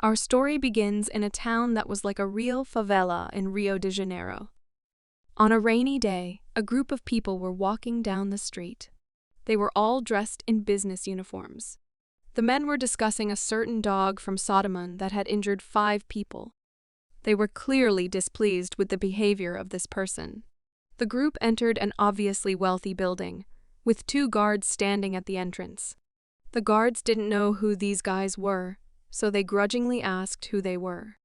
Our story begins in a town that was like a real favela in Rio de Janeiro. On a rainy day, a group of people were walking down the street. They were all dressed in business uniforms. The men were discussing a certain dog from Sodomon that had injured 5 people. They were clearly displeased with the behavior of this person. The group entered an obviously wealthy building, with 2 guards standing at the entrance. The guards didn't know who these guys were, so they grudgingly asked who they were.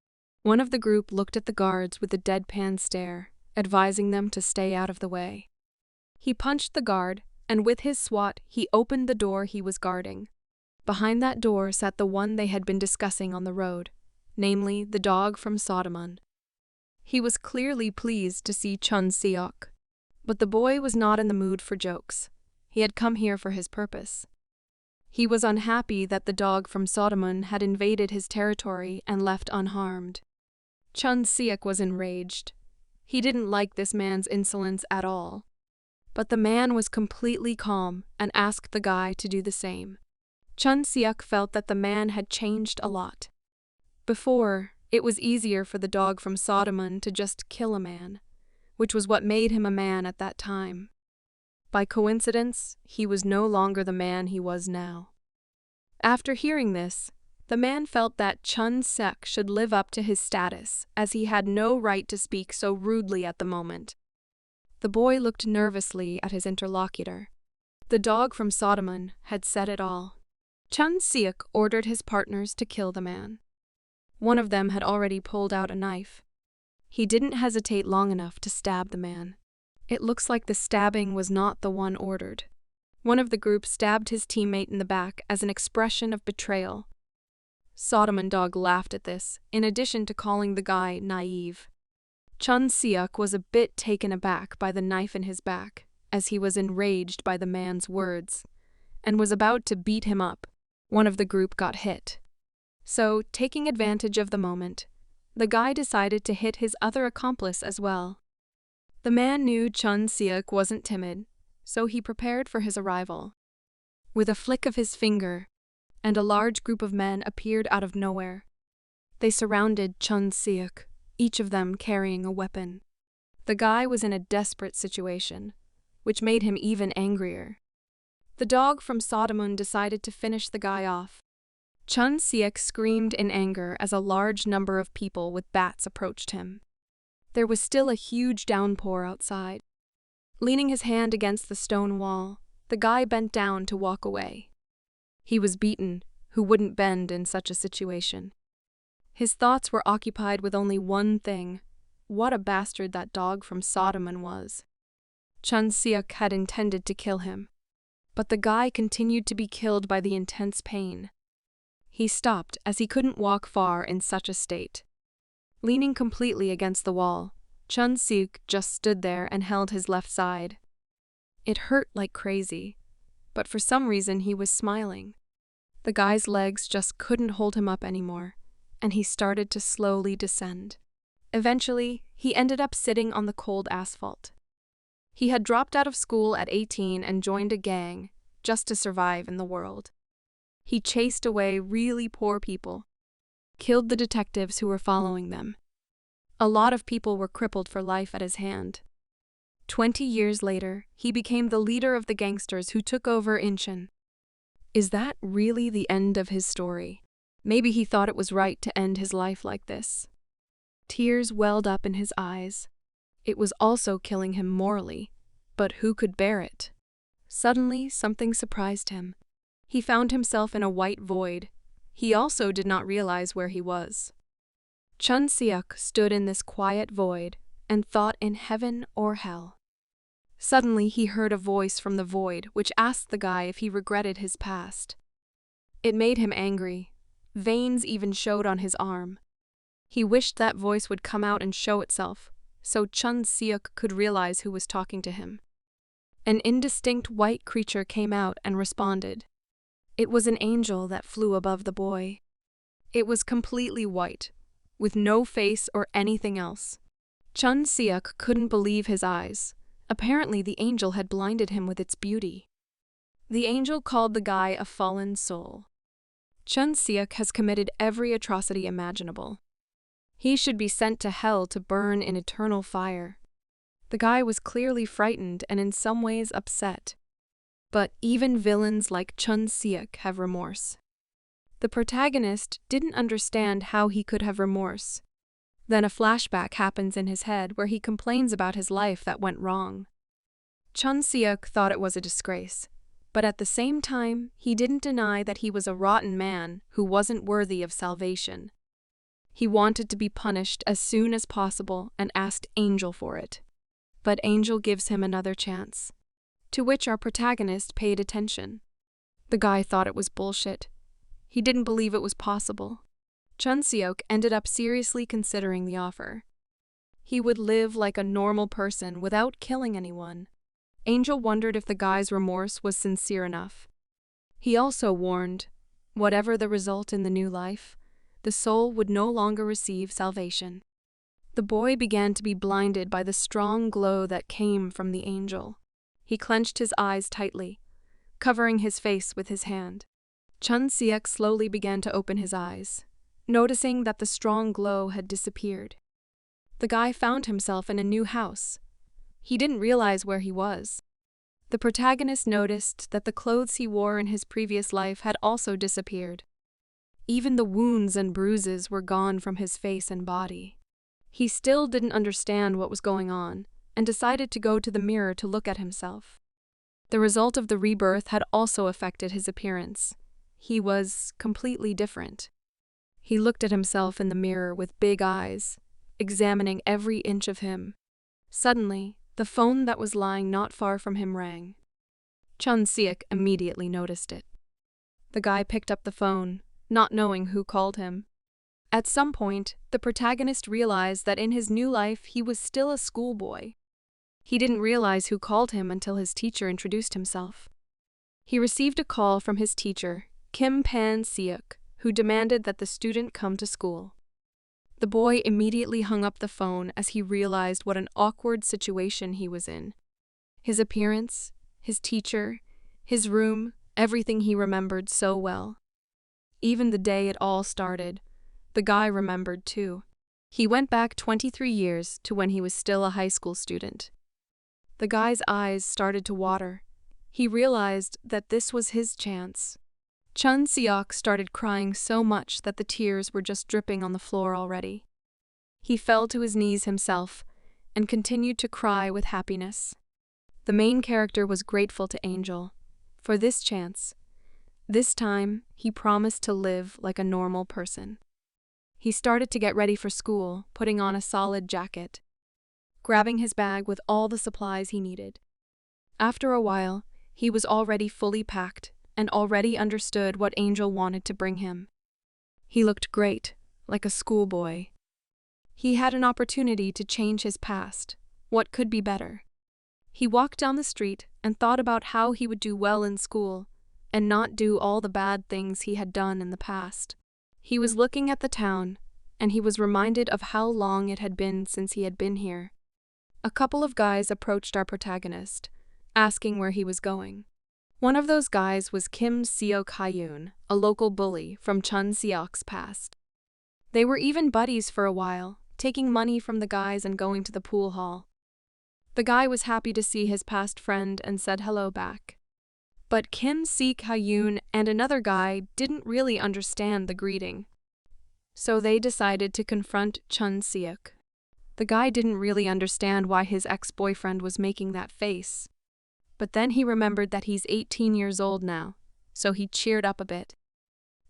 One of the group looked at the guards with a deadpan stare, advising them to stay out of the way. He punched the guard, and with his swat, he opened the door he was guarding. Behind that door sat the one they had been discussing on the road, namely the dog from Sodomon. He was clearly pleased to see Chun Seok, but the boy was not in the mood for jokes. He had come here for his purpose. He was unhappy that the dog from Sodomon had invaded his territory and left unharmed. Chun Seok was enraged. He didn't like this man's insolence at all. But the man was completely calm and asked the guy to do the same. Chun Seok felt that the man had changed a lot. Before, it was easier for the dog from Sodomon to just kill a man, which was what made him a man at that time. By coincidence, he was no longer the man he was now. After hearing this, the man felt that Chun Seok should live up to his status, as he had no right to speak so rudely at the moment. The boy looked nervously at his interlocutor. The dog from Sodomon had said it all. Chun Seok ordered his partners to kill the man. One of them had already pulled out a knife. He didn't hesitate long enough to stab the man. It looks like the stabbing was not the one ordered. One of the group stabbed his teammate in the back as an expression of betrayal. Sodomon dog laughed at this, in addition to calling the guy naive. Chun Seok was a bit taken aback by the knife in his back, as he was enraged by the man's words, and was about to beat him up. One of the group got hit. So, taking advantage of the moment, the guy decided to hit his other accomplice as well. The man knew Chun Seok wasn't timid, so he prepared for his arrival. With a flick of his finger, and a large group of men appeared out of nowhere. They surrounded Chun Seok, each of them carrying a weapon. The guy was in a desperate situation, which made him even angrier. The dog from Sodomon decided to finish the guy off. Chun Seok screamed in anger as a large number of people with bats approached him. There was still a huge downpour outside. Leaning his hand against the stone wall, the guy bent down to walk away. He was beaten, who wouldn't bend in such a situation. His thoughts were occupied with only one thing: what a bastard that dog from Sodomon was. Chun Seok had intended to kill him, but the guy continued to be killed by the intense pain. He stopped as he couldn't walk far in such a state. Leaning completely against the wall, Chun Seok just stood there and held his left side. It hurt like crazy, but for some reason he was smiling. The guy's legs just couldn't hold him up anymore, and he started to slowly descend. Eventually, he ended up sitting on the cold asphalt. He had dropped out of school at 18 and joined a gang, just to survive in the world. He chased away really poor people, killed the detectives who were following them. A lot of people were crippled for life at his hand. 20 years later, he became the leader of the gangsters who took over Incheon. Is that really the end of his story? Maybe he thought it was right to end his life like this. Tears welled up in his eyes. It was also killing him morally, but who could bear it? Suddenly, something surprised him. He found himself in a white void. He also did not realize where he was. Chun Seok stood in this quiet void and thought in heaven or hell. Suddenly he heard a voice from the void which asked the guy if he regretted his past. It made him angry. Veins even showed on his arm. He wished that voice would come out and show itself, so Chun Seok could realize who was talking to him. An indistinct white creature came out and responded. It was an angel that flew above the boy. It was completely white, with no face or anything else. Chun Seok couldn't believe his eyes. Apparently the angel had blinded him with its beauty. The angel called the guy a fallen soul. Chun Seok has committed every atrocity imaginable. He should be sent to hell to burn in eternal fire. The guy was clearly frightened and in some ways upset. But even villains like Chun Seok have remorse. The protagonist didn't understand how he could have remorse. Then a flashback happens in his head where he complains about his life that went wrong. Chun Seok thought it was a disgrace, but at the same time, he didn't deny that he was a rotten man who wasn't worthy of salvation. He wanted to be punished as soon as possible and asked Angel for it. But Angel gives him another chance, to which our protagonist paid attention. The guy thought it was bullshit. He didn't believe it was possible. Chun Seok ended up seriously considering the offer. He would live like a normal person without killing anyone. Angel wondered if the guy's remorse was sincere enough. He also warned, whatever the result in the new life, the soul would no longer receive salvation. The boy began to be blinded by the strong glow that came from the angel. He clenched his eyes tightly, covering his face with his hand. Chun Seok slowly began to open his eyes, noticing that the strong glow had disappeared. The guy found himself in a new house. He didn't realize where he was. The protagonist noticed that the clothes he wore in his previous life had also disappeared. Even the wounds and bruises were gone from his face and body. He still didn't understand what was going on and decided to go to the mirror to look at himself. The result of the rebirth had also affected his appearance. He was completely different. He looked at himself in the mirror with big eyes, examining every inch of him. Suddenly, the phone that was lying not far from him rang. Chun Seok immediately noticed it. The guy picked up the phone, not knowing who called him. At some point, the protagonist realized that in his new life he was still a schoolboy. He didn't realize who called him until his teacher introduced himself. He received a call from his teacher, Kim Pan-seok, who demanded that the student come to school. The boy immediately hung up the phone as he realized what an awkward situation he was in. His appearance, his teacher, his room, everything he remembered so well. Even the day it all started, the guy remembered too. He went back 23 years to when he was still a high school student. The guy's eyes started to water. He realized that this was his chance. Chun Seok started crying so much that the tears were just dripping on the floor already. He fell to his knees himself and continued to cry with happiness. The main character was grateful to Angel for this chance. This time, he promised to live like a normal person. He started to get ready for school, putting on a solid jacket, grabbing his bag with all the supplies he needed. After a while, he was already fully packed and already understood what Angel wanted to bring him. He looked great, like a schoolboy. He had an opportunity to change his past. What could be better? He walked down the street and thought about how he would do well in school and not do all the bad things he had done in the past. He was looking at the town, and he was reminded of how long it had been since he had been here. A couple of guys approached our protagonist, asking where he was going. One of those guys was Kim Seok-hyun, a local bully from Chun Seok's past. They were even buddies for a while, taking money from the guys and going to the pool hall. The guy was happy to see his past friend and said hello back. But Kim Seok-hyun and another guy didn't really understand the greeting. So they decided to confront Chun Seok. The guy didn't really understand why his ex-boyfriend was making that face. But then he remembered that he's 18 years old now, so he cheered up a bit.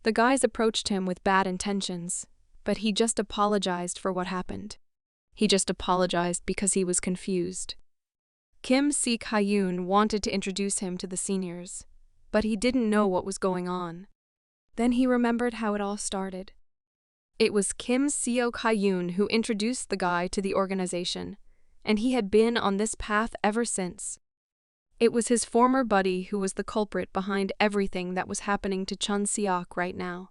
The guys approached him with bad intentions, but he just apologized for what happened. He just apologized because he was confused. Kim Seok-hyun wanted to introduce him to the seniors, but he didn't know what was going on. Then he remembered how it all started. It was Kim Seok-hyun who introduced the guy to the organization, and he had been on this path ever since. It was his former buddy who was the culprit behind everything that was happening to Chun Seok right now.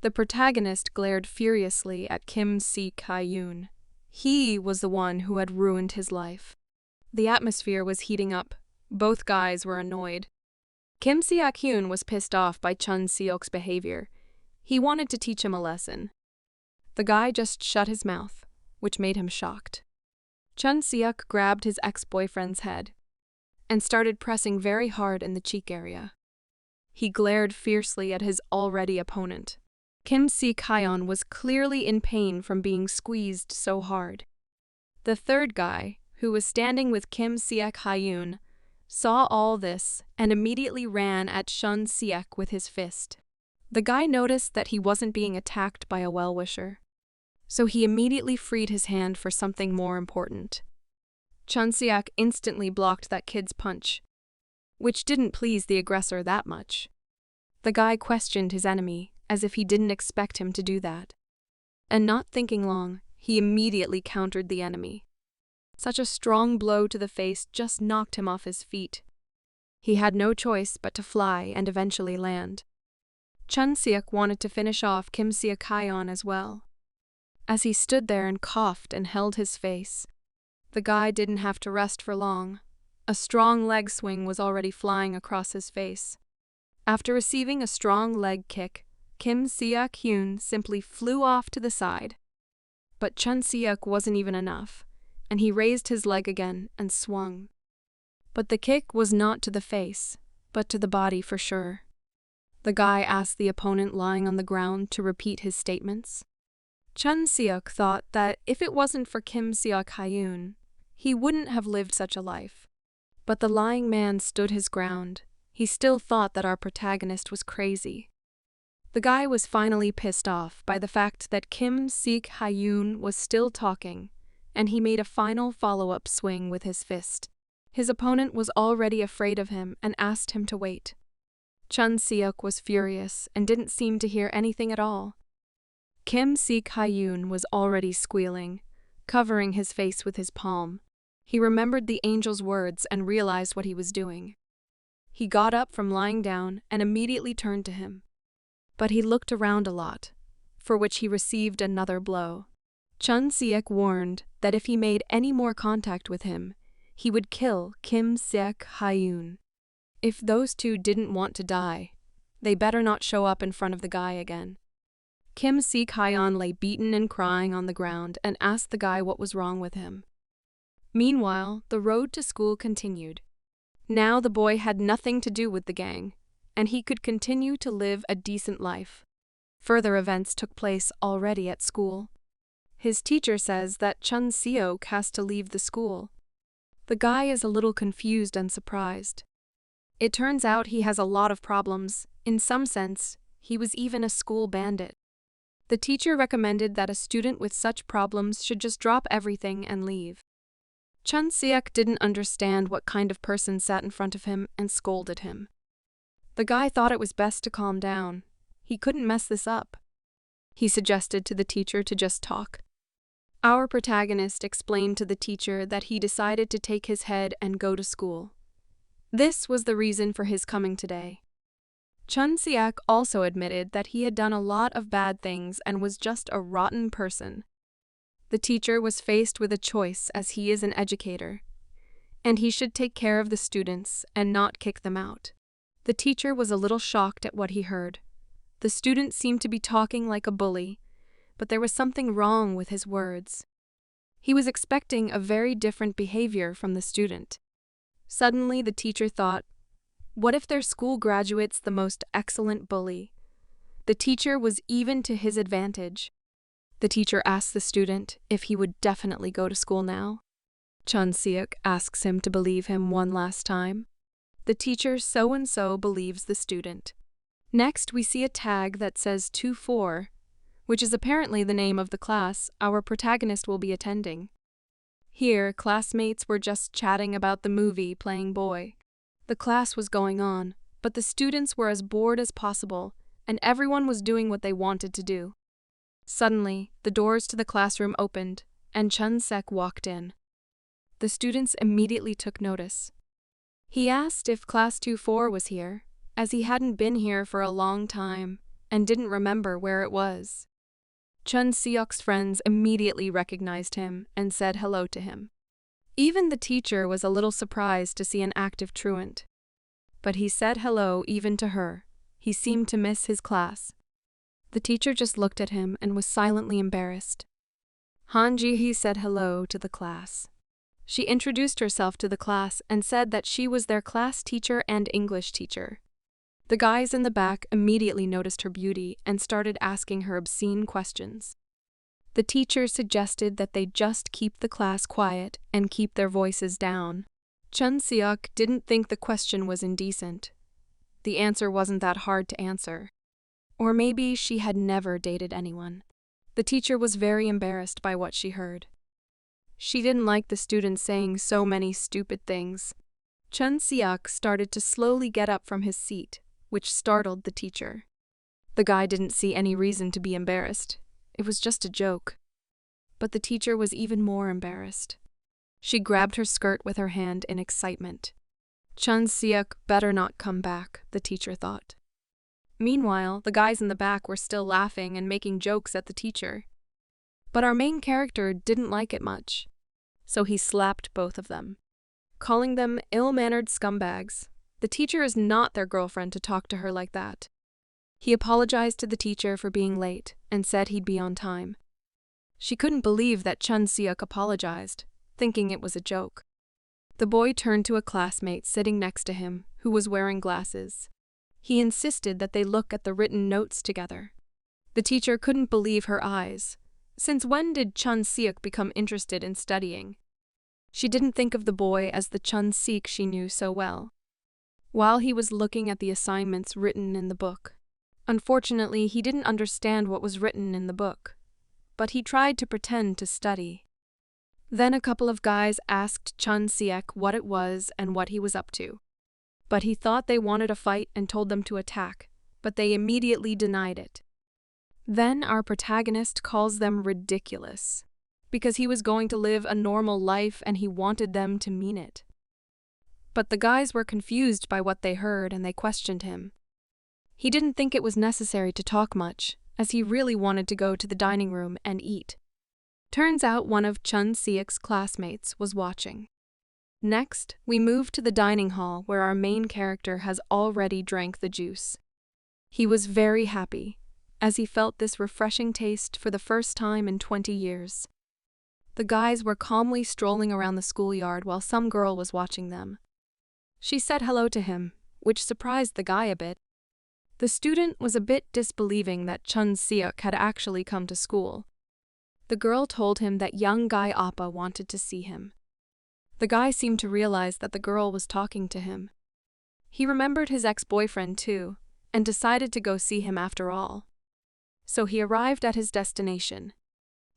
The protagonist glared furiously at Kim Seok-hyun. He was the one who had ruined his life. The atmosphere was heating up. Both guys were annoyed. Kim Seok-hyun was pissed off by Chun Seok's behavior. He wanted to teach him a lesson. The guy just shut his mouth, which made him shocked. Chun Seok grabbed his ex-boyfriend's head and started pressing very hard in the cheek area. He glared fiercely at his already opponent. Kim Si-hye was clearly in pain from being squeezed so hard. The third guy, who was standing with Kim Si-hye, saw all this and immediately ran at Chun Seok with his fist. The guy noticed that he wasn't being attacked by a well-wisher, so he immediately freed his hand for something more important. Chun Seok instantly blocked that kid's punch, which didn't please the aggressor that much. The guy questioned his enemy as if he didn't expect him to do that. And not thinking long, he immediately countered the enemy. Such a strong blow to the face just knocked him off his feet. He had no choice but to fly and eventually land. Chun Seok wanted to finish off Kim Si-hye as well. As he stood there and coughed and held his face, the guy didn't have to rest for long. A strong leg swing was already flying across his face. After receiving a strong leg kick, Kim Si-hye simply flew off to the side. But Chun Seok wasn't even enough, and he raised his leg again and swung. But the kick was not to the face, but to the body for sure. The guy asked the opponent lying on the ground to repeat his statements. Chun Seok thought that if it wasn't for Kim Si-hye, he wouldn't have lived such a life. But the lying man stood his ground. He still thought that our protagonist was crazy. The guy was finally pissed off by the fact that Kim Si-hye was still talking, and he made a final follow-up swing with his fist. His opponent was already afraid of him and asked him to wait. Chun Seok was furious and didn't seem to hear anything at all. Kim Si-hye was already squealing, covering his face with his palm. He remembered the angel's words and realized what he was doing. He got up from lying down and immediately turned to him. But he looked around a lot, for which he received another blow. Chun Seok warned that if he made any more contact with him, he would kill Kim Si-hye. If those two didn't want to die, they better not show up in front of the guy again. Kim Si-hye lay beaten and crying on the ground and asked the guy what was wrong with him. Meanwhile, the road to school continued. Now the boy had nothing to do with the gang, and he could continue to live a decent life. Further events took place already at school. His teacher says that Chun Seok has to leave the school. The guy is a little confused and surprised. It turns out he has a lot of problems. In some sense, he was even a school bandit. The teacher recommended that a student with such problems should just drop everything and leave. Chun Seok didn't understand what kind of person sat in front of him and scolded him. The guy thought it was best to calm down. He couldn't mess this up. He suggested to the teacher to just talk. Our protagonist explained to the teacher that he decided to take his head and go to school. This was the reason for his coming today. Chun Seok also admitted that he had done a lot of bad things and was just a rotten person. The teacher was faced with a choice as he is an educator, and he should take care of the students and not kick them out. The teacher was a little shocked at what he heard. The student seemed to be talking like a bully, but there was something wrong with his words. He was expecting a very different behavior from the student. Suddenly, the teacher thought, what if their school graduate's the most excellent bully? The teacher was even to his advantage. The teacher asked the student if he would definitely go to school now. Chun Seok asks him to believe him one last time. The teacher so-and-so believes the student. Next, we see a tag that says 2-4, which is apparently the name of the class our protagonist will be attending. Here, classmates were just chatting about the movie Playing Boy. The class was going on, but the students were as bored as possible, and everyone was doing what they wanted to do. Suddenly, the doors to the classroom opened, and Chun Seok walked in. The students immediately took notice. He asked if Class 2-4 was here, as he hadn't been here for a long time and didn't remember where it was. Chun Seok's friends immediately recognized him and said hello to him. Even the teacher was a little surprised to see an active truant. But he said hello even to her. He seemed to miss his class. The teacher just looked at him and was silently embarrassed. Shim Ji-hye said hello to the class. She introduced herself to the class and said that she was their class teacher and English teacher. The guys in the back immediately noticed her beauty and started asking her obscene questions. The teacher suggested that they just keep the class quiet and keep their voices down. Chun Seok didn't think the question was indecent. The answer wasn't that hard to answer. Or maybe she had never dated anyone. The teacher was very embarrassed by what she heard. She didn't like the students saying so many stupid things. Chun Seok started to slowly get up from his seat, which startled the teacher. The guy didn't see any reason to be embarrassed. It was just a joke. But the teacher was even more embarrassed. She grabbed her skirt with her hand in excitement. Chun Seok better not come back, the teacher thought. Meanwhile, the guys in the back were still laughing and making jokes at the teacher. But our main character didn't like it much, so he slapped both of them, calling them ill-mannered scumbags. The teacher is not their girlfriend to talk to her like that. He apologized to the teacher for being late and said he'd be on time. She couldn't believe that Chun Seok apologized, thinking it was a joke. The boy turned to a classmate sitting next to him, who was wearing glasses. He insisted that they look at the written notes together. The teacher couldn't believe her eyes. Since when did Chun Seok become interested in studying? She didn't think of the boy as the Chun Seok she knew so well. While he was looking at the assignments written in the book, unfortunately, he didn't understand what was written in the book, but he tried to pretend to study. Then a couple of guys asked Chun Seok what it was and what he was up to. But he thought they wanted a fight and told them to attack, but they immediately denied it. Then our protagonist calls them ridiculous, because he was going to live a normal life and he wanted them to mean it. But the guys were confused by what they heard and they questioned him. He didn't think it was necessary to talk much, as he really wanted to go to the dining room and eat. Turns out one of Chun Seok's classmates was watching. Next, we move to the dining hall where our main character has already drank the juice. He was very happy, as he felt this refreshing taste for the first time in 20 years. The guys were calmly strolling around the schoolyard while some girl was watching them. She said hello to him, which surprised the guy a bit. The student was a bit disbelieving that Chun Seok had actually come to school. The girl told him that young guy Appa wanted to see him. The guy seemed to realize that the girl was talking to him. He remembered his ex-boyfriend too, and decided to go see him after all. So he arrived at his destination.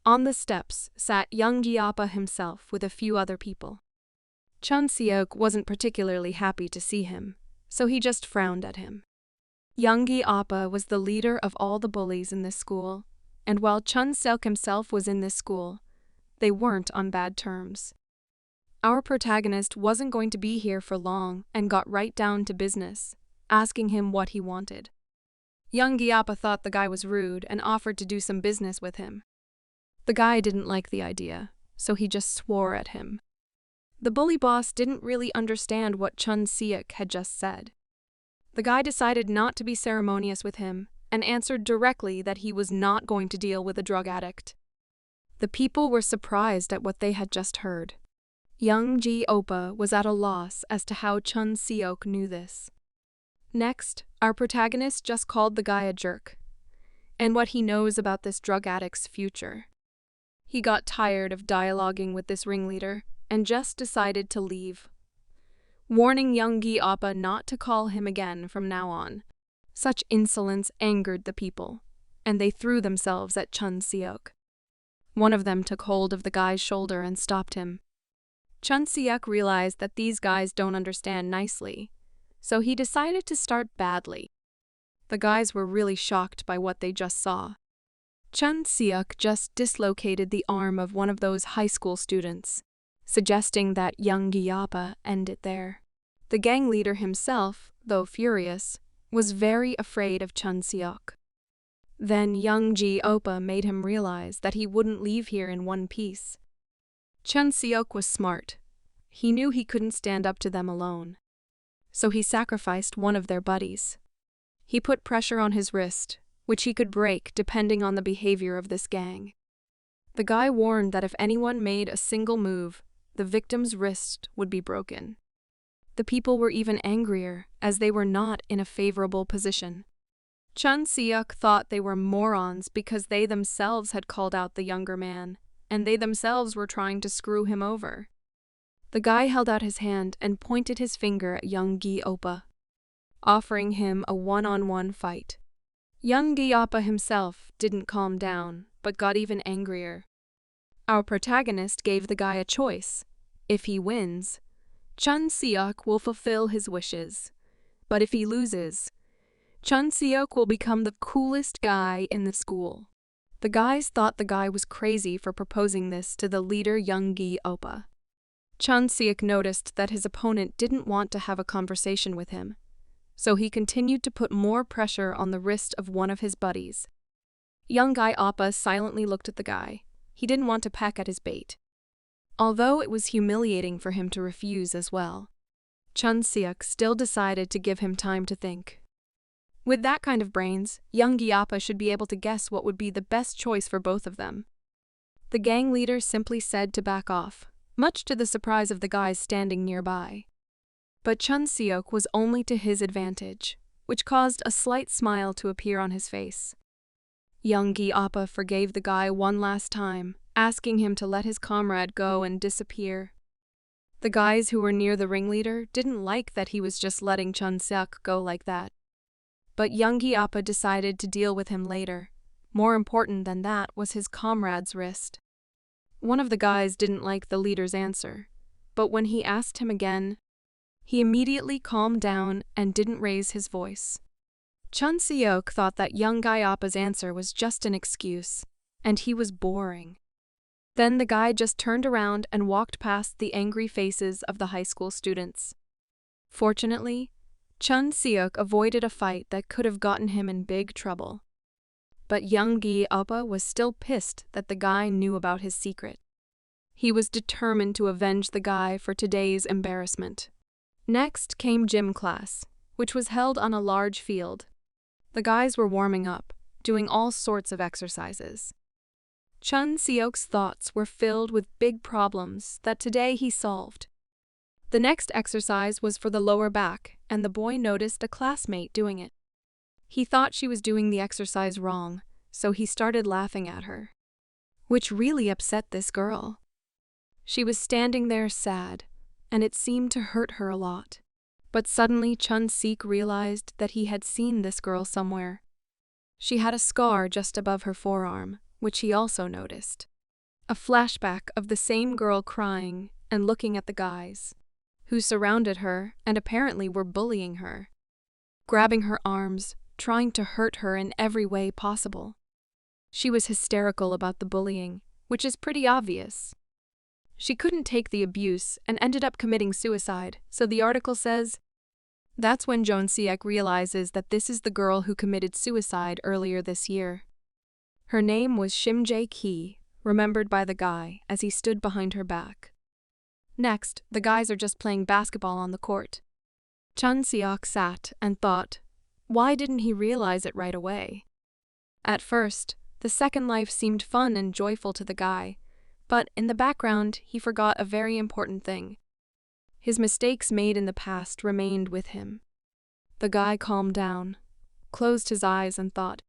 On the steps sat young Appa himself with a few other people. Chun Seok wasn't particularly happy to see him, so he just frowned at him. Young Appa was the leader of all the bullies in this school, and while Chun Seok himself was in this school, they weren't on bad terms. Our protagonist wasn't going to be here for long and got right down to business, asking him what he wanted. Young Appa thought the guy was rude and offered to do some business with him. The guy didn't like the idea, so he just swore at him. The bully boss didn't really understand what Chun Seok had just said. The guy decided not to be ceremonious with him and answered directly that he was not going to deal with a drug addict. The people were surprised at what they had just heard. Young Appa was at a loss as to how Chun Seok knew this. Next, our protagonist just called the guy a jerk, and what he knows about this drug addict's future. He got tired of dialoguing with this ringleader and just decided to leave, warning young Appa not to call him again from now on. Such insolence angered the people, and they threw themselves at Chun Seok. One of them took hold of the guy's shoulder and stopped him. Chun Seok realized that these guys don't understand nicely, so he decided to start badly. The guys were really shocked by what they just saw. Chun Seok just dislocated the arm of one of those high school students, suggesting that young Appa end it there. The gang leader himself, though furious, was very afraid of Chun Seok. Then young Appa made him realize that he wouldn't leave here in one piece. Chun Seok was smart. He knew he couldn't stand up to them alone. So he sacrificed one of their buddies. He put pressure on his wrist, which he could break depending on the behavior of this gang. The guy warned that if anyone made a single move, the victim's wrist would be broken. The people were even angrier, as they were not in a favorable position. Chun Seok thought they were morons because they themselves had called out the younger man, and they themselves were trying to screw him over. The guy held out his hand and pointed his finger at young Gi Oppa, offering him a one-on-one fight. Young Gi Oppa himself didn't calm down, but got even angrier. Our protagonist gave the guy a choice. If he wins, Chun Seok will fulfill his wishes. But if he loses, Chun Seok will become the coolest guy in the school. The guys thought the guy was crazy for proposing this to the leader young Gi Oppa. Chun Seok noticed that his opponent didn't want to have a conversation with him, so he continued to put more pressure on the wrist of one of his buddies. Young Gi Oppa silently looked at the guy. He didn't want to peck at his bait, although it was humiliating for him to refuse as well. Chun Seok still decided to give him time to think. With that kind of brains, young Gi Oppa should be able to guess what would be the best choice for both of them. The gang leader simply said to back off, much to the surprise of the guys standing nearby. But Chun Seok was only to his advantage, which caused a slight smile to appear on his face. Young Gi Oppa forgave the guy one last time, asking him to let his comrade go and disappear. The guys who were near the ringleader didn't like that he was just letting Chun Seok go like that. But young Gi Oppa decided to deal with him later. More important than that was his comrade's wrist. One of the guys didn't like the leader's answer, but when he asked him again, he immediately calmed down and didn't raise his voice. Chun Seok thought that young Gi Oppa's answer was just an excuse, and he was boring. Then the guy just turned around and walked past the angry faces of the high school students. Fortunately, Chun Seok avoided a fight that could have gotten him in big trouble. But young Gi Oppa was still pissed that the guy knew about his secret. He was determined to avenge the guy for today's embarrassment. Next came gym class, which was held on a large field. The guys were warming up, doing all sorts of exercises. Chun Seok's thoughts were filled with big problems that today he solved. The next exercise was for the lower back, and the boy noticed a classmate doing it. He thought she was doing the exercise wrong, so he started laughing at her, which really upset this girl. She was standing there sad, and it seemed to hurt her a lot. But suddenly Chun Seok realized that he had seen this girl somewhere. She had a scar just above her forearm, which he also noticed. A flashback of the same girl crying and looking at the guys, who surrounded her and apparently were bullying her, grabbing her arms, trying to hurt her in every way possible. She was hysterical about the bullying, which is pretty obvious. She couldn't take the abuse and ended up committing suicide, so the article says, that's when Chun Seok realizes that this is the girl who committed suicide earlier this year. Her name was Shim Ji-hye, remembered by the guy as he stood behind her back. Next, the guys are just playing basketball on the court. Chun Seok sat and thought, why didn't he realize it right away? At first, the second life seemed fun and joyful to the guy, but in the background, he forgot a very important thing. His mistakes made in the past remained with him. The guy calmed down, closed his eyes and thought.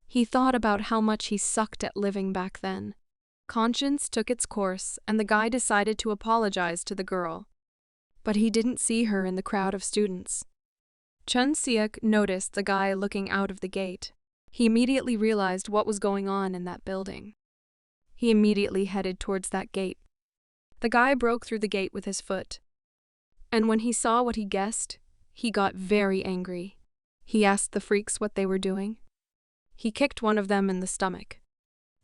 He thought about how much he sucked at living back then. Conscience took its course, and the guy decided to apologize to the girl. But he didn't see her in the crowd of students. Chun Seok noticed the guy looking out of the gate. He immediately realized what was going on in that building. He immediately headed towards that gate. The guy broke through the gate with his foot. And when he saw what he guessed, he got very angry. He asked the freaks what they were doing. He kicked one of them in the stomach.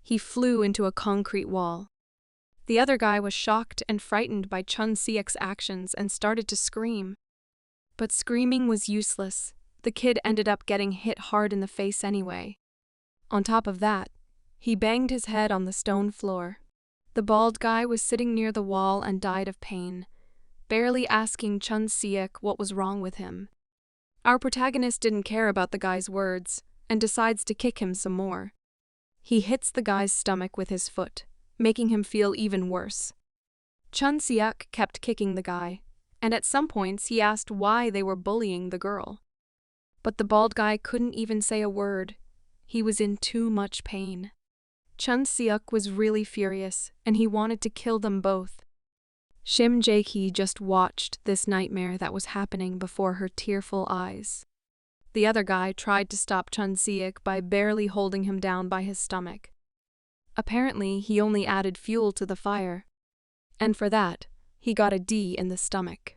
He flew into a concrete wall. The other guy was shocked and frightened by Chun Seok's actions and started to scream. But screaming was useless. The kid ended up getting hit hard in the face anyway. On top of that, he banged his head on the stone floor. The bald guy was sitting near the wall and died of pain, barely asking Chun Seok what was wrong with him. Our protagonist didn't care about the guy's words, and decides to kick him some more. He hits the guy's stomach with his foot, making him feel even worse. Chun Seok kept kicking the guy, and at some points he asked why they were bullying the girl. But the bald guy couldn't even say a word. He was in too much pain. Chun Seok was really furious, and he wanted to kill them both. Shim Ji-hye just watched this nightmare that was happening before her tearful eyes. The other guy tried to stop Chun Seok by barely holding him down by his stomach. Apparently, he only added fuel to the fire. And for that, he got a D in the stomach.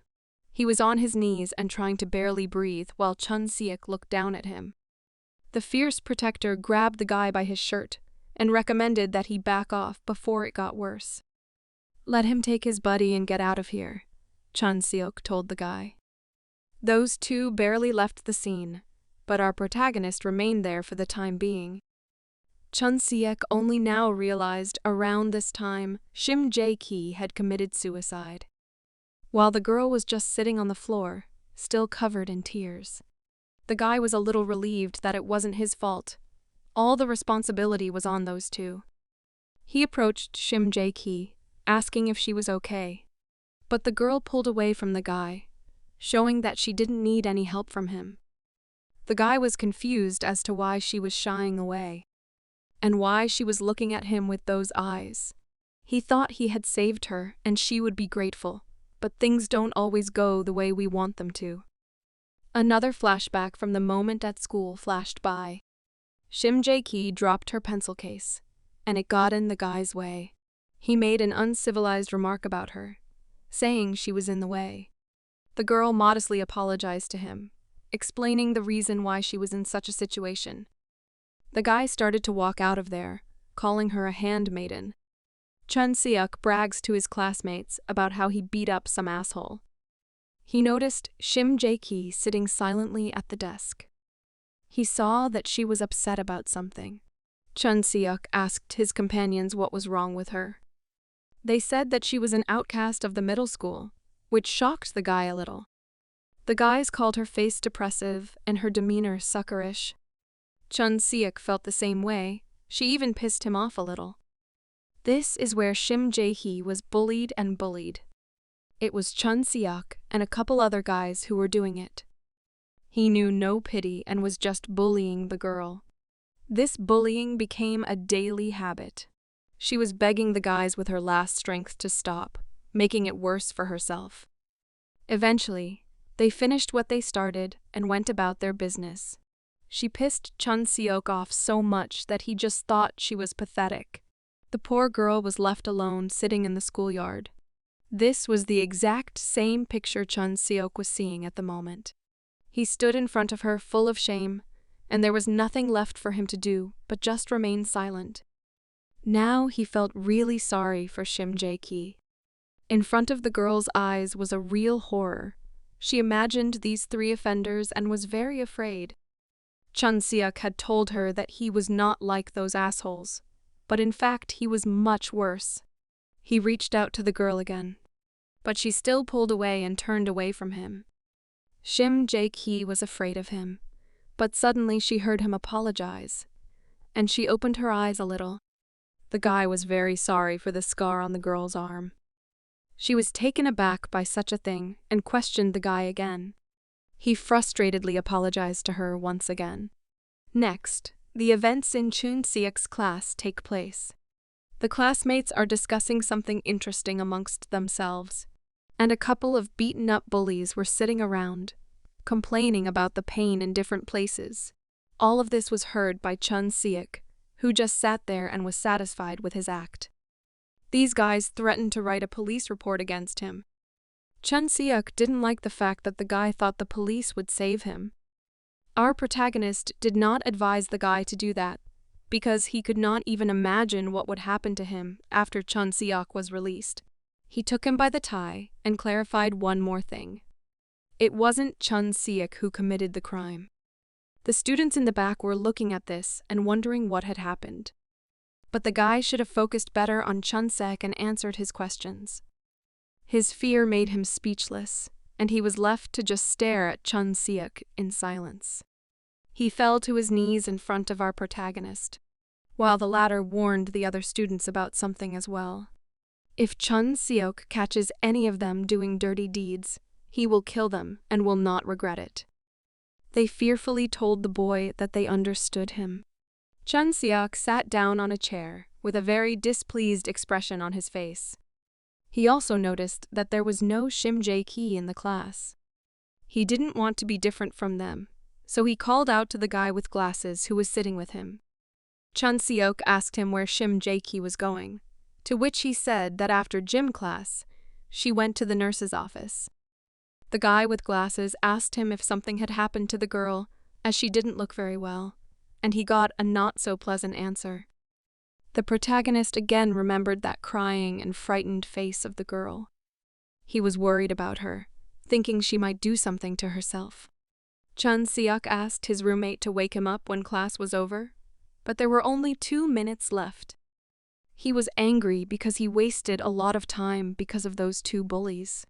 He was on his knees and trying to barely breathe while Chun Seok looked down at him. The fierce protector grabbed the guy by his shirt and recommended that he back off before it got worse. "Let him take his buddy and get out of here," Chun Seok told the guy. Those two barely left the scene, but our protagonist remained there for the time being. Chun Seok only now realized around this time Shim Ji-hye had committed suicide, while the girl was just sitting on the floor, still covered in tears. The guy was a little relieved that it wasn't his fault. All the responsibility was on those two. He approached Shim Ji-hye, asking if she was okay. But the girl pulled away from the guy, showing that she didn't need any help from him. The guy was confused as to why she was shying away, and why she was looking at him with those eyes. He thought he had saved her and she would be grateful, but things don't always go the way we want them to. Another flashback from the moment at school flashed by. Shim Ji-hye dropped her pencil case, and it got in the guy's way. He made an uncivilized remark about her, saying she was in the way. The girl modestly apologized to him, explaining the reason why she was in such a situation. The guy started to walk out of there, calling her a handmaiden. Chun Seok brags to his classmates about how he beat up some asshole. He noticed Shim Ji-hye sitting silently at the desk. He saw that she was upset about something. Chun Seok asked his companions what was wrong with her. They said that she was an outcast of the middle school, which shocked the guy a little. The guys called her face depressive and her demeanor suckerish. Chun Seok felt the same way. She even pissed him off a little. This is where Shim Ji-hye was bullied and bullied. It was Chun Seok and a couple other guys who were doing it. He knew no pity and was just bullying the girl. This bullying became a daily habit. She was begging the guys with her last strength to stop, making it worse for herself. Eventually, they finished what they started and went about their business. She pissed Chun Seok off so much that he just thought she was pathetic. The poor girl was left alone sitting in the schoolyard. This was the exact same picture Chun Seok was seeing at the moment. He stood in front of her full of shame, and there was nothing left for him to do but just remain silent. Now he felt really sorry for Shim Ji-hye. In front of the girl's eyes was a real horror. She imagined these three offenders and was very afraid. Chun Seok had told her that he was not like those assholes, but in fact he was much worse. He reached out to the girl again, but she still pulled away and turned away from him. Shim Ji-hye was afraid of him, but suddenly she heard him apologize, and she opened her eyes a little. The guy was very sorry for the scar on the girl's arm. She was taken aback by such a thing and questioned the guy again. He frustratedly apologized to her once again. Next, the events in Chun Seok's class take place. The classmates are discussing something interesting amongst themselves, and a couple of beaten-up bullies were sitting around, complaining about the pain in different places. All of this was heard by Chun Seok, who just sat there and was satisfied with his act. These guys threatened to write a police report against him. Chun Seok didn't like the fact that the guy thought the police would save him. Our protagonist did not advise the guy to do that, because he could not even imagine what would happen to him after Chun Seok was released. He took him by the tie and clarified one more thing. It wasn't Chun Seok who committed the crime. The students in the back were looking at this and wondering what had happened. But the guy should have focused better on Chun Seok and answered his questions. His fear made him speechless, and he was left to just stare at Chun Seok in silence. He fell to his knees in front of our protagonist, while the latter warned the other students about something as well. If Chun Seok catches any of them doing dirty deeds, he will kill them and will not regret it. They fearfully told the boy that they understood him. Chun Seok sat down on a chair with a very displeased expression on his face. He also noticed that there was no Shim Ji-hye in the class. He didn't want to be different from them, so he called out to the guy with glasses who was sitting with him. Chun Seok asked him where Shim Ji-hye was going, to which he said that after gym class, she went to the nurse's office. The guy with glasses asked him if something had happened to the girl, as she didn't look very well, and he got a not-so-pleasant answer. The protagonist again remembered that crying and frightened face of the girl. He was worried about her, thinking she might do something to herself. Chun Seok asked his roommate to wake him up when class was over, but there were only 2 minutes left. He was angry because he wasted a lot of time because of those 2 bullies.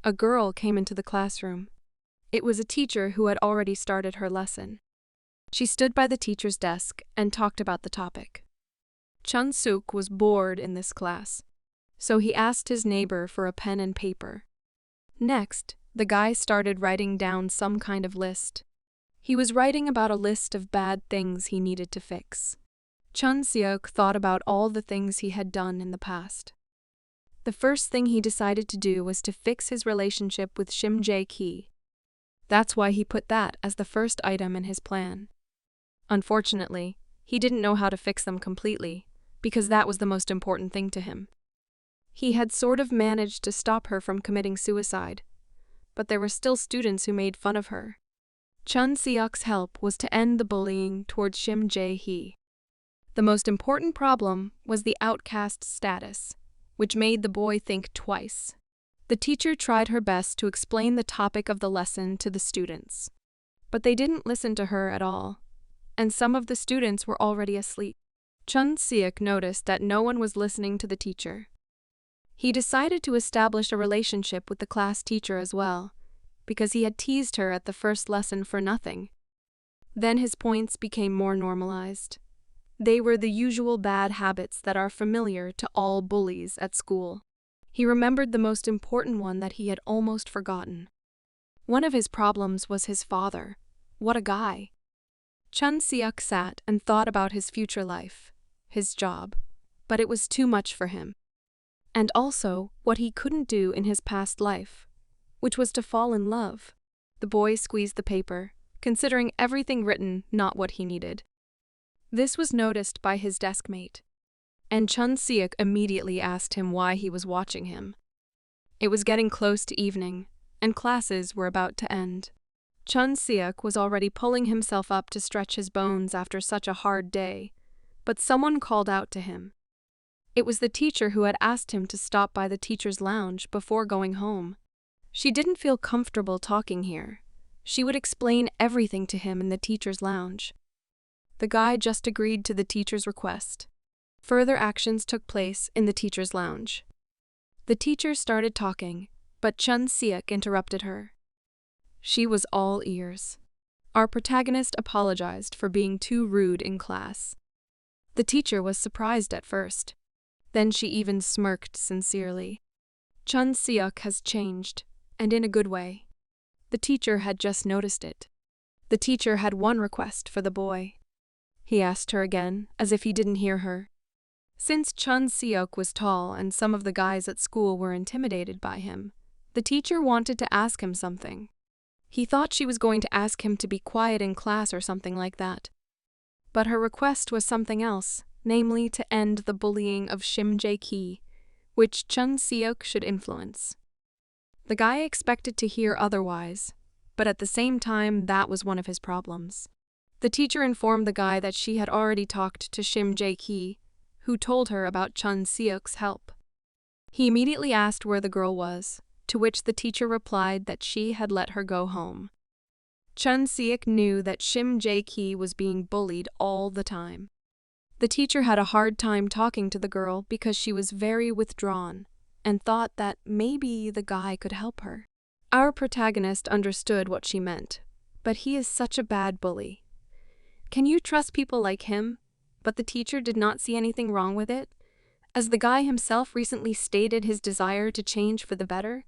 A girl came into the classroom. It was a teacher who had already started her lesson. She stood by the teacher's desk and talked about the topic. Chun Seok was bored in this class, so he asked his neighbor for a pen and paper. Next, the guy started writing down some kind of list. He was writing about a list of bad things he needed to fix. Chun Seok thought about all the things he had done in the past. The first thing he decided to do was to fix his relationship with Shim Ji-hye. That's why he put that as the first item in his plan. Unfortunately, he didn't know how to fix them completely, because that was the most important thing to him. He had sort of managed to stop her from committing suicide, but there were still students who made fun of her. Chun Seok's help was to end the bullying towards Shim Ji-hye. The most important problem was the outcast status, which made the boy think twice. The teacher tried her best to explain the topic of the lesson to the students, but they didn't listen to her at all, and some of the students were already asleep. Chun Seok noticed that no one was listening to the teacher. He decided to establish a relationship with the class teacher as well, because he had teased her at the first lesson for nothing. Then his points became more normalized. They were the usual bad habits that are familiar to all bullies at school. He remembered the most important one that he had almost forgotten. One of his problems was his father. What a guy! Chun Seok sat and thought about his future life, his job, but it was too much for him. And also what he couldn't do in his past life, which was to fall in love. The boy squeezed the paper, considering everything written not what he needed. This was noticed by his deskmate, and Chun Seok immediately asked him why he was watching him. It was getting close to evening, and classes were about to end. Chun Seok was already pulling himself up to stretch his bones after such a hard day, but someone called out to him. It was the teacher who had asked him to stop by the teacher's lounge before going home. She didn't feel comfortable talking here. She would explain everything to him in the teacher's lounge. The guy just agreed to the teacher's request. Further actions took place in the teacher's lounge. The teacher started talking, but Chun Seok interrupted her. She was all ears. Our protagonist apologized for being too rude in class. The teacher was surprised at first. Then she even smirked sincerely. Chun Seok has changed, and in a good way. The teacher had just noticed it. The teacher had one request for the boy. He asked her again, as if he didn't hear her. Since Chun Seok was tall and some of the guys at school were intimidated by him, the teacher wanted to ask him something. He thought she was going to ask him to be quiet in class or something like that. But her request was something else, namely to end the bullying of Shim Ji-hye, which Chun Seok should influence. The guy expected to hear otherwise, but at the same time that was one of his problems. The teacher informed the guy that she had already talked to Shim Ji-hye, who told her about Chun Seok's help. He immediately asked where the girl was, to which the teacher replied that she had let her go home. Chun Seok knew that Shim Ji-hye was being bullied all the time. The teacher had a hard time talking to the girl because she was very withdrawn and thought that maybe the guy could help her. Our protagonist understood what she meant, But he is such a bad bully. Can you trust people like him? But the teacher did not see anything wrong with it, as the guy himself recently stated his desire to change for the better.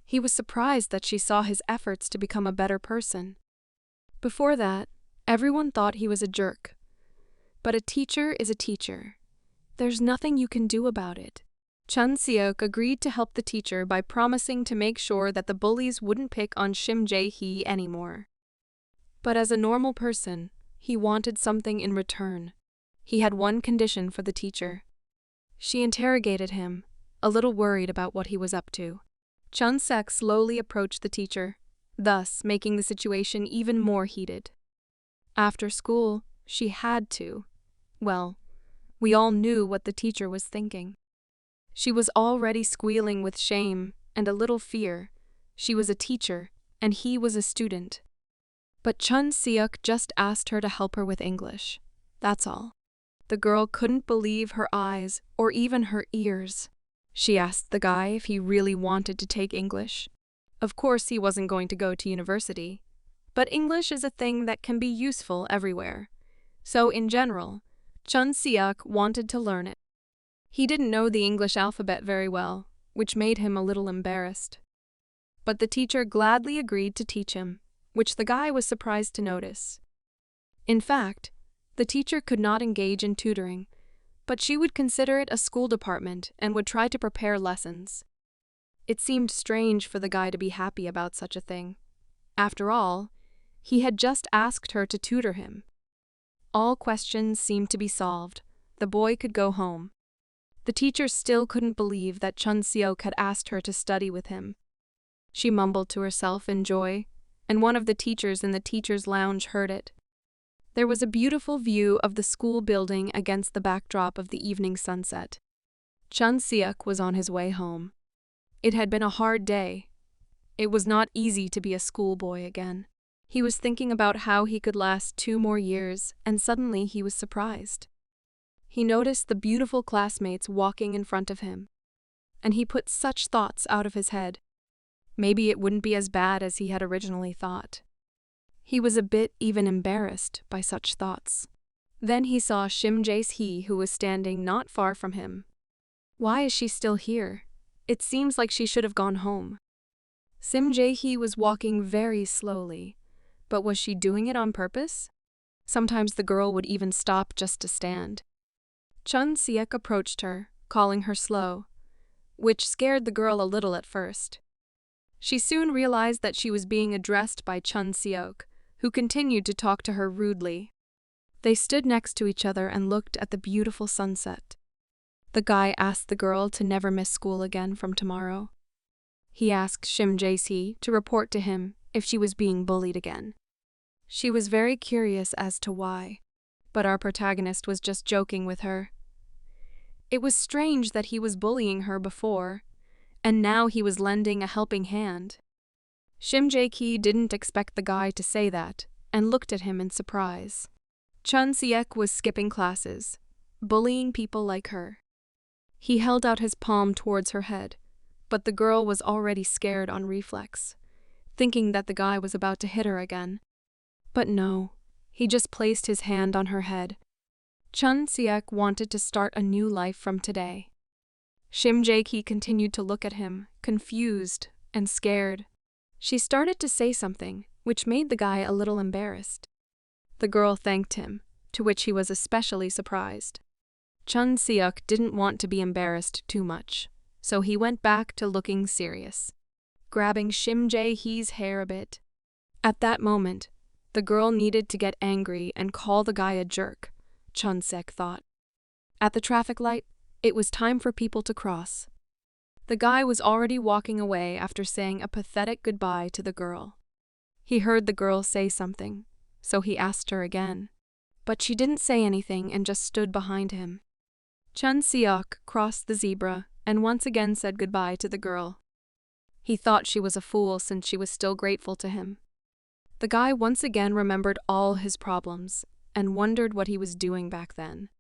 He was surprised that she saw his efforts to become a better person. Before that, everyone thought he was a jerk. But a teacher is a teacher. There's nothing you can do about it. Chun Seok agreed to help the teacher by promising to make sure that the bullies wouldn't pick on Shim Ji-hye anymore. But as a normal person, he wanted something in return. He had one condition for the teacher. She interrogated him, a little worried about what he was up to. Chun Seok slowly approached the teacher, thus making the situation even more heated. After school, she had to. Well, we all knew what the teacher was thinking. She was already squealing with shame and a little fear. She was a teacher, and he was a student. But Chun Seok just asked her to help her with English. That's all. The girl couldn't believe her eyes or even her ears. She asked the guy if he really wanted to take English. Of course, he wasn't going to go to university. But English is a thing that can be useful everywhere. So, in general, Chun Seok wanted to learn it. He didn't know the English alphabet very well, which made him a little embarrassed. But the teacher gladly agreed to teach him, which the guy was surprised to notice. In fact, the teacher could not engage in tutoring, but she would consider it a school department and would try to prepare lessons. It seemed strange for the guy to be happy about such a thing. After all, he had just asked her to tutor him. All questions seemed to be solved. The boy could go home. The teacher still couldn't believe that Chun Seok had asked her to study with him. She mumbled to herself in joy, and one of the teachers in the teacher's lounge heard it. There was a beautiful view of the school building against the backdrop of the evening sunset. Chun Seok was on his way home. It had been a hard day. It was not easy to be a schoolboy again. He was thinking about how he could last 2 more years, and suddenly he was surprised. He noticed the beautiful classmates walking in front of him, and he put such thoughts out of his head. Maybe it wouldn't be as bad as he had originally thought. He was a bit even embarrassed by such thoughts. Then he saw Shim Ji-hye, who was standing not far from him. Why is she still here? It seems like she should have gone home. Shim Ji-hye was walking very slowly, but was she doing it on purpose? Sometimes the girl would even stop just to stand. Chun Seok approached her, calling her slow, which scared the girl a little at first. She soon realized that she was being addressed by Chun Seok, who continued to talk to her rudely. They stood next to each other and looked at the beautiful sunset. The guy asked the girl to never miss school again from tomorrow. He asked Shim Ji-hye to report to him if she was being bullied again. She was very curious as to why, but our protagonist was just joking with her. It was strange that he was bullying her before, and now he was lending a helping hand. Shim Ji-hye didn't expect the guy to say that, and looked at him in surprise. Chun Seok was skipping classes, bullying people like her. He held out his palm towards her head, but the girl was already scared on reflex, thinking that the guy was about to hit her again. But no, he just placed his hand on her head. Chun Seok wanted to start a new life from today. Shim Ji-hye continued to look at him, confused and scared. She started to say something, which made the guy a little embarrassed. The girl thanked him, to which he was especially surprised. Chun Seok didn't want to be embarrassed too much, so he went back to looking serious, grabbing Shim Ji-hye's hair a bit. At that moment, the girl needed to get angry and call the guy a jerk, Chun Seok thought. At the traffic light, it was time for people to cross. The guy was already walking away after saying a pathetic goodbye to the girl. He heard the girl say something, so he asked her again. But she didn't say anything and just stood behind him. Chun Seok crossed the zebra and once again said goodbye to the girl. He thought she was a fool since she was still grateful to him. The guy once again remembered all his problems and wondered what he was doing back then.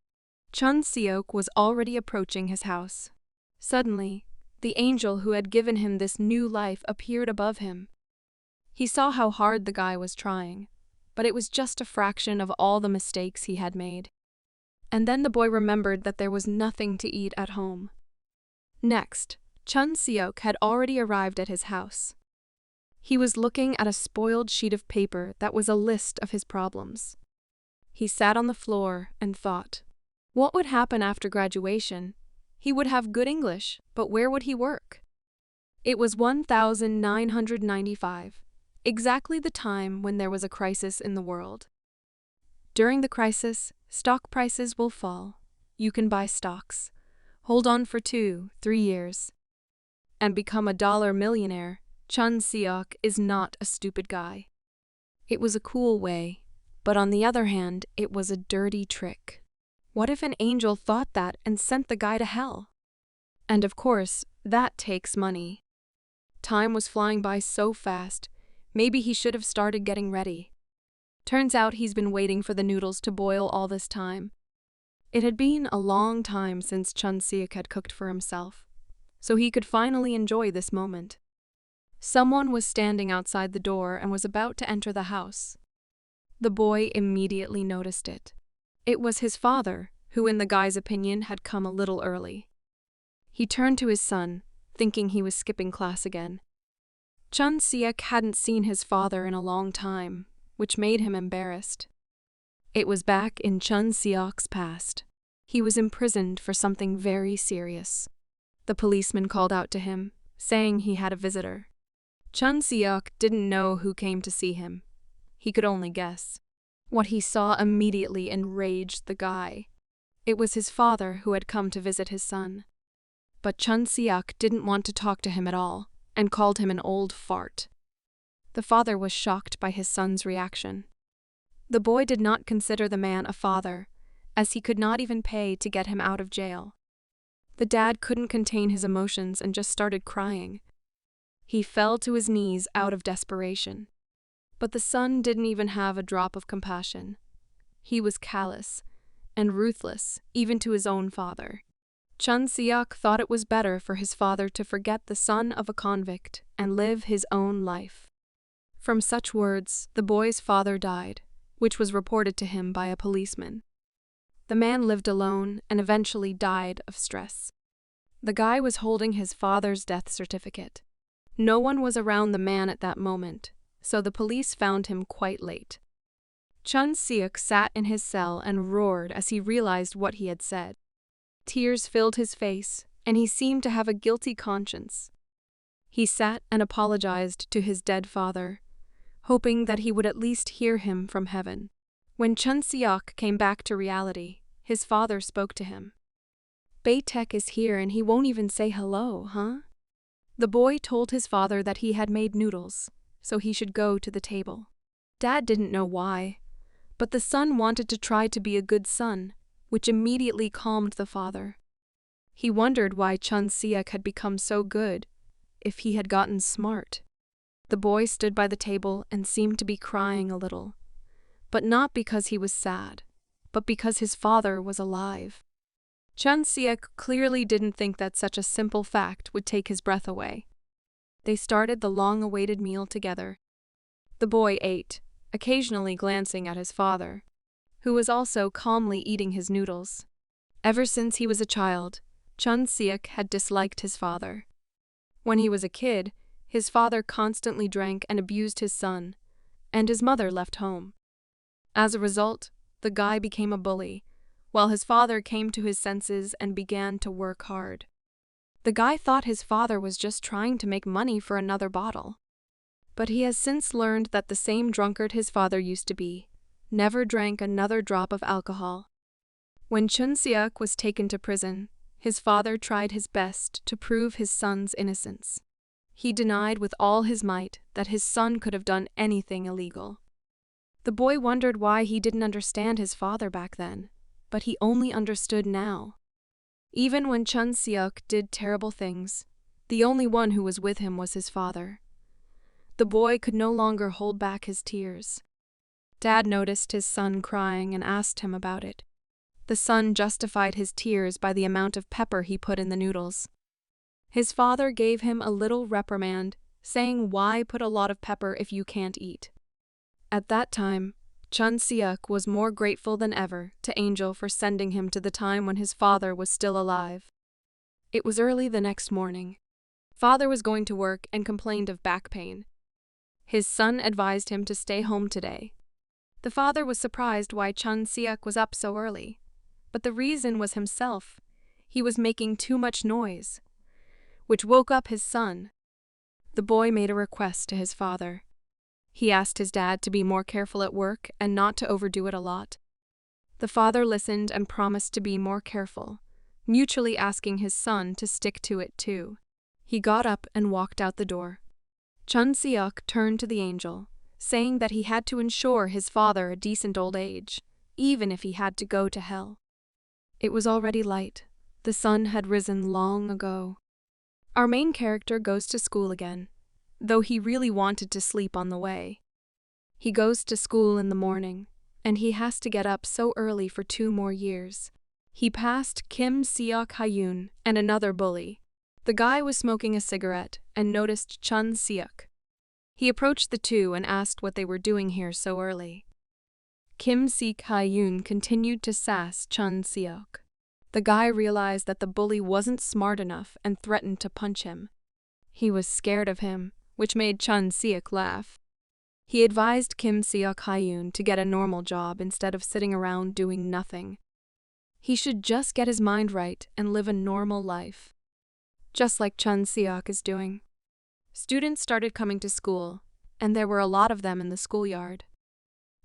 Chun Seok was already approaching his house. Suddenly, the angel who had given him this new life appeared above him. He saw how hard the guy was trying, but it was just a fraction of all the mistakes he had made. And then the boy remembered that there was nothing to eat at home. Next, Chun Seok had already arrived at his house. He was looking at a spoiled sheet of paper that was a list of his problems. He sat on the floor and thought, what would happen after graduation? He would have good English, but where would he work? It was 1995, exactly the time when there was a crisis in the world. During the crisis, stock prices will fall. You can buy stocks, hold on for 2-3 years, and become a dollar millionaire. Chun Seok is not a stupid guy. It was a cool way, but on the other hand, it was a dirty trick. What if an angel thought that and sent the guy to hell? And of course, that takes money. Time was flying by so fast, maybe he should have started getting ready. Turns out he's been waiting for the noodles to boil all this time. It had been a long time since Chun Seok had cooked for himself, so he could finally enjoy this moment. Someone was standing outside the door and was about to enter the house. The boy immediately noticed it. It was his father, who in the guy's opinion had come a little early. He turned to his son, thinking he was skipping class again. Chun Seok hadn't seen his father in a long time, which made him embarrassed. It was back in Chun Seok's past. He was imprisoned for something very serious. The policeman called out to him, saying he had a visitor. Chun Seok didn't know who came to see him. He could only guess. What he saw immediately enraged the guy. It was his father who had come to visit his son. But Chun Seok didn't want to talk to him at all, and called him an old fart. The father was shocked by his son's reaction. The boy did not consider the man a father, as he could not even pay to get him out of jail. The dad couldn't contain his emotions and just started crying. He fell to his knees out of desperation. But the son didn't even have a drop of compassion. He was callous and ruthless, even to his own father. Chun Seok thought it was better for his father to forget the son of a convict and live his own life. From such words, the boy's father died, which was reported to him by a policeman. The man lived alone and eventually died of stress. The guy was holding his father's death certificate. No one was around the man at that moment, so the police found him quite late. Chun Seok sat in his cell and roared as he realized what he had said. Tears filled his face, and he seemed to have a guilty conscience. He sat and apologized to his dead father, hoping that he would at least hear him from heaven. When Chun Seok came back to reality, his father spoke to him. "Baytek is here and he won't even say hello, huh?" The boy told his father that he had made noodles, so he should go to the table. Dad didn't know why, but the son wanted to try to be a good son, which immediately calmed the father. He wondered why Chun Seok had become so good, if he had gotten smart. The boy stood by the table and seemed to be crying a little, but not because he was sad, but because his father was alive. Chun Seok clearly didn't think that such a simple fact would take his breath away. They started the long-awaited meal together. The boy ate, occasionally glancing at his father, who was also calmly eating his noodles. Ever since he was a child, Chun Seok had disliked his father. When he was a kid, his father constantly drank and abused his son, and his mother left home. As a result, the guy became a bully, while his father came to his senses and began to work hard. The guy thought his father was just trying to make money for another bottle. But he has since learned that the same drunkard his father used to be never drank another drop of alcohol. When Chun Seok was taken to prison, his father tried his best to prove his son's innocence. He denied with all his might that his son could have done anything illegal. The boy wondered why he didn't understand his father back then, but he only understood now. Even when Chun Seok did terrible things, the only one who was with him was his father. The boy could no longer hold back his tears. Dad noticed his son crying and asked him about it. The son justified his tears by the amount of pepper he put in the noodles. His father gave him a little reprimand, saying, "Why put a lot of pepper if you can't eat?" At that time, Chun Seok was more grateful than ever to Angel for sending him to the time when his father was still alive. It was early the next morning. Father was going to work and complained of back pain. His son advised him to stay home today. The father was surprised why Chun Seok was up so early, but the reason was himself. He was making too much noise, which woke up his son. The boy made a request to his father. He asked his dad to be more careful at work and not to overdo it a lot. The father listened and promised to be more careful, mutually asking his son to stick to it too. He got up and walked out the door. Chun Seok turned to the angel, saying that he had to ensure his father a decent old age, even if he had to go to hell. It was already light. The sun had risen long ago. Our main character goes to school again, though he really wanted to sleep on the way. He goes to school in the morning, and he has to get up so early for 2 more years. He passed Kim Seok-hyun and another bully. The guy was smoking a cigarette and noticed Chun Seok. He approached the two and asked what they were doing here so early. Kim Seok-hyun continued to sass Chun Seok. The guy realized that the bully wasn't smart enough and threatened to punch him. He was scared of him, which made Chun Seok laugh. He advised Kim Seok-hyun to get a normal job instead of sitting around doing nothing. He should just get his mind right and live a normal life, just like Chun Seok is doing. Students started coming to school, and there were a lot of them in the schoolyard.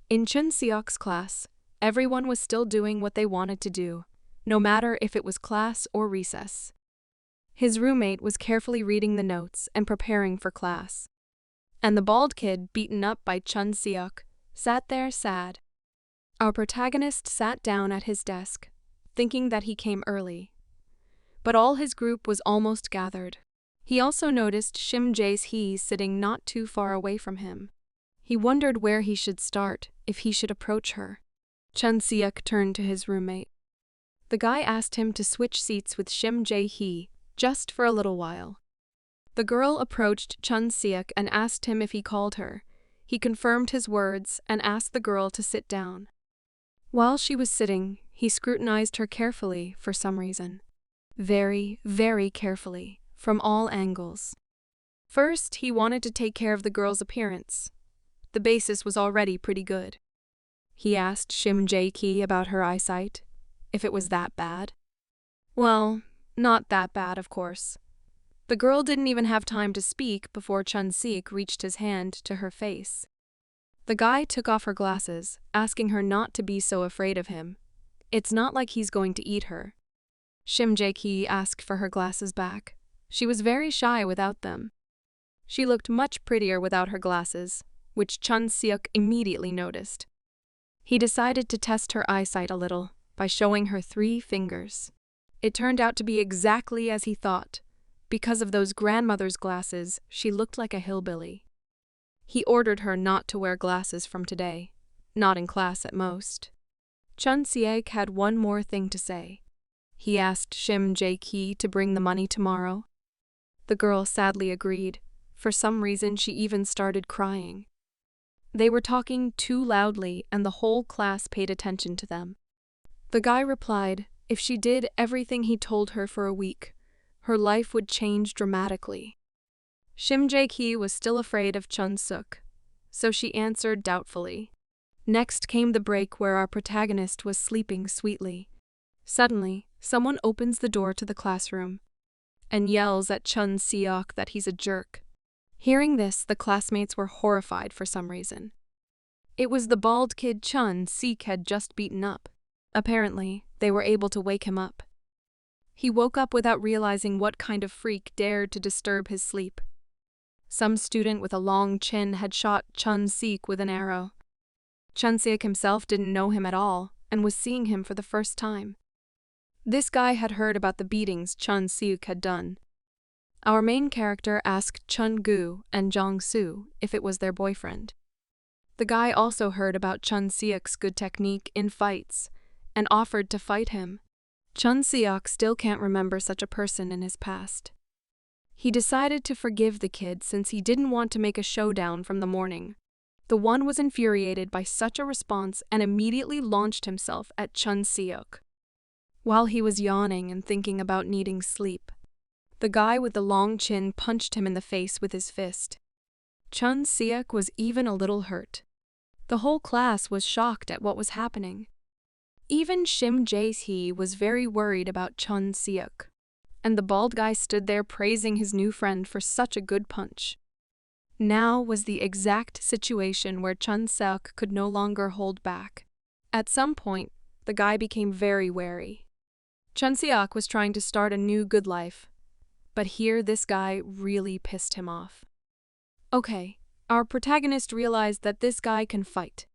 In Chun Seok's class, everyone was still doing what they wanted to do, no matter if it was class or recess. His roommate was carefully reading the notes and preparing for class. And the bald kid, beaten up by Chun Seok, sat there sad. Our protagonist sat down at his desk, thinking that he came early. But all his group was almost gathered. He also noticed Shim Ji-hye sitting not too far away from him. He wondered where he should start, if he should approach her. Chun Seok turned to his roommate. The guy asked him to switch seats with Shim Ji-hye, just for a little while. The girl approached Chun Seok and asked him if he called her. He confirmed his words and asked the girl to sit down. While she was sitting, he scrutinized her carefully for some reason. Very, very carefully, from all angles. First, he wanted to take care of the girl's appearance. The basis was already pretty good. He asked Shim Ji-hye about her eyesight, if it was that bad. Well, not that bad, of course. The girl didn't even have time to speak before Chun Seok reached his hand to her face. The guy took off her glasses, asking her not to be so afraid of him. It's not like he's going to eat her. Shim Ji-hye asked for her glasses back. She was very shy without them. She looked much prettier without her glasses, which Chun Seok immediately noticed. He decided to test her eyesight a little by showing her 3 fingers. It turned out to be exactly as he thought. Because of those grandmother's glasses, she looked like a hillbilly. He ordered her not to wear glasses from today, not in class at most. Chun Seok had one more thing to say. He asked Shim Ji-hye to bring the money tomorrow. The girl sadly agreed. For some reason, she even started crying. They were talking too loudly, and the whole class paid attention to them. The guy replied, if she did everything he told her for a week, her life would change dramatically. Shim Ji-hye was still afraid of Chun Seok, so she answered doubtfully. Next came the break where our protagonist was sleeping sweetly. Suddenly, someone opens the door to the classroom and yells at Chun Seok that he's a jerk. Hearing this, the classmates were horrified for some reason. It was the bald kid Chun Seok had just beaten up. Apparently, they were able to wake him up. He woke up without realizing what kind of freak dared to disturb his sleep. Some student with a long chin had shot Chun Seok with an arrow. Chun Seok himself didn't know him at all and was seeing him for the first time. This guy had heard about the beatings Chun Seok had done. Our main character asked Chun Gu and Jong Soo if it was their boyfriend. The guy also heard about Chun Seok's good technique in fights and offered to fight him. Chun Seok still can't remember such a person in his past. He decided to forgive the kid since he didn't want to make a showdown from the morning. The one was infuriated by such a response and immediately launched himself at Chun Seok. While he was yawning and thinking about needing sleep, the guy with the long chin punched him in the face with his fist. Chun Seok was even a little hurt. The whole class was shocked at what was happening. Even Shim Ji-hye was very worried about Chun Seok, and the bald guy stood there praising his new friend for such a good punch. Now was the exact situation where Chun Seok could no longer hold back. At some point, the guy became very wary. Chun Seok was trying to start a new good life, but here this guy really pissed him off. Okay, our protagonist realized that this guy can fight,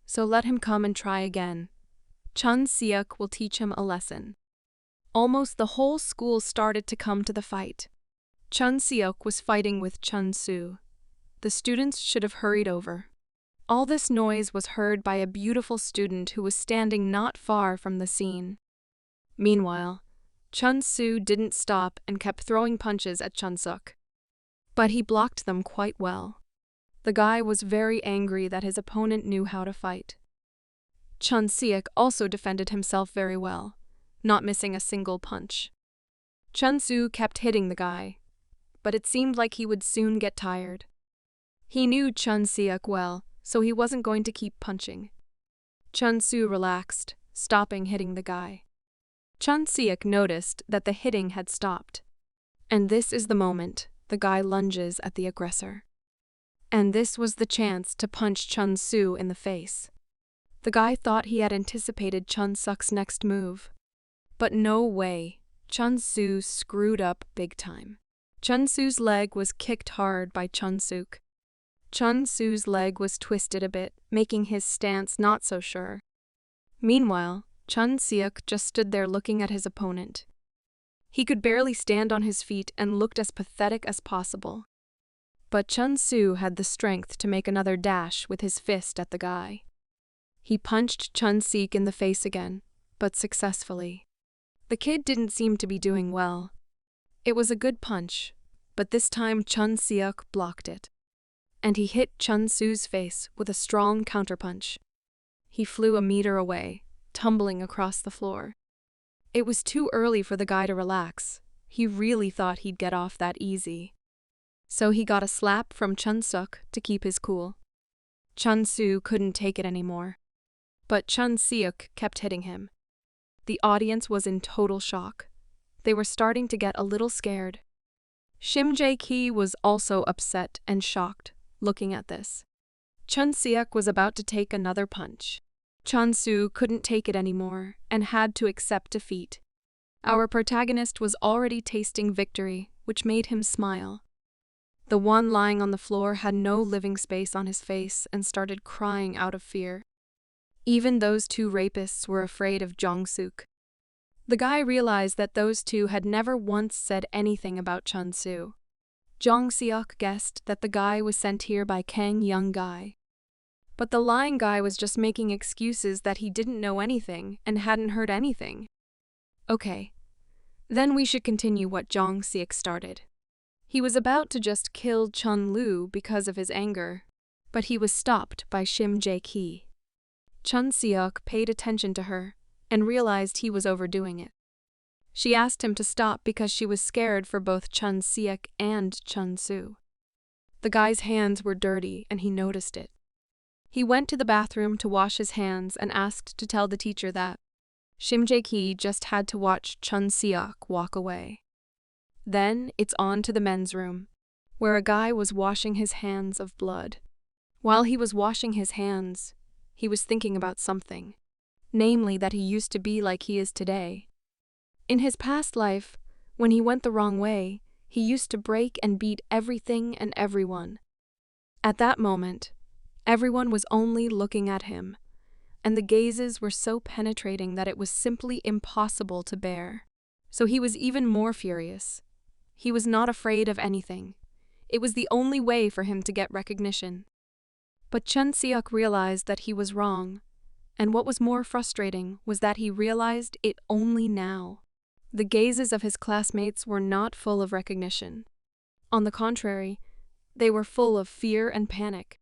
so let him come and try again. Chun Seok will teach him a lesson. Almost the whole school started to come to the fight. Chun Seok was fighting with Chun Su. The students should have hurried over. All this noise was heard by a beautiful student who was standing not far from the scene. Meanwhile, Chun Su didn't stop and kept throwing punches at Chun Seok. But he blocked them quite well. The guy was very angry that his opponent knew how to fight. Chun Seok also defended himself very well, not missing a single punch. Chun Su kept hitting the guy, but it seemed like he would soon get tired. He knew Chun Seok well, so he wasn't going to keep punching. Chun Su relaxed, stopping hitting the guy. Chun Seok noticed that the hitting had stopped. And this is the moment the guy lunges at the aggressor. And this was the chance to punch Chun Su in the face. The guy thought he had anticipated Chun Seok's next move. But no way, Chun Su screwed up big time. Chun Su's leg was kicked hard by Chun Seok. Chun Su's leg was twisted a bit, making his stance not so sure. Meanwhile, Chun Seok just stood there looking at his opponent. He could barely stand on his feet and looked as pathetic as possible. But Chun Su had the strength to make another dash with his fist at the guy. He punched Chun Seok in the face again, but successfully. The kid didn't seem to be doing well. It was a good punch, but this time Chun Seok blocked it. And he hit Chun Su's face with a strong counterpunch. He flew a meter away, tumbling across the floor. It was too early for the guy to relax. He really thought he'd get off that easy. So he got a slap from Chun Seok to keep his cool. Chun Su couldn't take it anymore. But Chun Seok kept hitting him. The audience was in total shock. They were starting to get a little scared. Shim Ji-hye was also upset and shocked, looking at this. Chun Seok was about to take another punch. Chun Su couldn't take it anymore and had to accept defeat. Our protagonist was already tasting victory, which made him smile. The one lying on the floor had no living space on his face and started crying out of fear. Even those two rapists were afraid of Jong-suk. The guy realized that those two had never once said anything about Chun Su. Jong-seok guessed that the guy was sent here by Kang Young Guy. But the lying guy was just making excuses that he didn't know anything and hadn't heard anything. Okay, then we should continue what Jong-seok started. He was about to just kill Chun Lu because of his anger, but he was stopped by Shim Ji-hye. Chun Seok paid attention to her and realized he was overdoing it. She asked him to stop because she was scared for both Chun Seok and Chun Su. The guy's hands were dirty and he noticed it. He went to the bathroom to wash his hands and asked to tell the teacher that Shim Ji-hye just had to watch Chun Seok walk away. Then it's on to the men's room, where a guy was washing his hands of blood. While he was washing his hands, he was thinking about something, namely that he used to be like he is today. In his past life, when he went the wrong way, he used to break and beat everything and everyone. At that moment, everyone was only looking at him, and the gazes were so penetrating that it was simply impossible to bear. So he was even more furious. He was not afraid of anything. It was the only way for him to get recognition. But Chun Seok realized that he was wrong, and what was more frustrating was that he realized it only now. The gazes of his classmates were not full of recognition. On the contrary, they were full of fear and panic.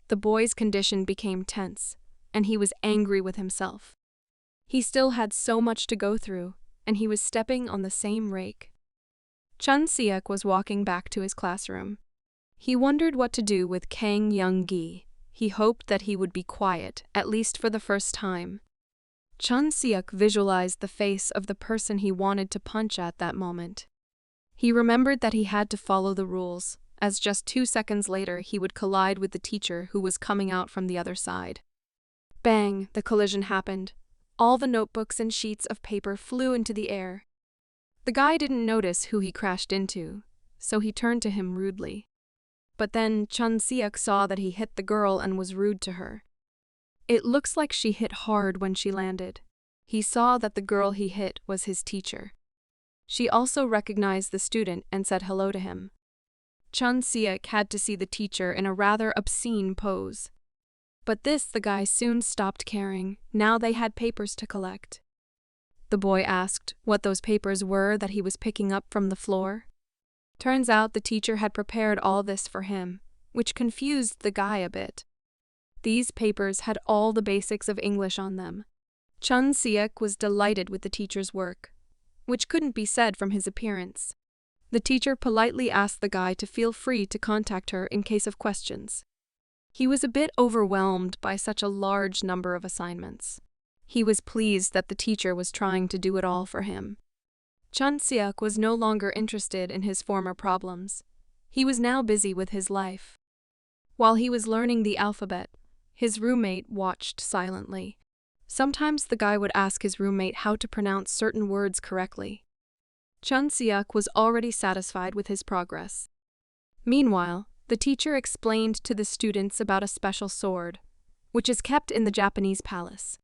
The boy's condition became tense, and he was angry with himself. He still had so much to go through, and he was stepping on the same rake. Chun Seok was walking back to his classroom. He wondered what to do with Kang Young-gi. He hoped that he would be quiet, at least for the first time. Chun Seok visualized the face of the person he wanted to punch at that moment. He remembered that he had to follow the rules, as just 2 seconds later he would collide with the teacher who was coming out from the other side. Bang! The collision happened. All the notebooks and sheets of paper flew into the air. The guy didn't notice who he crashed into, so he turned to him rudely. But then Chun Seok saw that he hit the girl and was rude to her. It looks like she hit hard when she landed. He saw that the girl he hit was his teacher. She also recognized the student and said hello to him. Chun Seok had to see the teacher in a rather obscene pose. But this the guy soon stopped caring. Now they had papers to collect. The boy asked what those papers were that he was picking up from the floor. Turns out the teacher had prepared all this for him, which confused the guy a bit. These papers had all the basics of English on them. Chun Seok was delighted with the teacher's work, which couldn't be said from his appearance. The teacher politely asked the guy to feel free to contact her in case of questions. He was a bit overwhelmed by such a large number of assignments. He was pleased that the teacher was trying to do it all for him. Chun Seok was no longer interested in his former problems. He was now busy with his life. While he was learning the alphabet, his roommate watched silently. Sometimes the guy would ask his roommate how to pronounce certain words correctly. Chun Seok was already satisfied with his progress. Meanwhile, the teacher explained to the students about a special sword, which is kept in the Japanese palace.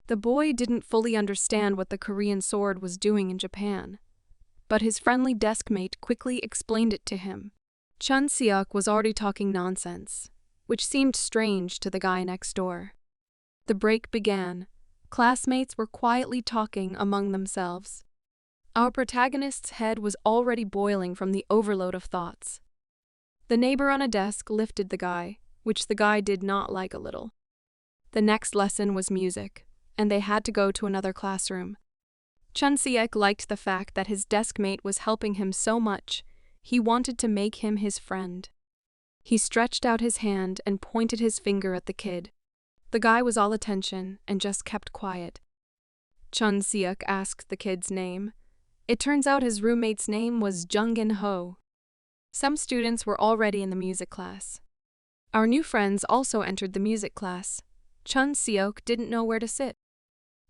The boy didn't fully understand what the Korean sword was doing in Japan, but his friendly desk mate quickly explained it to him. Chun Seok was already talking nonsense, which seemed strange to the guy next door. The break began. Classmates were quietly talking among themselves. Our protagonist's head was already boiling from the overload of thoughts. The neighbor on a desk lifted the guy, which the guy did not like a little. The next lesson was music, and they had to go to another classroom. Chun Seok liked the fact that his desk mate was helping him so much. He wanted to make him his friend. He stretched out his hand and pointed his finger at the kid. The guy was all attention and just kept quiet. Chun Seok asked the kid's name. It turns out his roommate's name was Jung-in-ho. Some students were already in the music class. Our new friends also entered the music class. Chun Seok didn't know where to sit.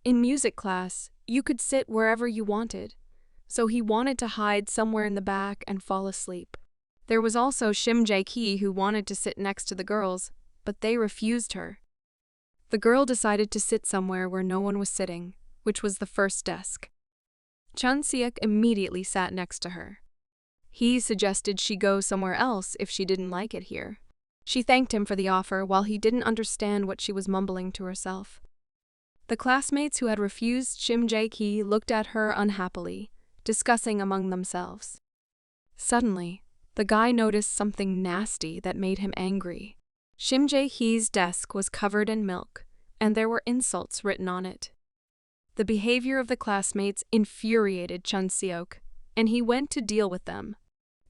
In music class, you could sit wherever you wanted, so he wanted to hide somewhere in the back and fall asleep. There was also Shim Ji-hye who wanted to sit next to the girls, but they refused her. The girl decided to sit somewhere where no one was sitting, which was the first desk. Chun Seok immediately sat next to her. He suggested she go somewhere else if she didn't like it here. She thanked him for the offer while he didn't understand what she was mumbling to herself. The classmates who had refused Shim Ji-hye looked at her unhappily, discussing among themselves. Suddenly, the guy noticed something nasty that made him angry. Shim Ji-hye's desk was covered in milk, and there were insults written on it. The behavior of the classmates infuriated Chun Seok, and he went to deal with them.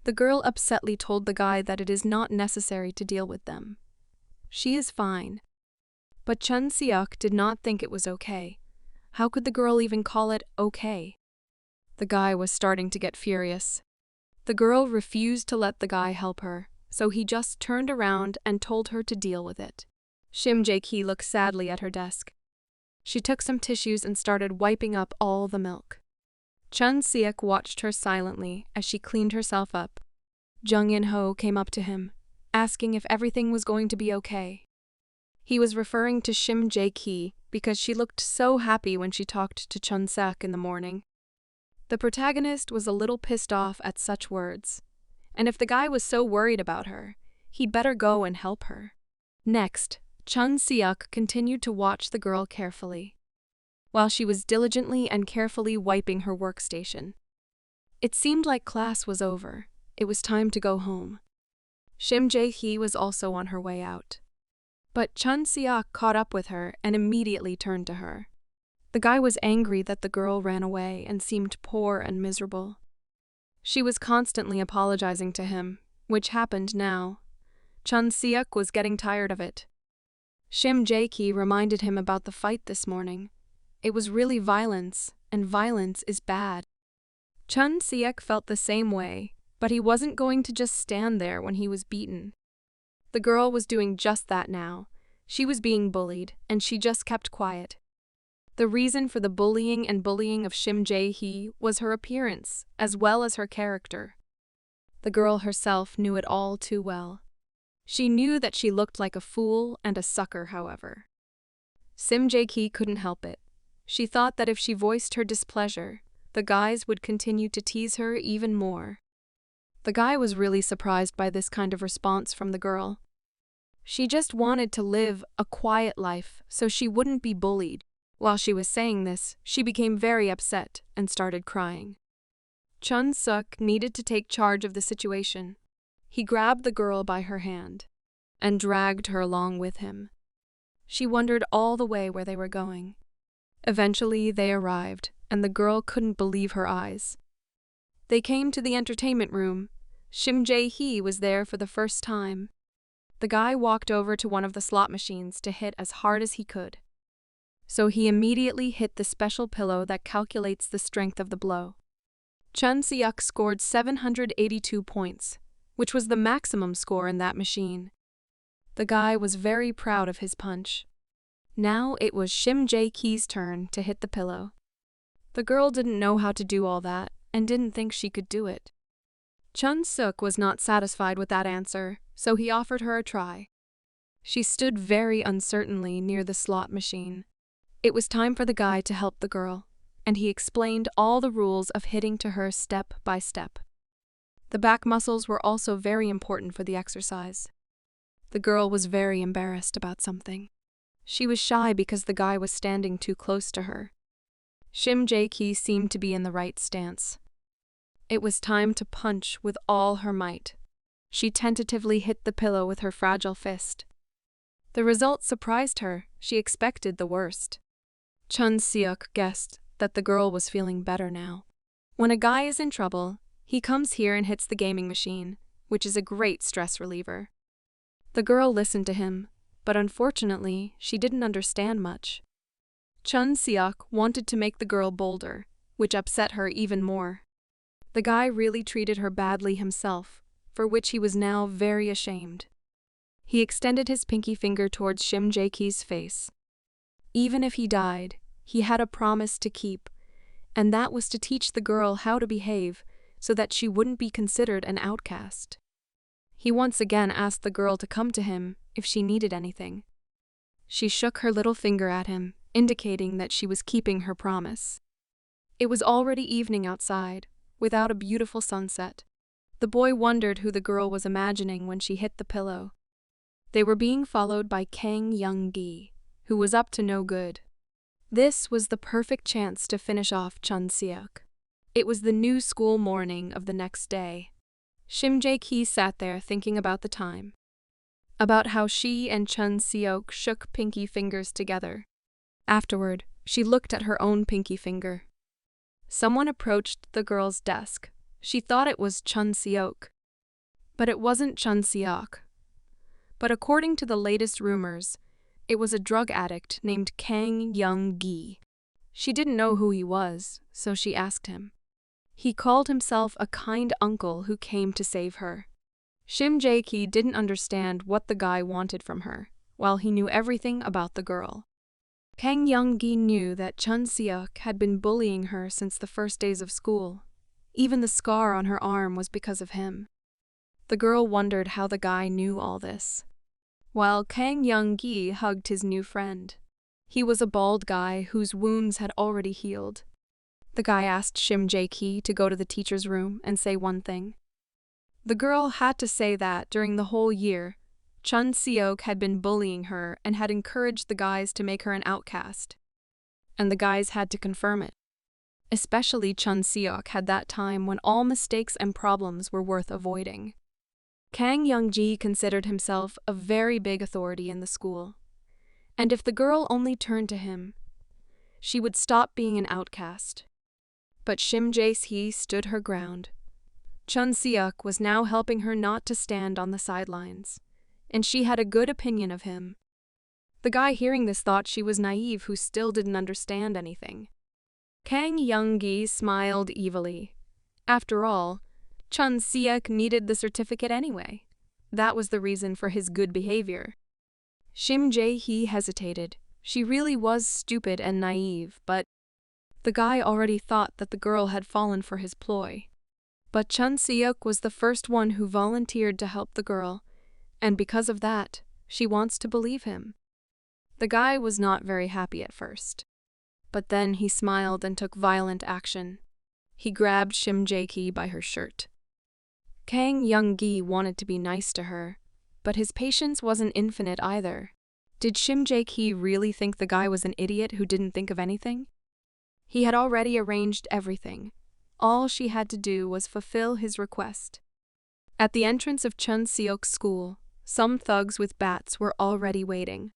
The girl upsetly told the guy that it is not necessary to deal with them. She is fine. But Chun Seok did not think it was okay. How could the girl even call it okay? The guy was starting to get furious. The girl refused to let the guy help her, so he just turned around and told her to deal with it. Shim Ji-hye looked sadly at her desk. She took some tissues and started wiping up all the milk. Chun Seok watched her silently as she cleaned herself up. Jung-in-ho came up to him, asking if everything was going to be okay. He was referring to Shim Ji-hye because she looked so happy when she talked to Chun Seok in the morning. The protagonist was a little pissed off at such words, and if the guy was so worried about her, he'd better go and help her. Next, Chun Seok continued to watch the girl carefully. while she was diligently and carefully wiping her workstation. It seemed like class was over. It was time to go home. Shim Ji-hye was also on her way out. But Chun Seok caught up with her and immediately turned to her. The guy was angry that the girl ran away and seemed poor and miserable. She was constantly apologizing to him, which happened now. Chun Seok was getting tired of it. Shim Ji-hye reminded him about the fight this morning. It was really violence, and violence is bad. Chun Seok felt the same way, but he wasn't going to just stand there when he was beaten. The girl was doing just that now. She was being bullied, and she just kept quiet. The reason for the bullying of Shim Ji-hye was her appearance, as well as her character. The girl herself knew it all too well. She knew that she looked like a fool and a sucker, however. Shim Ji-hye couldn't help it. She thought that if she voiced her displeasure, the guys would continue to tease her even more. The guy was really surprised by this kind of response from the girl. She just wanted to live a quiet life so she wouldn't be bullied. While she was saying this, she became very upset and started crying. Chun Seok needed to take charge of the situation. He grabbed the girl by her hand and dragged her along with him. She wondered all the way where they were going. Eventually, they arrived, and the girl couldn't believe her eyes. They came to the entertainment room. Shim Ji-hye was there for the first time. The guy walked over to one of the slot machines to hit as hard as he could. So he immediately hit the special pillow that calculates the strength of the blow. Chun Seok scored 782 points, which was the maximum score in that machine. The guy was very proud of his punch. Now it was Shim Ji-hye's turn to hit the pillow. The girl didn't know how to do all that and didn't think she could do it. Chun Seok was not satisfied with that answer, so he offered her a try. She stood very uncertainly near the slot machine. It was time for the guy to help the girl, and he explained all the rules of hitting to her step by step. The back muscles were also very important for the exercise. The girl was very embarrassed about something. She was shy because the guy was standing too close to her. Shim Ji-hye seemed to be in the right stance. It was time to punch with all her might. She tentatively hit the pillow with her fragile fist. The result surprised her. She expected the worst. Chun Seok guessed that the girl was feeling better now. When a guy is in trouble, he comes here and hits the gaming machine, which is a great stress reliever. The girl listened to him, but unfortunately, she didn't understand much. Chun Seok wanted to make the girl bolder, which upset her even more. The guy really treated her badly himself, for which he was now very ashamed. He extended his pinky finger towards Shim Ji-hye's face. Even if he died, he had a promise to keep, and that was to teach the girl how to behave so that she wouldn't be considered an outcast. He once again asked the girl to come to him if she needed anything. She shook her little finger at him, indicating that she was keeping her promise. It was already evening outside, without a beautiful sunset. The boy wondered who the girl was imagining when she hit the pillow. They were being followed by Kang Young-gi, who was up to no good. This was the perfect chance to finish off Chun Seok. It was the new school morning of the next day. Shim Ji-hye sat there thinking about the time. About how she and Chun Seok shook pinky fingers together. Afterward, she looked at her own pinky finger. Someone approached the girl's desk. She thought it was Chun Seok. But it wasn't Chun Seok. But according to the latest rumors, it was a drug addict named Kang Young-gi. She didn't know who he was, so she asked him. He called himself a kind uncle who came to save her. Shim Ji-hye didn't understand what the guy wanted from her, while he knew everything about the girl. Kang Young-gi knew that Chun Seok had been bullying her since the first days of school. Even the scar on her arm was because of him. The girl wondered how the guy knew all this. While Kang Young-gi hugged his new friend. He was a bald guy whose wounds had already healed. The guy asked Shim Ji-hye to go to the teacher's room and say one thing. The girl had to say that during the whole year, Chun Seok had been bullying her and had encouraged the guys to make her an outcast. and the guys had to confirm it. Especially Chun Seok had that time when all mistakes and problems were worth avoiding. Kang Young-ji considered himself a very big authority in the school, and if the girl only turned to him, she would stop being an outcast. But Shim Ji-hye stood her ground. Chun Seok was now helping her not to stand on the sidelines, and she had a good opinion of him. The guy hearing this thought she was naive who still didn't understand anything. Kang Young-gi smiled evilly. After all, Chun Seok needed the certificate anyway. That was the reason for his good behavior. Shim Ji-hye hesitated. She really was stupid and naive, but the guy already thought that the girl had fallen for his ploy. But Chun Seok was the first one who volunteered to help the girl, and because of that, she wants to believe him. The guy was not very happy at first. But then he smiled and took violent action. He grabbed Shim Ji-hye by her shirt. Kang Young-gi wanted to be nice to her, but his patience wasn't infinite either. Did Shim Ji-hye really think the guy was an idiot who didn't think of anything? He had already arranged everything. All she had to do was fulfill his request. At the entrance of Chun Seok's school, some thugs with bats were already waiting.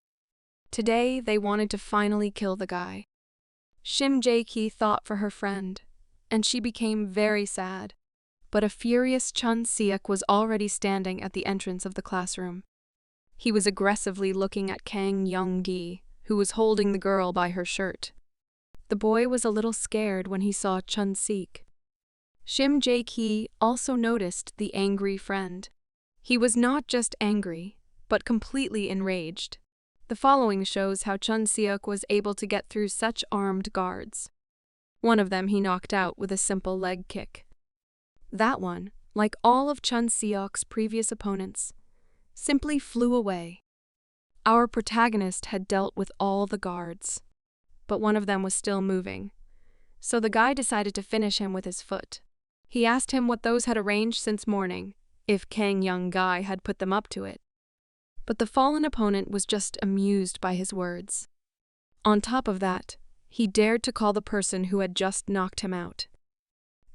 Today, they wanted to finally kill the guy. Shim Ji-hye thought for her friend, and she became very sad. But a furious Chun Seok was already standing at the entrance of the classroom. He was aggressively looking at Kang Young-gi, who was holding the girl by her shirt. The boy was a little scared when he saw Chun Seok. Shim Ji-hye also noticed the angry friend. He was not just angry, but completely enraged. The following shows how Chun Seok was able to get through such armed guards. One of them he knocked out with a simple leg kick. That one, like all of Chun Seok's previous opponents, simply flew away. Our protagonist had dealt with all the guards, but one of them was still moving, so the guy decided to finish him with his foot. He asked him what those had arranged since morning, if Kang Young-gi had put them up to it. But the fallen opponent was just amused by his words. On top of that, he dared to call the person who had just knocked him out.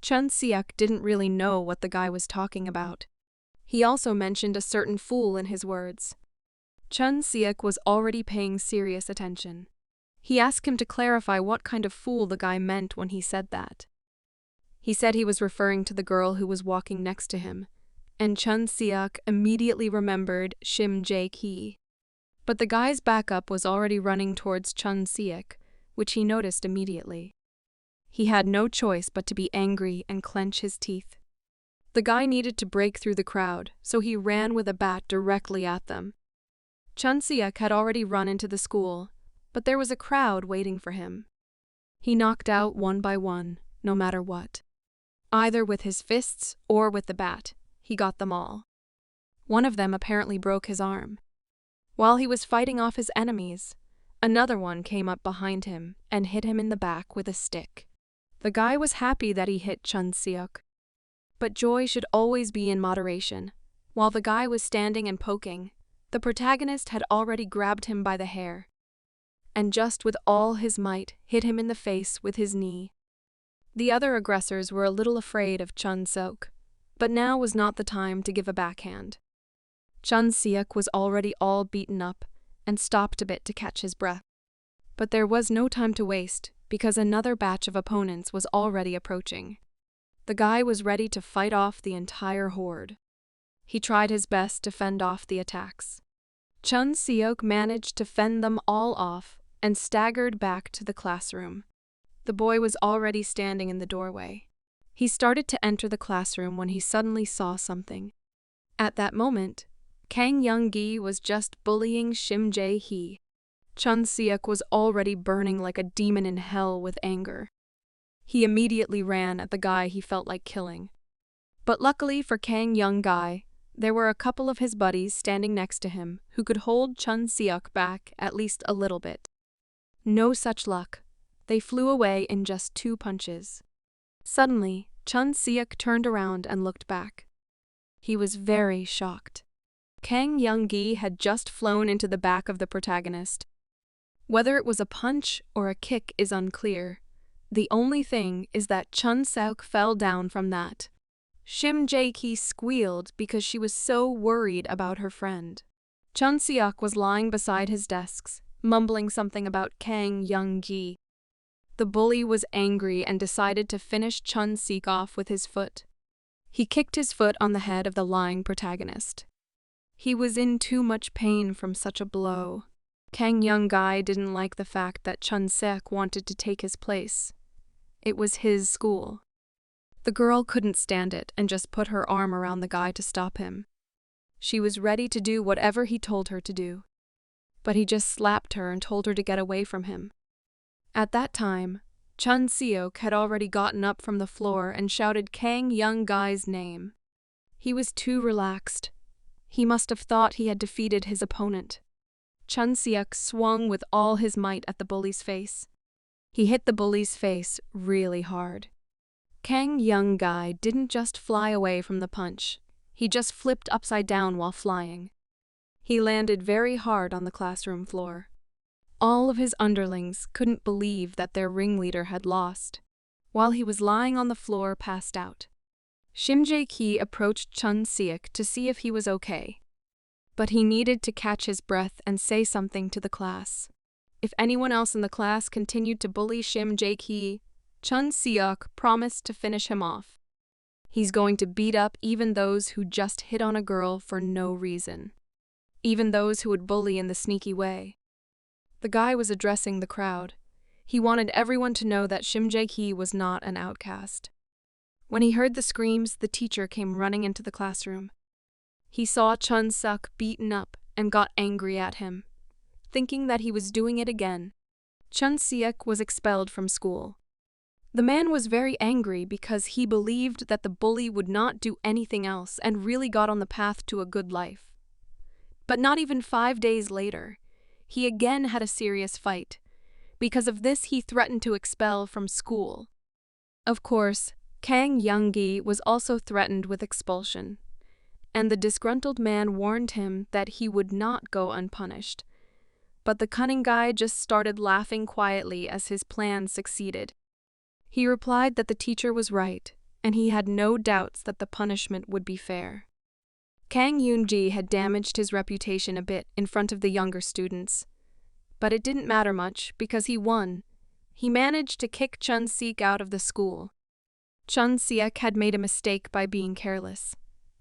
Chun Seok didn't really know what the guy was talking about. He also mentioned a certain fool in his words. Chun Seok was already paying serious attention. He asked him to clarify what kind of fool the guy meant when he said that. He said he was referring to the girl who was walking next to him, and Chun Seok immediately remembered Shim Ji-hye. But the guy's backup was already running towards Chun Seok, which he noticed immediately. He had no choice but to be angry and clench his teeth. The guy needed to break through the crowd, so he ran with a bat directly at them. Chun Seok had already run into the school, but there was a crowd waiting for him. He knocked out one by one, no matter what. Either with his fists or with the bat, he got them all. One of them apparently broke his arm. While he was fighting off his enemies, another one came up behind him and hit him in the back with a stick. The guy was happy that he hit Chun Seok. But joy should always be in moderation. While the guy was standing and poking, the protagonist had already grabbed him by the hair, and just with all his might hit him in the face with his knee. The other aggressors were a little afraid of Chun Seok, but now was not the time to give a backhand. Chun Seok was already all beaten up and stopped a bit to catch his breath. But there was no time to waste, because another batch of opponents was already approaching. The guy was ready to fight off the entire horde. He tried his best to fend off the attacks. Chun Seok managed to fend them all off and staggered back to the classroom. The boy was already standing in the doorway. He started to enter the classroom when he suddenly saw something. At that moment, Kang Young-gi was just bullying Shim Ji-hye. Chun Seok was already burning like a demon in hell with anger. He immediately ran at the guy he felt like killing. But luckily for Kang Young-gi, there were a couple of his buddies standing next to him who could hold Chun Seok back at least a little bit. No such luck. They flew away in just 2 punches. Suddenly, Chun Seok turned around and looked back. He was very shocked. Kang Young-gi had just flown into the back of the protagonist. Whether it was a punch or a kick is unclear. The only thing is that Chun Seok fell down from that. Shim Ji-hye squealed because she was so worried about her friend. Chun Seok was lying beside his desks, mumbling something about Kang Young-gi. The bully was angry and decided to finish Chun Seok off with his foot. He kicked his foot on the head of the lying protagonist. He was in too much pain from such a blow. Kang Young-gi didn't like the fact that Chun Seok wanted to take his place. It was his school. The girl couldn't stand it and just put her arm around the guy to stop him. She was ready to do whatever he told her to do. But he just slapped her and told her to get away from him. At that time, Chun Seok had already gotten up from the floor and shouted Kang Young-gi's name. He was too relaxed. He must have thought he had defeated his opponent. Chun Seok swung with all his might at the bully's face. He hit the bully's face really hard. Kang Young-gi didn't just fly away from the punch. He just flipped upside down while flying. He landed very hard on the classroom floor. All of his underlings couldn't believe that their ringleader had lost. While he was lying on the floor passed out, Shim Ji-hye approached Chun Seok to see if he was okay. But he needed to catch his breath and say something to the class. If anyone else in the class continued to bully Shim Ji-hye, Chun Seok promised to finish him off. He's going to beat up even those who just hit on a girl for no reason. Even those who would bully in the sneaky way. The guy was addressing the crowd. He wanted everyone to know that Shim Ji-hye was not an outcast. When he heard the screams, the teacher came running into the classroom. He saw Chun Seok beaten up and got angry at him. Thinking that he was doing it again, Chun Seok was expelled from school. The man was very angry because he believed that the bully would not do anything else and really got on the path to a good life. But not even 5 days later, he again had a serious fight. Because of this, he threatened to expel from school. Of course, Kang Young-gi was also threatened with expulsion, and the disgruntled man warned him that he would not go unpunished. But the cunning guy just started laughing quietly as his plan succeeded. He replied that the teacher was right, and he had no doubts that the punishment would be fair. Kang Young-gi had damaged his reputation a bit in front of the younger students. But it didn't matter much because he won. He managed to kick Chun Seok out of the school. Chun Seok had made a mistake by being careless,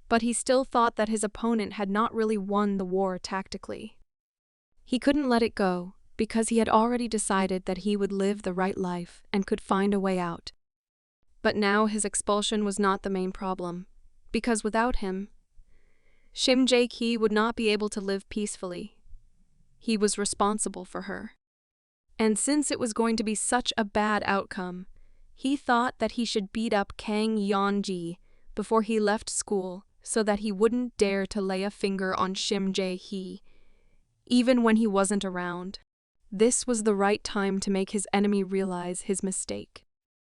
but he still thought that his opponent had not really won the war tactically. He couldn't let it go because he had already decided that he would live the right life and could find a way out. But now his expulsion was not the main problem, because without him, Shim Ji-hye would not be able to live peacefully. He was responsible for her. And since it was going to be such a bad outcome, he thought that he should beat up Kang Young-gi before he left school so that he wouldn't dare to lay a finger on Shim Ji-hye, even when he wasn't around. This was the right time to make his enemy realize his mistake.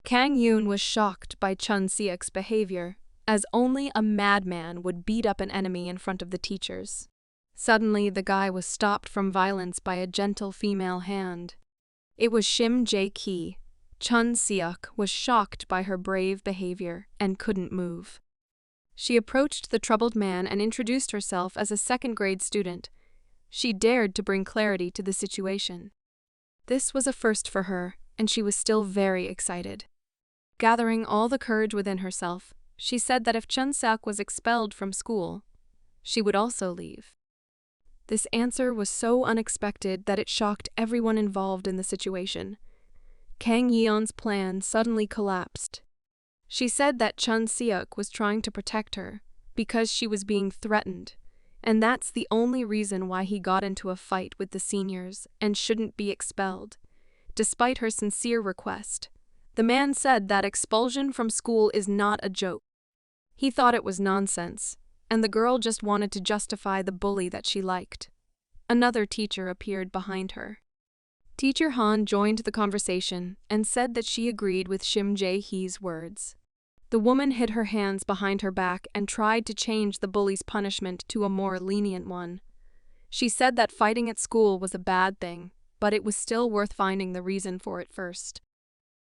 Kang Yoon was shocked by Chun Seok's behavior, as only a madman would beat up an enemy in front of the teachers. Suddenly, the guy was stopped from violence by a gentle female hand. It was Shim Ji-hye. Chun Seok was shocked by her brave behavior and couldn't move. She approached the troubled man and introduced herself as a second-grade student. She dared to bring clarity to the situation. This was a first for her, and she was still very excited. Gathering all the courage within herself, she said that if Chun Seok was expelled from school, she would also leave. This answer was so unexpected that it shocked everyone involved in the situation. Kang Yeon's plan suddenly collapsed. She said that Chun Seok was trying to protect her because she was being threatened, and that's the only reason why he got into a fight with the seniors and shouldn't be expelled. Despite her sincere request, the man said that expulsion from school is not a joke. He thought it was nonsense, and the girl just wanted to justify the bully that she liked. Another teacher appeared behind her. Teacher Han joined the conversation and said that she agreed with Shim Ji-hye's words. The woman hid her hands behind her back and tried to change the bully's punishment to a more lenient one. She said that fighting at school was a bad thing, but it was still worth finding the reason for it first.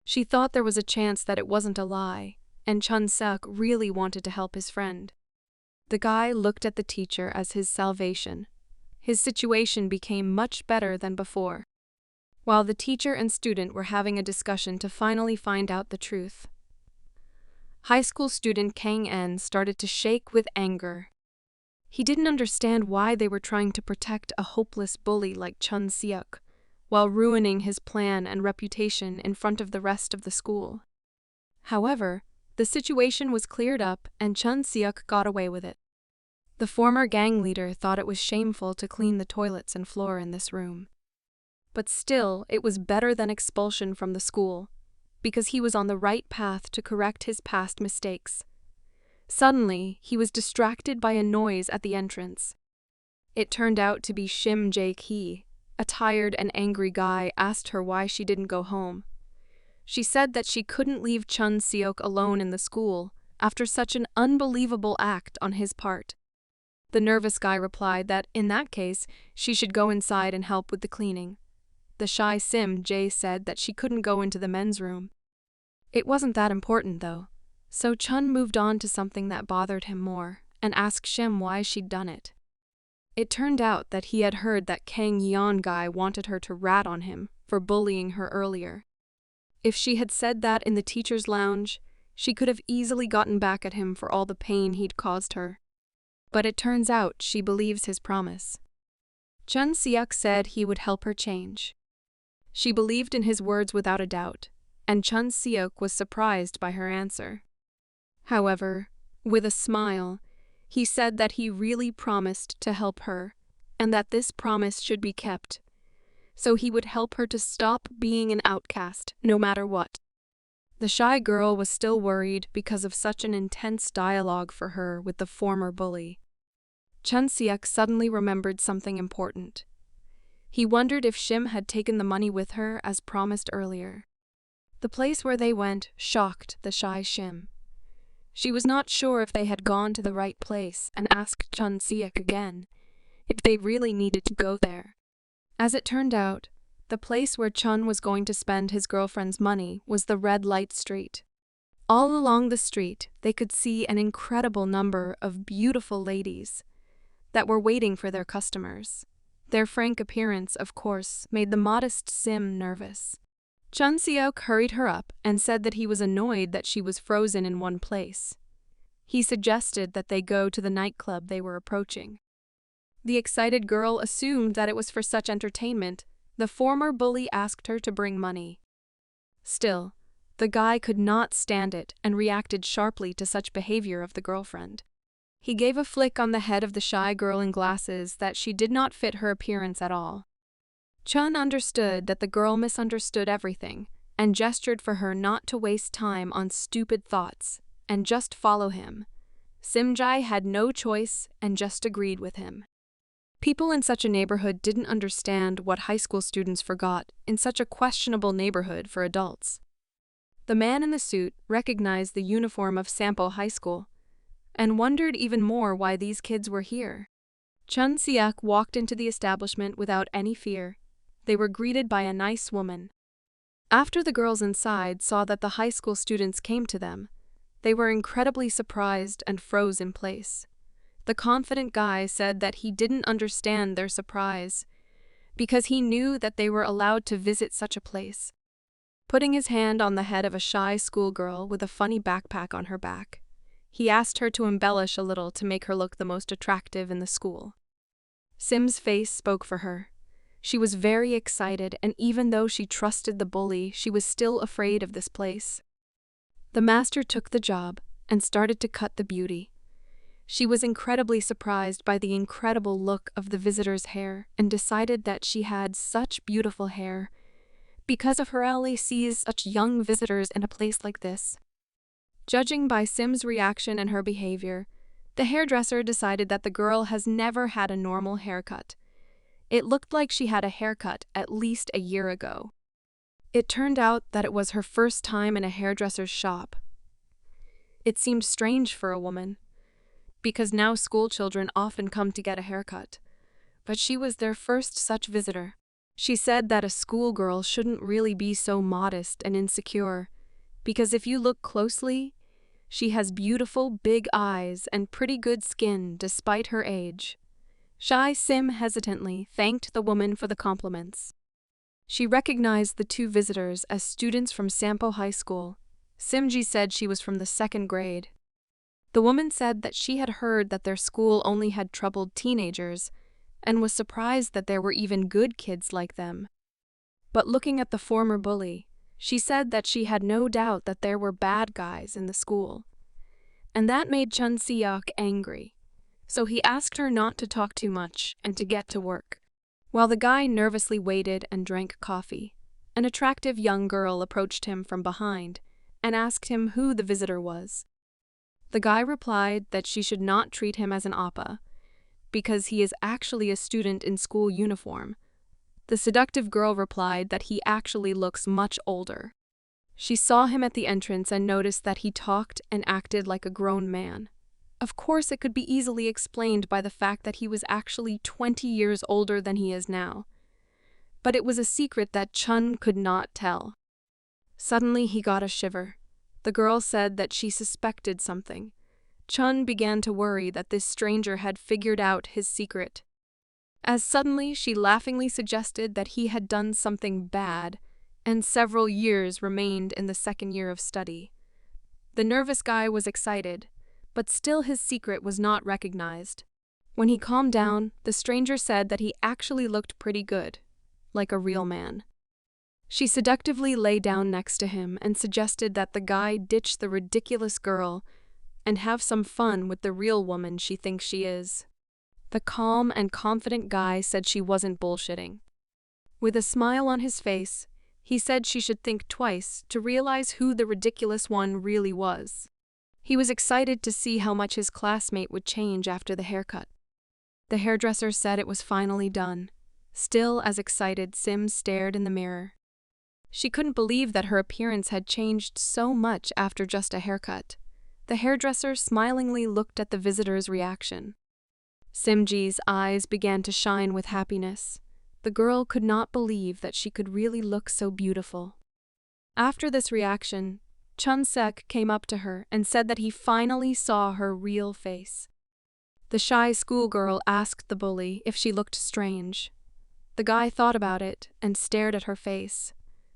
She thought there was a chance that it wasn't a lie, and Chun-seok really wanted to help his friend. The guy looked at the teacher as his salvation. His situation became much better than before. While the teacher and student were having a discussion to finally find out the truth, high school student Kang En started to shake with anger. He didn't understand why they were trying to protect a hopeless bully like Chun-seok, while ruining his plan and reputation in front of the rest of the school. However, the situation was cleared up and Chun-seok got away with it. The former gang leader thought it was shameful to clean the toilets and floor in this room. But still, it was better than expulsion from the school, because he was on the right path to correct his past mistakes. Suddenly, he was distracted by a noise at the entrance. It turned out to be Shim Ji-hye. A tired and angry guy asked her why she didn't go home. She said that she couldn't leave Chun-seok alone in the school after such an unbelievable act on his part. The nervous guy replied that, in that case, she should go inside and help with the cleaning. The shy Shim Ji-hye said that she couldn't go into the men's room. It wasn't that important, though, so Chun moved on to something that bothered him more and asked Shim why she'd done it. It turned out that he had heard that Kang Yeon guy wanted her to rat on him for bullying her earlier. If she had said that in the teacher's lounge, she could have easily gotten back at him for all the pain he'd caused her. But it turns out she believes his promise. Chun-seok said he would help her change. She believed in his words without a doubt, and Chun-seok was surprised by her answer. However, with a smile, he said that he really promised to help her, and that this promise should be kept. So he would help her to stop being an outcast, no matter what. The shy girl was still worried because of such an intense dialogue for her with the former bully. Chun-seok suddenly remembered something important. He wondered if Shim had taken the money with her as promised earlier. The place where they went shocked the shy Shim. She was not sure if they had gone to the right place and asked Chun-seok again if they really needed to go there. As it turned out, the place where Chun was going to spend his girlfriend's money was the red light street. All along the street, they could see an incredible number of beautiful ladies that were waiting for their customers. Their frank appearance, of course, made the modest Sim nervous. Chun-seok hurried her up and said that he was annoyed that she was frozen in one place. He suggested that they go to the nightclub they were approaching. The excited girl assumed that it was for such entertainment. The former bully asked her to bring money. Still, the guy could not stand it and reacted sharply to such behavior of the girlfriend. He gave a flick on the head of the shy girl in glasses that she did not fit her appearance at all. Chun understood that the girl misunderstood everything and gestured for her not to waste time on stupid thoughts and just follow him. Shim Ji-hye had no choice and just agreed with him. People in such a neighborhood didn't understand what high school students forgot in such a questionable neighborhood for adults. The man in the suit recognized the uniform of Sampo High School and wondered even more why these kids were here. Chun-seok walked into the establishment without any fear. They were greeted by a nice woman. After the girls inside saw that the high school students came to them, they were incredibly surprised and froze in place. The confident guy said that he didn't understand their surprise because he knew that they were allowed to visit such a place. Putting his hand on the head of a shy schoolgirl with a funny backpack on her back, he asked her to embellish a little to make her look the most attractive in the school. Sim's face spoke for her. She was very excited, and even though she trusted the bully, she was still afraid of this place. The master took the job and started to cut the beauty. She was incredibly surprised by the incredible look of the visitor's hair and decided that she had such beautiful hair because of her LA sees such young visitors in a place like this. Judging by Sim's reaction and her behavior, the hairdresser decided that the girl has never had a normal haircut. It looked like she had a haircut at least a year ago. It turned out that it was her first time in a hairdresser's shop. It seemed strange for a woman, because now school children often come to get a haircut, but she was their first such visitor. She said that a schoolgirl shouldn't really be so modest and insecure, because if you look closely, she has beautiful big eyes and pretty good skin despite her age. Shy Sim hesitantly thanked the woman for the compliments. She recognized the two visitors as students from Sampo High School. Shim Ji said she was from the 2nd grade. The woman said that she had heard that their school only had troubled teenagers and was surprised that there were even good kids like them. But looking at the former bully, she said that she had no doubt that there were bad guys in the school. And that made Chun Si-hyuk angry, so he asked her not to talk too much and to get to work. While the guy nervously waited and drank coffee, an attractive young girl approached him from behind and asked him who the visitor was. The guy replied that she should not treat him as an oppa, because he is actually a student in school uniform. The seductive girl replied that he actually looks much older. She saw him at the entrance and noticed that he talked and acted like a grown man. Of course, it could be easily explained by the fact that he was actually 20 years older than he is now. But it was a secret that Chun could not tell. Suddenly, he got a shiver. The girl said that she suspected something. Chun began to worry that this stranger had figured out his secret. As suddenly, she laughingly suggested that he had done something bad, and several years remained in the 2nd year of study. The nervous guy was excited, but still his secret was not recognized. When he calmed down, the stranger said that he actually looked pretty good, like a real man. She seductively lay down next to him and suggested that the guy ditch the ridiculous girl and have some fun with the real woman she thinks she is. The calm and confident guy said she wasn't bullshitting. With a smile on his face, he said she should think twice to realize who the ridiculous one really was. He was excited to see how much his classmate would change after the haircut. The hairdresser said it was finally done. Still as excited, Sim stared in the mirror. She couldn't believe that her appearance had changed so much after just a haircut. The hairdresser smilingly looked at the visitor's reaction. Shim Ji's eyes began to shine with happiness. The girl could not believe that she could really look so beautiful. After this reaction, Chun Sek came up to her and said that he finally saw her real face. The shy schoolgirl asked the bully if she looked strange. The guy thought about it and stared at her face.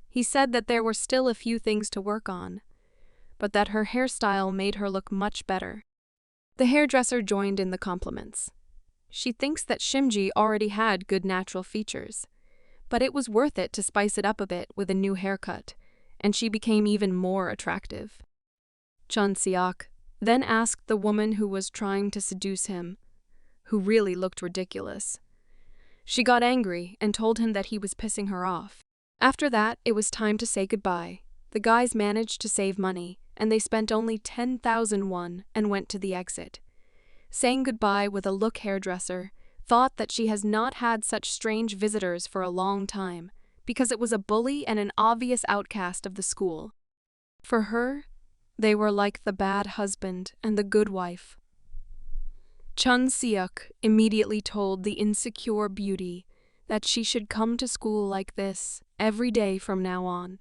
He said that there were still a few things to work on, but that her hairstyle made her look much better. The hairdresser joined in the compliments. She thinks that Shim Ji already had good natural features, but it was worth it to spice it up a bit with a new haircut, and she became even more attractive. Chun Si-hyuk then asked the woman who was trying to seduce him, who really looked ridiculous. She got angry and told him that he was pissing her off. After that, it was time to say goodbye. The guys managed to save money, and they spent only 10,000 won and went to the exit. Saying goodbye with a look, hairdresser thought that she has not had such strange visitors for a long time, because it was a bully and an obvious outcast of the school. For her, they were like the bad husband and the good wife. Chun Si-hyuk immediately told the insecure beauty that she should come to school like this every day from now on.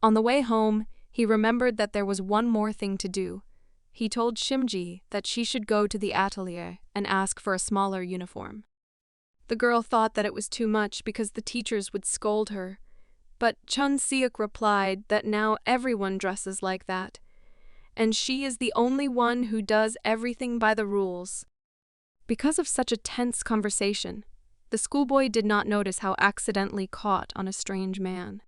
On the way home, he remembered that there was one more thing to do. He told Shim Ji that she should go to the atelier and ask for a smaller uniform. The girl thought that it was too much because the teachers would scold her, but Chun Si-hyuk replied that now everyone dresses like that, and she is the only one who does everything by the rules. Because of such a tense conversation, the schoolboy did not notice how accidentally caught on a strange man.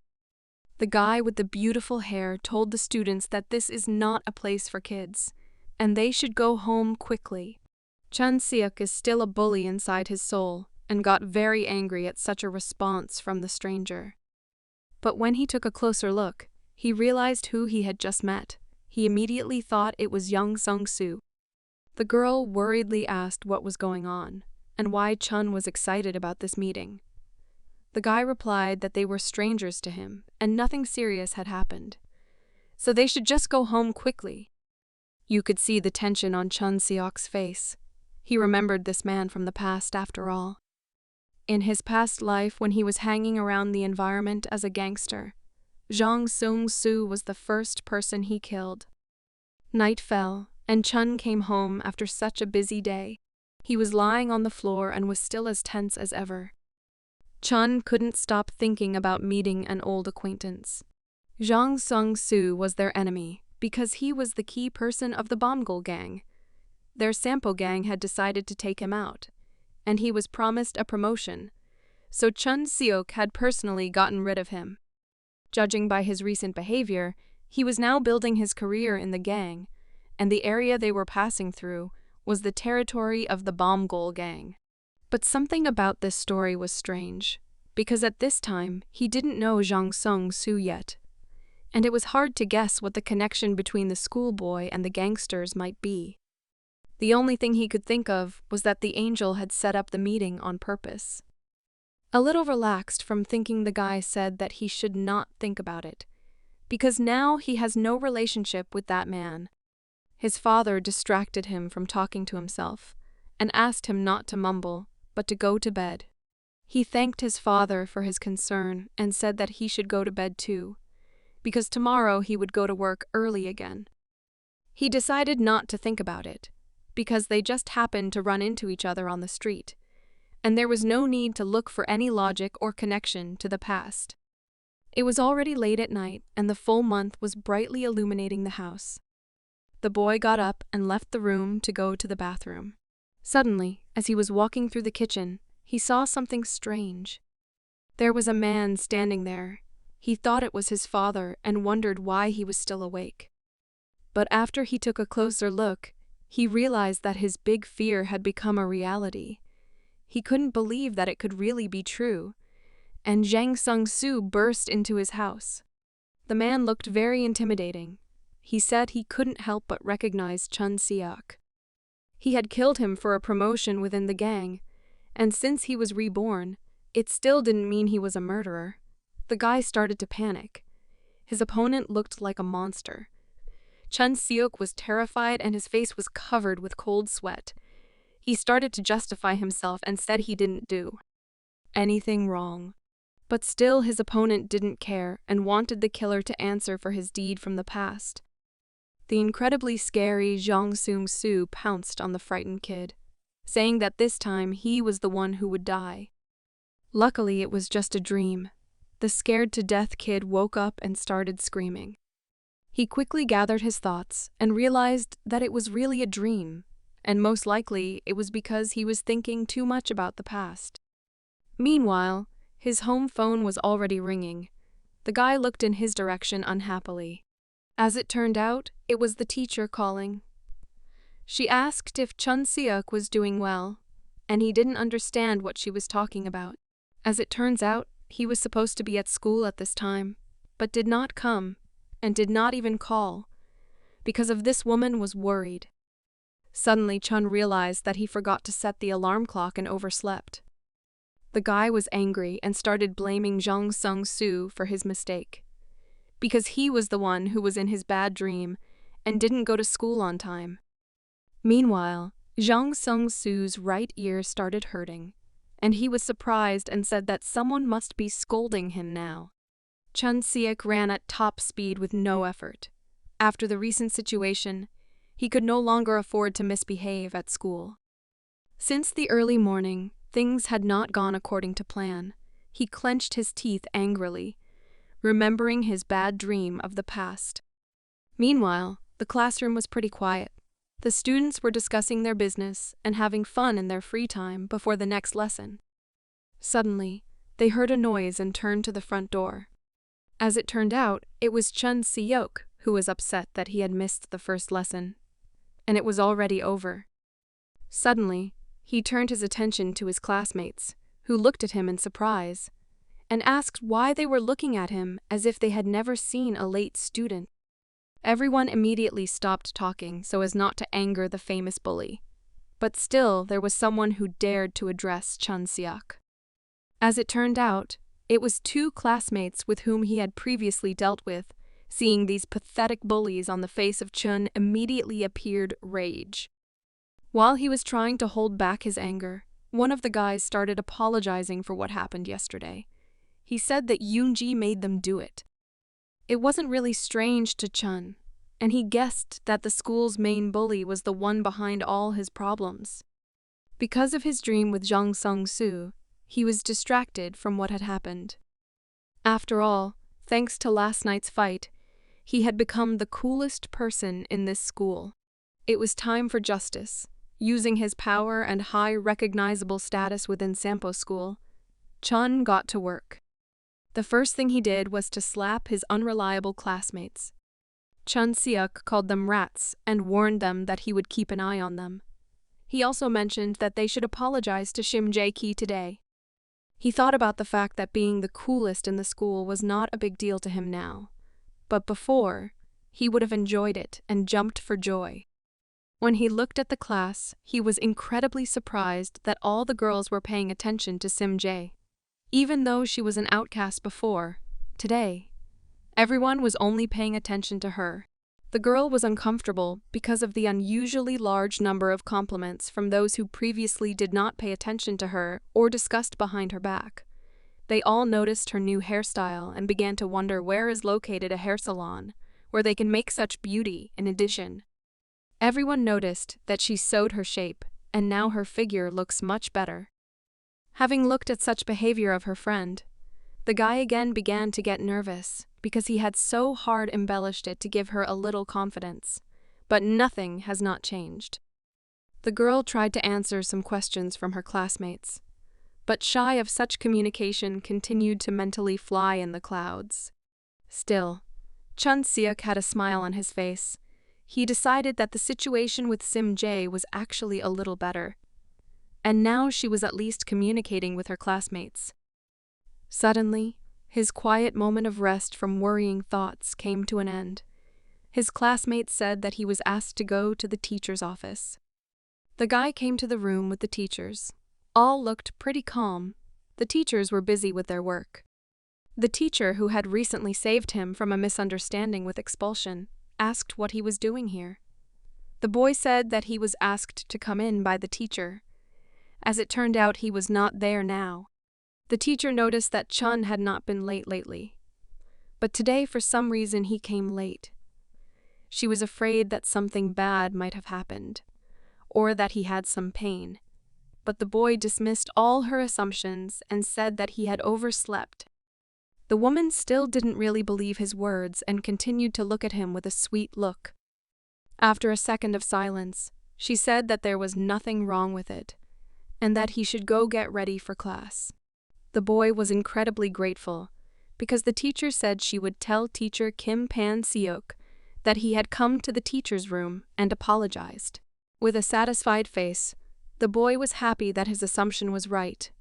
The guy with the beautiful hair told the students that this is not a place for kids, and they should go home quickly. Chun Si-hyuk is still a bully inside his soul, and got very angry at such a response from the stranger. But when he took a closer look, he realized who he had just met. He immediately thought it was young Sung-soo. The girl worriedly asked what was going on, and why Chun was excited about this meeting. The guy replied that they were strangers to him, and nothing serious had happened, so they should just go home quickly. You could see the tension on Chun Si-hyuk's face. He remembered this man from the past after all. In his past life, when he was hanging around the environment as a gangster, Jang Sung-soo was the first person he killed. Night fell, and Chun came home after such a busy day. He was lying on the floor and was still as tense as ever. Chun couldn't stop thinking about meeting an old acquaintance. Jang Sung-soo was their enemy because he was the key person of the Bomgul gang. Their Sampo gang had decided to take him out, and he was promised a promotion, so Chun Seok had personally gotten rid of him. Judging by his recent behavior, he was now building his career in the gang, and the area they were passing through was the territory of the Bomgul gang. But something about this story was strange, because at this time he didn't know Jang Sung-soo yet, and it was hard to guess what the connection between the schoolboy and the gangsters might be. The only thing he could think of was that the angel had set up the meeting on purpose. A little relaxed from thinking, the guy said that he should not think about it, because now he has no relationship with that man. His father distracted him from talking to himself and asked him not to mumble, but to go to bed. He thanked his father for his concern and said that he should go to bed too, because tomorrow he would go to work early again. He decided not to think about it, because they just happened to run into each other on the street, and there was no need to look for any logic or connection to the past. It was already late at night, and the full month was brightly illuminating the house. The boy got up and left the room to go to the bathroom. Suddenly, as he was walking through the kitchen, he saw something strange. There was a man standing there. He thought it was his father and wondered why he was still awake. But after he took a closer look, he realized that his big fear had become a reality. He couldn't believe that it could really be true, and Jang Sung-soo burst into his house. The man looked very intimidating. He said he couldn't help but recognize Chun Seok. He had killed him for a promotion within the gang, and since he was reborn, it still didn't mean he was a murderer. The guy started to panic. His opponent looked like a monster. Chun Seok was terrified and his face was covered with cold sweat. He started to justify himself and said he didn't do anything wrong. But still his opponent didn't care and wanted the killer to answer for his deed from the past. The incredibly scary Jang Sung-soo pounced on the frightened kid, saying that this time he was the one who would die. Luckily, it was just a dream. The scared-to-death kid woke up and started screaming. He quickly gathered his thoughts and realized that it was really a dream, and most likely it was because he was thinking too much about the past. Meanwhile, his home phone was already ringing. The guy looked in his direction unhappily. As it turned out, it was the teacher calling. She asked if Chun Seok was doing well, and he didn't understand what she was talking about. As it turns out, he was supposed to be at school at this time, but did not come, and did not even call, because of this woman was worried. Suddenly, Chun realized that he forgot to set the alarm clock and overslept. The guy was angry and started blaming Jang Sung-soo for his mistake, because he was the one who was in his bad dream and didn't go to school on time. Meanwhile, Jang Sung-soo's right ear started hurting, and he was surprised and said that someone must be scolding him now. Chun Seok ran at top speed with no effort. After the recent situation, he could no longer afford to misbehave at school. Since the early morning, things had not gone according to plan. He clenched his teeth angrily, remembering his bad dream of the past. Meanwhile, the classroom was pretty quiet. The students were discussing their business and having fun in their free time before the next lesson. Suddenly, they heard a noise and turned to the front door. As it turned out, it was Chun Seok who was upset that he had missed the first lesson, and it was already over. Suddenly, he turned his attention to his classmates, who looked at him in surprise, and asked why they were looking at him as if they had never seen a late student. Everyone immediately stopped talking so as not to anger the famous bully, but still there was someone who dared to address Chun Seok. As it turned out, it was two classmates with whom he had previously dealt with. Seeing these pathetic bullies on the face of Chun immediately appeared rage. While he was trying to hold back his anger, one of the guys started apologizing for what happened yesterday. He said that Yoonji made them do it. It wasn't really strange to Chun, and he guessed that the school's main bully was the one behind all his problems. Because of his dream with Jang Sung-soo, he was distracted from what had happened. After all, thanks to last night's fight, he had become the coolest person in this school. It was time for justice. Using his power and high recognizable status within Sampo School, Chun got to work. The first thing he did was to slap his unreliable classmates. Chun Seok called them rats and warned them that he would keep an eye on them. He also mentioned that they should apologize to Shim Ji-hye today. He thought about the fact that being the coolest in the school was not a big deal to him now, but before, he would have enjoyed it and jumped for joy. When he looked at the class, he was incredibly surprised that all the girls were paying attention to Sim Jae. Even though she was an outcast before, today, everyone was only paying attention to her. The girl was uncomfortable because of the unusually large number of compliments from those who previously did not pay attention to her or discussed behind her back. They all noticed her new hairstyle and began to wonder where is located a hair salon where they can make such beauty in addition. Everyone noticed that she sewed her shape, and now her figure looks much better. Having looked at such behavior of her friend, the guy again began to get nervous because he had so hard embellished it to give her a little confidence. But nothing has not changed. The girl tried to answer some questions from her classmates, but shy of such communication continued to mentally fly in the clouds. Still, Chun Seok had a smile on his face. He decided that the situation with Sim Jae was actually a little better, and now she was at least communicating with her classmates. Suddenly, his quiet moment of rest from worrying thoughts came to an end. His classmates said that he was asked to go to the teacher's office. The guy came to the room with the teachers. All looked pretty calm. The teachers were busy with their work. The teacher, who had recently saved him from a misunderstanding with expulsion, asked what he was doing here. The boy said that he was asked to come in by the teacher. As it turned out, he was not there now. The teacher noticed that Chun had not been late lately, but today for some reason he came late. She was afraid that something bad might have happened, or that he had some pain, but the boy dismissed all her assumptions and said that he had overslept. The woman still didn't really believe his words and continued to look at him with a sweet look. After a second of silence, she said that there was nothing wrong with it, and that he should go get ready for class. The boy was incredibly grateful, because the teacher said she would tell teacher Kim Pan-seok that he had come to the teacher's room and apologized. With a satisfied face, the boy was happy that his assumption was right.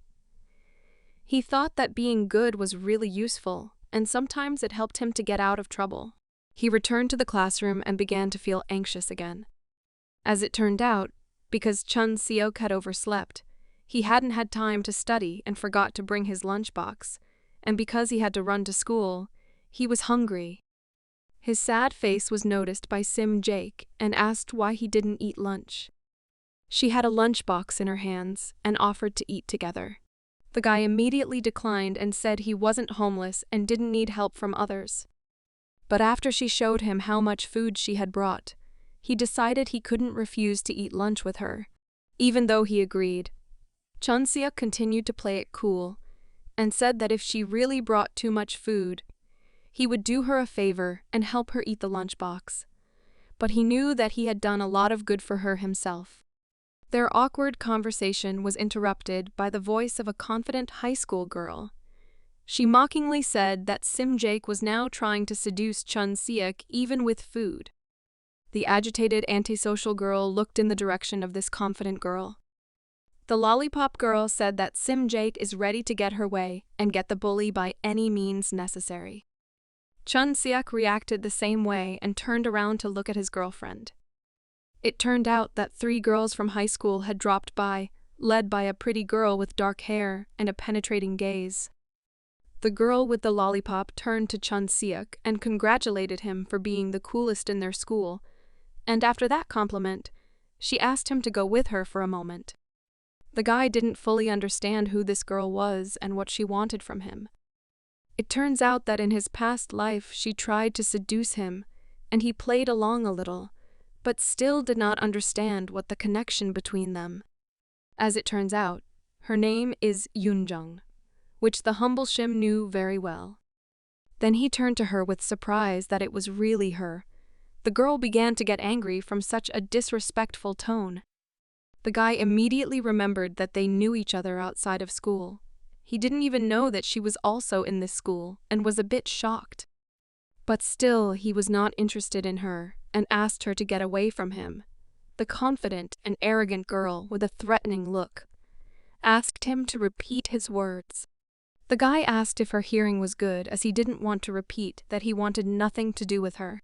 He thought that being good was really useful, and sometimes it helped him to get out of trouble. He returned to the classroom and began to feel anxious again. As it turned out, because Chun Seok had overslept, he hadn't had time to study and forgot to bring his lunchbox, and because he had to run to school, he was hungry. His sad face was noticed by Sim Jae and asked why he didn't eat lunch. She had a lunchbox in her hands and offered to eat together. The guy immediately declined and said he wasn't homeless and didn't need help from others. But after she showed him how much food she had brought, he decided he couldn't refuse to eat lunch with her. Even though he agreed, Chun Seok continued to play it cool and said that if she really brought too much food, he would do her a favor and help her eat the lunchbox. But he knew that he had done a lot of good for her himself. Their awkward conversation was interrupted by the voice of a confident high school girl. She mockingly said that Sim Jae was now trying to seduce Chun Seok even with food. The agitated antisocial girl looked in the direction of this confident girl. The lollipop girl said that Sim Jae is ready to get her way and get the bully by any means necessary. Chun Seok reacted the same way and turned around to look at his girlfriend. It turned out that 3 girls from high school had dropped by, led by a pretty girl with dark hair and a penetrating gaze. The girl with the lollipop turned to Chun Seok and congratulated him for being the coolest in their school, and after that compliment, she asked him to go with her for a moment. The guy didn't fully understand who this girl was and what she wanted from him. It turns out that in his past life she tried to seduce him, and he played along a little, but still did not understand what the connection between them. As it turns out, her name is Yoonjung, which the humble Shim knew very well. Then he turned to her with surprise that it was really her. The girl began to get angry from such a disrespectful tone. The guy immediately remembered that they knew each other outside of school. He didn't even know that she was also in this school and was a bit shocked. But still, he was not interested in her and asked her to get away from him. The confident and arrogant girl, with a threatening look, asked him to repeat his words. The guy asked if her hearing was good, as he didn't want to repeat that he wanted nothing to do with her.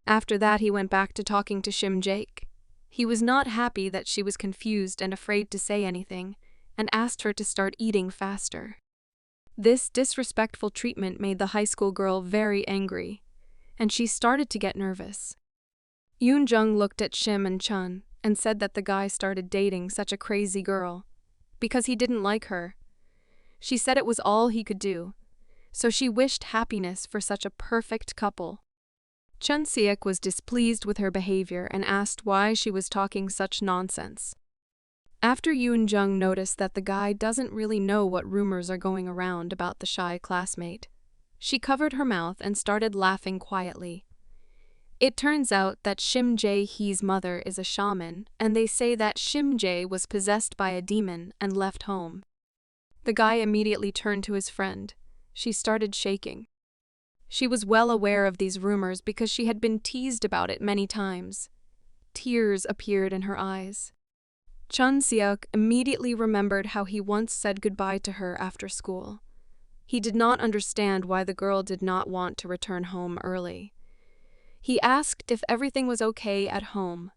After that, he went back to talking to Shim Ji-hye. He was not happy that she was confused and afraid to say anything, and asked her to start eating faster. This disrespectful treatment made the high school girl very angry, and she started to get nervous. Yoonjung looked at Shim and Chun and said that the guy started dating such a crazy girl because he didn't like her. She said it was all he could do, so she wished happiness for such a perfect couple. Chun Seok was displeased with her behavior and asked why she was talking such nonsense. After Yoonjung noticed that the guy doesn't really know what rumors are going around about the shy classmate, she covered her mouth and started laughing quietly. It turns out that Shim Ji-hye's mother is a shaman, and they say that Shim Ji was possessed by a demon and left home. The guy immediately turned to his friend. She started shaking. She was well aware of these rumors because she had been teased about it many times. Tears appeared in her eyes. Chun Seok immediately remembered how he once said goodbye to her after school. He did not understand why the girl did not want to return home early. He asked if everything was okay at home,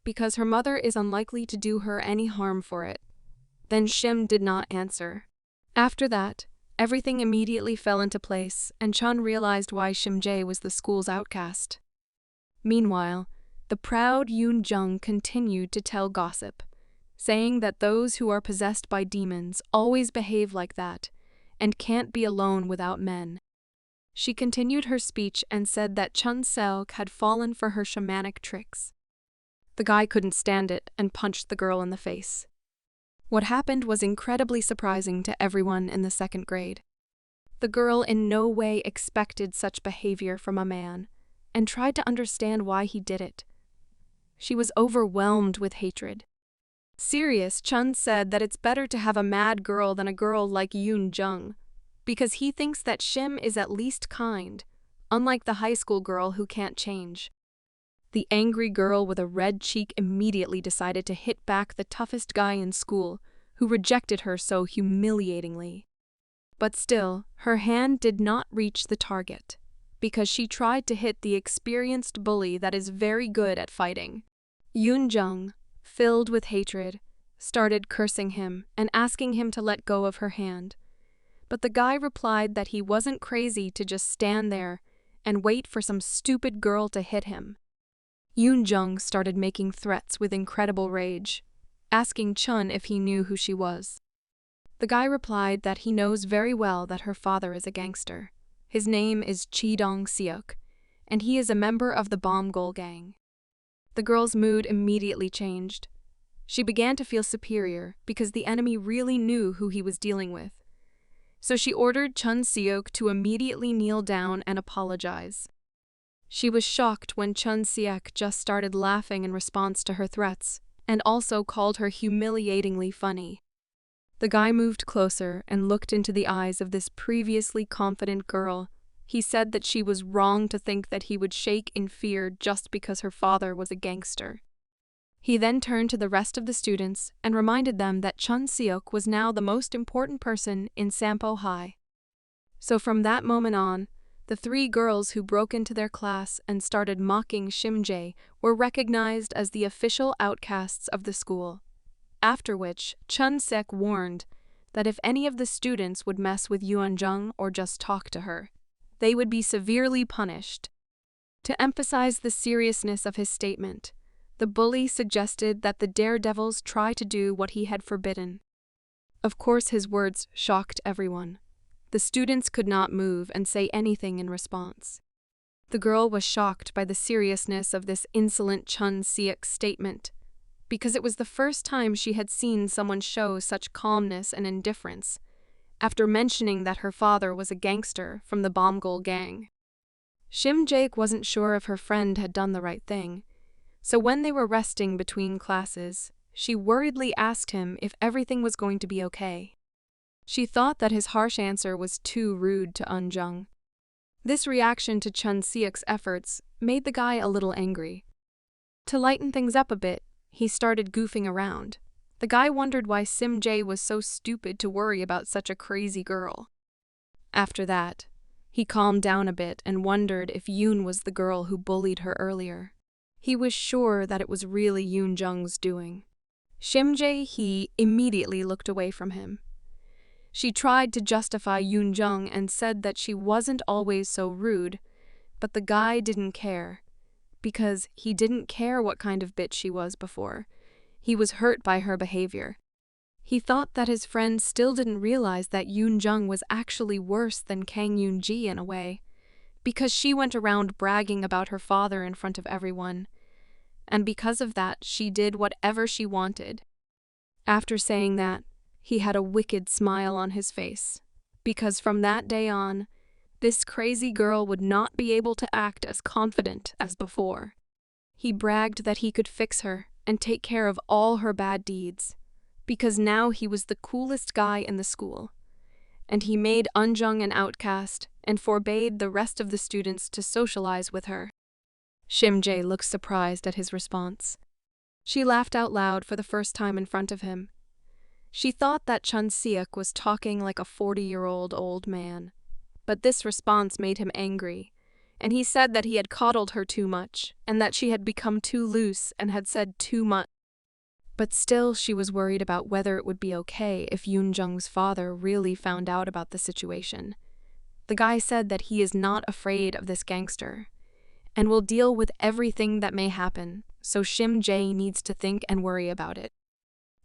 because her mother is unlikely to do her any harm for it. Then Shim did not answer. After that, everything immediately fell into place, and Chun realized why Shim Ji was the school's outcast. Meanwhile, the proud Yoonjung continued to tell gossip, saying that those who are possessed by demons always behave like that and can't be alone without men. She continued her speech and said that Chun Seok had fallen for her shamanic tricks. The guy couldn't stand it and punched the girl in the face. What happened was incredibly surprising to everyone in the second grade. The girl in no way expected such behavior from a man and tried to understand why he did it. She was overwhelmed with hatred. Serious, Chun said that it's better to have a mad girl than a girl like Yoonjung, because he thinks that Shim is at least kind, unlike the high school girl who can't change. The angry girl with a red cheek immediately decided to hit back the toughest guy in school, who rejected her so humiliatingly. But still, her hand did not reach the target, because she tried to hit the experienced bully that is very good at fighting. Yoonjung, filled with hatred, started cursing him and asking him to let go of her hand. But the guy replied that he wasn't crazy to just stand there and wait for some stupid girl to hit him. Yoonjung started making threats with incredible rage, asking Chun if he knew who she was. The guy replied that he knows very well that her father is a gangster. His name is Chi-dong Seok, and he is a member of the Bomb Goal Gang. The girl's mood immediately changed. She began to feel superior because the enemy really knew who he was dealing with. So she ordered Chun Seok to immediately kneel down and apologize. She was shocked when Chun Seok just started laughing in response to her threats, and also called her humiliatingly funny. The guy moved closer and looked into the eyes of this previously confident girl. He said that she was wrong to think that he would shake in fear just because her father was a gangster. He then turned to the rest of the students and reminded them that Chun Seok was now the most important person in Sampo High. So from that moment on, the three girls who broke into their class and started mocking Shim Ji were recognized as the official outcasts of the school. After which, Chun Seok warned that if any of the students would mess with Yoonjung or just talk to her, they would be severely punished. To emphasize the seriousness of his statement, The bully suggested that the daredevils try to do what he had forbidden. Of course, his words shocked everyone. The students could not move and say anything in response. The girl was shocked by the seriousness of this insolent Chun Seok's statement, because it was the first time she had seen someone show such calmness and indifference, after mentioning that her father was a gangster from the Bomgol gang. Shim Ji-hye wasn't sure if her friend had done the right thing, so when they were resting between classes, she worriedly asked him if everything was going to be okay. She thought that his harsh answer was too rude to Eun-jung. This reaction to Chun Seok's efforts made the guy a little angry. To lighten things up a bit, he started goofing around. The guy wondered why Shim Ji-hye was so stupid to worry about such a crazy girl. After that, he calmed down a bit and wondered if Yoon was the girl who bullied her earlier. He was sure that it was really Yoon-jung's doing. Shim Ji-hye immediately looked away from him. She tried to justify Yoon-jung and said that she wasn't always so rude, but the guy didn't care, because he didn't care what kind of bitch she was before. He was hurt by her behavior. He thought that his friend still didn't realize that Yoon-jung was actually worse than Kang Yoon-ji in a way, because she went around bragging about her father in front of everyone, and because of that she did whatever she wanted. After saying that, he had a wicked smile on his face, because from that day on, this crazy girl would not be able to act as confident as before. He bragged that he could fix her and take care of all her bad deeds, because now he was the coolest guy in the school, and he made Eun-jung an outcast and forbade the rest of the students to socialize with her. Shim Ji-hye looked surprised at his response. She laughed out loud for the first time in front of him. She thought that Chun Seok was talking like a 40-year-old old man, but this response made him angry, and he said that he had coddled her too much and that she had become too loose and had said too much. But still, she was worried about whether it would be okay if Yoon-jung's father really found out about the situation. The guy said that he is not afraid of this gangster and will deal with everything that may happen, so Shim Ji-hye needs to think and worry about it.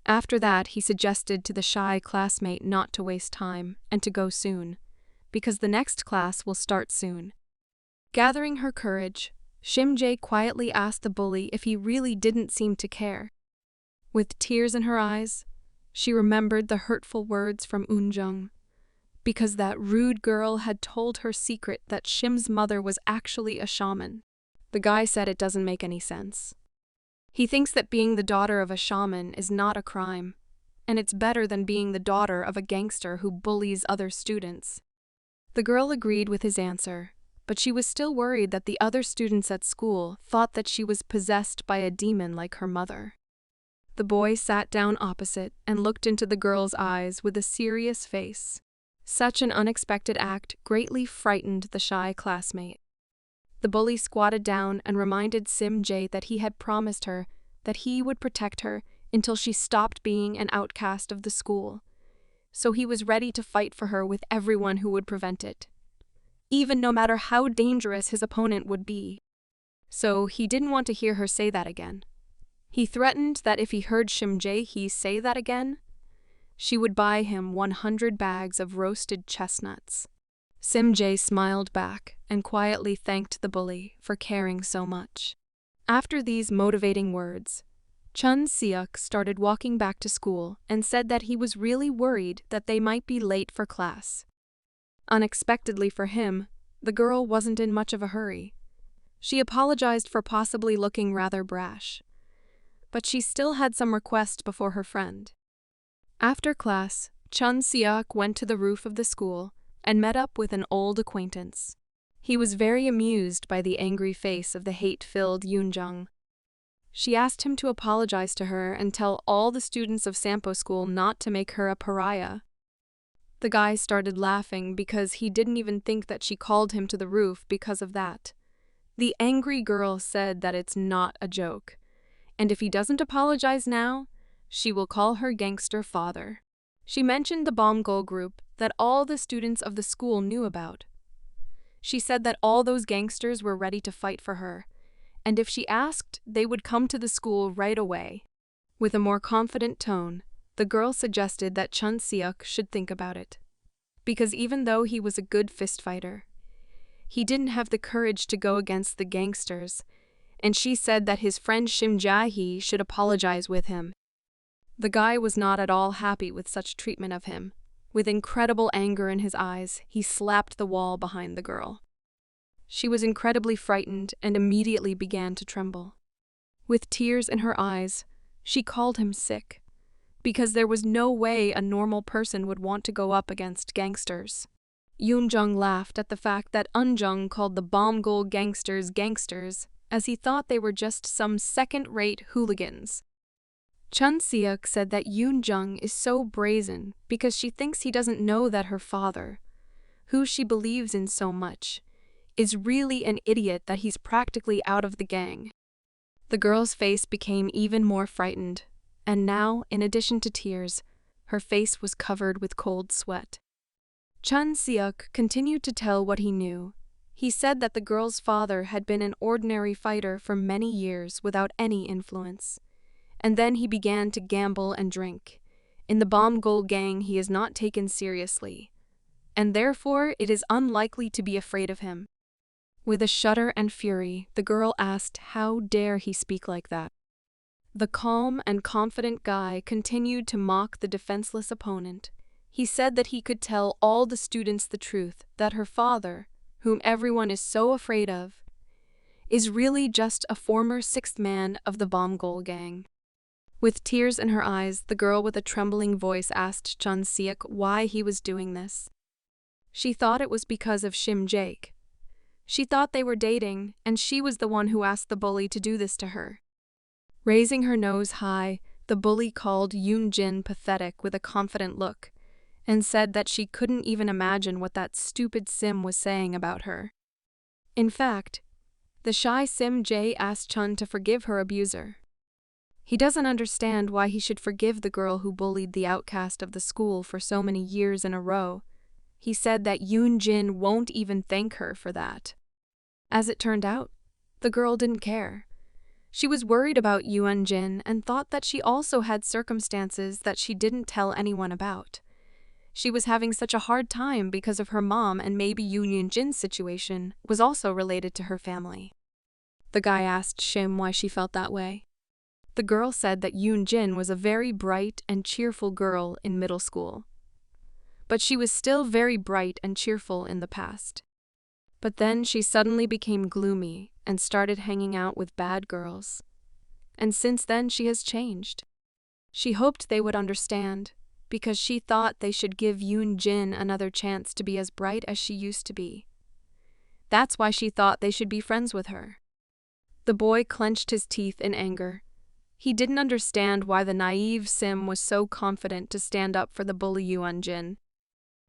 After that, he suggested to the shy classmate not to waste time and to go soon, because the next class will start soon. Gathering her courage, Shim Ji-hye quietly asked the bully if he really didn't seem to care. With tears in her eyes, she remembered the hurtful words from Eun-jung, because that rude girl had told her secret that Shim's mother was actually a shaman. The guy said it doesn't make any sense. He thinks that being the daughter of a shaman is not a crime, and it's better than being the daughter of a gangster who bullies other students. The girl agreed with his answer, but she was still worried that the other students at school thought that she was possessed by a demon like her mother. The boy sat down opposite and looked into the girl's eyes with a serious face. Such an unexpected act greatly frightened the shy classmate. The bully squatted down and reminded Shim Ji-hye that he had promised her that he would protect her until she stopped being an outcast of the school, so he was ready to fight for her with everyone who would prevent it, even no matter how dangerous his opponent would be. So he didn't want to hear her say that again. He threatened that if he heard Shim Ji-hye say that again, she would buy him 100 bags of roasted chestnuts. Shim Ji-hye smiled back and quietly thanked the bully for caring so much. After these motivating words, Chun Seok started walking back to school and said that he was really worried that they might be late for class. Unexpectedly for him, the girl wasn't in much of a hurry. She apologized for possibly looking rather brash, but she still had some requests before her friend. After class, Chun Seok went to the roof of the school and met up with an old acquaintance. He was very amused by the angry face of the hate-filled Yoon-jung. She asked him to apologize to her and tell all the students of Sampo School not to make her a pariah. The guy started laughing because he didn't even think that she called him to the roof because of that. The angry girl said that it's not a joke, and if he doesn't apologize now, she will call her gangster father. She mentioned the Bomgol group that all the students of the school knew about. She said that all those gangsters were ready to fight for her, and if she asked, they would come to the school right away. With a more confident tone, the girl suggested that Chun Seok should think about it. Because even though he was a good fist fighter, he didn't have the courage to go against the gangsters, and she said that his friend Shim Ji-hye should apologize with him. The guy was not at all happy with such treatment of him. With incredible anger in his eyes, he slapped the wall behind the girl. She was incredibly frightened and immediately began to tremble. With tears in her eyes, she called him sick, because there was no way a normal person would want to go up against gangsters. Yoon-jung laughed at the fact that Eun-jung called the Bomgol gangsters gangsters, as he thought they were just some second-rate hooligans. Chun Seok said that Yoon-jung is so brazen because she thinks he doesn't know that her father, who she believes in so much, is really an idiot, that he's practically out of the gang. The girl's face became even more frightened, and now, in addition to tears, her face was covered with cold sweat. Chun Seok continued to tell what he knew. He said that the girl's father had been an ordinary fighter for many years without any influence. And then he began to gamble and drink. In the Bomgol gang he is not taken seriously, and therefore it is unlikely to be afraid of him. With a shudder and fury, the girl asked how dare he speak like that. The calm and confident guy continued to mock the defenseless opponent. He said that he could tell all the students the truth, that her father, whom everyone is so afraid of, is really just a former sixth man of the Bomgol gang. With tears in her eyes, the girl with a trembling voice asked Chun Seok why he was doing this. She thought it was because of Shim Ji-hye. She thought they were dating, and she was the one who asked the bully to do this to her. Raising her nose high, the bully called Yoon-jin pathetic with a confident look, and said that she couldn't even imagine what that stupid Sim was saying about her. In fact, the shy Sim Ji asked Chun to forgive her abuser. He doesn't understand why he should forgive the girl who bullied the outcast of the school for so many years in a row. He said that Yoon-jin won't even thank her for that. As it turned out, the girl didn't care. She was worried about Yoon-jin and thought that she also had circumstances that she didn't tell anyone about. She was having such a hard time because of her mom, and maybe Yoon-jin's situation was also related to her family. The guy asked Shim why she felt that way. The girl said that Yoon-jin was a very bright and cheerful girl in middle school. But she was still very bright and cheerful in the past. But then she suddenly became gloomy and started hanging out with bad girls. And since then she has changed. She hoped they would understand, because she thought they should give Yoon-jin another chance to be as bright as she used to be. That's why she thought they should be friends with her. The boy clenched his teeth in anger. He didn't understand why the naive Sim was so confident to stand up for the bully Yoon-jin.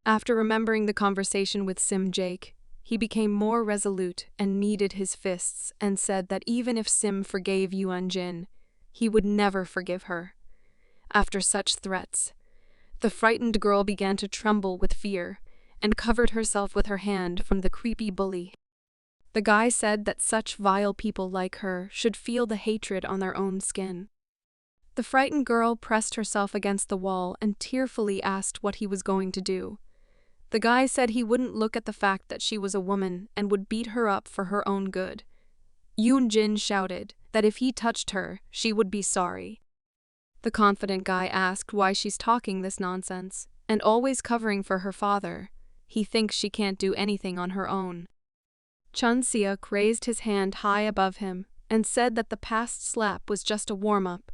After remembering the conversation with Sim Ji-hye, he became more resolute and kneaded his fists and said that even if Sim forgave Yoon-jin, he would never forgive her. After such threats, the frightened girl began to tremble with fear and covered herself with her hand from the creepy bully. The guy said that such vile people like her should feel the hatred on their own skin. The frightened girl pressed herself against the wall and tearfully asked what he was going to do. The guy said he wouldn't look at the fact that she was a woman and would beat her up for her own good. Yoon-jin shouted that if he touched her, she would be sorry. The confident guy asked why she's talking this nonsense, and always covering for her father. He thinks she can't do anything on her own. Chun Seok raised his hand high above him and said that the past slap was just a warm-up,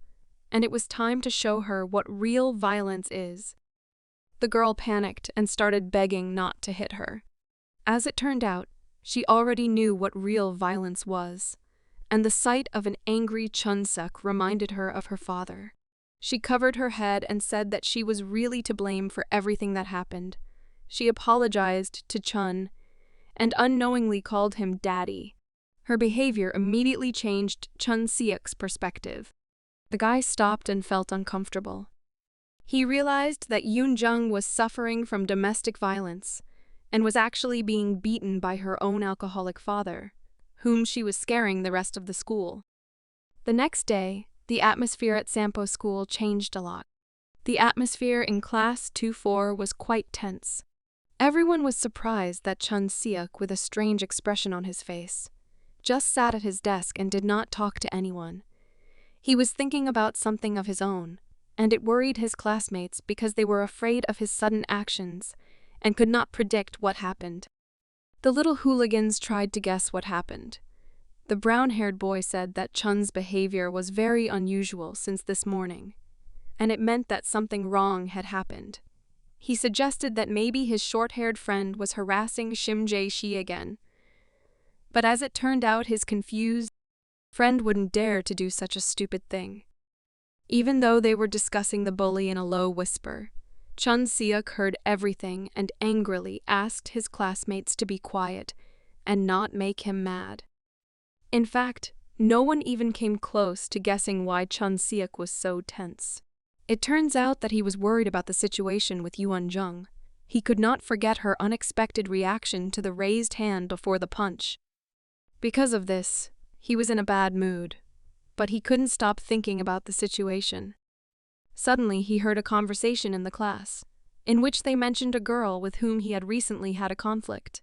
and it was time to show her what real violence is. The girl panicked and started begging not to hit her. As it turned out, she already knew what real violence was, and the sight of an angry Chun Seok reminded her of her father. She covered her head and said that she was really to blame for everything that happened. She apologized to Chun and unknowingly called him Daddy. Her behavior immediately changed Chun Seok's perspective. The guy stopped and felt uncomfortable. He realized that Yoon-jung was suffering from domestic violence and was actually being beaten by her own alcoholic father, whom she was scaring the rest of the school. The next day, the atmosphere at Sampo School changed a lot. The atmosphere in Class 2-4 was quite tense. Everyone was surprised that Chun Seok, with a strange expression on his face, just sat at his desk and did not talk to anyone. He was thinking about something of his own, and it worried his classmates because they were afraid of his sudden actions and could not predict what happened. The little hooligans tried to guess what happened. The brown-haired boy said that Chun's behavior was very unusual since this morning, and it meant that something wrong had happened. He suggested that maybe his short-haired friend was harassing Shim Ji-hye again. But as it turned out, his confused friend wouldn't dare to do such a stupid thing. Even though they were discussing the bully in a low whisper, Chun Seok heard everything and angrily asked his classmates to be quiet and not make him mad. In fact, no one even came close to guessing why Chun Seok was so tense. It turns out that he was worried about the situation with Yuan Jung. He could not forget her unexpected reaction to the raised hand before the punch. Because of this, he was in a bad mood, but he couldn't stop thinking about the situation. Suddenly, he heard a conversation in the class, in which they mentioned a girl with whom he had recently had a conflict.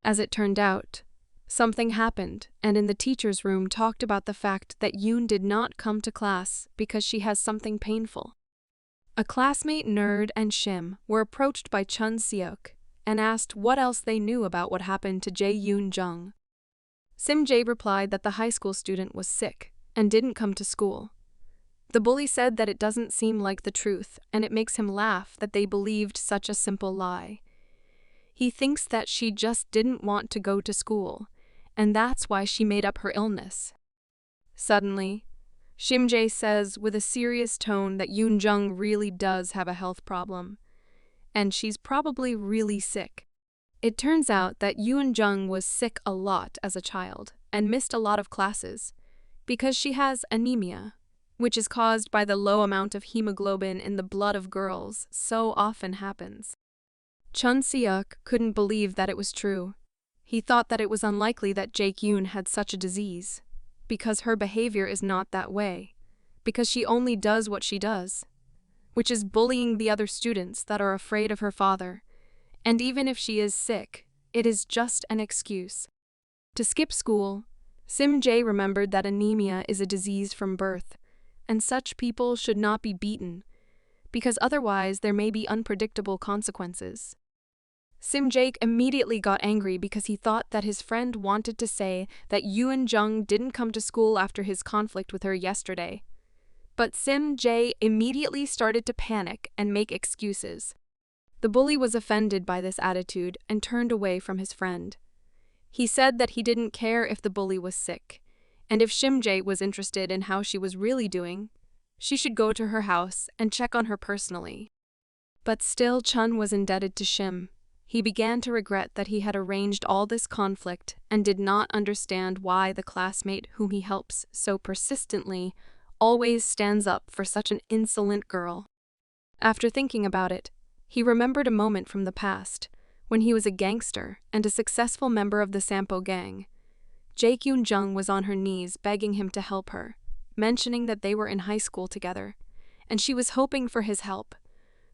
As it turned out, something happened, and in the teacher's room talked about the fact that Yoon did not come to class because she has something painful. A classmate, Nerd, and Shim were approached by Chun Seok and asked what else they knew about what happened to Jae Yoon Jung. Sim Jae replied that the high school student was sick and didn't come to school. The bully said that it doesn't seem like the truth, and it makes him laugh that they believed such a simple lie. He thinks that she just didn't want to go to school, and that's why she made up her illness. Suddenly, Shim Jae says with a serious tone that Yoon Jung really does have a health problem, and she's probably really sick. It turns out that Yoon Jung was sick a lot as a child and missed a lot of classes because she has anemia, which is caused by the low amount of hemoglobin in the blood of girls so often happens. Chun Seok couldn't believe that it was true. He thought that it was unlikely that Jae-kyun had such a disease, because her behavior is not that way, because she only does what she does, which is bullying the other students that are afraid of her father, and even if she is sick, it is just an excuse. To skip school, Sim Jae remembered that anemia is a disease from birth, and such people should not be beaten, because otherwise there may be unpredictable consequences. Sim Jae immediately got angry because he thought that his friend wanted to say that Yoon Jung didn't come to school after his conflict with her yesterday. But Sim Jae immediately started to panic and make excuses. The bully was offended by this attitude and turned away from his friend. He said that he didn't care if the bully was sick, and if Shim Jae was interested in how she was really doing, she should go to her house and check on her personally. But still Chun was indebted to Shim. He began to regret that he had arranged all this conflict and did not understand why the classmate whom he helps so persistently always stands up for such an insolent girl. After thinking about it, he remembered a moment from the past, when he was a gangster and a successful member of the Sampo gang. Jae-kyun Jung was on her knees begging him to help her, mentioning that they were in high school together, and she was hoping for his help.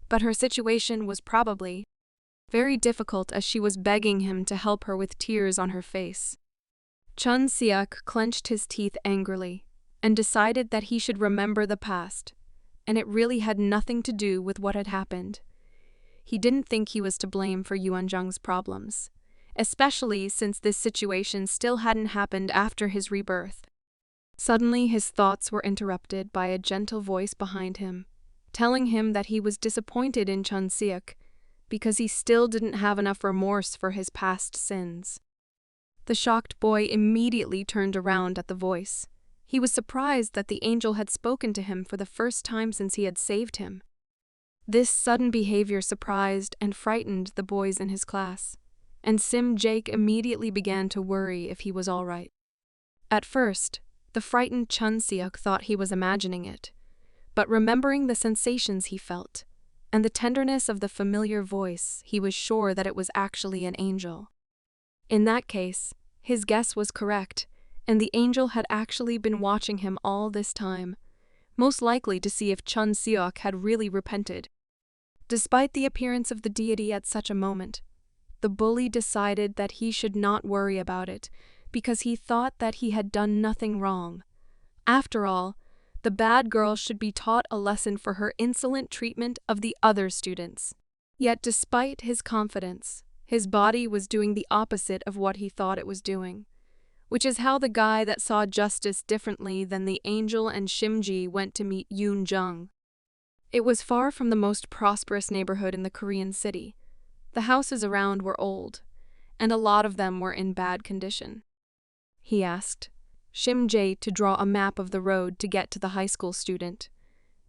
But her situation was probably very difficult as she was begging him to help her with tears on her face. Chun Seok clenched his teeth angrily and decided that he should remember the past, and it really had nothing to do with what had happened. He didn't think he was to blame for Yuan Jung's problems, especially since this situation still hadn't happened after his rebirth. Suddenly his thoughts were interrupted by a gentle voice behind him, telling him that he was disappointed in Chun Seok because he still didn't have enough remorse for his past sins. The shocked boy immediately turned around at the voice. He was surprised that the angel had spoken to him for the first time since he had saved him. This sudden behavior surprised and frightened the boys in his class, and Sim Jae immediately began to worry if he was all right. At first, the frightened Chun Seok thought he was imagining it, but remembering the sensations he felt and the tenderness of the familiar voice, he was sure that it was actually an angel. In that case, His guess was correct, and the angel had actually been watching him all this time, most likely to see if Chun Seok had really repented. Despite the appearance of the deity at such a moment, the bully decided that he should not worry about it because he thought that he had done nothing wrong. After all, the bad girl should be taught a lesson for her insolent treatment of the other students. Yet despite his confidence, his body was doing the opposite of what he thought it was doing, which is how the guy that saw justice differently than the angel and Shim Ji went to meet Yoon Jung. It was far from the most prosperous neighborhood in the Korean city. The houses around were old, and a lot of them were in bad condition. He asked Shim Ji to draw a map of the road to get to the high school student,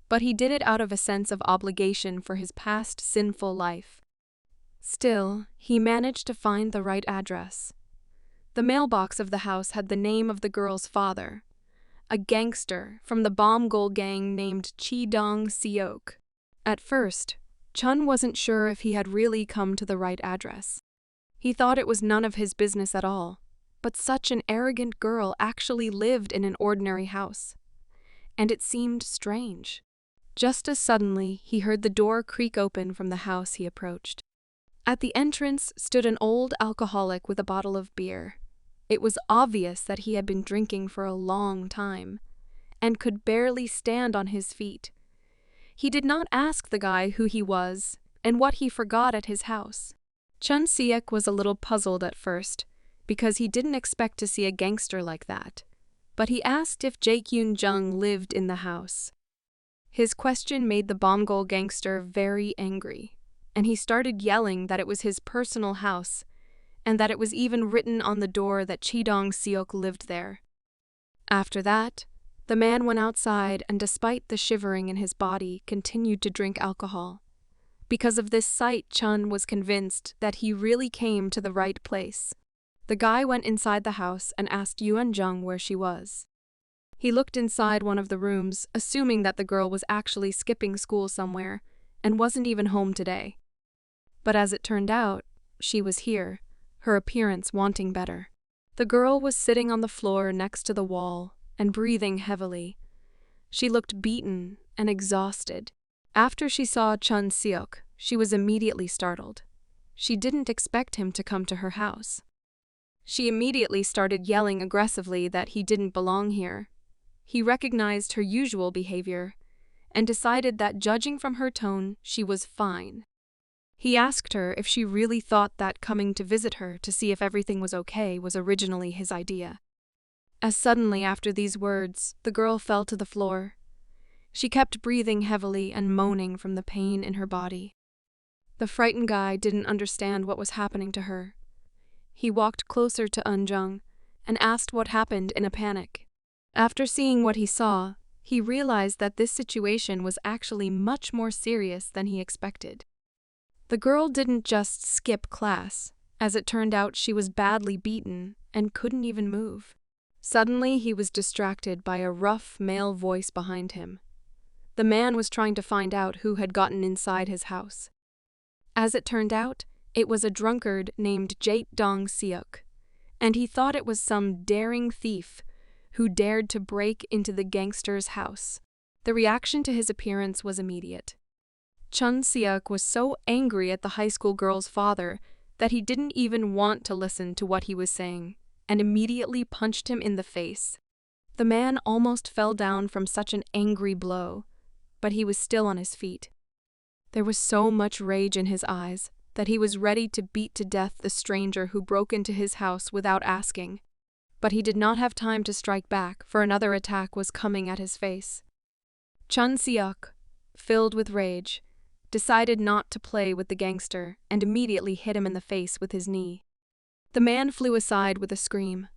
but he did it out of a sense of obligation for his past sinful life. Still, he managed to find the right address. The mailbox of the house had the name of the girl's father, a gangster from the Bomgol gang named Chi-dong Seok. At first, Chun wasn't sure if he had really come to the right address. He thought it was none of his business at all, but such an arrogant girl actually lived in an ordinary house, and it seemed strange. Just as suddenly, he heard the door creak open from the house he approached. At the entrance stood an old alcoholic with a bottle of beer. It was obvious that he had been drinking for a long time, and could barely stand on his feet. He did not ask the guy who he was and what he forgot at his house. Chun Seok was a little puzzled at first, because he didn't expect to see a gangster like that, but he asked if Jae-kyun Jung lived in the house. His question made the Bomgol gangster very angry, and he started yelling that it was his personal house, and that it was even written on the door that Chi-dong Seok lived there. After that, the man went outside and despite the shivering in his body, continued to drink alcohol. Because of this sight, Chun was convinced that he really came to the right place. The guy went inside the house and asked Yuan Jung where she was. He looked inside one of the rooms, assuming that the girl was actually skipping school somewhere and wasn't even home today. But as it turned out, she was here, her appearance wanting better. The girl was sitting on the floor next to the wall and breathing heavily. She looked beaten and exhausted. After she saw Chun Seok, she was immediately startled. She didn't expect him to come to her house. She immediately started yelling aggressively that he didn't belong here. He recognized her usual behavior and decided that judging from her tone, she was fine. He asked her if she really thought that coming to visit her to see if everything was okay was originally his idea. As suddenly after these words, the girl fell to the floor. She kept breathing heavily and moaning from the pain in her body. The frightened guy didn't understand what was happening to her. He walked closer to Eun-jung and asked what happened in a panic. After seeing what he saw, he realized that this situation was actually much more serious than he expected. The girl didn't just skip class. As it turned out, she was badly beaten and couldn't even move. Suddenly, he was distracted by a rough male voice behind him. The man was trying to find out who had gotten inside his house. As it turned out, it was a drunkard named Jae-dong Seok, and he thought it was some daring thief who dared to break into the gangster's house. The reaction to his appearance was immediate. Chun Seok was so angry at the high school girl's father that he didn't even want to listen to what he was saying, and immediately punched him in the face. The man almost fell down from such an angry blow, but he was still on his feet. There was so much rage in his eyes that he was ready to beat to death the stranger who broke into his house without asking. But he did not have time to strike back, for another attack was coming at his face. Chun Seok, filled with rage, decided not to play with the gangster and immediately hit him in the face with his knee. The man flew aside with a scream.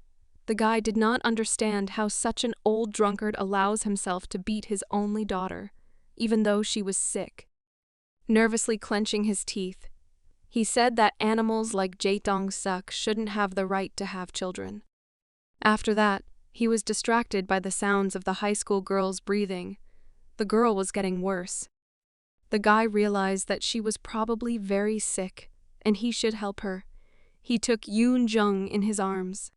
The guy did not understand how such an old drunkard allows himself to beat his only daughter, even though she was sick. Nervously clenching his teeth, he said that animals like Jae-dong Seok shouldn't have the right to have children. After that, he was distracted by the sounds of the high school girl's breathing. The girl was getting worse. The guy realized that she was probably very sick, and he should help her. He took Yoon Jung in his arms.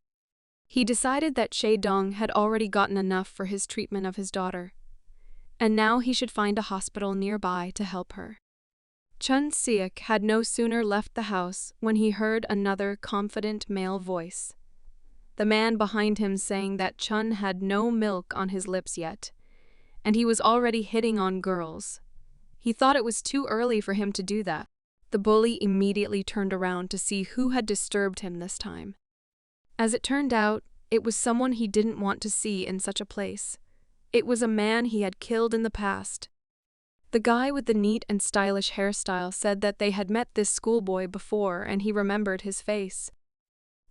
He decided that Shae-dong had already gotten enough for his treatment of his daughter, and now he should find a hospital nearby to help her. Chun Seok had no sooner left the house when he heard another confident male voice. The man behind him saying that Chun had no milk on his lips yet, and he was already hitting on girls. He thought it was too early for him to do that. The bully immediately turned around to see who had disturbed him this time. As it turned out, it was someone he didn't want to see in such a place. It was a man he had killed in the past. The guy with the neat and stylish hairstyle said that they had met this schoolboy before and he remembered his face.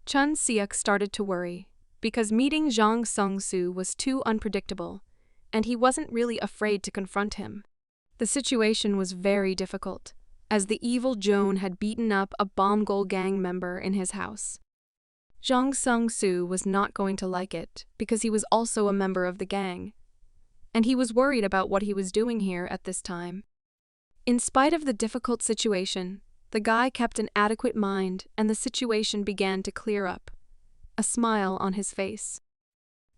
Chun Seok started to worry, because meeting Zhang Sung-soo was too unpredictable, and he wasn't really afraid to confront him. The situation was very difficult, as the evil Joan had beaten up a Bomgol gang member in his house. Zhang Sung-soo was not going to like it, because he was also a member of the gang, and he was worried about what he was doing here at this time. In spite of the difficult situation, the guy kept an adequate mind and the situation began to clear up, a smile on his face.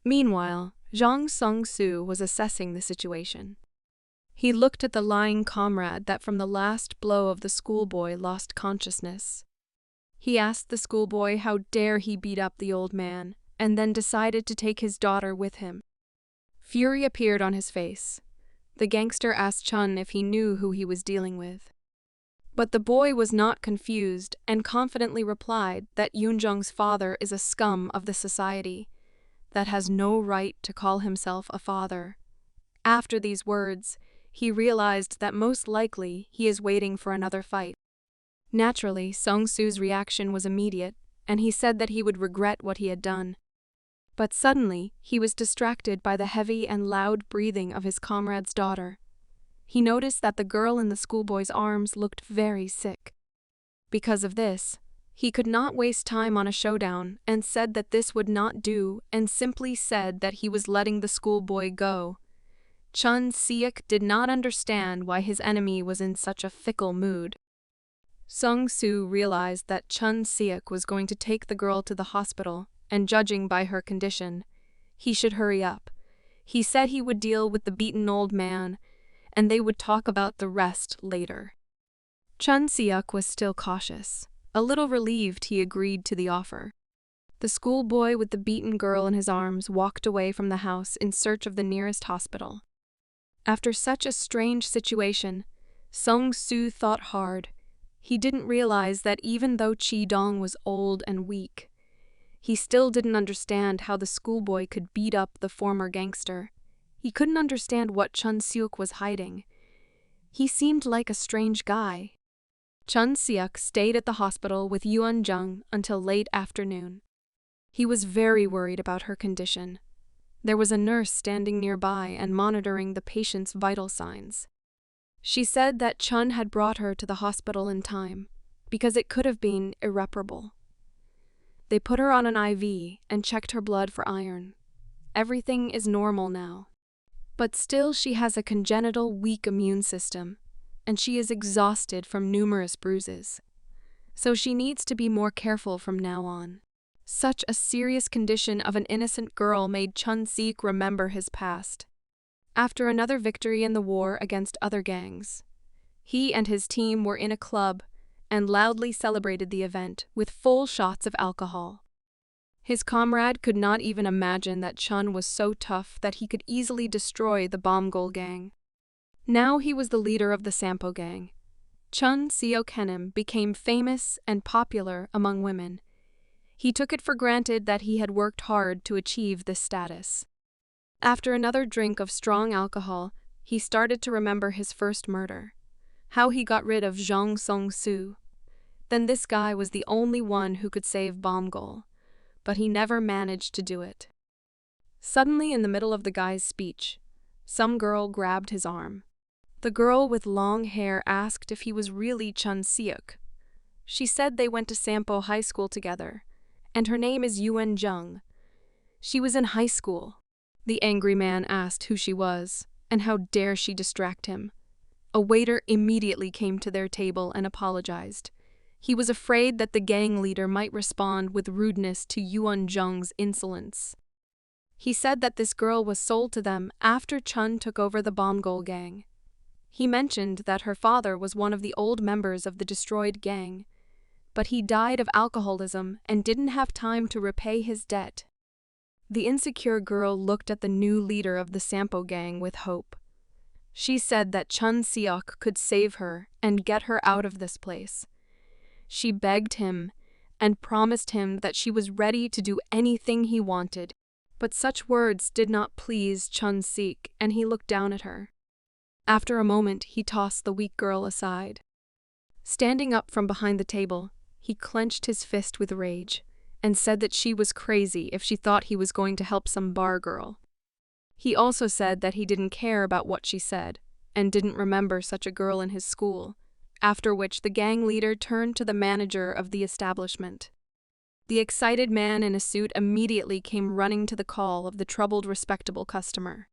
Meanwhile, Zhang Sung-soo was assessing the situation. He looked at the lying comrade that from the last blow of the schoolboy lost consciousness. He asked the schoolboy how dare he beat up the old man, and then decided to take his daughter with him. Fury appeared on his face. The gangster asked Chun if he knew who he was dealing with. But the boy was not confused and confidently replied that Yoonjung's father is a scum of the society that has no right to call himself a father. After these words, he realized that most likely he is waiting for another fight. Naturally, Sung-soo's reaction was immediate, and he said that he would regret what he had done. But suddenly, he was distracted by the heavy and loud breathing of his comrade's daughter. He noticed that the girl in the schoolboy's arms looked very sick. Because of this, he could not waste time on a showdown and said that this would not do and simply said that he was letting the schoolboy go. Chun Seok did not understand why his enemy was in such a fickle mood. Sung-soo realized that Chun Seok was going to take the girl to the hospital, and judging by her condition, he should hurry up. He said he would deal with the beaten old man, and they would talk about the rest later. Chun Seok was still cautious. A little relieved, he agreed to the offer. The schoolboy with the beaten girl in his arms walked away from the house in search of the nearest hospital. After such a strange situation, Sung-soo thought hard. He didn't realize that even though Chi-dong was old and weak, he still didn't understand how the schoolboy could beat up the former gangster. He couldn't understand what Chun Seok was hiding. He seemed like a strange guy. Chun Seok stayed at the hospital with Yeon-jung until late afternoon. He was very worried about her condition. There was a nurse standing nearby and monitoring the patient's vital signs. She said that Chun had brought her to the hospital in time, because it could have been irreparable. They put her on an IV and checked her blood for iron. Everything is normal now. But still she has a congenital weak immune system, and she is exhausted from numerous bruises. So she needs to be more careful from now on. Such a serious condition of an innocent girl made Chun Seok remember his past. After another victory in the war against other gangs, he and his team were in a club and loudly celebrated the event with full shots of alcohol. His comrade could not even imagine that Chun was so tough that he could easily destroy the Bomgol gang. Now he was the leader of the Sampo gang. Chun Seok became famous and popular among women. He took it for granted that he had worked hard to achieve this status. After another drink of strong alcohol, he started to remember his first murder, how he got rid of Zhang Sung-soo. Then this guy was the only one who could save Bomgol, but he never managed to do it. Suddenly, in the middle of the guy's speech, some girl grabbed his arm. The girl with long hair asked if he was really Chun Seok. She said they went to Sampo High School together, and her name is Yeon-jung. She was in high school. The angry man asked who she was, and how dare she distract him. A waiter immediately came to their table and apologized. He was afraid that the gang leader might respond with rudeness to Yoon-jung's insolence. He said that this girl was sold to them after Chun took over the Bomgol gang. He mentioned that her father was one of the old members of the destroyed gang, but he died of alcoholism and didn't have time to repay his debt. The insecure girl looked at the new leader of the Sampo gang with hope. She said that Chun Seok could save her and get her out of this place. She begged him and promised him that she was ready to do anything he wanted. But such words did not please Chun Seok, and he looked down at her. After a moment, he tossed the weak girl aside. Standing up from behind the table, he clenched his fist with rage and said that she was crazy if she thought he was going to help some bar girl. He also said that he didn't care about what she said and didn't remember such a girl in his school, after which the gang leader turned to the manager of the establishment. The excited man in a suit immediately came running to the call of the troubled, respectable customer.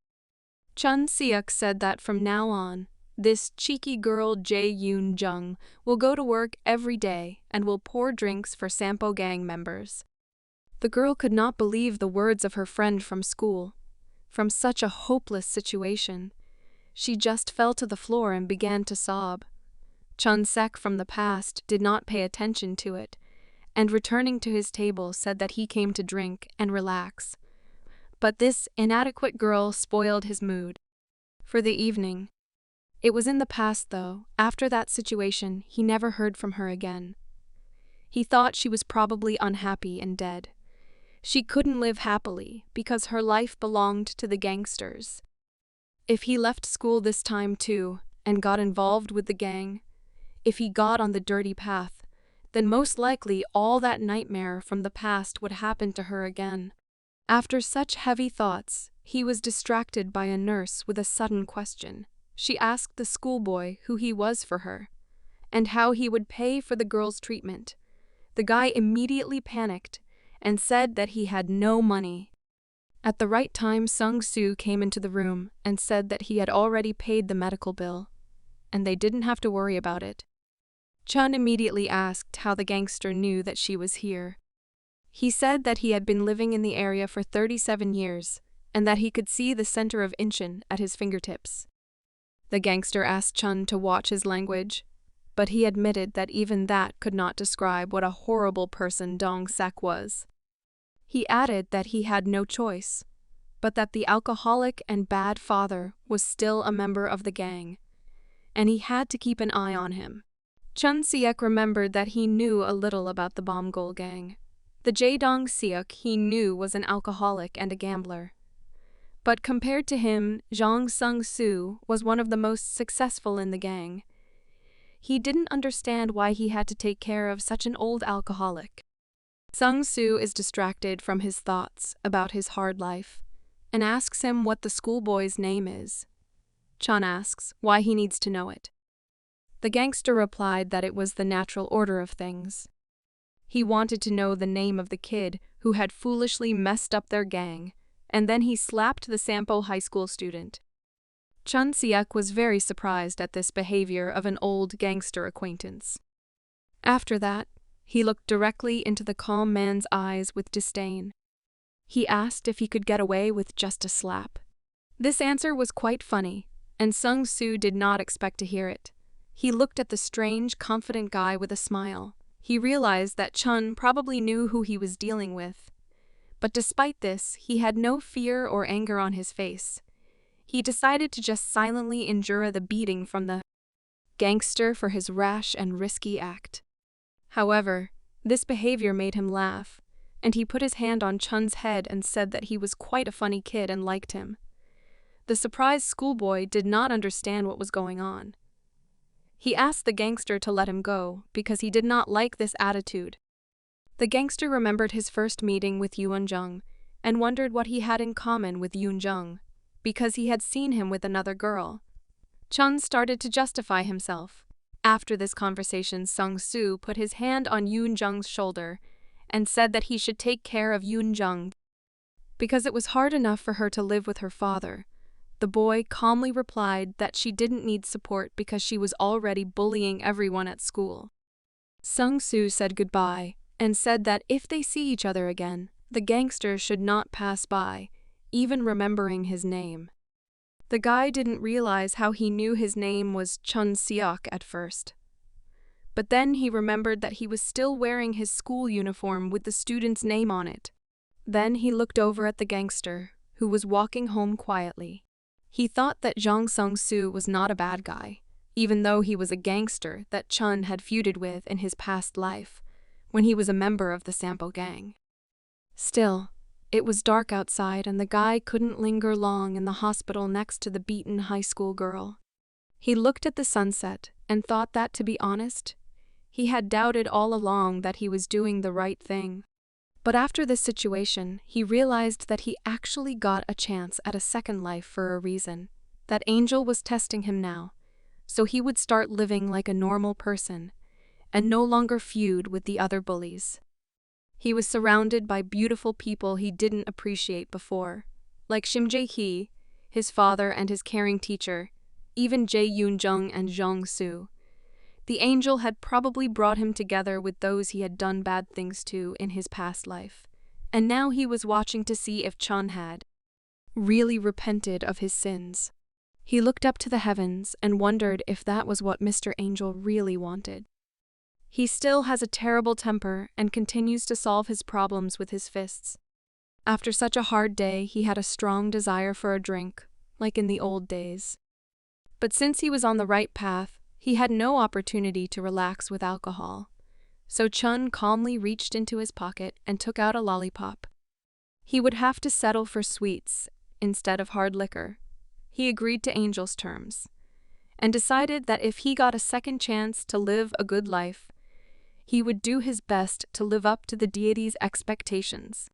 Chun Seok said that from now on, this cheeky girl Yoon-jung will go to work every day and will pour drinks for Sampo gang members. The girl could not believe the words of her friend from school. From such a hopeless situation, she just fell to the floor and began to sob. Chun Seok from the past did not pay attention to it, and returning to his table said that he came to drink and relax. But this inadequate girl spoiled his mood for the evening. It was in the past, though. After that situation, he never heard from her again. He thought she was probably unhappy and dead. She couldn't live happily because her life belonged to the gangsters. If he left school this time too and got involved with the gang, if he got on the dirty path, then most likely all that nightmare from the past would happen to her again. After such heavy thoughts, he was distracted by a nurse with a sudden question. She asked the schoolboy who he was for her, and how he would pay for the girl's treatment. The guy immediately panicked and said that he had no money. At the right time, Sung-soo came into the room and said that he had already paid the medical bill, and they didn't have to worry about it. Chun immediately asked how the gangster knew that she was here. He said that he had been living in the area for 37 years, and that he could see the center of Incheon at his fingertips. The gangster asked Chun to watch his language, but he admitted that even that could not describe what a horrible person Dong-sak was. He added that he had no choice, but that the alcoholic and bad father was still a member of the gang, and he had to keep an eye on him. Chun Seok remembered that he knew a little about the Bomgol gang. The Jae-dong Seok he knew was an alcoholic and a gambler. But compared to him, Jang Sung-soo was one of the most successful in the gang. He didn't understand why he had to take care of such an old alcoholic. Sung-soo is distracted from his thoughts about his hard life and asks him what the schoolboy's name is. Chun asks why he needs to know it. The gangster replied that it was the natural order of things. He wanted to know the name of the kid who had foolishly messed up their gang, and then he slapped the Sampo high school student. Chun Seok was very surprised at this behavior of an old gangster acquaintance. After that, he looked directly into the calm man's eyes with disdain. He asked if he could get away with just a slap. This answer was quite funny, and Sung-soo did not expect to hear it. He looked at the strange, confident guy with a smile. He realized that Chun probably knew who he was dealing with. But despite this, he had no fear or anger on his face. He decided to just silently endure the beating from the gangster for his rash and risky act. However, this behavior made him laugh, and he put his hand on Chun's head and said that he was quite a funny kid and liked him. The surprised schoolboy did not understand what was going on. He asked the gangster to let him go because he did not like this attitude. The gangster remembered his first meeting with Yoon-jung and wondered what he had in common with Yoon-jung, because he had seen him with another girl. Chun started to justify himself. After this conversation, Sung-soo put his hand on Yoon-jung's shoulder and said that he should take care of Yoon-jung because it was hard enough for her to live with her father. The boy calmly replied that she didn't need support because she was already bullying everyone at school. Sung-soo said goodbye and said that if they see each other again, the gangster should not pass by, even remembering his name. The guy didn't realize how he knew his name was Chun Seok at first. But then he remembered that he was still wearing his school uniform with the student's name on it. Then he looked over at the gangster, who was walking home quietly. He thought that Jang Sung-soo was not a bad guy, even though he was a gangster that Chun had feuded with in his past life, when he was a member of the Sampo gang. Still, it was dark outside and the guy couldn't linger long in the hospital next to the beaten high school girl. He looked at the sunset and thought that, to be honest, he had doubted all along that he was doing the right thing. But after this situation, he realized that he actually got a chance at a second life for a reason, that Angel was testing him now, so he would start living like a normal person and no longer feud with the other bullies. He was surrounded by beautiful people he didn't appreciate before, like Shim Ji-hye, his father and his caring teacher, even Jae Yoon-jung and Jong Soo. The angel had probably brought him together with those he had done bad things to in his past life, and now he was watching to see if Chun had really repented of his sins. He looked up to the heavens and wondered if that was what Mr. Angel really wanted. He still has a terrible temper and continues to solve his problems with his fists. After such a hard day, he had a strong desire for a drink, like in the old days. But since he was on the right path, he had no opportunity to relax with alcohol. So Chun calmly reached into his pocket and took out a lollipop. He would have to settle for sweets instead of hard liquor. He agreed to Angel's terms and decided that if he got a second chance to live a good life, he would do his best to live up to the deity's expectations.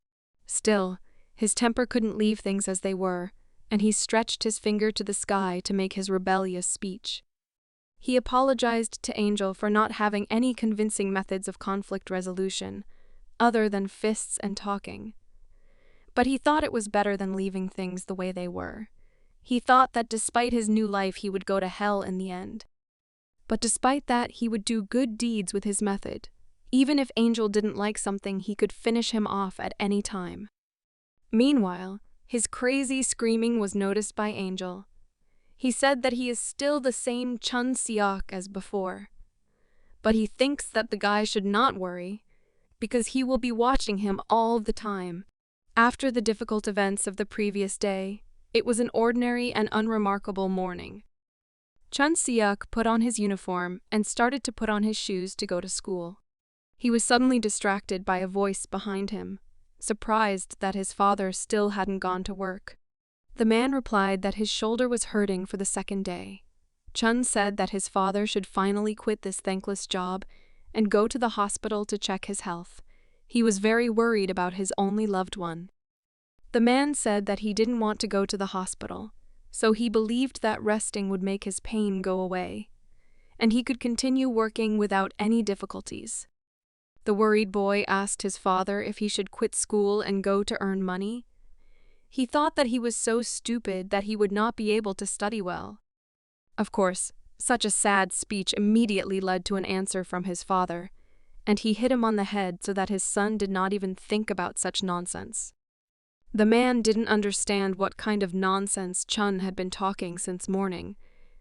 Still, his temper couldn't leave things as they were, and he stretched his finger to the sky to make his rebellious speech. He apologized to Angel for not having any convincing methods of conflict resolution, other than fists and talking. But he thought it was better than leaving things the way they were. He thought that despite his new life he would go to hell in the end. But despite that, he would do good deeds with his method. Even if Angel didn't like something, he could finish him off at any time. Meanwhile, his crazy screaming was noticed by Angel. He said that he is still the same Chun Seok as before. But he thinks that the guy should not worry, because he will be watching him all the time. After the difficult events of the previous day, it was an ordinary and unremarkable morning. Chun Seok put on his uniform and started to put on his shoes to go to school. He was suddenly distracted by a voice behind him, surprised that his father still hadn't gone to work. The man replied that his shoulder was hurting for the second day. Chun said that his father should finally quit this thankless job and go to the hospital to check his health. He was very worried about his only loved one. The man said that he didn't want to go to the hospital, so he believed that resting would make his pain go away, and he could continue working without any difficulties. The worried boy asked his father if he should quit school and go to earn money. He thought that he was so stupid that he would not be able to study well. Of course, such a sad speech immediately led to an answer from his father, and he hit him on the head so that his son did not even think about such nonsense. The man didn't understand what kind of nonsense Chun had been talking since morning,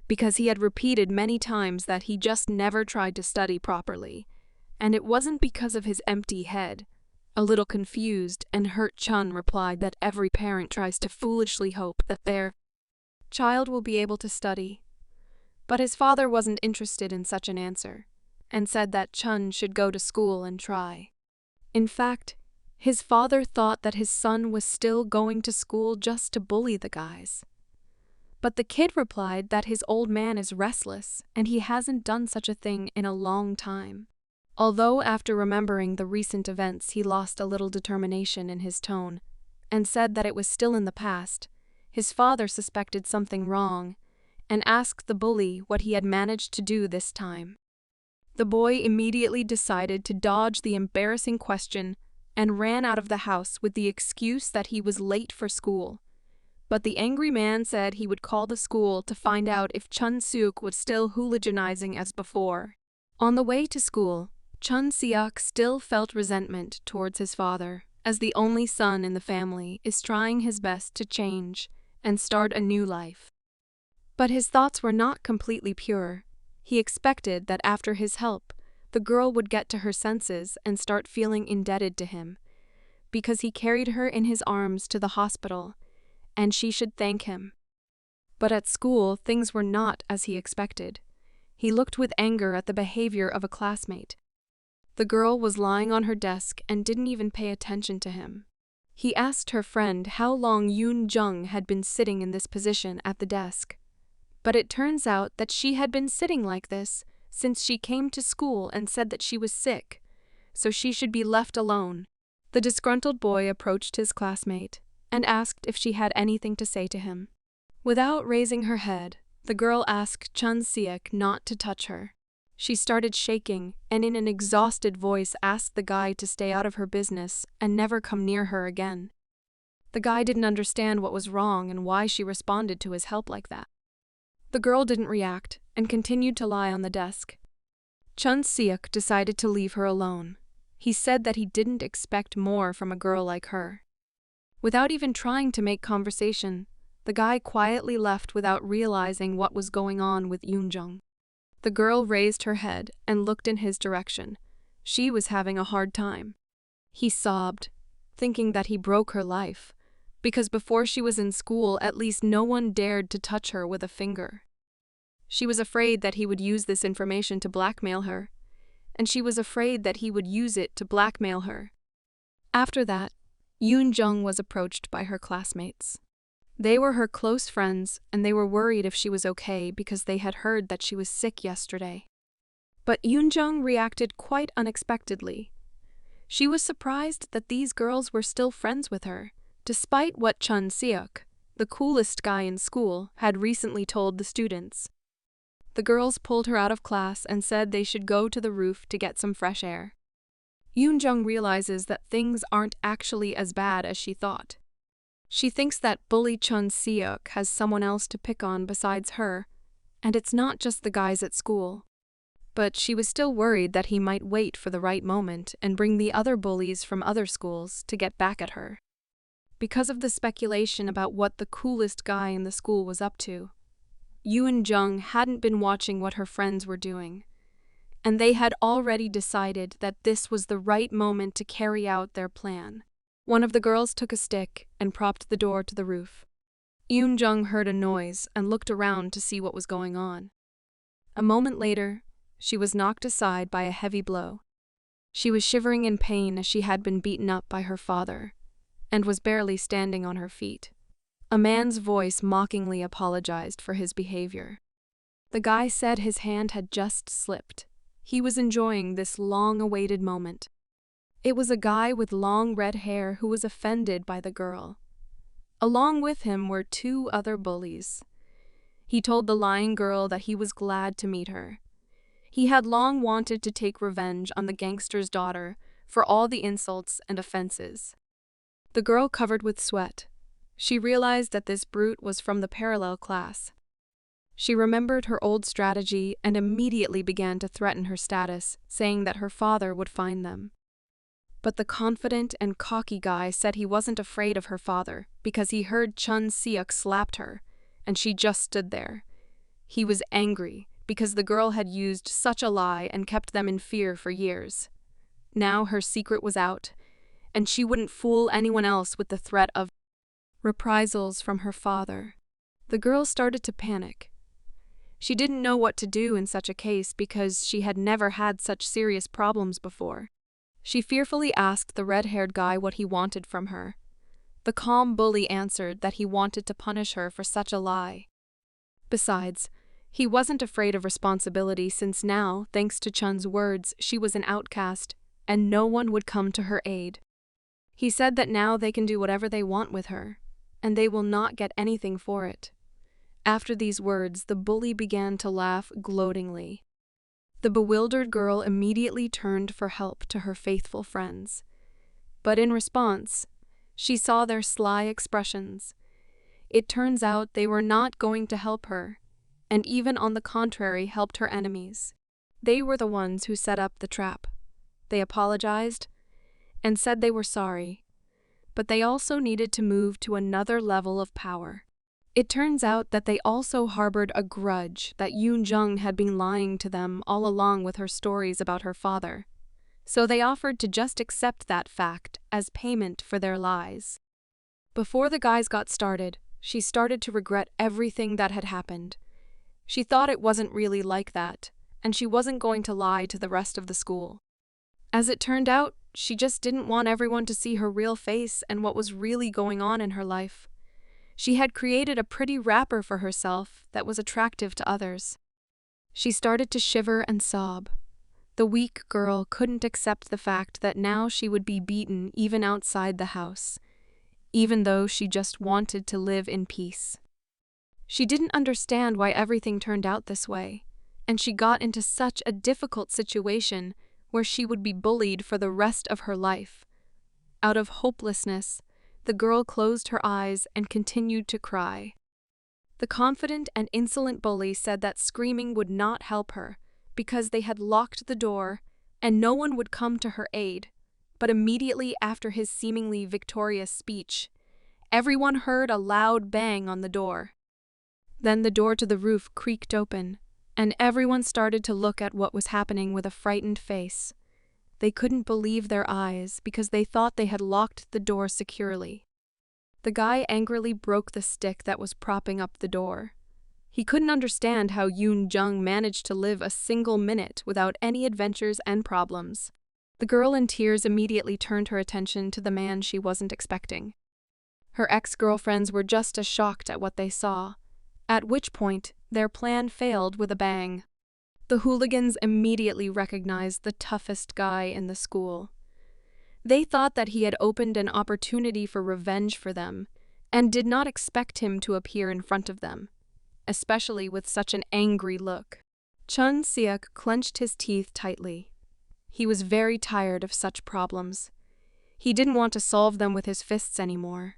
because he had repeated many times that he just never tried to study properly, and it wasn't because of his empty head. A little confused and hurt, Chun replied that every parent tries to foolishly hope that their child will be able to study. But his father wasn't interested in such an answer, and said that Chun should go to school and try. In fact, his father thought that his son was still going to school just to bully the guys. But the kid replied that his old man is restless and he hasn't done such a thing in a long time. Although after remembering the recent events he lost a little determination in his tone, and said that it was still in the past, his father suspected something wrong, and asked the bully what he had managed to do this time. The boy immediately decided to dodge the embarrassing question and ran out of the house with the excuse that he was late for school. But the angry man said he would call the school to find out if Chun Seok was still hooliganizing as before. On the way to school, Chun Seok still felt resentment towards his father, as the only son in the family is trying his best to change and start a new life. But his thoughts were not completely pure. He expected that after his help, the girl would get to her senses and start feeling indebted to him, because he carried her in his arms to the hospital, and she should thank him. But at school, things were not as he expected. He looked with anger at the behavior of a classmate. The girl was lying on her desk and didn't even pay attention to him. He asked her friend how long Yoon Jung had been sitting in this position at the desk. But it turns out that she had been sitting like this since she came to school and said that she was sick, so she should be left alone. The disgruntled boy approached his classmate and asked if she had anything to say to him. Without raising her head, the girl asked Chun Seok not to touch her. She started shaking and in an exhausted voice asked the guy to stay out of her business and never come near her again. The guy didn't understand what was wrong and why she responded to his help like that. The girl didn't react and continued to lie on the desk. Chun Seok decided to leave her alone. He said that he didn't expect more from a girl like her. Without even trying to make conversation, the guy quietly left without realizing what was going on with Yoon Jung. The girl raised her head and looked in his direction. She was having a hard time. He sobbed, thinking that he broke her life, because before she was in school, at least no one dared to touch her with a finger. She was afraid that he would use this information to blackmail her, and she was afraid that he would use it to blackmail her. After that, Yoon Jung was approached by her classmates. They were her close friends, and they were worried if she was okay because they had heard that she was sick yesterday. But Yoon Jung reacted quite unexpectedly. She was surprised that these girls were still friends with her, despite what Chun Seok, the coolest guy in school, had recently told the students. The girls pulled her out of class and said they should go to the roof to get some fresh air. Yoon Jung realizes that things aren't actually as bad as she thought. She thinks that bully Chun Seok has someone else to pick on besides her, and it's not just the guys at school. But she was still worried that he might wait for the right moment and bring the other bullies from other schools to get back at her. Because of the speculation about what the coolest guy in the school was up to, Yoon Jung hadn't been watching what her friends were doing, and they had already decided that this was the right moment to carry out their plan. One of the girls took a stick and propped the door to the roof. Yoon Jung heard a noise and looked around to see what was going on. A moment later, she was knocked aside by a heavy blow. She was shivering in pain as she had been beaten up by her father, and was barely standing on her feet. A man's voice mockingly apologized for his behavior. The guy said his hand had just slipped. He was enjoying this long-awaited moment. It was a guy with long red hair who was offended by the girl. Along with him were two other bullies. He told the lying girl that he was glad to meet her. He had long wanted to take revenge on the gangster's daughter for all the insults and offenses. The girl covered with sweat. She realized that this brute was from the parallel class. She remembered her old strategy and immediately began to threaten her status, saying that her father would find them. But the confident and cocky guy said he wasn't afraid of her father because he heard Chun Seok slapped her, and she just stood there. He was angry because the girl had used such a lie and kept them in fear for years. Now her secret was out, and she wouldn't fool anyone else with the threat of reprisals from her father. The girl started to panic. She didn't know what to do in such a case because she had never had such serious problems before. She fearfully asked the red-haired guy what he wanted from her. The calm bully answered that he wanted to punish her for such a lie. Besides, he wasn't afraid of responsibility since now, thanks to Chun's words, she was an outcast and no one would come to her aid. He said that now they can do whatever they want with her, and they will not get anything for it. After these words, the bully began to laugh gloatingly. The bewildered girl immediately turned for help to her faithful friends. But in response, she saw their sly expressions. It turns out they were not going to help her, and even on the contrary helped her enemies. They were the ones who set up the trap. They apologized and said they were sorry, but they also needed to move to another level of power. It turns out that they also harbored a grudge that Yoon-jung had been lying to them all along with her stories about her father, so they offered to just accept that fact as payment for their lies. Before the guys got started, she started to regret everything that had happened. She thought it wasn't really like that, and she wasn't going to lie to the rest of the school. As it turned out, she just didn't want everyone to see her real face and what was really going on in her life. She had created a pretty wrapper for herself that was attractive to others. She started to shiver and sob. The weak girl couldn't accept the fact that now she would be beaten even outside the house, even though she just wanted to live in peace. She didn't understand why everything turned out this way, and she got into such a difficult situation where she would be bullied for the rest of her life. Out of hopelessness, the girl closed her eyes and continued to cry. The confident and insolent bully said that screaming would not help her because they had locked the door and no one would come to her aid. But immediately after his seemingly victorious speech, everyone heard a loud bang on the door. Then the door to the roof creaked open, and everyone started to look at what was happening with a frightened face. They couldn't believe their eyes because they thought they had locked the door securely. The guy angrily broke the stick that was propping up the door. He couldn't understand how Yoon-jung managed to live a single minute without any adventures and problems. The girl in tears immediately turned her attention to the man she wasn't expecting. Her ex-girlfriends were just as shocked at what they saw, at which point their plan failed with a bang. The hooligans immediately recognized the toughest guy in the school. They thought that he had opened an opportunity for revenge for them, and did not expect him to appear in front of them, especially with such an angry look. Chun Seok clenched his teeth tightly. He was very tired of such problems. He didn't want to solve them with his fists anymore.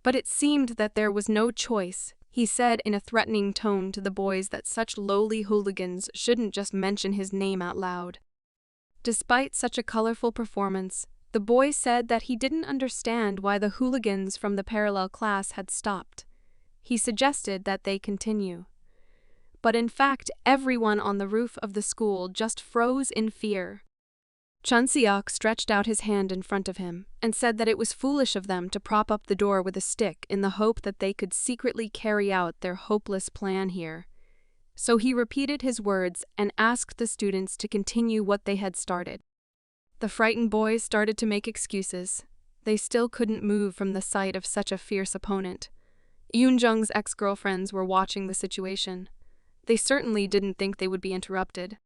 But it seemed that there was no choice. He said in a threatening tone to the boys that such lowly hooligans shouldn't just mention his name out loud. Despite such a colorful performance, the boy said that he didn't understand why the hooligans from the parallel class had stopped. He suggested that they continue. But in fact, everyone on the roof of the school just froze in fear. Chun Seok stretched out his hand in front of him and said that it was foolish of them to prop up the door with a stick in the hope that they could secretly carry out their hopeless plan here. So he repeated his words and asked the students to continue what they had started. The frightened boys started to make excuses. They still couldn't move from the sight of such a fierce opponent. Yoon-jung's ex-girlfriends were watching the situation. They certainly didn't think they would be interrupted.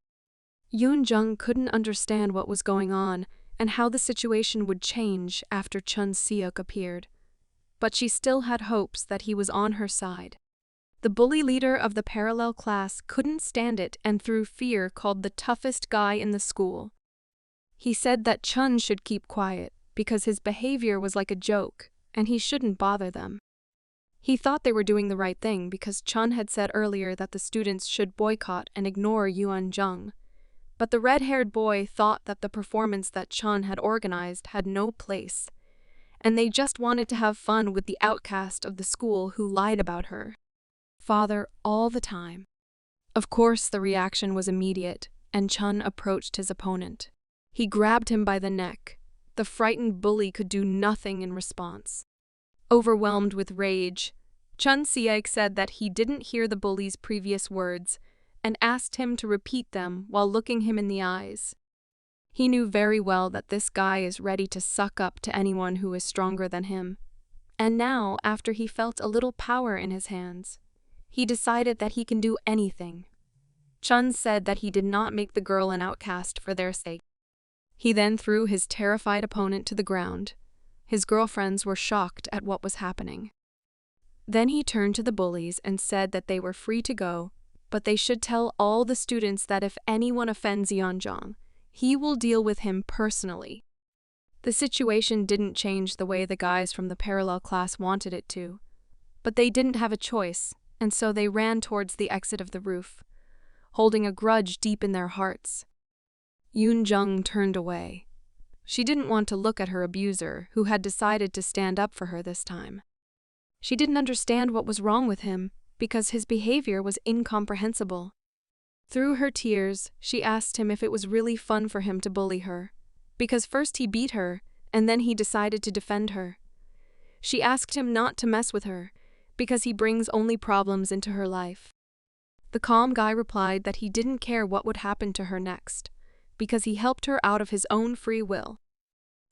Yoon-jung couldn't understand what was going on and how the situation would change after Chun Seok appeared. But she still had hopes that he was on her side. The bully leader of the parallel class couldn't stand it and through fear called the toughest guy in the school. He said that Chun should keep quiet because his behavior was like a joke and he shouldn't bother them. He thought they were doing the right thing because Chun had said earlier that the students should boycott and ignore Yoon-jung. But the red-haired boy thought that the performance that Chun had organized had no place, and they just wanted to have fun with the outcast of the school who lied about her father all the time. Of course, the reaction was immediate, and Chun approached his opponent. He grabbed him by the neck. The frightened bully could do nothing in response. Overwhelmed with rage, Chun Seok said that he didn't hear the bully's previous words and asked him to repeat them while looking him in the eyes. He knew very well that this guy is ready to suck up to anyone who is stronger than him. And now, after he felt a little power in his hands, he decided that he can do anything. Chun said that he did not make the girl an outcast for their sake. He then threw his terrified opponent to the ground. His girlfriends were shocked at what was happening. Then he turned to the bullies and said that they were free to go, but they should tell all the students that if anyone offends Yoon-jung, he will deal with him personally. The situation didn't change the way the guys from the parallel class wanted it to, but they didn't have a choice, and so they ran towards the exit of the roof, holding a grudge deep in their hearts. Yoon Jung turned away. She didn't want to look at her abuser, who had decided to stand up for her this time. She didn't understand what was wrong with him, because his behavior was incomprehensible. Through her tears, she asked him if it was really fun for him to bully her, because first he beat her, and then he decided to defend her. She asked him not to mess with her, because he brings only problems into her life. The calm guy replied that he didn't care what would happen to her next, because he helped her out of his own free will.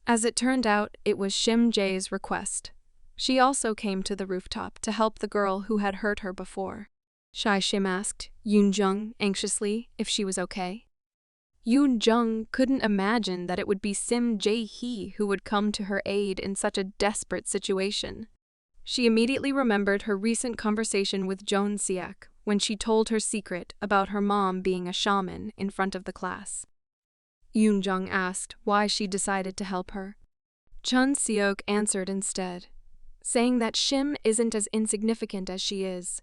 As it turned out, it was Shim Ji-hye's request. She also came to the rooftop to help the girl who had hurt her before. Shim asked Yoon Jung anxiously if she was okay. Yoon Jung couldn't imagine that it would be Shim Ji-hye who would come to her aid in such a desperate situation. She immediately remembered her recent conversation with Jeon Seok when she told her secret about her mom being a shaman in front of the class. Yoon Jung asked why she decided to help her. Jeon Seok answered instead, saying that Shim isn't as insignificant as she is,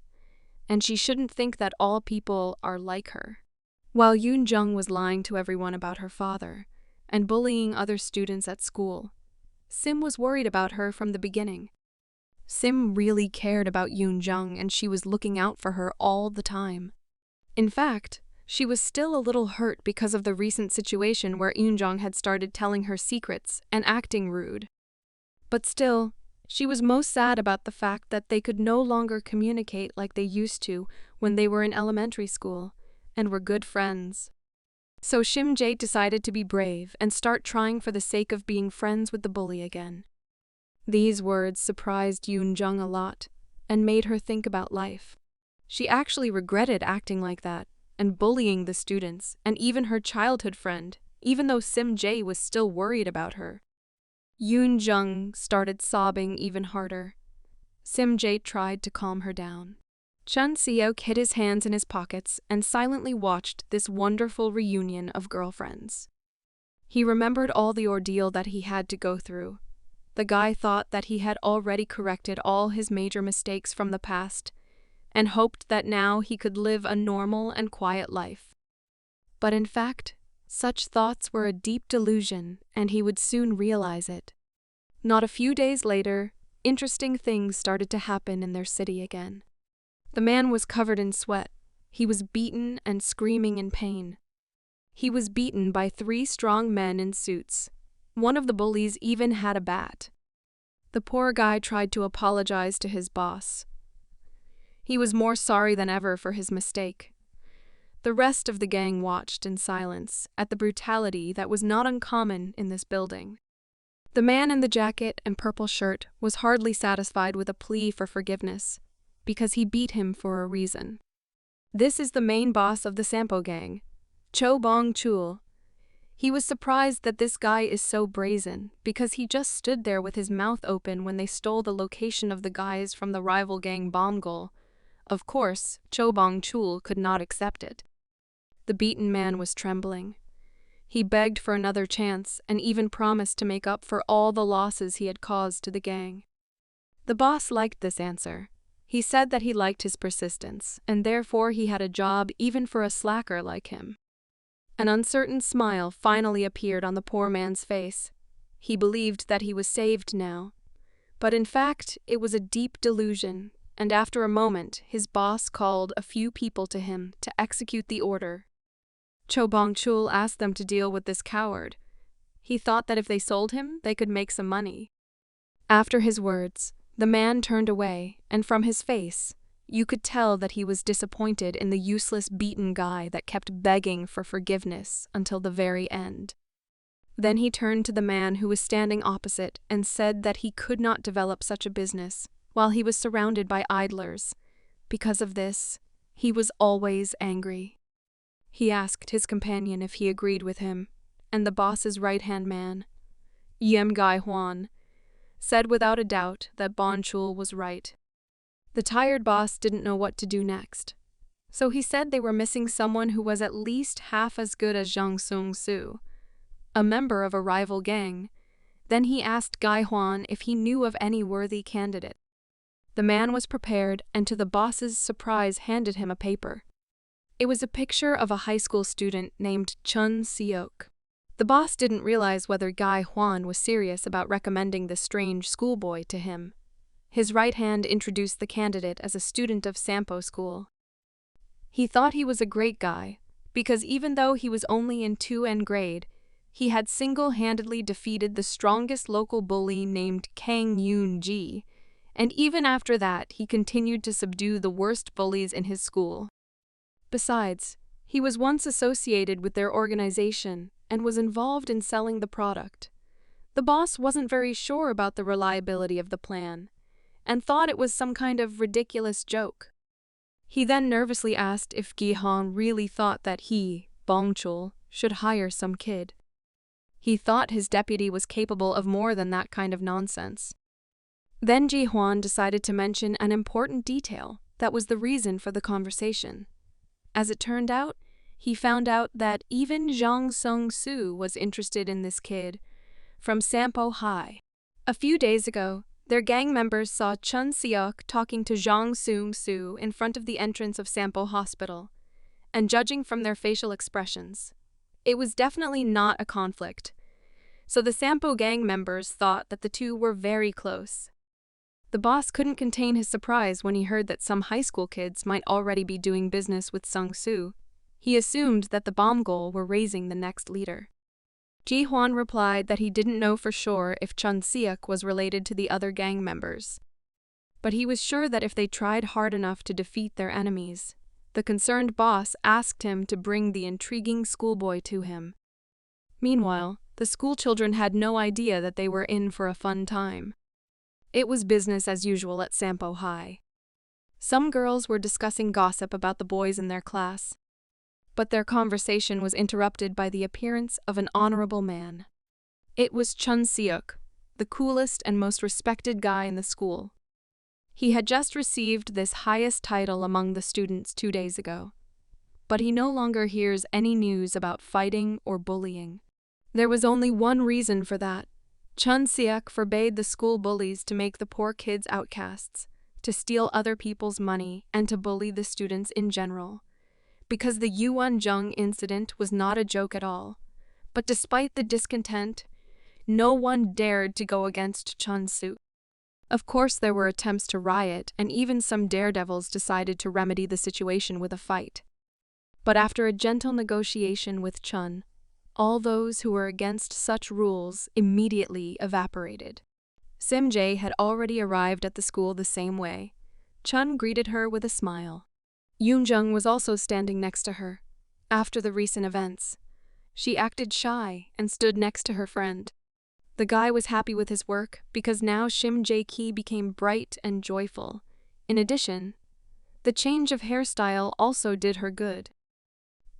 and she shouldn't think that all people are like her. While Yoon Jung was lying to everyone about her father and bullying other students at school, Sim was worried about her from the beginning. Sim really cared about Yoon Jung, and she was looking out for her all the time. In fact, she was still a little hurt because of the recent situation where Yoon Jung had started telling her secrets and acting rude. But still, she was most sad about the fact that they could no longer communicate like they used to when they were in elementary school and were good friends. So Shim Ji decided to be brave and start trying for the sake of being friends with the bully again. These words surprised Yoon Jung a lot and made her think about life. She actually regretted acting like that and bullying the students and even her childhood friend, even though Shim Ji was still worried about her. Yoon Jung started sobbing even harder. Shim Ji tried to calm her down. Jeon Seok hid his hands in his pockets and silently watched this wonderful reunion of girlfriends. He remembered all the ordeal that he had to go through. The guy thought that he had already corrected all his major mistakes from the past and hoped that now he could live a normal and quiet life. But in fact, such thoughts were a deep delusion, and he would soon realize it. Not a few days later, interesting things started to happen in their city again. The man was covered in sweat. He was beaten and screaming in pain. He was beaten by 3 strong men in suits. One of the bullies even had a bat. The poor guy tried to apologize to his boss. He was more sorry than ever for his mistake. The rest of the gang watched in silence at the brutality that was not uncommon in this building. The man in the jacket and purple shirt was hardly satisfied with a plea for forgiveness, because he beat him for a reason. This is the main boss of the Sampo gang, Cho Bong-chul. He was surprised that this guy is so brazen, because he just stood there with his mouth open when they stole the location of the guys from the rival gang Bongol. Of course, Cho Bong-chul could not accept it. The beaten man was trembling. He begged for another chance and even promised to make up for all the losses he had caused to the gang. The boss liked this answer. He said that he liked his persistence, and therefore he had a job even for a slacker like him. An uncertain smile finally appeared on the poor man's face. He believed that he was saved now. But in fact, it was a deep delusion, and after a moment, his boss called a few people to him to execute the order. Cho Bong-chul asked them to deal with this coward. He thought that if they sold him, they could make some money. After his words, the man turned away, and from his face, you could tell that he was disappointed in the useless beaten guy that kept begging for forgiveness until the very end. Then he turned to the man who was standing opposite and said that he could not develop such a business while he was surrounded by idlers. Because of this, he was always angry. He asked his companion if he agreed with him, and the boss's right-hand man, Yem Gai-hwan, said without a doubt that Bon-chul was right. The tired boss didn't know what to do next, so he said they were missing someone who was at least half as good as Jang Sung-soo, a member of a rival gang. Then he asked Gai-hwan if he knew of any worthy candidate. The man was prepared and to the boss's surprise handed him a paper. It was a picture of a high school student named Chun Seok. The boss didn't realize whether Guy Huan was serious about recommending the strange schoolboy to him. His right hand introduced the candidate as a student of Sampo School. He thought he was a great guy, because even though he was only in 2N grade, he had single-handedly defeated the strongest local bully named Kang Yoon-ji, and even after that he continued to subdue the worst bullies in his school. Besides, he was once associated with their organization and was involved in selling the product. The boss wasn't very sure about the reliability of the plan, and thought it was some kind of ridiculous joke. He then nervously asked if Gi-hong really thought that he, Bong-chul, should hire some kid. He thought his deputy was capable of more than that kind of nonsense. Then Ji-hwan decided to mention an important detail that was the reason for the conversation. As it turned out, he found out that even Zhang Sung-soo was interested in this kid from Sampo High. A few days ago, their gang members saw Chun Seok talking to Zhang Sung-soo in front of the entrance of Sampo Hospital, and judging from their facial expressions, it was definitely not a conflict. So the Sampo gang members thought that the two were very close. The boss couldn't contain his surprise when he heard that some high school kids might already be doing business with Sung-soo. He assumed that the Bomgol were raising the next leader. Ji-hwan replied that he didn't know for sure if Chun Seok was related to the other gang members. But he was sure that if they tried hard enough to defeat their enemies, the concerned boss asked him to bring the intriguing schoolboy to him. Meanwhile, the schoolchildren had no idea that they were in for a fun time. It was business as usual at Sampo High. Some girls were discussing gossip about the boys in their class, but their conversation was interrupted by the appearance of an honorable man. It was Chun Seok, the coolest and most respected guy in the school. He had just received this highest title among the students 2 days ago, but he no longer hears any news about fighting or bullying. There was only one reason for that. Chun Seok forbade the school bullies to make the poor kids outcasts, to steal other people's money, and to bully the students in general. Because the Yuan-jung incident was not a joke at all. But despite the discontent, no one dared to go against Chun Seok. Of course there were attempts to riot, and even some daredevils decided to remedy the situation with a fight. But after a gentle negotiation with Chun, all those who were against such rules immediately evaporated. Shim Ji-hye had already arrived at the school the same way. Chun greeted her with a smile. Yoon-jung was also standing next to her. After the recent events, she acted shy and stood next to her friend. The guy was happy with his work because now Shim Ji-hye became bright and joyful. In addition, the change of hairstyle also did her good.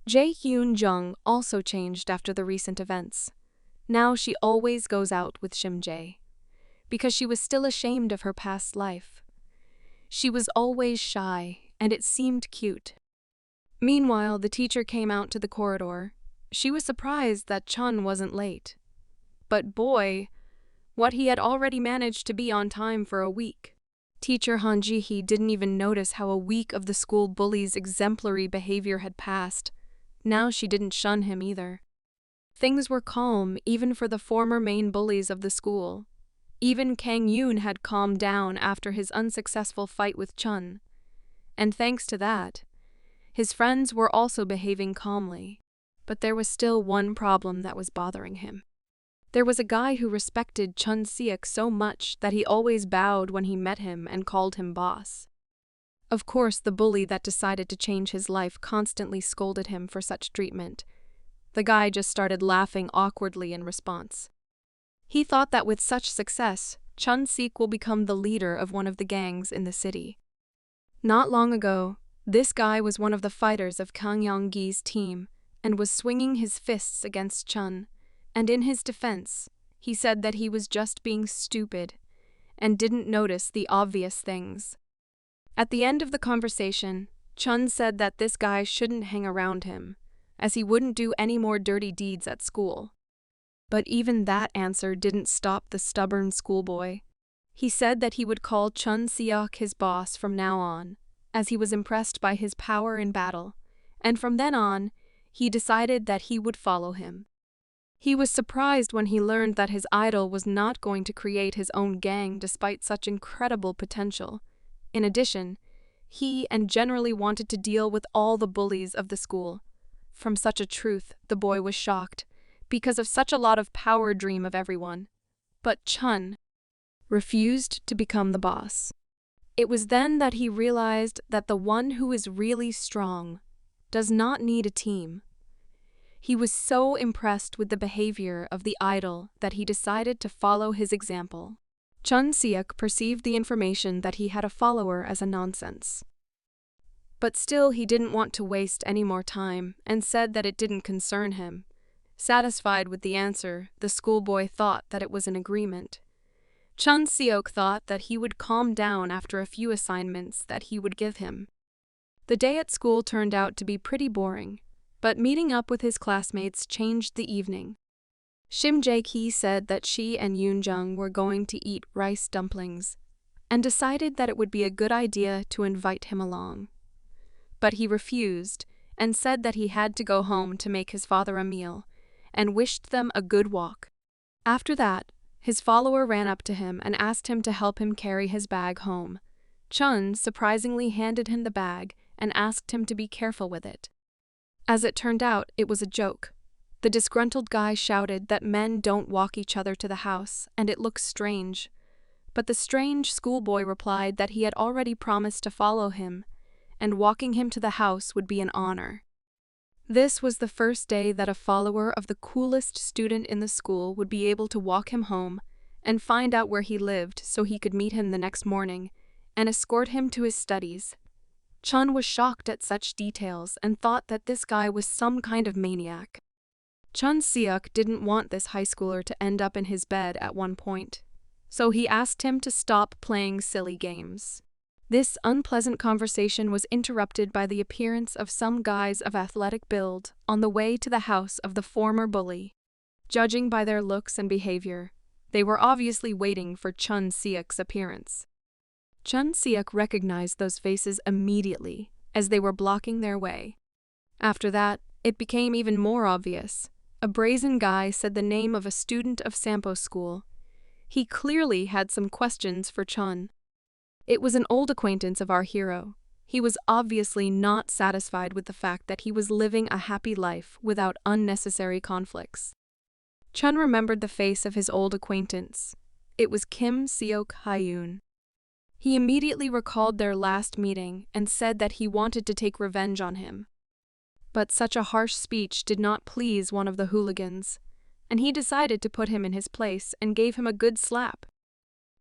Yoon-jung also changed after the recent events. Now she always goes out with Shim Ji-hye, because she was still ashamed of her past life. She was always shy, and it seemed cute. Meanwhile, the teacher came out to the corridor. She was surprised that Chun wasn't late. But boy, what he had already managed to be on time for a week. Teacher Han Ji-hye didn't even notice how a week of the school bully's exemplary behavior had passed. Now she didn't shun him either. Things were calm even for the former main bullies of the school. Even Kang Yoon had calmed down after his unsuccessful fight with Chun. And thanks to that, his friends were also behaving calmly. But there was still one problem that was bothering him. There was a guy who respected Chun Seok so much that he always bowed when he met him and called him boss. Of course, the bully that decided to change his life constantly scolded him for such treatment. The guy just started laughing awkwardly in response. He thought that with such success, Chun Seok will become the leader of one of the gangs in the city. Not long ago, this guy was one of the fighters of Kang Yong-gi's team and was swinging his fists against Chun, and in his defense, he said that he was just being stupid and didn't notice the obvious things. At the end of the conversation, Chun said that this guy shouldn't hang around him, as he wouldn't do any more dirty deeds at school. But even that answer didn't stop the stubborn schoolboy. He said that he would call Chun Seok his boss from now on, as he was impressed by his power in battle, and from then on, he decided that he would follow him. He was surprised when he learned that his idol was not going to create his own gang despite such incredible potential. In addition, he generally wanted to deal with all the bullies of the school. From such a truth, the boy was shocked, because of such a lot of power dream of everyone. But Chun refused to become the boss. It was then that he realized that the one who is really strong does not need a team. He was so impressed with the behavior of the idol that he decided to follow his example. Chun Seok perceived the information that he had a follower as a nonsense. But still he didn't want to waste any more time and said that it didn't concern him. Satisfied with the answer, the schoolboy thought that it was an agreement. Chun Seok thought that he would calm down after a few assignments that he would give him. The day at school turned out to be pretty boring, but meeting up with his classmates changed the evening. Shim Ji-hye said that she and Yoon Jung were going to eat rice dumplings, and decided that it would be a good idea to invite him along. But he refused and said that he had to go home to make his father a meal, and wished them a good walk. After that, his follower ran up to him and asked him to help him carry his bag home. Chun surprisingly handed him the bag and asked him to be careful with it. As it turned out, it was a joke. The disgruntled guy shouted that men don't walk each other to the house, and it looks strange. But the strange schoolboy replied that he had already promised to follow him, and walking him to the house would be an honor. This was the first day that a follower of the coolest student in the school would be able to walk him home and find out where he lived so he could meet him the next morning and escort him to his studies. Chun was shocked at such details and thought that this guy was some kind of maniac. Chun Seok didn't want this high schooler to end up in his bed at one point, so he asked him to stop playing silly games. This unpleasant conversation was interrupted by the appearance of some guys of athletic build on the way to the house of the former bully. Judging by their looks and behavior, they were obviously waiting for Chun Seok's appearance. Chun Seok recognized those faces immediately, as they were blocking their way. After that, it became even more obvious. A brazen guy said the name of a student of Sampo school. He clearly had some questions for Chun. It was an old acquaintance of our hero. He was obviously not satisfied with the fact that he was living a happy life without unnecessary conflicts. Chun remembered the face of his old acquaintance. It was Kim Seok-hyun. He immediately recalled their last meeting and said that he wanted to take revenge on him. But such a harsh speech did not please one of the hooligans, and he decided to put him in his place and gave him a good slap.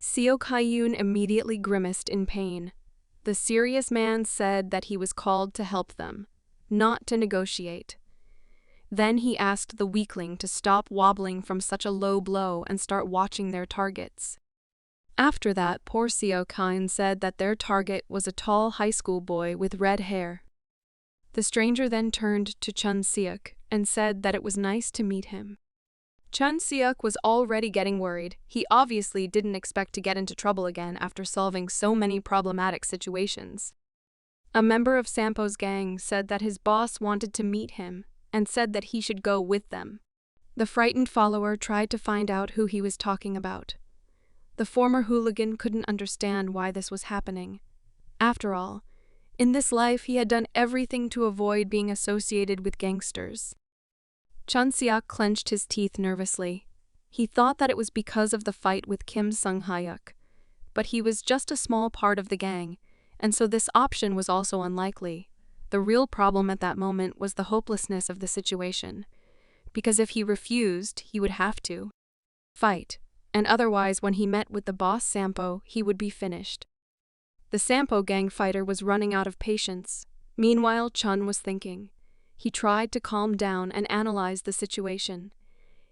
Seok-hyun immediately grimaced in pain. The serious man said that he was called to help them, not to negotiate. Then he asked the weakling to stop wobbling from such a low blow and start watching their targets. After that, poor Seok-hyun said that their target was a tall high school boy with red hair. The stranger then turned to Chun Seok and said that it was nice to meet him. Chun Seok was already getting worried. He obviously didn't expect to get into trouble again after solving so many problematic situations. A member of Sampo's gang said that his boss wanted to meet him and said that he should go with them. The frightened follower tried to find out who he was talking about. The former hooligan couldn't understand why this was happening. After all, in this life he had done everything to avoid being associated with gangsters. Chun Seok clenched his teeth nervously. He thought that it was because of the fight with Kim Sung-hyuk, but he was just a small part of the gang, and so this option was also unlikely. The real problem at that moment was the hopelessness of the situation, because if he refused, he would have to fight, and otherwise when he met with the boss Sampo, he would be finished. The Sampo gang fighter was running out of patience. Meanwhile, Chun was thinking. He tried to calm down and analyze the situation.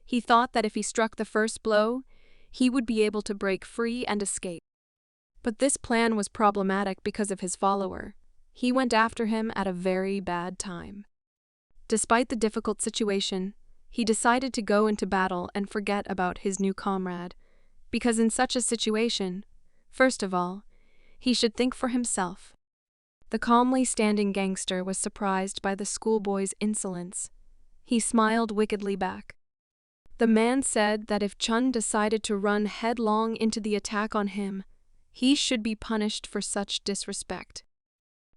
He thought that if he struck the first blow, he would be able to break free and escape. But this plan was problematic because of his follower. He went after him at a very bad time. Despite the difficult situation, he decided to go into battle and forget about his new comrade, because in such a situation, first of all, he should think for himself. The calmly standing gangster was surprised by the schoolboy's insolence. He smiled wickedly back. The man said that if Chun decided to run headlong into the attack on him, he should be punished for such disrespect.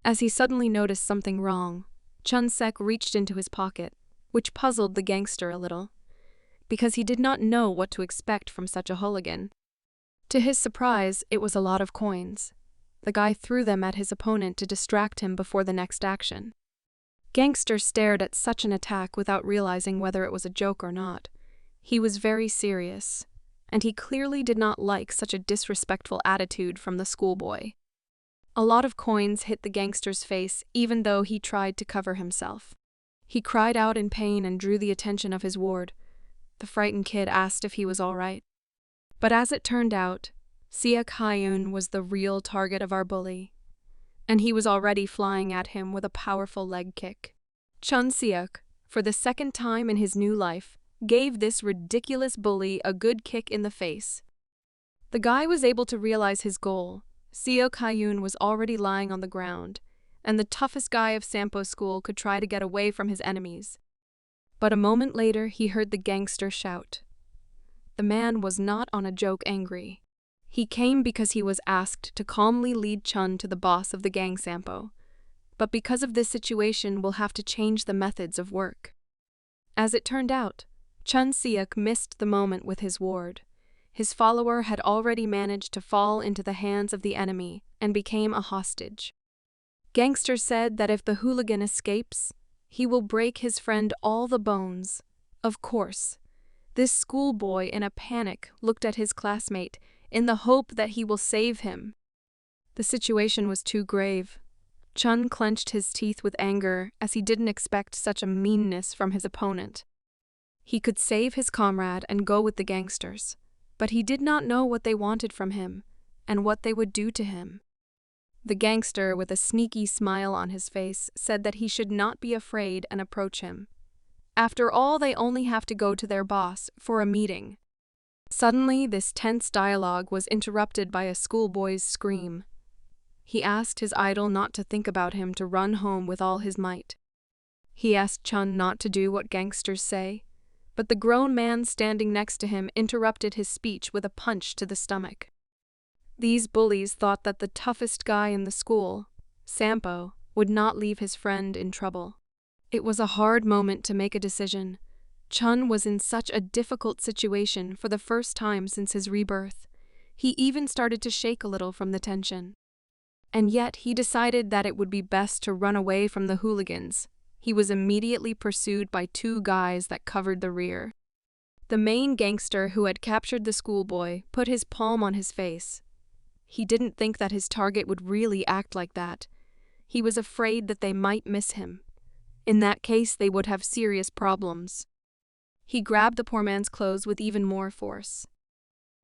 As he suddenly noticed something wrong, Chun-sek reached into his pocket, which puzzled the gangster a little, because he did not know what to expect from such a hooligan. To his surprise, it was a lot of coins. The guy threw them at his opponent to distract him before the next action. Gangster stared at such an attack without realizing whether it was a joke or not. He was very serious, and he clearly did not like such a disrespectful attitude from the schoolboy. A lot of coins hit the gangster's face even though he tried to cover himself. He cried out in pain and drew the attention of his ward. The frightened kid asked if he was all right. But as it turned out, Seok Hyun was the real target of our bully, and he was already flying at him with a powerful leg kick. Chun Seok, for the second time in his new life, gave this ridiculous bully a good kick in the face. The guy was able to realize his goal. Seok Hyun was already lying on the ground, and the toughest guy of Sampo School could try to get away from his enemies. But a moment later, he heard the gangster shout. The man was not on a joke angry. He came because he was asked to calmly lead Chun to the boss of the gang Sampo. But because of this situation, we'll have to change the methods of work. As it turned out, Chun Seok missed the moment with his ward. His follower had already managed to fall into the hands of the enemy and became a hostage. Gangster said that if the hooligan escapes, he will break his friend all the bones. Of course, this schoolboy in a panic looked at his classmate in the hope that he will save him. The situation was too grave. Chun clenched his teeth with anger as he didn't expect such a meanness from his opponent. He could save his comrade and go with the gangsters, but he did not know what they wanted from him and what they would do to him. The gangster, with a sneaky smile on his face, said that he should not be afraid and approach him. After all, they only have to go to their boss for a meeting. Suddenly, this tense dialogue was interrupted by a schoolboy's scream. He asked his idol not to think about him, to run home with all his might. He asked Chun not to do what gangsters say, but the grown man standing next to him interrupted his speech with a punch to the stomach. These bullies thought that the toughest guy in the school, Sampo, would not leave his friend in trouble. It was a hard moment to make a decision. Chun was in such a difficult situation for the first time since his rebirth. He even started to shake a little from the tension. And yet he decided that it would be best to run away from the hooligans. He was immediately pursued by two guys that covered the rear. The main gangster who had captured the schoolboy put his palm on his face. He didn't think that his target would really act like that. He was afraid that they might miss him. In that case, they would have serious problems. He grabbed the poor man's clothes with even more force.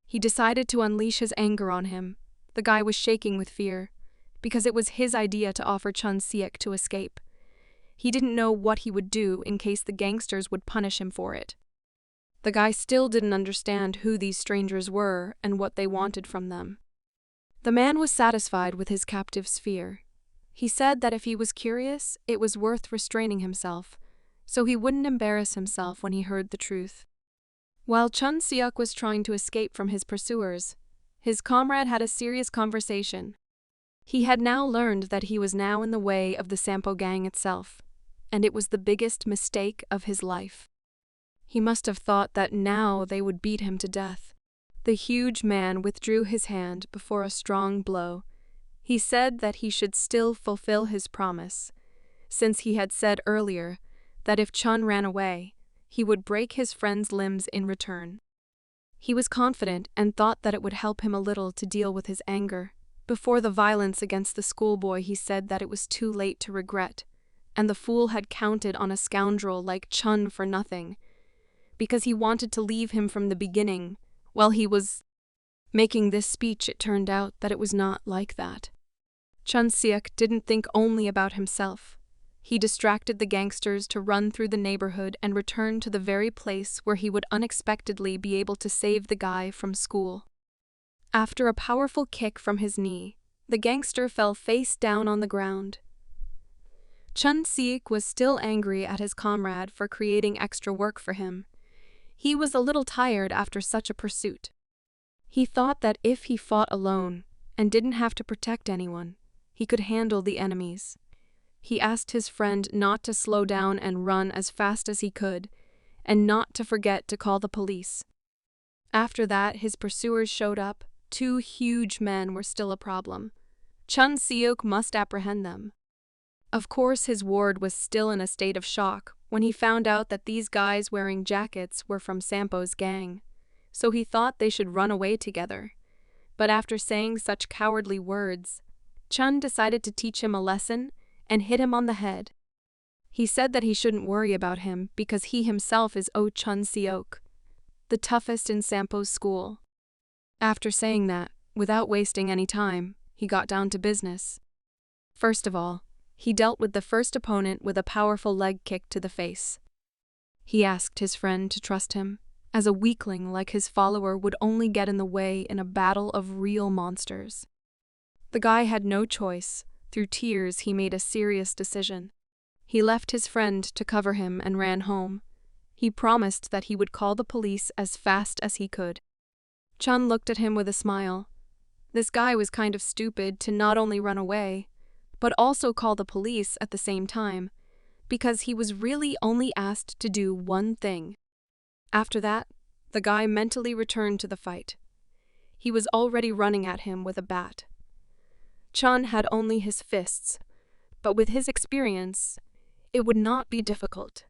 He decided to unleash his anger on him. The guy was shaking with fear, because it was his idea to offer Chun Seok to escape. He didn't know what he would do in case the gangsters would punish him for it. The guy still didn't understand who these strangers were and what they wanted from them. The man was satisfied with his captive's fear. He said that if he was curious, it was worth restraining himself, so he wouldn't embarrass himself when he heard the truth. While Chun Seok was trying to escape from his pursuers, his comrade had a serious conversation. He had now learned that he was now in the way of the Sampo gang itself, and it was the biggest mistake of his life. He must have thought that now they would beat him to death. The huge man withdrew his hand before a strong blow. He said that he should still fulfill his promise, since he had said earlier that if Chun ran away, he would break his friend's limbs in return. He was confident and thought that it would help him a little to deal with his anger. Before the violence against the schoolboy, he said that it was too late to regret, and the fool had counted on a scoundrel like Chun for nothing, because he wanted to leave him from the beginning. While he was making this speech, it turned out that it was not like that. Chun Seok didn't think only about himself. He distracted the gangsters to run through the neighborhood and return to the very place where he would unexpectedly be able to save the guy from school. After a powerful kick from his knee, the gangster fell face down on the ground. Chun Seok was still angry at his comrade for creating extra work for him. He was a little tired after such a pursuit. He thought that if he fought alone and didn't have to protect anyone, he could handle the enemies. He asked his friend not to slow down and run as fast as he could, and not to forget to call the police. After that, his pursuers showed up. 2 huge men were still a problem. Chun Seok must apprehend them. Of course, his ward was still in a state of shock when he found out that these guys wearing jackets were from Sampo's gang, so he thought they should run away together. But after saying such cowardly words, Chun decided to teach him a lesson and hit him on the head. He said that he shouldn't worry about him because he himself is Chun Seok, the toughest in Sampo's school. After saying that, without wasting any time, he got down to business. First of all, he dealt with the first opponent with a powerful leg kick to the face. He asked his friend to trust him, as a weakling like his follower would only get in the way in a battle of real monsters. The guy had no choice. Through tears, he made a serious decision. He left his friend to cover him and ran home. He promised that he would call the police as fast as he could. Chun looked at him with a smile. This guy was kind of stupid to not only run away, but also call the police at the same time, because he was really only asked to do one thing. After that, the guy mentally returned to the fight. He was already running at him with a bat. Chun had only his fists, but with his experience, it would not be difficult.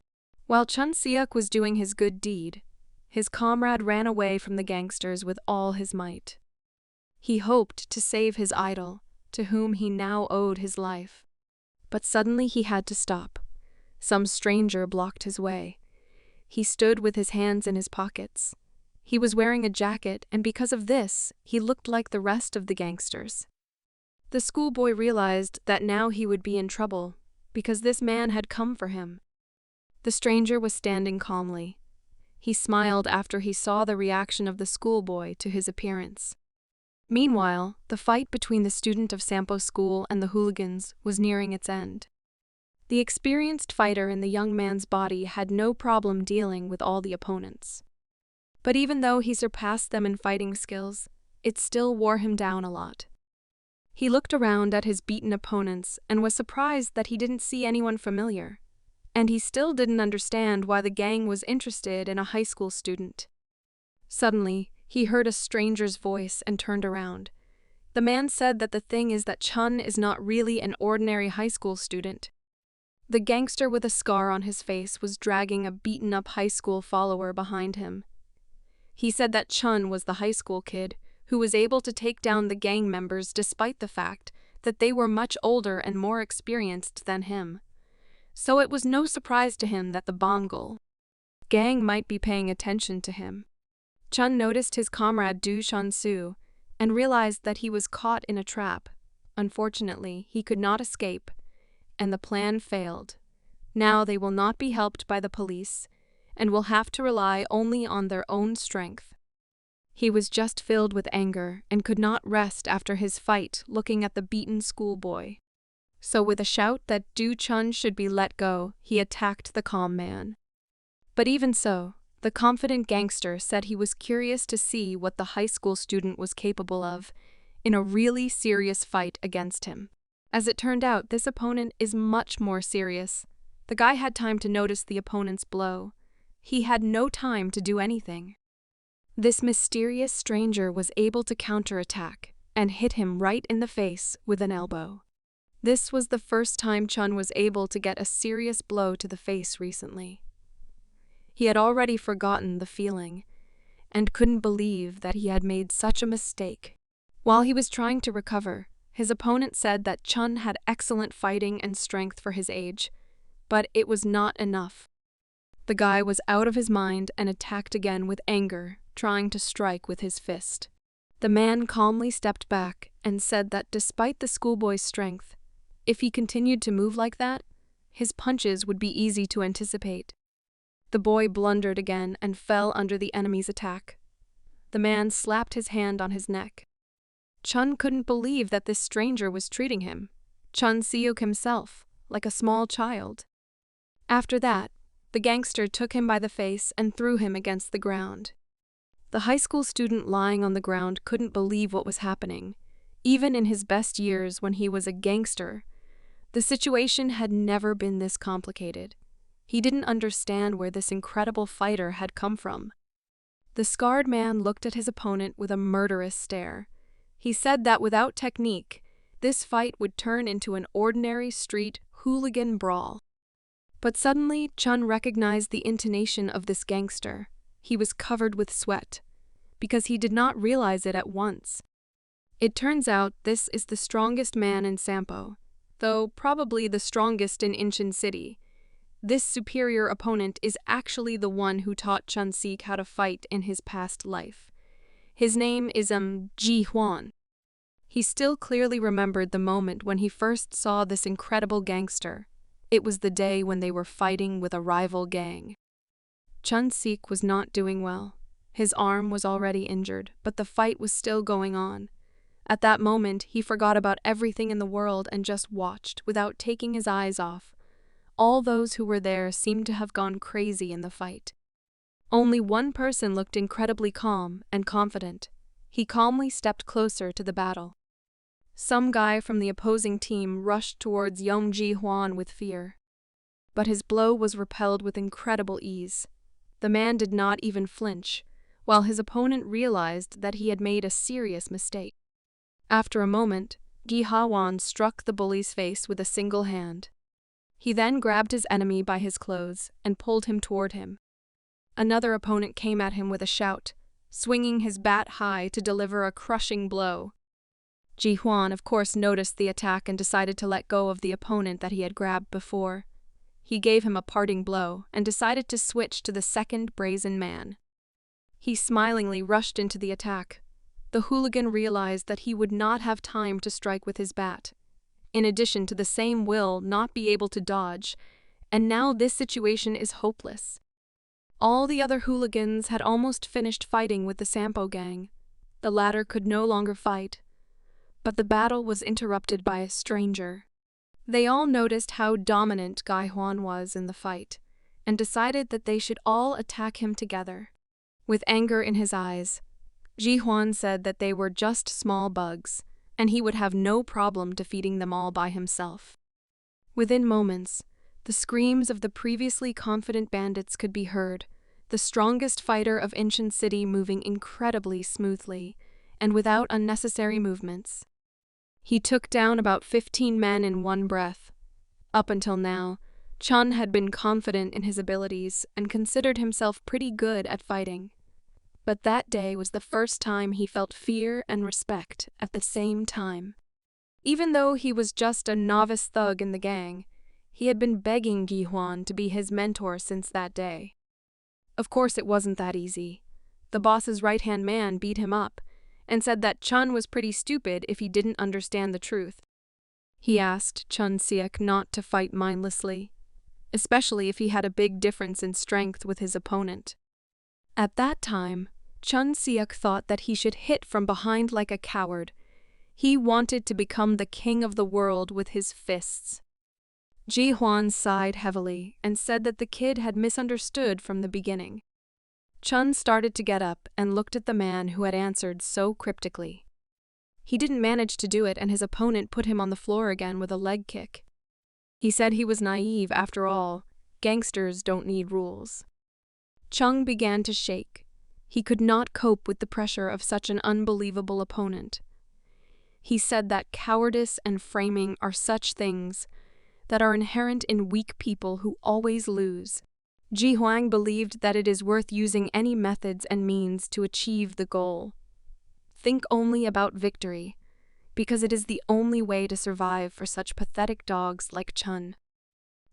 While Chun Seok was doing his good deed, his comrade ran away from the gangsters with all his might. He hoped to save his idol, to whom he now owed his life. But suddenly he had to stop. Some stranger blocked his way. He stood with his hands in his pockets. He was wearing a jacket, and because of this, he looked like the rest of the gangsters. The schoolboy realized that now he would be in trouble, because this man had come for him. The stranger was standing calmly. He smiled after he saw the reaction of the schoolboy to his appearance. Meanwhile, the fight between the student of Sampo's school and the hooligans was nearing its end. The experienced fighter in the young man's body had no problem dealing with all the opponents. But even though he surpassed them in fighting skills, it still wore him down a lot. He looked around at his beaten opponents and was surprised that he didn't see anyone familiar. And he still didn't understand why the gang was interested in a high school student. Suddenly, he heard a stranger's voice and turned around. The man said that the thing is that Chun is not really an ordinary high school student. The gangster with a scar on his face was dragging a beaten-up high school follower behind him. He said that Chun was the high school kid who was able to take down the gang members despite the fact that they were much older and more experienced than him. So it was no surprise to him that the Mongol gang might be paying attention to him. Chun noticed his comrade Du Shansu and realized that he was caught in a trap. Unfortunately, he could not escape, and the plan failed. Now they will not be helped by the police and will have to rely only on their own strength. He was just filled with anger and could not rest after his fight looking at the beaten schoolboy. So with a shout that Du Chun should be let go, he attacked the calm man. But even so, the confident gangster said he was curious to see what the high school student was capable of in a really serious fight against him. As it turned out, this opponent is much more serious. The guy had time to notice the opponent's blow. He had no time to do anything. This mysterious stranger was able to counterattack and hit him right in the face with an elbow. This was the first time Chun was able to get a serious blow to the face recently. He had already forgotten the feeling and couldn't believe that he had made such a mistake. While he was trying to recover, his opponent said that Chun had excellent fighting and strength for his age, but it was not enough. The guy was out of his mind and attacked again with anger, trying to strike with his fist. The man calmly stepped back and said that despite the schoolboy's strength, if he continued to move like that, his punches would be easy to anticipate. The boy blundered again and fell under the enemy's attack. The man slapped his hand on his neck. Chun couldn't believe that this stranger was treating him, Chun Seok himself, like a small child. After that, The gangster took him by the face and threw him against the ground. The high school student lying on the ground couldn't believe what was happening. Even in his best years when he was a gangster, the situation had never been this complicated. He didn't understand where this incredible fighter had come from. The scarred man looked at his opponent with a murderous stare. He said that without technique, this fight would turn into an ordinary street hooligan brawl. But suddenly, Chun recognized the intonation of this gangster. He was covered with sweat, because he did not realize it at once. It turns out this is the strongest man in Sampo, though probably the strongest in Incheon City. This superior opponent is actually the one who taught Chun-sik how to fight in his past life. His name is Ji-hye. He still clearly remembered the moment when he first saw this incredible gangster. It was the day when they were fighting with a rival gang. Chun-sik was not doing well. His arm was already injured, but the fight was still going on. At that moment, he forgot about everything in the world and just watched, without taking his eyes off. All those who were there seemed to have gone crazy in the fight. Only one person looked incredibly calm and confident. He calmly stepped closer to the battle. Some guy from the opposing team rushed towards Ji-hye with fear. But his blow was repelled with incredible ease. The man did not even flinch, while his opponent realized that he had made a serious mistake. After a moment, Ji-hye struck the bully's face with a single hand. He then grabbed his enemy by his clothes and pulled him toward him. Another opponent came at him with a shout, swinging his bat high to deliver a crushing blow. Ji-hye, of course, noticed the attack and decided to let go of the opponent that he had grabbed before. He gave him a parting blow and decided to switch to the second brazen man. He smilingly rushed into the attack. The hooligan realized that he would not have time to strike with his bat. In addition to the same will not be able to dodge, and now this situation is hopeless. All the other hooligans had almost finished fighting with the Sampo gang. The latter could no longer fight, but the battle was interrupted by a stranger. They all noticed how dominant Ji-hye was in the fight, and decided that they should all attack him together. With anger in his eyes, Ji-hye said that they were just small bugs, and he would have no problem defeating them all by himself. Within moments, the screams of the previously confident bandits could be heard, the strongest fighter of Incheon City moving incredibly smoothly, and without unnecessary movements. He took down about 15 men in one breath. Up until now, Chun had been confident in his abilities and considered himself pretty good at fighting. But that day was the first time he felt fear and respect at the same time. Even though he was just a novice thug in the gang, he had been begging Ji-hye to be his mentor since that day. Of course it wasn't that easy. The boss's right-hand man beat him up and said that Chun was pretty stupid if he didn't understand the truth. He asked Chun-sik not to fight mindlessly, especially if he had a big difference in strength with his opponent. At that time, Chun-sik thought that he should hit from behind like a coward. He wanted to become the king of the world with his fists. Ji-hye sighed heavily and said that the kid had misunderstood from the beginning. Chun started to get up and looked at the man who had answered so cryptically. He didn't manage to do it, and his opponent put him on the floor again with a leg kick. He said he was naive after all. Gangsters don't need rules. Chun began to shake. He could not cope with the pressure of such an unbelievable opponent. He said that cowardice and framing are such things that are inherent in weak people who always lose. Ji-hye believed that it is worth using any methods and means to achieve the goal. Think only about victory, because it is the only way to survive for such pathetic dogs like Chun.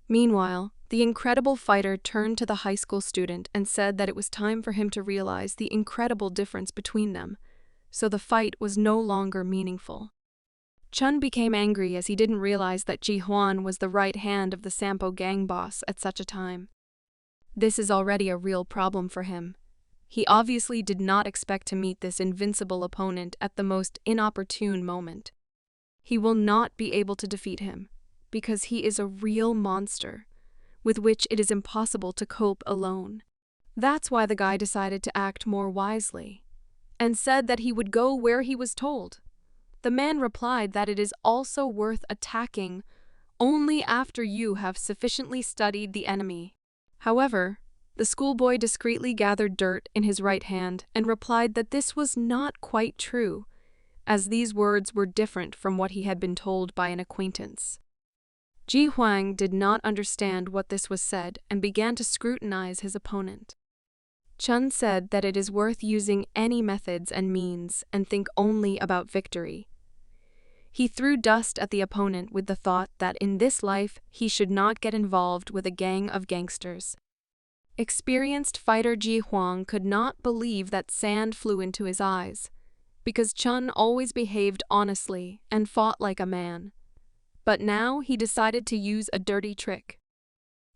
Meanwhile, the incredible fighter turned to the high school student and said that it was time for him to realize the incredible difference between them, so the fight was no longer meaningful. Chun became angry as he didn't realize that Ji-hye was the right hand of the Sampo gang boss at such a time. This is already a real problem for him. He obviously did not expect to meet this invincible opponent at the most inopportune moment. He will not be able to defeat him, because he is a real monster, with which it is impossible to cope alone. That's why the guy decided to act more wisely, and said that he would go where he was told. The man replied that it is also worth attacking only after you have sufficiently studied the enemy. However, the schoolboy discreetly gathered dirt in his right hand and replied that this was not quite true, as these words were different from what he had been told by an acquaintance. Ji Huang did not understand what this was said and began to scrutinize his opponent. Chun said that it is worth using any methods and means and think only about victory. He threw dust at the opponent with the thought that in this life he should not get involved with a gang of gangsters. Experienced fighter Ji Huang could not believe that sand flew into his eyes, because Chun always behaved honestly and fought like a man. But now he decided to use a dirty trick.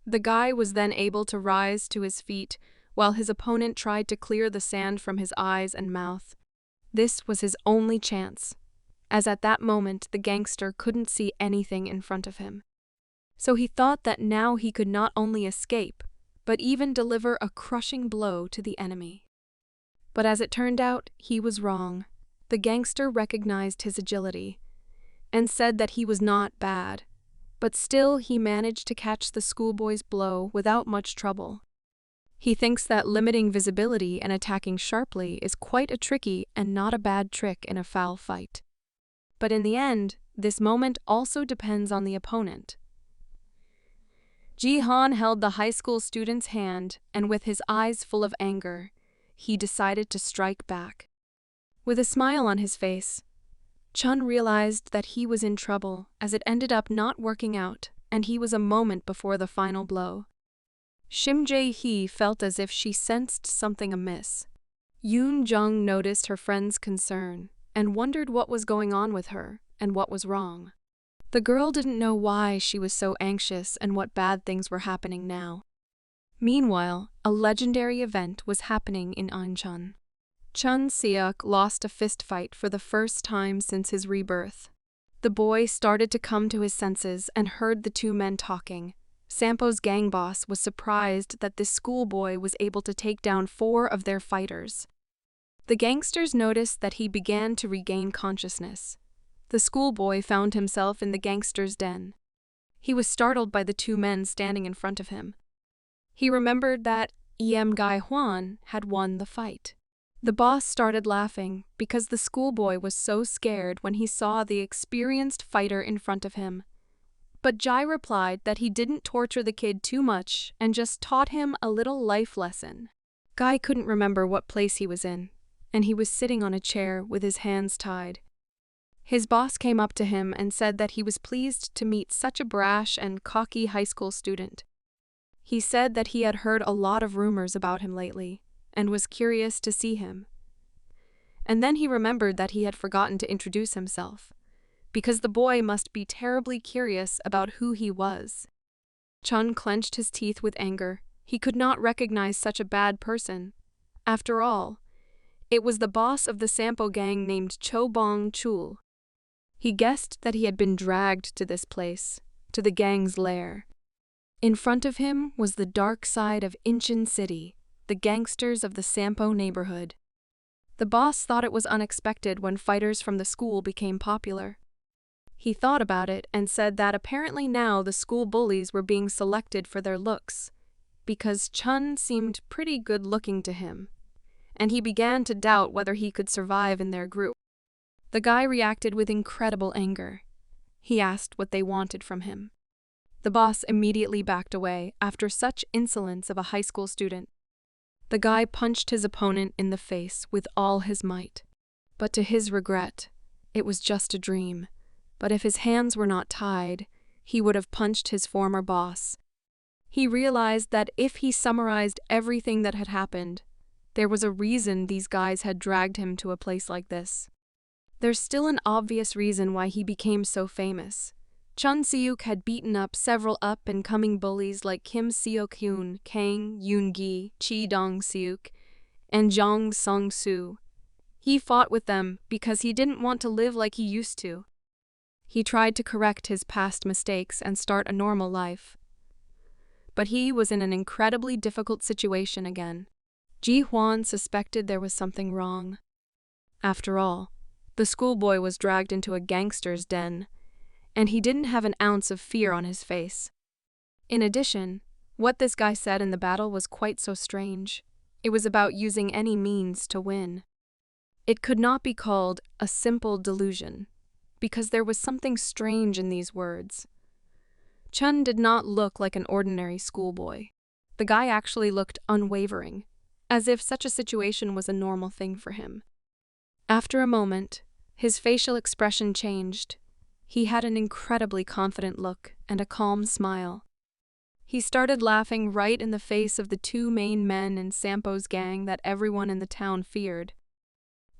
The guy was then able to rise to his feet while his opponent tried to clear the sand from his eyes and mouth. This was his only chance, as at that moment the gangster couldn't see anything in front of him. So he thought that now he could not only escape, but even deliver a crushing blow to the enemy. But as it turned out, he was wrong. The gangster recognized his agility and said that he was not bad, but still he managed to catch the schoolboy's blow without much trouble. He thinks that limiting visibility and attacking sharply is quite a tricky and not a bad trick in a foul fight. But in the end, this moment also depends on the opponent. Ji Han held the high school student's hand, and with his eyes full of anger, he decided to strike back. With a smile on his face, Chun realized that he was in trouble as it ended up not working out, and he was a moment before the final blow. Shim Ji-hye felt as if she sensed something amiss. Yoon Jung noticed her friend's concern and wondered what was going on with her and what was wrong. The girl didn't know why she was so anxious and what bad things were happening now. Meanwhile, a legendary event was happening in Anchon. Chun Seok lost a fistfight for the first time since his rebirth. The boy started to come to his senses and heard the two men talking. Sampo's gang boss was surprised that this schoolboy was able to take down 4 of their fighters. The gangsters noticed that he began to regain consciousness. The schoolboy found himself in the gangster's den. He was startled by the 2 men standing in front of him. He remembered that Gai Huan had won the fight. The boss started laughing because the schoolboy was so scared when he saw the experienced fighter in front of him. But Jai replied that he didn't torture the kid too much and just taught him a little life lesson. Guy couldn't remember what place he was in, and he was sitting on a chair with his hands tied. His boss came up to him and said that he was pleased to meet such a brash and cocky high school student. He said that he had heard a lot of rumors about him lately and was curious to see him. And then he remembered that he had forgotten to introduce himself, because the boy must be terribly curious about who he was. Chun clenched his teeth with anger. He could not recognize such a bad person. After all, it was the boss of the Sampo gang named Cho Bong Chul. He guessed that he had been dragged to this place, to the gang's lair. In front of him was the dark side of Incheon City, the gangsters of the Sampo neighborhood. The boss thought it was unexpected when fighters from the school became popular. He thought about it and said that apparently now the school bullies were being selected for their looks, because Chun seemed pretty good-looking to him, and he began to doubt whether he could survive in their group. The guy reacted with incredible anger. He asked what they wanted from him. The boss immediately backed away after such insolence of a high school student. The guy punched his opponent in the face with all his might. But to his regret, it was just a dream. But if his hands were not tied, he would have punched his former boss. He realized that if he summarized everything that had happened, there was a reason these guys had dragged him to a place like this. There's still an obvious reason why he became so famous. Chun Seok had beaten up several up-and-coming bullies like Kim Seok-hyun, Kang Yoon-gi, Chi Dong-seok, and Jong Sung-soo. He fought with them because he didn't want to live like he used to. He tried to correct his past mistakes and start a normal life. But he was in an incredibly difficult situation again. Ji-hwan suspected there was something wrong. After all, the schoolboy was dragged into a gangster's den, and he didn't have an ounce of fear on his face. In addition, what this guy said in the battle was quite so strange. It was about using any means to win. It could not be called a simple delusion, because there was something strange in these words. Chun did not look like an ordinary schoolboy. The guy actually looked unwavering, as if such a situation was a normal thing for him. After a moment, his facial expression changed. He had an incredibly confident look and a calm smile. He started laughing right in the face of the two main men in Sampo's gang that everyone in the town feared.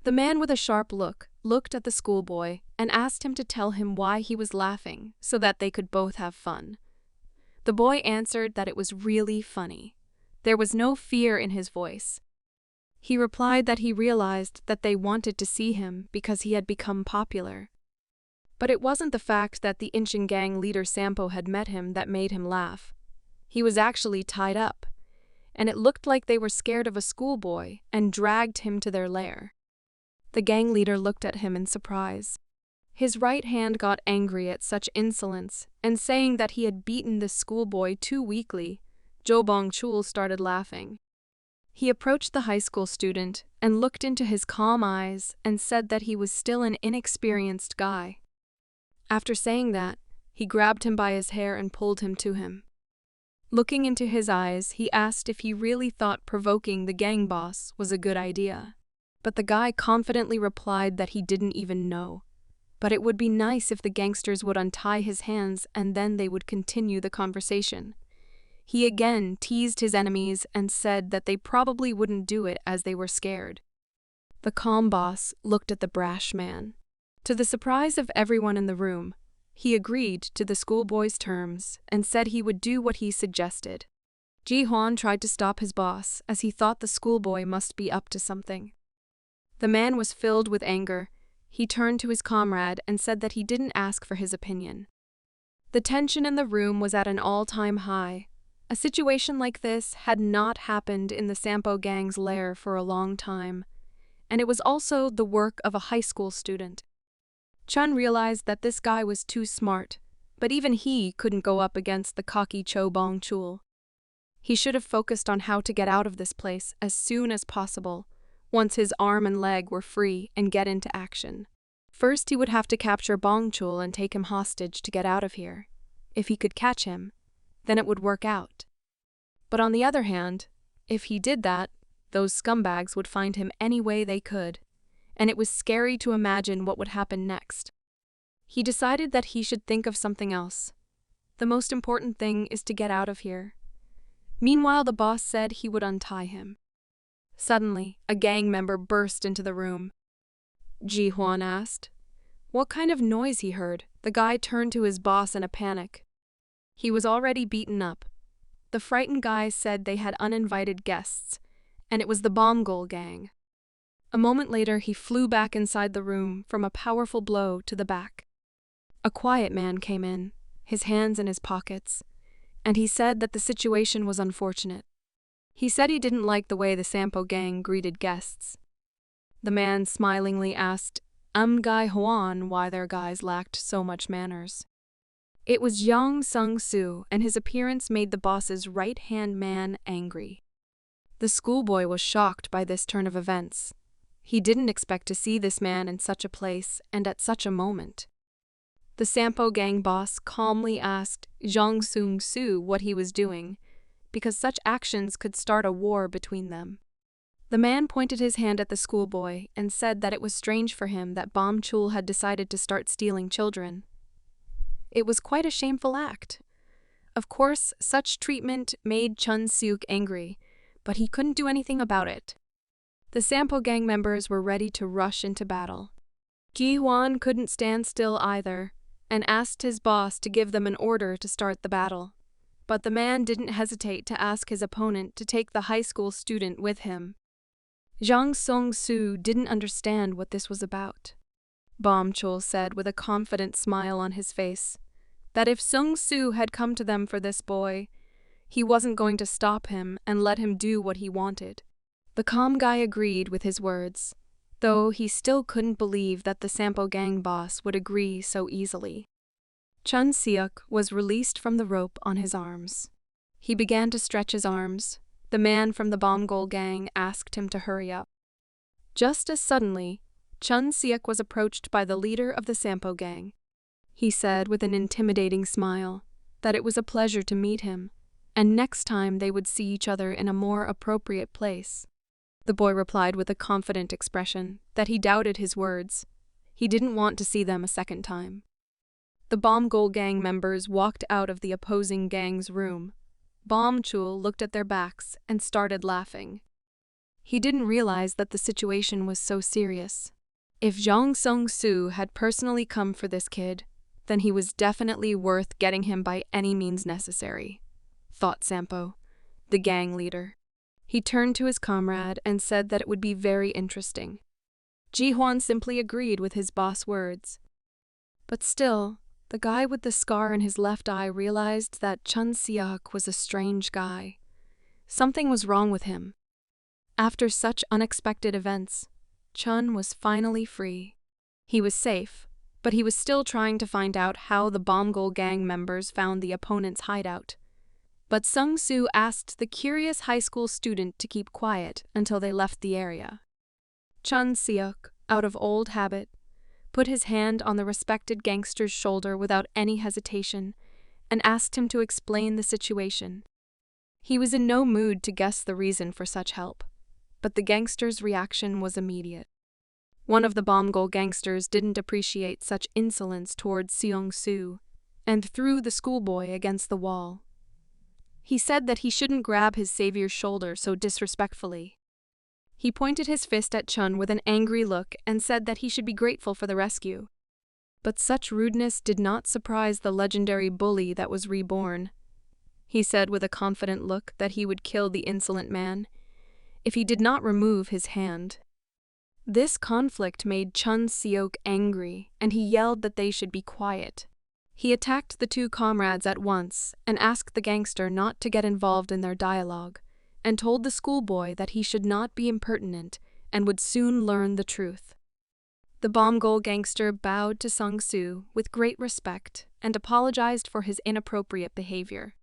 The man with a sharp look looked at the schoolboy and asked him to tell him why he was laughing so that they could both have fun. The boy answered that it was really funny. There was no fear in his voice. He replied that he realized that they wanted to see him because he had become popular. But it wasn't the fact that the Inchin gang leader Sampo had met him that made him laugh. He was actually tied up, and it looked like they were scared of a schoolboy and dragged him to their lair. The gang leader looked at him in surprise. His right hand got angry at such insolence, and saying that he had beaten the schoolboy too weakly, Jo Bong-chul started laughing. He approached the high school student and looked into his calm eyes and said that he was still an inexperienced guy. After saying that, he grabbed him by his hair and pulled him to him. Looking into his eyes, he asked if he really thought provoking the gang boss was a good idea. But the guy confidently replied that he didn't even know. But it would be nice if the gangsters would untie his hands and then they would continue the conversation. He again teased his enemies and said that they probably wouldn't do it as they were scared. The calm boss looked at the brash man. To the surprise of everyone in the room, he agreed to the schoolboy's terms and said he would do what he suggested. Ji-hwan tried to stop his boss as he thought the schoolboy must be up to something. The man was filled with anger. He turned to his comrade and said that he didn't ask for his opinion. The tension in the room was at an all-time high. A situation like this had not happened in the Sampo gang's lair for a long time, and it was also the work of a high school student. Chun realized that this guy was too smart, but even he couldn't go up against the cocky Jo Bong-chul. He should have focused on how to get out of this place as soon as possible, once his arm and leg were free, and get into action. First, he would have to capture Bong-chul and take him hostage to get out of here. If he could catch him, then it would work out. But on the other hand, if he did that, those scumbags would find him any way they could, and it was scary to imagine what would happen next. He decided that he should think of something else. The most important thing is to get out of here. Meanwhile, the boss said he would untie him. Suddenly, a gang member burst into the room. Ji-hwan asked what kind of noise he heard. The guy turned to his boss in a panic. He was already beaten up. The frightened guy said they had uninvited guests, and it was the Bomgol gang. A moment later, he flew back inside the room from a powerful blow to the back. A quiet man came in, his hands in his pockets, and he said that the situation was unfortunate. He said he didn't like the way the Sampo gang greeted guests. The man smilingly asked Guy Hwan why their guys lacked so much manners. It was Yang Sung-soo, and his appearance made the boss's right-hand man angry. The schoolboy was shocked by this turn of events. He didn't expect to see this man in such a place and at such a moment. The Sampo gang boss calmly asked Yang Sung-soo what he was doing, because such actions could start a war between them. The man pointed his hand at the schoolboy and said that it was strange for him that Bong-chul had decided to start stealing children. It was quite a shameful act. Of course, such treatment made Chun-seok angry, but he couldn't do anything about it. The Sampo gang members were ready to rush into battle. Ji-hwan couldn't stand still either, and asked his boss to give them an order to start the battle. But the man didn't hesitate to ask his opponent to take the high school student with him. Jang Sung-soo didn't understand what this was about. Bong-chul said with a confident smile on his face that if Sung-soo had come to them for this boy, He wasn't going to stop him and let him do what he wanted. The calm guy agreed with his words, though he still couldn't believe that the Sampo gang boss would agree so easily. Chun Seok was released from the rope on his arms. He began to stretch his arms. The man from the Bomgol gang asked him to hurry up. Just as suddenly, Chun Seok was approached by the leader of the Sampo gang. He said with an intimidating smile that it was a pleasure to meet him, and next time they would see each other in a more appropriate place. The boy replied with a confident expression that he doubted his words. He didn't want to see them a second time. The Bomgol gang members walked out of the opposing gang's room. Chul looked at their backs and started laughing. He didn't realize that the situation was so serious. If Zhang Sung-soo had personally come for this kid, then he was definitely worth getting him by any means necessary, thought Sampo, the gang leader. He turned to his comrade and said that it would be very interesting. Ji-hwan simply agreed with his boss' words. But still, the guy with the scar in his left eye realized that Chun Seok was a strange guy. Something was wrong with him. After such unexpected events, Chun was finally free. He was safe, but he was still trying to find out how the Bomgol gang members found the opponent's hideout. But Sung-soo asked the curious high school student to keep quiet until they left the area. Chun Seok, out of old habit, put his hand on the respected gangster's shoulder without any hesitation and asked him to explain the situation. He was in no mood to guess the reason for such help, but the gangster's reaction was immediate. One of the Bomgol gangsters didn't appreciate such insolence towards Seong-soo and threw the schoolboy against the wall. He said that he shouldn't grab his savior's shoulder so disrespectfully. He pointed his fist at Chun with an angry look and said that he should be grateful for the rescue. But such rudeness did not surprise the legendary bully that was reborn. He said with a confident look that he would kill the insolent man if he did not remove his hand. This conflict made Chun Seok angry, and he yelled that they should be quiet. He attacked the two comrades at once and asked the gangster not to get involved in their dialogue, and told the schoolboy that he should not be impertinent and would soon learn the truth. The Bomgol gangster bowed to Sung-soo with great respect and apologized for his inappropriate behavior.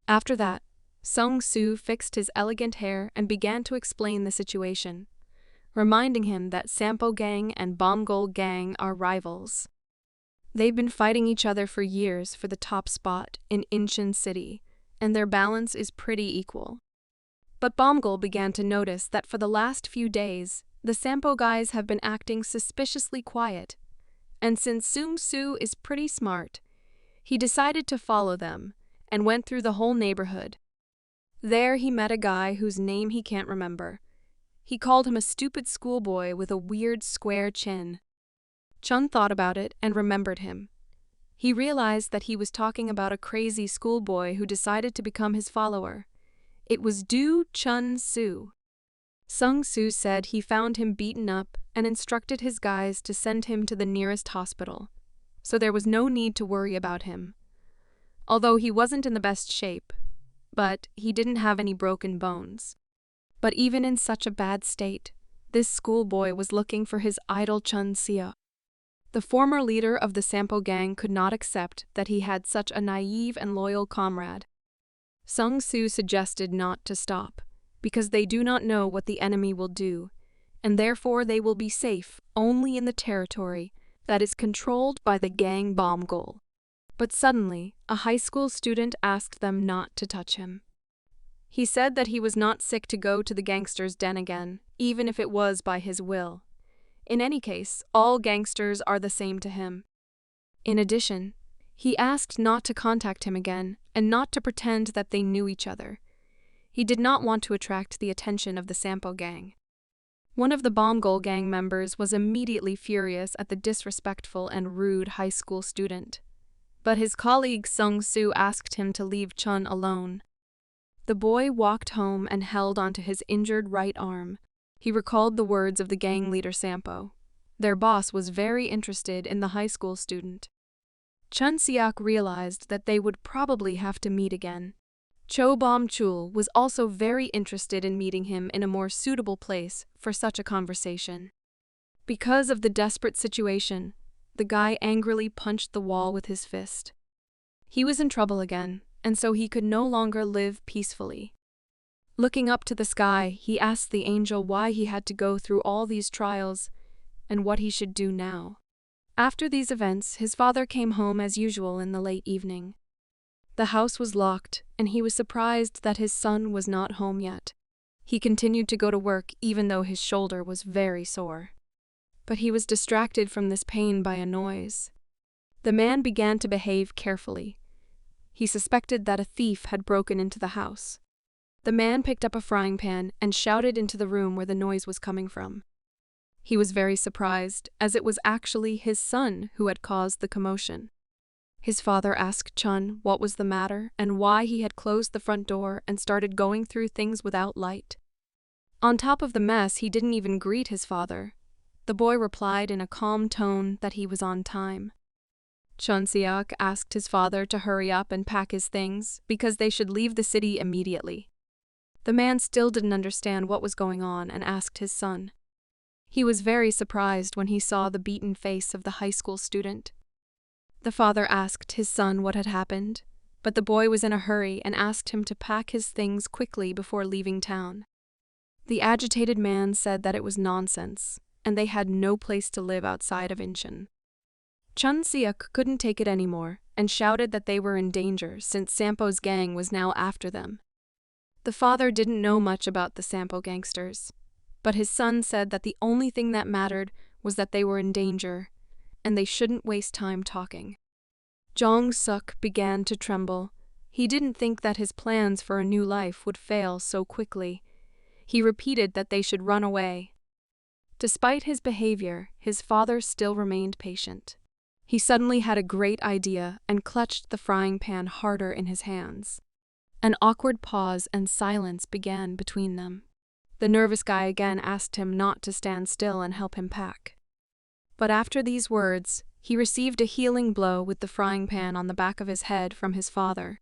After that, Sung-soo fixed his elegant hair and began to explain the situation, reminding him that Sampo gang and Bomgol gang are rivals. They've been fighting each other for years for the top spot in Incheon City, and their balance is pretty equal. But Bomgol began to notice that for the last few days, the Sampo guys have been acting suspiciously quiet, and since Sung-soo is pretty smart, he decided to follow them and went through the whole neighborhood. There he met a guy whose name he can't remember. He called him a stupid schoolboy with a weird square chin. Chun thought about it and remembered him. He realized that he was talking about a crazy schoolboy who decided to become his follower. It was Do Chun-soo. Sung-soo said he found him beaten up and instructed his guys to send him to the nearest hospital, so there was no need to worry about him. Although he wasn't in the best shape, but he didn't have any broken bones. But even in such a bad state, this schoolboy was looking for his idol Chun Seok. The former leader of the Sampo gang could not accept that he had such a naive and loyal comrade. Sung-soo suggested not to stop, because they do not know what the enemy will do, and therefore they will be safe only in the territory that is controlled by the gang Bomgol. But suddenly, a high school student asked them not to touch him. He said that he was not sick to go to the gangster's den again, even if it was by his will. In any case, all gangsters are the same to him. In addition, he asked not to contact him again and not to pretend that they knew each other. He did not want to attract the attention of the Sampo gang. One of the Bomgol gang members was immediately furious at the disrespectful and rude high school student. But his colleague Sung-soo asked him to leave Chun alone. The boy walked home and held onto his injured right arm. He recalled the words of the gang leader Sampo. Their boss was very interested in the high school student. Chun Seok realized that they would probably have to meet again. Cho Bom-chul was also very interested in meeting him in a more suitable place for such a conversation. Because of the desperate situation, the guy angrily punched the wall with his fist. He was in trouble again, and so he could no longer live peacefully. Looking up to the sky, he asked the angel why he had to go through all these trials and what he should do now. After these events, his father came home as usual in the late evening. The house was locked, and he was surprised that his son was not home yet. He continued to go to work even though his shoulder was very sore. But he was distracted from this pain by a noise. The man began to behave carefully. He suspected that a thief had broken into the house. The man picked up a frying pan and shouted into the room where the noise was coming from. He was very surprised, as it was actually his son who had caused the commotion. His father asked Chun what was the matter and why he had closed the front door and started going through things without light. On top of the mess, he didn't even greet his father. The boy replied in a calm tone that he was on time. Chun Seok asked his father to hurry up and pack his things because they should leave the city immediately. The man still didn't understand what was going on and asked his son. He was very surprised when he saw the beaten face of the high school student. The father asked his son what had happened, but the boy was in a hurry and asked him to pack his things quickly before leaving town. The agitated man said that it was nonsense, and they had no place to live outside of Incheon. Chun Seok couldn't take it anymore and shouted that they were in danger since Sampo's gang was now after them. The father didn't know much about the Sampo gangsters, but his son said that the only thing that mattered was that they were in danger, and they shouldn't waste time talking. Jong-suk began to tremble. He didn't think that his plans for a new life would fail so quickly. He repeated that they should run away. Despite his behavior, his father still remained patient. He suddenly had a great idea and clutched the frying pan harder in his hands. An awkward pause and silence began between them. The nervous guy again asked him not to stand still and help him pack. But after these words, he received a healing blow with the frying pan on the back of his head from his father.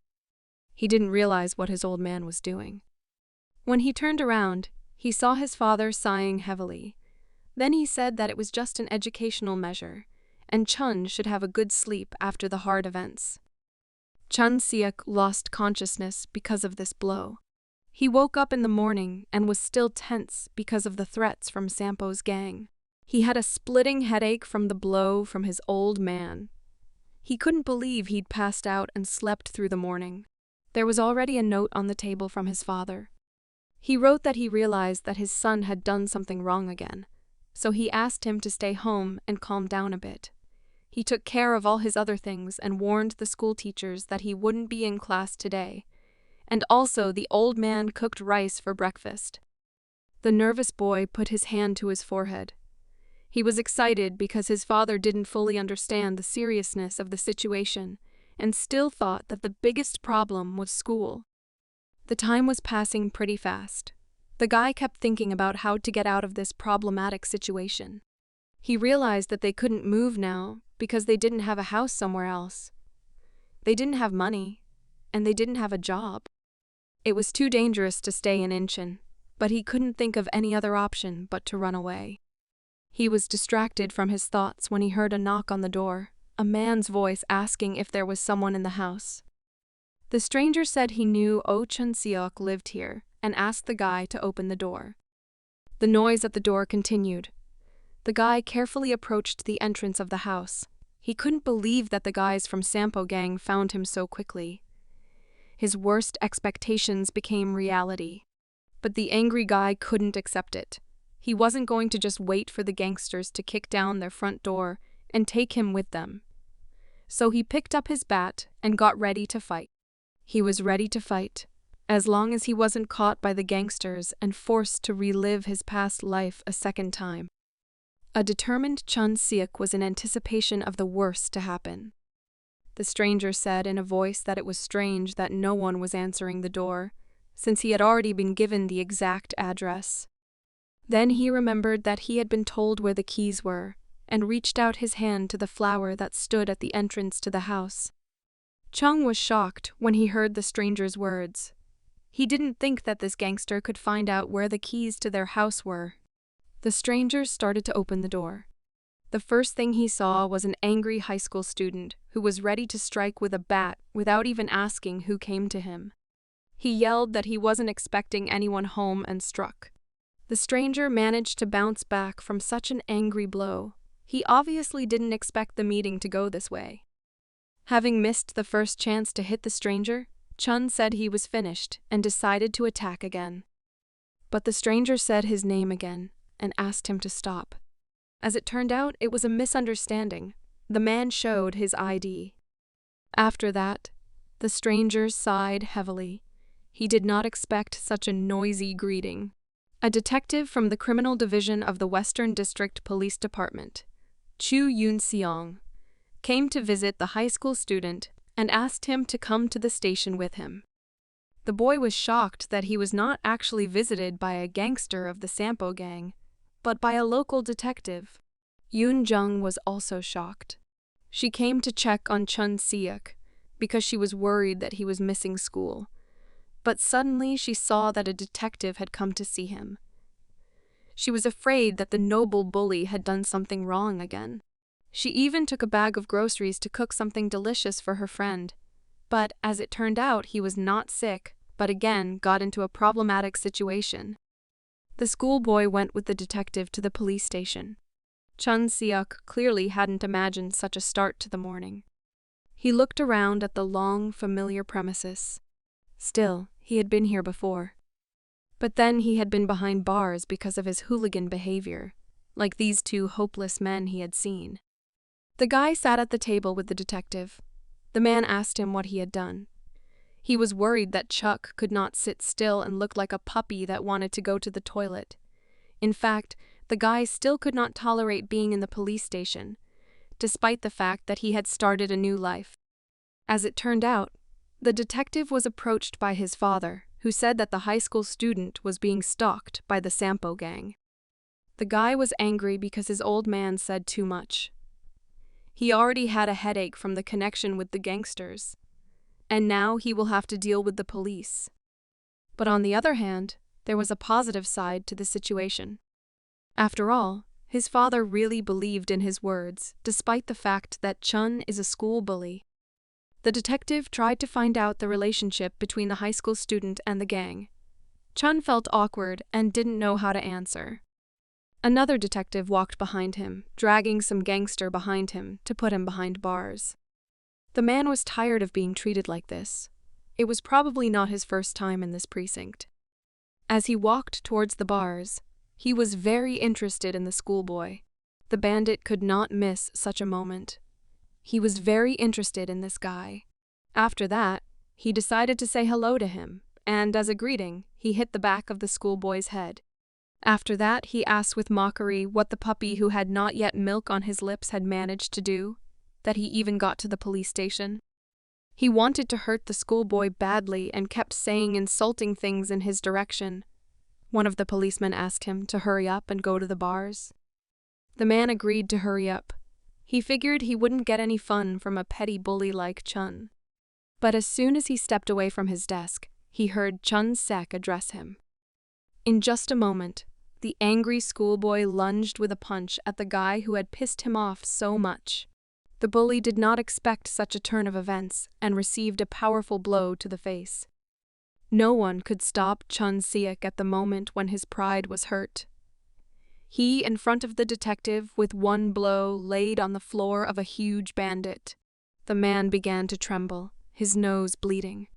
He didn't realize what his old man was doing. When he turned around, he saw his father sighing heavily. Then he said that it was just an educational measure, and Chun should have a good sleep after the hard events. Chun Seok lost consciousness because of this blow. He woke up in the morning and was still tense because of the threats from Sampo's gang. He had a splitting headache from the blow from his old man. He couldn't believe he'd passed out and slept through the morning. There was already a note on the table from his father. He wrote that he realized that his son had done something wrong again, so he asked him to stay home and calm down a bit. He took care of all his other things and warned the school teachers that he wouldn't be in class today. And also the old man cooked rice for breakfast. The nervous boy put his hand to his forehead. He was excited because his father didn't fully understand the seriousness of the situation and still thought that the biggest problem was school. The time was passing pretty fast. The guy kept thinking about how to get out of this problematic situation. He realized that they couldn't move now because they didn't have a house somewhere else. They didn't have money, and they didn't have a job. It was too dangerous to stay in Incheon, but he couldn't think of any other option but to run away. He was distracted from his thoughts when he heard a knock on the door, a man's voice asking if there was someone in the house. The stranger said he knew Oh Chun-seok lived here and asked the guy to open the door. The noise at the door continued. The guy carefully approached the entrance of the house. He couldn't believe that the guys from Sampo gang found him so quickly. His worst expectations became reality. But the angry guy couldn't accept it. He wasn't going to just wait for the gangsters to kick down their front door and take him with them. So he picked up his bat and got ready to fight. He was ready to fight, as long as he wasn't caught by the gangsters and forced to relive his past life a second time. A determined Chun Seok was in anticipation of the worst to happen. The stranger said in a voice that it was strange that no one was answering the door, since he had already been given the exact address. Then he remembered that he had been told where the keys were, and reached out his hand to the flower that stood at the entrance to the house. Chung was shocked when he heard the stranger's words. He didn't think that this gangster could find out where the keys to their house were. The strangers started to open the door. The first thing he saw was an angry high school student who was ready to strike with a bat without even asking who came to him. He yelled that he wasn't expecting anyone home and struck. The stranger managed to bounce back from such an angry blow. He obviously didn't expect the meeting to go this way. Having missed the first chance to hit the stranger, Chun said he was finished and decided to attack again. But the stranger said his name again and asked him to stop. As it turned out, it was a misunderstanding. The man showed his ID. After that, the stranger sighed heavily. He did not expect such a noisy greeting. A detective from the Criminal Division of the Western District Police Department, Chu Yun-seong, came to visit the high school student and asked him to come to the station with him. The boy was shocked that he was not actually visited by a gangster of the Sampo gang, but by a local detective. Yoon Jung was also shocked. She came to check on Chun Seok because she was worried that he was missing school. But suddenly she saw that a detective had come to see him. She was afraid that the noble bully had done something wrong again. She even took a bag of groceries to cook something delicious for her friend. But as it turned out, he was not sick, but again got into a problematic situation. The schoolboy went with the detective to the police station. Chun Seok clearly hadn't imagined such a start to the morning. He looked around at the long, familiar premises. Still, he had been here before. But then he had been behind bars because of his hooligan behavior, like these two hopeless men he had seen. The guy sat at the table with the detective. The man asked him what he had done. He was worried that Chuck could not sit still and looked like a puppy that wanted to go to the toilet. In fact, the guy still could not tolerate being in the police station, despite the fact that he had started a new life. As it turned out, the detective was approached by his father, who said that the high school student was being stalked by the Sampo gang. The guy was angry because his old man said too much. He already had a headache from the connection with the gangsters, and now he will have to deal with the police. But on the other hand, there was a positive side to the situation. After all, his father really believed in his words, despite the fact that Chun is a school bully. The detective tried to find out the relationship between the high school student and the gang. Chun felt awkward and didn't know how to answer. Another detective walked behind him, dragging some gangster behind him to put him behind bars. The man was tired of being treated like this. It was probably not his first time in this precinct. As he walked towards the bars, he was very interested in the schoolboy. The bandit could not miss such a moment. He was very interested in this guy. After that, he decided to say hello to him, and as a greeting, he hit the back of the schoolboy's head. After that, he asked with mockery what the puppy who had not yet milk on his lips had managed to do, that he even got to the police station. He wanted to hurt the schoolboy badly and kept saying insulting things in his direction. One of the policemen asked him to hurry up and go to the bars. The man agreed to hurry up. He figured he wouldn't get any fun from a petty bully like Chun. But as soon as he stepped away from his desk, he heard Chun Seok address him. In just a moment, the angry schoolboy lunged with a punch at the guy who had pissed him off so much. The bully did not expect such a turn of events and received a powerful blow to the face. No one could stop Chun Seok at the moment when his pride was hurt. He, in front of the detective, with one blow, laid on the floor of a huge bandit. The man began to tremble, his nose bleeding.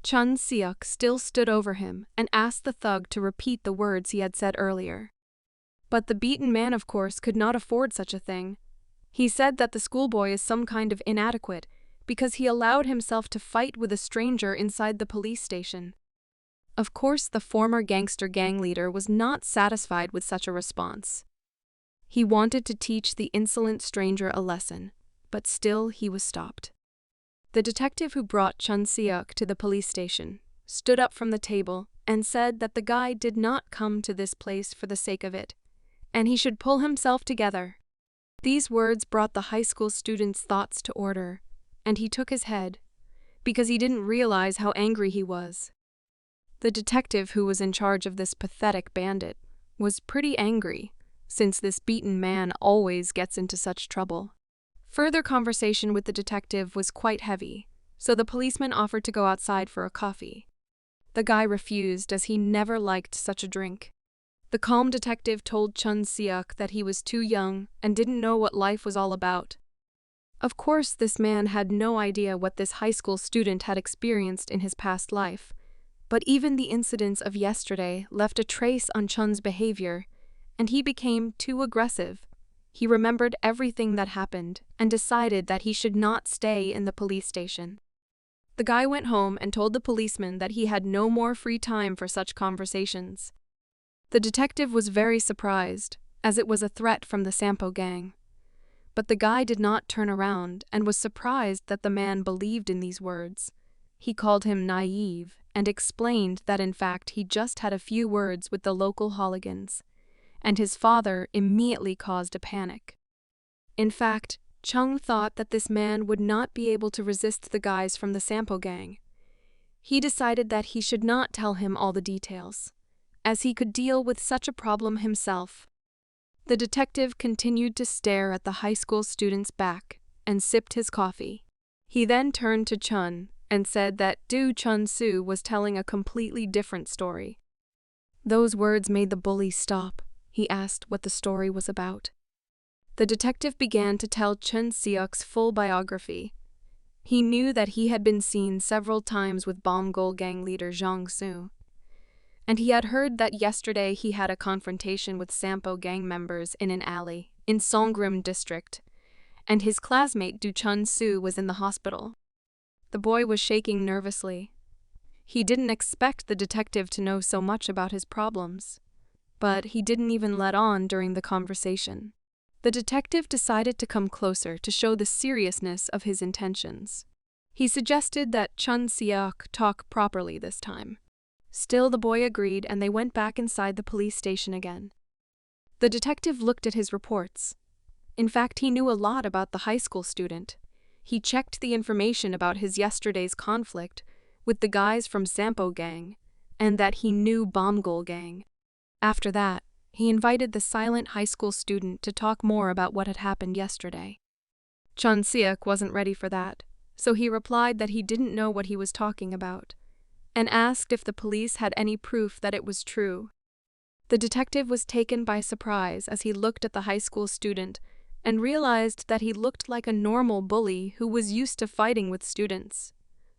Chun Seok still stood over him and asked the thug to repeat the words he had said earlier. But the beaten man, of course, could not afford such a thing. He said that the schoolboy is some kind of inadequate because he allowed himself to fight with a stranger inside the police station. Of course, the former gangster gang leader was not satisfied with such a response. He wanted to teach the insolent stranger a lesson, but still he was stopped. The detective who brought Chun Seok to the police station stood up from the table and said that the guy did not come to this place for the sake of it, and he should pull himself together. These words brought the high school student's thoughts to order, and he took his head, because he didn't realize how angry he was. The detective who was in charge of this pathetic bandit was pretty angry, since this beaten man always gets into such trouble. Further conversation with the detective was quite heavy, so the policeman offered to go outside for a coffee. The guy refused as he never liked such a drink. The calm detective told Chun Seok that he was too young and didn't know what life was all about. Of course, this man had no idea what this high school student had experienced in his past life, but even the incidents of yesterday left a trace on Chun's behavior, and he became too aggressive. He remembered everything that happened and decided that he should not stay in the police station. The guy went home and told the policeman that he had no more free time for such conversations. The detective was very surprised, as it was a threat from the Sampo gang. But the guy did not turn around and was surprised that the man believed in these words. He called him naive and explained that in fact he just had a few words with the local hooligans, and his father immediately caused a panic. In fact, Chung thought that this man would not be able to resist the guys from the Sampo gang. He decided that he should not tell him all the details, as he could deal with such a problem himself. The detective continued to stare at the high school student's back and sipped his coffee. He then turned to Chun and said that Do Chun-soo was telling a completely different story. Those words made the bully stop. He asked what the story was about. The detective began to tell Chun Seok's full biography. He knew that he had been seen several times with Bomgol gang leader Jong Soo, and he had heard that yesterday he had a confrontation with Sampo gang members in an alley in Songgrim district, and his classmate Do Chun-soo was in the hospital. The boy was shaking nervously. He didn't expect the detective to know so much about his problems, but he didn't even let on during the conversation. The detective decided to come closer to show the seriousness of his intentions. He suggested that Chun Seok talk properly this time. Still, the boy agreed, and they went back inside the police station again. The detective looked at his reports. In fact, he knew a lot about the high school student. He checked the information about his yesterday's conflict with the guys from Sampo gang, and that he knew Bomgol gang. After that, he invited the silent high school student to talk more about what had happened yesterday. Chun Seok wasn't ready for that, so he replied that he didn't know what he was talking about, and asked if the police had any proof that it was true. The detective was taken by surprise as he looked at the high school student and realized that he looked like a normal bully who was used to fighting with students.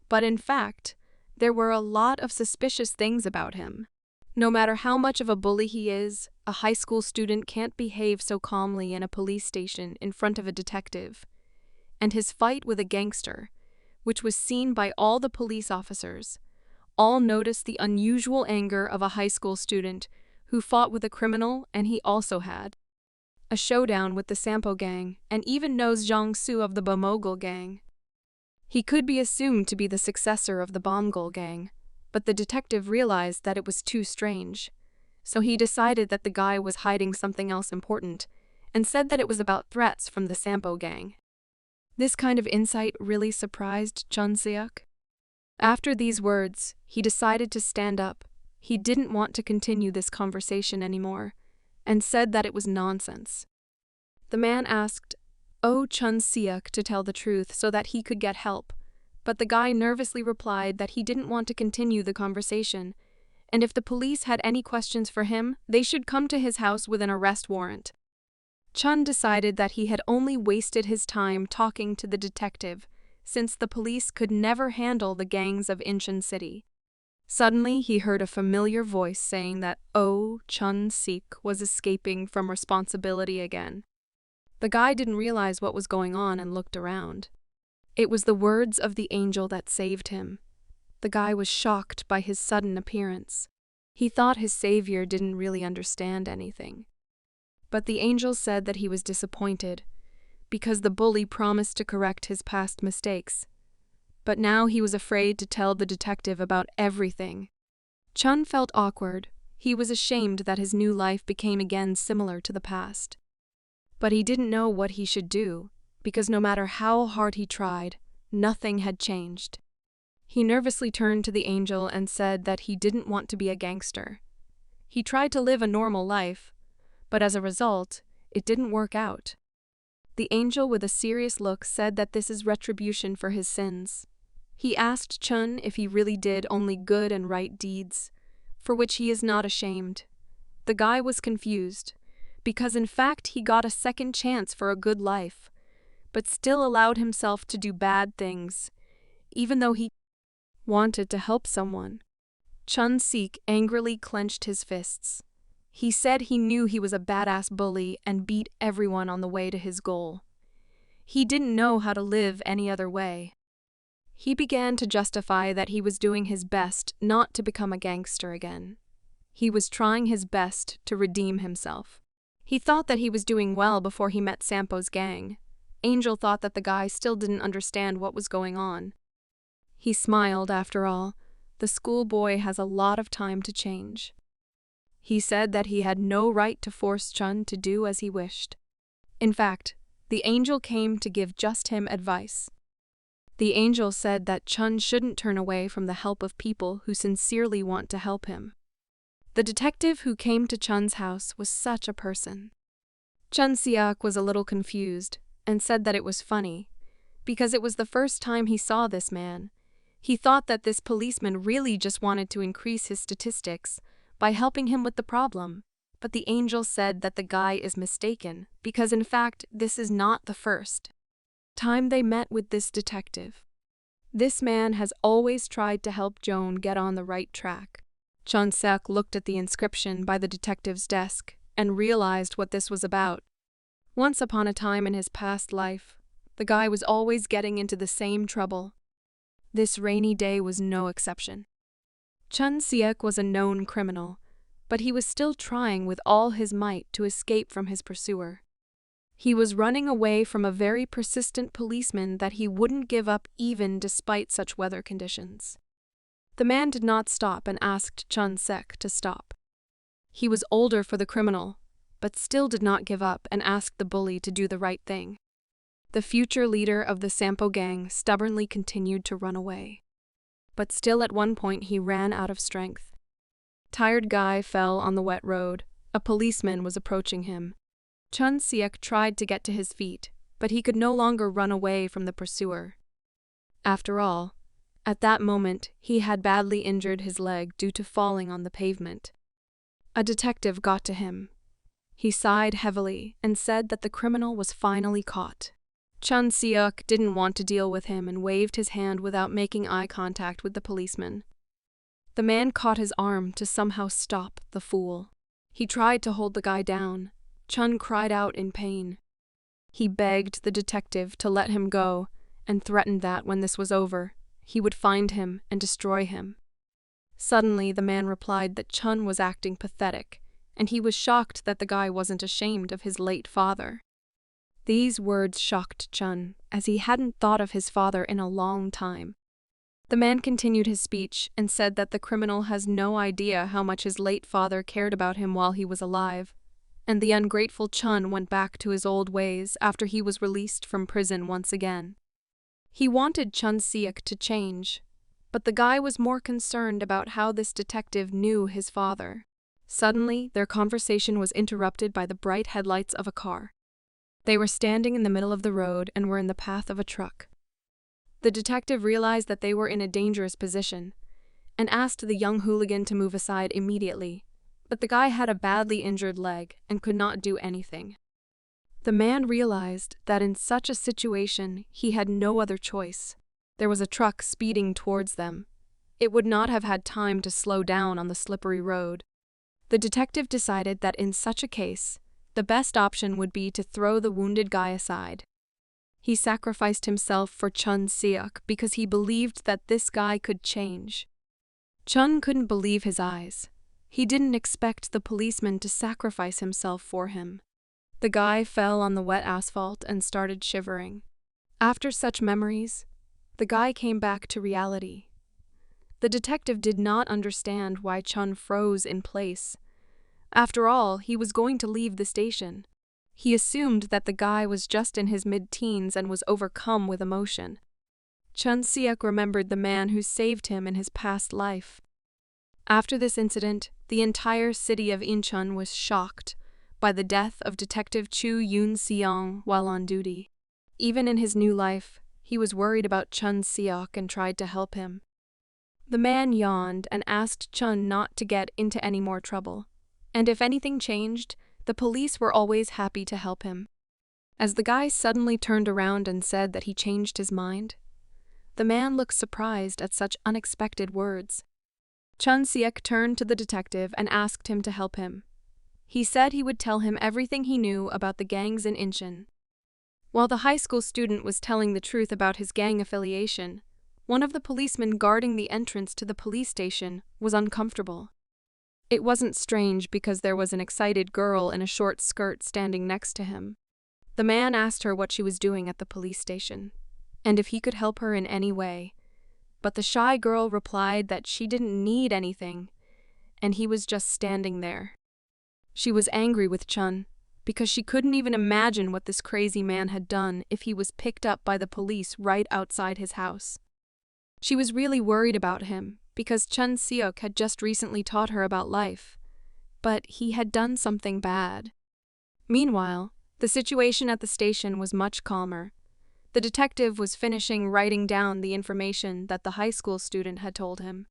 But in fact, there were a lot of suspicious things about him. No matter how much of a bully he is, a high school student can't behave so calmly in a police station in front of a detective. And his fight with a gangster, which was seen by all the police officers, all noticed the unusual anger of a high school student who fought with a criminal, and he also had a showdown with the Sampo gang and even knows Jong Soo of the Bomogol gang. He could be assumed to be the successor of the Bomgol gang, but the detective realized that it was too strange. So he decided that the guy was hiding something else important and said that it was about threats from the Sampo gang. This kind of insight really surprised Chun Seok. After these words, he decided to stand up. He didn't want to continue this conversation anymore, and said that it was nonsense. The man asked Chun Seok to tell the truth so that he could get help, but the guy nervously replied that he didn't want to continue the conversation, and if the police had any questions for him, they should come to his house with an arrest warrant. Chun decided that he had only wasted his time talking to the detective, since the police could never handle the gangs of Incheon City. Suddenly, he heard a familiar voice saying that Chun Seok was escaping from responsibility again. The guy didn't realize what was going on and looked around. It was the words of the angel that saved him. The guy was shocked by his sudden appearance. He thought his savior didn't really understand anything. But the angel said that he was disappointed, because the bully promised to correct his past mistakes. But now he was afraid to tell the detective about everything. Chun felt awkward. He was ashamed that his new life became again similar to the past. But he didn't know what he should do, because no matter how hard he tried, nothing had changed. He nervously turned to the angel and said that he didn't want to be a gangster. He tried to live a normal life, but as a result, it didn't work out. The angel with a serious look said that this is retribution for his sins. He asked Chun if he really did only good and right deeds, for which he is not ashamed. The guy was confused, because in fact he got a second chance for a good life, but still allowed himself to do bad things, even though he wanted to help someone. Chun Sik angrily clenched his fists. He said he knew he was a badass bully and beat everyone on the way to his goal. He didn't know how to live any other way. He began to justify that he was doing his best not to become a gangster again. He was trying his best to redeem himself. He thought that he was doing well before he met Sampo's gang. Angel thought that the guy still didn't understand what was going on. He smiled, after all. The schoolboy has a lot of time to change. He said that he had no right to force Chun to do as he wished. In fact, the angel came to give just him advice. The angel said that Chun shouldn't turn away from the help of people who sincerely want to help him. The detective who came to Chun's house was such a person. Chun Siak was a little confused and said that it was funny, because it was the first time he saw this man. He thought that this policeman really just wanted to increase his statistics by helping him with the problem, but the angel said that the guy is mistaken, because in fact this is not the first time they met with this detective. This man has always tried to help Joan get on the right track. Chun Sek looked at the inscription by the detective's desk and realized what this was about. Once upon a time in his past life, the guy was always getting into the same trouble. This rainy day was no exception. Chun Siek was a known criminal, but he was still trying with all his might to escape from his pursuer. He was running away from a very persistent policeman that he wouldn't give up even despite such weather conditions. The man did not stop and asked Chun Sek to stop. He was older for the criminal, but still did not give up and asked the bully to do the right thing. The future leader of the Sampo gang stubbornly continued to run away. But still at one point he ran out of strength. Tired guy fell on the wet road. A policeman was approaching him. Chun Siek tried to get to his feet, but he could no longer run away from the pursuer. After all, at that moment he had badly injured his leg due to falling on the pavement. A detective got to him. He sighed heavily and said that the criminal was finally caught. Chun Siek didn't want to deal with him and waved his hand without making eye contact with the policeman. The man caught his arm to somehow stop the fool. He tried to hold the guy down. Chun cried out in pain. He begged the detective to let him go and threatened that when this was over, he would find him and destroy him. Suddenly, the man replied that Chun was acting pathetic, and he was shocked that the guy wasn't ashamed of his late father. These words shocked Chun, as he hadn't thought of his father in a long time. The man continued his speech and said that the criminal has no idea how much his late father cared about him while he was alive, and the ungrateful Chun went back to his old ways after he was released from prison once again. He wanted Chun Siek to change, but the guy was more concerned about how this detective knew his father. Suddenly, their conversation was interrupted by the bright headlights of a car. They were standing in the middle of the road and were in the path of a truck. The detective realized that they were in a dangerous position and asked the young hooligan to move aside immediately, but the guy had a badly injured leg and could not do anything. The man realized that in such a situation he had no other choice. There was a truck speeding towards them. It would not have had time to slow down on the slippery road. The detective decided that in such a case, the best option would be to throw the wounded guy aside. He sacrificed himself for Chun Siek because he believed that this guy could change. Chun couldn't believe his eyes. He didn't expect the policeman to sacrifice himself for him. The guy fell on the wet asphalt and started shivering. After such memories, the guy came back to reality. The detective did not understand why Chun froze in place. After all, he was going to leave the station. He assumed that the guy was just in his mid-teens and was overcome with emotion. Chun Seok remembered the man who saved him in his past life. After this incident, the entire city of Incheon was shocked by the death of Detective Chu Yoon-seong while on duty. Even in his new life, he was worried about Chun Seok and tried to help him. The man yawned and asked Chun not to get into any more trouble, and if anything changed, the police were always happy to help him. As the guy suddenly turned around and said that he changed his mind, the man looked surprised at such unexpected words. Chun Seok turned to the detective and asked him to help him. He said he would tell him everything he knew about the gangs in Incheon. While the high school student was telling the truth about his gang affiliation, one of the policemen guarding the entrance to the police station was uncomfortable. It wasn't strange because there was an excited girl in a short skirt standing next to him. The man asked her what she was doing at the police station, and if he could help her in any way. But the shy girl replied that she didn't need anything, and he was just standing there. She was angry with Chun, because she couldn't even imagine what this crazy man had done if he was picked up by the police right outside his house. She was really worried about him, because Chun Seok had just recently taught her about life, but he had done something bad. Meanwhile, the situation at the station was much calmer. The detective was finishing writing down the information that the high school student had told him.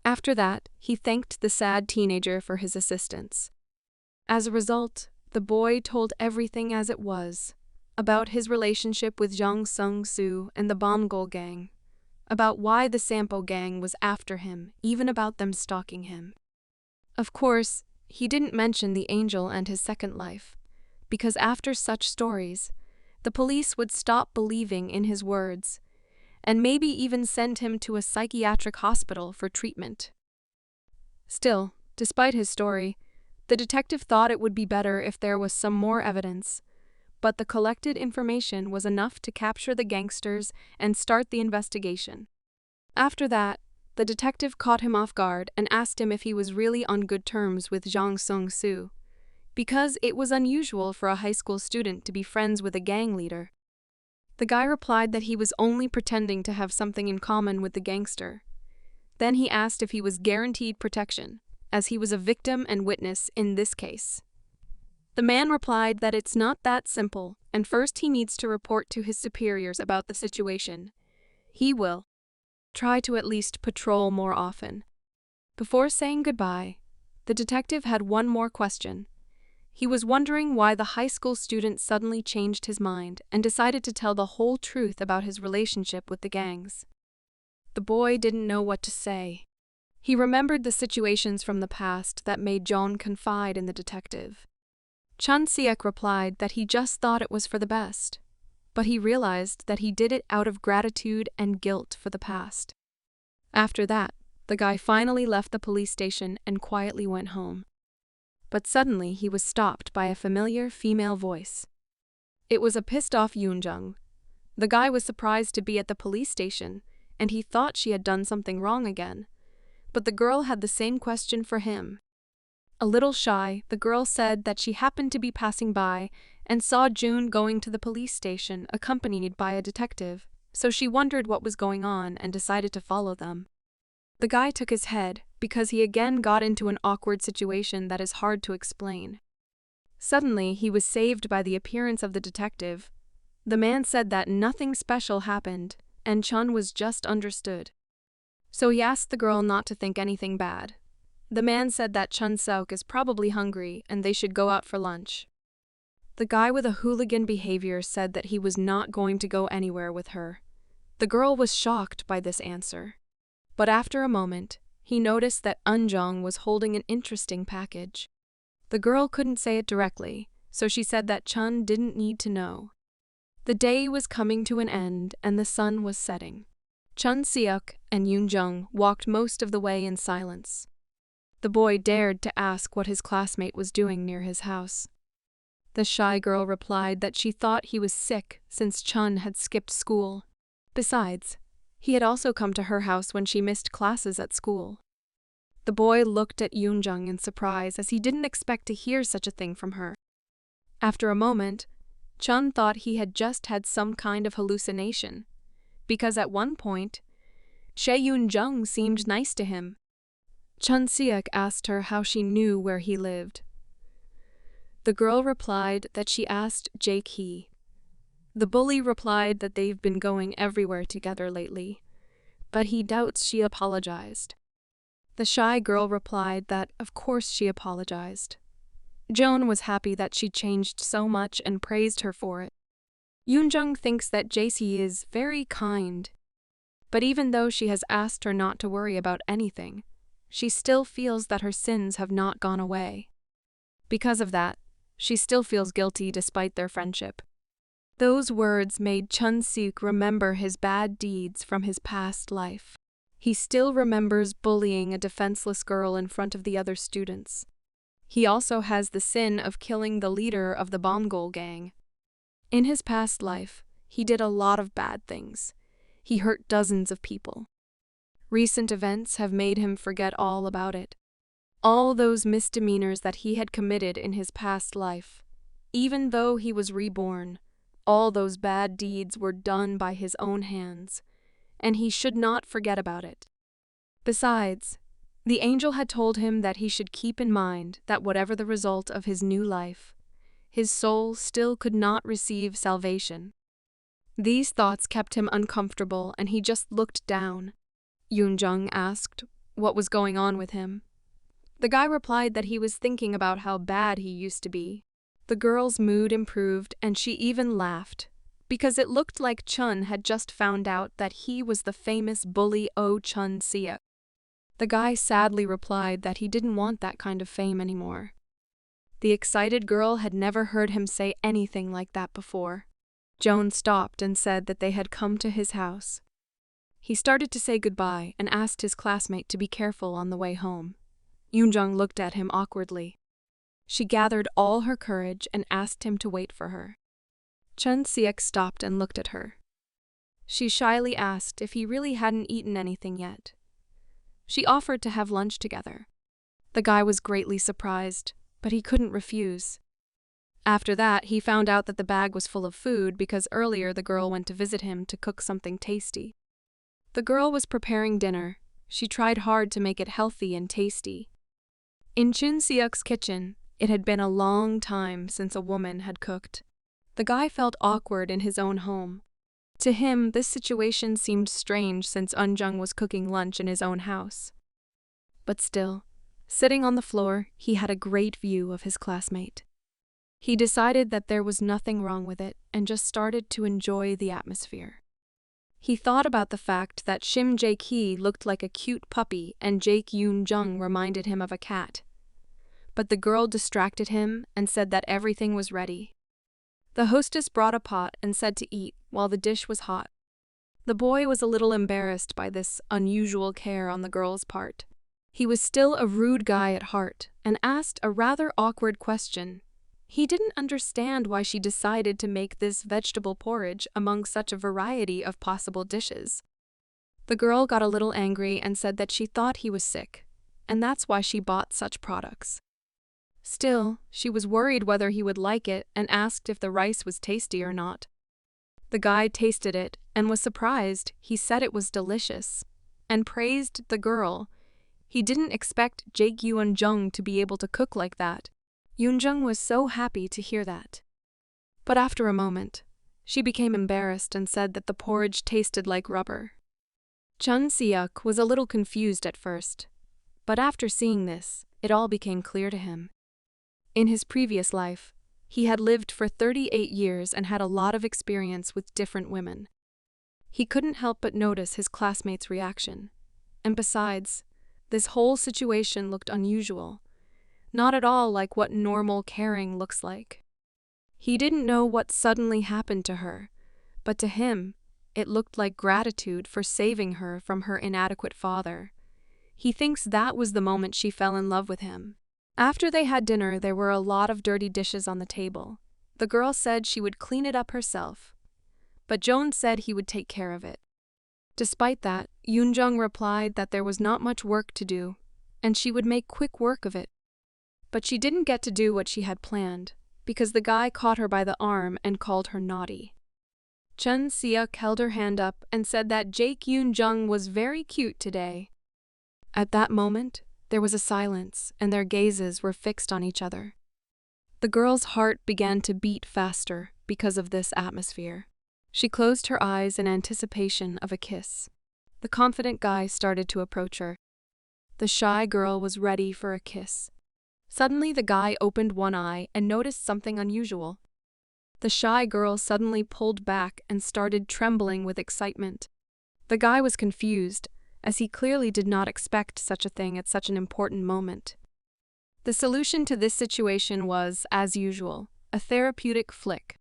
After that, he thanked the sad teenager for his assistance. As a result, the boy told everything as it was, about his relationship with Jung Sung-soo and the Bomgol gang, about why the Sampo gang was after him, even about them stalking him. Of course, he didn't mention the angel and his second life, because after such stories, the police would stop believing in his words, and maybe even send him to a psychiatric hospital for treatment. Still, despite his story, the detective thought it would be better if there was some more evidence, but the collected information was enough to capture the gangsters and start the investigation. After that, the detective caught him off guard and asked him if he was really on good terms with Jung Sung-soo, because it was unusual for a high school student to be friends with a gang leader. The guy replied that he was only pretending to have something in common with the gangster. Then he asked if he was guaranteed protection, as he was a victim and witness in this case. The man replied that it's not that simple, and first he needs to report to his superiors about the situation. He will try to at least patrol more often. Before saying goodbye, the detective had one more question. He was wondering why the high school student suddenly changed his mind and decided to tell the whole truth about his relationship with the gangs. The boy didn't know what to say. He remembered the situations from the past that made John confide in the detective. Chun Seok replied that he just thought it was for the best, but he realized that he did it out of gratitude and guilt for the past. After that, the guy finally left the police station and quietly went home. But suddenly he was stopped by a familiar female voice. It was a pissed-off Yoon-jung. The guy was surprised to be at the police station, and he thought she had done something wrong again. But the girl had the same question for him. A little shy, the girl said that she happened to be passing by and saw June going to the police station accompanied by a detective, so she wondered what was going on and decided to follow them. The guy took his head because he again got into an awkward situation that is hard to explain. Suddenly, he was saved by the appearance of the detective. The man said that nothing special happened, and Chun was just understood. So he asked the girl not to think anything bad. The man said that Chun Seok is probably hungry and they should go out for lunch. The guy with a hooligan behavior said that he was not going to go anywhere with her. The girl was shocked by this answer. But after a moment, he noticed that Eun-jung was holding an interesting package. The girl couldn't say it directly, so she said that Chun didn't need to know. The day was coming to an end and the sun was setting. Chun Seok and Yoon-jung walked most of the way in silence. The boy dared to ask what his classmate was doing near his house. The shy girl replied that she thought he was sick since Chun had skipped school. Besides, he had also come to her house when she missed classes at school. The boy looked at Yoon-jung in surprise as he didn't expect to hear such a thing from her. After a moment, Chun thought he had just had some kind of hallucination, because at one point, Chae Yoon-jung seemed nice to him. Chun Seok asked her how she knew where he lived. The girl replied that she asked Jake Hee. The bully replied that they've been going everywhere together lately, but he doubts she apologized. The shy girl replied that of course she apologized. Joan was happy that she changed so much and praised her for it. Yoon-jung thinks that Jae-hee is very kind, but even though she has asked her not to worry about anything, she still feels that her sins have not gone away. Because of that, she still feels guilty despite their friendship. Those words made Chun Seok remember his bad deeds from his past life. He still remembers bullying a defenseless girl in front of the other students. He also has the sin of killing the leader of the Bomgol gang. In his past life, he did a lot of bad things. He hurt dozens of people. Recent events have made him forget all about it. All those misdemeanors that he had committed in his past life. Even though he was reborn, all those bad deeds were done by his own hands, and he should not forget about it. Besides, the angel had told him that he should keep in mind that whatever the result of his new life, his soul still could not receive salvation. These thoughts kept him uncomfortable and he just looked down. Yoon-jung asked what was going on with him. The guy replied that he was thinking about how bad he used to be. The girl's mood improved and she even laughed, because it looked like Chun had just found out that he was the famous bully Chun Seok. The guy sadly replied that he didn't want that kind of fame anymore. The excited girl had never heard him say anything like that before. Joan stopped and said that they had come to his house. He started to say goodbye and asked his classmate to be careful on the way home. Yoon-jung looked at him awkwardly. She gathered all her courage and asked him to wait for her. Chun Seok stopped and looked at her. She shyly asked if he really hadn't eaten anything yet. She offered to have lunch together. The guy was greatly surprised, but he couldn't refuse. After that, he found out that the bag was full of food because earlier the girl went to visit him to cook something tasty. The girl was preparing dinner. She tried hard to make it healthy and tasty. In Chun Seok's kitchen, it had been a long time since a woman had cooked. The guy felt awkward in his own home. To him, this situation seemed strange since Eun-jung was cooking lunch in his own house. But still, sitting on the floor, he had a great view of his classmate. He decided that there was nothing wrong with it and just started to enjoy the atmosphere. He thought about the fact that Shim Ji-hye looked like a cute puppy and Jake Yoon-jung reminded him of a cat. But the girl distracted him and said that everything was ready. The hostess brought a pot and said to eat while the dish was hot. The boy was a little embarrassed by this unusual care on the girl's part. He was still a rude guy at heart and asked a rather awkward question. He didn't understand why she decided to make this vegetable porridge among such a variety of possible dishes. The girl got a little angry and said that she thought he was sick, and that's why she bought such products. Still, she was worried whether he would like it and asked if the rice was tasty or not. The guy tasted it and was surprised. He said it was delicious and praised the girl. He didn't expect Jake Yoon-jung to be able to cook like that. Yoon-jung was so happy to hear that. But after a moment, she became embarrassed and said that the porridge tasted like rubber. Chun Seok was a little confused at first, but after seeing this, it all became clear to him. In his previous life, he had lived for 38 years and had a lot of experience with different women. He couldn't help but notice his classmates' reaction. And besides, this whole situation looked unusual, not at all like what normal caring looks like. He didn't know what suddenly happened to her, but to him, it looked like gratitude for saving her from her inadequate father. He thinks that was the moment she fell in love with him. After they had dinner, there were a lot of dirty dishes on the table. The girl said she would clean it up herself, but Joan said he would take care of it. Despite that, Yoon-jung replied that there was not much work to do, and she would make quick work of it. But she didn't get to do what she had planned, because the guy caught her by the arm and called her naughty. Chun Seok held her hand up and said that Jake Yoon-jung was very cute today. At that moment, there was a silence and their gazes were fixed on each other. The girl's heart began to beat faster because of this atmosphere. She closed her eyes in anticipation of a kiss. The confident guy started to approach her. The shy girl was ready for a kiss. Suddenly, the guy opened one eye and noticed something unusual. The shy girl suddenly pulled back and started trembling with excitement. The guy was confused, as he clearly did not expect such a thing at such an important moment. The solution to this situation was, as usual, a therapeutic flick.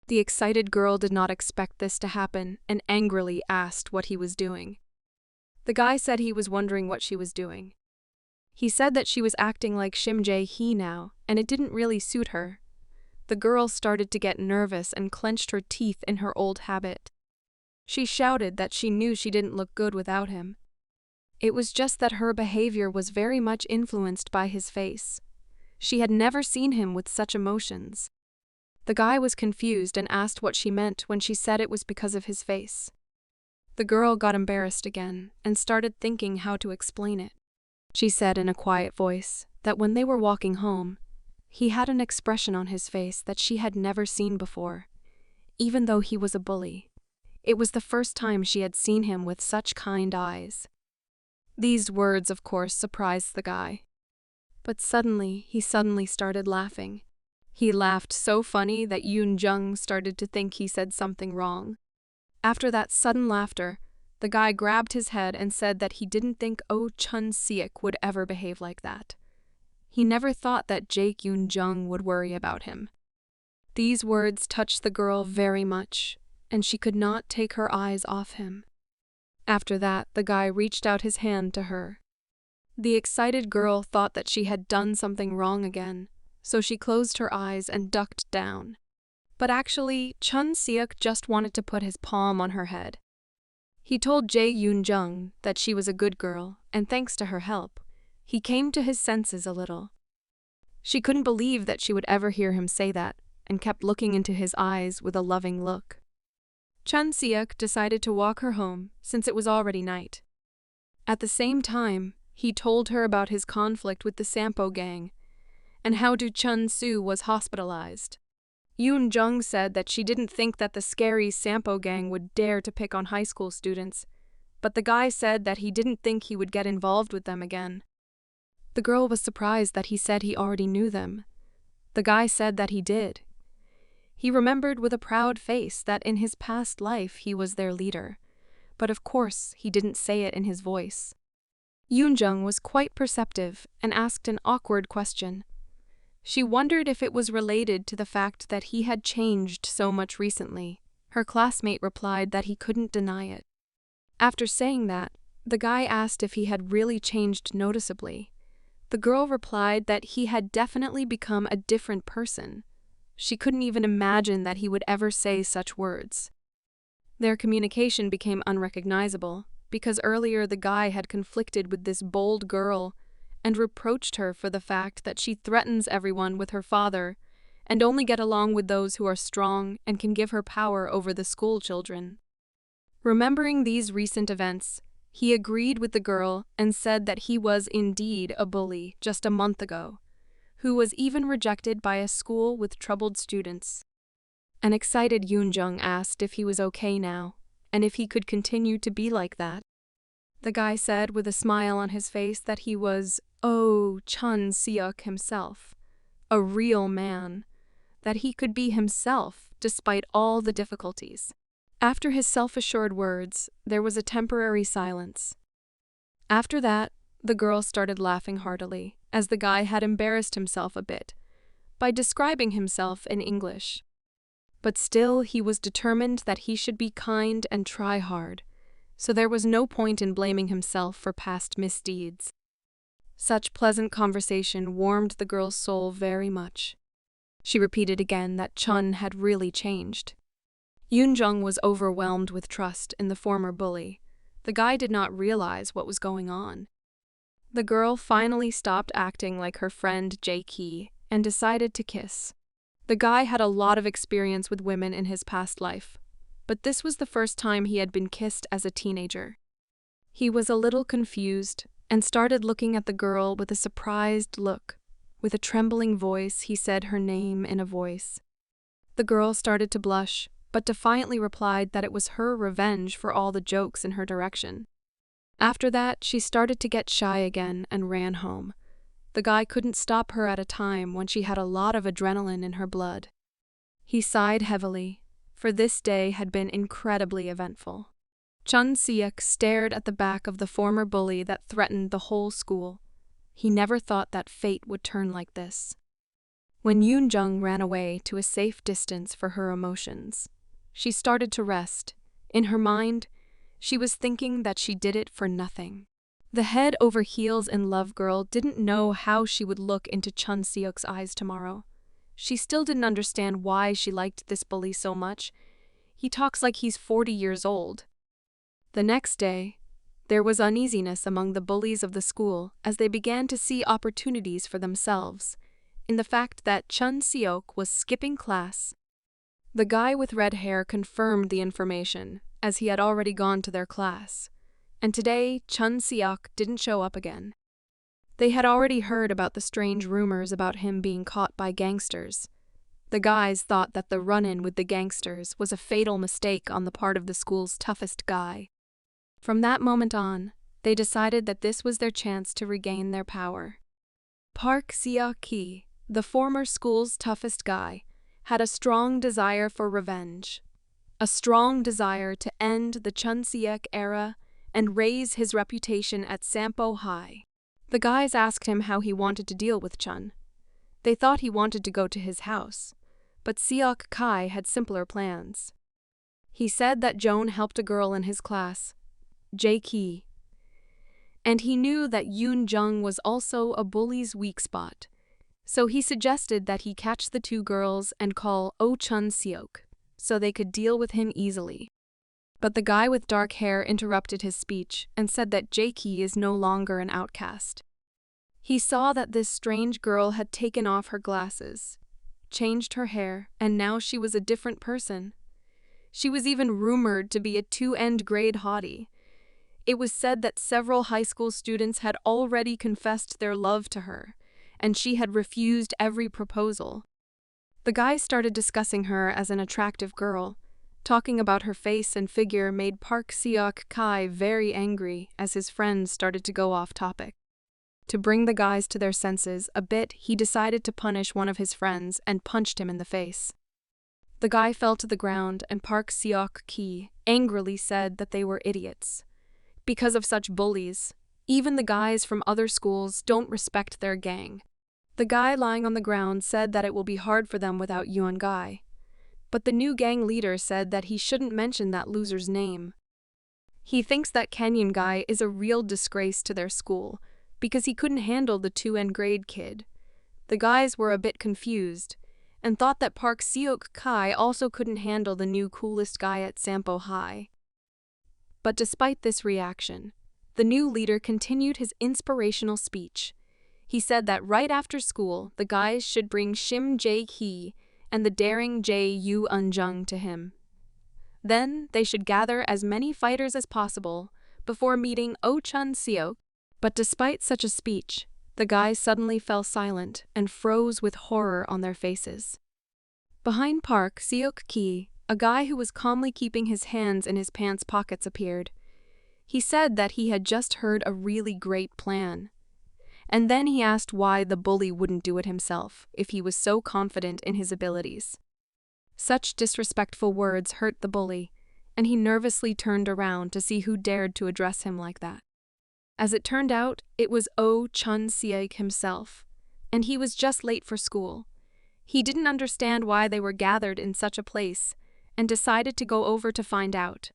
The excited girl did not expect this to happen and angrily asked what he was doing. The guy said he was wondering what she was doing. He said that she was acting like Shim Ji-hye now, and it didn't really suit her. The girl started to get nervous and clenched her teeth in her old habit. She shouted that she knew she didn't look good without him. It was just that her behavior was very much influenced by his face. She had never seen him with such emotions. The guy was confused and asked what she meant when she said it was because of his face. The girl got embarrassed again and started thinking how to explain it. She said in a quiet voice that when they were walking home, he had an expression on his face that she had never seen before, even though he was a bully. It was the first time she had seen him with such kind eyes. These words, of course, surprised the guy. But he suddenly started laughing. He laughed so funny that Yoon-jung started to think he said something wrong. After that sudden laughter, the guy grabbed his head and said that he didn't think Chun Seok would ever behave like that. He never thought that Jake Yoon-jung would worry about him. These words touched the girl very much, and she could not take her eyes off him. After that, the guy reached out his hand to her. The excited girl thought that she had done something wrong again, so she closed her eyes and ducked down. But actually, Chun Seok just wanted to put his palm on her head. He told Jae Yoon-jung that she was a good girl, and thanks to her help, he came to his senses a little. She couldn't believe that she would ever hear him say that, and kept looking into his eyes with a loving look. Chun Seok decided to walk her home since it was already night. At the same time, he told her about his conflict with the Sampo gang, and how Chun Soo was hospitalized. Yoon-jung said that she didn't think that the scary Sampo gang would dare to pick on high school students, but the guy said that he didn't think he would get involved with them again. The girl was surprised that he said he already knew them. The guy said that he did. He remembered with a proud face that in his past life he was their leader, but of course he didn't say it in his voice. Yoon-jung was quite perceptive and asked an awkward question. She wondered if it was related to the fact that he had changed so much recently. Her classmate replied that he couldn't deny it. After saying that, the guy asked if he had really changed noticeably. The girl replied that he had definitely become a different person. She couldn't even imagine that he would ever say such words. Their communication became unrecognizable because earlier the guy had conflicted with this bold girl and reproached her for the fact that she threatens everyone with her father and only get along with those who are strong and can give her power over the school children. Remembering these recent events, he agreed with the girl and said that he was indeed a bully just a month ago, who was even rejected by a school with troubled students. An excited Yoon-jung asked if he was okay now, and if he could continue to be like that. The guy said with a smile on his face that he was, Chun Seok himself, a real man, that he could be himself despite all the difficulties. After his self-assured words, there was a temporary silence. After that, the girl started laughing heartily, as the guy had embarrassed himself a bit by describing himself in English. But still, he was determined that he should be kind and try hard, so there was no point in blaming himself for past misdeeds. Such pleasant conversation warmed the girl's soul very much. She repeated again that Chun had really changed. Yoon-jung was overwhelmed with trust in the former bully. The guy did not realize what was going on. The girl finally stopped acting like her friend Jae-ki and decided to kiss. The guy had a lot of experience with women in his past life, but this was the first time he had been kissed as a teenager. He was a little confused and started looking at the girl with a surprised look. With a trembling voice, he said her name in a voice. The girl started to blush, but defiantly replied that it was her revenge for all the jokes in her direction. After that, she started to get shy again and ran home. The guy couldn't stop her at a time when she had a lot of adrenaline in her blood. He sighed heavily, for this day had been incredibly eventful. Chun Seok stared at the back of the former bully that threatened the whole school. He never thought that fate would turn like this. When Yoon Jung ran away to a safe distance for her emotions, she started to rest. In her mind, she was thinking that she did it for nothing. The head over heels in love girl didn't know how she would look into Chun Seok's eyes tomorrow. She still didn't understand why she liked this bully so much. He talks like he's 40 years old. The next day, there was uneasiness among the bullies of the school as they began to see opportunities for themselves in the fact that Chun Seok was skipping class. The guy with red hair confirmed the information, as he had already gone to their class, and today Chun Seok didn't show up again. They had already heard about the strange rumors about him being caught by gangsters. The guys thought that the run-in with the gangsters was a fatal mistake on the part of the school's toughest guy. From that moment on, they decided that this was their chance to regain their power. Park Seok-ki, the former school's toughest guy, had a strong desire for revenge, a strong desire to end the Chun Seok era and raise his reputation at Sampo High. The guys asked him how he wanted to deal with Chun. They thought he wanted to go to his house, but Seok Kai had simpler plans. He said that Joan helped a girl in his class, Jae-ki, and he knew that Yoon Jung was also a bully's weak spot, so he suggested that he catch the two girls and call Oh Chun Seok, so they could deal with him easily. But the guy with dark hair interrupted his speech and said that Jae-ki is no longer an outcast. He saw that this strange girl had taken off her glasses, changed her hair, and now she was a different person. She was even rumored to be a 2nd grade hottie. It was said that several high school students had already confessed their love to her, and she had refused every proposal. The guys started discussing her as an attractive girl. Talking about her face and figure made Park Seok-kai very angry as his friends started to go off topic. To bring the guys to their senses a bit, he decided to punish one of his friends and punched him in the face. The guy fell to the ground and Park Seok-ki angrily said that they were idiots. Because of such bullies, even the guys from other schools don't respect their gang. The guy lying on the ground said that it will be hard for them without Yuan Guy. But the new gang leader said that he shouldn't mention that loser's name. He thinks that Kenyan Guy is a real disgrace to their school because he couldn't handle the 2nd grade kid. The guys were a bit confused and thought that Park Seok-kai also couldn't handle the new coolest guy at Sampo High. But despite this reaction, the new leader continued his inspirational speech. He said that right after school, the guys should bring Shim Ji-hye and the daring Yoo Eun-jung to him. Then they should gather as many fighters as possible before meeting Oh Chun Seok. But despite such a speech, the guys suddenly fell silent and froze with horror on their faces. Behind Park Seok-ki, a guy who was calmly keeping his hands in his pants pockets appeared. He said that he had just heard a really great plan. And then he asked why the bully wouldn't do it himself if he was so confident in his abilities. Such disrespectful words hurt the bully, and he nervously turned around to see who dared to address him like that. As it turned out, it was Oh Chun Seok himself, and he was just late for school. He didn't understand why they were gathered in such a place, and decided to go over to find out.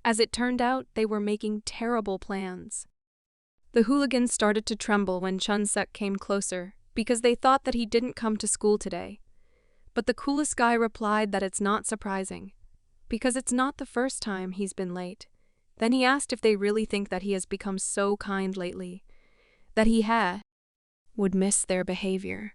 As it turned out, they were making terrible plans. The hooligans started to tremble when Chun Seok came closer, because they thought that he didn't come to school today. But the coolest guy replied that it's not surprising, because it's not the first time he's been late. Then he asked if they really think that he has become so kind lately, that he would miss their behavior.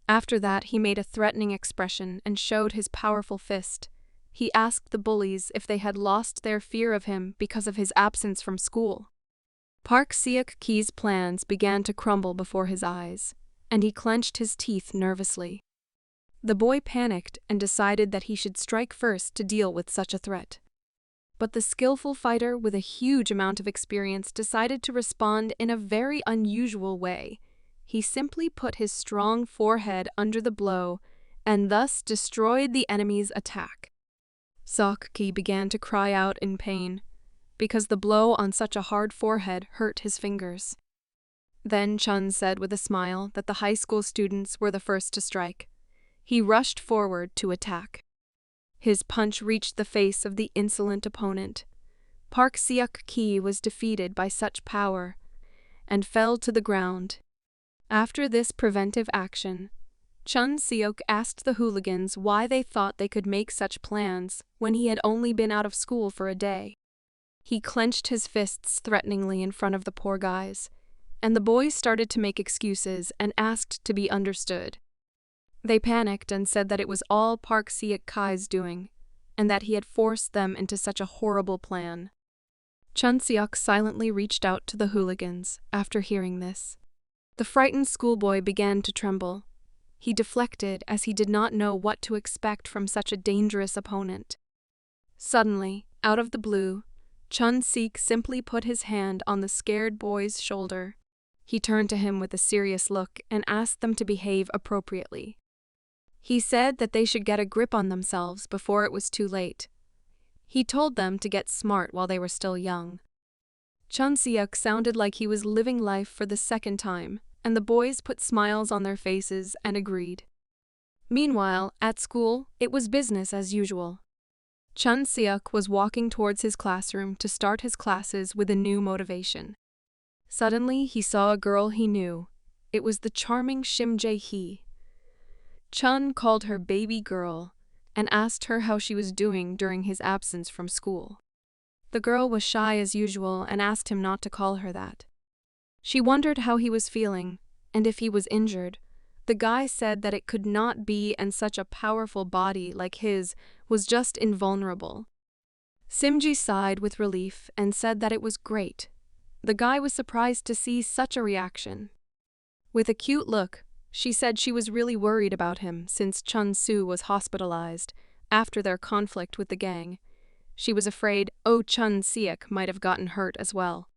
After that, he made a threatening expression and showed his powerful fist, he asked the bullies if they had lost their fear of him because of his absence from school. Park Seok-ki's plans began to crumble before his eyes, and he clenched his teeth nervously. The boy panicked and decided that he should strike first to deal with such a threat. But the skillful fighter with a huge amount of experience decided to respond in a very unusual way. He simply put his strong forehead under the blow and thus destroyed the enemy's attack. Seok-ki began to cry out in pain, because the blow on such a hard forehead hurt his fingers. Then Chun said with a smile that the high school students were the first to strike. He rushed forward to attack. His punch reached the face of the insolent opponent. Park Seok-ki was defeated by such power and fell to the ground. After this preventive action, Chun Seok asked the hooligans why they thought they could make such plans when he had only been out of school for a day. He clenched his fists threateningly in front of the poor guys, and the boys started to make excuses and asked to be understood. They panicked and said that it was all Park Seok-ki's doing, and that he had forced them into such a horrible plan. Chun Seok silently reached out to the hooligans after hearing this. The frightened schoolboy began to tremble. He deflected as he did not know what to expect from such a dangerous opponent. Suddenly, out of the blue, Chun Seok simply put his hand on the scared boy's shoulder. He turned to him with a serious look and asked them to behave appropriately. He said that they should get a grip on themselves before it was too late. He told them to get smart while they were still young. Chun Seok sounded like he was living life for the second time, and the boys put smiles on their faces and agreed. Meanwhile, at school, it was business as usual. Chun Seok was walking towards his classroom to start his classes with a new motivation. Suddenly, he saw a girl he knew. It was the charming Shim Ji-hye. Chun called her baby girl and asked her how she was doing during his absence from school. The girl was shy as usual and asked him not to call her that. She wondered how he was feeling and if he was injured. The guy said that it could not be, and such a powerful body like his was just invulnerable. Shim Ji sighed with relief and said that it was great. The guy was surprised to see such a reaction. With a cute look, she said she was really worried about him since Chun Soo was hospitalized after their conflict with the gang. She was afraid Chun Seok might have gotten hurt as well.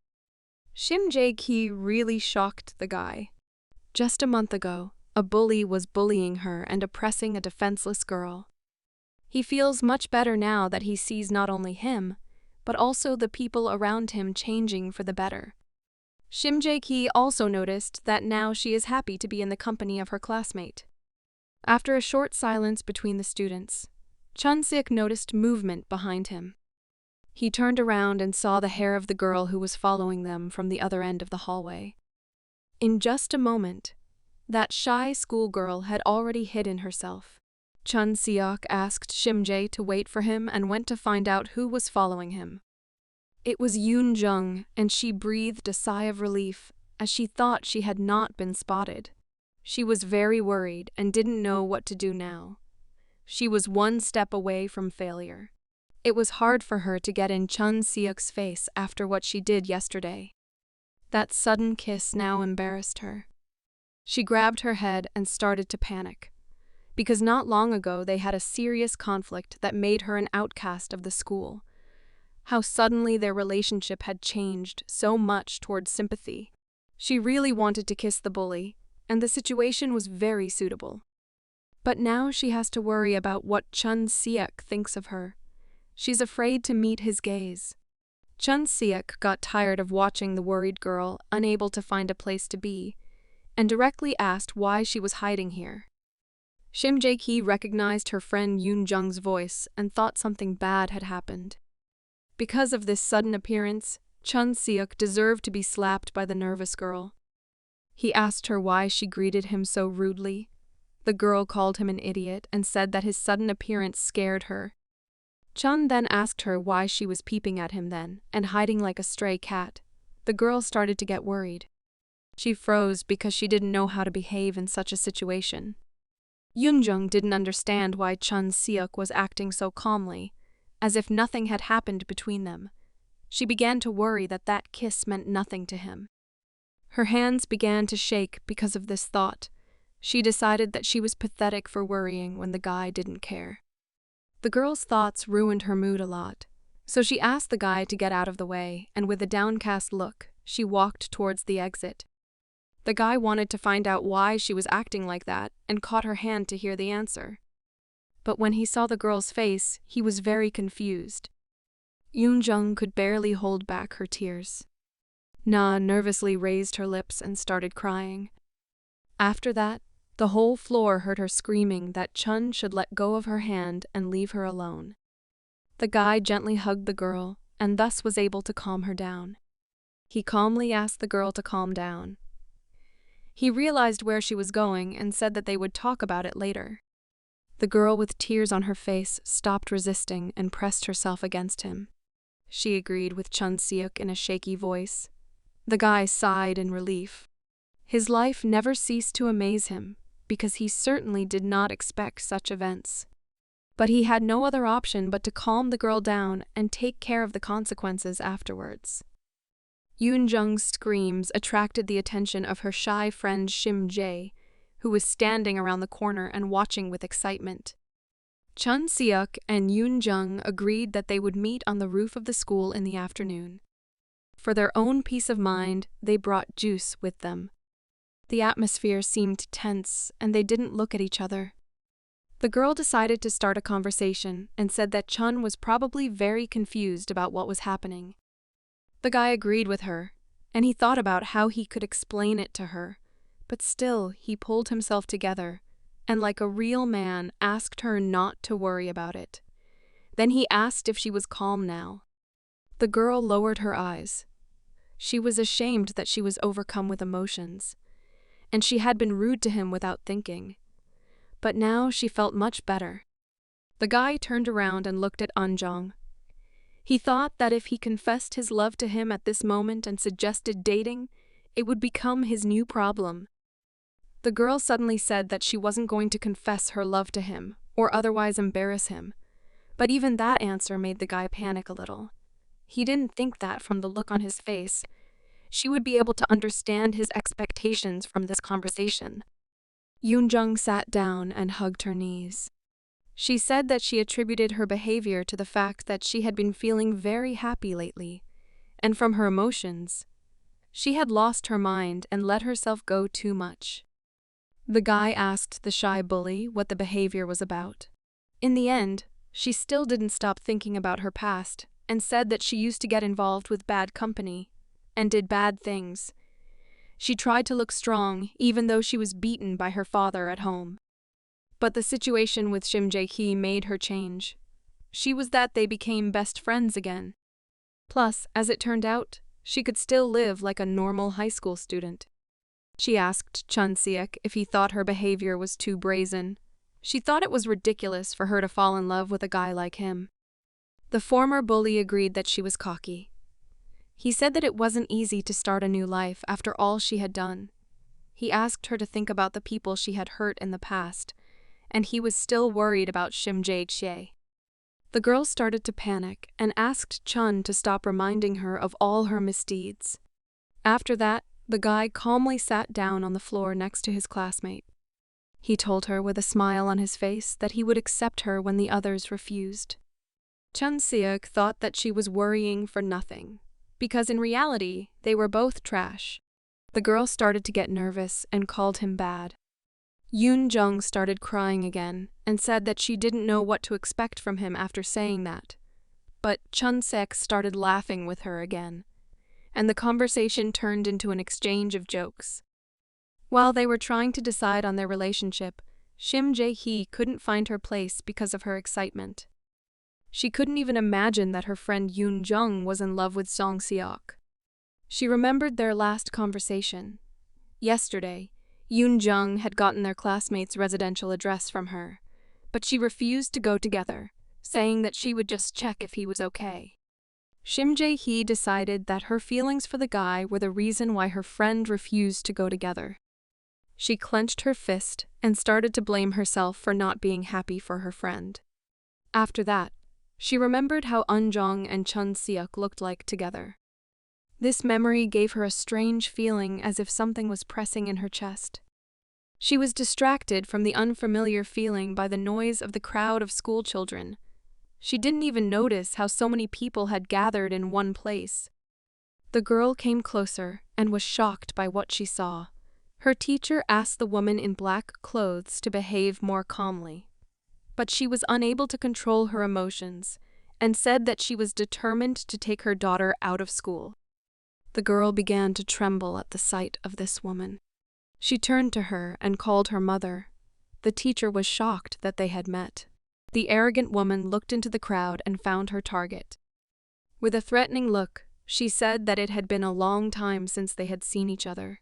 Shim Ji-hye really shocked the guy. Just a month ago, a bully was bullying her and oppressing a defenseless girl. He feels much better now that he sees not only him, but also the people around him changing for the better. Shim Ji-hye also noticed that now she is happy to be in the company of her classmate. After a short silence between the students, Chun Seok noticed movement behind him. He turned around and saw the hair of the girl who was following them from the other end of the hallway. In just a moment, that shy schoolgirl had already hidden herself. Chun Seok asked Shim Ji to wait for him and went to find out who was following him. It was Yoon Jung, and she breathed a sigh of relief as she thought she had not been spotted. She was very worried and didn't know what to do now. She was one step away from failure. It was hard for her to get in Chun Seok's face after what she did yesterday. That sudden kiss now embarrassed her. She grabbed her head and started to panic, because not long ago they had a serious conflict that made her an outcast of the school. How suddenly their relationship had changed so much towards sympathy. She really wanted to kiss the bully, and the situation was very suitable. But now she has to worry about what Chun Seok thinks of her. She's afraid to meet his gaze. Chun Seok got tired of watching the worried girl, unable to find a place to be, and directly asked why she was hiding here. Shim Ji-hye recognized her friend Yoon Jung's voice and thought something bad had happened. Because of this sudden appearance, Chun Seok deserved to be slapped by the nervous girl. He asked her why she greeted him so rudely. The girl called him an idiot and said that his sudden appearance scared her. Chun then asked her why she was peeping at him then and hiding like a stray cat. The girl started to get worried. She froze because she didn't know how to behave in such a situation. Yoonjung didn't understand why Chun Seok was acting so calmly, as if nothing had happened between them. She began to worry that that kiss meant nothing to him. Her hands began to shake because of this thought. She decided that she was pathetic for worrying when the guy didn't care. The girl's thoughts ruined her mood a lot, so she asked the guy to get out of the way, and with a downcast look, she walked towards the exit. The guy wanted to find out why she was acting like that and caught her hand to hear the answer. But when he saw the girl's face, he was very confused. Yoonjung could barely hold back her tears. Na nervously raised her lips and started crying. After that, the whole floor heard her screaming that Chun should let go of her hand and leave her alone. The guy gently hugged the girl and thus was able to calm her down. He calmly asked the girl to calm down. He realized where she was going and said that they would talk about it later. The girl with tears on her face stopped resisting and pressed herself against him. She agreed with Chun Seok in a shaky voice. The guy sighed in relief. His life never ceased to amaze him, because he certainly did not expect such events. But he had no other option but to calm the girl down and take care of the consequences afterwards. Yoonjung's screams attracted the attention of her shy friend Shim Ji-hye, who was standing around the corner and watching with excitement. Chun Seok and Yoonjung agreed that they would meet on the roof of the school in the afternoon. For their own peace of mind, they brought juice with them. The atmosphere seemed tense, and they didn't look at each other. The girl decided to start a conversation and said that Chun was probably very confused about what was happening. The guy agreed with her, and he thought about how he could explain it to her, but still he pulled himself together and, like a real man, asked her not to worry about it. Then he asked if she was calm now. The girl lowered her eyes. She was ashamed that she was overcome with emotions, and she had been rude to him without thinking. But now she felt much better. The guy turned around and looked at Anjong. He thought that if he confessed his love to him at this moment and suggested dating, it would become his new problem. The girl suddenly said that she wasn't going to confess her love to him, or otherwise embarrass him. But even that answer made the guy panic a little. He didn't think that from the look on his face, she would be able to understand his expectations from this conversation. Yoonjung sat down and hugged her knees. She said that she attributed her behavior to the fact that she had been feeling very happy lately, and from her emotions, she had lost her mind and let herself go too much. The guy asked the shy bully what the behavior was about. In the end, she still didn't stop thinking about her past and said that she used to get involved with bad company and did bad things. She tried to look strong even though she was beaten by her father at home. But the situation with Shim Ji-hye made her change. She was that they became best friends again. Plus, as it turned out, she could still live like a normal high school student. She asked Chun Seok if he thought her behavior was too brazen. She thought it was ridiculous for her to fall in love with a guy like him. The former bully agreed that she was cocky. He said that it wasn't easy to start a new life after all she had done. He asked her to think about the people she had hurt in the past, and he was still worried about Shim Ji-hye. The girl started to panic and asked Chun to stop reminding her of all her misdeeds. After that, the guy calmly sat down on the floor next to his classmate. He told her with a smile on his face that he would accept her when the others refused. Chun Seok thought that she was worrying for nothing, because in reality, they were both trash. The girl started to get nervous and called him bad. Yoonjung started crying again and said that she didn't know what to expect from him after saying that. But Chun Seok started laughing with her again, and the conversation turned into an exchange of jokes. While they were trying to decide on their relationship, Shim Ji-hye couldn't find her place because of her excitement. She couldn't even imagine that her friend Yoonjung was in love with Song Seok. She remembered their last conversation. Yesterday, Yoonjung had gotten their classmate's residential address from her, but she refused to go together, saying that she would just check if he was okay. Shim Ji-hye decided that her feelings for the guy were the reason why her friend refused to go together. She clenched her fist and started to blame herself for not being happy for her friend. After that, she remembered how Eunjong and Chun Seok looked like together. This memory gave her a strange feeling as if something was pressing in her chest. She was distracted from the unfamiliar feeling by the noise of the crowd of schoolchildren. She didn't even notice how so many people had gathered in one place. The girl came closer and was shocked by what she saw. Her teacher asked the woman in black clothes to behave more calmly. But she was unable to control her emotions and said that she was determined to take her daughter out of school. The girl began to tremble at the sight of this woman. She turned to her and called her mother. The teacher was shocked that they had met. The arrogant woman looked into the crowd and found her target. With a threatening look, she said that it had been a long time since they had seen each other.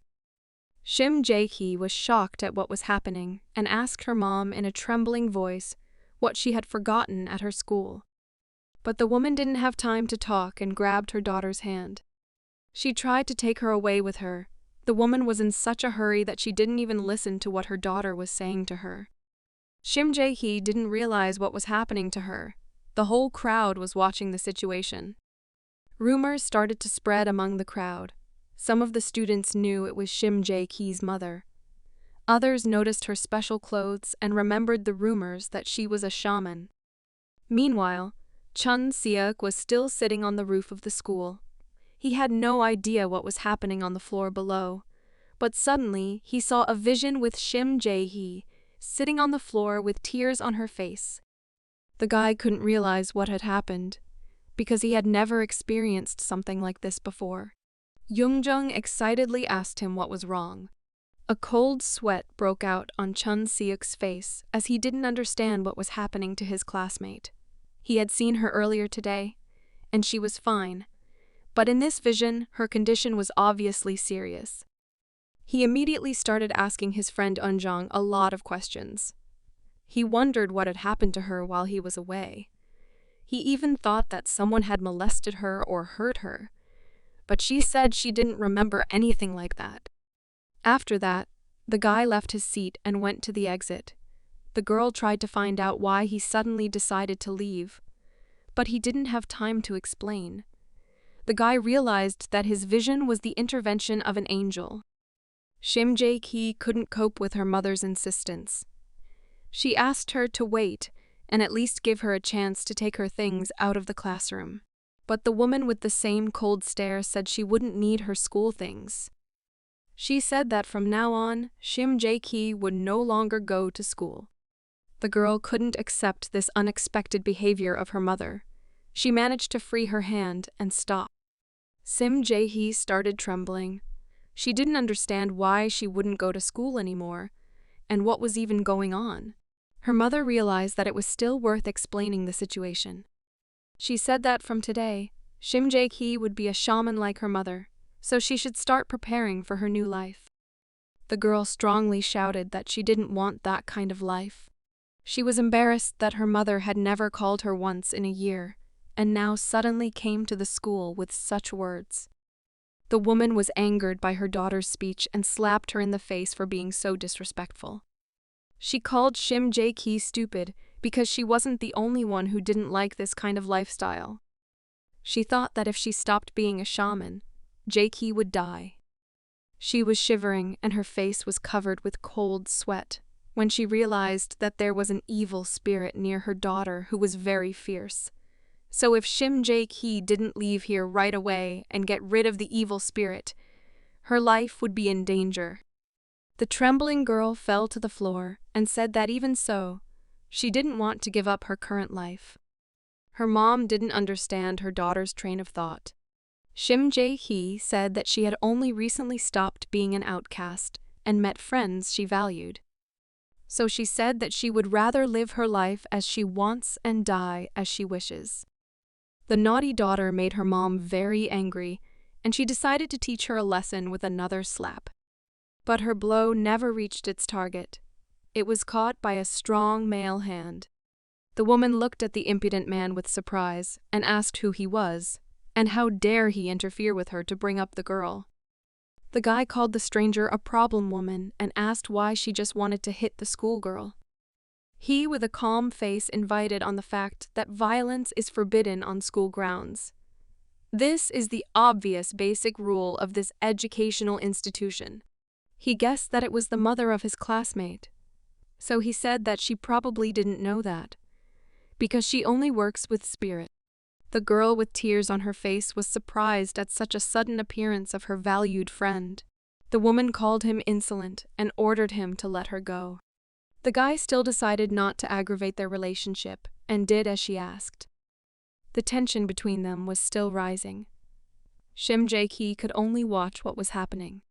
Shim Ji-hye was shocked at what was happening and asked her mom in a trembling voice what she had forgotten at her school. But the woman didn't have time to talk and grabbed her daughter's hand. She tried to take her away with her. The woman was in such a hurry that she didn't even listen to what her daughter was saying to her. Shim Ji-hye didn't realize what was happening to her. The whole crowd was watching the situation. Rumors started to spread among the crowd. Some of the students knew it was Shim Ji-hye's mother. Others noticed her special clothes and remembered the rumors that she was a shaman. Meanwhile, Chun Seok was still sitting on the roof of the school. He had no idea what was happening on the floor below, but suddenly he saw a vision with Shim Ji-hye sitting on the floor with tears on her face. The guy couldn't realize what had happened, because he had never experienced something like this before. Yoongjung excitedly asked him what was wrong. A cold sweat broke out on Chun Seok's face as he didn't understand what was happening to his classmate. He had seen her earlier today, and she was fine. But in this vision, her condition was obviously serious. He immediately started asking his friend Eunjong a lot of questions. He wondered what had happened to her while he was away. He even thought that someone had molested her or hurt her, but she said she didn't remember anything like that. After that, the guy left his seat and went to the exit. The girl tried to find out why he suddenly decided to leave, but he didn't have time to explain. The guy realized that his vision was the intervention of an angel. Shim Ji-hye couldn't cope with her mother's insistence. She asked her to wait and at least give her a chance to take her things out of the classroom. But the woman with the same cold stare said she wouldn't need her school things. She said that from now on, Shim Ji-hye would no longer go to school. The girl couldn't accept this unexpected behavior of her mother. She managed to free her hand and stop. Shim Ji-hye started trembling. She didn't understand why she wouldn't go to school anymore, and what was even going on. Her mother realized that it was still worth explaining the situation. She said that from today, Shim Ji-hye would be a shaman like her mother, so she should start preparing for her new life. The girl strongly shouted that she didn't want that kind of life. She was embarrassed that her mother had never called her once in a year, and now suddenly came to the school with such words. The woman was angered by her daughter's speech and slapped her in the face for being so disrespectful. She called Shim Ji-hye stupid because she wasn't the only one who didn't like this kind of lifestyle. She thought that if she stopped being a shaman, Ji-hye would die. She was shivering and her face was covered with cold sweat when she realized that there was an evil spirit near her daughter who was very fierce. So if Shim Ji-hye didn't leave here right away and get rid of the evil spirit, her life would be in danger. The trembling girl fell to the floor and said that even so, she didn't want to give up her current life. Her mom didn't understand her daughter's train of thought. Shim Ji-hye said that she had only recently stopped being an outcast and met friends she valued. So she said that she would rather live her life as she wants and die as she wishes. The naughty daughter made her mom very angry, and she decided to teach her a lesson with another slap. But her blow never reached its target. It was caught by a strong male hand. The woman looked at the impudent man with surprise and asked who he was, and how dare he interfere with her to bring up the girl. The guy called the stranger a problem woman and asked why she just wanted to hit the schoolgirl. He, with a calm face, invited on the fact that violence is forbidden on school grounds. This is the obvious basic rule of this educational institution. He guessed that it was the mother of his classmate, so he said that she probably didn't know that, because she only works with spirit. The girl with tears on her face was surprised at such a sudden appearance of her valued friend. The woman called him insolent and ordered him to let her go. The guy still decided not to aggravate their relationship and did as she asked. The tension between them was still rising. Shim Ji-hye could only watch what was happening.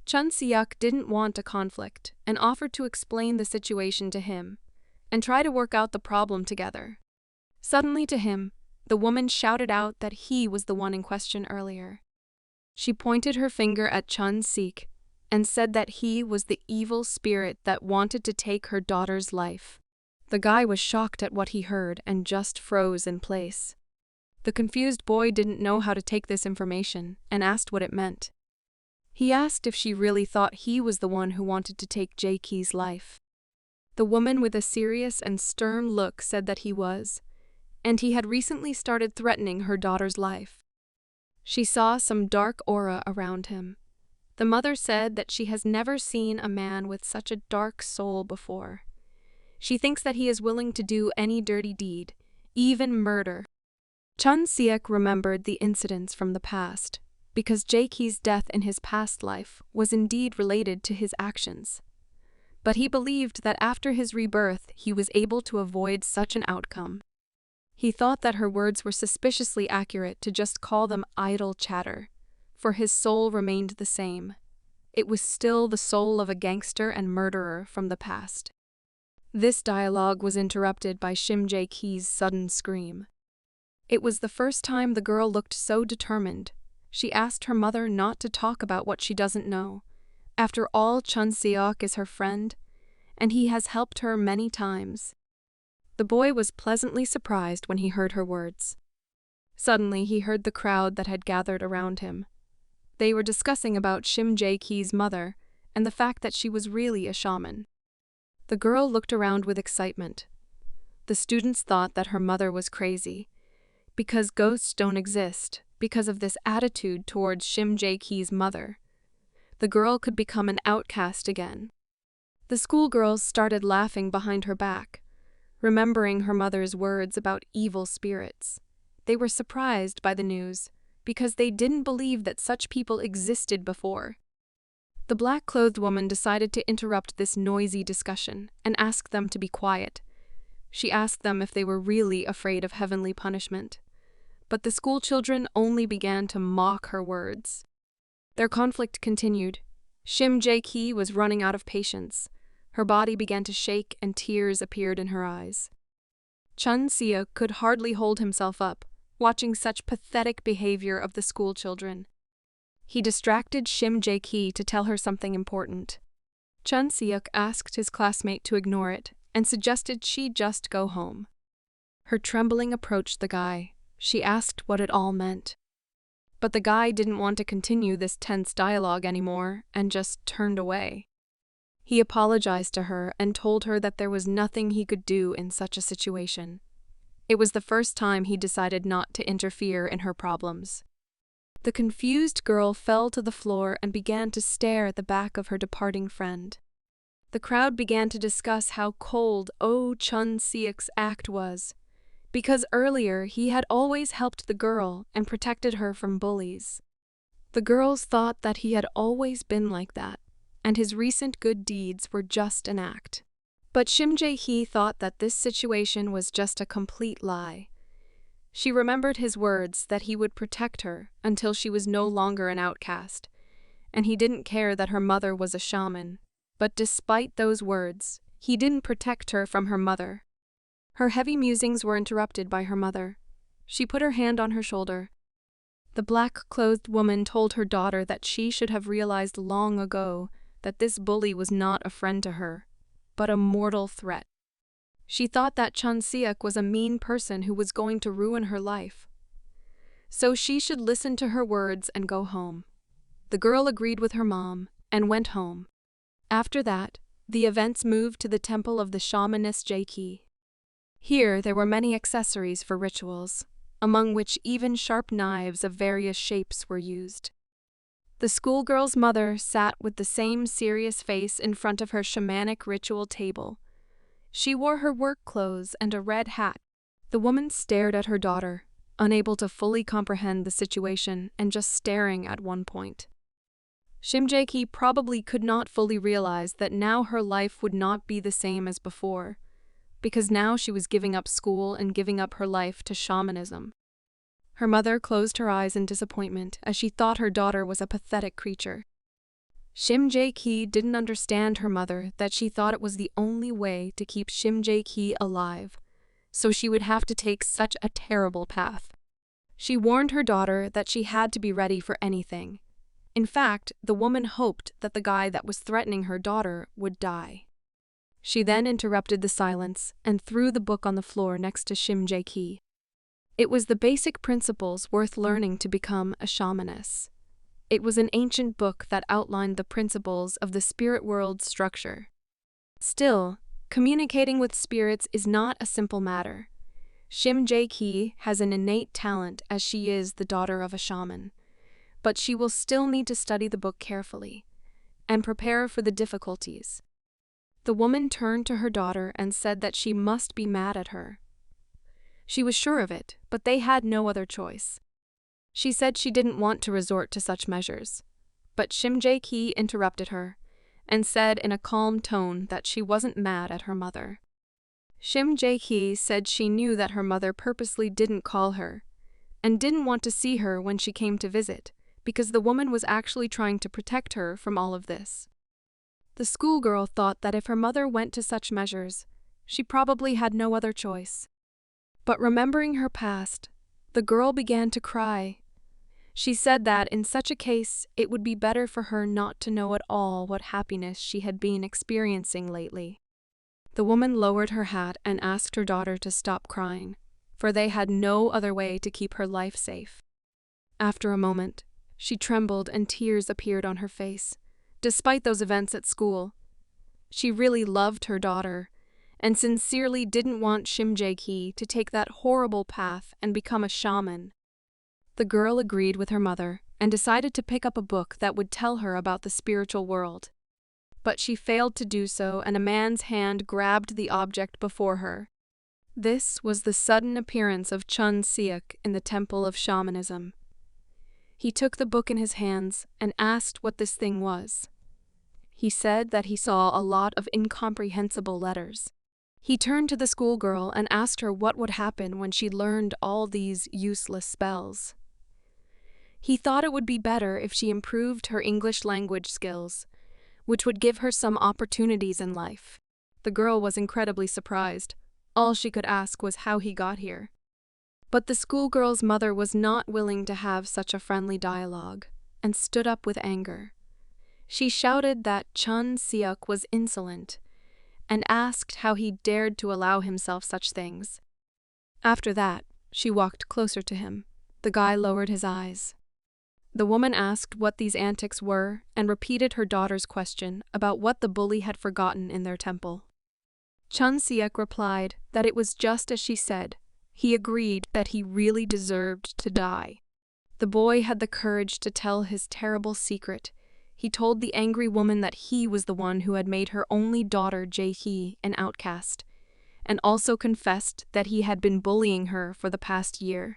Chun Si-hyuk didn't want a conflict and offered to explain the situation to him and try to work out the problem together. Suddenly to him, the woman shouted out that he was the one in question earlier. She pointed her finger at Chun Si-hyuk and said that he was the evil spirit that wanted to take her daughter's life. The guy was shocked at what he heard and just froze in place. The confused boy didn't know how to take this information and asked what it meant. He asked if she really thought he was the one who wanted to take Ji-hye's life. The woman with a serious and stern look said that he was, and he had recently started threatening her daughter's life. She saw some dark aura around him. The mother said that she has never seen a man with such a dark soul before. She thinks that he is willing to do any dirty deed, even murder. Chun Si-hyuk remembered the incidents from the past, because Ji-hye's death in his past life was indeed related to his actions. But he believed that after his rebirth he was able to avoid such an outcome. He thought that her words were suspiciously accurate to just call them idle chatter, for his soul remained the same. It was still the soul of a gangster and murderer from the past. This dialogue was interrupted by Shim Ji-hye's sudden scream. It was the first time the girl looked so determined. She asked her mother not to talk about what she doesn't know. After all, Chun Si-hyuk is her friend, and he has helped her many times. The boy was pleasantly surprised when he heard her words. Suddenly, he heard the crowd that had gathered around him. They were discussing about Shim Ji-hye's mother and the fact that she was really a shaman. The girl looked around with excitement. The students thought that her mother was crazy, because ghosts don't exist, because of this attitude towards Shim Ji-hye's mother. The girl could become an outcast again. The schoolgirls started laughing behind her back, remembering her mother's words about evil spirits. They were surprised by the news, because they didn't believe that such people existed before. The black-clothed woman decided to interrupt this noisy discussion and ask them to be quiet. She asked them if they were really afraid of heavenly punishment. But the schoolchildren only began to mock her words. Their conflict continued. Shim Ji-hye was running out of patience. Her body began to shake and tears appeared in her eyes. Chun Si-hyuk could hardly hold himself up, watching such pathetic behavior of the schoolchildren. He distracted Shim Ji-hye to tell her something important. Chun Si-hyuk asked his classmate to ignore it and suggested she just go home. Her trembling approached the guy. She asked what it all meant. But the guy didn't want to continue this tense dialogue anymore and just turned away. He apologized to her and told her that there was nothing he could do in such a situation. It was the first time he decided not to interfere in her problems. The confused girl fell to the floor and began to stare at the back of her departing friend. The crowd began to discuss how cold Chun Si-hyuk's act was, because earlier he had always helped the girl and protected her from bullies. The girls thought that he had always been like that, and his recent good deeds were just an act. But Shim Ji-hye thought that this situation was just a complete lie. She remembered his words that he would protect her until she was no longer an outcast, and he didn't care that her mother was a shaman. But despite those words, he didn't protect her from her mother. Her heavy musings were interrupted by her mother. She put her hand on her shoulder. The black-clothed woman told her daughter that she should have realized long ago that this bully was not a friend to her, but a mortal threat. She thought that Chun Si-hyuk was a mean person who was going to ruin her life. So she should listen to her words and go home. The girl agreed with her mom and went home. After that, the events moved to the temple of the shamaness Ji-hye. Here there were many accessories for rituals, among which even sharp knives of various shapes were used. The schoolgirl's mother sat with the same serious face in front of her shamanic ritual table. She wore her work clothes and a red hat. The woman stared at her daughter, unable to fully comprehend the situation and just staring at one point. Shim Ji-hye probably could not fully realize that now her life would not be the same as before, because now she was giving up school and giving up her life to shamanism. Her mother closed her eyes in disappointment as she thought her daughter was a pathetic creature. Shim Ji-hye didn't understand her mother that she thought it was the only way to keep Shim Ji-hye alive, so she would have to take such a terrible path. She warned her daughter that she had to be ready for anything. In fact, the woman hoped that the guy that was threatening her daughter would die. She then interrupted the silence and threw the book on the floor next to Shim Ji-hye. It was the basic principles worth learning to become a shamaness. It was an ancient book that outlined the principles of the spirit world structure. Still, communicating with spirits is not a simple matter. Shim Ji-hye has an innate talent as she is the daughter of a shaman, but she will still need to study the book carefully and prepare for the difficulties. The woman turned to her daughter and said that she must be mad at her. She was sure of it, but they had no other choice. She said she didn't want to resort to such measures, but Shim Ji-hye interrupted her and said in a calm tone that she wasn't mad at her mother. Shim Ji-hye said she knew that her mother purposely didn't call her and didn't want to see her when she came to visit, because the woman was actually trying to protect her from all of this. The schoolgirl thought that if her mother went to such measures, she probably had no other choice. But remembering her past, the girl began to cry. She said that in such a case, it would be better for her not to know at all what happiness she had been experiencing lately. The woman lowered her hat and asked her daughter to stop crying, for they had no other way to keep her life safe. After a moment, she trembled and tears appeared on her face, despite those events at school. She really loved her daughter and sincerely didn't want Shim Ji-hye to take that horrible path and become a shaman. The girl agreed with her mother and decided to pick up a book that would tell her about the spiritual world. But she failed to do so, and a man's hand grabbed the object before her. This was the sudden appearance of Chun Seok in the temple of shamanism. He took the book in his hands and asked what this thing was. He said that he saw a lot of incomprehensible letters. He turned to the schoolgirl and asked her what would happen when she learned all these useless spells. He thought it would be better if she improved her English language skills, which would give her some opportunities in life. The girl was incredibly surprised. All she could ask was how he got here. But the schoolgirl's mother was not willing to have such a friendly dialogue and stood up with anger. She shouted that Chun Seok was insolent and asked how he dared to allow himself such things. After that, she walked closer to him. The guy lowered his eyes. The woman asked what these antics were and repeated her daughter's question about what the bully had forgotten in their temple. Chun Seok replied that it was just as she said. He agreed that he really deserved to die. The boy had the courage to tell his terrible secret. He told the angry woman that he was the one who had made her only daughter, Ji-hye, an outcast, and also confessed that he had been bullying her for the past year.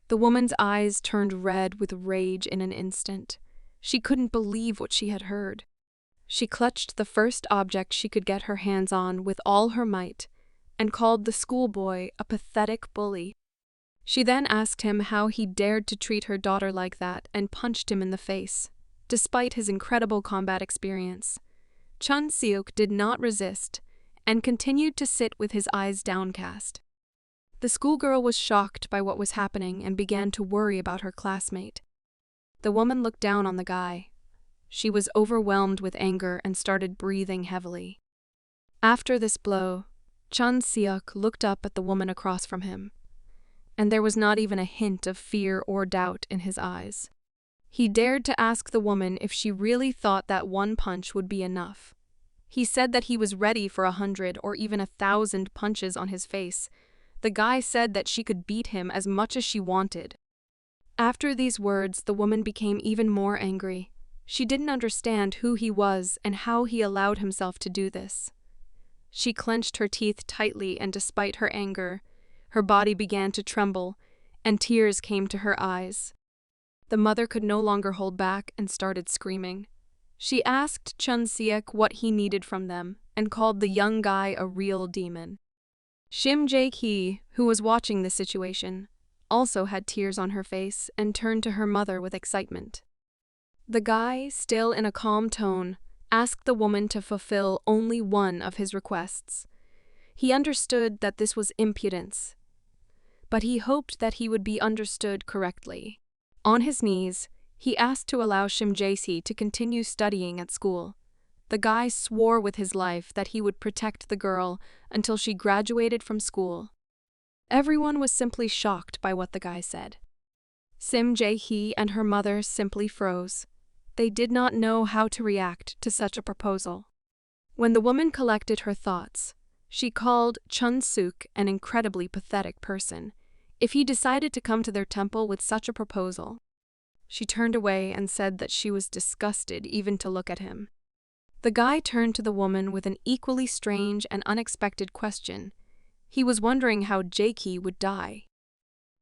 The woman's eyes turned red with rage in an instant. She couldn't believe what she had heard. She clutched the first object she could get her hands on with all her might and called the schoolboy a pathetic bully. She then asked him how he dared to treat her daughter like that and punched him in the face. Despite his incredible combat experience, Chun Seok did not resist and continued to sit with his eyes downcast. The schoolgirl was shocked by what was happening and began to worry about her classmate. The woman looked down on the guy. She was overwhelmed with anger and started breathing heavily. After this blow, Chun Seok looked up at the woman across from him, and there was not even a hint of fear or doubt in his eyes. He dared to ask the woman if she really thought that one punch would be enough. He said that he was ready for 100 or even 1,000 punches on his face. The guy said that she could beat him as much as she wanted. After these words, the woman became even more angry. She didn't understand who he was and how he allowed himself to do this. She clenched her teeth tightly, and despite her anger, her body began to tremble, and tears came to her eyes. The mother could no longer hold back and started screaming. She asked Chun Seok what he needed from them and called the young guy a real demon. Shim Ji-hye, who was watching the situation, also had tears on her face and turned to her mother with excitement. The guy, still in a calm tone, asked the woman to fulfill only one of his requests. He understood that this was impudence, but he hoped that he would be understood correctly. On his knees, he asked to allow Shim Ji-hye to continue studying at school. The guy swore with his life that he would protect the girl until she graduated from school. Everyone was simply shocked by what the guy said. Shim Ji-hye and her mother simply froze. They did not know how to react to such a proposal. When the woman collected her thoughts, she called Chun Seok an incredibly pathetic person if he decided to come to their temple with such a proposal. She turned away and said that she was disgusted even to look at him. The guy turned to the woman with an equally strange and unexpected question. He was wondering how Ji-hye would die.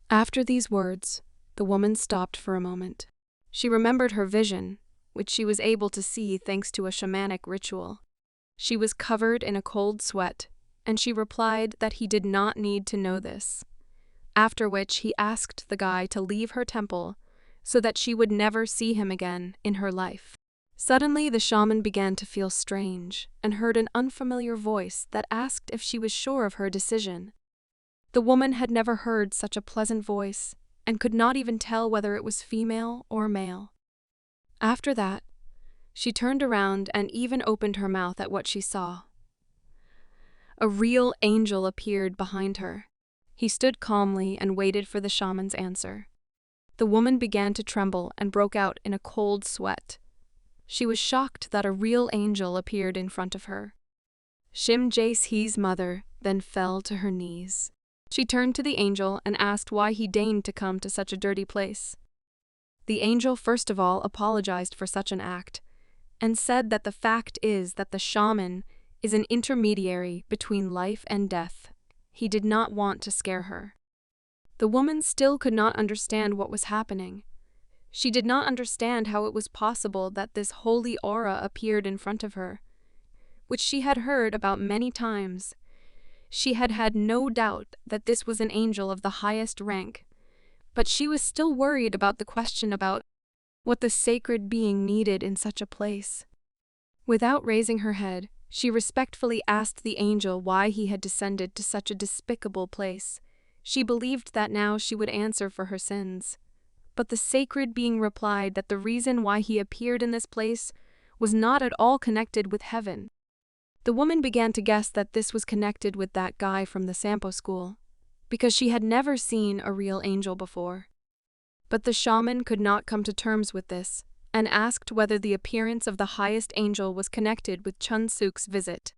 After these words, the woman stopped for a moment. She remembered her vision, which she was able to see thanks to a shamanic ritual. She was covered in a cold sweat, and she replied that he did not need to know this. After which he asked the guy to leave her temple so that she would never see him again in her life. Suddenly, the shaman began to feel strange and heard an unfamiliar voice that asked if she was sure of her decision. The woman had never heard such a pleasant voice and could not even tell whether it was female or male. After that, she turned around and even opened her mouth at what she saw. A real angel appeared behind her. He stood calmly and waited for the shaman's answer. The woman began to tremble and broke out in a cold sweat. She was shocked that a real angel appeared in front of her. Shim Ji-hye's mother then fell to her knees. She turned to the angel and asked why he deigned to come to such a dirty place. The angel first of all apologized for such an act and said that the fact is that the shaman is an intermediary between life and death. He did not want to scare her. The woman still could not understand what was happening. She did not understand how it was possible that this holy aura appeared in front of her, which she had heard about many times. She had had no doubt that this was an angel of the highest rank, but she was still worried about the question about what the sacred being needed in such a place. Without raising her head, she respectfully asked the angel why he had descended to such a despicable place. She believed that now she would answer for her sins. But the sacred being replied that the reason why he appeared in this place was not at all connected with heaven. The woman began to guess that this was connected with that guy from the Sampo school, because she had never seen a real angel before. But the shaman could not come to terms with this, and asked whether the appearance of the highest angel was connected with Chun Seok's visit.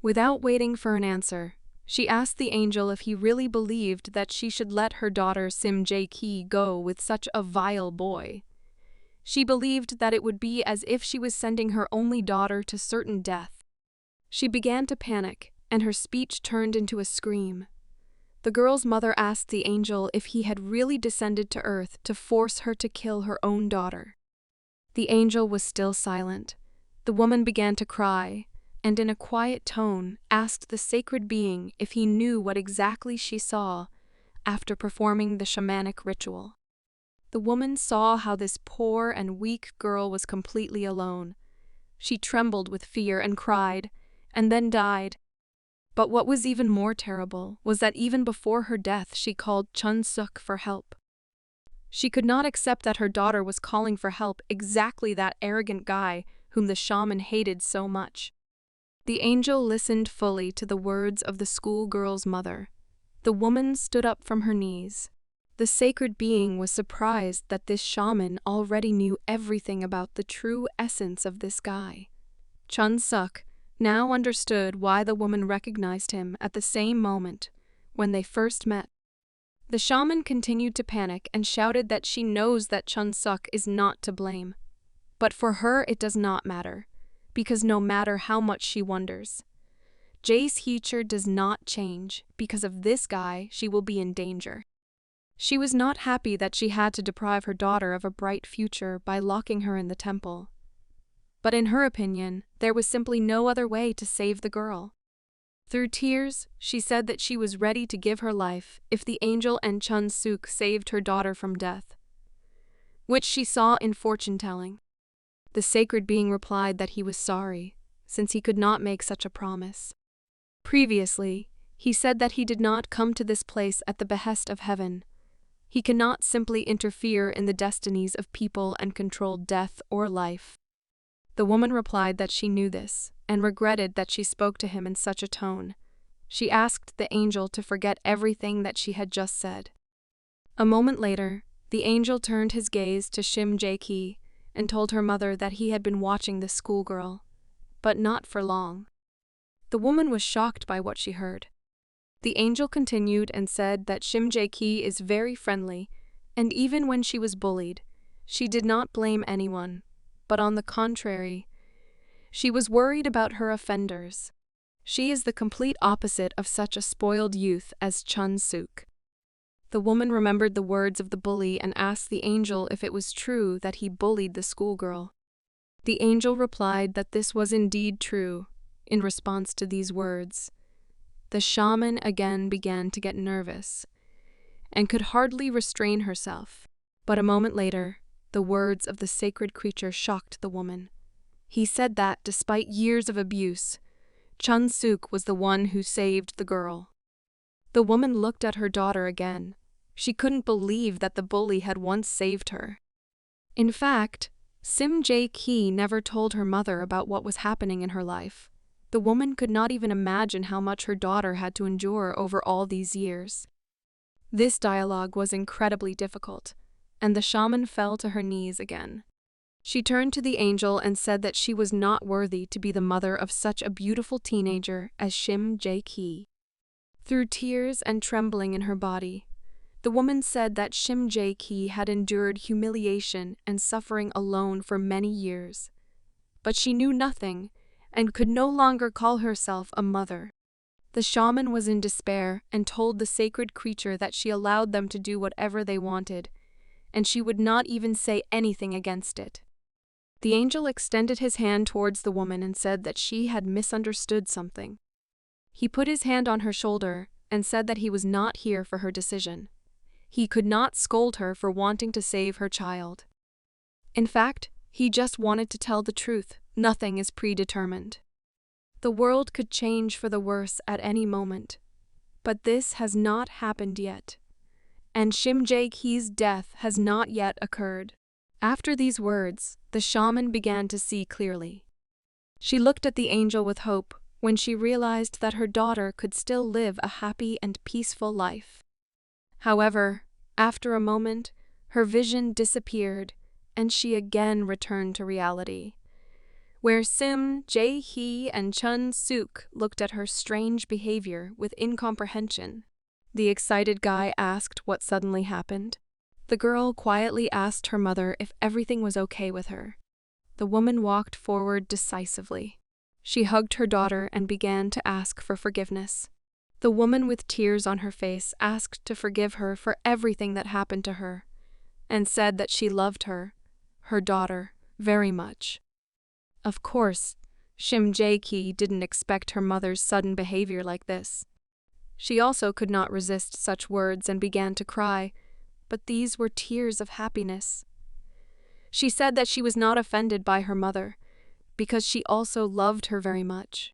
Without waiting for an answer, she asked the angel if he really believed that she should let her daughter Shim Ji-hye go with such a vile boy. She believed that it would be as if she was sending her only daughter to certain death. She began to panic, and her speech turned into a scream. The girl's mother asked the angel if he had really descended to earth to force her to kill her own daughter. The angel was still silent. The woman began to cry, and in a quiet tone asked the sacred being if he knew what exactly she saw after performing the shamanic ritual. The woman saw how this poor and weak girl was completely alone. She trembled with fear and cried, and then died. But what was even more terrible was that even before her death she called Chun Seok for help. She could not accept that her daughter was calling for help exactly that arrogant guy whom the shaman hated so much. The angel listened fully to the words of the schoolgirl's mother. The woman stood up from her knees. The sacred being was surprised that this shaman already knew everything about the true essence of this guy. Chun-suk now understood why the woman recognized him at the same moment when they first met. The shaman continued to panic and shouted that she knows that Chun-suk is not to blame. But for her it does not matter, because no matter how much she wonders, Jae's future does not change. Because of this guy, she will be in danger. She was not happy that she had to deprive her daughter of a bright future by locking her in the temple. But in her opinion, there was simply no other way to save the girl. Through tears, she said that she was ready to give her life if the angel and Chun-suk saved her daughter from death, which she saw in fortune-telling. The sacred being replied that he was sorry, since he could not make such a promise. Previously, he said that he did not come to this place at the behest of heaven. He cannot simply interfere in the destinies of people and control death or life. The woman replied that she knew this, and regretted that she spoke to him in such a tone. She asked the angel to forget everything that she had just said. A moment later, the angel turned his gaze to Shim Ji-hye and told her mother that he had been watching the schoolgirl, but not for long. The woman was shocked by what she heard. The angel continued and said that Shim Ji-hye is very friendly, and even when she was bullied, she did not blame anyone, but on the contrary, she was worried about her offenders. She is the complete opposite of such a spoiled youth as Chun-suk. The woman remembered the words of the bully and asked the angel if it was true that he bullied the schoolgirl. The angel replied that this was indeed true. In response to these words, the shaman again began to get nervous and could hardly restrain herself. But a moment later, the words of the sacred creature shocked the woman. He said that, despite years of abuse, Chun-suk was the one who saved the girl. The woman looked at her daughter again. She couldn't believe that the bully had once saved her. In fact, Shim Ji-hye never told her mother about what was happening in her life. The woman could not even imagine how much her daughter had to endure over all these years. This dialogue was incredibly difficult, and the shaman fell to her knees again. She turned to the angel and said that she was not worthy to be the mother of such a beautiful teenager as Shim Ji-hye. Through tears and trembling in her body, the woman said that Shim Ji-hye had endured humiliation and suffering alone for many years, but she knew nothing and could no longer call herself a mother. The shaman was in despair and told the sacred creature that she allowed them to do whatever they wanted, and she would not even say anything against it. The angel extended his hand towards the woman and said that she had misunderstood something. He put his hand on her shoulder and said that he was not here for her decision. He could not scold her for wanting to save her child. In fact, he just wanted to tell the truth. Nothing is predetermined. The world could change for the worse at any moment, but this has not happened yet, and Shim Ji-hye's death has not yet occurred. After these words, the shaman began to see clearly. She looked at the angel with hope when she realized that her daughter could still live a happy and peaceful life. However, after a moment, her vision disappeared and she again returned to reality, where Shim Ji-hye and Chun-suk looked at her strange behavior with incomprehension. The excited guy asked what suddenly happened. The girl quietly asked her mother if everything was okay with her. The woman walked forward decisively. She hugged her daughter and began to ask for forgiveness. The woman with tears on her face asked to forgive her for everything that happened to her, and said that she loved her daughter, very much. Of course, Shim Ji-hye didn't expect her mother's sudden behavior like this. She also could not resist such words and began to cry, but these were tears of happiness. She said that she was not offended by her mother, because she also loved her very much.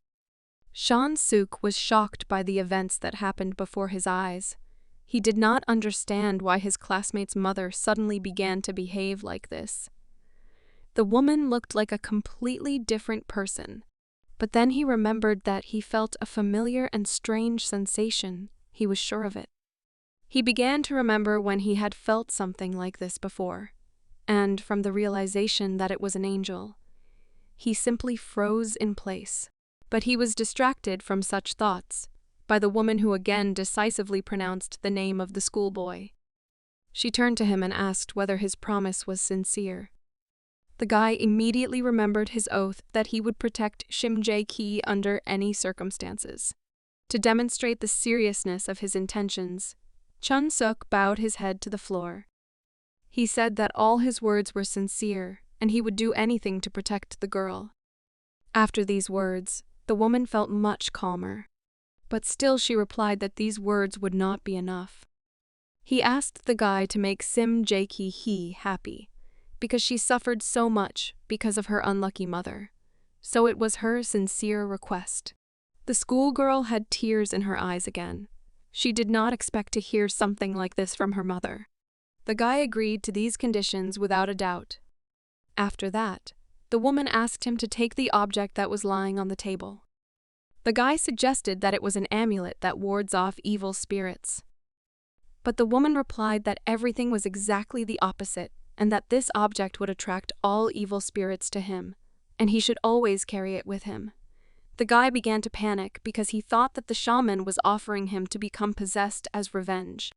Chun-suk was shocked by the events that happened before his eyes. He did not understand why his classmate's mother suddenly began to behave like this. The woman looked like a completely different person, but then he remembered that he felt a familiar and strange sensation. He was sure of it. He began to remember when he had felt something like this before, and from the realization that it was an angel, he simply froze in place. But he was distracted from such thoughts by the woman who again decisively pronounced the name of the schoolboy. She turned to him and asked whether his promise was sincere. The guy immediately remembered his oath that he would protect Shim Ji-hye under any circumstances. To demonstrate the seriousness of his intentions, Chun-suk bowed his head to the floor. He said that all his words were sincere and he would do anything to protect the girl. After these words, the woman felt much calmer. But still she replied that these words would not be enough. He asked the guy to make Shim Ji-hye happy, because she suffered so much because of her unlucky mother. So it was her sincere request. The schoolgirl had tears in her eyes again. She did not expect to hear something like this from her mother. The guy agreed to these conditions without a doubt. After that, the woman asked him to take the object that was lying on the table. The guy suggested that it was an amulet that wards off evil spirits. But the woman replied that everything was exactly the opposite, and that this object would attract all evil spirits to him, and he should always carry it with him. The guy began to panic because he thought that the shaman was offering him to become possessed as revenge.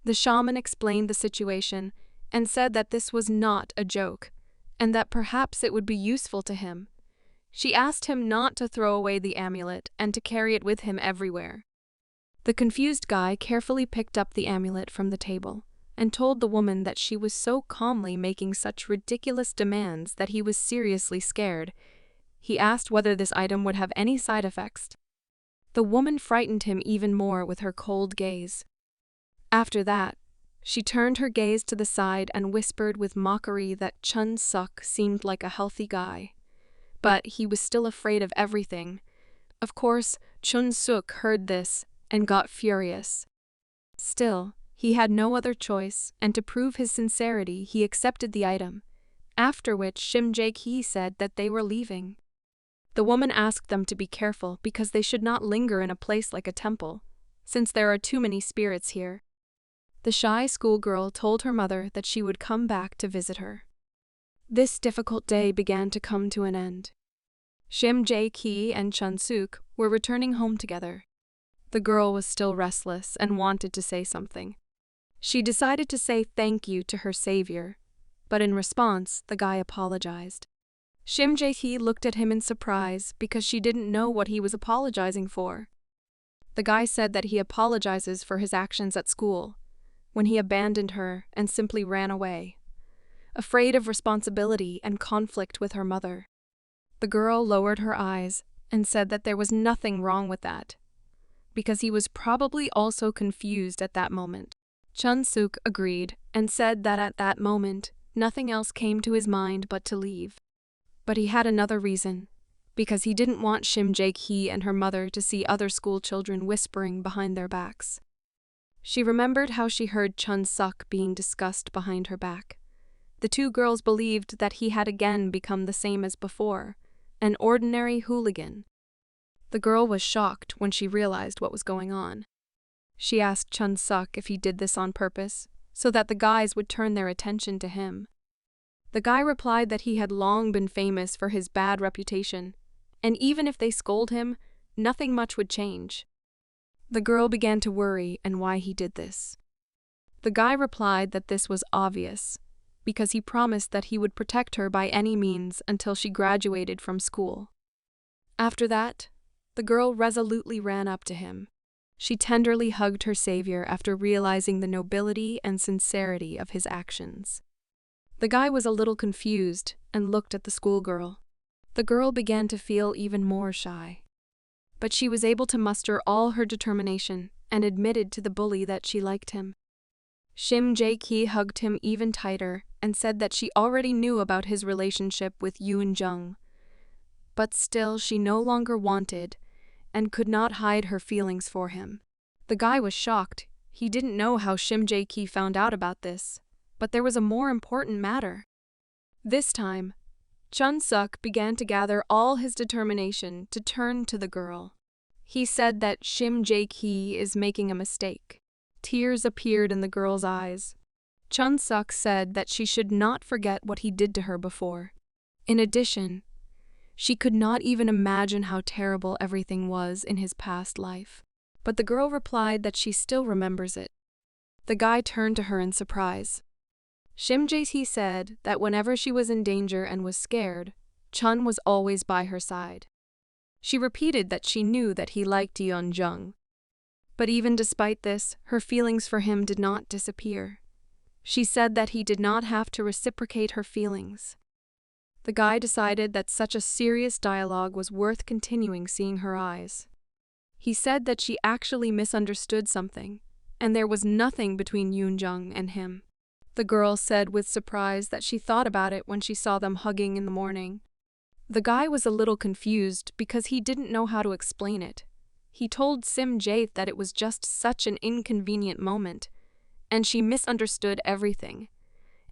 The shaman explained the situation and said that this was not a joke, and that perhaps it would be useful to him. She asked him not to throw away the amulet and to carry it with him everywhere. The confused guy carefully picked up the amulet from the table and told the woman that she was so calmly making such ridiculous demands that he was seriously scared. He asked whether this item would have any side effects. The woman frightened him even more with her cold gaze. After that, she turned her gaze to the side and whispered with mockery that Chun-suk seemed like a healthy guy. But he was still afraid of everything. Of course, Chun-suk heard this and got furious. Still, he had no other choice, and to prove his sincerity, he accepted the item, after which Shim Ji-hye said that they were leaving. The woman asked them to be careful because they should not linger in a place like a temple, since there are too many spirits here. The shy schoolgirl told her mother that she would come back to visit her. This difficult day began to come to an end. Shim Ji-hye and Chun-suk were returning home together. The girl was still restless and wanted to say something. She decided to say thank you to her savior, but in response, the guy apologized. Shim Ji-hye looked at him in surprise because she didn't know what he was apologizing for. The guy said that he apologizes for his actions at school, when he abandoned her and simply ran away, afraid of responsibility and conflict with her mother. The girl lowered her eyes and said that there was nothing wrong with that, because he was probably also confused at that moment. Chun-suk agreed and said that at that moment, nothing else came to his mind but to leave. But he had another reason, because he didn't want Shim Ji-hye and her mother to see other school children whispering behind their backs. She remembered how she heard Chun-suk being discussed behind her back. The two girls believed that he had again become the same as before, an ordinary hooligan. The girl was shocked when she realized what was going on. She asked Chun-suk if he did this on purpose, so that the guys would turn their attention to him. The guy replied that he had long been famous for his bad reputation, and even if they scold him, nothing much would change. The girl began to worry and why he did this. The guy replied that this was obvious, because he promised that he would protect her by any means until she graduated from school. After that, the girl resolutely ran up to him. She tenderly hugged her savior after realizing the nobility and sincerity of his actions. The guy was a little confused and looked at the schoolgirl. The girl began to feel even more shy. But she was able to muster all her determination and admitted to the bully that she liked him. Shim Ji-hye hugged him even tighter and said that she already knew about his relationship with Yoon-jung. But still she no longer wanted and could not hide her feelings for him. The guy was shocked. He didn't know how Shim Ji-hye found out about this. But there was a more important matter. This time, Chun-suk began to gather all his determination to turn to the girl. He said that Shim Ji-hye is making a mistake. Tears appeared in the girl's eyes. Chun-suk said that she should not forget what he did to her before. In addition, she could not even imagine how terrible everything was in his past life. But the girl replied that she still remembers it. The guy turned to her in surprise. Shim Ji-hye said that whenever she was in danger and was scared, Chun was always by her side. She repeated that she knew that he liked Yeon-jung. But even despite this, her feelings for him did not disappear. She said that he did not have to reciprocate her feelings. The guy decided that such a serious dialogue was worth continuing, seeing her eyes. He said that she actually misunderstood something, and there was nothing between Yeon-jung and him. The girl said with surprise that she thought about it when she saw them hugging in the morning. The guy was a little confused because he didn't know how to explain it. He told Shim Ji-hye that it was just such an inconvenient moment, and she misunderstood everything.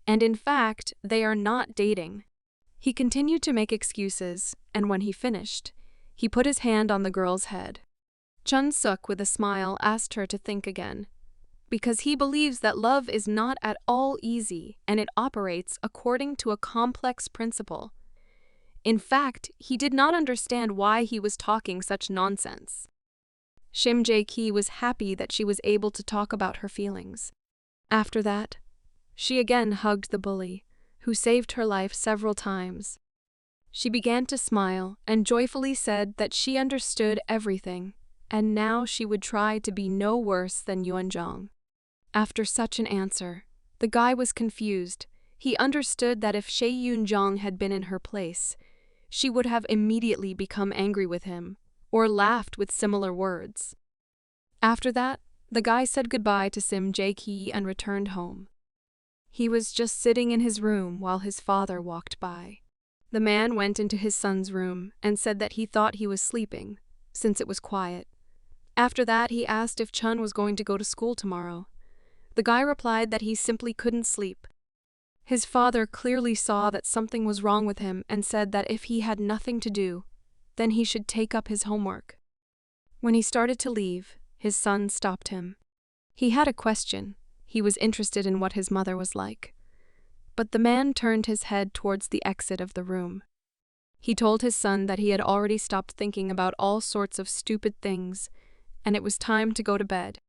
And in fact, they are not dating. He continued to make excuses, and when he finished, he put his hand on the girl's head. Chun-suk, with a smile, asked her to think again, because he believes that love is not at all easy and it operates according to a complex principle. In fact, he did not understand why he was talking such nonsense. Shim Ji-hye was happy that she was able to talk about her feelings. After that, she again hugged the bully, who saved her life several times. She began to smile and joyfully said that she understood everything, and now she would try to be no worse than Yeon-jung. After such an answer, the guy was confused. He understood that if Yeon-jung had been in her place, she would have immediately become angry with him, or laughed with similar words. After that, the guy said goodbye to Shim Ji-hye and returned home. He was just sitting in his room while his father walked by. The man went into his son's room and said that he thought he was sleeping, since it was quiet. After that, he asked if Chun was going to go to school tomorrow. The guy replied that he simply couldn't sleep. His father clearly saw that something was wrong with him and said that if he had nothing to do, then he should take up his homework. When he started to leave, his son stopped him. He had a question. He was interested in what his mother was like. But the man turned his head towards the exit of the room. He told his son that he had already stopped thinking about all sorts of stupid things, and it was time to go to bed.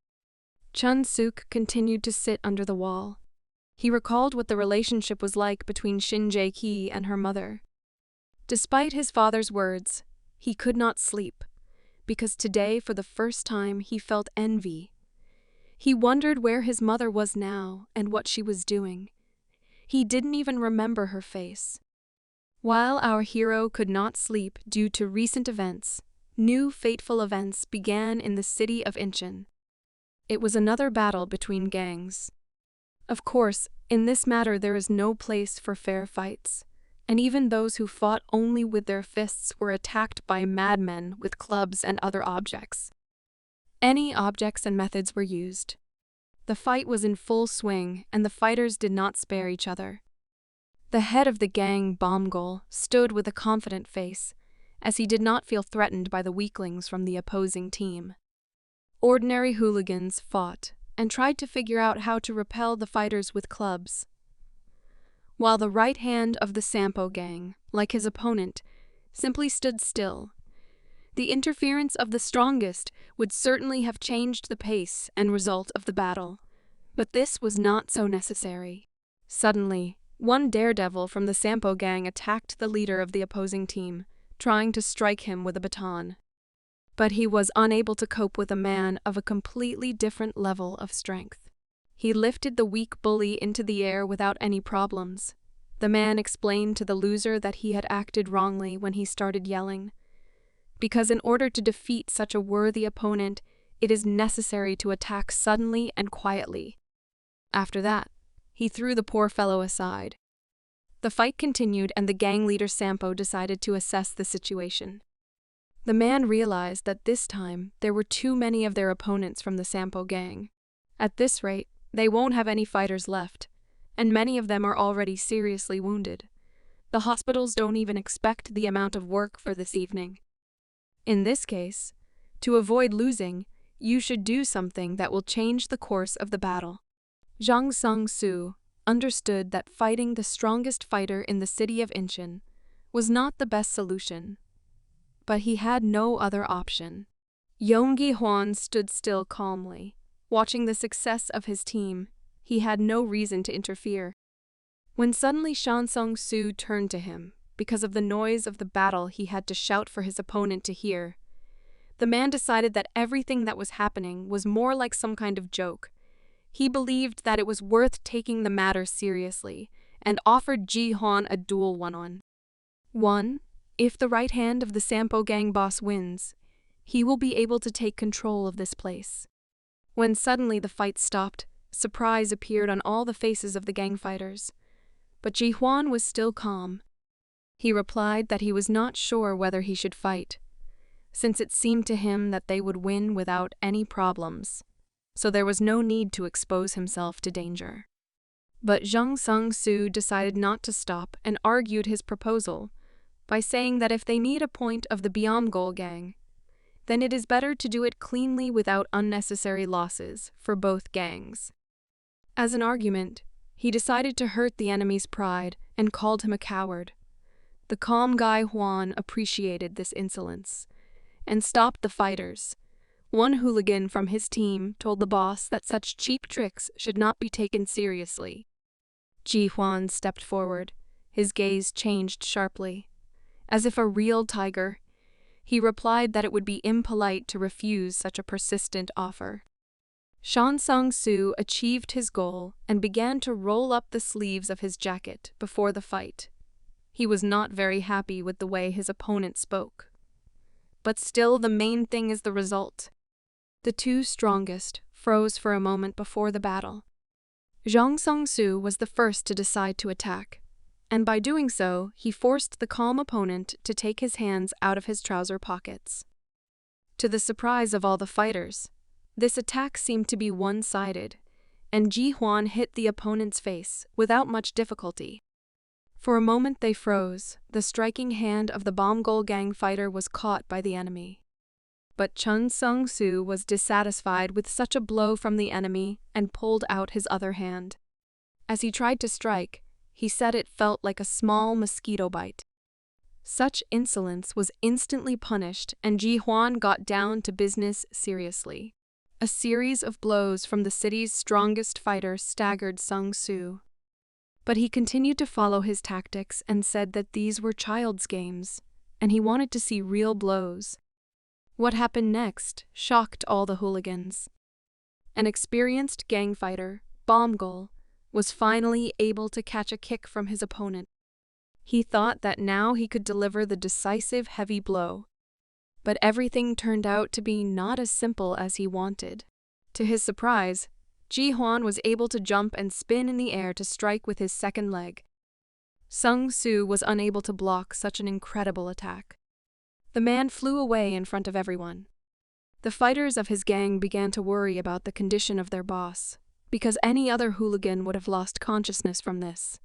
Chun-suk continued to sit under the wall. He recalled what the relationship was like between Shim Ji-hye and her mother. Despite his father's words, he could not sleep, because today, for the first time, he felt envy. He wondered where his mother was now and what she was doing. He didn't even remember her face. While our hero could not sleep due to recent events, new fateful events began in the city of Incheon. It was another battle between gangs. Of course, in this matter there is no place for fair fights, and even those who fought only with their fists were attacked by madmen with clubs and other objects. Any objects and methods were used. The fight was in full swing, and the fighters did not spare each other. The head of the gang, Bomgol, stood with a confident face, as he did not feel threatened by the weaklings from the opposing team. Ordinary hooligans fought and tried to figure out how to repel the fighters with clubs, while the right hand of the Sampo gang, like his opponent, simply stood still. The interference of the strongest would certainly have changed the pace and result of the battle, but this was not so necessary. Suddenly, one daredevil from the Sampo gang attacked the leader of the opposing team, trying to strike him with a baton. But he was unable to cope with a man of a completely different level of strength. He lifted the weak bully into the air without any problems. The man explained to the loser that he had acted wrongly when he started yelling, because in order to defeat such a worthy opponent, it is necessary to attack suddenly and quietly. After that, he threw the poor fellow aside. The fight continued, and the gang leader Sampo decided to assess the situation. The man realized that this time there were too many of their opponents from the Sampo gang. At this rate, they won't have any fighters left, and many of them are already seriously wounded. The hospitals don't even expect the amount of work for this evening. In this case, to avoid losing, You should do something that will change the course of the battle. Zhang Song-su understood that fighting the strongest fighter in the city of Incheon was not the best solution, but he had no other option. Yonggi Hwan stood still calmly, watching the success of his team. He had no reason to interfere. When suddenly Shan Song-su turned to him, because of the noise of the battle he had to shout for his opponent to hear, the man decided that everything that was happening was more like some kind of joke. He believed that it was worth taking the matter seriously and offered Ji-hwan a duel 1-on-1. If the right hand of the Sampo gang boss wins, he will be able to take control of this place. When suddenly the fight stopped, surprise appeared on all the faces of the gang fighters. But Ji-hwan was still calm. He replied that he was not sure whether he should fight, since it seemed to him that they would win without any problems, so there was no need to expose himself to danger. But Zhang Song-su decided not to stop and argued his proposal by saying that if they need a point of the Byomgol gang, then it is better to do it cleanly without unnecessary losses for both gangs. As an argument, he decided to hurt the enemy's pride and called him a coward. The calm guy Hwan appreciated this insolence and stopped the fighters. One hooligan from his team told the boss that such cheap tricks should not be taken seriously. Ji-hwan stepped forward. His gaze changed sharply. As if a real tiger, he replied that it would be impolite to refuse such a persistent offer. Shan Song-su achieved his goal and began to roll up the sleeves of his jacket before the fight. He was not very happy with the way his opponent spoke. But still, the main thing is the result. The two strongest froze for a moment before the battle. Zhang Song-su was the first to decide to attack, and by doing so, he forced the calm opponent to take his hands out of his trouser pockets. To the surprise of all the fighters, this attack seemed to be one-sided, and Ji-hwan hit the opponent's face without much difficulty. For a moment they froze. The striking hand of the Byomgol gang fighter was caught by the enemy. But Chun Sung-soo was dissatisfied with such a blow from the enemy and pulled out his other hand. As he tried to strike, he said it felt like a small mosquito bite. Such insolence was instantly punished, and Ji-hwan got down to business seriously. A series of blows from the city's strongest fighter staggered Sung-soo. But he continued to follow his tactics and said that these were child's games, and he wanted to see real blows. What happened next shocked all the hooligans. An experienced gang fighter, Byomgol, was finally able to catch a kick from his opponent. He thought that now he could deliver the decisive heavy blow. But everything turned out to be not as simple as he wanted. To his surprise, Ji-hwan was able to jump and spin in the air to strike with his second leg. Sung-soo was unable to block such an incredible attack. The man flew away in front of everyone. The fighters of his gang began to worry about the condition of their boss, because any other hooligan would have lost consciousness from this,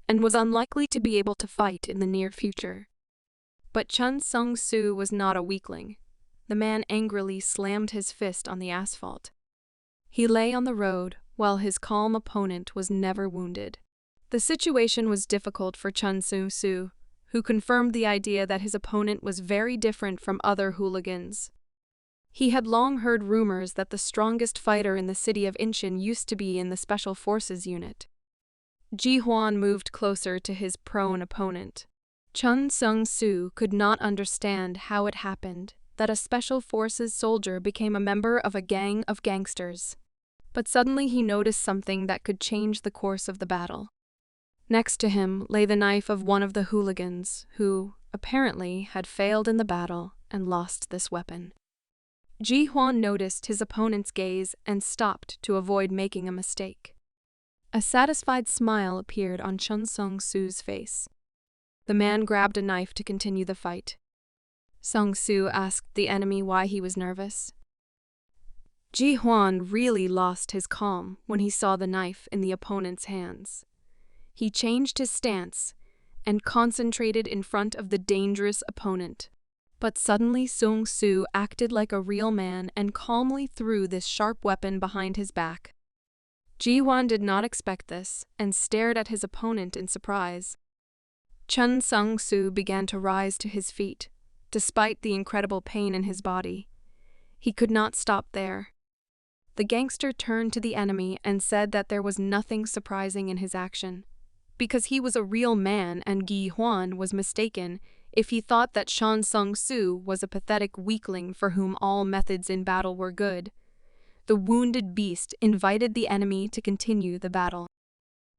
and was unlikely to be able to fight in the near future. But Chun Sung-soo was not a weakling. The man angrily slammed his fist on the asphalt. He lay on the road, while his calm opponent was never wounded. The situation was difficult for Chun Sung-soo, who confirmed the idea that his opponent was very different from other hooligans. He had long heard rumors that the strongest fighter in the city of Incheon used to be in the Special Forces unit. Ji-hwan moved closer to his prone opponent. Chun Sung-soo could not understand how it happened that a Special Forces soldier became a member of a gang of gangsters. But suddenly he noticed something that could change the course of the battle. Next to him lay the knife of one of the hooligans, who, apparently, had failed in the battle and lost this weapon. Ji-hwan noticed his opponent's gaze and stopped to avoid making a mistake. A satisfied smile appeared on Chun Sung-soo's face. The man grabbed a knife to continue the fight. Sung-soo asked the enemy why he was nervous. Ji-hwan really lost his calm when he saw the knife in the opponent's hands. He changed his stance and concentrated in front of the dangerous opponent. But suddenly Sung-soo acted like a real man and calmly threw this sharp weapon behind his back. Ji-hwan did not expect this and stared at his opponent in surprise. Chun Sung-soo began to rise to his feet, despite the incredible pain in his body. He could not stop there. The gangster turned to the enemy and said that there was nothing surprising in his action, because he was a real man and Ji-hwan was mistaken if he thought that Chun Sung-soo was a pathetic weakling for whom all methods in battle were good. The wounded beast invited the enemy to continue the battle.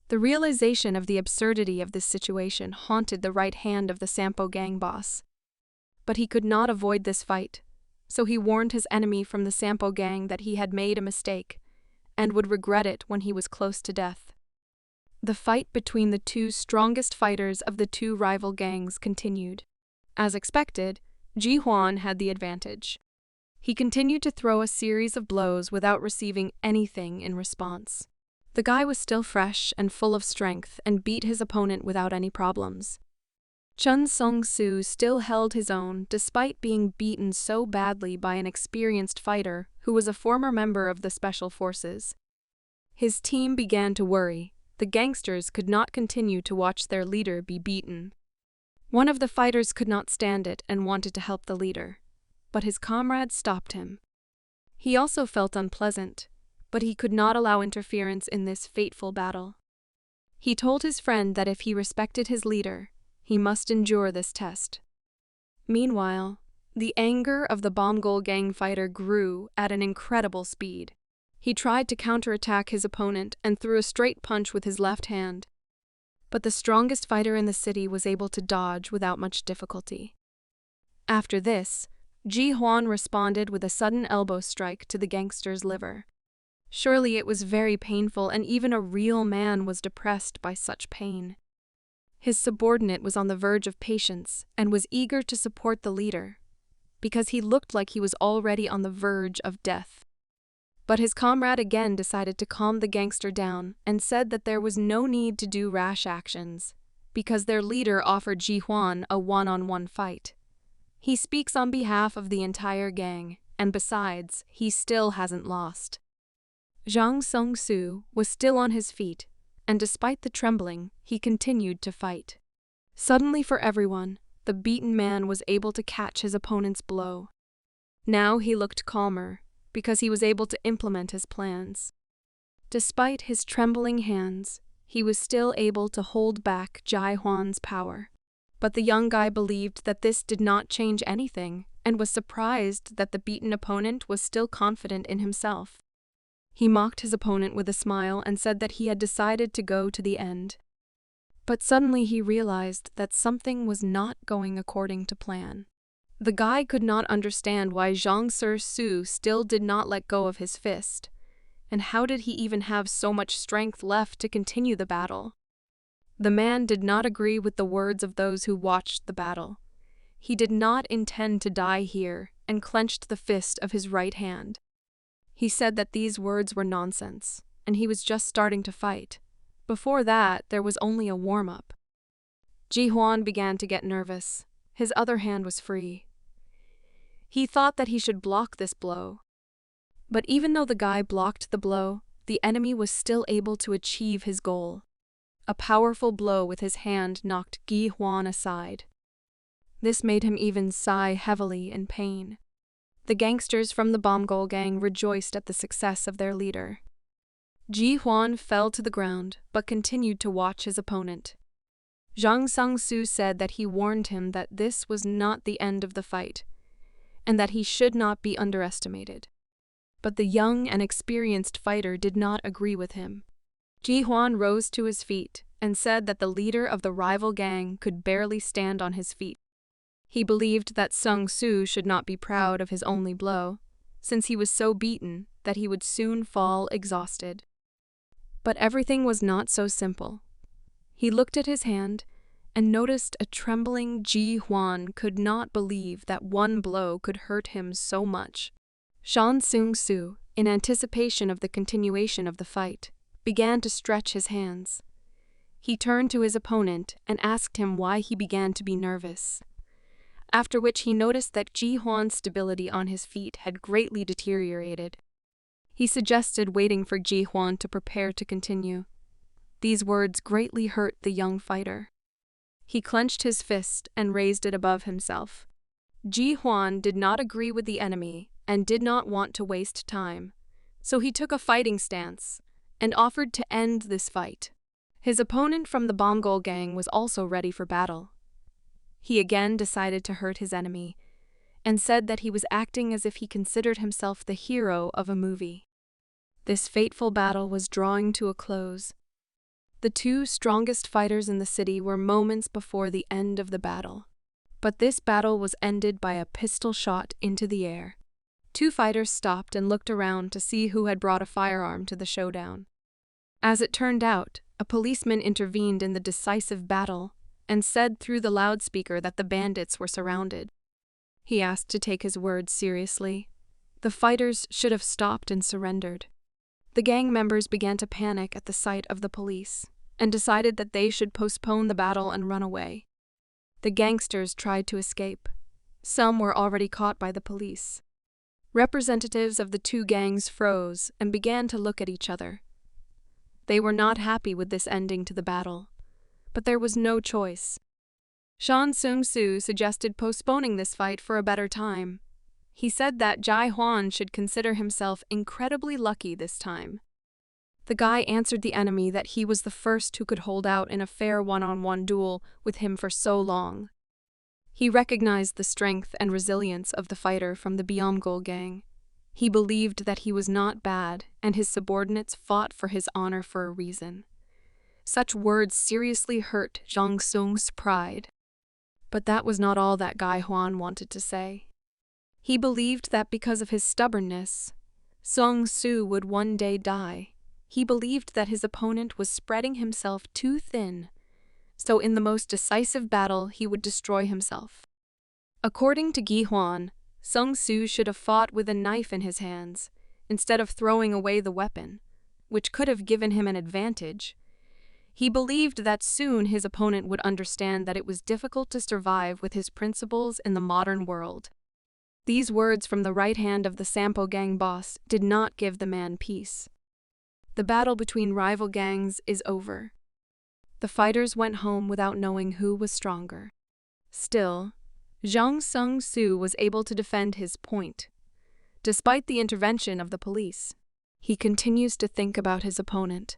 The realization of the absurdity of this situation haunted the right hand of the Sampo gang boss. But he could not avoid this fight, so he warned his enemy from the Sampo gang that he had made a mistake and would regret it when he was close to death. The fight between the two strongest fighters of the two rival gangs continued. As expected, Ji-hwan had the advantage. He continued to throw a series of blows without receiving anything in response. The guy was still fresh and full of strength and beat his opponent without any problems. Chun Sung-soo still held his own despite being beaten so badly by an experienced fighter who was a former member of the Special Forces. His team began to worry. The gangsters could not continue to watch their leader be beaten. One of the fighters could not stand it and wanted to help the leader, but his comrades stopped him. He also felt unpleasant, but he could not allow interference in this fateful battle. He told his friend that if he respected his leader, he must endure this test. Meanwhile, the anger of the Bomgol gang fighter grew at an incredible speed. He tried to counterattack his opponent and threw a straight punch with his left hand. But the strongest fighter in the city was able to dodge without much difficulty. After this, Ji-hwan responded with a sudden elbow strike to the gangster's liver. Surely it was very painful, and even a real man was depressed by such pain. His subordinate was on the verge of patience and was eager to support the leader, because he looked like he was already on the verge of death. But his comrade again decided to calm the gangster down and said that there was no need to do rash actions, because their leader offered Ji-hwan a one-on-one fight. He speaks on behalf of the entire gang, and besides, he still hasn't lost. Zhang Sung-soo was still on his feet, and despite the trembling, he continued to fight. Suddenly for everyone, the beaten man was able to catch his opponent's blow. Now he looked calmer, because he was able to implement his plans. Despite his trembling hands, he was still able to hold back Ji-hwan's power. But the young guy believed that this did not change anything, and was surprised that the beaten opponent was still confident in himself. He mocked his opponent with a smile and said that he had decided to go to the end. But suddenly he realized that something was not going according to plan. The guy could not understand why Zhang Soo still did not let go of his fist, and how did he even have so much strength left to continue the battle? The man did not agree with the words of those who watched the battle. He did not intend to die here and clenched the fist of his right hand. He said that these words were nonsense, and he was just starting to fight. Before that, there was only a warm-up. Ji-hwan began to get nervous. His other hand was free. He thought that he should block this blow. But even though the guy blocked the blow, the enemy was still able to achieve his goal. A powerful blow with his hand knocked Ji-hwan aside. This made him even sigh heavily in pain. The gangsters from the Bomgol gang rejoiced at the success of their leader. Ji-hwan fell to the ground, but continued to watch his opponent. Zhang Sung-soo said that he warned him that this was not the end of the fight, and that he should not be underestimated. But the young and experienced fighter did not agree with him. Ji-hwan rose to his feet and said that the leader of the rival gang could barely stand on his feet. He believed that Sung-soo should not be proud of his only blow, since he was so beaten that he would soon fall exhausted. But everything was not so simple. He looked at his hand and noticed a trembling Ji-hwan could not believe that one blow could hurt him so much. Chun Sung-soo, in anticipation of the continuation of the fight, began to stretch his hands. He turned to his opponent and asked him why he began to be nervous. after which he noticed that Ji-hwan's stability on his feet had greatly deteriorated. He suggested waiting for Ji-hwan to prepare to continue. These words greatly hurt the young fighter. He clenched his fist and raised it above himself. Ji-hwan did not agree with the enemy and did not want to waste time, so he took a fighting stance and offered to end this fight. His opponent from the Mongol gang was also ready for battle. He again decided to hurt his enemy and said that he was acting as if he considered himself the hero of a movie. This fateful battle was drawing to a close. The two strongest fighters in the city were moments before the end of the battle. But this battle was ended by a pistol shot into the air. Two fighters stopped and looked around to see who had brought a firearm to the showdown. As it turned out, a policeman intervened in the decisive battle and said through the loudspeaker that the bandits were surrounded. He asked to take his words seriously. The fighters should have stopped and surrendered. The gang members began to panic at the sight of the police and decided that they should postpone the battle and run away. The gangsters tried to escape. Some were already caught by the police. Representatives of the two gangs froze and began to look at each other. They were not happy with this ending to the battle, but there was no choice. Shan Seung-soo suggested postponing this fight for a better time. He said that Ji-hwan should consider himself incredibly lucky this time. The guy answered the enemy that he was the first who could hold out in a fair one-on-one duel with him for so long. He recognized the strength and resilience of the fighter from the Mongol gang. He believed that he was not bad, and his subordinates fought for his honor for a reason. Such words seriously hurt Jang Sung's pride. But that was not all that Ji-hwan wanted to say. He believed that because of his stubbornness, Sung-soo would one day die. He believed that his opponent was spreading himself too thin, so in the most decisive battle he would destroy himself. According to Ji-hwan, Sung-soo should have fought with a knife in his hands, instead of throwing away the weapon, which could have given him an advantage. He believed that soon his opponent would understand that it was difficult to survive with his principles in the modern world. These words from the right hand of the Sampo gang boss did not give the man peace. The battle between rival gangs is over. The fighters went home without knowing who was stronger. Still, Jang Sung-soo was able to defend his point. Despite the intervention of the police, he continues to think about his opponent.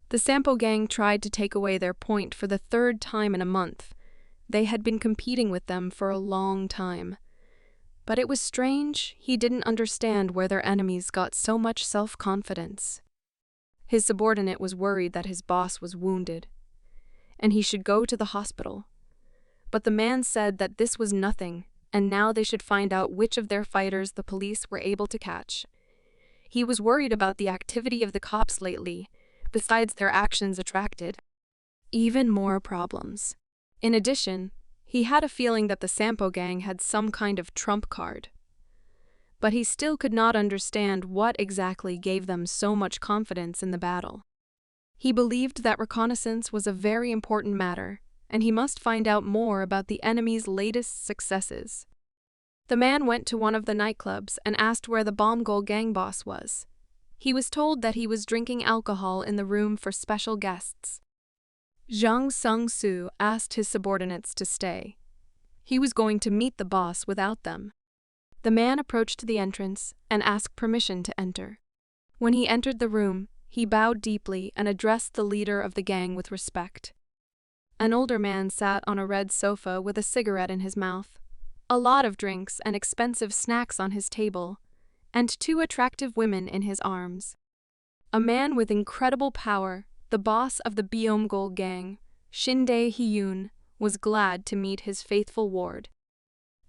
The Sampo gang tried to take away their point for the third time in a month. They had been competing with them for a long time. But it was strange he didn't understand where their enemies got so much self-confidence. His subordinate was worried that his boss was wounded, and he should go to the hospital. But the man said that this was nothing, and now they should find out which of their fighters the police were able to catch. He was worried about the activity of the cops lately, besides their actions attracted even more problems. In addition, he had a feeling that the Sampo gang had some kind of trump card. But he still could not understand what exactly gave them so much confidence in the battle. He believed that reconnaissance was a very important matter, and he must find out more about the enemy's latest successes. The man went to one of the nightclubs and asked where the Mongol gang boss was. He was told that he was drinking alcohol in the room for special guests. Jang Sung-soo asked his subordinates to stay. He was going to meet the boss without them. The man approached the entrance and asked permission to enter. When he entered the room, he bowed deeply and addressed the leader of the gang with respect. An older man sat on a red sofa with a cigarette in his mouth, a lot of drinks and expensive snacks on his table, and two attractive women in his arms. A man with incredible power, the boss of the Mongol gang, Shim Ji-hye, was glad to meet his faithful ward.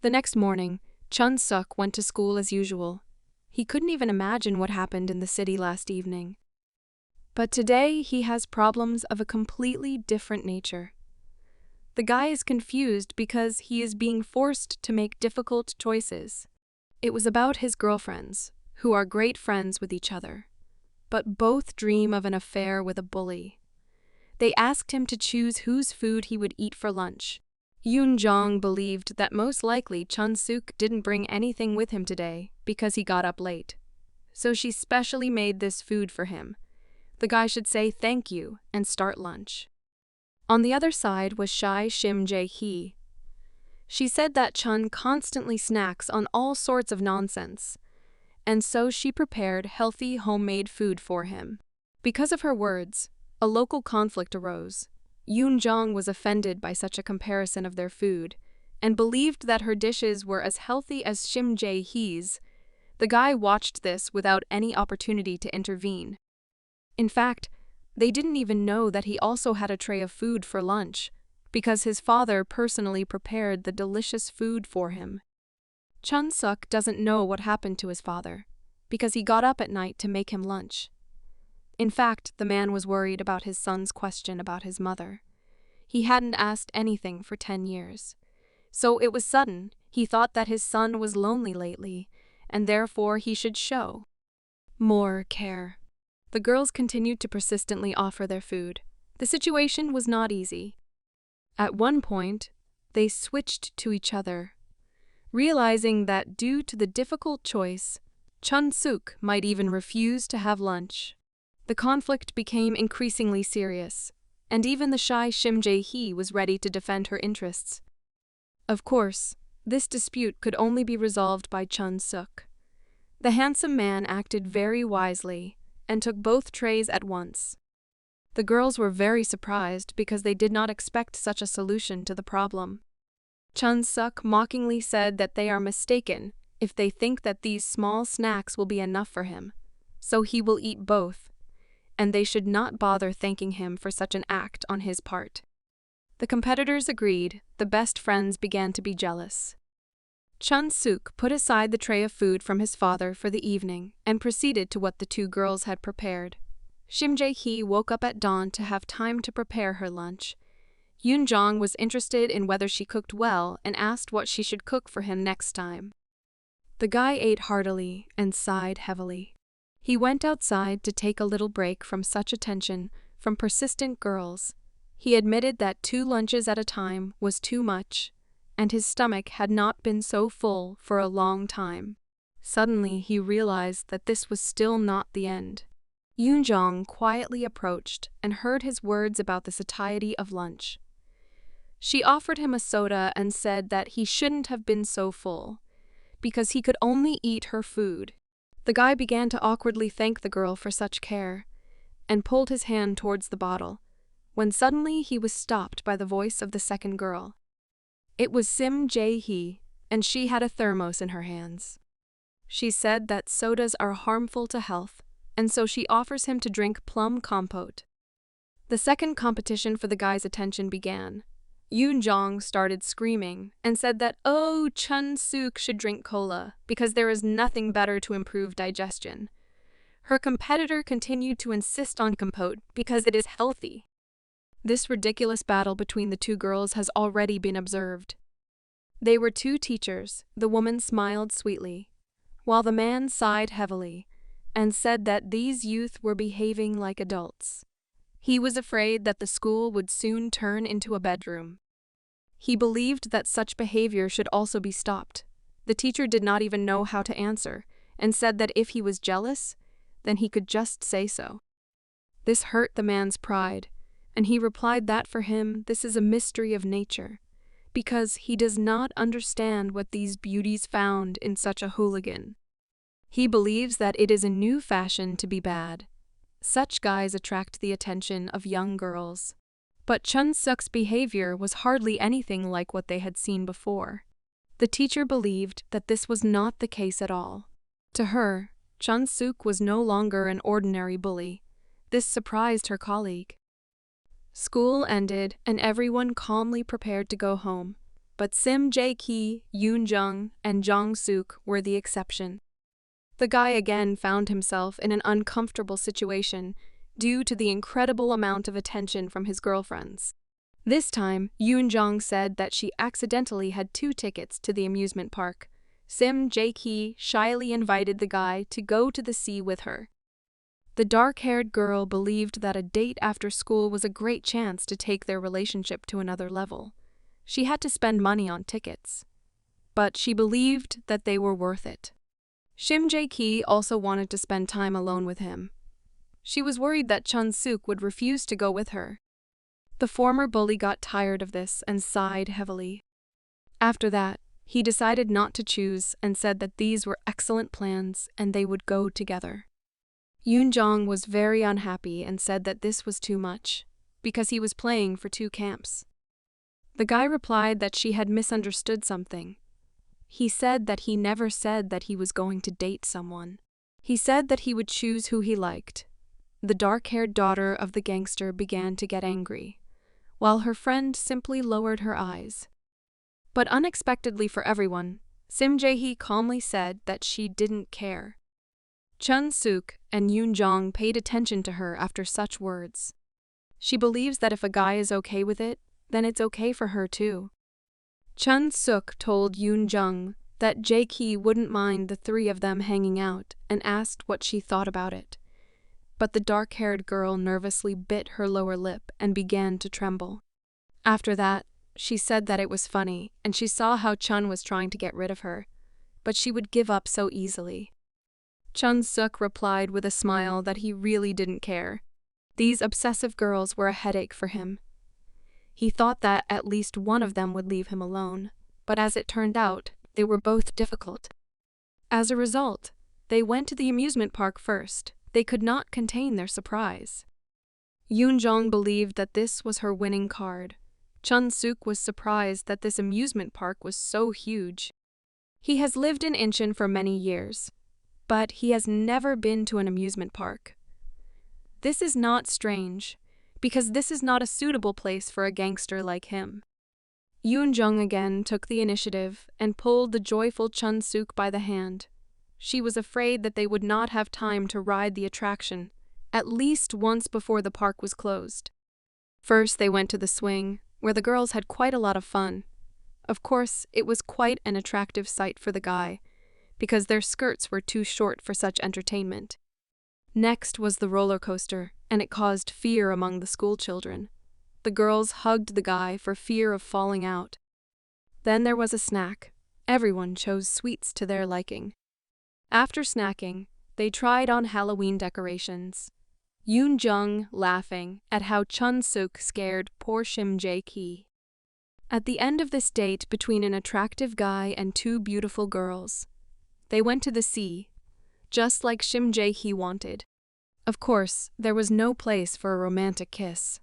The next morning, Chun-suk went to school as usual. He couldn't even imagine what happened in the city last evening. But today he has problems of a completely different nature. The guy is confused because he is being forced to make difficult choices. It was about his girlfriends, who are great friends with each other, but both dream of an affair with a bully. They asked him to choose whose food he would eat for lunch. Yoon-jong believed that most likely Chun-suk didn't bring anything with him today because he got up late. So she specially made this food for him. The guy should say thank you and start lunch. On the other side was shy Shim Ji-hye. She said that Chun constantly snacks on all sorts of nonsense, and so she prepared healthy homemade food for him. Because of her words, a local conflict arose. Yoon-jong was offended by such a comparison of their food, and believed that her dishes were as healthy as Shim Ji-hye's. The guy watched this without any opportunity to intervene. In fact, they didn't even know that he also had a tray of food for lunch, because his father personally prepared the delicious food for him. Chun-suk doesn't know what happened to his father, because he got up at night to make him lunch. In fact, the man was worried about his son's question about his mother. He hadn't asked anything for 10 years. So it was sudden, he thought that his son was lonely lately, and therefore he should show more care. The girls continued to persistently offer their food. The situation was not easy. At one point, they switched to each other, realizing that due to the difficult choice, Chun-suk might even refuse to have lunch. The conflict became increasingly serious, and even the shy Shim Ji-hye was ready to defend her interests. Of course, this dispute could only be resolved by Chun-suk. The handsome man acted very wisely and took both trays at once. The girls were very surprised because they did not expect such a solution to the problem. Chun-suk mockingly said that they are mistaken if they think that these small snacks will be enough for him, so he will eat both, and they should not bother thanking him for such an act on his part. The competitors agreed. The best friends began to be jealous. Chun-suk put aside the tray of food from his father for the evening and proceeded to what the two girls had prepared. Shim Ji-hye woke up at dawn to have time to prepare her lunch. Yoon-jong was interested in whether she cooked well and asked what she should cook for him next time. The guy ate heartily and sighed heavily. He went outside to take a little break from such attention from persistent girls. He admitted that 2 lunches at a time was too much, and his stomach had not been so full for a long time. Suddenly, he realized that this was still not the end. Yoon-jong quietly approached and heard his words about the satiety of lunch. She offered him a soda and said that he shouldn't have been so full, because he could only eat her food. The guy began to awkwardly thank the girl for such care, and pulled his hand towards the bottle, when suddenly he was stopped by the voice of the second girl. It was Shim Ji-hye, and she had a thermos in her hands. She said that sodas are harmful to health, and so she offers him to drink plum compote. The second competition for the guy's attention began. Yoon-jong started screaming and said that, "Oh, Chun-suk should drink cola because there is nothing better to improve digestion." Her competitor continued to insist on compote because it is healthy. This ridiculous battle between the two girls has already been observed. They were 2 teachers. The woman smiled sweetly, while the man sighed heavily and said that these youth were behaving like adults. He was afraid that the school would soon turn into a bedroom. He believed that such behavior should also be stopped. The teacher did not even know how to answer, and said that if he was jealous, then he could just say so. This hurt the man's pride, and he replied that for him this is a mystery of nature, because he does not understand what these beauties found in such a hooligan. He believes that it is a new fashion to be bad. Such guys attract the attention of young girls. But Chun-suk's behavior was hardly anything like what they had seen before. The teacher believed that this was not the case at all. To her, Chun-suk was no longer an ordinary bully. This surprised her colleague. School ended, and everyone calmly prepared to go home. But Shim Ji-hye, Yoon-jong, and Jong-suk were the exception. The guy again found himself in an uncomfortable situation due to the incredible amount of attention from his girlfriends. This time, Yoon-jong said that she accidentally had 2 tickets to the amusement park. Shim Ji-hye shyly invited the guy to go to the sea with her. The dark-haired girl believed that a date after school was a great chance to take their relationship to another level. She had to spend money on tickets, but she believed that they were worth it. Shim Ji-hye also wanted to spend time alone with him. She was worried that Chun-suk would refuse to go with her. The former bully got tired of this and sighed heavily. After that, he decided not to choose and said that these were excellent plans and they would go together. Yoon-jong was very unhappy and said that this was too much, because he was playing for two camps. The guy replied that she had misunderstood something. He said that he never said that he was going to date someone. He said that he would choose who he liked. The dark-haired daughter of the gangster began to get angry, while her friend simply lowered her eyes. But unexpectedly for everyone, Shim Ji-hye calmly said that she didn't care. Chun-suk and Yoon-jong paid attention to her after such words. She believes that if a guy is okay with it, then it's okay for her too. Chun-suk told Yoon-jong that Ji-hye wouldn't mind the three of them hanging out and asked what she thought about it. But the dark-haired girl nervously bit her lower lip and began to tremble. After that, she said that it was funny and she saw how Chun was trying to get rid of her, but she would give up so easily. Chun-suk replied with a smile that he really didn't care. These obsessive girls were a headache for him. He thought that at least one of them would leave him alone, but as it turned out, they were both difficult. As a result, they went to the amusement park first. They could not contain their surprise. Yoon-jong believed that this was her winning card. Chun-suk was surprised that this amusement park was so huge. He has lived in Incheon for many years, but he has never been to an amusement park. This is not strange, because this is not a suitable place for a gangster like him. Yoon-jong again took the initiative and pulled the joyful Chun-suk by the hand. She was afraid that they would not have time to ride the attraction, at least once before the park was closed. First, they went to the swing, where the girls had quite a lot of fun. Of course, it was quite an attractive sight for the guy, because their skirts were too short for such entertainment. Next was the roller coaster, and it caused fear among the school children. The girls hugged the guy for fear of falling out. Then there was a snack. Everyone chose sweets to their liking. After snacking, they tried on Halloween decorations. Yoon-jong laughing at how Chun-suk scared poor Shim Ji-hye. At the end of this date between an attractive guy and two beautiful girls, they went to the sea, just like Shim Ji-hye wanted. Of course, there was no place for a romantic kiss,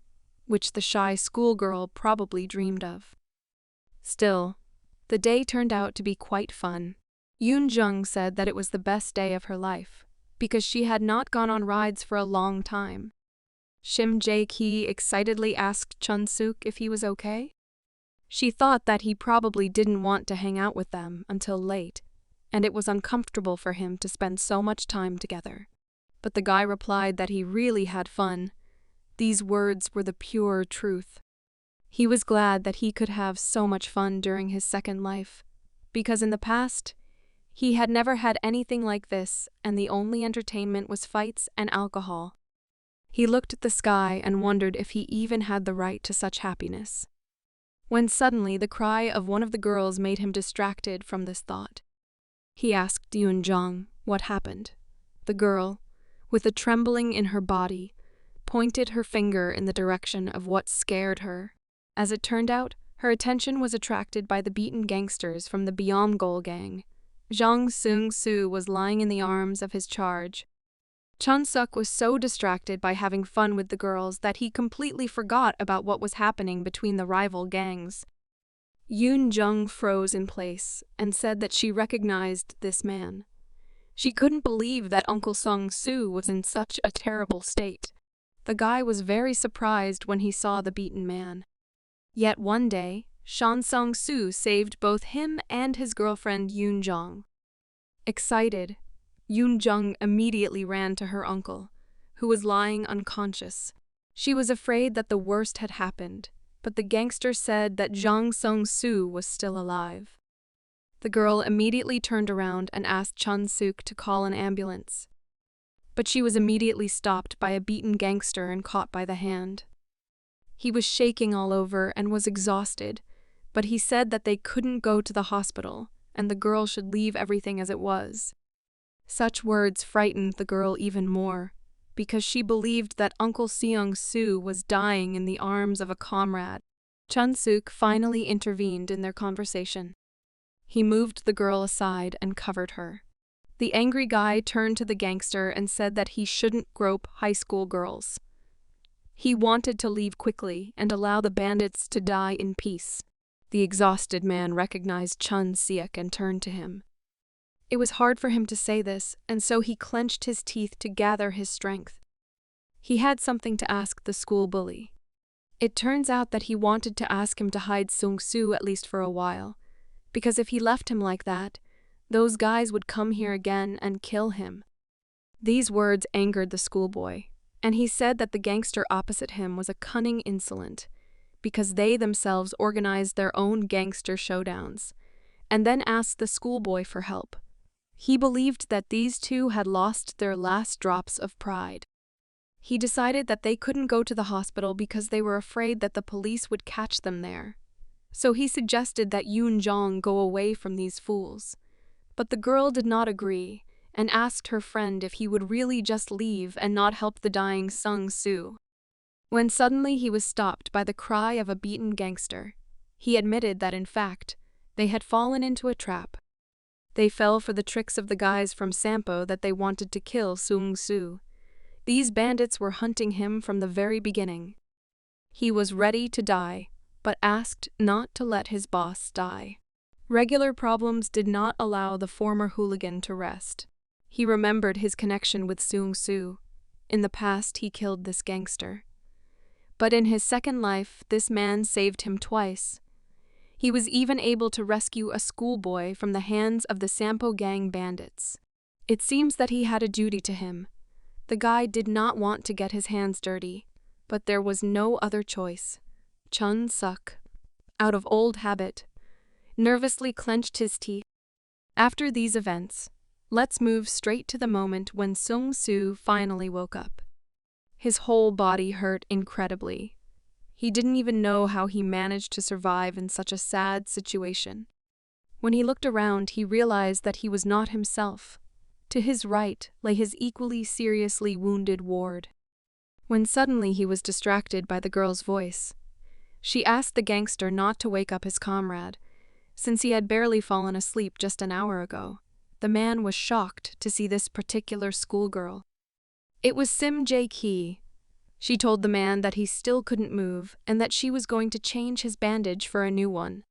which the shy schoolgirl probably dreamed of. Still, the day turned out to be quite fun. Yoon-jong said that it was the best day of her life, because she had not gone on rides for a long time. Shim Ji-hye excitedly asked Chun-suk if he was okay. She thought that he probably didn't want to hang out with them until late, and it was uncomfortable for him to spend so much time together. But the guy replied that he really had fun. These words were the pure truth. He was glad that he could have so much fun during his second life, because in the past, he had never had anything like this, and the only entertainment was fights and alcohol. He looked at the sky and wondered if he even had the right to such happiness. When suddenly the cry of one of the girls made him distracted from this thought. He asked Yoon-jong what happened. The girl, with a trembling in her body, pointed her finger in the direction of what scared her. As it turned out, her attention was attracted by the beaten gangsters from the Byomgol gang. Jang Seung-soo was lying in the arms of his charge. Chun-suk was so distracted by having fun with the girls that he completely forgot about what was happening between the rival gangs. Yoon-jong froze in place and said that she recognized this man. She couldn't believe that Uncle Sung-soo was in such a terrible state. The guy was very surprised when he saw the beaten man. Yet one day, Shan Sung-soo saved both him and his girlfriend Yoon-jong. Excited, Yoon-jong immediately ran to her uncle, who was lying unconscious. She was afraid that the worst had happened, but the gangster said that Jang Sung-soo was still alive. The girl immediately turned around and asked Chun-suk to call an ambulance. But she was immediately stopped by a beaten gangster and caught by the hand. He was shaking all over and was exhausted, but he said that they couldn't go to the hospital and the girl should leave everything as it was. Such words frightened the girl even more, because she believed that Uncle Seong-soo was dying in the arms of a comrade. Chun-suk finally intervened in their conversation. He moved the girl aside and covered her. The angry guy turned to the gangster and said that he shouldn't grope high school girls. He wanted to leave quickly and allow the bandits to die in peace. The exhausted man recognized Chun-seok and turned to him. It was hard for him to say this, and so he clenched his teeth to gather his strength. He had something to ask the school bully. It turns out that he wanted to ask him to hide Seong-soo at least for a while, because if he left him like that, those guys would come here again and kill him. These words angered the schoolboy, and he said that the gangster opposite him was a cunning insolent, because they themselves organized their own gangster showdowns, and then asked the schoolboy for help. He believed that these two had lost their last drops of pride. He decided that they couldn't go to the hospital because they were afraid that the police would catch them there. So he suggested that Yoon-jong go away from these fools. But the girl did not agree and asked her friend if he would really just leave and not help the dying Seong-soo. When suddenly he was stopped by the cry of a beaten gangster, he admitted that in fact, they had fallen into a trap. They fell for the tricks of the guys from Sampo that they wanted to kill Seong-soo. These bandits were hunting him from the very beginning. He was ready to die, but asked not to let his boss die. Regular problems did not allow the former hooligan to rest. He remembered his connection with Seong-soo. In the past, he killed this gangster. But in his second life, this man saved him twice. He was even able to rescue a schoolboy from the hands of the Sampo gang bandits. It seems that he had a duty to him. The guy did not want to get his hands dirty, but there was no other choice. Chun-suk, out of old habit, nervously clenched his teeth. After these events, let's move straight to the moment when Seong-soo finally woke up. His whole body hurt incredibly. He didn't even know how he managed to survive in such a sad situation. When he looked around, he realized that he was not himself. To his right lay his equally seriously wounded ward. When suddenly he was distracted by the girl's voice. She asked the gangster not to wake up his comrade, since he had barely fallen asleep just an hour ago. The man was shocked to see this particular schoolgirl. It was Shim Ji-hye. She told the man that he still couldn't move and that she was going to change his bandage for a new one.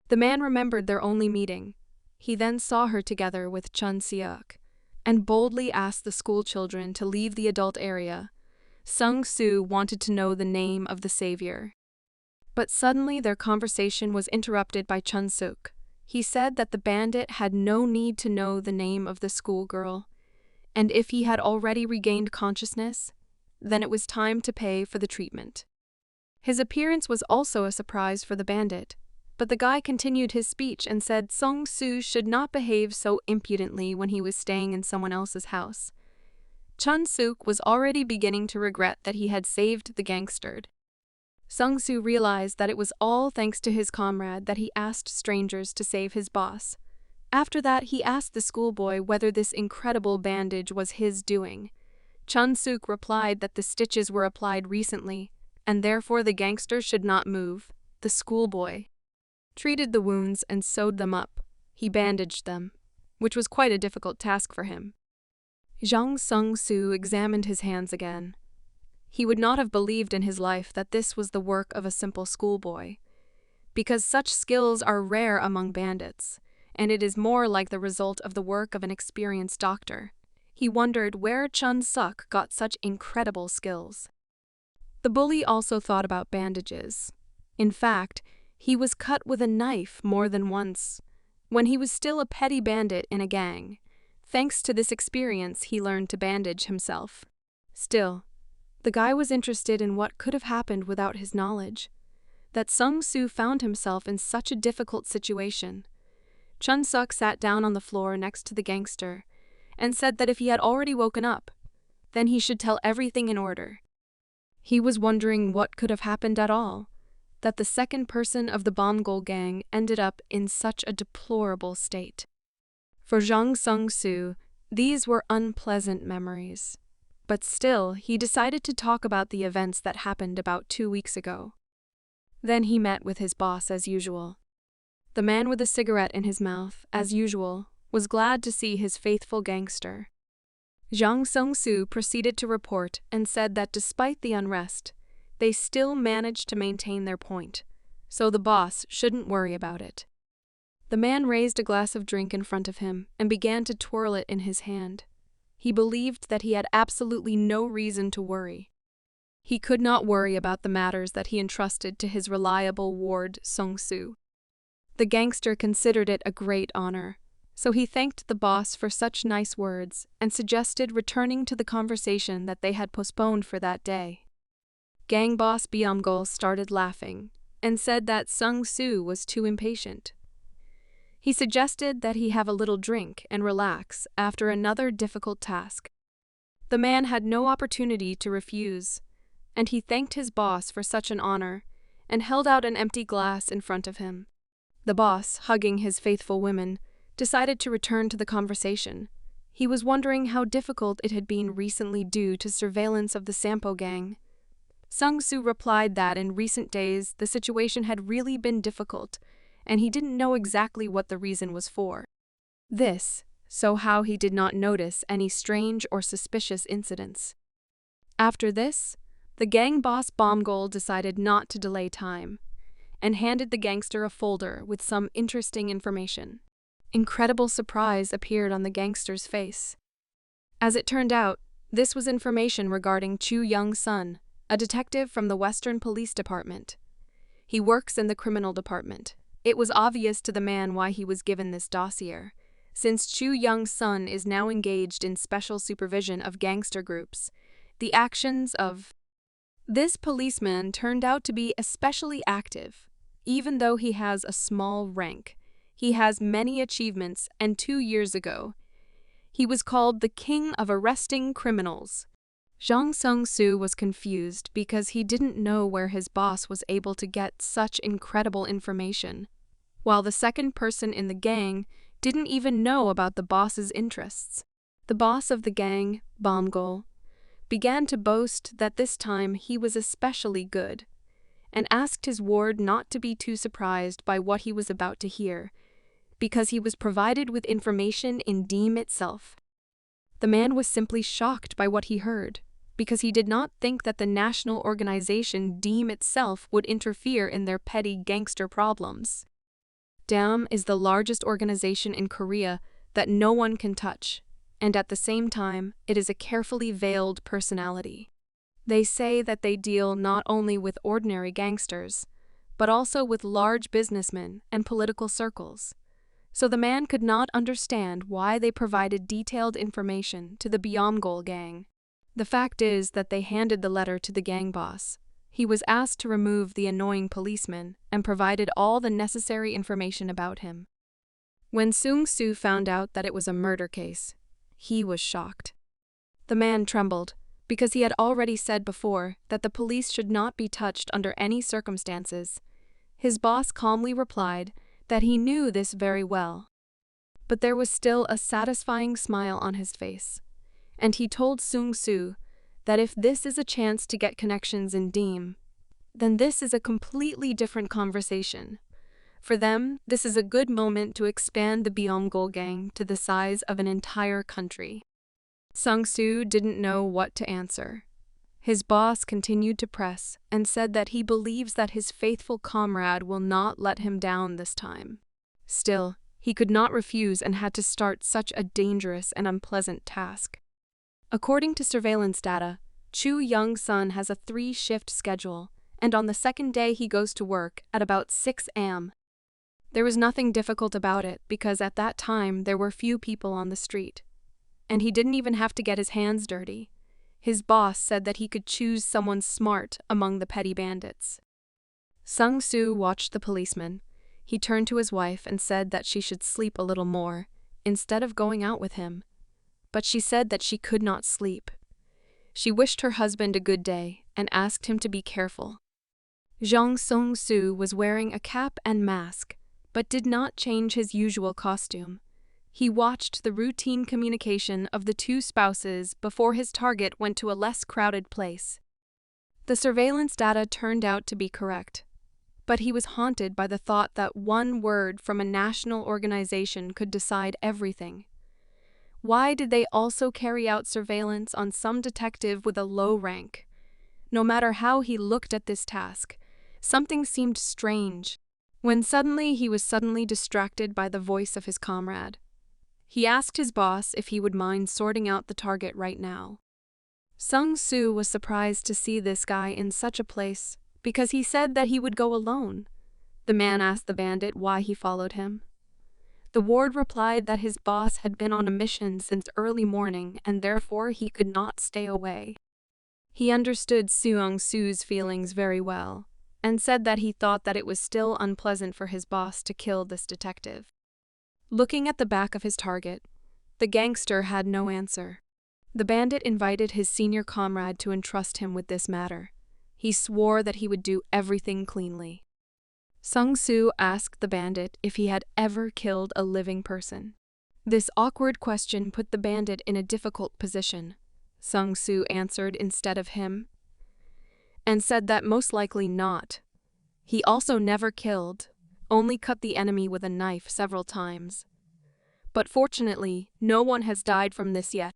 The man remembered their only meeting. He then saw her together with Chun-seok and boldly asked the school children to leave the adult area. Seong-soo wanted to know the name of the savior. But suddenly their conversation was interrupted by Chun-suk. He said that the bandit had no need to know the name of the schoolgirl, and if he had already regained consciousness, then it was time to pay for the treatment. His appearance was also a surprise for the bandit, but the guy continued his speech and said Seong-soo should not behave so impudently when he was staying in someone else's house. Chun-suk was already beginning to regret that he had saved the gangster. Seong-soo realized that it was all thanks to his comrade that he asked strangers to save his boss. After that, he asked the schoolboy whether this incredible bandage was his doing. Chun-suk replied that the stitches were applied recently, and therefore the gangster should not move. The schoolboy treated the wounds and sewed them up. He bandaged them, which was quite a difficult task for him. Seong-soo examined his hands again. He would not have believed in his life that this was the work of a simple schoolboy, because such skills are rare among bandits, and it is more like the result of the work of an experienced doctor. He wondered where Chun-suk got such incredible skills. The bully also thought about bandages. In fact, he was cut with a knife more than once, when he was still a petty bandit in a gang. Thanks to this experience, he learned to bandage himself. Still, the guy was interested in what could have happened without his knowledge. That Seong-soo found himself in such a difficult situation. Chun-suk sat down on the floor next to the gangster and said that if he had already woken up, then he should tell everything in order. He was wondering what could have happened at all, that the second person of the Bomgol gang ended up in such a deplorable state. For Jang Sung-soo, these were unpleasant memories. But still, he decided to talk about the events that happened about 2 weeks ago. Then he met with his boss as usual. The man with a cigarette in his mouth, as usual, was glad to see his faithful gangster. Jang Sung-soo proceeded to report and said that despite the unrest, they still managed to maintain their point, so the boss shouldn't worry about it. The man raised a glass of drink in front of him and began to twirl it in his hand. He believed that he had absolutely no reason to worry. He could not worry about the matters that he entrusted to his reliable ward, Sung-soo. The gangster considered it a great honor, so he thanked the boss for such nice words and suggested returning to the conversation that they had postponed for that day. Gang boss Byung-gul started laughing and said that Sung-soo was too impatient. He suggested that he have a little drink and relax after another difficult task. The man had no opportunity to refuse, and he thanked his boss for such an honor and held out an empty glass in front of him. The boss, hugging his faithful women, decided to return to the conversation. He was wondering how difficult it had been recently due to surveillance of the Sampo gang. Sung-soo replied that in recent days the situation had really been difficult, and he didn't know exactly what the reason was for. So how he did not notice any strange or suspicious incidents. After this, the gang boss Bomgol decided not to delay time, and handed the gangster a folder with some interesting information. Incredible surprise appeared on the gangster's face. As it turned out, this was information regarding Chu Young-sun, a detective from the Western Police Department. He works in the criminal department. It was obvious to the man why he was given this dossier, since Chu Young-sun is now engaged in special supervision of gangster groups. The actions of this policeman turned out to be especially active. Even though he has a small rank, he has many achievements, and 2 years ago, he was called the king of arresting criminals. Jang Sung-soo was confused because he didn't know where his boss was able to get such incredible information, while the second person in the gang didn't even know about the boss's interests. The boss of the gang, Bomgol, began to boast that this time he was especially good, and asked his ward not to be too surprised by what he was about to hear, because he was provided with information in Deem itself. The man was simply shocked by what he heard, because he did not think that the national organization Deem itself would interfere in their petty gangster problems. DAM is the largest organization in Korea that no one can touch, and at the same time, it is a carefully veiled personality. They say that they deal not only with ordinary gangsters, but also with large businessmen and political circles. So the man could not understand why they provided detailed information to the Byung-gul gang. The fact is that they handed the letter to the gang boss. He was asked to remove the annoying policeman and provided all the necessary information about him. When Sung-soo found out that it was a murder case, he was shocked. The man trembled, because he had already said before that the police should not be touched under any circumstances. His boss calmly replied that he knew this very well. But there was still a satisfying smile on his face, and he told Sung-soo that if this is a chance to get connections in Deem, then this is a completely different conversation. For them, this is a good moment to expand the Byung-gul gang to the size of an entire country. Sung-soo didn't know what to answer. His boss continued to press and said that he believes that his faithful comrade will not let him down this time. Still, he could not refuse and had to start such a dangerous and unpleasant task. According to surveillance data, Chu Young-sun has a 3-shift schedule, and on the second day he goes to work at about 6 a.m. There was nothing difficult about it because at that time there were few people on the street. And he didn't even have to get his hands dirty. His boss said that he could choose someone smart among the petty bandits. Sung-soo watched the policeman. He turned to his wife and said that she should sleep a little more, instead of going out with him. But she said that she could not sleep. She wished her husband a good day and asked him to be careful. Zhang Song-soo was wearing a cap and mask, but did not change his usual costume. He watched the routine communication of the two spouses before his target went to a less crowded place. The surveillance data turned out to be correct, but he was haunted by the thought that one word from a national organization could decide everything. Why did they also carry out surveillance on some detective with a low rank? No matter how he looked at this task, something seemed strange, when suddenly he was distracted by the voice of his comrade. He asked his boss if he would mind sorting out the target right now. Sung-soo was surprised to see this guy in such a place, because he said that he would go alone. The man asked the bandit why he followed him. The ward replied that his boss had been on a mission since early morning and therefore he could not stay away. He understood Sung-soo's feelings very well, and said that he thought that it was still unpleasant for his boss to kill this detective. Looking at the back of his target, the gangster had no answer. The bandit invited his senior comrade to entrust him with this matter. He swore that he would do everything cleanly. Sung-soo asked the bandit if he had ever killed a living person. This awkward question put the bandit in a difficult position. Sung-soo answered instead of him, and said that most likely not. He also never killed, only cut the enemy with a knife several times. But fortunately, no one has died from this yet.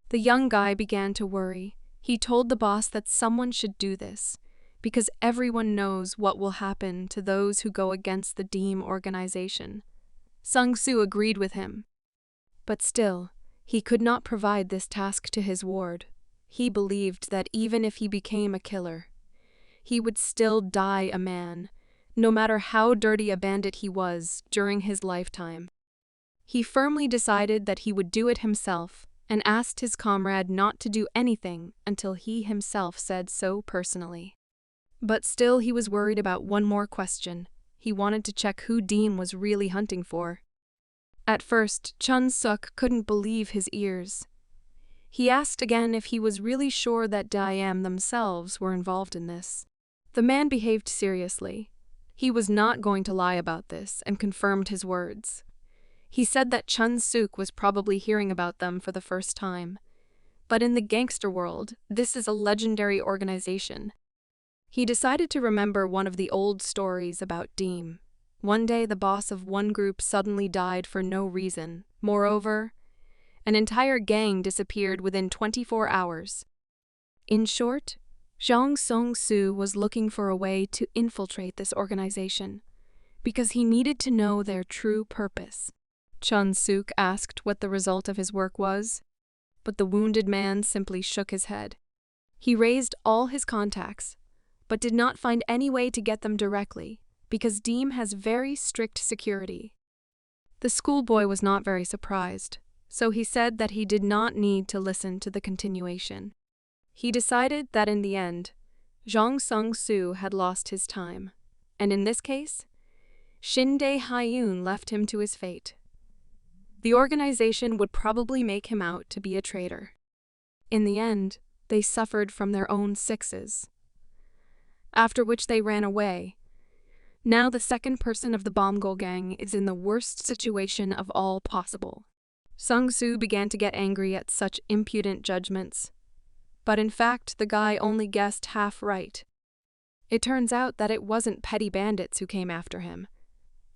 The young guy began to worry. He told the boss that someone should do this, because everyone knows what will happen to those who go against the Deem organization. Sung-soo agreed with him. But still, he could not provide this task to his ward. He believed that even if he became a killer, he would still die a man, no matter how dirty a bandit he was during his lifetime. He firmly decided that he would do it himself and asked his comrade not to do anything until he himself said so personally. But still he was worried about one more question. He wanted to check who Deem was really hunting for. At first, Chun-suk couldn't believe his ears. He asked again if he was really sure that Diam themselves were involved in this. The man behaved seriously. He was not going to lie about this and confirmed his words. He said that Chun-suk was probably hearing about them for the first time. But in the gangster world, this is a legendary organization. He decided to remember one of the old stories about Deem. One day the boss of one group suddenly died for no reason. Moreover, an entire gang disappeared within 24 hours. In short, Zhang Song-soo was looking for a way to infiltrate this organization, because he needed to know their true purpose. Chun-suk asked what the result of his work was, but the wounded man simply shook his head. He raised all his contacts, but did not find any way to get them directly, because Deem has very strict security. The schoolboy was not very surprised, so he said that he did not need to listen to the continuation. He decided that in the end, Zhang Song-soo had lost his time, and in this case, Shin Jae-hyun left him to his fate. The organization would probably make him out to be a traitor. In the end, they suffered from their own sixes, after which they ran away. Now the second person of the Bomgol gang is in the worst situation of all possible. Sung-soo began to get angry at such impudent judgments. But in fact, the guy only guessed half right. It turns out that it wasn't petty bandits who came after him.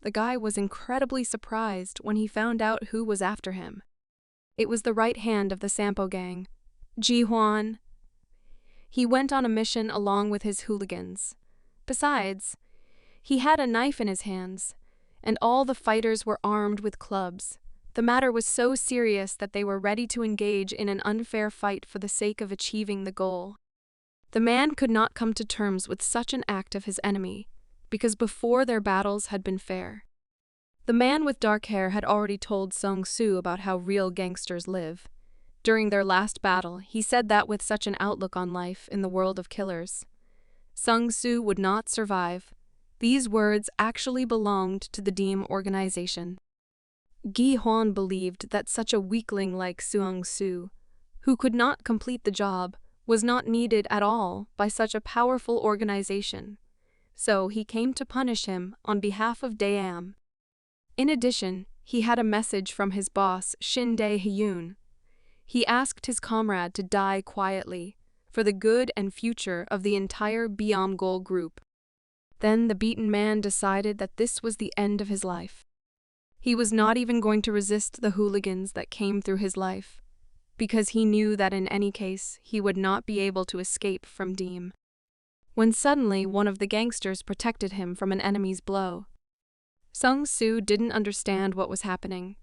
The guy was incredibly surprised when he found out who was after him. It was the right hand of the Sampo gang, Ji-hwan. He went on a mission along with his hooligans. Besides, he had a knife in his hands, and all the fighters were armed with clubs. The matter was so serious that they were ready to engage in an unfair fight for the sake of achieving the goal. The man could not come to terms with such an act of his enemy, because before their battles had been fair. The man with dark hair had already told Sung-soo about how real gangsters live. During their last battle, he said that with such an outlook on life in the world of killers, Sung-soo would not survive. These words actually belonged to the Deem organization. Gi-hwan believed that such a weakling like Sung-soo, who could not complete the job, was not needed at all by such a powerful organization. so he came to punish him on behalf of Daeam. In addition, he had a message from his boss, Shin Jae-hyun. He asked his comrade to die quietly, for the good and future of the entire Byomgol group. Then the beaten man decided that this was the end of his life. He was not even going to resist the hooligans that came through his life, because he knew that in any case he would not be able to escape from Daeam. When suddenly one of the gangsters protected him from an enemy's blow. Sung-soo didn't understand what was happening.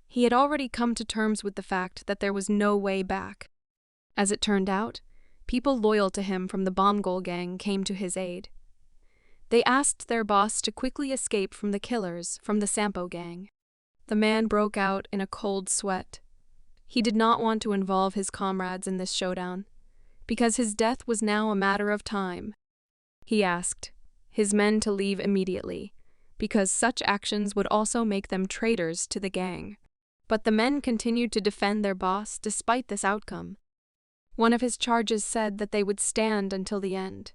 He had already come to terms with the fact that there was no way back. As it turned out, people loyal to him from the Bomgol gang came to his aid. They asked their boss to quickly escape from the killers from the Sampo gang. The man broke out in a cold sweat. He did not want to involve his comrades in this showdown, because his death was now a matter of time. He asked his men to leave immediately, because such actions would also make them traitors to the gang. But the men continued to defend their boss despite this outcome. One of his charges said that they would stand until the end.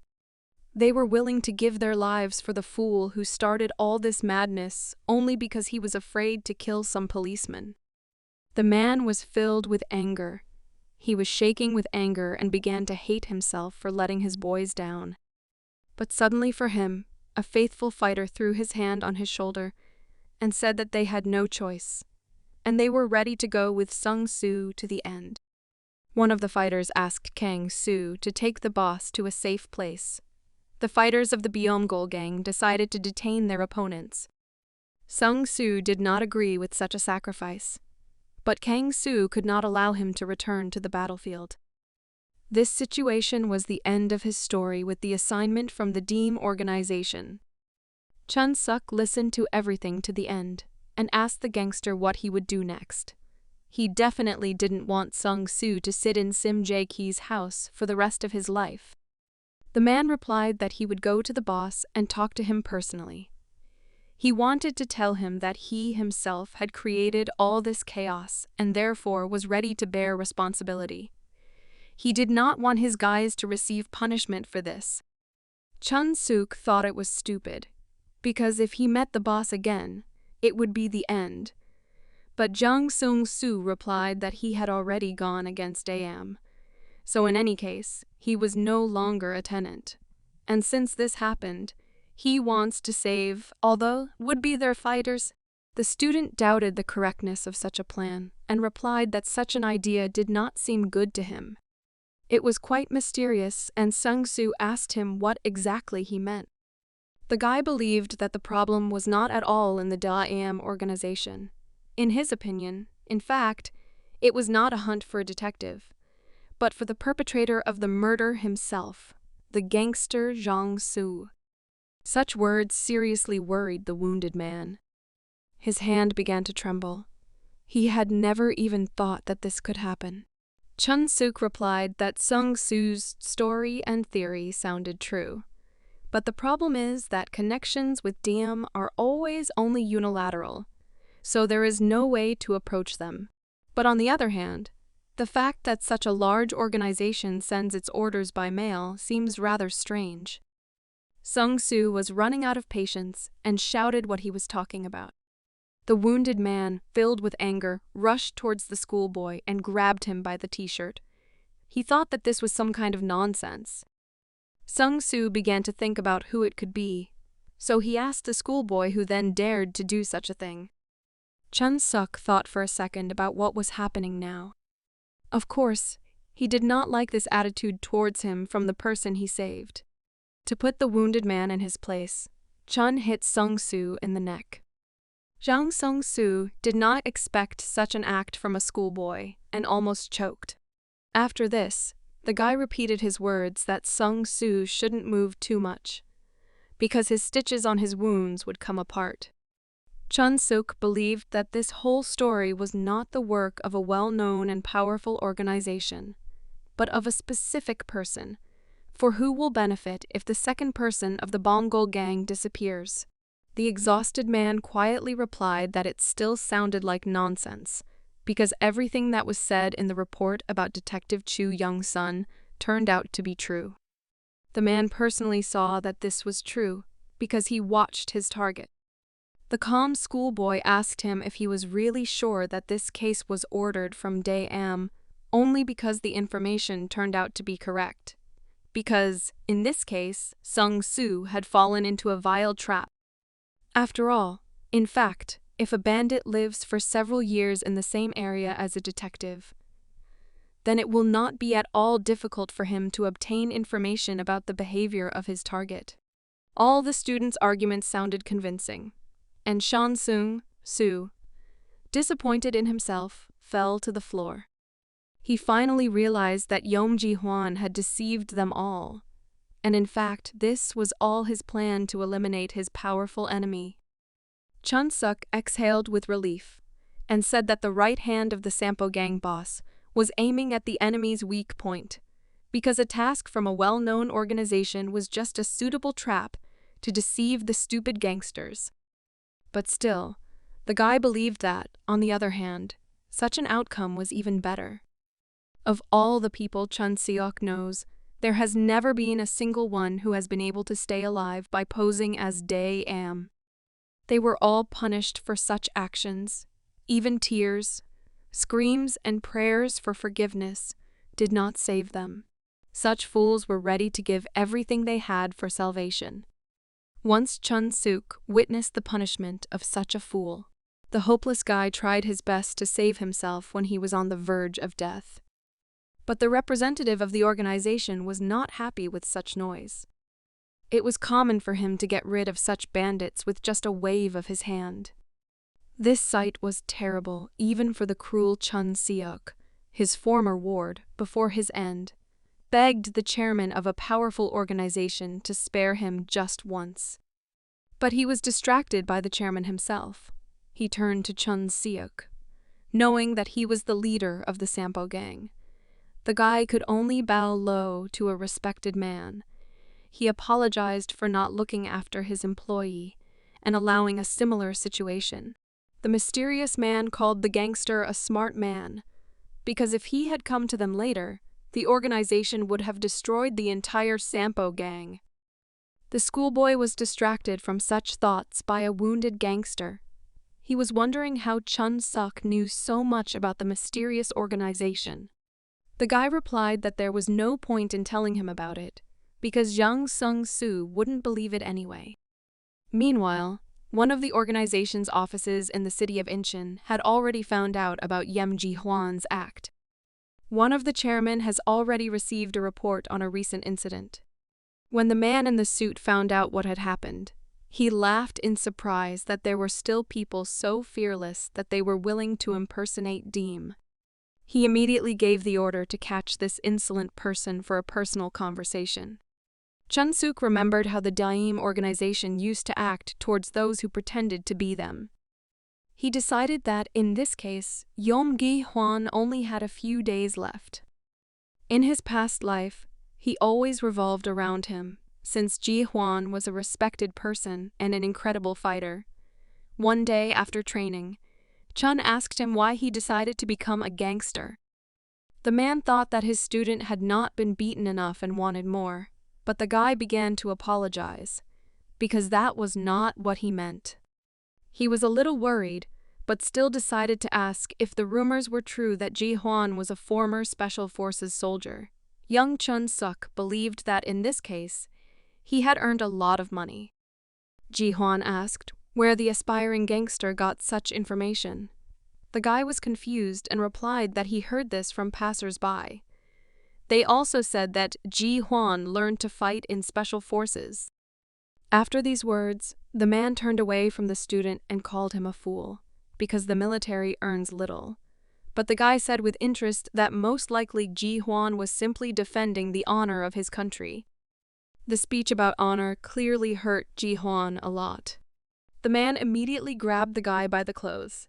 They were willing to give their lives for the fool who started all this madness only because he was afraid to kill some policeman. The man was filled with anger. He was shaking with anger and began to hate himself for letting his boys down. But suddenly for him, a faithful fighter threw his hand on his shoulder and said that they had no choice, and they were ready to go with Sung-soo to the end. One of the fighters asked Kang-soo to take the boss to a safe place. The fighters of the Byomgol gang decided to detain their opponents. Sung-soo did not agree with such a sacrifice, but Kang-soo could not allow him to return to the battlefield. This situation was the end of his story with the assignment from the Daeam organization. Chun-suk listened to everything to the end and asked the gangster what he would do next. He definitely didn't want Sung-soo to sit in Shim Ji-hye's house for the rest of his life. The man replied that he would go to the boss and talk to him personally. He wanted to tell him that he himself had created all this chaos and therefore was ready to bear responsibility. He did not want his guys to receive punishment for this. Chun-suk thought it was stupid, because if he met the boss again, it would be the end. But Jang Sung-soo replied that he had already gone against Daeam. So in any case, he was no longer a tenant. And since this happened, he wants to save, although would be their fighters. The student doubted the correctness of such a plan and replied that such an idea did not seem good to him. It was quite mysterious, and Sung-soo asked him what exactly he meant. The guy believed that the problem was not at all in the Daeam organization. In his opinion, in fact, it was not a hunt for a detective, but for the perpetrator of the murder himself, the gangster Jang-soo. Such words seriously worried the wounded man. His hand began to tremble. He had never even thought that this could happen. Chun-suk replied that Sung-soo's story and theory sounded true. But the problem is that connections with Daeam are always only unilateral, so there is no way to approach them. But on the other hand, the fact that such a large organization sends its orders by mail seems rather strange. Sung-soo was running out of patience and shouted what he was talking about. The wounded man, filled with anger, rushed towards the schoolboy and grabbed him by the t-shirt. He thought that this was some kind of nonsense. Sung-soo began to think about who it could be, so he asked the schoolboy who then dared to do such a thing. Chun-suk thought for a second about what was happening now. Of course, he did not like this attitude towards him from the person he saved. To put the wounded man in his place, Chun hit Sung-soo in the neck. Jang Sung-soo did not expect such an act from a schoolboy and almost choked. After this, the guy repeated his words that Sung-soo shouldn't move too much, because his stitches on his wounds would come apart. Chun-suk believed that this whole story was not the work of a well-known and powerful organization, but of a specific person, for who will benefit if the second person of the Bomgol gang disappears. The exhausted man quietly replied that it still sounded like nonsense, because everything that was said in the report about Detective Chu Young-sun turned out to be true. The man personally saw that this was true because he watched his target. The calm schoolboy asked him if he was really sure that this case was ordered from Day-am only because the information turned out to be correct. Because, in this case, Sung-soo had fallen into a vile trap. After all, in fact, if a bandit lives for several years in the same area as a detective, then it will not be at all difficult for him to obtain information about the behavior of his target. All the students' arguments sounded convincing, and Sung-soo, disappointed in himself, fell to the floor. He finally realized that Shim Ji-hye had deceived them all, and in fact this was all his plan to eliminate his powerful enemy. Chun-suk exhaled with relief, and said that the right hand of the Sampo gang boss was aiming at the enemy's weak point, because a task from a well-known organization was just a suitable trap to deceive the stupid gangsters. But still, the guy believed that, on the other hand, such an outcome was even better. Of all the people Chun Seok knows, there has never been a single one who has been able to stay alive by posing as Day-am. They were all punished for such actions. Even tears, screams, and prayers for forgiveness did not save them. Such fools were ready to give everything they had for salvation. Once Chun-suk witnessed the punishment of such a fool. The hopeless guy tried his best to save himself when he was on the verge of death. But the representative of the organization was not happy with such noise. It was common for him to get rid of such bandits with just a wave of his hand. This sight was terrible even for the cruel Chun Seok. His former ward, before his end, begged the chairman of a powerful organization to spare him just once. But he was distracted by the chairman himself. He turned to Chun Seok, knowing that he was the leader of the Sampo gang. The guy could only bow low to a respected man. He apologized for not looking after his employee and allowing a similar situation. The mysterious man called the gangster a smart man, because if he had come to them later, the organization would have destroyed the entire Sampo gang. The schoolboy was distracted from such thoughts by a wounded gangster. He was wondering how Chun-suk knew so much about the mysterious organization. The guy replied that there was no point in telling him about it, because young Sung-soo wouldn't believe it anyway. Meanwhile, one of the organization's offices in the city of Incheon had already found out about Shim Ji-hye's act. One of the chairmen has already received a report on a recent incident. When the man in the suit found out what had happened, he laughed in surprise that there were still people so fearless that they were willing to impersonate Deem. He immediately gave the order to catch this insolent person for a personal conversation. Chun-suk remembered how the Daim organization used to act towards those who pretended to be them. He decided that, in this case, Shim Ji-hye only had a few days left. In his past life, he always revolved around him, since Ji-hye was a respected person and an incredible fighter. One day after training, Chun asked him why he decided to become a gangster. The man thought that his student had not been beaten enough and wanted more, but the guy began to apologize, because that was not what he meant. He was a little worried, but still decided to ask if the rumors were true that Ji-hye was a former Special Forces soldier. Young Chun-suk believed that in this case, he had earned a lot of money. Ji-hye asked where the aspiring gangster got such information. The guy was confused and replied that he heard this from passers-by. They also said that Ji-hye learned to fight in special forces. After these words, the man turned away from the student and called him a fool, because the military earns little. But the guy said with interest that most likely Ji-hye was simply defending the honor of his country. The speech about honor clearly hurt Ji-hye a lot. The man immediately grabbed the guy by the clothes.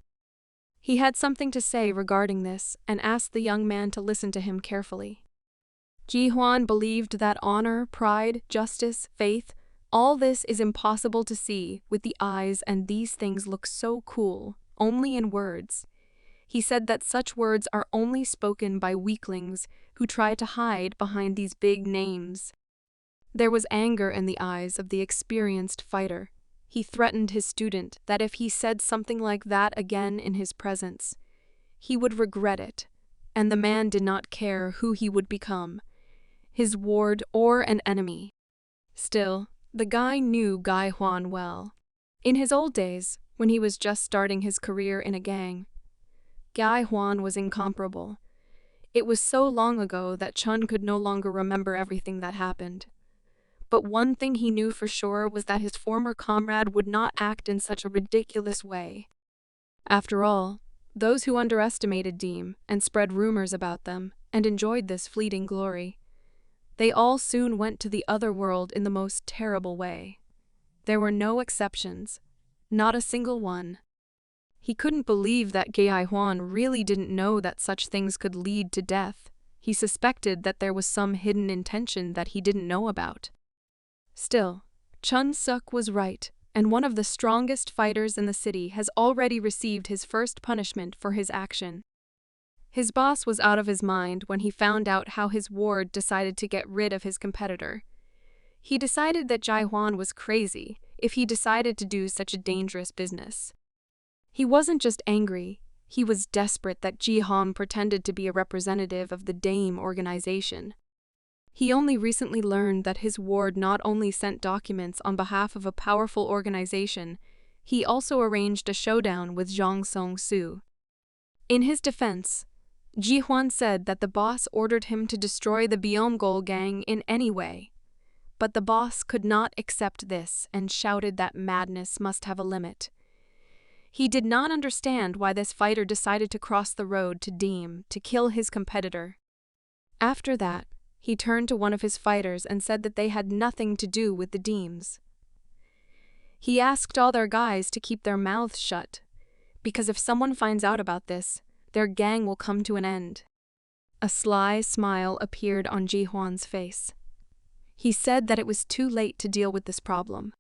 He had something to say regarding this and asked the young man to listen to him carefully. Ji-hye believed that honor, pride, justice, faith, all this is impossible to see with the eyes, and these things look so cool, only in words. He said that such words are only spoken by weaklings who try to hide behind these big names. There was anger in the eyes of the experienced fighter. He threatened his student that if he said something like that again in his presence, he would regret it, and the man did not care who he would become, his ward or an enemy. Still, the guy knew Guy Huan well. In his old days, when he was just starting his career in a gang, Guy Huan was incomparable. It was so long ago that Chun could no longer remember everything that happened. But one thing he knew for sure was that his former comrade would not act in such a ridiculous way. After all, those who underestimated Deem and spread rumors about them and enjoyed this fleeting glory, they all soon went to the other world in the most terrible way. There were no exceptions, not a single one. He couldn't believe that Gai Huan really didn't know that such things could lead to death. He suspected that there was some hidden intention that he didn't know about. Still, Chun Suk was right, and one of the strongest fighters in the city has already received his first punishment for his action. His boss was out of his mind when he found out how his ward decided to get rid of his competitor. He decided that Jai Huan was crazy if he decided to do such a dangerous business. He wasn't just angry, he was desperate that Ji Hong pretended to be a representative of the Dame organization. He only recently learned that his ward not only sent documents on behalf of a powerful organization, he also arranged a showdown with Zhang Song-su. In his defense, Ji Huan said that the boss ordered him to destroy the Byomgol gang in any way. But the boss could not accept this and shouted that madness must have a limit. He did not understand why this fighter decided to cross the road to Deem to kill his competitor. After that, he turned to one of his fighters and said that they had nothing to do with the Deems. He asked all their guys to keep their mouths shut, because if someone finds out about this, their gang will come to an end. A sly smile appeared on Ji Huan's face. He said that it was too late to deal with this problem.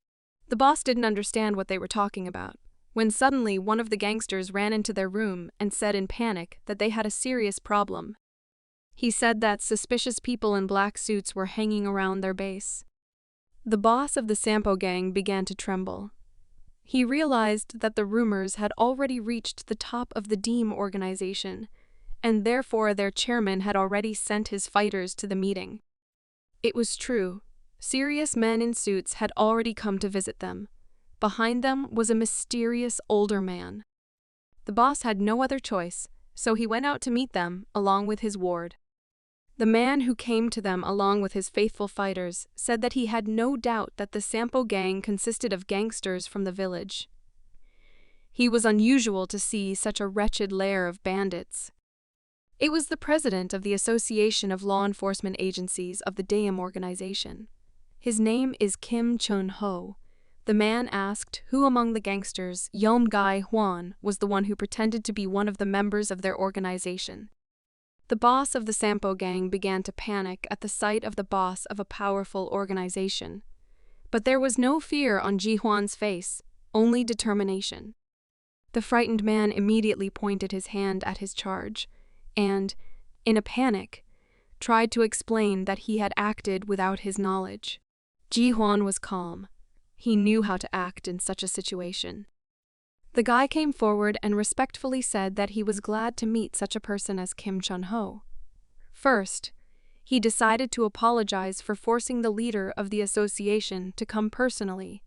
The boss didn't understand what they were talking about, when suddenly one of the gangsters ran into their room and said in panic that they had a serious problem. He said that suspicious people in black suits were hanging around their base. The boss of the Sampo gang began to tremble. He realized that the rumors had already reached the top of the Deem organization, and therefore their chairman had already sent his fighters to the meeting. It was true. Serious men in suits had already come to visit them. Behind them was a mysterious older man. The boss had no other choice, so he went out to meet them along with his ward. The man who came to them along with his faithful fighters said that he had no doubt that the Sampo gang consisted of gangsters from the village. He was unusual to see such a wretched lair of bandits. It was the president of the Association of Law Enforcement Agencies of the Daeum organization. His name is Kim Chun-ho. The man asked who among the gangsters Yom Gai Huan was the one who pretended to be one of the members of their organization. The boss of the Sampo gang began to panic at the sight of the boss of a powerful organization. But there was no fear on Ji Huan's face, only determination. The frightened man immediately pointed his hand at his charge, and, in a panic, tried to explain that he had acted without his knowledge. Ji Huan was calm. He knew how to act in such a situation. The guy came forward and respectfully said that he was glad to meet such a person as Kim Chun-ho. First, he decided to apologize for forcing the leader of the association to come personally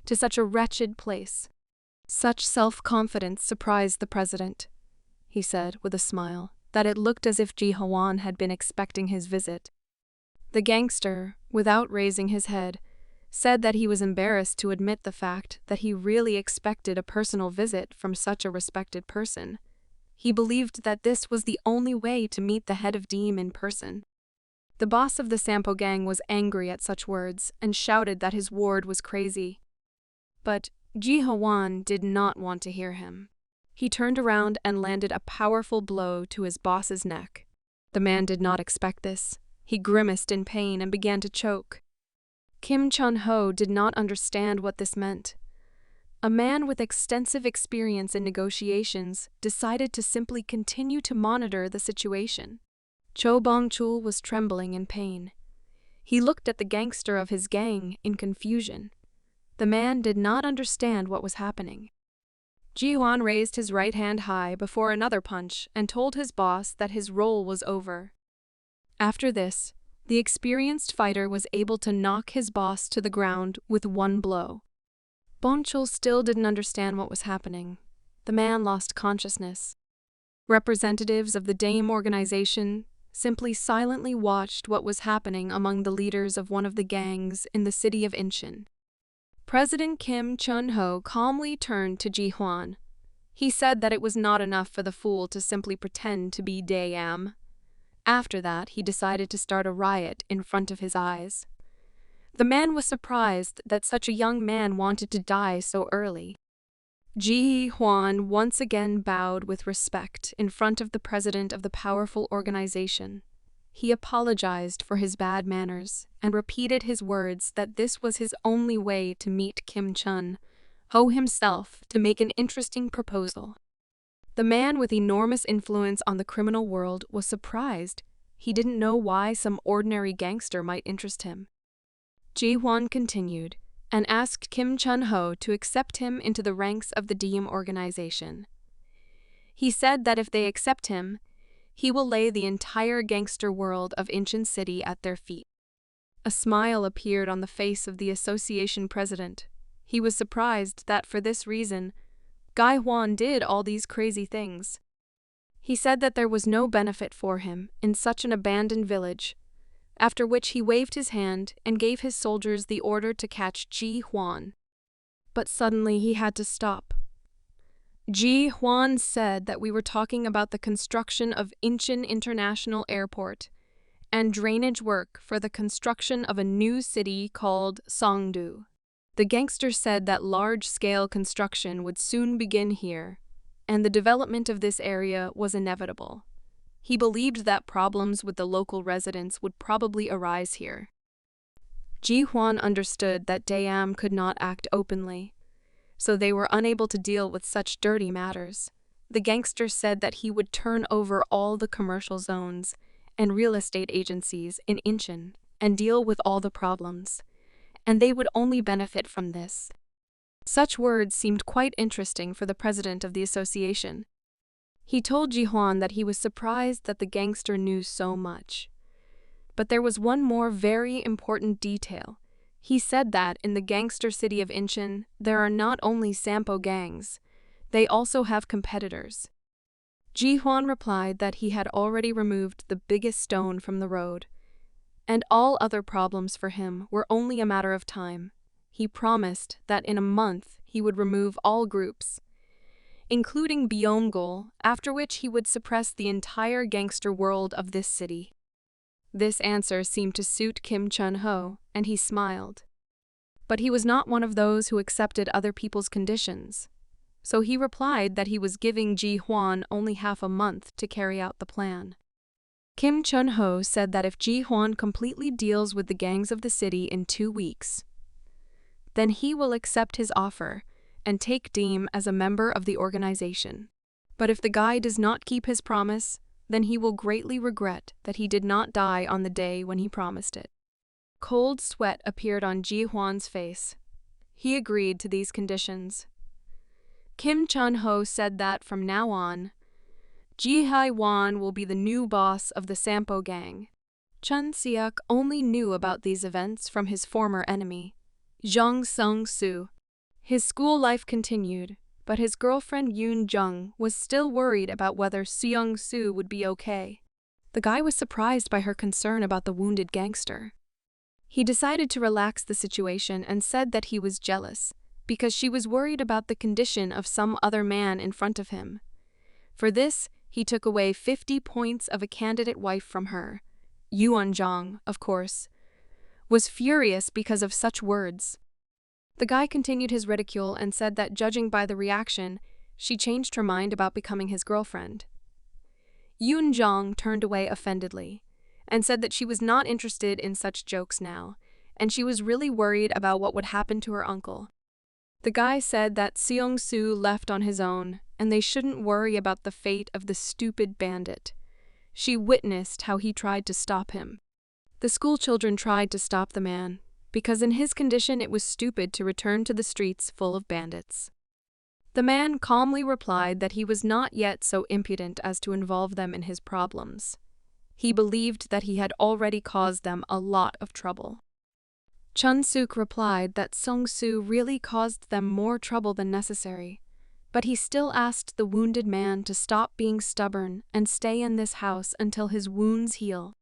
to such a wretched place. Such self-confidence surprised the president. He said, with a smile, that it looked as if Ji Huan had been expecting his visit. The gangster, without raising his head, said that he was embarrassed to admit the fact that he really expected a personal visit from such a respected person. He believed that this was the only way to meet the head of Deem in person. The boss of the Sampo gang was angry at such words and shouted that his ward was crazy. But Ji Huan did not want to hear him. He turned around and landed a powerful blow to his boss's neck. The man did not expect this. He grimaced in pain and began to choke. Kim Chun-ho did not understand what this meant. A man with extensive experience in negotiations decided to simply continue to monitor the situation. Cho Bong-chul was trembling in pain. He looked at the gangster of his gang in confusion. The man did not understand what was happening. Ji-hwan raised his right hand high before another punch and told his boss that his role was over. After this, the experienced fighter was able to knock his boss to the ground with one blow. Bonchul still didn't understand what was happening. The man lost consciousness. Representatives of the Dame organization simply silently watched what was happening among the leaders of one of the gangs in the city of Incheon. President Kim Chun-ho calmly turned to Ji-hwan. He said that it was not enough for the fool to simply pretend to be Dae-am. After that, he decided to start a riot in front of his eyes. The man was surprised that such a young man wanted to die so early. Ji-hwan once again bowed with respect in front of the president of the powerful organization. He apologized for his bad manners and repeated his words that this was his only way to meet Kim Chun-ho himself to make an interesting proposal. The man with enormous influence on the criminal world was surprised. He didn't know why some ordinary gangster might interest him. Ji-hwan continued and asked Kim Chun-ho to accept him into the ranks of the Dame organization. He said that if they accept him, he will lay the entire gangster world of Incheon City at their feet. A smile appeared on the face of the association president. He was surprised that for this reason, Guy-hwan did all these crazy things. He said that there was no benefit for him in such an abandoned village, after which he waved his hand and gave his soldiers the order to catch Ji-hwan. But suddenly he had to stop. Ji-hwan said that we were talking about the construction of Incheon International Airport and drainage work for the construction of a new city called Songdo. The gangster said that large-scale construction would soon begin here, and the development of this area was inevitable. He believed that problems with the local residents would probably arise here. Ji-hwan understood that Dae-am could not act openly, so they were unable to deal with such dirty matters. The gangster said that he would turn over all the commercial zones and real estate agencies in Incheon and deal with all the problems, and they would only benefit from this. Such words seemed quite interesting for the president of the association. He told Ji-hwan that he was surprised that the gangster knew so much. But there was one more very important detail. He said that in the gangster city of Incheon, there are not only Sampo gangs, they also have competitors. Ji-hwan replied that he had already removed the biggest stone from the road, and all other problems for him were only a matter of time. He promised that in a month he would remove all groups, including Byongul, after which he would suppress the entire gangster world of this city. This answer seemed to suit Kim Chun-ho, and he smiled. But he was not one of those who accepted other people's conditions, so he replied that he was giving Ji-hwan only half a month to carry out the plan. Kim Chun-ho said that if Ji-hwan completely deals with the gangs of the city in 2 weeks, then he will accept his offer and take Dame as a member of the organization. But if the guy does not keep his promise, then he will greatly regret that he did not die on the day when he promised it. Cold sweat appeared on Ji-hwan's face. He agreed to these conditions. Kim Chun-ho said that from now on, Ji-hye-wan will be the new boss of the Sampo gang. Chun Seok only knew about these events from his former enemy, Jung Sung-soo. His school life continued, but his girlfriend Yoon Jung was still worried about whether Seung-soo would be okay. The guy was surprised by her concern about the wounded gangster. He decided to relax the situation and said that he was jealous, because she was worried about the condition of some other man in front of him. For this, he took away 50 points of a candidate wife from her. Yoon Jung, of course, was furious because of such words. The guy continued his ridicule and said that judging by the reaction, she changed her mind about becoming his girlfriend. Yoon Jung turned away offendedly and said that she was not interested in such jokes now, and she was really worried about what would happen to her uncle. The guy said that Seung-soo left on his own, and they shouldn't worry about the fate of the stupid bandit. She witnessed how he tried to stop him. The schoolchildren tried to stop the man, because in his condition it was stupid to return to the streets full of bandits. The man calmly replied that he was not yet so impudent as to involve them in his problems. He believed that he had already caused them a lot of trouble. Chun-suk replied that Sung-soo really caused them more trouble than necessary, but he still asked the wounded man to stop being stubborn and stay in this house until his wounds heal.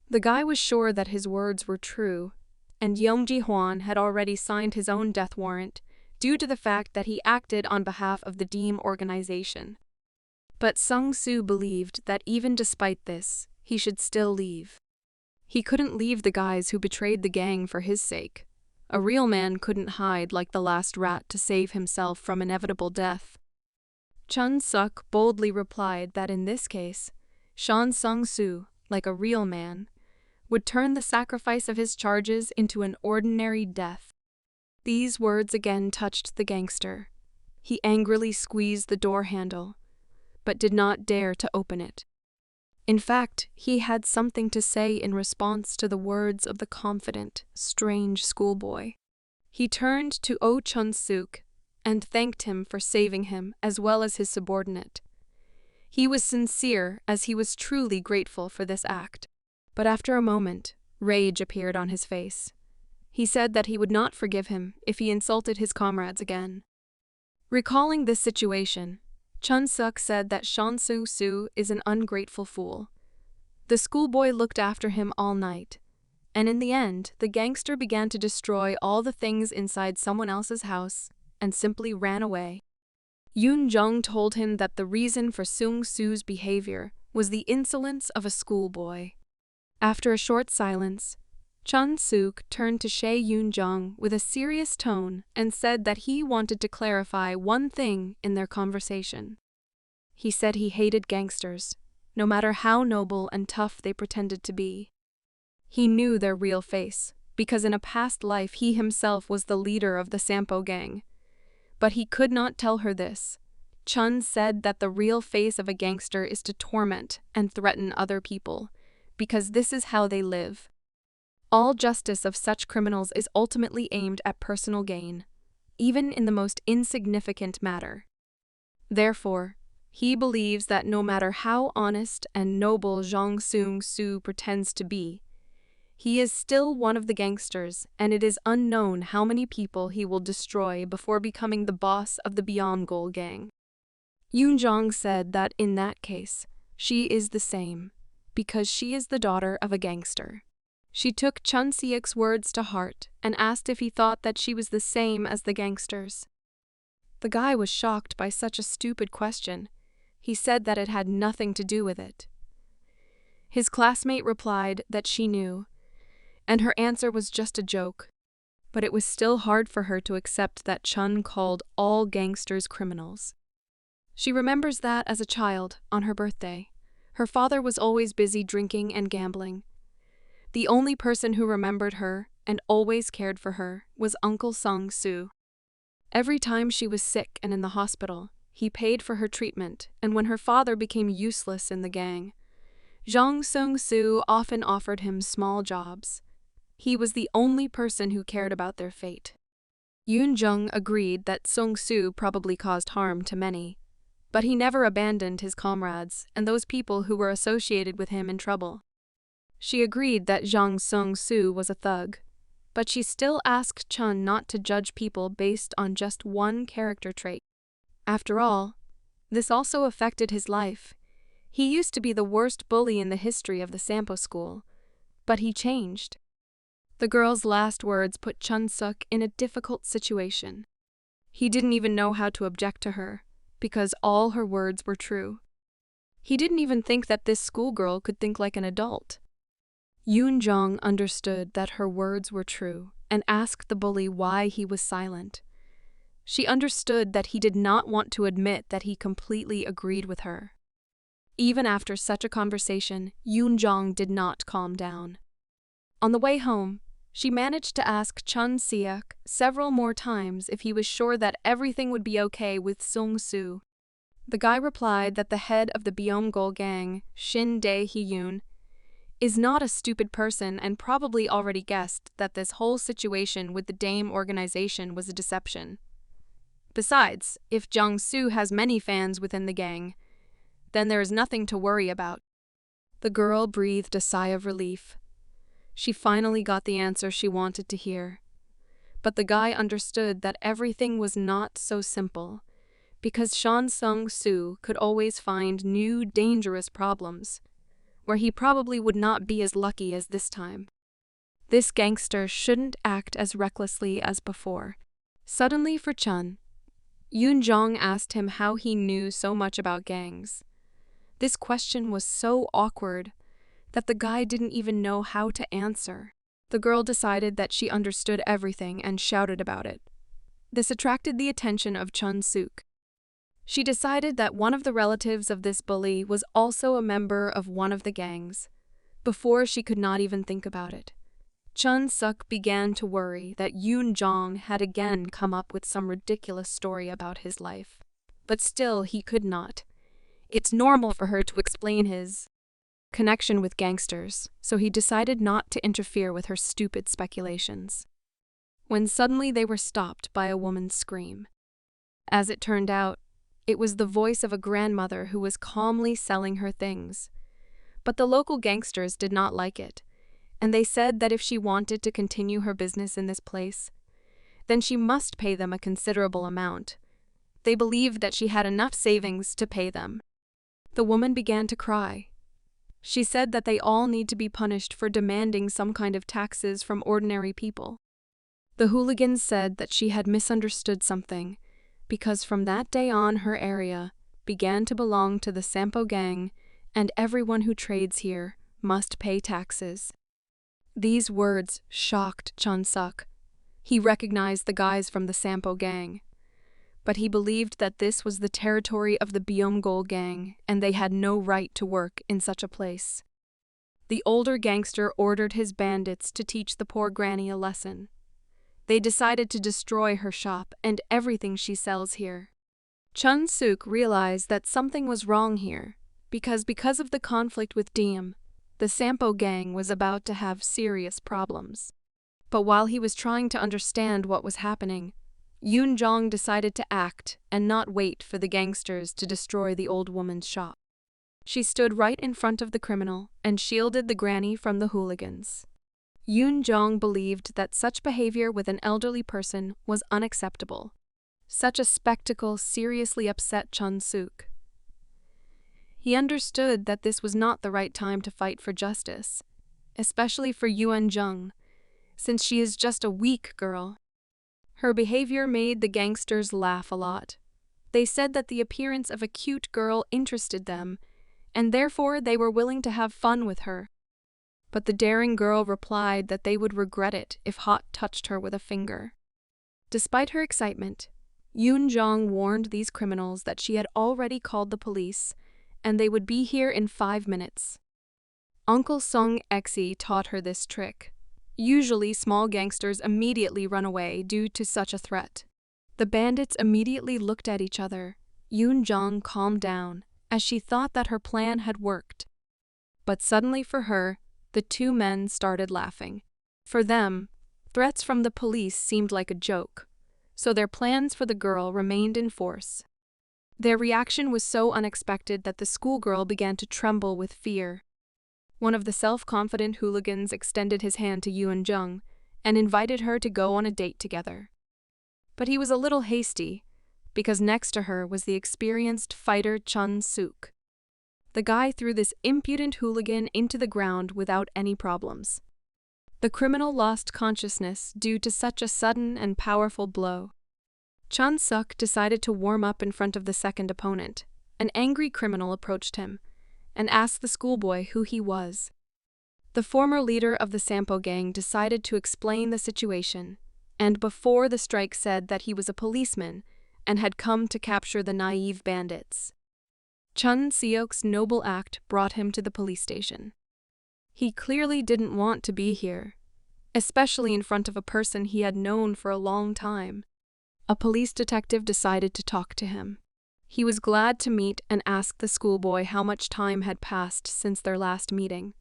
The guy was sure that his words were true, and Yong Ji-hwan had already signed his own death warrant due to the fact that he acted on behalf of the Deem organization. But Sung-soo believed that even despite this, he should still leave. He couldn't leave the guys who betrayed the gang for his sake. A real man couldn't hide like the last rat to save himself from inevitable death. Chun-suk boldly replied that in this case, Shan Sung-soo, like a real man, would turn the sacrifice of his charges into an ordinary death. These words again touched the gangster. He angrily squeezed the door handle, but did not dare to open it. In fact, he had something to say in response to the words of the confident, strange schoolboy. He turned to Oh Chun-suk and thanked him for saving him as well as his subordinate. He was sincere as he was truly grateful for this act. But after a moment, rage appeared on his face. He said that he would not forgive him if he insulted his comrades again. Recalling this situation, Chun-suk said that Shan Sung-soo is an ungrateful fool. The schoolboy looked after him all night, and in the end, the gangster began to destroy all the things inside someone else's house and simply ran away. Yoon Jung told him that the reason for Sung-soo's behavior was the insolence of a schoolboy. After a short silence, Chun-suk turned to Chae Yoon-jung with a serious tone and said that he wanted to clarify one thing in their conversation. He said he hated gangsters, no matter how noble and tough they pretended to be. He knew their real face, because in a past life he himself was the leader of the Sampo gang. But he could not tell her this. Chun said that the real face of a gangster is to torment and threaten other people, because this is how they live. All justice of such criminals is ultimately aimed at personal gain, even in the most insignificant matter. Therefore, he believes that no matter how honest and noble Jang Sung-soo pretends to be, he is still one of the gangsters, and it is unknown how many people he will destroy before becoming the boss of the Byongol gang. Yoon Jong said that in that case, she is the same, because she is the daughter of a gangster. She took Chun Seok's words to heart and asked if he thought that she was the same as the gangsters. The guy was shocked by such a stupid question. He said that it had nothing to do with it. His classmate replied that she knew, and her answer was just a joke. But it was still hard for her to accept that Chun called all gangsters criminals. She remembers that as a child, on her birthday, her father was always busy drinking and gambling. The only person who remembered her and always cared for her was Uncle Sung-soo. Every time she was sick and in the hospital, he paid for her treatment, and when her father became useless in the gang, Jang Sung-soo often offered him small jobs. He was the only person who cared about their fate. Yoon Jung agreed that Sung-soo probably caused harm to many, but he never abandoned his comrades and those people who were associated with him in trouble. She agreed that Jang Sung-soo was a thug, but she still asked Chun not to judge people based on just one character trait. After all, this also affected his life. He used to be the worst bully in the history of the Sampo school, but he changed. The girl's last words put Chun-suk in a difficult situation. He didn't even know how to object to her, because all her words were true. He didn't even think that this schoolgirl could think like an adult. Yoon Jong understood that her words were true and asked the bully why he was silent. She understood that he did not want to admit that he completely agreed with her. Even after such a conversation, Yoon Jong did not calm down. On the way home, she managed to ask Chun Seok several more times if he was sure that everything would be okay with Sung-soo. The guy replied that the head of the Byongol gang, Shin Dae-hyun, is not a stupid person and probably already guessed that this whole situation with the Dame organization was a deception. Besides, if Jung-soo has many fans within the gang, then there is nothing to worry about. The girl breathed a sigh of relief. She finally got the answer she wanted to hear. But the guy understood that everything was not so simple, because Sean Sung-soo could always find new, dangerous problems, where he probably would not be as lucky as this time. This gangster shouldn't act as recklessly as before. Suddenly for Chun, Yoon Jong asked him how he knew so much about gangs. This question was so awkward that the guy didn't even know how to answer. The girl decided that she understood everything and shouted about it. This attracted the attention of Chun Suk. She decided that one of the relatives of this bully was also a member of one of the gangs, before she could not even think about it. Chun Suk began to worry that Yoon Jong had again come up with some ridiculous story about his life. But still he could not. It's normal for her to explain his connection with gangsters, so he decided not to interfere with her stupid speculations. When suddenly they were stopped by a woman's scream. As it turned out, it was the voice of a grandmother who was calmly selling her things. But the local gangsters did not like it, and they said that if she wanted to continue her business in this place, then she must pay them a considerable amount. They believed that she had enough savings to pay them. The woman began to cry. She said that they all need to be punished for demanding some kind of taxes from ordinary people. The hooligans said that she had misunderstood something, because from that day on her area began to belong to the Sampo gang, and everyone who trades here must pay taxes. These words shocked Chun Suk. He recognized the guys from the Sampo gang, but he believed that this was the territory of the Byumgol gang, and they had no right to work in such a place. The older gangster ordered his bandits to teach the poor granny a lesson. They decided to destroy her shop and everything she sells here. Chun Suk realized that something was wrong here, because of the conflict with Diem, the Sampo gang was about to have serious problems. But while he was trying to understand what was happening, Yoon Jong decided to act and not wait for the gangsters to destroy the old woman's shop. She stood right in front of the criminal and shielded the granny from the hooligans. Yoon Jong believed that such behavior with an elderly person was unacceptable. Such a spectacle seriously upset Chun Suk. He understood that this was not the right time to fight for justice, especially for Yuan Jung, since she is just a weak girl. Her behavior made the gangsters laugh a lot. They said that the appearance of a cute girl interested them, and therefore they were willing to have fun with her. But the daring girl replied that they would regret it if Hot touched her with a finger. Despite her excitement, Yoon Jong warned these criminals that she had already called the police, and they would be here in 5 minutes. Uncle Sung Exi taught her this trick. Usually, small gangsters immediately run away due to such a threat. The bandits immediately looked at each other. Yoon Jong calmed down, as she thought that her plan had worked. But suddenly for her, the two men started laughing. For them, threats from the police seemed like a joke, so their plans for the girl remained in force. Their reaction was so unexpected that the schoolgirl began to tremble with fear. One of the self-confident hooligans extended his hand to Yoon Jung and invited her to go on a date together. But he was a little hasty, because next to her was the experienced fighter Chun Suk. The guy threw this impudent hooligan into the ground without any problems. The criminal lost consciousness due to such a sudden and powerful blow. Chun Suk decided to warm up in front of the second opponent. An angry criminal approached him and asked the schoolboy who he was. The former leader of the Sampo gang decided to explain the situation, and before the strike said that he was a policeman and had come to capture the naive bandits. Chun Seok's noble act brought him to the police station. He clearly didn't want to be here, especially in front of a person he had known for a long time. A police detective decided to talk to him. He was glad to meet and ask the schoolboy how much time had passed since their last meeting.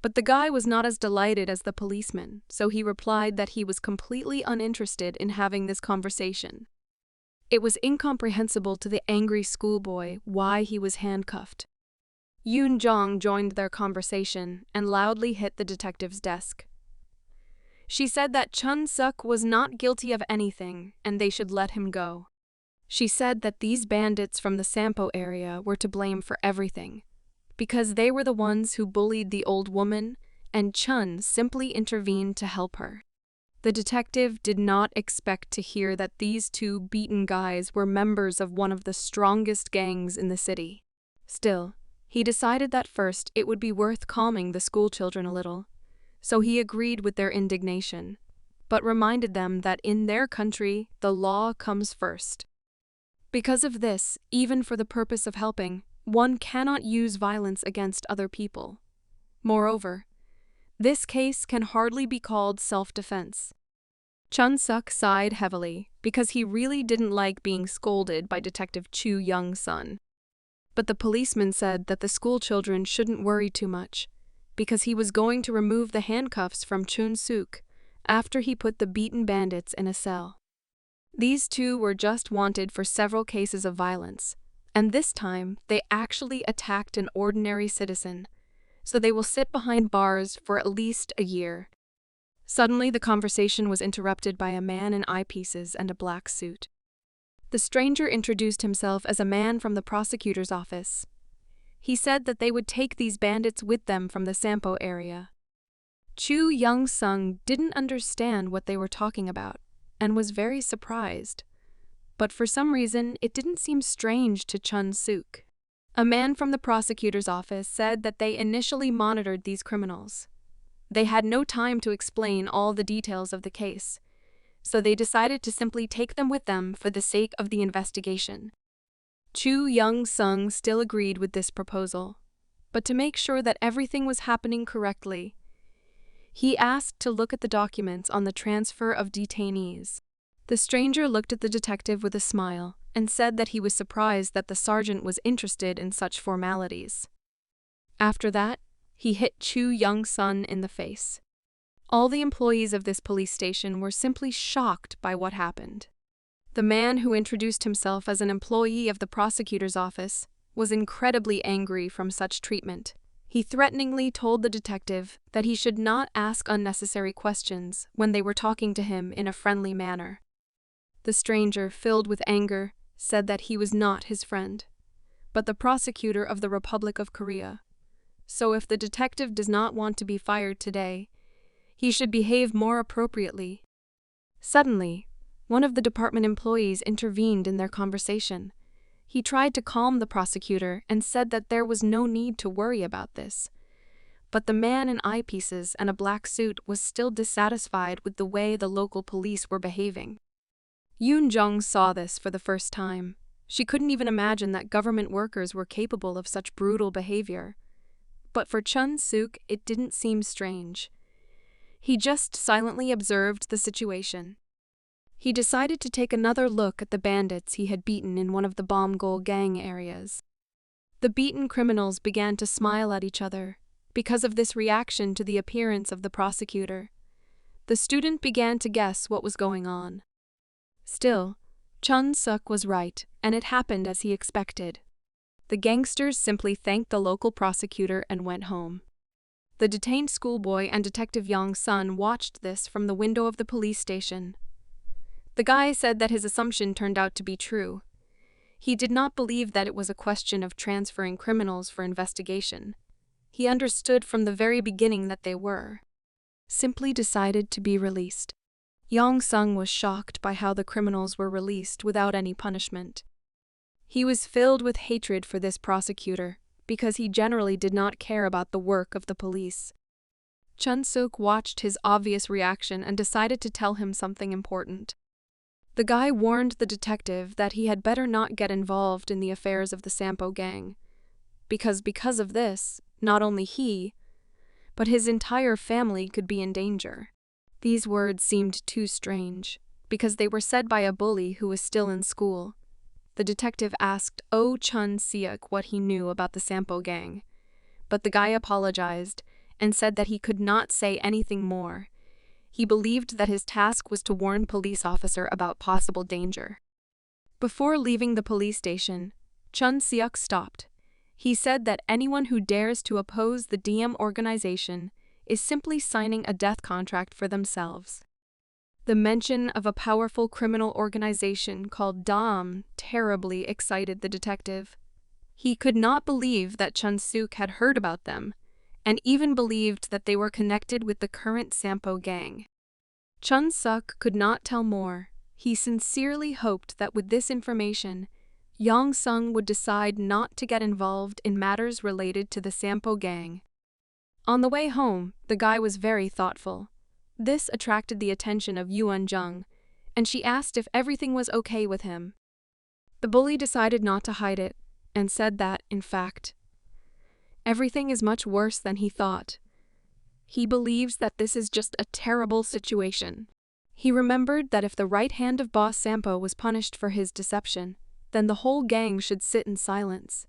But the guy was not as delighted as the policeman, so he replied that he was completely uninterested in having this conversation. It was incomprehensible to the angry schoolboy why he was handcuffed. Yoon Jong joined their conversation and loudly hit the detective's desk. She said that Chun Suk was not guilty of anything and they should let him go. She said that these bandits from the Sampo area were to blame for everything, because they were the ones who bullied the old woman, and Chun simply intervened to help her. The detective did not expect to hear that these two beaten guys were members of one of the strongest gangs in the city. Still, he decided that first it would be worth calming the schoolchildren a little, so he agreed with their indignation, but reminded them that in their country the law comes first. Because of this, even for the purpose of helping, one cannot use violence against other people. Moreover, this case can hardly be called self-defense. Chun Suk sighed heavily because he really didn't like being scolded by Detective Chu Young-sun. But the policeman said that the schoolchildren shouldn't worry too much, because he was going to remove the handcuffs from Chun Suk after he put the beaten bandits in a cell. These two were just wanted for several cases of violence, and this time they actually attacked an ordinary citizen, so they will sit behind bars for at least a year. Suddenly the conversation was interrupted by a man in eyepieces and a black suit. The stranger introduced himself as a man from the prosecutor's office. He said that they would take these bandits with them from the Sampo area. Chu Young-sung didn't understand what they were talking about and was very surprised. But for some reason, it didn't seem strange to Chun Suk. A man from the prosecutor's office said that they initially monitored these criminals. They had no time to explain all the details of the case, so they decided to simply take them with them for the sake of the investigation. Chu Young-sung still agreed with this proposal, but to make sure that everything was happening correctly, he asked to look at the documents on the transfer of detainees. The stranger looked at the detective with a smile and said that he was surprised that the sergeant was interested in such formalities. After that, he hit Chu Young-sun in the face. All the employees of this police station were simply shocked by what happened. The man who introduced himself as an employee of the prosecutor's office was incredibly angry from such treatment. He threateningly told the detective that he should not ask unnecessary questions when they were talking to him in a friendly manner. The stranger, filled with anger, said that he was not his friend, but the prosecutor of the Republic of Korea. So if the detective does not want to be fired today, he should behave more appropriately. Suddenly, one of the department employees intervened in their conversation. He tried to calm the prosecutor and said that there was no need to worry about this. But the man in eyepieces and a black suit was still dissatisfied with the way the local police were behaving. Yoon Jong saw this for the first time. She couldn't even imagine that government workers were capable of such brutal behavior. But for Chun Suk, it didn't seem strange. He just silently observed the situation. He decided to take another look at the bandits he had beaten in one of the Bomgol gang areas. The beaten criminals began to smile at each other because of this reaction to the appearance of the prosecutor. The student began to guess what was going on. Still, Chun Suk was right, and it happened as he expected. The gangsters simply thanked the local prosecutor and went home. The detained schoolboy and Detective Young-sun watched this from the window of the police station. The guy said that his assumption turned out to be true. He did not believe that it was a question of transferring criminals for investigation. He understood from the very beginning that they were. Simply decided to be released. Young-sung was shocked by how the criminals were released without any punishment. He was filled with hatred for this prosecutor because he generally did not care about the work of the police. Chun Suk watched his obvious reaction and decided to tell him something important. The guy warned the detective that he had better not get involved in the affairs of the Sampo gang, because of this, not only he, but his entire family could be in danger. These words seemed too strange, because they were said by a bully who was still in school. The detective asked Chun Seok what he knew about the Sampo gang, but the guy apologized and said that he could not say anything more. He believed that his task was to warn police officer about possible danger. Before leaving the police station, Chun Seok stopped. He said that anyone who dares to oppose the DM organization is simply signing a death contract for themselves. The mention of a powerful criminal organization called DAM terribly excited the detective. He could not believe that Chun Seok had heard about them, and even believed that they were connected with the current Sampo gang. Chun Seok could not tell more. He sincerely hoped that with this information, Yong Sung would decide not to get involved in matters related to the Sampo gang. On the way home, the guy was very thoughtful. This attracted the attention of Yuan Jung, and she asked if everything was okay with him. The bully decided not to hide it, and said that, in fact, everything is much worse than he thought. He believes that this is just a terrible situation. He remembered that if the right hand of Boss Sampo was punished for his deception, then the whole gang should sit in silence.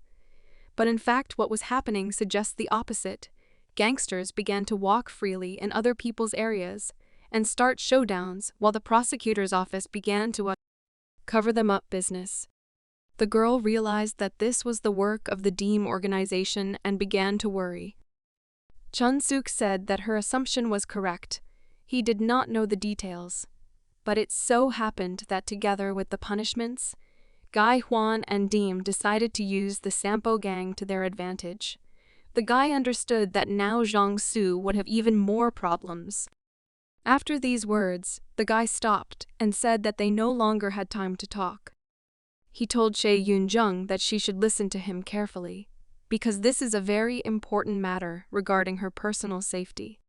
But in fact, what was happening suggests the opposite. Gangsters began to walk freely in other people's areas and start showdowns while the prosecutor's office began to cover them up business. The girl realized that this was the work of the DEEM organization and began to worry. Chun Seok said that her assumption was correct. He did not know the details. But it so happened that together with the punishments, Guy Hwan and DEEM decided to use the Sampo gang to their advantage. The guy understood that now Zhang Su would have even more problems. After these words, the guy stopped and said that they no longer had time to talk. He told Shea Yun Jung that she should listen to him carefully, because this is a very important matter regarding her personal safety.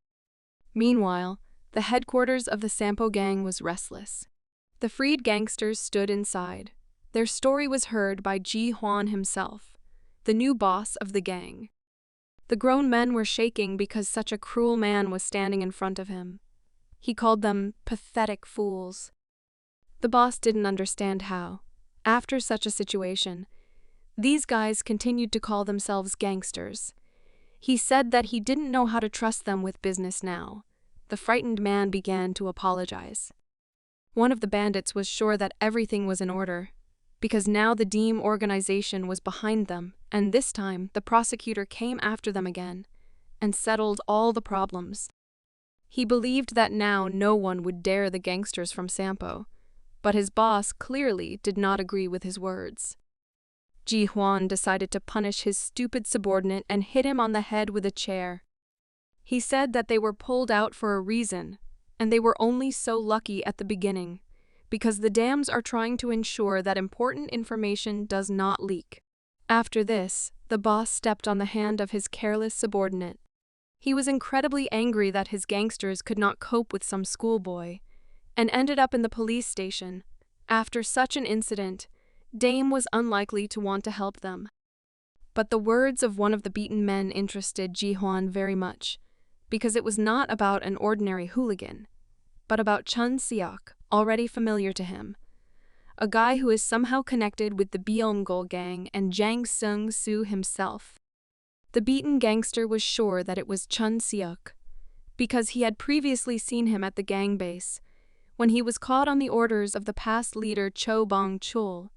Meanwhile, the headquarters of the Sampo gang was restless. The freed gangsters stood inside. Their story was heard by Ji Hwan himself, the new boss of the gang. The grown men were shaking because such a cruel man was standing in front of him. He called them pathetic fools. The boss didn't understand how, after such a situation, these guys continued to call themselves gangsters. He said that he didn't know how to trust them with business now. The frightened man began to apologize. One of the bandits was sure that everything was in order, because now the DEEM organization was behind them, and this time the prosecutor came after them again and settled all the problems. He believed that now no one would dare the gangsters from Sampo, but his boss clearly did not agree with his words. Ji Hwan decided to punish his stupid subordinate and hit him on the head with a chair. He said that they were pulled out for a reason, and they were only so lucky at the beginning, because the dams are trying to ensure that important information does not leak. After this, the boss stepped on the hand of his careless subordinate. He was incredibly angry that his gangsters could not cope with some schoolboy, and ended up in the police station. After such an incident, Dame was unlikely to want to help them. But the words of one of the beaten men interested Ji Hwan very much, because it was not about an ordinary hooligan, but about Chun Seok, already familiar to him, a guy who is somehow connected with the Byongol gang and Jang Sung-soo himself. The beaten gangster was sure that it was Chun Seok, because he had previously seen him at the gang base, when he was caught on the orders of the past leader Cho Bong-chul.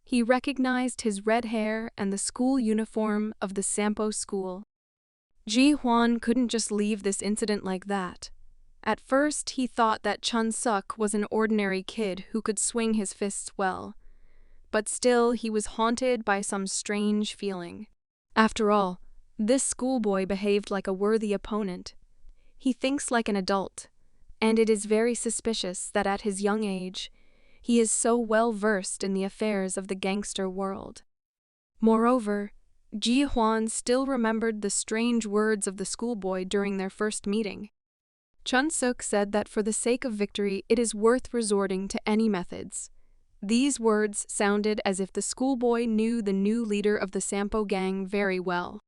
He recognized his red hair and the school uniform of the Sampo school. Ji Hwan couldn't just leave this incident like that. At first, he thought that Chun Seok was an ordinary kid who could swing his fists well, but still he was haunted by some strange feeling. After all, this schoolboy behaved like a worthy opponent. He thinks like an adult, and it is very suspicious that at his young age, he is so well versed in the affairs of the gangster world. Moreover, Ji Hwan still remembered the strange words of the schoolboy during their first meeting. Chun Seok said that for the sake of victory, it is worth resorting to any methods. These words sounded as if the schoolboy knew the new leader of the Sampo gang very well.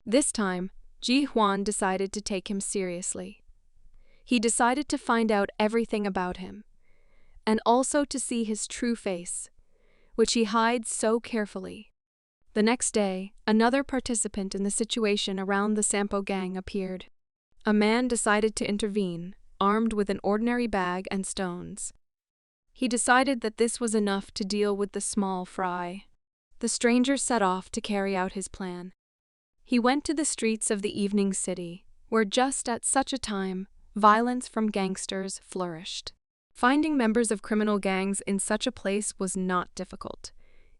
This time, Ji Hwan decided to take him seriously. He decided to find out everything about him, and also to see his true face, which he hides so carefully. The next day, another participant in the situation around the Sampo gang appeared. A man decided to intervene, armed with an ordinary bag and stones. He decided that this was enough to deal with the small fry. The stranger set off to carry out his plan. He went to the streets of the evening city, where just at such a time, violence from gangsters flourished. Finding members of criminal gangs in such a place was not difficult.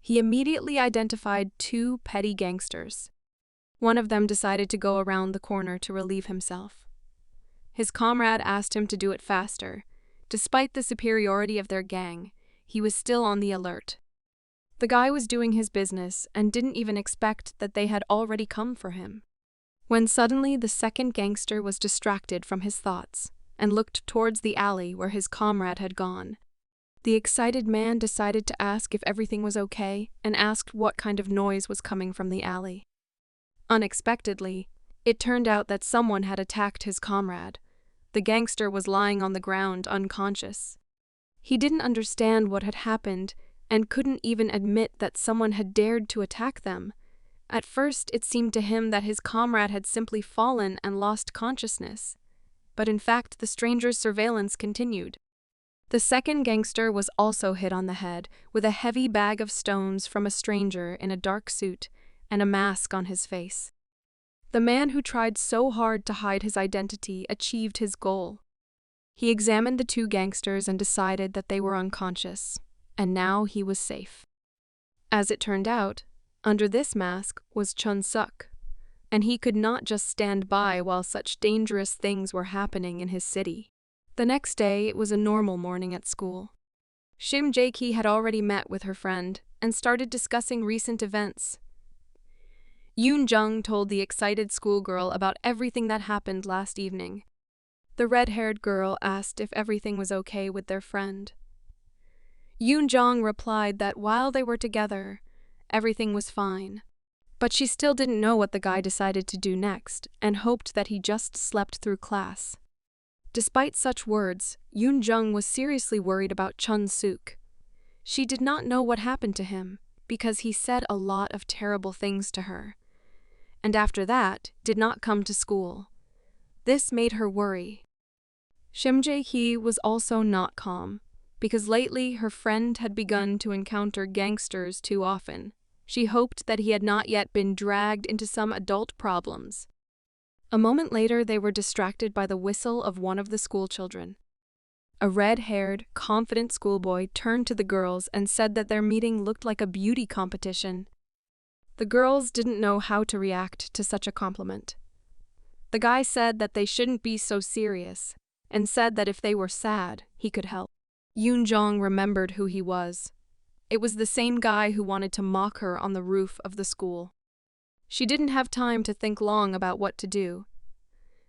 He immediately identified two petty gangsters. One of them decided to go around the corner to relieve himself. His comrade asked him to do it faster. Despite the superiority of their gang, he was still on the alert. The guy was doing his business and didn't even expect that they had already come for him. When suddenly the second gangster was distracted from his thoughts and looked towards the alley where his comrade had gone. The excited man decided to ask if everything was okay and asked what kind of noise was coming from the alley. Unexpectedly, it turned out that someone had attacked his comrade. The gangster was lying on the ground unconscious. He didn't understand what had happened and couldn't even admit that someone had dared to attack them. At first, it seemed to him that his comrade had simply fallen and lost consciousness. But in fact, the stranger's surveillance continued. The second gangster was also hit on the head with a heavy bag of stones from a stranger in a dark suit and a mask on his face. The man who tried so hard to hide his identity achieved his goal. He examined the two gangsters and decided that they were unconscious, and now he was safe. As it turned out, under this mask was Chun-suk, and he could not just stand by while such dangerous things were happening in his city. The next day, it was a normal morning at school. Shim Ji-hye had already met with her friend and started discussing recent events. Yoon-jung told the excited schoolgirl about everything that happened last evening. The red-haired girl asked if everything was okay with their friend. Yoon-jung replied that while they were together, everything was fine. But she still didn't know what the guy decided to do next and hoped that he just slept through class. Despite such words, Yoon-jung was seriously worried about Chun-suk. She did not know what happened to him because he said a lot of terrible things to her, and after that did not come to school. This made her worry. Shim Ji-hye was also not calm, because lately her friend had begun to encounter gangsters too often. She hoped that he had not yet been dragged into some adult problems. A moment later, they were distracted by the whistle of one of the schoolchildren. A red-haired, confident schoolboy turned to the girls and said that their meeting looked like a beauty competition. The girls didn't know how to react to such a compliment. The guy said that they shouldn't be so serious, and said that if they were sad, he could help. Yoon-jung remembered who he was. It was the same guy who wanted to mock her on the roof of the school. She didn't have time to think long about what to do,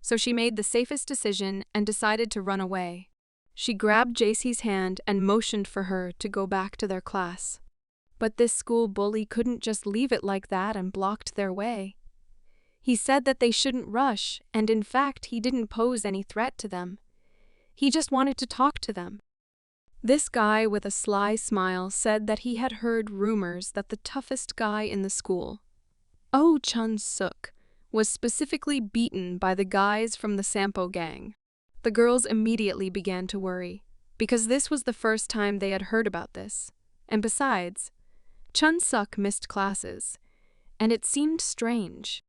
so she made the safest decision and decided to run away. She grabbed JC's hand and motioned for her to go back to their class. But this school bully couldn't just leave it like that and blocked their way. He said that they shouldn't rush, and in fact, he didn't pose any threat to them. He just wanted to talk to them. This guy with a sly smile said that he had heard rumors that the toughest guy in the school, Oh Chun-suk, was specifically beaten by the guys from the Sampo gang. The girls immediately began to worry, because this was the first time they had heard about this. And besides, Chun-suk missed classes, and it seemed strange.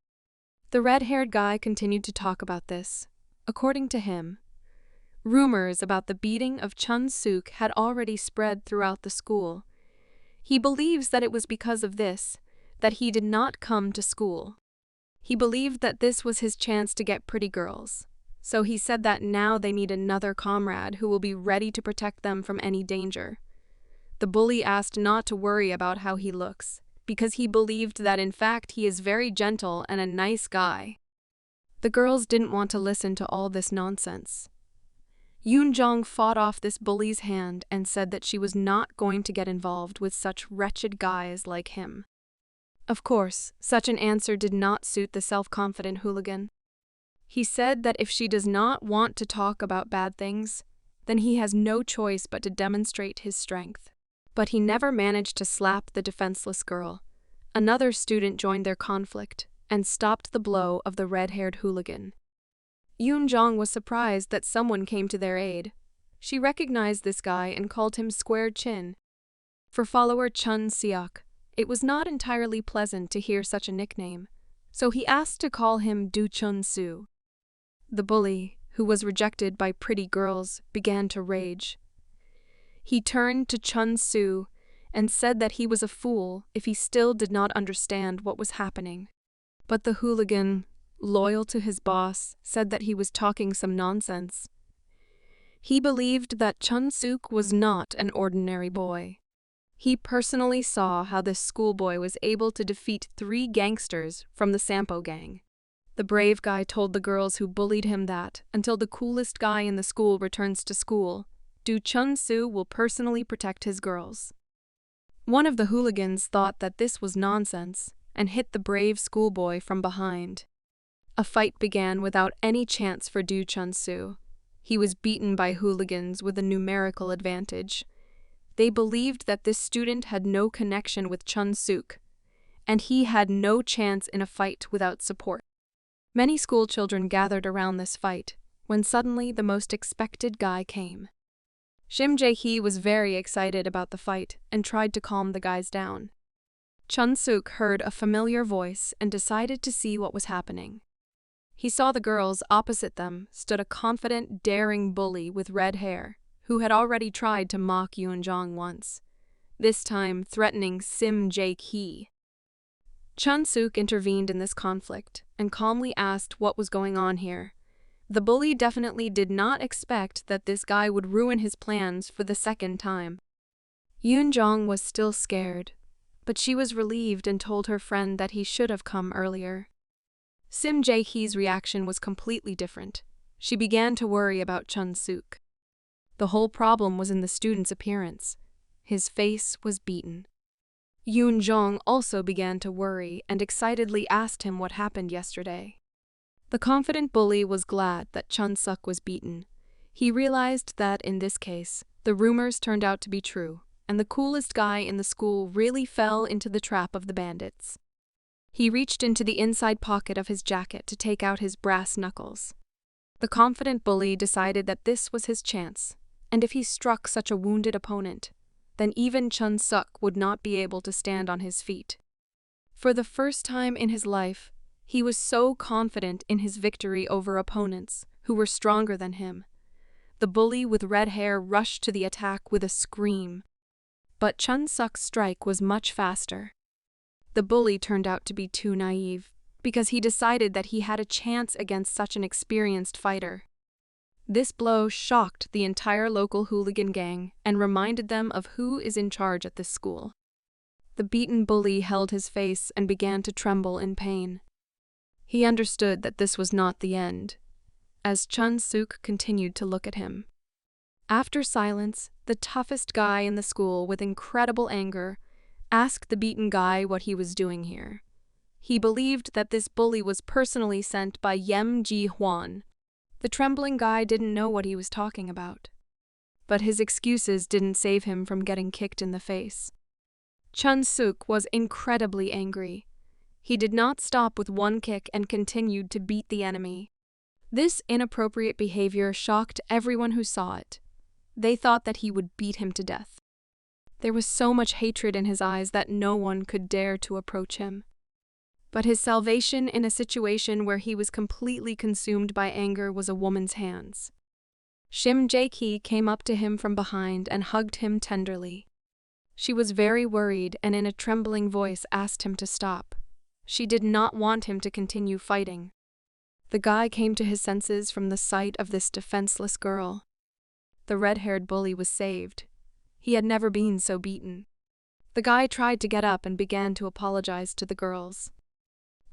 The red-haired guy continued to talk about this. According to him, rumors about the beating of Chun-suk had already spread throughout the school. He believes that it was because of this that he did not come to school. He believed that this was his chance to get pretty girls, so he said that now they need another comrade who will be ready to protect them from any danger. The bully asked not to worry about how he looks, because he believed that in fact he is very gentle and a nice guy. The girls didn't want to listen to all this nonsense. Yoon-jung fought off this bully's hand and said that she was not going to get involved with such wretched guys like him. Of course, such an answer did not suit the self-confident hooligan. He said that if she does not want to talk about bad things, then he has no choice but to demonstrate his strength. But he never managed to slap the defenseless girl. Another student joined their conflict and stopped the blow of the red-haired hooligan. Yoon-jong was surprised that someone came to their aid. She recognized this guy and called him Square Chin. For follower Chun Seok, it was not entirely pleasant to hear such a nickname, so he asked to call him Do Chun Soo. The bully, who was rejected by pretty girls, began to rage. He turned to Chun Soo and said that he was a fool if he still did not understand what was happening. But the hooligan, loyal to his boss, said that he was talking some nonsense. He believed that Chun Suk was not an ordinary boy. He personally saw how this schoolboy was able to defeat 3 gangsters from the Sampo gang. The brave guy told the girls who bullied him that, until the coolest guy in the school returns to school, Do Chun Soo will personally protect his girls. One of the hooligans thought that this was nonsense and hit the brave schoolboy from behind. A fight began without any chance for Do Chun Soo. He was beaten by hooligans with a numerical advantage. They believed that this student had no connection with Chun Suk, and he had no chance in a fight without support. Many schoolchildren gathered around this fight, when suddenly the most expected guy came. Shim Ji-hye was very excited about the fight and tried to calm the guys down. Chun Suk heard a familiar voice and decided to see what was happening. He saw the girls opposite them stood a confident, daring bully with red hair, who had already tried to mock Yoon-jong once, this time threatening Shim Ji-hye. Chun Suk intervened in this conflict and calmly asked what was going on here. The bully definitely did not expect that this guy would ruin his plans for the second time. Yoon-jong was still scared, but she was relieved and told her friend that he should have come earlier. Shim Ji-hye's reaction was completely different. She began to worry about Chun Suk. The whole problem was in the student's appearance. His face was beaten. Yoon-jong also began to worry and excitedly asked him what happened yesterday. The confident bully was glad that Chun Suk was beaten. He realized that, in this case, the rumors turned out to be true, and the coolest guy in the school really fell into the trap of the bandits. He reached into the inside pocket of his jacket to take out his brass knuckles. The confident bully decided that this was his chance, and if he struck such a wounded opponent, then even Chun Suk would not be able to stand on his feet. For the first time in his life, he was so confident in his victory over opponents who were stronger than him. The bully with red hair rushed to the attack with a scream. But Chun Suk's strike was much faster. The bully turned out to be too naive, because he decided that he had a chance against such an experienced fighter. This blow shocked the entire local hooligan gang and reminded them of who is in charge at this school. The beaten bully held his face and began to tremble in pain. He understood that this was not the end, as Chun Suk continued to look at him. After silence, the toughest guy in the school, with incredible anger, asked the beaten guy what he was doing here. He believed that this bully was personally sent by Shim Ji-hye. The trembling guy didn't know what he was talking about. But his excuses didn't save him from getting kicked in the face. Chun Suk was incredibly angry. He did not stop with one kick and continued to beat the enemy. This inappropriate behavior shocked everyone who saw it. They thought that he would beat him to death. There was so much hatred in his eyes that no one could dare to approach him. But his salvation in a situation where he was completely consumed by anger was a woman's hands. Shim Ji-hye came up to him from behind and hugged him tenderly. She was very worried and in a trembling voice asked him to stop. She did not want him to continue fighting. The guy came to his senses from the sight of this defenseless girl. The red-haired bully was saved. He had never been so beaten. The guy tried to get up and began to apologize to the girls.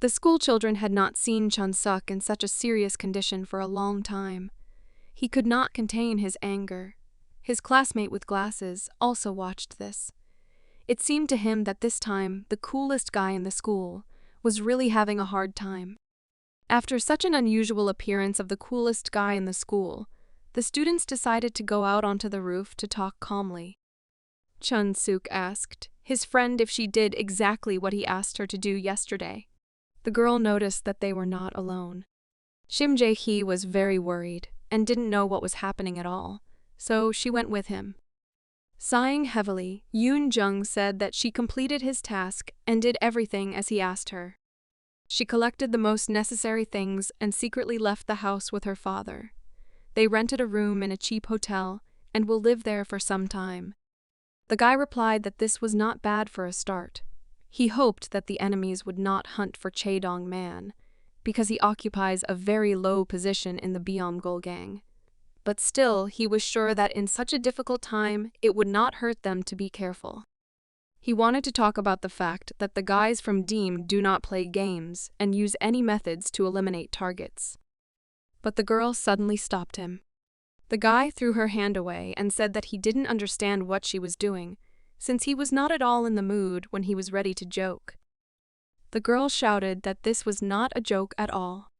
The schoolchildren had not seen Chun Suk in such a serious condition for a long time. He could not contain his anger. His classmate with glasses also watched this. It seemed to him that this time the coolest guy in the school was really having a hard time. After such an unusual appearance of the coolest guy in the school, the students decided to go out onto the roof to talk calmly. Chun Suk asked his friend if she did exactly what he asked her to do yesterday. The girl noticed that they were not alone. Shim Ji-hye was very worried and didn't know what was happening at all, so she went with him. Sighing heavily, Yoon Jung said that she completed his task and did everything as he asked her. She collected the most necessary things and secretly left the house with her father. They rented a room in a cheap hotel and will live there for some time. The guy replied that this was not bad for a start. He hoped that the enemies would not hunt for Chaedong Man, because he occupies a very low position in the Beomgul gang. But still, he was sure that in such a difficult time, it would not hurt them to be careful. He wanted to talk about the fact that the guys from Deem do not play games and use any methods to eliminate targets. But the girl suddenly stopped him. The guy threw her hand away and said that he didn't understand what she was doing, since he was not at all in the mood when he was ready to joke. The girl shouted that this was not a joke at all.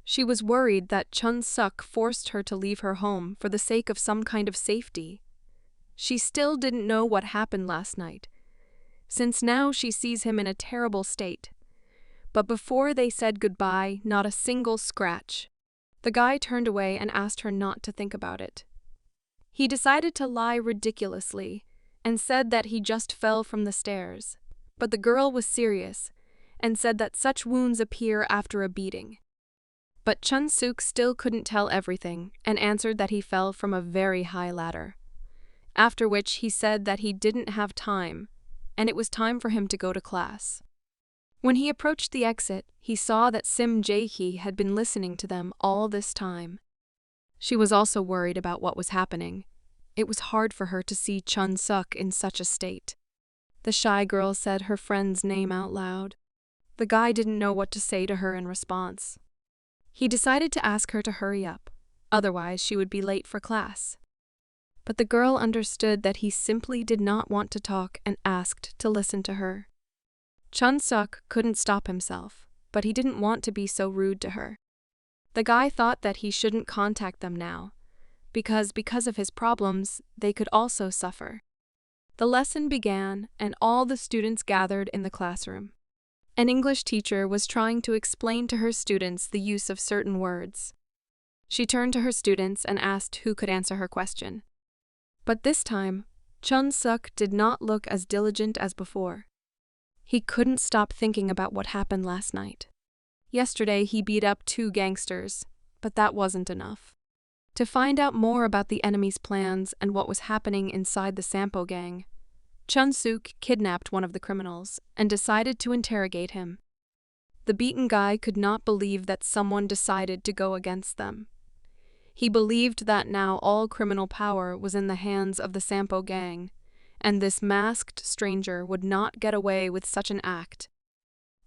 She was worried that Chun-suk forced her to leave her home for the sake of some kind of safety. She still didn't know what happened last night, since now she sees him in a terrible state. But before they said goodbye, not a single scratch. The guy turned away and asked her not to think about it. He decided to lie ridiculously and said that he just fell from the stairs. But the girl was serious and said that such wounds appear after a beating. But Chun-suk still couldn't tell everything and answered that he fell from a very high ladder. After which he said that he didn't have time, and it was time for him to go to class. When he approached the exit, he saw that Shim Ji-hye had been listening to them all this time. She was also worried about what was happening. It was hard for her to see Chun-suk in such a state. The shy girl said her friend's name out loud. The guy didn't know what to say to her in response. He decided to ask her to hurry up, otherwise she would be late for class. But the girl understood that he simply did not want to talk and asked to listen to her. Chun-suk couldn't stop himself, but he didn't want to be so rude to her. The guy thought that he shouldn't contact them now, because of his problems, they could also suffer. The lesson began, and all the students gathered in the classroom. An English teacher was trying to explain to her students the use of certain words. She turned to her students and asked who could answer her question. But this time, Chun-suk did not look as diligent as before. He couldn't stop thinking about what happened last night. Yesterday he beat up 2 gangsters, but that wasn't enough. To find out more about the enemy's plans and what was happening inside the Sampo gang, Chun-suk kidnapped one of the criminals and decided to interrogate him. The beaten guy could not believe that someone decided to go against them. He believed that now all criminal power was in the hands of the Sampo gang, and this masked stranger would not get away with such an act.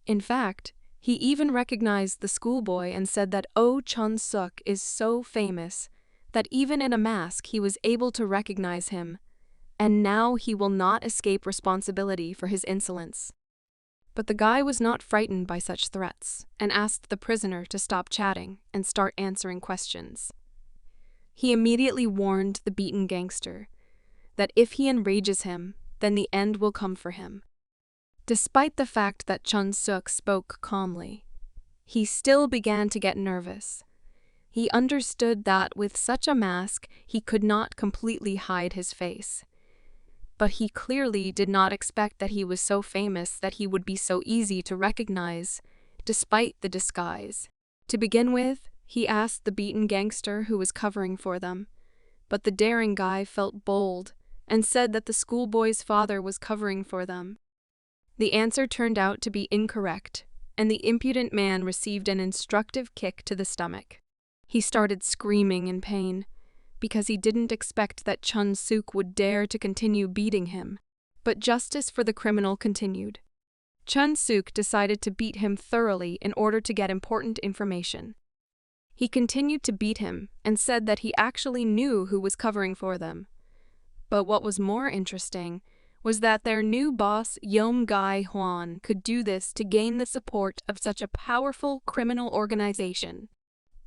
In fact, he even recognized the schoolboy and said that Chun-suk is so famous that even in a mask he was able to recognize him, and now he will not escape responsibility for his insolence. But the guy was not frightened by such threats and asked the prisoner to stop chatting and start answering questions. He immediately warned the beaten gangster that if he enrages him, then the end will come for him. Despite the fact that Chun-suk spoke calmly, he still began to get nervous. He understood that with such a mask, he could not completely hide his face. But he clearly did not expect that he was so famous that he would be so easy to recognize, despite the disguise. To begin with, he asked the beaten gangster who was covering for them, but the daring guy felt bold and said that the schoolboy's father was covering for them. The answer turned out to be incorrect, and the impudent man received an instructive kick to the stomach. He started screaming in pain, because he didn't expect that Chun-suk would dare to continue beating him. But justice for the criminal continued. Chun-suk decided to beat him thoroughly in order to get important information. He continued to beat him and said that he actually knew who was covering for them. But what was more interesting was that their new boss, Yeom Gai-hwan, could do this to gain the support of such a powerful criminal organization.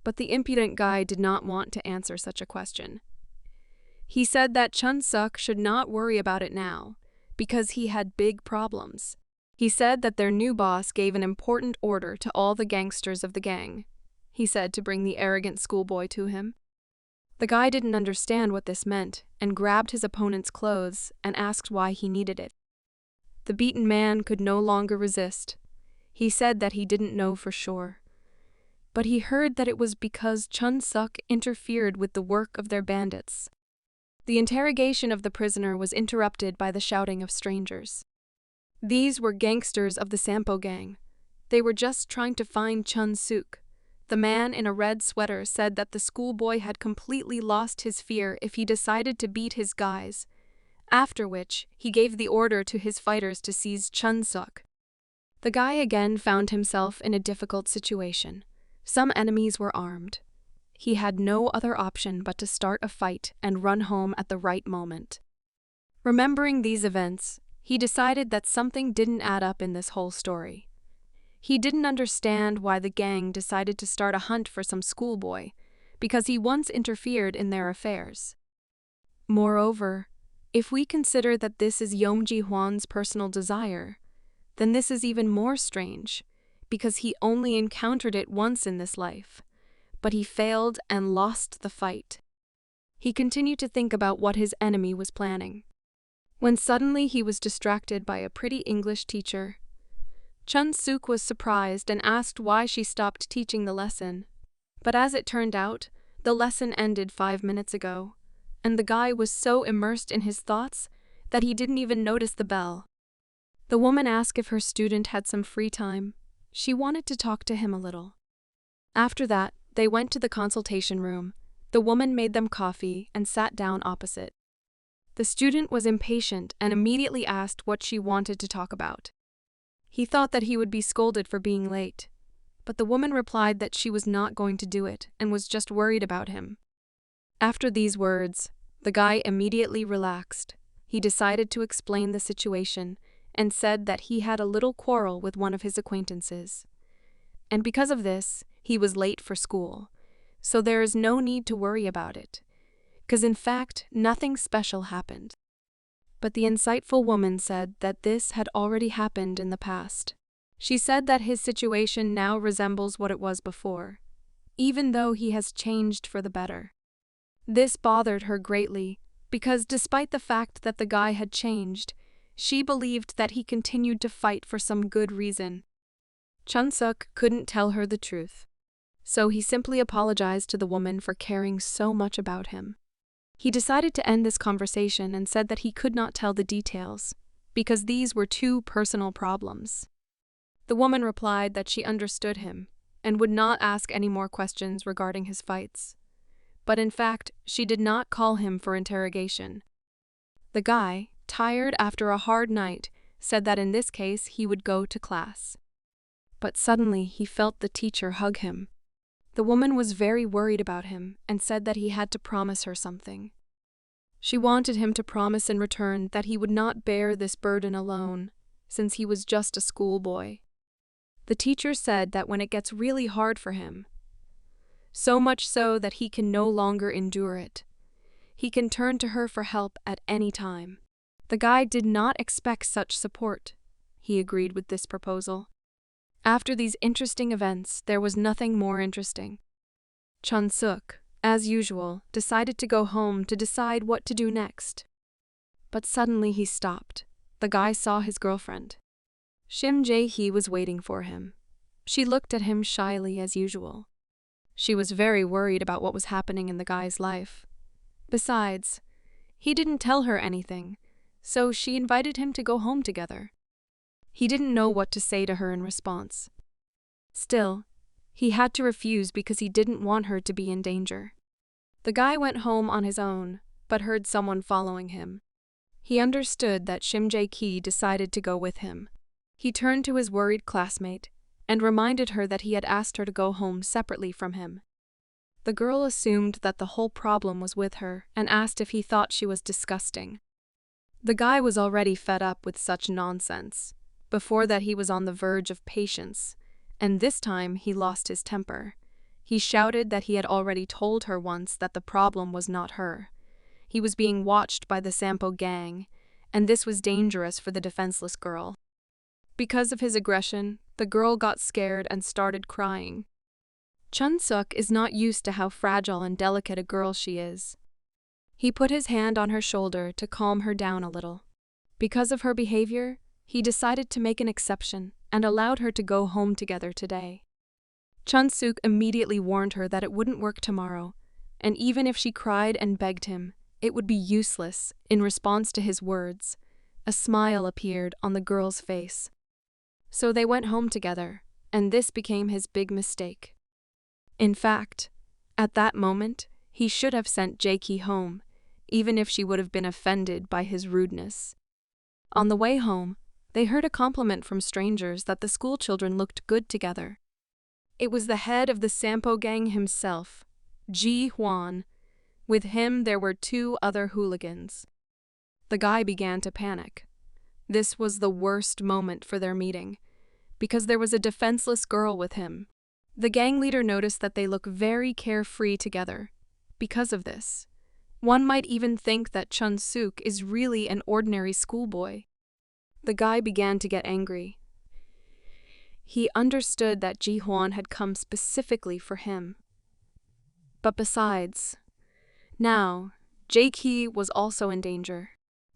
But the impudent guy did not want to answer such a question. He said that Chun-suk should not worry about it now, because he had big problems. He said that their new boss gave an important order to all the gangsters of the gang. he said to bring the arrogant schoolboy to him. The guy didn't understand what this meant and grabbed his opponent's clothes and asked why he needed it. The beaten man could no longer resist. He said that he didn't know for sure. But he heard that it was because Chun-suk interfered with the work of their bandits. The interrogation of the prisoner was interrupted by the shouting of strangers. These were gangsters of the Sampo gang. They were just trying to find Chun-suk. The man in a red sweater said that the schoolboy had completely lost his fear if he decided to beat his guys, after which he gave the order to his fighters to seize Chun-suk. The guy again found himself in a difficult situation. Some enemies were armed. He had no other option but to start a fight and run home at the right moment. Remembering these events, he decided that something didn't add up in this whole story. He didn't understand why the gang decided to start a hunt for some schoolboy, because he once interfered in their affairs. Moreover, if we consider that this is Shim Ji-hye's personal desire, then this is even more strange, because he only encountered it once in this life, but he failed and lost the fight. He continued to think about what his enemy was planning, when suddenly he was distracted by a pretty English teacher. Chun-suk was surprised and asked why she stopped teaching the lesson. But as it turned out, the lesson ended 5 minutes ago, and the guy was so immersed in his thoughts that he didn't even notice the bell. The woman asked if her student had some free time. She wanted to talk to him a little. After that, they went to the consultation room. The woman made them coffee and sat down opposite. The student was impatient and immediately asked what she wanted to talk about. He thought that he would be scolded for being late, but the woman replied that she was not going to do it and was just worried about him. After these words, the guy immediately relaxed. He decided to explain the situation and said that he had a little quarrel with one of his acquaintances. And because of this, he was late for school, so there is no need to worry about it, because in fact, nothing special happened. But the insightful woman said that this had already happened in the past. She said that his situation now resembles what it was before, even though he has changed for the better. This bothered her greatly, because despite the fact that the guy had changed, she believed that he continued to fight for some good reason. Chun-suk couldn't tell her the truth, so he simply apologized to the woman for caring so much about him. He decided to end this conversation and said that he could not tell the details, because these were too personal problems. The woman replied that she understood him and would not ask any more questions regarding his fights. But in fact, she did not call him for interrogation. The guy, tired after a hard night, said that in this case he would go to class. But suddenly he felt the teacher hug him. The woman was very worried about him and said that he had to promise her something. She wanted him to promise in return that he would not bear this burden alone, since he was just a schoolboy. The teacher said that when it gets really hard for him, so much so that he can no longer endure it, he can turn to her for help at any time. The guy did not expect such support. He agreed with this proposal. After these interesting events, there was nothing more interesting. Chun-suk, as usual, decided to go home to decide what to do next. But suddenly he stopped. The guy saw his girlfriend. Shim Ji-hye was waiting for him. She looked at him shyly as usual. She was very worried about what was happening in the guy's life. Besides, he didn't tell her anything, so she invited him to go home together. He didn't know what to say to her in response. Still, he had to refuse because he didn't want her to be in danger. The guy went home on his own, but heard someone following him. He understood that Shim Ji-hye decided to go with him. He turned to his worried classmate and reminded her that he had asked her to go home separately from him. The girl assumed that the whole problem was with her and asked if he thought she was disgusting. The guy was already fed up with such nonsense. Before that, he was on the verge of patience, and this time he lost his temper. He shouted that he had already told her once that the problem was not her. He was being watched by the Sampo gang, and this was dangerous for the defenseless girl. Because of his aggression, the girl got scared and started crying. Chun-suk is not used to how fragile and delicate a girl she is. He put his hand on her shoulder to calm her down a little. Because of her behavior, he decided to make an exception and allowed her to go home together today. Chun-suk immediately warned her that it wouldn't work tomorrow, and even if she cried and begged him, it would be useless. In response to his words, a smile appeared on the girl's face. So they went home together, and this became his big mistake. In fact, at that moment, he should have sent Jae-ki home, even if she would have been offended by his rudeness. On the way home, they heard a compliment from strangers that the schoolchildren looked good together. It was the head of the Sampo gang himself, Ji-hwan. With him there were 2 other hooligans. The guy began to panic. This was the worst moment for their meeting, because there was a defenseless girl with him. The gang leader noticed that they look very carefree together. Because of this, one might even think that Chun-suk is really an ordinary schoolboy. The guy began to get angry. He understood that Ji-hwan had come specifically for him. But besides, now, Jae-ki was also in danger.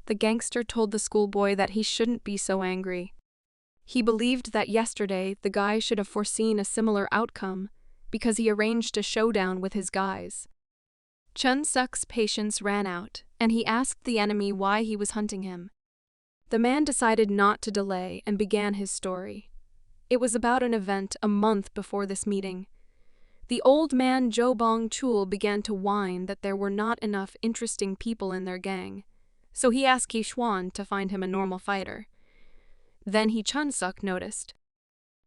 The gangster told the schoolboy that he shouldn't be so angry. He believed that yesterday the guy should have foreseen a similar outcome because he arranged a showdown with his guys. Chun-suk's patience ran out, and he asked the enemy why he was hunting him. The man decided not to delay and began his story. It was about an event a month before this meeting. The old man Jo Bong-chul began to whine that there were not enough interesting people in their gang, so he asked Ki-shwan to find him a normal fighter. Then Chun-suk noticed.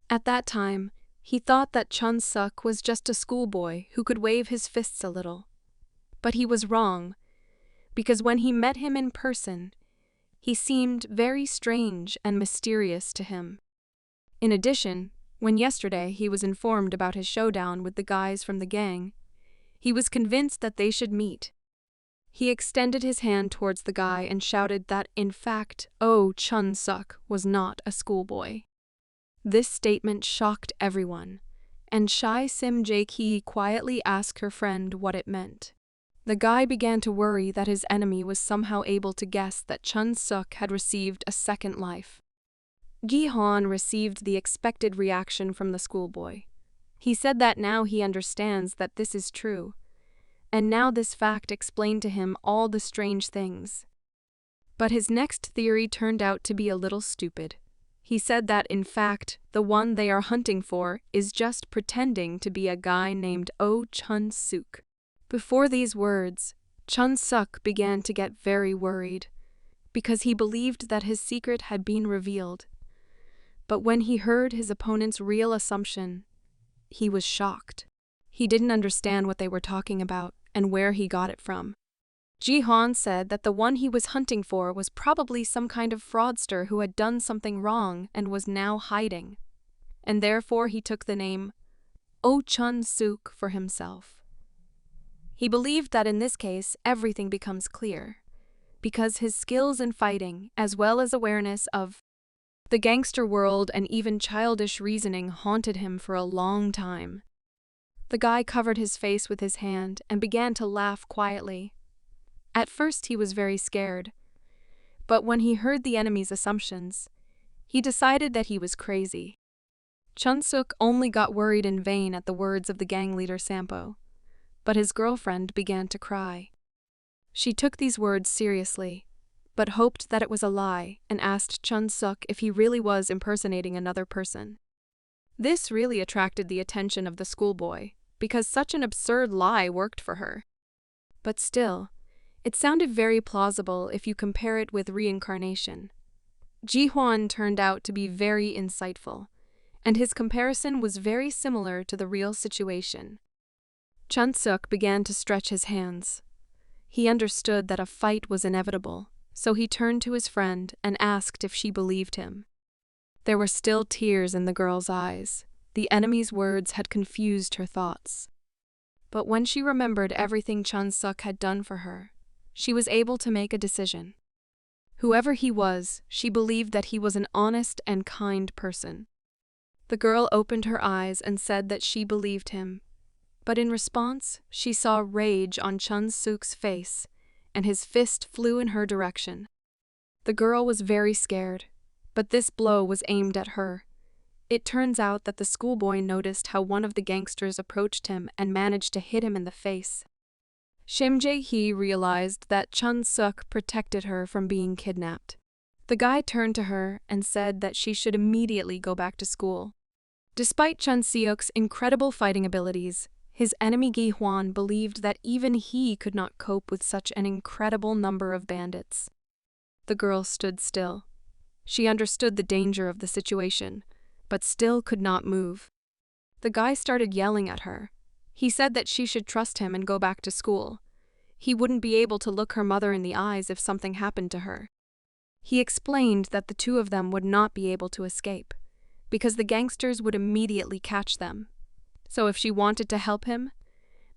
At that time, he thought that Chun-suk was just a schoolboy who could wave his fists a little. But he was wrong, because when he met him in person, he seemed very strange and mysterious to him. In addition, when yesterday he was informed about his showdown with the guys from the gang, he was convinced that they should meet. He extended his hand towards the guy and shouted that, in fact, Chun-suk was not a schoolboy. This statement shocked everyone, and shy Shim Ji-hye quietly asked her friend what it meant. The guy began to worry that his enemy was somehow able to guess that Chun-suk had received a second life. Gi-hwan received the expected reaction from the schoolboy. He said that now he understands that this is true, and now this fact explained to him all the strange things. But his next theory turned out to be a little stupid. He said that, in fact, the one they are hunting for is just pretending to be a guy named Chun-suk. Before these words, Chun-suk began to get very worried, because he believed that his secret had been revealed. But when he heard his opponent's real assumption, he was shocked. He didn't understand what they were talking about and where he got it from. Ji-hwan said that the one he was hunting for was probably some kind of fraudster who had done something wrong and was now hiding, and therefore he took the name Chun-suk for himself. He believed that in this case everything becomes clear, because his skills in fighting, as well as awareness of the gangster world and even childish reasoning, haunted him for a long time. The guy covered his face with his hand and began to laugh quietly. At first he was very scared, but when he heard the enemy's assumptions, he decided that he was crazy. Chun-suk only got worried in vain at the words of the gang leader Sampo, but his girlfriend began to cry. She took these words seriously, but hoped that it was a lie and asked Chun-suk if he really was impersonating another person. This really attracted the attention of the schoolboy, because such an absurd lie worked for her. But still, it sounded very plausible if you compare it with Reincarnation. Ji-hwan turned out to be very insightful, and his comparison was very similar to the real situation. Chun-suk began to stretch his hands. He understood that a fight was inevitable, so he turned to his friend and asked if she believed him. There were still tears in the girl's eyes. The enemy's words had confused her thoughts. But when she remembered everything Chun-suk had done for her, she was able to make a decision. Whoever he was, she believed that he was an honest and kind person. The girl opened her eyes and said that she believed him, But in response, she saw rage on Chun-suk's face, and his fist flew in her direction. The girl was very scared, but this blow was aimed at her. It turns out that the schoolboy noticed how one of the gangsters approached him and managed to hit him in the face. Shim Ji-hye realized that Chun-suk protected her from being kidnapped. The guy turned to her and said that she should immediately go back to school. Despite Chun-seok's incredible fighting abilities, his enemy Gi-hwan believed that even he could not cope with such an incredible number of bandits. The girl stood still. She understood the danger of the situation, but still could not move. The guy started yelling at her. He said that she should trust him and go back to school. He wouldn't be able to look her mother in the eyes if something happened to her. He explained that the two of them would not be able to escape, because the gangsters would immediately catch them. So if she wanted to help him,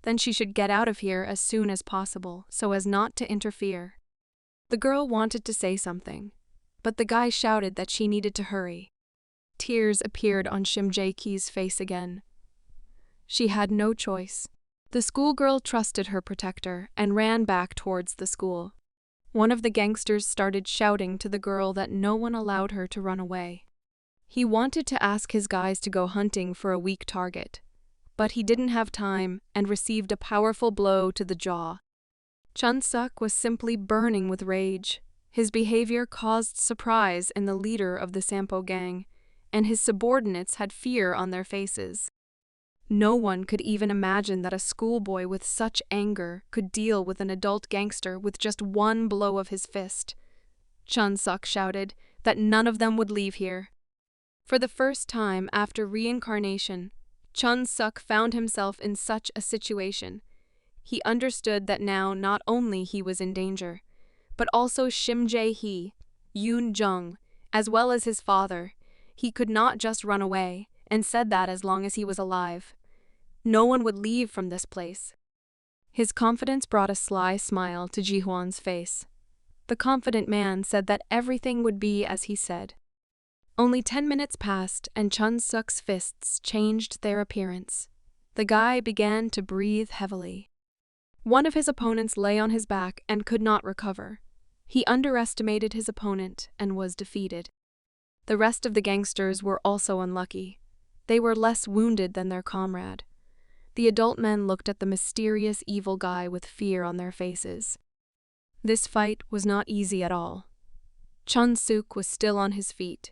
then she should get out of here as soon as possible so as not to interfere. The girl wanted to say something, but the guy shouted that she needed to hurry. Tears appeared on Shim Ji-hye's face again. She had no choice. The schoolgirl trusted her protector and ran back towards the school. One of the gangsters started shouting to the girl that no one allowed her to run away. He wanted to ask his guys to go hunting for a weak target, but he didn't have time and received a powerful blow to the jaw. Chun-suk was simply burning with rage. His behavior caused surprise in the leader of the Sampo gang, and his subordinates had fear on their faces. No one could even imagine that a schoolboy with such anger could deal with an adult gangster with just one blow of his fist. Chun-suk shouted that none of them would leave here. For the first time after reincarnation, Chun-suk found himself in such a situation. He understood that now not only he was in danger, but also Shim Ji-hye, Yoon-jung, as well as his father. He could not just run away, and said that as long as he was alive, no one would leave from this place. His confidence brought a sly smile to Ji-hwan's face. The confident man said that everything would be as he said. Only 10 minutes passed and Chun-suk's fists changed their appearance. The guy began to breathe heavily. One of his opponents lay on his back and could not recover. He underestimated his opponent and was defeated. The rest of the gangsters were also unlucky. They were less wounded than their comrade. The adult men looked at the mysterious evil guy with fear on their faces. This fight was not easy at all. Chun-suk was still on his feet,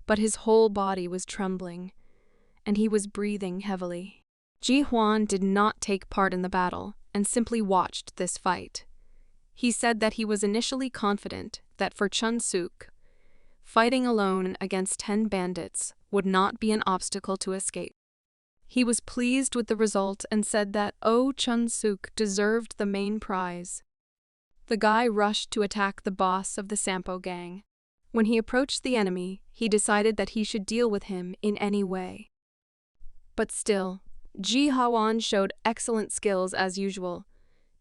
but his whole body was trembling, and he was breathing heavily. Ji-hwan did not take part in the battle and simply watched this fight. He said that he was initially confident that for Chun-suk, fighting alone against 10 bandits would not be an obstacle to escape. He was pleased with the result and said that Chun-suk deserved the main prize. The guy rushed to attack the boss of the Sampo gang. When he approached the enemy, he decided that he should deal with him in any way. But still, Ji-hwan showed excellent skills as usual.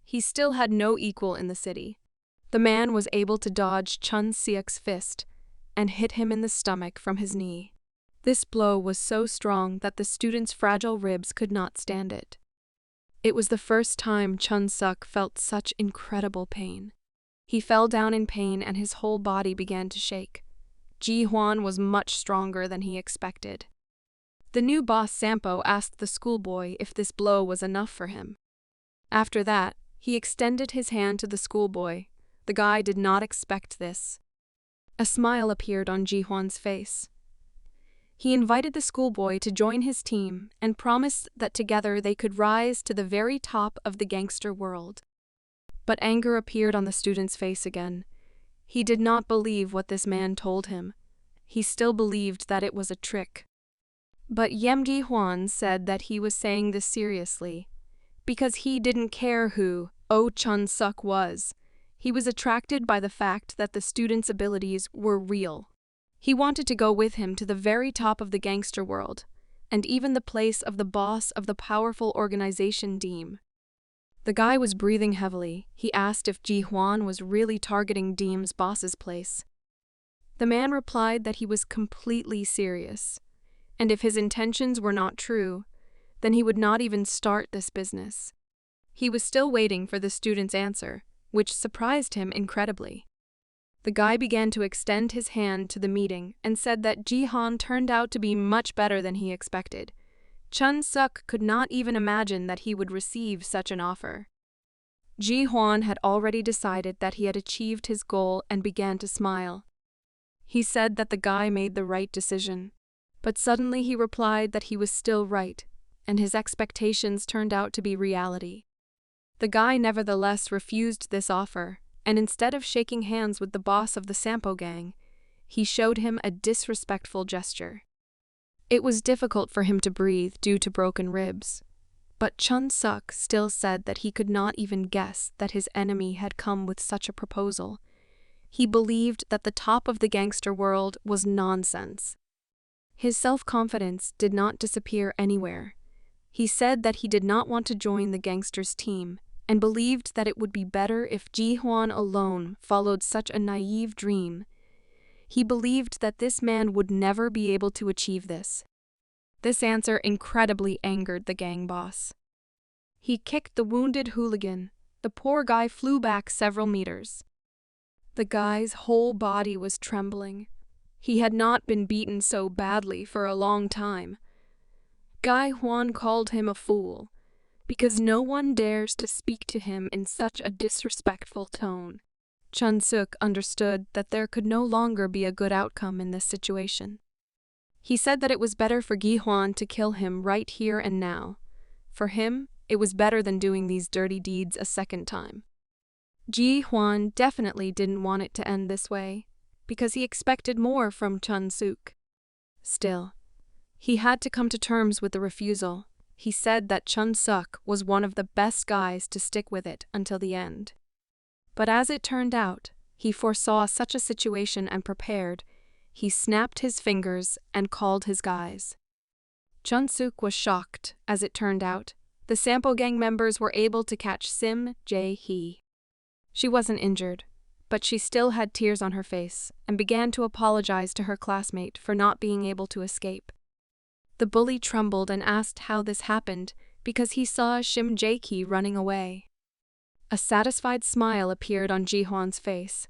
He still had no equal in the city. The man was able to dodge Chun-seok's fist and hit him in the stomach from his knee. This blow was so strong that the student's fragile ribs could not stand it. It was the first time Chun-suk felt such incredible pain. He fell down in pain and his whole body began to shake. Ji-hwan was much stronger than he expected. The new boss Sampo asked the schoolboy if this blow was enough for him. After that, he extended his hand to the schoolboy. The guy did not expect this. A smile appeared on Ji-hwan's face. He invited the schoolboy to join his team and promised that together they could rise to the very top of the gangster world. But anger appeared on the student's face again. He did not believe what this man told him. He still believed that it was a trick. But Ji-hwan said that he was saying this seriously, because he didn't care who Chun-suk was. He was attracted by the fact that the student's abilities were real. He wanted to go with him to the very top of the gangster world, and even the place of the boss of the powerful organization Deem. The guy was breathing heavily. He asked if Ji-hwan was really targeting Deem's boss's place. The man replied that he was completely serious, and if his intentions were not true, then he would not even start this business. He was still waiting for the student's answer, which surprised him incredibly. The guy began to extend his hand to the meeting and said that Ji-hye turned out to be much better than he expected. Chun-suk could not even imagine that he would receive such an offer. Ji-hye had already decided that he had achieved his goal and began to smile. He said that the guy made the right decision. But suddenly he replied that he was still right, and his expectations turned out to be reality. The guy nevertheless refused this offer, and instead of shaking hands with the boss of the Sampo gang, he showed him a disrespectful gesture. It was difficult for him to breathe due to broken ribs, but Chun-suk still said that he could not even guess that his enemy had come with such a proposal. He believed that the top of the gangster world was nonsense. His self-confidence did not disappear anywhere. He said that he did not want to join the gangsters' team and believed that it would be better if Ji-hye alone followed such a naive dream. He believed that this man would never be able to achieve this. This answer incredibly angered the gang boss. He kicked the wounded hooligan. The poor guy flew back several meters. The guy's whole body was trembling. He had not been beaten so badly for a long time. Guy Hwan called him a fool, because no one dares to speak to him in such a disrespectful tone. Chun-suk understood that there could no longer be a good outcome in this situation. He said that it was better for Gi-hwan to kill him right here and now. For him, it was better than doing these dirty deeds a second time. Ji-hwan definitely didn't want it to end this way, because he expected more from Chun-suk. Still, he had to come to terms with the refusal. He said that Chun-suk was one of the best guys to stick with it until the end. But as it turned out, he foresaw such a situation and prepared. He snapped his fingers and called his guys. Chun-suk was shocked. As it turned out, the Sampo gang members were able to catch Shim Ji-hye. She wasn't injured, but she still had tears on her face and began to apologize to her classmate for not being able to escape. The bully trembled and asked how this happened because he saw Shim Ji-hye running away. A satisfied smile appeared on Ji-hwan's face.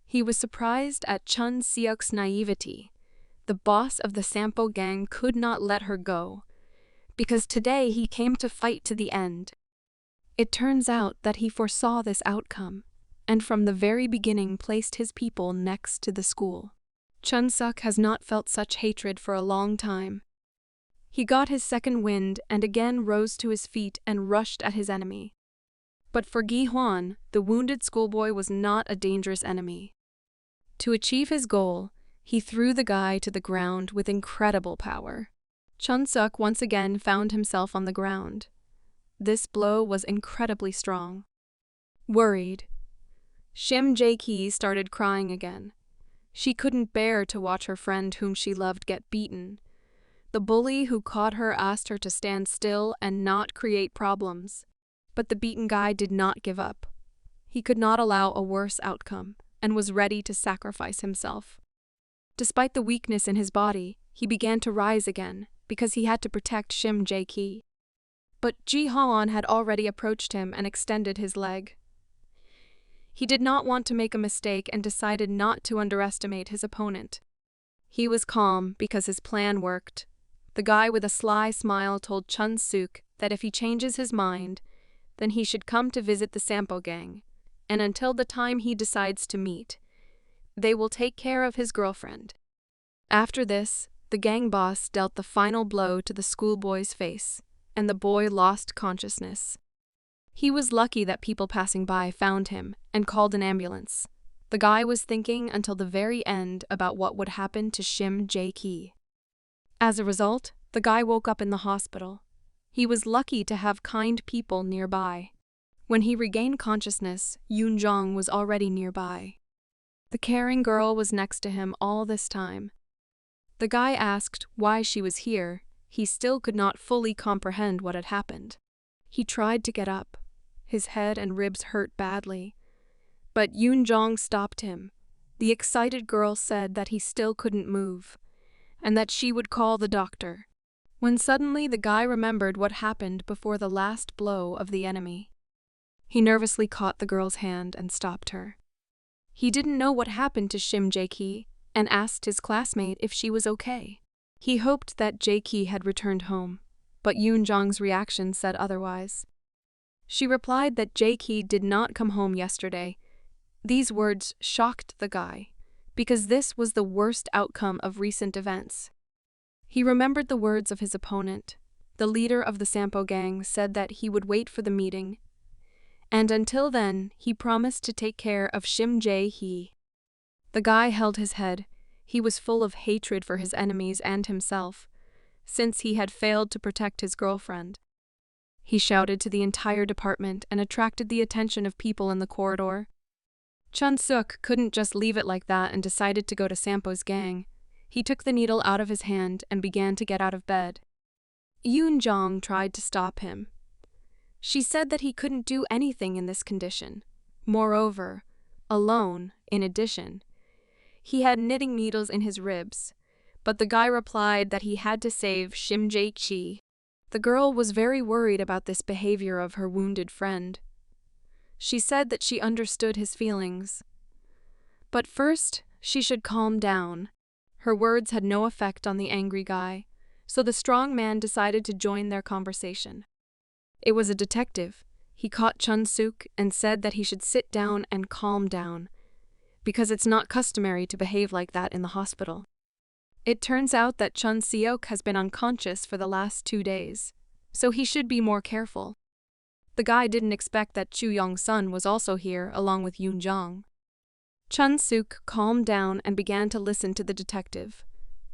He was surprised at Chun-seok's naivety. The boss of the Sampo gang could not let her go, because today he came to fight to the end. It turns out that he foresaw this outcome, and from the very beginning placed his people next to the school. Chun-suk has not felt such hatred for a long time. He got his second wind and again rose to his feet and rushed at his enemy. But for Gi-hwan, the wounded schoolboy was not a dangerous enemy. To achieve his goal, he threw the guy to the ground with incredible power. Chun-suk once again found himself on the ground. This blow was incredibly strong. Worried, Shim Ji-hye started crying again. She couldn't bear to watch her friend whom she loved get beaten. The bully who caught her asked her to stand still and not create problems. But the beaten guy did not give up. He could not allow a worse outcome and was ready to sacrifice himself. Despite the weakness in his body, he began to rise again because he had to protect Shim Ji-hye. But Ji-hye had already approached him and extended his leg. He did not want to make a mistake and decided not to underestimate his opponent. He was calm because his plan worked. The guy with a sly smile told Chun-suk that if he changes his mind, then he should come to visit the Sampo gang, and until the time he decides to meet, they will take care of his girlfriend. After this, the gang boss dealt the final blow to the schoolboy's face, and the boy lost consciousness. He was lucky that people passing by found him and called an ambulance. The guy was thinking until the very end about what would happen to Shim Ji-hye. As a result, the guy woke up in the hospital. He was lucky to have kind people nearby. When he regained consciousness, Yoon-jong was already nearby. The caring girl was next to him all this time. The guy asked why she was here. He still could not fully comprehend what had happened. He tried to get up. His head and ribs hurt badly. But Yoon-jong stopped him. The excited girl said that he still couldn't move, and that she would call the doctor. when suddenly the guy remembered what happened before the last blow of the enemy. He nervously caught the girl's hand and stopped her. He didn't know what happened to Shim Ji-hye and asked his classmate if she was okay. He hoped that Ji-hye had returned home, but Yoon-jong's reaction said otherwise. She replied that Ji-hye did not come home yesterday. These words shocked the guy, because this was the worst outcome of recent events. He remembered the words of his opponent. The leader of the Sampo gang said that he would wait for the meeting, and until then, he promised to take care of Shim Ji-hye. The guy held his head. He was full of hatred for his enemies and himself, since he had failed to protect his girlfriend. He shouted to the entire department and attracted the attention of people in the corridor. Chun-suk couldn't just leave it like that and decided to go to Sampo's gang. He took the needle out of his hand and began to get out of bed. Yoon-jong tried to stop him. She said that he couldn't do anything in this condition. Moreover, alone, in addition, he had knitting needles in his ribs, but the guy replied that he had to save Shim Ji-hye. The girl was very worried about this behavior of her wounded friend. She said that she understood his feelings, but first she should calm down. Her words had no effect on the angry guy, so the strong man decided to join their conversation. It was a detective. He caught Chun-suk and said that he should sit down and calm down, because it's not customary to behave like that in the hospital. It turns out that Chun-seok has been unconscious for the last 2 days, so he should be more careful. The guy didn't expect that Chu Yong-sun was also here along with Yoon-jong. Chun-suk calmed down and began to listen to the detective.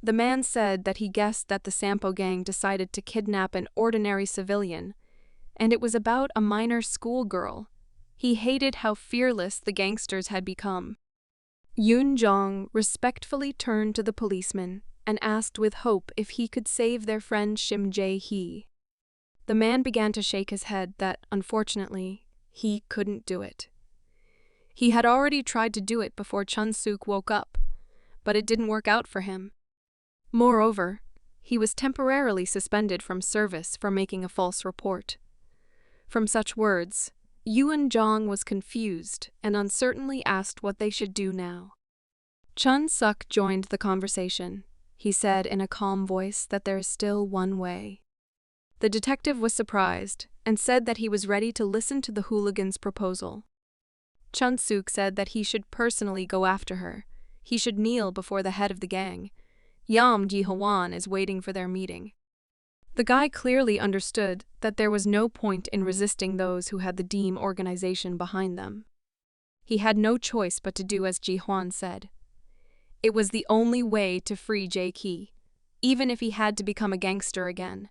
The man said that he guessed that the Sampo gang decided to kidnap an ordinary civilian, and it was about a minor schoolgirl. He hated how fearless the gangsters had become. Yoon-jong respectfully turned to the policeman and asked with hope if he could save their friend Shim Ji-hye. The man began to shake his head that, unfortunately, he couldn't do it. He had already tried to do it before Chun-suk woke up, but it didn't work out for him. Moreover, he was temporarily suspended from service for making a false report. From such words, Yoon-jong was confused and uncertainly asked what they should do now. Chun-suk joined the conversation. He said in a calm voice that there is still one way. The detective was surprised and said that he was ready to listen to the hooligan's proposal. Chun-suk said that he should personally go after her. He should kneel before the head of the gang. Yam Ji-hwan is waiting for their meeting. The guy clearly understood that there was no point in resisting those who had the Deem organization behind them. He had no choice but to do as Ji-hwan said. It was the only way to free Ji-hye, even if he had to become a gangster again.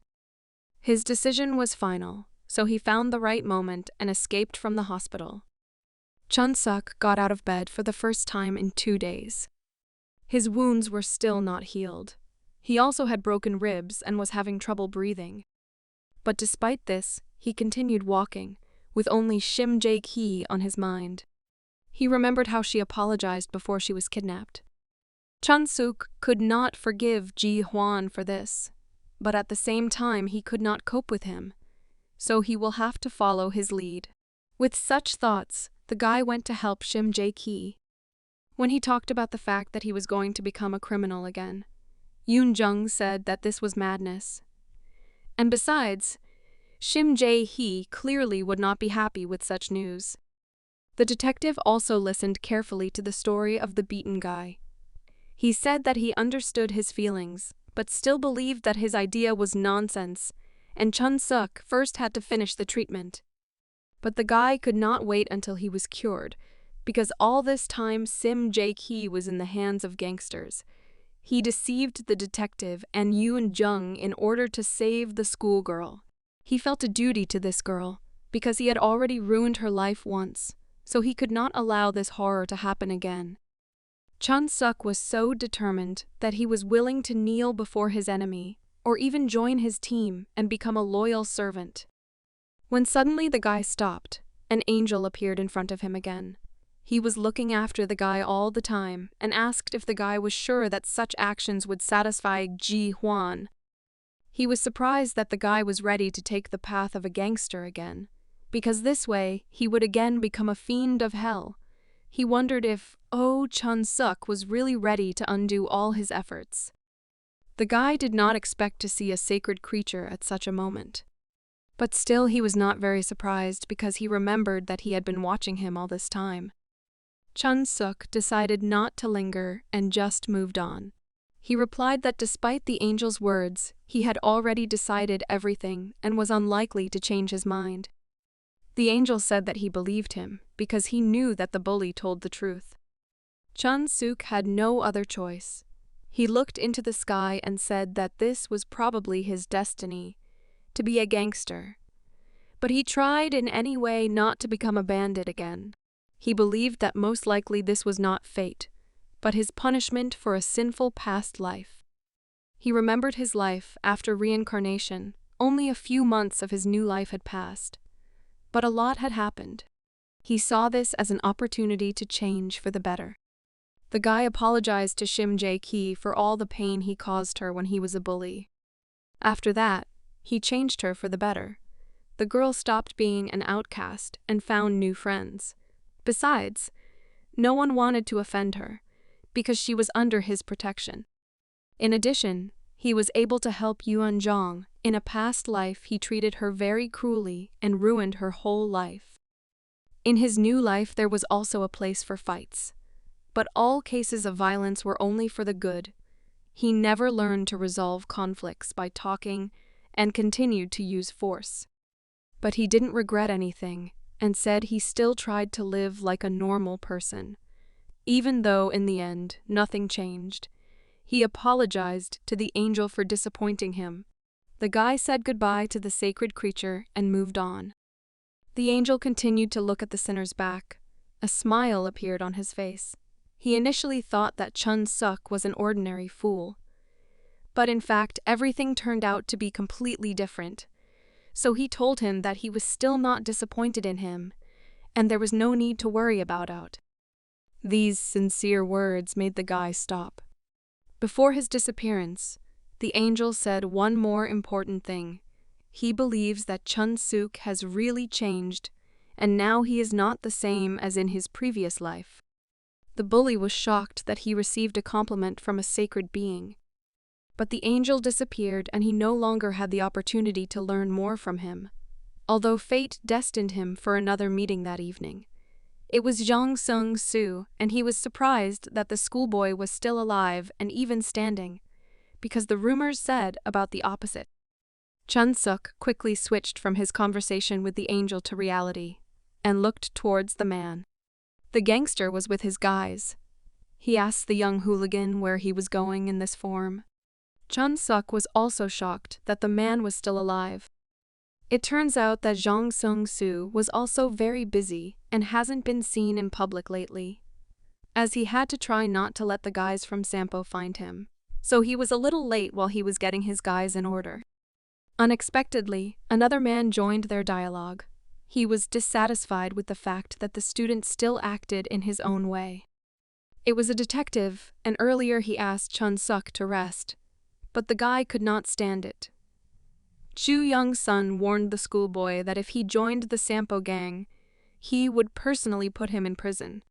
His decision was final, so he found the right moment and escaped from the hospital. Chun-suk got out of bed for the first time in 2 days. His wounds were still not healed. He also had broken ribs and was having trouble breathing. But despite this, he continued walking, with only Shim Ji-hye on his mind. He remembered how she apologized before she was kidnapped. Chun-suk could not forgive Ji-hwan for this, but at the same time he could not cope with him, so he will have to follow his lead. With such thoughts, the guy went to help Shim Ji-hye. When he talked about the fact that he was going to become a criminal again, Yoon-jong said that this was madness. And besides, Shim Ji-hye clearly would not be happy with such news. The detective also listened carefully to the story of the beaten guy. He said that he understood his feelings, but still believed that his idea was nonsense, and Chun-suk first had to finish the treatment. But the guy could not wait until he was cured, because all this time Shim Ji-hye was in the hands of gangsters. He deceived the detective and Yoon-jong in order to save the schoolgirl. He felt a duty to this girl, because he had already ruined her life once, so he could not allow this horror to happen again. Chun-suk was so determined that he was willing to kneel before his enemy, or even join his team and become a loyal servant. When suddenly the guy stopped, an angel appeared in front of him again. He was looking after the guy all the time and asked if the guy was sure that such actions would satisfy Ji-hwan. He was surprised that the guy was ready to take the path of a gangster again, because this way he would again become a fiend of hell. He wondered if Chun-suk was really ready to undo all his efforts. The guy did not expect to see a sacred creature at such a moment. But still he was not very surprised because he remembered that he had been watching him all this time. Chun-suk decided not to linger and just moved on. He replied that despite the angel's words, he had already decided everything and was unlikely to change his mind. The angel said that he believed him because he knew that the bully told the truth. Chun-suk had no other choice. He looked into the sky and said that this was probably his destiny, to be a gangster. But he tried in any way not to become a bandit again. He believed that most likely this was not fate, but his punishment for a sinful past life. He remembered his life after reincarnation. Only a few months of his new life had passed, but a lot had happened. He saw this as an opportunity to change for the better. The guy apologized to Shim Ji-hye for all the pain he caused her when he was a bully. After that, he changed her for the better. The girl stopped being an outcast and found new friends. Besides, no one wanted to offend her, because she was under his protection. In addition, he was able to help Yuan Zhang. In a past life, he treated her very cruelly and ruined her whole life. In his new life, there was also a place for fights. But all cases of violence were only for the good. He never learned to resolve conflicts by talking and continued to use force. But he didn't regret anything and said he still tried to live like a normal person. Even though, in the end, nothing changed, he apologized to the angel for disappointing him. The guy said goodbye to the sacred creature and moved on. The angel continued to look at the sinner's back. A smile appeared on his face. He initially thought that Chun-suk was an ordinary fool. But in fact, everything turned out to be completely different. So he told him that he was still not disappointed in him, and there was no need to worry about it. These sincere words made the guy stop. Before his disappearance, the angel said one more important thing. He believes that Chun-suk has really changed, and now he is not the same as in his previous life. The bully was shocked that he received a compliment from a sacred being. But the angel disappeared and he no longer had the opportunity to learn more from him, although fate destined him for another meeting that evening. It was Jong Sung-soo, and he was surprised that the schoolboy was still alive and even standing, because the rumors said about the opposite. Chun-suk quickly switched from his conversation with the angel to reality, and looked towards the man. The gangster was with his guys. He asked the young hooligan where he was going in this form. Chun-suk was also shocked that the man was still alive. It turns out that Jong Sung-soo was also very busy and hasn't been seen in public lately, as he had to try not to let the guys from Sampo find him, so he was a little late while he was getting his guys in order. Unexpectedly, another man joined their dialogue. He was dissatisfied with the fact that the student still acted in his own way. It was a detective, and earlier he asked Chun-suk to rest, but the guy could not stand it. Chu Young-sun warned the schoolboy that if he joined the Sampo gang, he would personally put him in prison.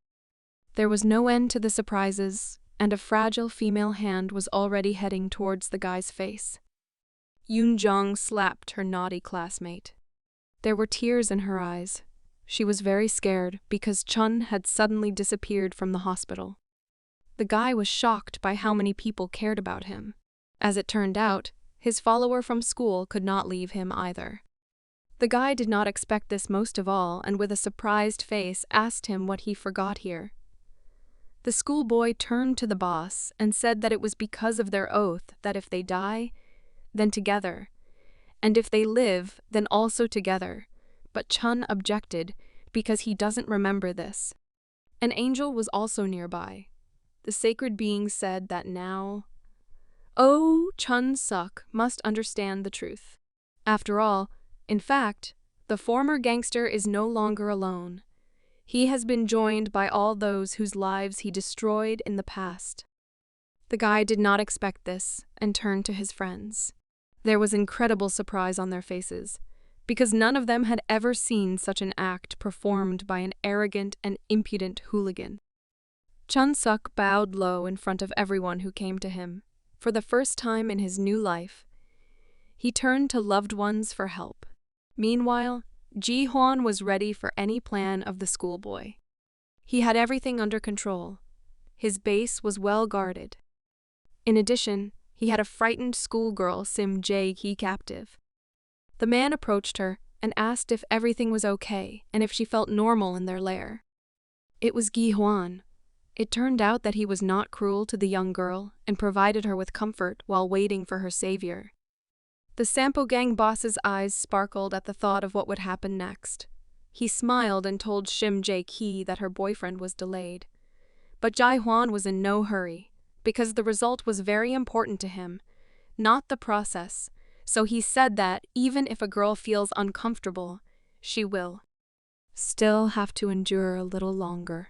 There was no end to the surprises, and a fragile female hand was already heading towards the guy's face. Yoon-jong slapped her naughty classmate. There were tears in her eyes. She was very scared because Chun had suddenly disappeared from the hospital. The guy was shocked by how many people cared about him. As it turned out, his follower from school could not leave him either. The guy did not expect this most of all, and with a surprised face asked him what he forgot here. The schoolboy turned to the boss and said that it was because of their oath that if they die, then together, and if they live, then also together. But Chun objected because he doesn't remember this. An angel was also nearby. The sacred being said that now, Chun-suk must understand the truth. After all, in fact, the former gangster is no longer alone. He has been joined by all those whose lives he destroyed in the past. The guy did not expect this and turned to his friends. There was incredible surprise on their faces, because none of them had ever seen such an act performed by an arrogant and impudent hooligan. Chun-suk bowed low in front of everyone who came to him. For the first time in his new life, he turned to loved ones for help. Meanwhile, Ji-hwan was ready for any plan of the schoolboy. He had everything under control. His base was well guarded. In addition, he had a frightened schoolgirl Shim Ji-hye captive. The man approached her and asked if everything was okay and if she felt normal in their lair. It was Gi-hwan. It turned out that he was not cruel to the young girl and provided her with comfort while waiting for her savior. The Sampo gang boss's eyes sparkled at the thought of what would happen next. He smiled and told Shim Ji-hye that her boyfriend was delayed. But Ji-hwan was in no hurry, because the result was very important to him, not the process, so he said that even if a girl feels uncomfortable, she will still have to endure a little longer.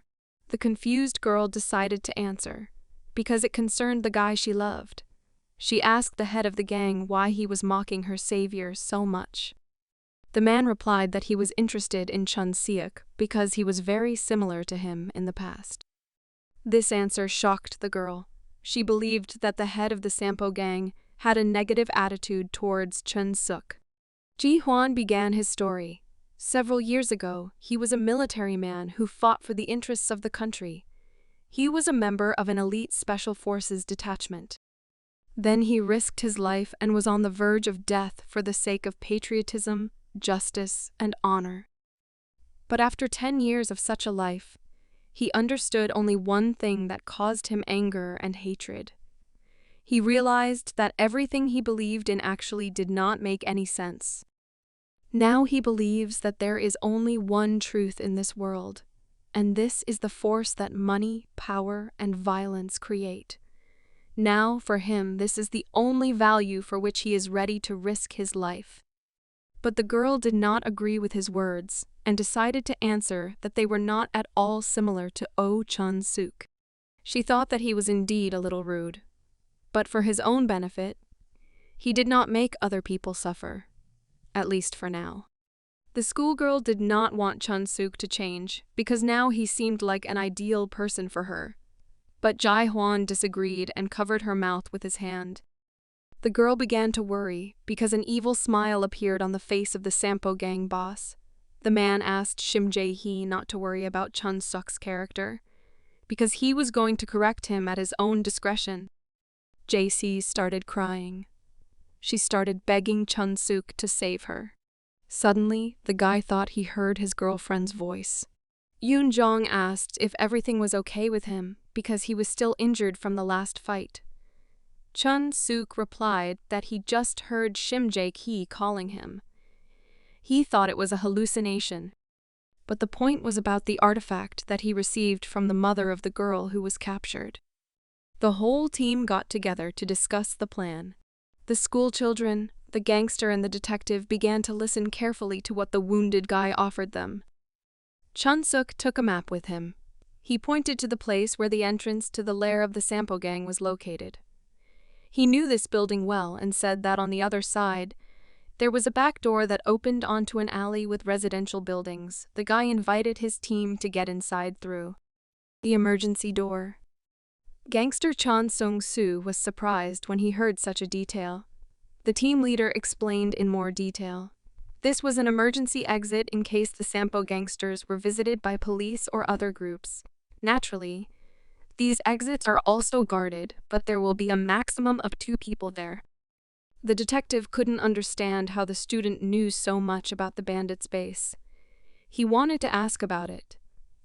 The confused girl decided to answer, because it concerned the guy she loved. She asked the head of the gang why he was mocking her savior so much. The man replied that he was interested in Chun-seok because he was very similar to him in the past. This answer shocked the girl. She believed that the head of the Sampo gang had a negative attitude towards Chun-seok. Ji-hwan began his story. Several years ago, he was a military man who fought for the interests of the country. He was a member of an elite special forces detachment. Then he risked his life and was on the verge of death for the sake of patriotism, justice, and honor. But after 10 years of such a life, he understood only one thing that caused him anger and hatred. He realized that everything he believed in actually did not make any sense. Now he believes that there is only one truth in this world, and this is the force that money, power, and violence create. Now, for him, this is the only value for which he is ready to risk his life. But the girl did not agree with his words and decided to answer that they were not at all similar to Oh Chun-seok. She thought that he was indeed a little rude. But for his own benefit, he did not make other people suffer. At least for now. The schoolgirl did not want Chun-seok to change because now he seemed like an ideal person for her. But Ji-hwan disagreed and covered her mouth with his hand. The girl began to worry because an evil smile appeared on the face of the Sampo gang boss. The man asked Shim Ji-hye not to worry about Chun-seok's character because he was going to correct him at his own discretion. JC started crying. She started begging Chun-seok to save her. Suddenly, the guy thought he heard his girlfriend's voice. Yoon-jong asked if everything was okay with him because he was still injured from the last fight. Chun-seok replied that he just heard Shim Ji-hye calling him. He thought it was a hallucination. But the point was about the artifact that he received from the mother of the girl who was captured. The whole team got together to discuss the plan. The schoolchildren, the gangster, and the detective began to listen carefully to what the wounded guy offered them. Chun-seok took a map with him. He pointed to the place where the entrance to the lair of the Sampo gang was located. He knew this building well and said that on the other side, there was a back door that opened onto an alley with residential buildings. The guy invited his team to get inside through the emergency door. Gangster Chon Sung-soo was surprised when he heard such a detail. The team leader explained in more detail. This was an emergency exit in case the Sampo gangsters were visited by police or other groups. Naturally, these exits are also guarded, but there will be a maximum of 2 people there. The detective couldn't understand how the student knew so much about the bandits' base. He wanted to ask about it,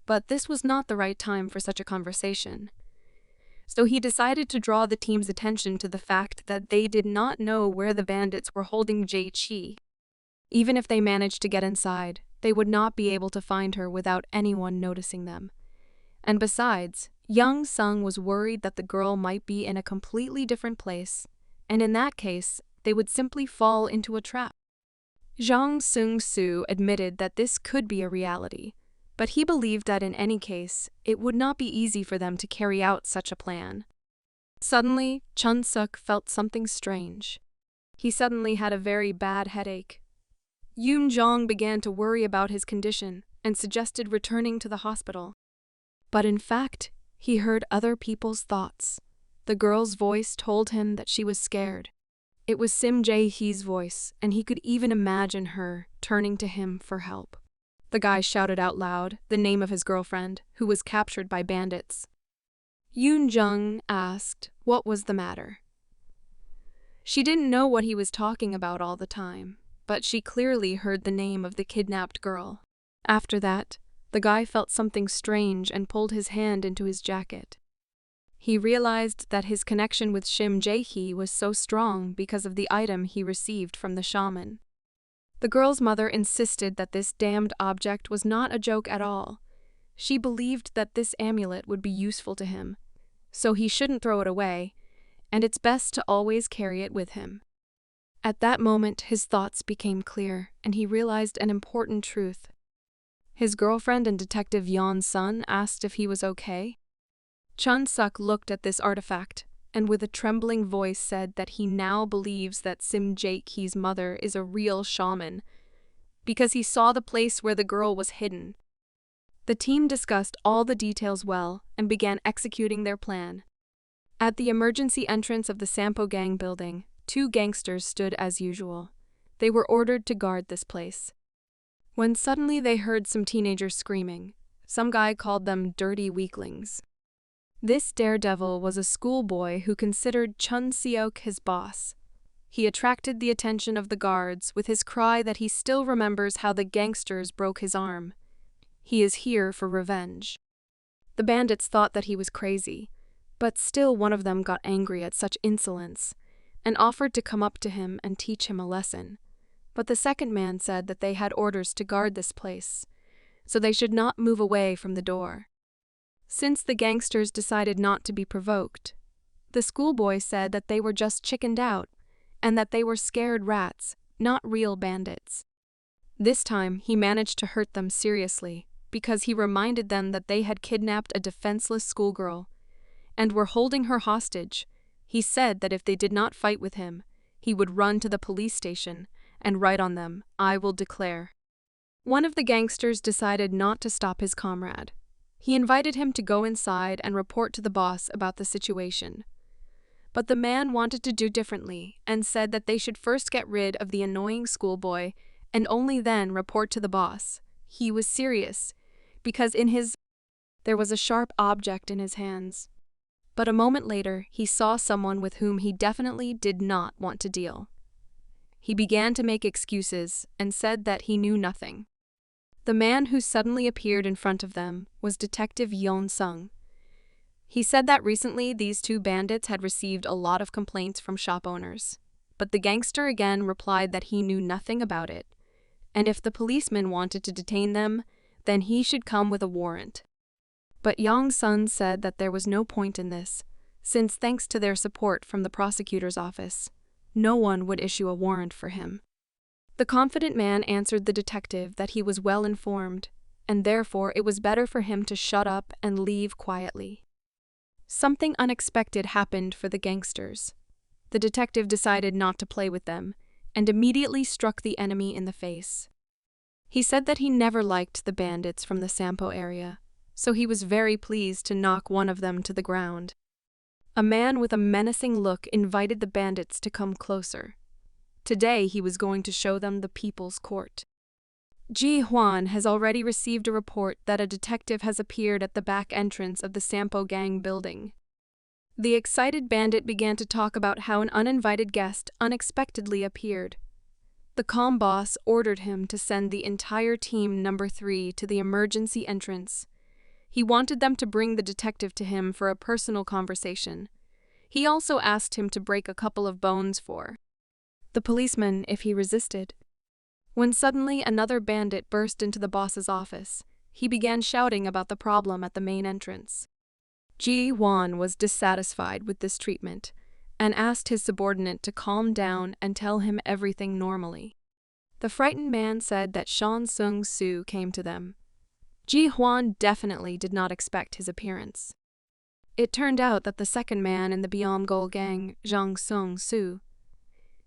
but this was not the right time for such a conversation. So he decided to draw the team's attention to the fact that they did not know where the bandits were holding Jae-chi. Even if they managed to get inside, they would not be able to find her without anyone noticing them. And besides, young Sung was worried that the girl might be in a completely different place, and in that case, they would simply fall into a trap. Jang Sung-soo admitted that this could be a reality, but he believed that in any case, it would not be easy for them to carry out such a plan. Suddenly, Chun-seok felt something strange. He suddenly had a very bad headache. Yoon Jong began to worry about his condition and suggested returning to the hospital. But in fact, he heard other people's thoughts. The girl's voice told him that she was scared. It was Shim Ji-hye's voice, and he could even imagine her turning to him for help. The guy shouted out loud the name of his girlfriend, who was captured by bandits. Yoon Jung asked what was the matter. She didn't know what he was talking about all the time, but she clearly heard the name of the kidnapped girl. After that, the guy felt something strange and pulled his hand into his jacket. He realized that his connection with Shim Ji-hye was so strong because of the item he received from the shaman. The girl's mother insisted that this damned object was not a joke at all. She believed that this amulet would be useful to him, so he shouldn't throw it away, and it's best to always carry it with him. At that moment, his thoughts became clear, and he realized an important truth. His girlfriend and Detective Yeon Sun asked if he was okay. Chun Suk looked at this artifact, and with a trembling voice said that he now believes that Shim Ji-hye's mother is a real shaman, because he saw the place where the girl was hidden. The team discussed all the details well and began executing their plan. At the emergency entrance of the Sampo Gang building, 2 gangsters stood as usual. They were ordered to guard this place. When suddenly they heard some teenagers screaming. Some guy called them dirty weaklings. This daredevil was a schoolboy who considered Chun Seok his boss. He attracted the attention of the guards with his cry that he still remembers how the gangsters broke his arm. He is here for revenge. The bandits thought that he was crazy, but still one of them got angry at such insolence and offered to come up to him and teach him a lesson. But the second man said that they had orders to guard this place, so they should not move away from the door. Since the gangsters decided not to be provoked, the schoolboy said that they were just chickened out and that they were scared rats, not real bandits. This time, he managed to hurt them seriously because he reminded them that they had kidnapped a defenseless schoolgirl and were holding her hostage. He said that if they did not fight with him, he would run to the police station and write on them, "I will declare." One of the gangsters decided not to stop his comrade. He invited him to go inside and report to the boss about the situation. But the man wanted to do differently and said that they should first get rid of the annoying schoolboy and only then report to the boss. He was serious, because there was a sharp object in his hands. But a moment later, he saw someone with whom he definitely did not want to deal. He began to make excuses and said that he knew nothing. The man who suddenly appeared in front of them was Detective Yeon Sung. He said that recently these 2 bandits had received a lot of complaints from shop owners, but the gangster again replied that he knew nothing about it, and if the policeman wanted to detain them, then he should come with a warrant. But Yeon Sun said that there was no point in this, since thanks to their support from the prosecutor's office, no one would issue a warrant for him. The confident man answered the detective that he was well informed, and therefore it was better for him to shut up and leave quietly. Something unexpected happened for the gangsters. The detective decided not to play with them, and immediately struck the enemy in the face. He said that he never liked the bandits from the Sampo area, so he was very pleased to knock one of them to the ground. A man with a menacing look invited the bandits to come closer. Today he was going to show them the People's Court. Ji-hwan has already received a report that a detective has appeared at the back entrance of the Sampo Gang building. The excited bandit began to talk about how an uninvited guest unexpectedly appeared. The calm boss ordered him to send the entire team number 3 to the emergency entrance. He wanted them to bring the detective to him for a personal conversation. He also asked him to break a couple of bones for the policeman if he resisted. When suddenly another bandit burst into the boss's office, he began shouting about the problem at the main entrance. Ji-hwan was dissatisfied with this treatment and asked his subordinate to calm down and tell him everything normally. The frightened man said that Sean Sung-soo came to them. Ji-hwan definitely did not expect his appearance. It turned out that the second man in the Byomgol gang, Jang Sung-soo,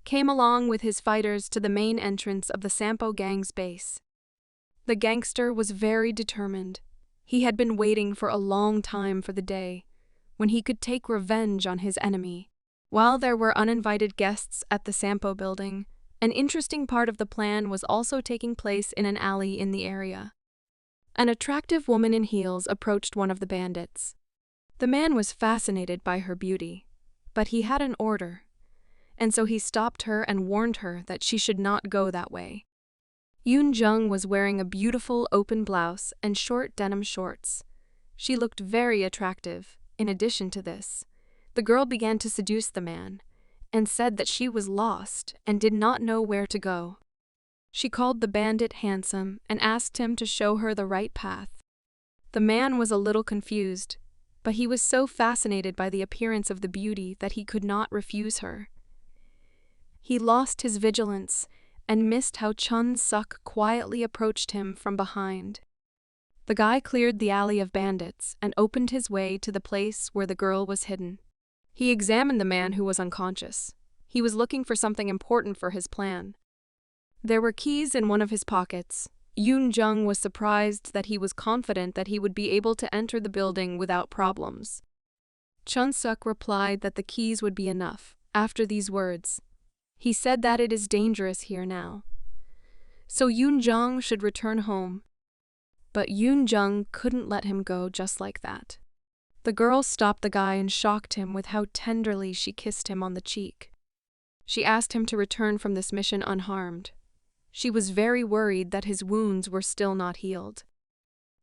came along with his fighters to the main entrance of the Sampo gang's base. The gangster was very determined. He had been waiting for a long time for the day when he could take revenge on his enemy. While there were uninvited guests at the Sampo building, an interesting part of the plan was also taking place in an alley in the area. An attractive woman in heels approached one of the bandits. The man was fascinated by her beauty, but he had an order, and so he stopped her and warned her that she should not go that way. Yoon Jung was wearing a beautiful open blouse and short denim shorts. She looked very attractive. In addition to this, the girl began to seduce the man and said that she was lost and did not know where to go. She called the bandit handsome and asked him to show her the right path. The man was a little confused, but he was so fascinated by the appearance of the beauty that he could not refuse her. He lost his vigilance and missed how Chun-suk quietly approached him from behind. The guy cleared the alley of bandits and opened his way to the place where the girl was hidden. He examined the man who was unconscious. He was looking for something important for his plan. There were keys in one of his pockets. Yoon Jung was surprised that he was confident that he would be able to enter the building without problems. Chun-suk replied that the keys would be enough. After these words, he said that it is dangerous here now, so Yoon Jung should return home. But Yoon Jung couldn't let him go just like that. The girl stopped the guy and shocked him with how tenderly she kissed him on the cheek. She asked him to return from this mission unharmed. She was very worried that his wounds were still not healed.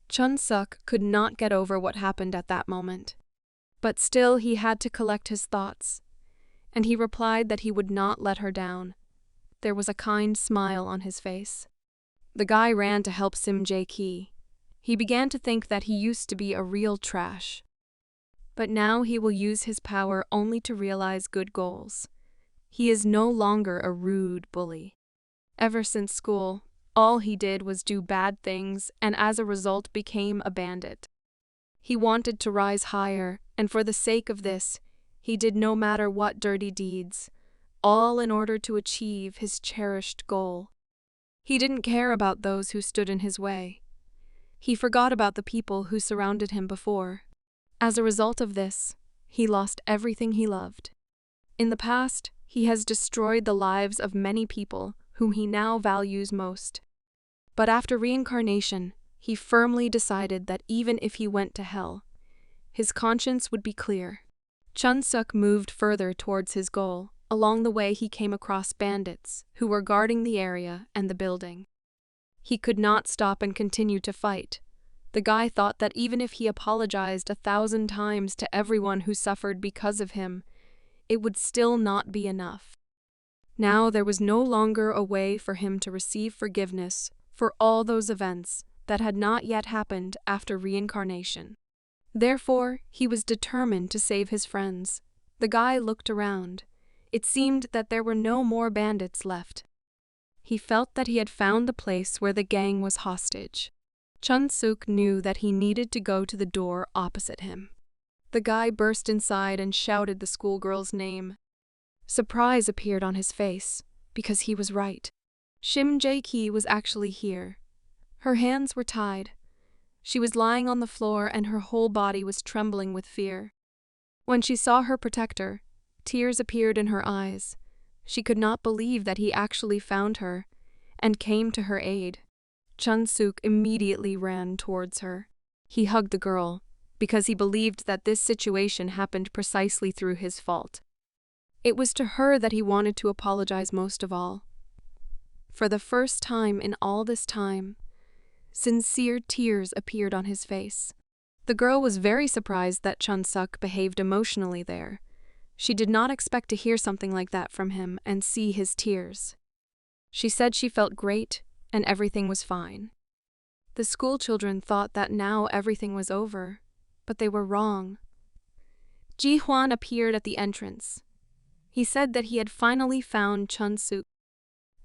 Chun-suk could not get over what happened at that moment. But still he had to collect his thoughts, and he replied that he would not let her down. There was a kind smile on his face. The guy ran to help Shim Ji-hye. He began to think that he used to be a real trash. But now he will use his power only to realize good goals. He is no longer a rude bully. Ever since school, all he did was do bad things and as a result became a bandit. He wanted to rise higher, and for the sake of this, he did no matter what dirty deeds, all in order to achieve his cherished goal. He didn't care about those who stood in his way. He forgot about the people who surrounded him before. As a result of this, he lost everything he loved. In the past, he has destroyed the lives of many people whom he now values most. But after reincarnation, he firmly decided that even if he went to hell, his conscience would be clear. Chun-suk moved further towards his goal. Along the way he came across bandits who were guarding the area and the building. He could not stop and continue to fight. The guy thought that even if he apologized 1,000 times to everyone who suffered because of him, it would still not be enough. Now there was no longer a way for him to receive forgiveness for all those events that had not yet happened after reincarnation. Therefore, he was determined to save his friends. The guy looked around. It seemed that there were no more bandits left. He felt that he had found the place where the gang was hostage. Chun-suk knew that he needed to go to the door opposite him. The guy burst inside and shouted the schoolgirl's name. Surprise appeared on his face, because he was right. Shim Ji-hye was actually here. Her hands were tied. She was lying on the floor and her whole body was trembling with fear. When she saw her protector, tears appeared in her eyes. She could not believe that he actually found her and came to her aid. Chun-suk immediately ran towards her. He hugged the girl because he believed that this situation happened precisely through his fault. It was to her that he wanted to apologize most of all. For the first time in all this time, sincere tears appeared on his face. The girl was very surprised that Chun-suk behaved emotionally there. She did not expect to hear something like that from him and see his tears. She said she felt great and everything was fine. The school children thought that now everything was over, but they were wrong. Ji-hwan appeared at the entrance. He said that he had finally found Chun-suk.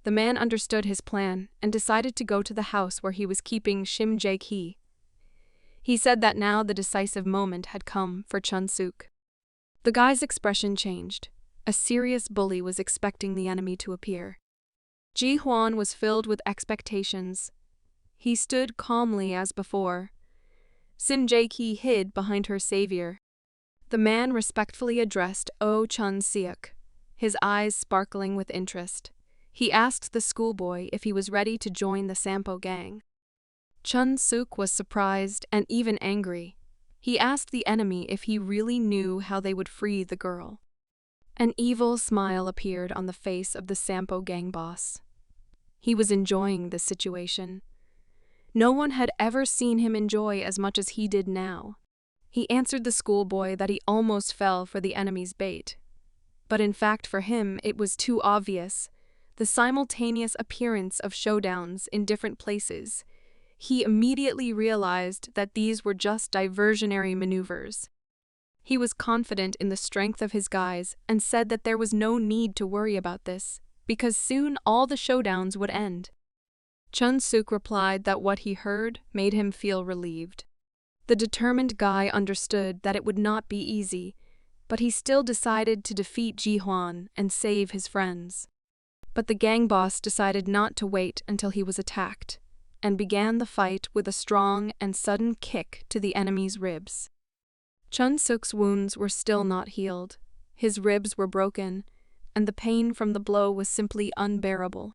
The man understood his plan and decided to go to the house where he was keeping Shim Ji-hye. He said that now the decisive moment had come for Chun-suk. The guy's expression changed. A serious bully was expecting the enemy to appear. Ji-hwan was filled with expectations. He stood calmly as before. Shim Ji-hye hid behind her savior. The man respectfully addressed Oh Chun-seok, his eyes sparkling with interest. He asked the schoolboy if he was ready to join the Sampo gang. Chun-seok was surprised and even angry. He asked the enemy if he really knew how they would free the girl. An evil smile appeared on the face of the Sampo gang boss. He was enjoying this situation. No one had ever seen him enjoy as much as he did now. He answered the schoolboy that he almost fell for the enemy's bait. But in fact for him it was too obvious. The simultaneous appearance of showdowns in different places. He immediately realized that these were just diversionary maneuvers. He was confident in the strength of his guys and said that there was no need to worry about this, because soon all the showdowns would end. Chun-seok replied that what he heard made him feel relieved. The determined guy understood that it would not be easy, but he still decided to defeat Ji-hwan and save his friends. But the gang boss decided not to wait until he was attacked, and began the fight with a strong and sudden kick to the enemy's ribs. Chun-seok's wounds were still not healed. His ribs were broken, and the pain from the blow was simply unbearable.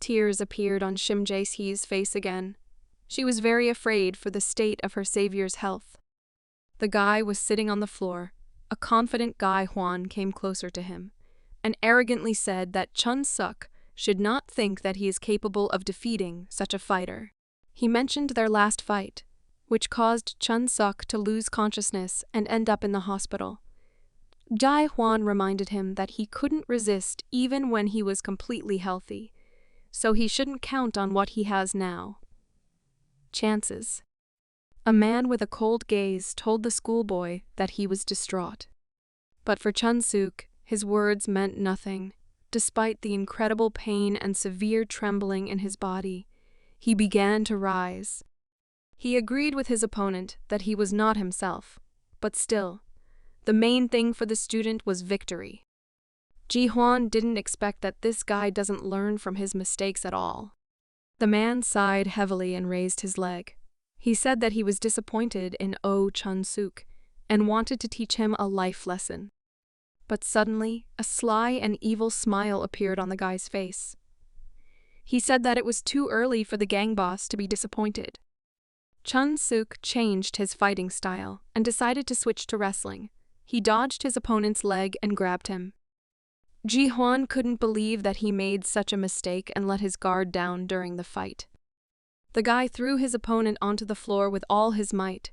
Tears appeared on Shim Ji-hye's face again. She was very afraid for the state of her savior's health. The guy was sitting on the floor. A confident guy Hwan came closer to him, and arrogantly said that Chun-seok should not think that he is capable of defeating such a fighter. He mentioned their last fight, which caused Chun-seok to lose consciousness and end up in the hospital. Ji-hwan reminded him that he couldn't resist even when he was completely healthy, so he shouldn't count on what he has now. Chances. A man with a cold gaze told the schoolboy that he was distraught. But for Chun-seok, his words meant nothing. Despite the incredible pain and severe trembling in his body, he began to rise. He agreed with his opponent that he was not himself, but still, the main thing for the student was victory. Ji-hwan didn't expect that this guy doesn't learn from his mistakes at all. The man sighed heavily and raised his leg. He said that he was disappointed in Oh Chun-seok and wanted to teach him a life lesson. But suddenly, a sly and evil smile appeared on the guy's face. He said that it was too early for the gang boss to be disappointed. Chun-seok changed his fighting style and decided to switch to wrestling. He dodged his opponent's leg and grabbed him. Ji-hwan couldn't believe that he made such a mistake and let his guard down during the fight. The guy threw his opponent onto the floor with all his might.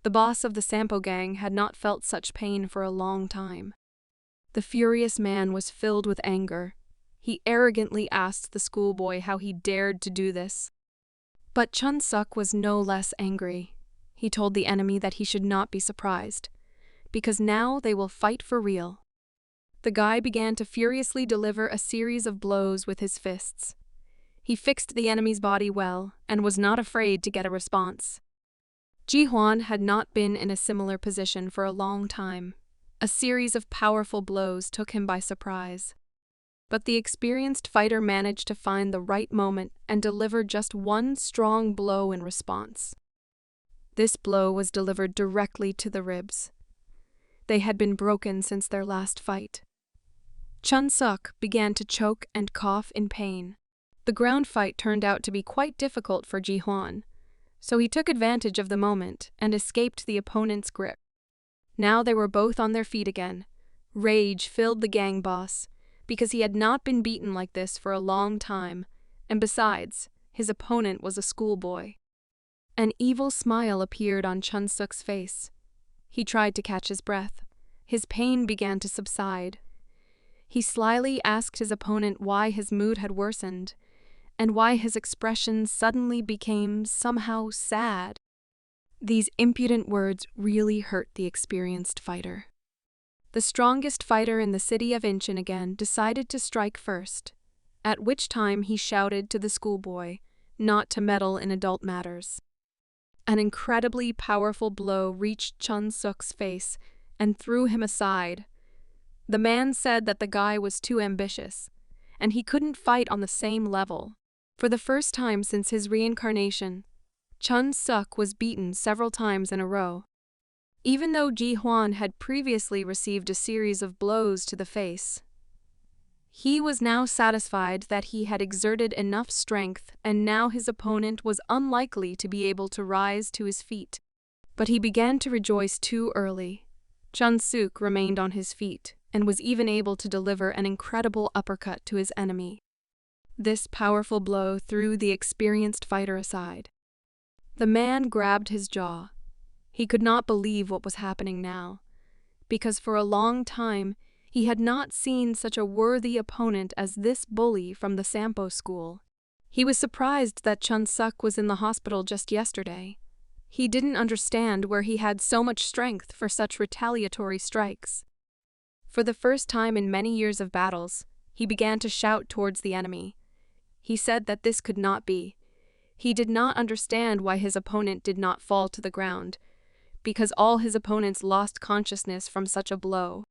The boss of the Sampo gang had not felt such pain for a long time. The furious man was filled with anger. He arrogantly asked the schoolboy how he dared to do this. But Chun-seok was no less angry. He told the enemy that he should not be surprised, because now they will fight for real. The guy began to furiously deliver a series of blows with his fists. He fixed the enemy's body well and was not afraid to get a response. Ji-hwan had not been in a similar position for a long time. A series of powerful blows took him by surprise. But the experienced fighter managed to find the right moment and deliver just one strong blow in response. This blow was delivered directly to the ribs. They had been broken since their last fight. Chun-seok began to choke and cough in pain. The ground fight turned out to be quite difficult for Ji-hwan, so he took advantage of the moment and escaped the opponent's grip. Now they were both on their feet again. Rage filled the gang boss, because he had not been beaten like this for a long time, and besides, his opponent was a schoolboy. An evil smile appeared on Chun-seok's face. He tried to catch his breath. His pain began to subside. He slyly asked his opponent why his mood had worsened, and why his expression suddenly became somehow sad. These impudent words really hurt the experienced fighter. The strongest fighter in the city of Incheon again decided to strike first, at which time he shouted to the schoolboy not to meddle in adult matters. An incredibly powerful blow reached Chun-seok's face and threw him aside. The man said that the guy was too ambitious, and he couldn't fight on the same level. For the first time since his reincarnation, Chun Suk was beaten several times in a row. Even though Ji-hwan had previously received a series of blows to the face, he was now satisfied that he had exerted enough strength and now his opponent was unlikely to be able to rise to his feet. But he began to rejoice too early. Chun Suk remained on his feet and was even able to deliver an incredible uppercut to his enemy. This powerful blow threw the experienced fighter aside. The man grabbed his jaw. He could not believe what was happening now, because for a long time he had not seen such a worthy opponent as this bully from the Sampo school. He was surprised that Chun Suk was in the hospital just yesterday. He didn't understand where he had so much strength for such retaliatory strikes. For the first time in many years of battles, he began to shout towards the enemy. He said that this could not be. He did not understand why his opponent did not fall to the ground, because all his opponents lost consciousness from such a blow.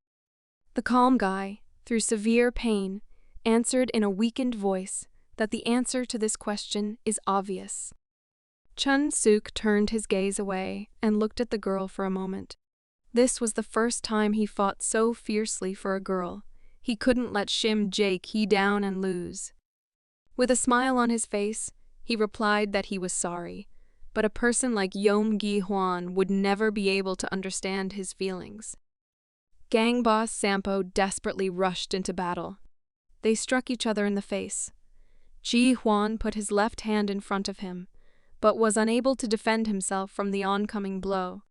The calm guy, through severe pain, answered in a weakened voice that the answer to this question is obvious. Chun Suk turned his gaze away and looked at the girl for a moment. This was the first time he fought so fiercely for a girl. He couldn't let Shim Ji-hye down and lose. With a smile on his face, he replied that he was sorry, but a person like Yeom Gi-hwan would never be able to understand his feelings. Gang boss Sampo desperately rushed into battle. They struck each other in the face. Ji-hwan put his left hand in front of him, but was unable to defend himself from the oncoming blow.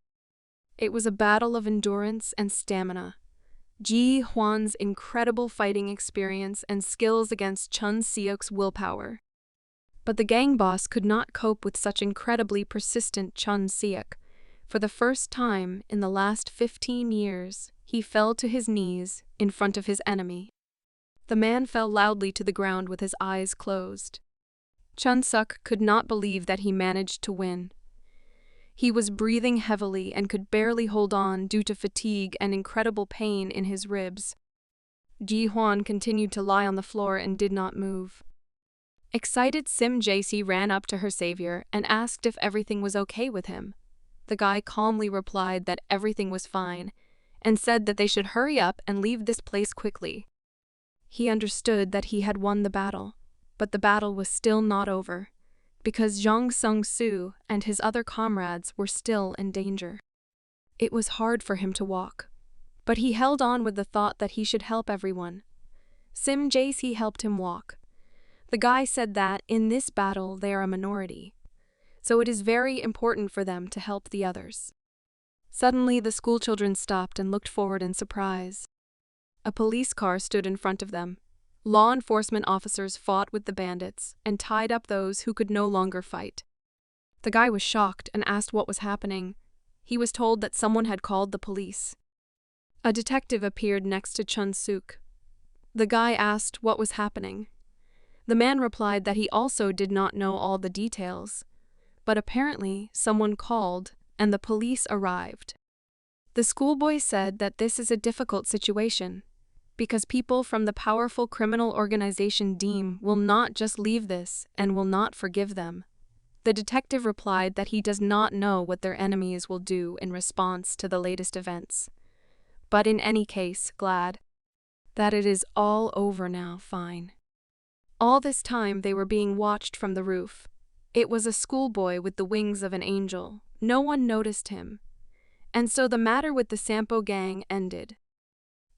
It was a battle of endurance and stamina. Ji-hwan's incredible fighting experience and skills against Chun Seok's willpower. But the gang boss could not cope with such incredibly persistent Chun Seok. For the first time in the last 15 years, he fell to his knees in front of his enemy. The man fell loudly to the ground with his eyes closed. Chun Suk could not believe that he managed to win. He was breathing heavily and could barely hold on due to fatigue and incredible pain in his ribs. Ji-hwan continued to lie on the floor and did not move. Excited, Shim Ji-hye ran up to her savior and asked if everything was okay with him. The guy calmly replied that everything was fine and said that they should hurry up and leave this place quickly. He understood that he had won the battle, but the battle was still not over, because Jang Sung-soo and his other comrades were still in danger. It was hard for him to walk, but he held on with the thought that he should help everyone. Shim Ji-hye helped him walk. The guy said that in this battle they are a minority, so it is very important for them to help the others. Suddenly the schoolchildren stopped and looked forward in surprise. A police car stood in front of them. Law enforcement officers fought with the bandits and tied up those who could no longer fight. The guy was shocked and asked what was happening. He was told that someone had called the police. A detective appeared next to Chun Suk. The guy asked what was happening. The man replied that he also did not know all the details, but apparently someone called and the police arrived. The schoolboy said that this is a difficult situation, because people from the powerful criminal organization Deem will not just leave this and will not forgive them. The detective replied that he does not know what their enemies will do in response to the latest events, but in any case, glad that it is all over now, fine. All this time they were being watched from the roof. It was a schoolboy with the wings of an angel. No one noticed him. And so the matter with the Sampo gang ended.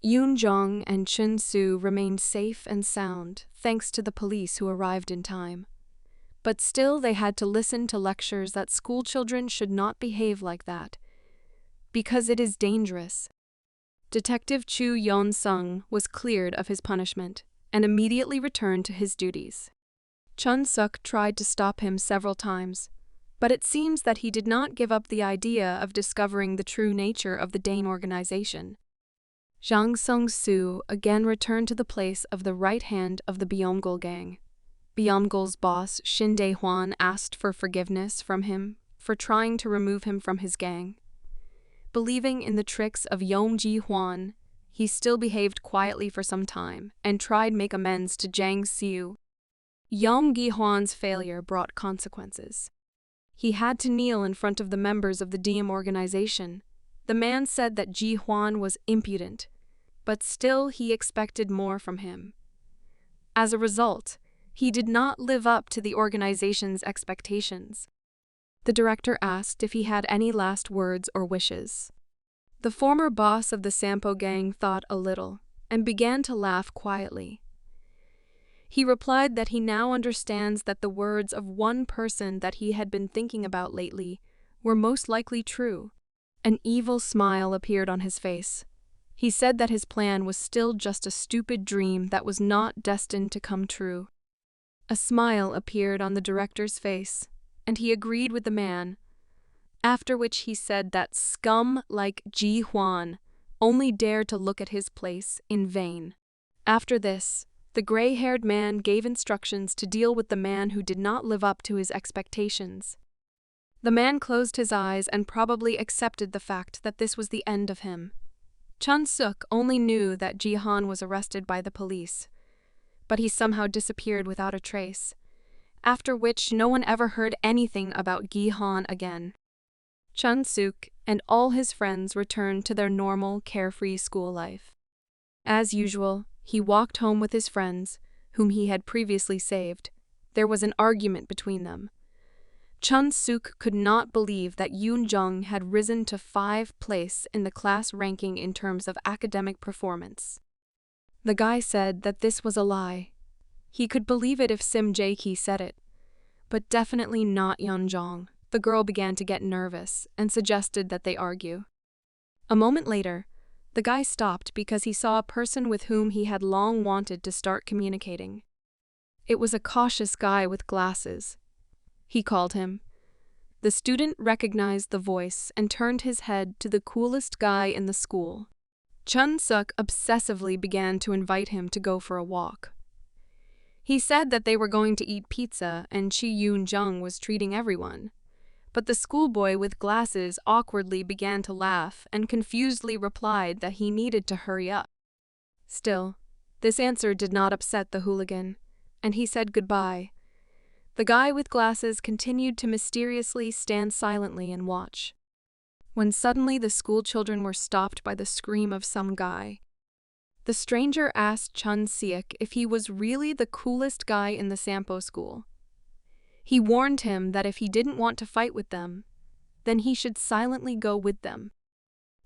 Yoon Jong and Chun Soo remained safe and sound, thanks to the police who arrived in time. But still they had to listen to lectures that schoolchildren should not behave like that, because it is dangerous. Detective Chu Yeon-sung was cleared of his punishment and immediately returned to his duties. Chun Suk tried to stop him several times, but it seems that he did not give up the idea of discovering the true nature of the Dane organization. Jang Sung-soo again returned to the place of the right hand of the Byomgul gang. Byomgul's boss, Shin Dae-hwan, asked for forgiveness from him for trying to remove him from his gang. Believing in the tricks of Yeom Ji-hwan, he still behaved quietly for some time and tried make amends to Jang Siu. Yong Gi-hwan's failure brought consequences. He had to kneel in front of the members of the DM organization. The man said that Ji-hwan was impudent, but still he expected more from him. As a result, he did not live up to the organization's expectations. The director asked if he had any last words or wishes. The former boss of the Sampo gang thought a little and began to laugh quietly. He replied that he now understands that the words of one person that he had been thinking about lately were most likely true. An evil smile appeared on his face. He said that his plan was still just a stupid dream that was not destined to come true. A smile appeared on the director's face, and he agreed with the man, after which he said that scum like Ji-hwan only dared to look at his place in vain. After this, the gray-haired man gave instructions to deal with the man who did not live up to his expectations. The man closed his eyes and probably accepted the fact that this was the end of him. Chun-suk only knew that Ji-han was arrested by the police, but he somehow disappeared without a trace, after which no one ever heard anything about Gi-han again. Chun-suk and all his friends returned to their normal, carefree school life. As usual, he walked home with his friends, whom he had previously saved. There was an argument between them. Chun-suk could not believe that Yoon-jung had risen to 5th place in the class ranking in terms of academic performance. The guy said that this was a lie. He could believe it if Shim Ji-hye said it, but definitely not Yoon-jung. The girl began to get nervous and suggested that they argue. A moment later, the guy stopped because he saw a person with whom he had long wanted to start communicating. It was a cautious guy with glasses. He called him. The student recognized the voice and turned his head to the coolest guy in the school. Chun-suk obsessively began to invite him to go for a walk. He said that they were going to eat pizza and Chi Yoon-jung was treating everyone. But the schoolboy with glasses awkwardly began to laugh and confusedly replied that he needed to hurry up. Still, this answer did not upset the hooligan, and he said goodbye. The guy with glasses continued to mysteriously stand silently and watch, when suddenly the school children were stopped by the scream of some guy. The stranger asked Chun-suk if he was really the coolest guy in the Sampo school. He warned him that if he didn't want to fight with them, then he should silently go with them.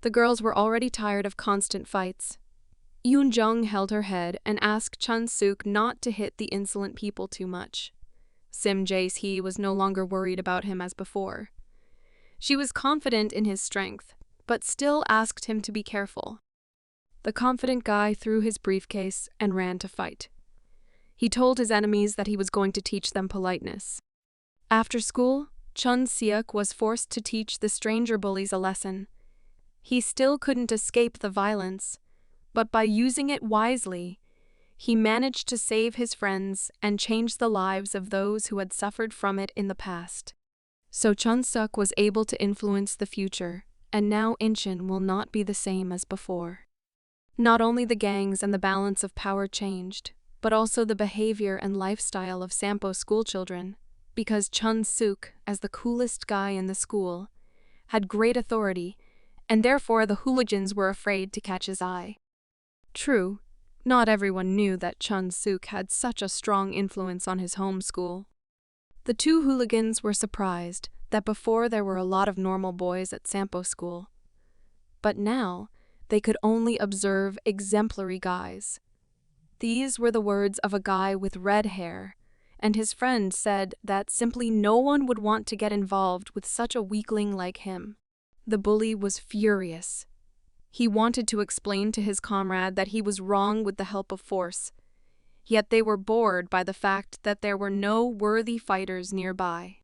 The girls were already tired of constant fights. Yoon-jung held her head and asked Chun-suk not to hit the insolent people too much. Shim Ji-hye was no longer worried about him as before. She was confident in his strength, but still asked him to be careful. The confident guy threw his briefcase and ran to fight. He told his enemies that he was going to teach them politeness. After school, Chun-suk was forced to teach the stranger bullies a lesson. He still couldn't escape the violence, but by using it wisely, he managed to save his friends and change the lives of those who had suffered from it in the past. So Chun-suk was able to influence the future, and now Incheon will not be the same as before. Not only the gangs and the balance of power changed, but also the behavior and lifestyle of Sampo schoolchildren, because Chun-suk, as the coolest guy in the school, had great authority, and therefore the hooligans were afraid to catch his eye. True, not everyone knew that Chun-suk had such a strong influence on his home school. The two hooligans were surprised that before there were a lot of normal boys at Sampo school, but now they could only observe exemplary guys. These were the words of a guy with red hair, and his friend said that simply no one would want to get involved with such a weakling like him. The bully was furious. He wanted to explain to his comrade that he was wrong with the help of force, yet they were bored by the fact that there were no worthy fighters nearby.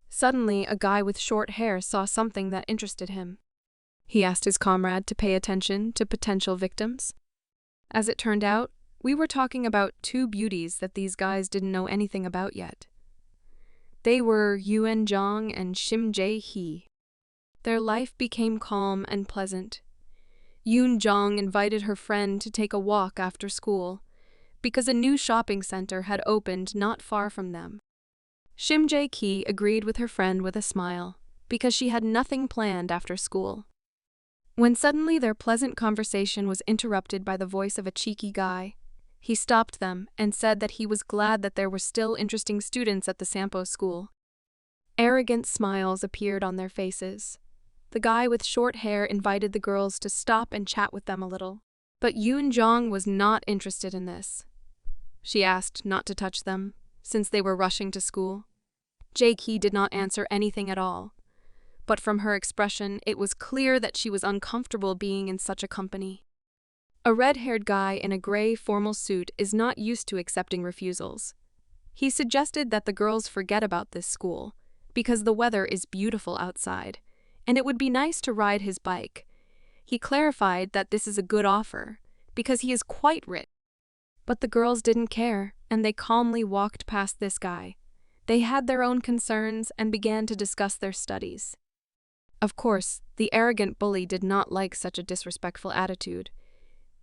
Suddenly, a guy with short hair saw something that interested him. He asked his comrade to pay attention to potential victims. As it turned out, we were talking about two beauties that these guys didn't know anything about yet. They were Yoon-jung and Shim Ji-hye. Their life became calm and pleasant. Yoon Jong invited her friend to take a walk after school, because a new shopping center had opened not far from them. Shim Ji-hye agreed with her friend with a smile, because she had nothing planned after school. When suddenly their pleasant conversation was interrupted by the voice of a cheeky guy, he stopped them and said that he was glad that there were still interesting students at the Sampo school. Arrogant smiles appeared on their faces. The guy with short hair invited the girls to stop and chat with them a little. But Yoon Jong was not interested in this. She asked not to touch them, since they were rushing to school. Ji-hye did not answer anything at all, but from her expression it was clear that she was uncomfortable being in such a company. A red-haired guy in a gray formal suit is not used to accepting refusals. He suggested that the girls forget about this school, because the weather is beautiful outside, and it would be nice to ride his bike. He clarified that this is a good offer, because he is quite rich. But the girls didn't care, and they calmly walked past this guy. They had their own concerns and began to discuss their studies. Of course, the arrogant bully did not like such a disrespectful attitude.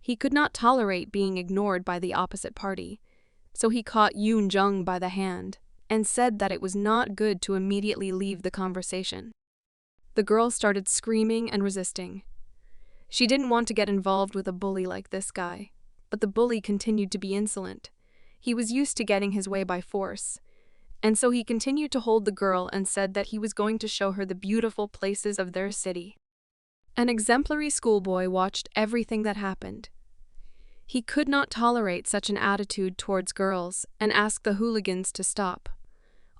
He could not tolerate being ignored by the opposite party, so he caught Yoon Jung by the hand and said that it was not good to immediately leave the conversation. The girl started screaming and resisting. She didn't want to get involved with a bully like this guy, but the bully continued to be insolent. He was used to getting his way by force, and so he continued to hold the girl and said that he was going to show her the beautiful places of their city. An exemplary schoolboy watched everything that happened. He could not tolerate such an attitude towards girls and asked the hooligans to stop.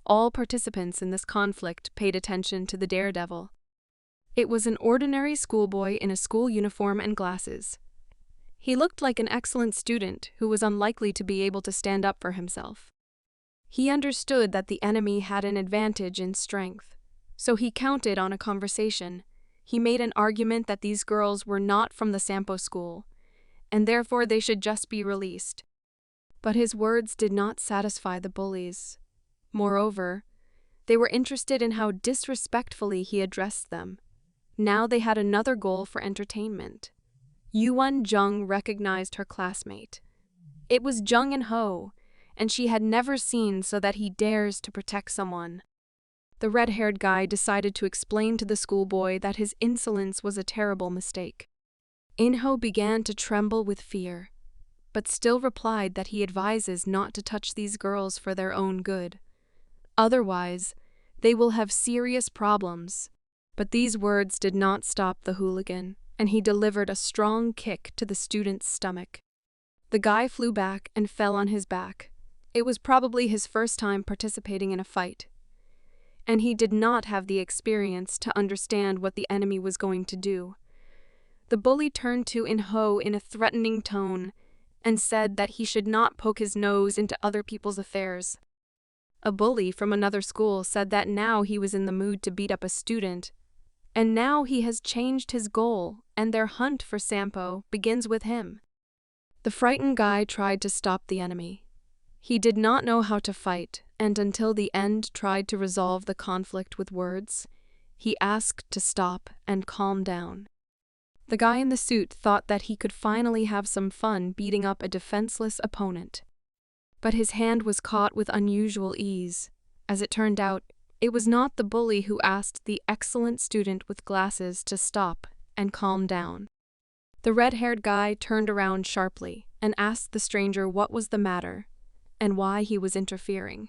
All participants in this conflict paid attention to the daredevil. It was an ordinary schoolboy in a school uniform and glasses. He looked like an excellent student who was unlikely to be able to stand up for himself. He understood that the enemy had an advantage in strength, so he counted on a conversation. He made an argument that these girls were not from the Sampo school, and therefore they should just be released. But his words did not satisfy the bullies. Moreover, they were interested in how disrespectfully he addressed them. Now they had another goal for entertainment. Yuan Jung recognized her classmate. It was Jung In-ho, and she had never seen so that he dares to protect someone. The red-haired guy decided to explain to the schoolboy that his insolence was a terrible mistake. In-ho began to tremble with fear, but still replied that he advises not to touch these girls for their own good. Otherwise, they will have serious problems. But these words did not stop the hooligan, and he delivered a strong kick to the student's stomach. The guy flew back and fell on his back. It was probably his first time participating in a fight, and he did not have the experience to understand what the enemy was going to do. The bully turned to In-ho in a threatening tone and said that he should not poke his nose into other people's affairs. A bully from another school said that now he was in the mood to beat up a student, and now he has changed his goal, and their hunt for Sampo begins with him. The frightened guy tried to stop the enemy. He did not know how to fight, and until the end tried to resolve the conflict with words. He asked to stop and calm down. The guy in the suit thought that he could finally have some fun beating up a defenseless opponent. But his hand was caught with unusual ease. As it turned out, it was not the bully who asked the excellent student with glasses to stop and calm down. The red-haired guy turned around sharply and asked the stranger what was the matter and why he was interfering.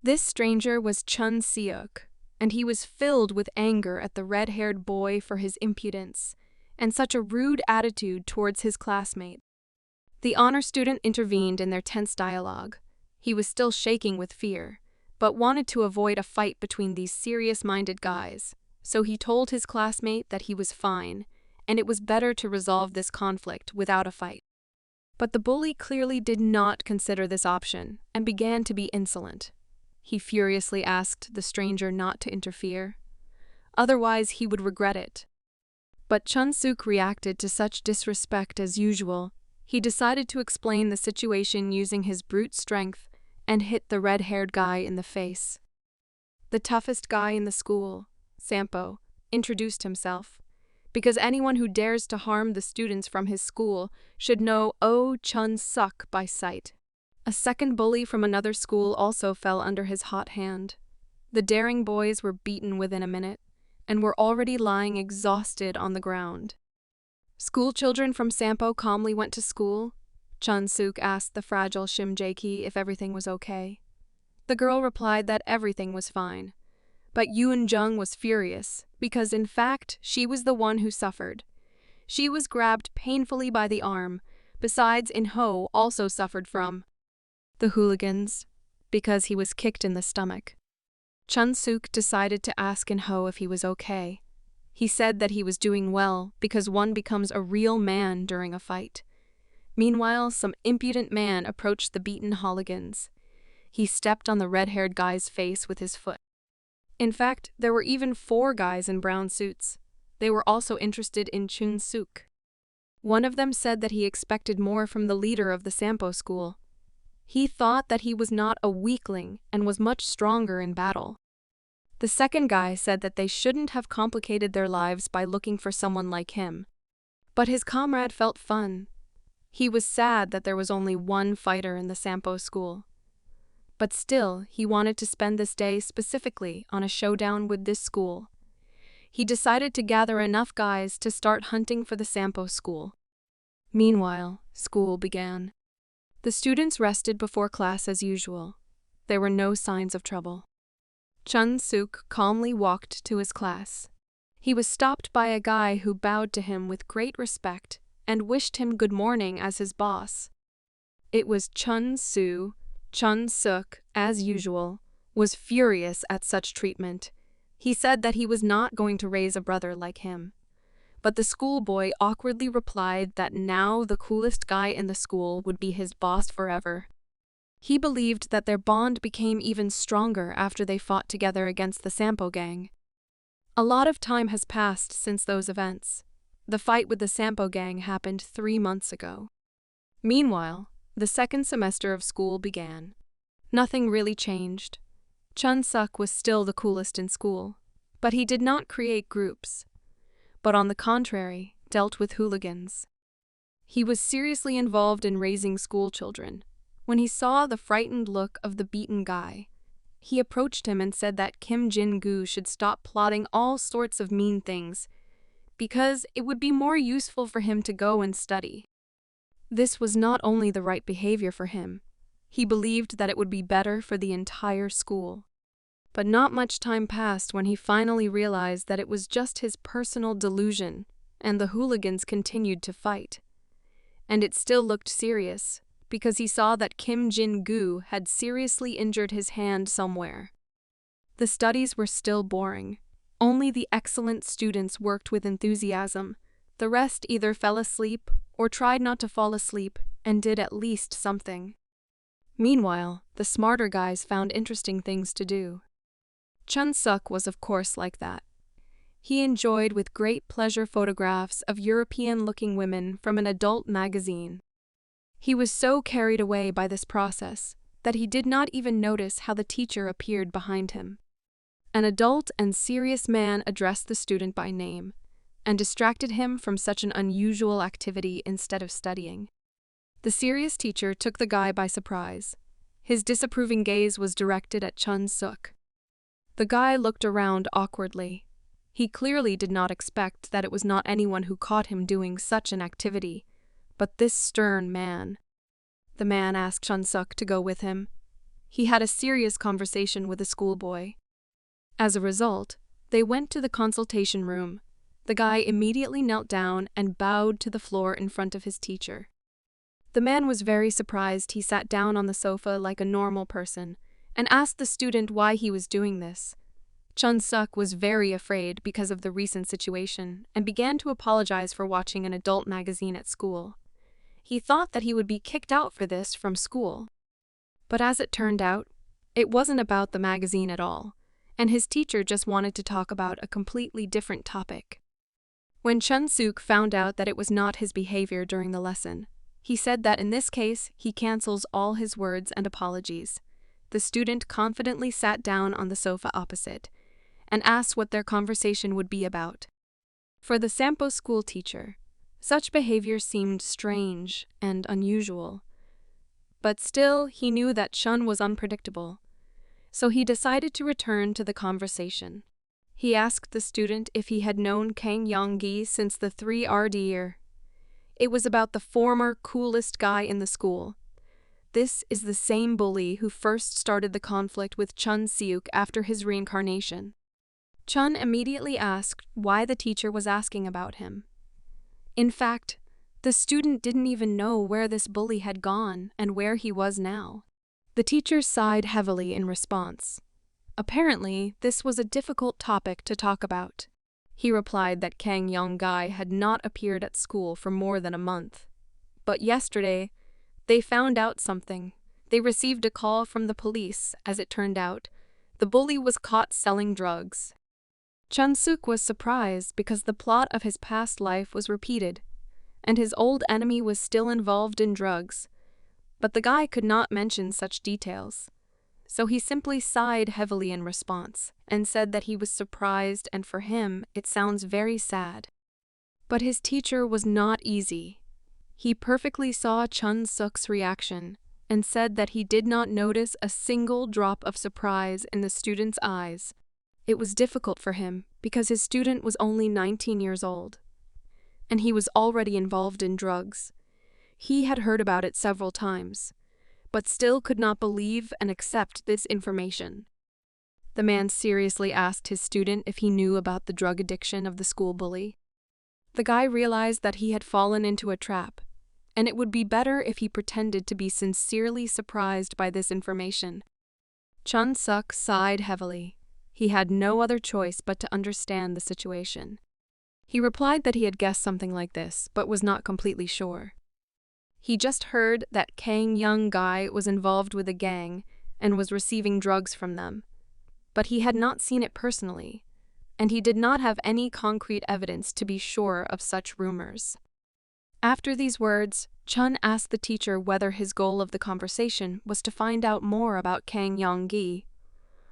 This stranger was Chun Seok, and he was filled with anger at the red-haired boy for his impudence and such a rude attitude towards his classmate. The honor student intervened in their tense dialogue. He was still shaking with fear, but wanted to avoid a fight between these serious-minded guys, so he told his classmate that he was fine, and it was better to resolve this conflict without a fight. But the bully clearly did not consider this option and began to be insolent. He furiously asked the stranger not to interfere. Otherwise, he would regret it. But Chun-suk reacted to such disrespect as usual. He decided to explain the situation using his brute strength and hit the red-haired guy in the face. The toughest guy in the school, Sampo, introduced himself. because anyone who dares to harm the students from his school should know Oh Chun-suk by sight. A second bully from another school also fell under his hot hand. The daring boys were beaten within a minute, and were already lying exhausted on the ground. School children from Sampo calmly went to school. Chun-suk asked the fragile Shim Ji-hye if everything was okay. The girl replied that everything was fine. But Yoon-jung was furious, because in fact she was the one who suffered. She was grabbed painfully by the arm. Besides, In-ho also suffered from the hooligans, because he was kicked in the stomach. Chun-suk decided to ask In-ho if he was okay. He said that he was doing well because one becomes a real man during a fight. Meanwhile, some impudent man approached the beaten hooligans. He stepped on the red-haired guy's face with his foot. In fact, there were even 4 guys in brown suits. They were also interested in Chun-suk. One of them said that he expected more from the leader of the Sampo school. He thought that he was not a weakling and was much stronger in battle. The second guy said that they shouldn't have complicated their lives by looking for someone like him. But his comrade felt fun. He was sad that there was only one fighter in the Sampo school. But still, he wanted to spend this day specifically on a showdown with this school. He decided to gather enough guys to start hunting for the Sampo school. Meanwhile, school began. The students rested before class as usual. There were no signs of trouble. Chun-suk calmly walked to his class. He was stopped by a guy who bowed to him with great respect and wished him good morning as his boss. It was Chun-suk. Chun-suk, as usual, was furious at such treatment. He said that he was not going to raise a brother like him. But the schoolboy awkwardly replied that now the coolest guy in the school would be his boss forever. He believed that their bond became even stronger after they fought together against the Sampo gang. A lot of time has passed since those events. The fight with the Sampo gang happened 3 months ago. Meanwhile, the second semester of school began. Nothing really changed. Chun-suk was still the coolest in school, but he did not create groups, but on the contrary, dealt with hooligans. He was seriously involved in raising school children. When he saw the frightened look of the beaten guy, he approached him and said that Kim Jin-gu should stop plotting all sorts of mean things, because it would be more useful for him to go and study. This was not only the right behavior for him, he believed that it would be better for the entire school. But not much time passed when he finally realized that it was just his personal delusion, and the hooligans continued to fight. And it still looked serious, because he saw that Kim Jin-gu had seriously injured his hand somewhere. The studies were still boring. Only the excellent students worked with enthusiasm. The rest either fell asleep or tried not to fall asleep and did at least something. Meanwhile, the smarter guys found interesting things to do. Chun-suk was of course like that. He enjoyed with great pleasure photographs of European-looking women from an adult magazine. He was so carried away by this process that he did not even notice how the teacher appeared behind him. An adult and serious man addressed the student by name and distracted him from such an unusual activity instead of studying. The serious teacher took the guy by surprise. His disapproving gaze was directed at Chun-suk. The guy looked around awkwardly. He clearly did not expect that it was not anyone who caught him doing such an activity, but this stern man. The man asked Chun-suk to go with him. He had a serious conversation with the schoolboy. As a result, they went to the consultation room. The guy immediately knelt down and bowed to the floor in front of his teacher. The man was very surprised. He sat down on the sofa like a normal person and asked the student why he was doing this. Chun-suk was very afraid because of the recent situation and began to apologize for watching an adult magazine at school. He thought that he would be kicked out for this from school. But as it turned out, it wasn't about the magazine at all, and his teacher just wanted to talk about a completely different topic. When Chun-suk found out that it was not his behavior during the lesson, he said that in this case he cancels all his words and apologies. The student confidently sat down on the sofa opposite and asked what their conversation would be about. For the Sampo school teacher, such behavior seemed strange and unusual. But still, he knew that Chun was unpredictable, so he decided to return to the conversation. He asked the student if he had known Kang Yong-gi since the 3rd year. It was about the former coolest guy in the school. This is the same bully who first started the conflict with Chun Seok after his reincarnation. Chun immediately asked why the teacher was asking about him. In fact, the student didn't even know where this bully had gone and where he was now. The teacher sighed heavily in response. Apparently, this was a difficult topic to talk about. He replied that Kang Yong-gi had not appeared at school for more than a month. But yesterday, they found out something. They received a call from the police. As it turned out, the bully was caught selling drugs. Chun Seok was surprised because the plot of his past life was repeated, and his old enemy was still involved in drugs. But the guy could not mention such details. So he simply sighed heavily in response and said that he was surprised, and for him, it sounds very sad. But his teacher was not easy. He perfectly saw Chun Seok's reaction and said that he did not notice a single drop of surprise in the student's eyes. It was difficult for him because his student was only 19 years old, and he was already involved in drugs. He had heard about it several times, but still could not believe and accept this information. The man seriously asked his student if he knew about the drug addiction of the school bully. The guy realized that he had fallen into a trap, and it would be better if he pretended to be sincerely surprised by this information. Chun Seok sighed heavily. He had no other choice but to understand the situation. He replied that he had guessed something like this, but was not completely sure. He just heard that Kang Yong-gi was involved with a gang and was receiving drugs from them, but he had not seen it personally, and he did not have any concrete evidence to be sure of such rumors. After these words, Chun asked the teacher whether his goal of the conversation was to find out more about Kang Yong-gi,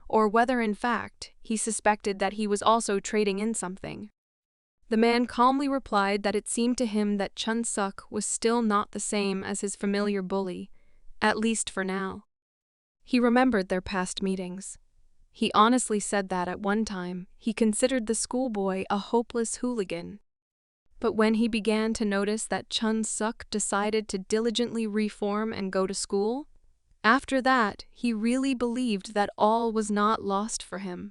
or whether in fact he suspected that he was also trading in something. The man calmly replied that it seemed to him that Chun Seok was still not the same as his familiar bully, at least for now. He remembered their past meetings. He honestly said that at one time he considered the schoolboy a hopeless hooligan. But when he began to notice that Chun Seok decided to diligently reform and go to school, after that he really believed that all was not lost for him.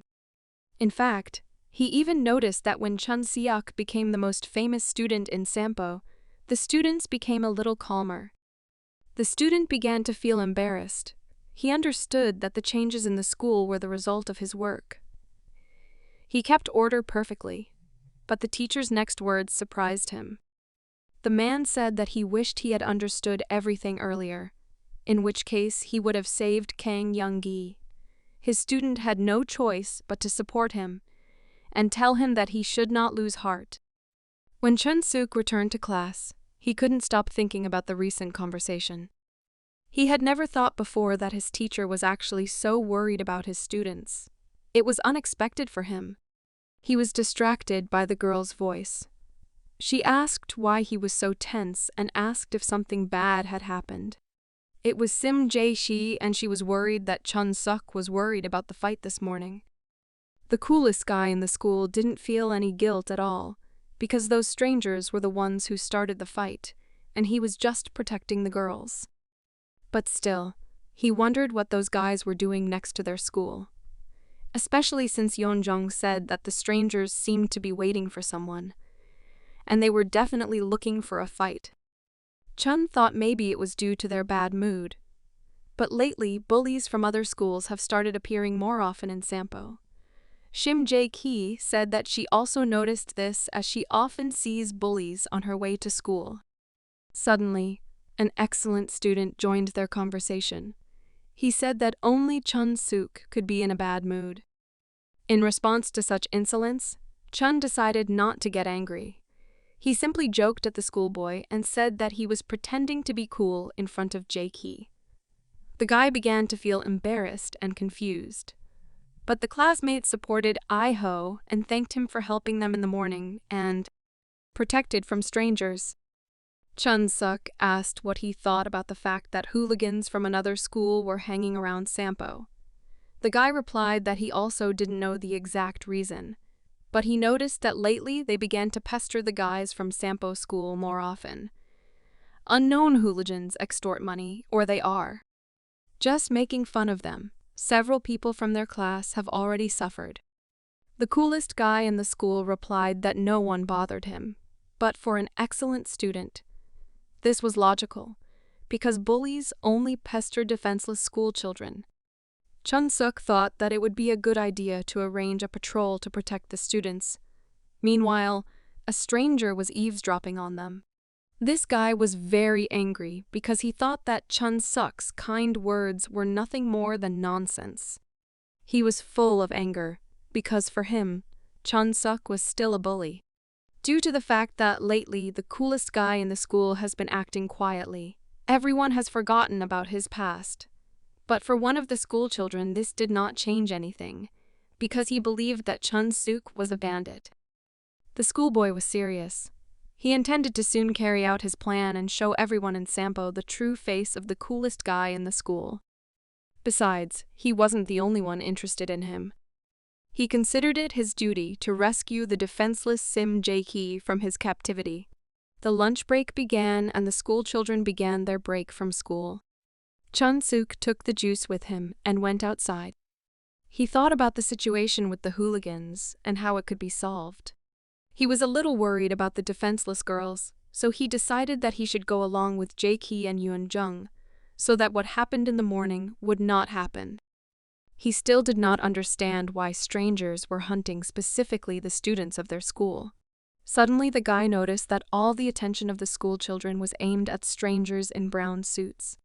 In fact, he even noticed that when Chun Seok became the most famous student in Sampo, the students became a little calmer. The student began to feel embarrassed. He understood that the changes in the school were the result of his work. He kept order perfectly, but the teacher's next words surprised him. The man said that he wished he had understood everything earlier, in which case he would have saved Kang Yong-gi. His student had no choice but to support him and tell him that he should not lose heart. When Chun Seok returned to class, he couldn't stop thinking about the recent conversation. He had never thought before that his teacher was actually so worried about his students. It was unexpected for him. He was distracted by the girl's voice. She asked why he was so tense and asked if something bad had happened. It was Shim Ji-hye, and she was worried that Chun Seok was worried about the fight this morning. The coolest guy in the school didn't feel any guilt at all, because those strangers were the ones who started the fight, and he was just protecting the girls. But still, he wondered what those guys were doing next to their school, especially since Yeonjong said that the strangers seemed to be waiting for someone, and they were definitely looking for a fight. Chun thought maybe it was due to their bad mood, but lately bullies from other schools have started appearing more often in Sampo. Shim Ji-hye said that she also noticed this as she often sees bullies on her way to school. Suddenly, an excellent student joined their conversation. He said that only Chun Seok could be in a bad mood. In response to such insolence, Chun decided not to get angry. He simply joked at the schoolboy and said that he was pretending to be cool in front of Ji-hye. The guy began to feel embarrassed and confused. But the classmates supported I-ho and thanked him for helping them in the morning and protected from strangers. Chun-suk asked what he thought about the fact that hooligans from another school were hanging around Sampo. The guy replied that he also didn't know the exact reason, but he noticed that lately they began to pester the guys from Sampo school more often. Unknown hooligans extort money, or they are just making fun of them. Several people from their class have already suffered. The coolest guy in the school replied that no one bothered him, but for an excellent student. This was logical, because bullies only pester defenseless school children. Chun-suk thought that it would be a good idea to arrange a patrol to protect the students. Meanwhile, a stranger was eavesdropping on them. This guy was very angry because he thought that Chun-suk's kind words were nothing more than nonsense. He was full of anger because for him, Chun-suk was still a bully. Due to the fact that lately the coolest guy in the school has been acting quietly, everyone has forgotten about his past. But for one of the school children, this did not change anything, because he believed that Chun-suk was a bandit. The schoolboy was serious. He intended to soon carry out his plan and show everyone in Sampo the true face of the coolest guy in the school. Besides, he wasn't the only one interested in him. He considered it his duty to rescue the defenseless Shim Ji-hye from his captivity. The lunch break began and the school children began their break from school. Chun-suk took the juice with him and went outside. He thought about the situation with the hooligans and how it could be solved. He was a little worried about the defenseless girls, so he decided that he should go along with Jae-ki and Yoon-jung, so that what happened in the morning would not happen. He still did not understand why strangers were hunting specifically the students of their school. Suddenly the guy noticed that all the attention of the school children was aimed at strangers in brown suits.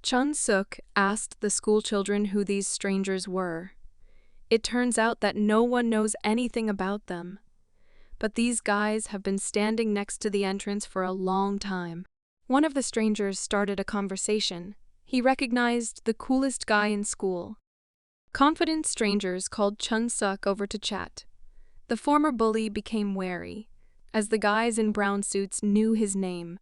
Chun-suk asked the school children who these strangers were. It turns out that no one knows anything about them. But these guys have been standing next to the entrance for a long time. One of the strangers started a conversation. He recognized the coolest guy in school. Confident strangers called Chun-suk over to chat. The former bully became wary, as the guys in brown suits knew his name.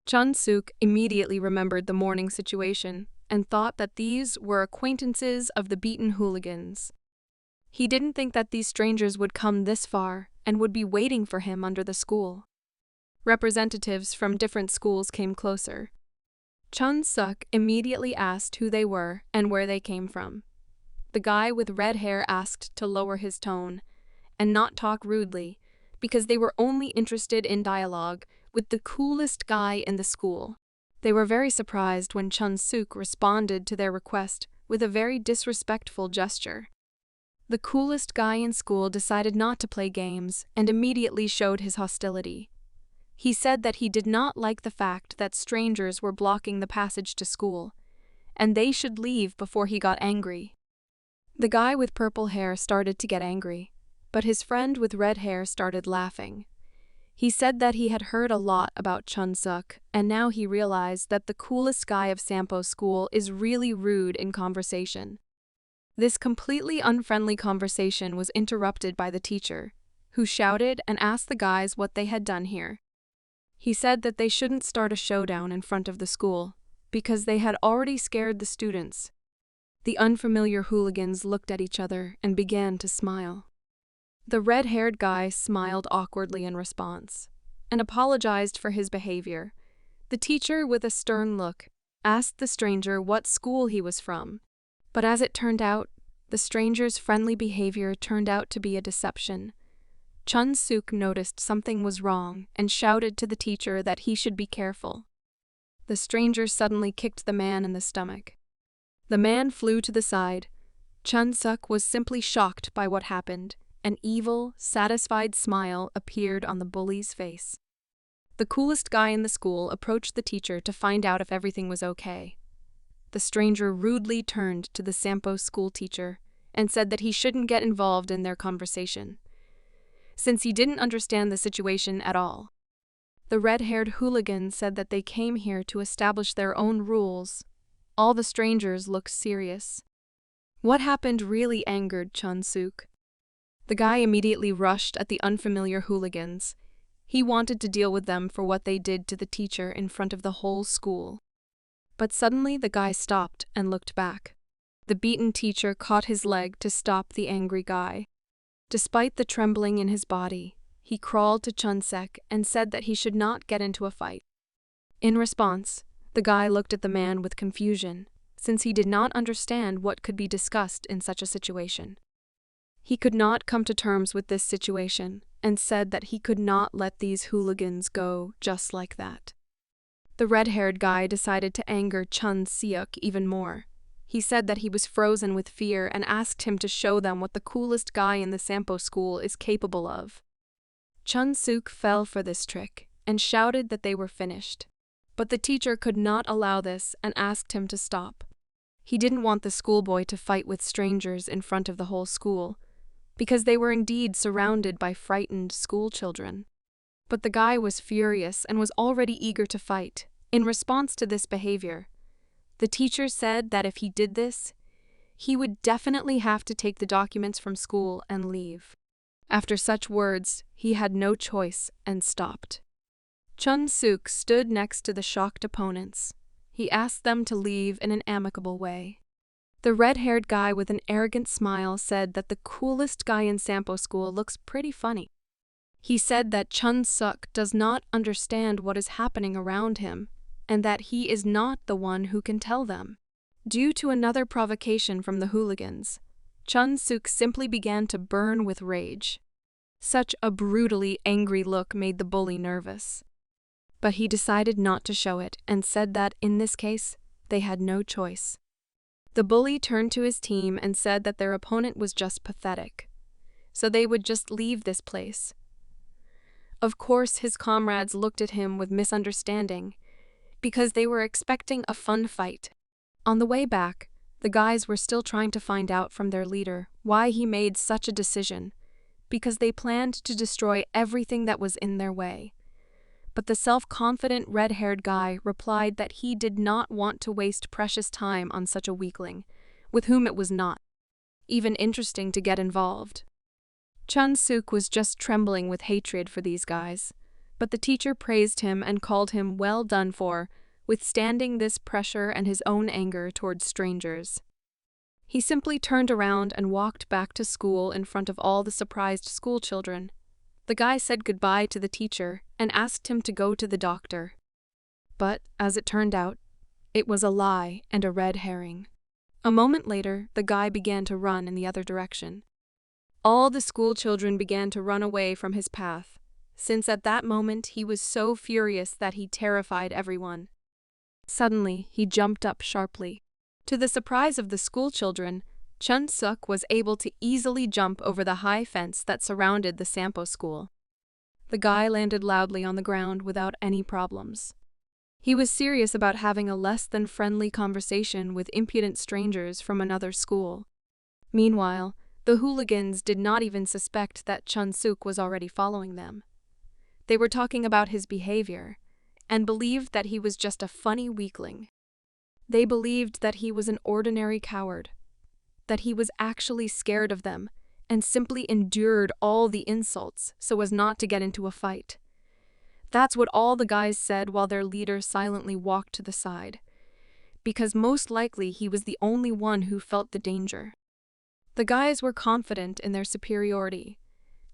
Chun-suk immediately remembered the morning situation and thought that these were acquaintances of the beaten hooligans. He didn't think that these strangers would come this far and would be waiting for him under the school. Representatives from different schools came closer. Chun-suk immediately asked who they were and where they came from. The guy with red hair asked to lower his tone and not talk rudely because they were only interested in dialogue with the coolest guy in the school. They were very surprised when Chun-suk responded to their request with a very disrespectful gesture. The coolest guy in school decided not to play games and immediately showed his hostility. He said that he did not like the fact that strangers were blocking the passage to school, and they should leave before he got angry. The guy with purple hair started to get angry, but his friend with red hair started laughing. He said that he had heard a lot about Chun-suk, and now he realized that the coolest guy of Sampo school is really rude in conversation. This completely unfriendly conversation was interrupted by the teacher, who shouted and asked the guys what they had done here. He said that they shouldn't start a showdown in front of the school, because they had already scared the students. The unfamiliar hooligans looked at each other and began to smile. The red-haired guy smiled awkwardly in response, and apologized for his behavior. The teacher, with a stern look, asked the stranger what school he was from. But as it turned out, the stranger's friendly behavior turned out to be a deception. Chun-suk noticed something was wrong and shouted to the teacher that he should be careful. The stranger suddenly kicked the man in the stomach. The man flew to the side. Chun-suk was simply shocked by what happened. An evil, satisfied smile appeared on the bully's face. The coolest guy in the school approached the teacher to find out if everything was okay. The stranger rudely turned to the Sampo school teacher and said that he shouldn't get involved in their conversation, since he didn't understand the situation at all. The red-haired hooligan said that they came here to establish their own rules. All the strangers looked serious. What happened really angered Chun-suk. The guy immediately rushed at the unfamiliar hooligans. He wanted to deal with them for what they did to the teacher in front of the whole school. But suddenly the guy stopped and looked back. The beaten teacher caught his leg to stop the angry guy. Despite the trembling in his body, he crawled to Chun-sek and said that he should not get into a fight. In response, the guy looked at the man with confusion, since he did not understand what could be discussed in such a situation. He could not come to terms with this situation and said that he could not let these hooligans go just like that. The red-haired guy decided to anger Chun-seok even more. He said that he was frozen with fear and asked him to show them what the coolest guy in the Sampo school is capable of. Chun-suk fell for this trick and shouted that they were finished. But the teacher could not allow this and asked him to stop. He didn't want the schoolboy to fight with strangers in front of the whole school, because they were indeed surrounded by frightened schoolchildren. But the guy was furious and was already eager to fight. In response to this behavior, the teacher said that if he did this, he would definitely have to take the documents from school and leave. After such words, he had no choice and stopped. Chun-suk stood next to the shocked opponents. He asked them to leave in an amicable way. The red-haired guy with an arrogant smile said that the coolest guy in Sampo school looks pretty funny. He said that Chun-suk does not understand what is happening around him, and that he is not the one who can tell them. Due to another provocation from the hooligans, Chun-suk simply began to burn with rage. Such a brutally angry look made the bully nervous. But he decided not to show it and said that, in this case, they had no choice. The bully turned to his team and said that their opponent was just pathetic, so they would just leave this place. Of course, his comrades looked at him with misunderstanding, because they were expecting a fun fight. On the way back, the guys were still trying to find out from their leader why he made such a decision, because they planned to destroy everything that was in their way. But the self-confident red-haired guy replied that he did not want to waste precious time on such a weakling, with whom it was not even interesting to get involved. Chun-suk was just trembling with hatred for these guys, but the teacher praised him and called him well done for withstanding this pressure and his own anger towards strangers. He simply turned around and walked back to school in front of all the surprised schoolchildren. The guy said goodbye to the teacher and asked him to go to the doctor. But, as it turned out, it was a lie and a red herring. A moment later, the guy began to run in the other direction. All the schoolchildren began to run away from his path, since at that moment he was so furious that he terrified everyone. Suddenly, he jumped up sharply. To the surprise of the schoolchildren, Chun-suk was able to easily jump over the high fence that surrounded the Sampo school. The guy landed loudly on the ground without any problems. He was serious about having a less-than-friendly conversation with impudent strangers from another school. Meanwhile, the hooligans did not even suspect that Chun-suk was already following them. They were talking about his behavior, and believed that he was just a funny weakling. They believed that he was an ordinary coward, that he was actually scared of them, and simply endured all the insults so as not to get into a fight. That's what all the guys said while their leader silently walked to the side, because most likely he was the only one who felt the danger. The guys were confident in their superiority,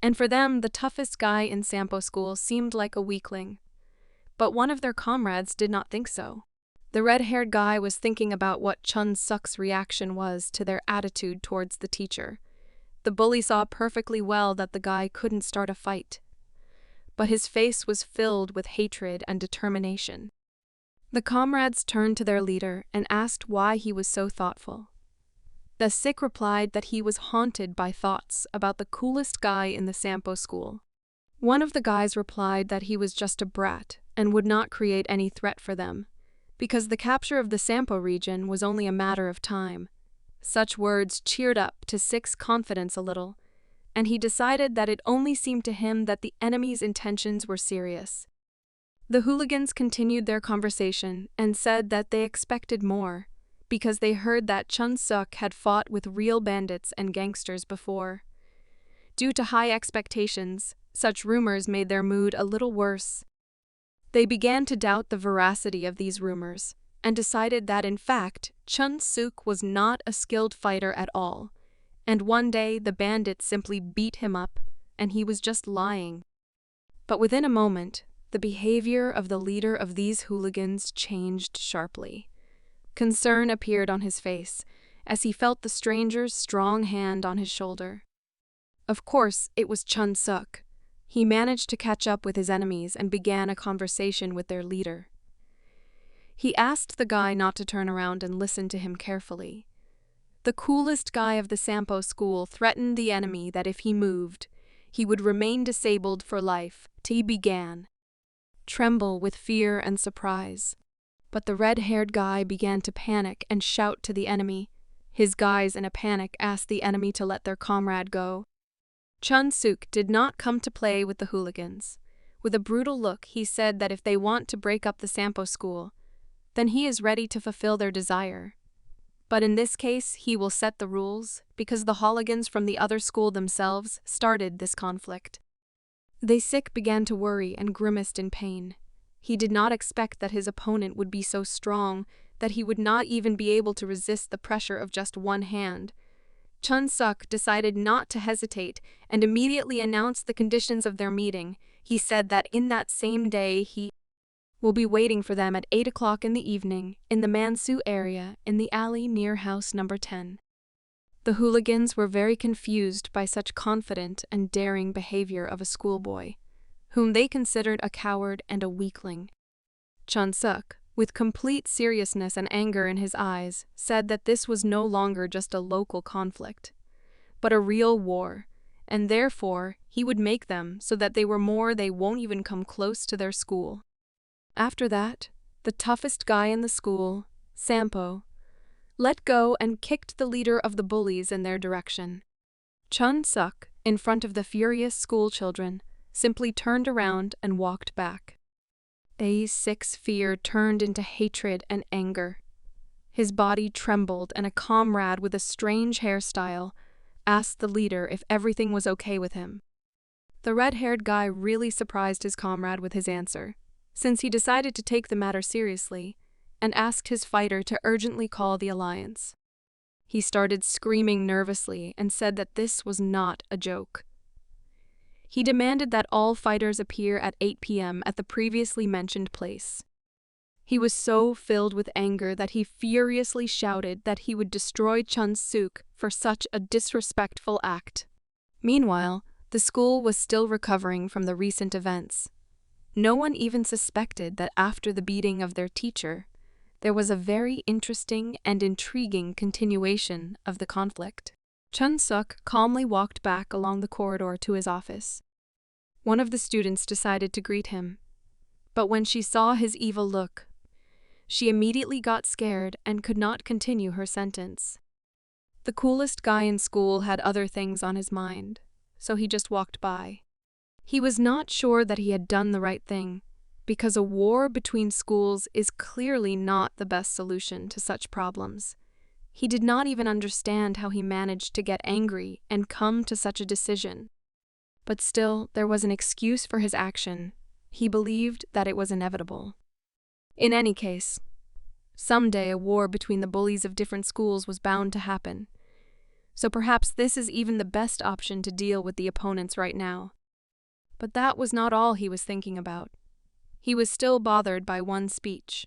and for them the toughest guy in Sampo school seemed like a weakling. But one of their comrades did not think so. The red-haired guy was thinking about what Chun-suk's reaction was to their attitude towards the teacher. The bully saw perfectly well that the guy couldn't start a fight, but his face was filled with hatred and determination. The comrades turned to their leader and asked why he was so thoughtful. The Sikh replied that he was haunted by thoughts about the coolest guy in the Sampo school. One of the guys replied that he was just a brat and would not create any threat for them, because the capture of the Sampo region was only a matter of time. Such words cheered up to Sikh's confidence a little, and he decided that it only seemed to him that the enemy's intentions were serious. The hooligans continued their conversation and said that they expected more, because they heard that Chun-suk had fought with real bandits and gangsters before. Due to high expectations, such rumors made their mood a little worse. They began to doubt the veracity of these rumors, and decided that in fact, Chun-suk was not a skilled fighter at all, and one day the bandits simply beat him up, and he was just lying. But within a moment, the behavior of the leader of these hooligans changed sharply. Concern appeared on his face, as he felt the stranger's strong hand on his shoulder. Of course, it was Chun-suk. He managed to catch up with his enemies and began a conversation with their leader. He asked the guy not to turn around and listen to him carefully. The coolest guy of the Sampo school threatened the enemy that if he moved, he would remain disabled for life. He began tremble with fear and surprise. But the red-haired guy began to panic and shout to the enemy. His guys in a panic asked the enemy to let their comrade go. Chun-suk did not come to play with the hooligans. With a brutal look, he said that if they want to break up the Sampo school, then he is ready to fulfill their desire. But in this case, he will set the rules, because the hooligans from the other school themselves started this conflict. They sick began to worry and grimaced in pain. He did not expect that his opponent would be so strong that he would not even be able to resist the pressure of just one hand. Chun-suk decided not to hesitate and immediately announced the conditions of their meeting. He said that in that same day he will be waiting for them at 8 o'clock in the evening in the Mansu area in the alley near house number 10. The hooligans were very confused by such confident and daring behavior of a schoolboy, whom they considered a coward and a weakling. Chun-suk, with complete seriousness and anger in his eyes, said that this was no longer just a local conflict, but a real war, and therefore he would make them so that they won't even come close to their school. After that, the toughest guy in the school, Sampo, let go and kicked the leader of the bullies in their direction. Chun-suk, in front of the furious school children, simply turned around and walked back. A6's fear turned into hatred and anger. His body trembled, and a comrade with a strange hairstyle asked the leader if everything was okay with him. The red-haired guy really surprised his comrade with his answer, since he decided to take the matter seriously and asked his fighter to urgently call the alliance. He started screaming nervously and said that this was not a joke. He demanded that all fighters appear at 8 p.m. at the previously mentioned place. He was so filled with anger that he furiously shouted that he would destroy Chun-suk for such a disrespectful act. Meanwhile, the school was still recovering from the recent events. No one even suspected that after the beating of their teacher, there was a very interesting and intriguing continuation of the conflict. Chun-suk calmly walked back along the corridor to his office. One of the students decided to greet him, but when she saw his evil look, she immediately got scared and could not continue her sentence. The coolest guy in school had other things on his mind, so he just walked by. He was not sure that he had done the right thing, because a war between schools is clearly not the best solution to such problems. He did not even understand how he managed to get angry and come to such a decision. But still, there was an excuse for his action. He believed that it was inevitable. In any case, someday a war between the bullies of different schools was bound to happen. So perhaps this is even the best option to deal with the opponents right now. But that was not all he was thinking about. He was still bothered by one speech,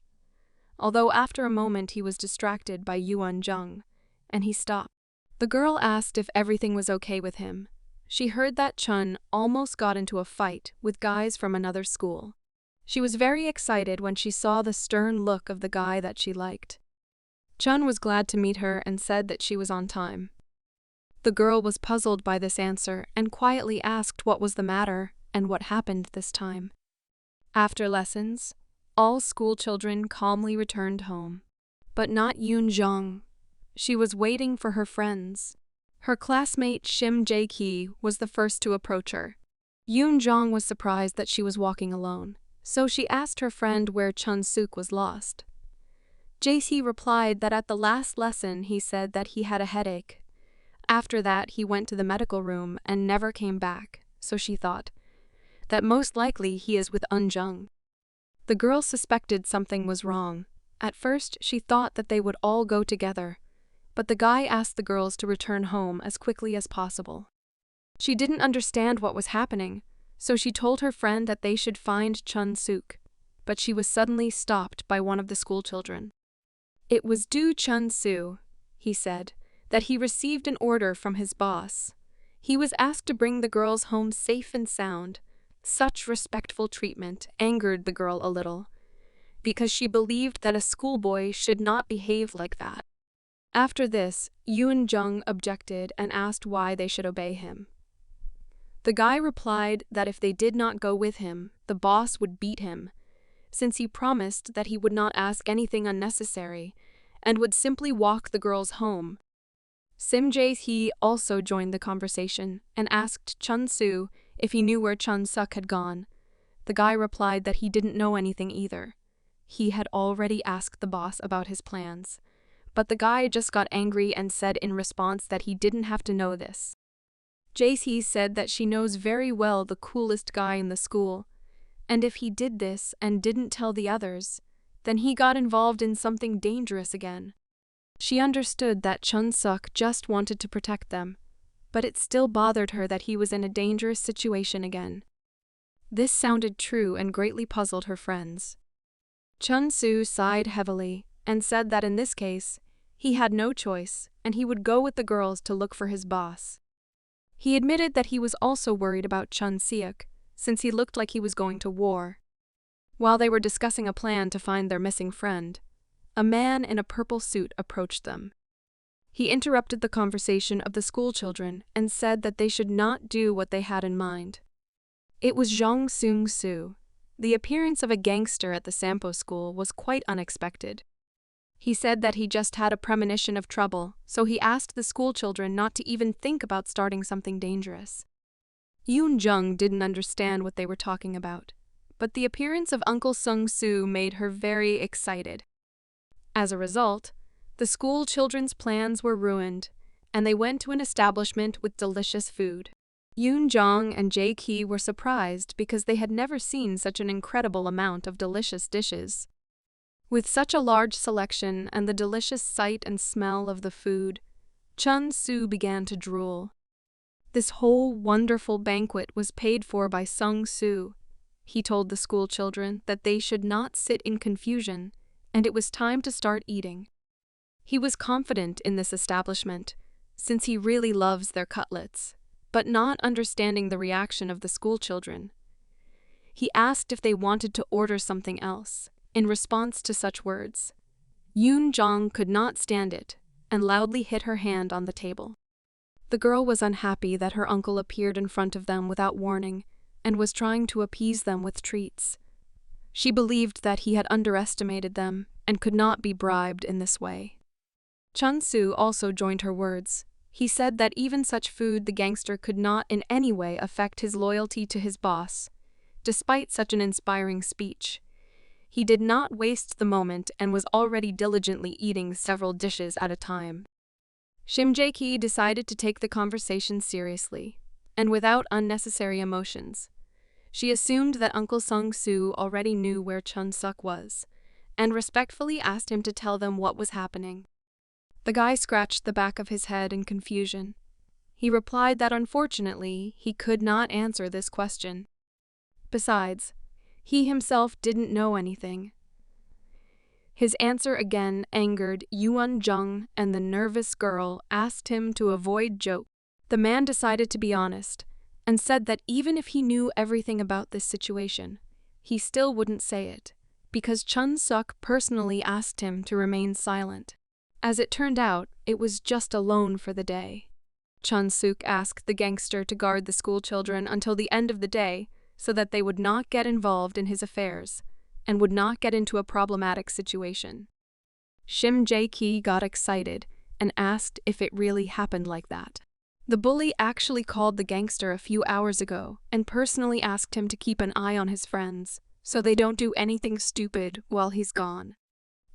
although after a moment he was distracted by Yuan Jung, and he stopped. The girl asked if everything was okay with him. She heard that Chun almost got into a fight with guys from another school. She was very excited when she saw the stern look of the guy that she liked. Chun was glad to meet her and said that she was on time. The girl was puzzled by this answer and quietly asked what was the matter and what happened this time. After lessons, all school children calmly returned home. But not Yoon Jong. She was waiting for her friends. Her classmate Shim Ji-hye was the first to approach her. Yoon Jong was surprised that she was walking alone, so she asked her friend where Chun-suk was lost. Ji-hye replied that at the last lesson he said that he had a headache. After that he went to the medical room and never came back, so she thought that most likely he is with Eun-jung. The girl suspected something was wrong. At first she thought that they would all go together, but the guy asked the girls to return home as quickly as possible. She didn't understand what was happening, so she told her friend that they should find Chun-suk, but she was suddenly stopped by one of the schoolchildren. It was due Chun-soo, he said, that he received an order from his boss. He was asked to bring the girls home safe and sound. Such respectful treatment angered the girl a little, because she believed that a schoolboy should not behave like that. After this, Eun-jung objected and asked why they should obey him. The guy replied that if they did not go with him, the boss would beat him, since he promised that he would not ask anything unnecessary and would simply walk the girls home. Shim Ji-hye also joined the conversation and asked Chun-soo if he knew where Chun-suk had gone. The guy replied that he didn't know anything either. He had already asked the boss about his plans, but the guy just got angry and said in response that he didn't have to know this. Ji-hye said that she knows very well the coolest guy in the school, and if he did this and didn't tell the others, then he got involved in something dangerous again. She understood that Chun-suk just wanted to protect them, but it still bothered her that he was in a dangerous situation again. This sounded true and greatly puzzled her friends. Chun-soo sighed heavily and said that in this case, he had no choice and he would go with the girls to look for his boss. He admitted that he was also worried about Chun-seok, since he looked like he was going to war. While they were discussing a plan to find their missing friend, a man in a purple suit approached them. He interrupted the conversation of the schoolchildren and said that they should not do what they had in mind. It was Jong Seung-soo. The appearance of a gangster at the Sampo school was quite unexpected. He said that he just had a premonition of trouble, so he asked the schoolchildren not to even think about starting something dangerous. Eun-jung didn't understand what they were talking about, but the appearance of Uncle Seung-soo made her very excited. As a result, the school children's plans were ruined, and they went to an establishment with delicious food. Eun-jung and Ji-hye were surprised because they had never seen such an incredible amount of delicious dishes. With such a large selection and the delicious sight and smell of the food, Chun-soo began to drool. This whole wonderful banquet was paid for by Seung-soo. He told the school children that they should not sit in confusion, and it was time to start eating. He was confident in this establishment, since he really loves their cutlets, but not understanding the reaction of the school children. He asked if they wanted to order something else, in response to such words. Eun-jung could not stand it, and loudly hit her hand on the table. The girl was unhappy that her uncle appeared in front of them without warning, and was trying to appease them with treats. She believed that he had underestimated them and could not be bribed in this way. Chun-soo also joined her words. He said that even such food the gangster could not in any way affect his loyalty to his boss. Despite such an inspiring speech, he did not waste the moment and was already diligently eating several dishes at a time. Shim Ji-hye decided to take the conversation seriously, and without unnecessary emotions. She assumed that Uncle Seung-soo already knew where Chun-suk was, and respectfully asked him to tell them what was happening. The guy scratched the back of his head in confusion. He replied that unfortunately he could not answer this question. Besides, he himself didn't know anything. His answer again angered Eun-jung, and the nervous girl asked him to avoid jokes. The man decided to be honest, and said that even if he knew everything about this situation, he still wouldn't say it, because Chun-suk personally asked him to remain silent. As it turned out, it was just a loan for the day. Chun-suk asked the gangster to guard the schoolchildren until the end of the day so that they would not get involved in his affairs and would not get into a problematic situation. Shim Ji-hye got excited and asked if it really happened like that. The bully actually called the gangster a few hours ago and personally asked him to keep an eye on his friends so they don't do anything stupid while he's gone.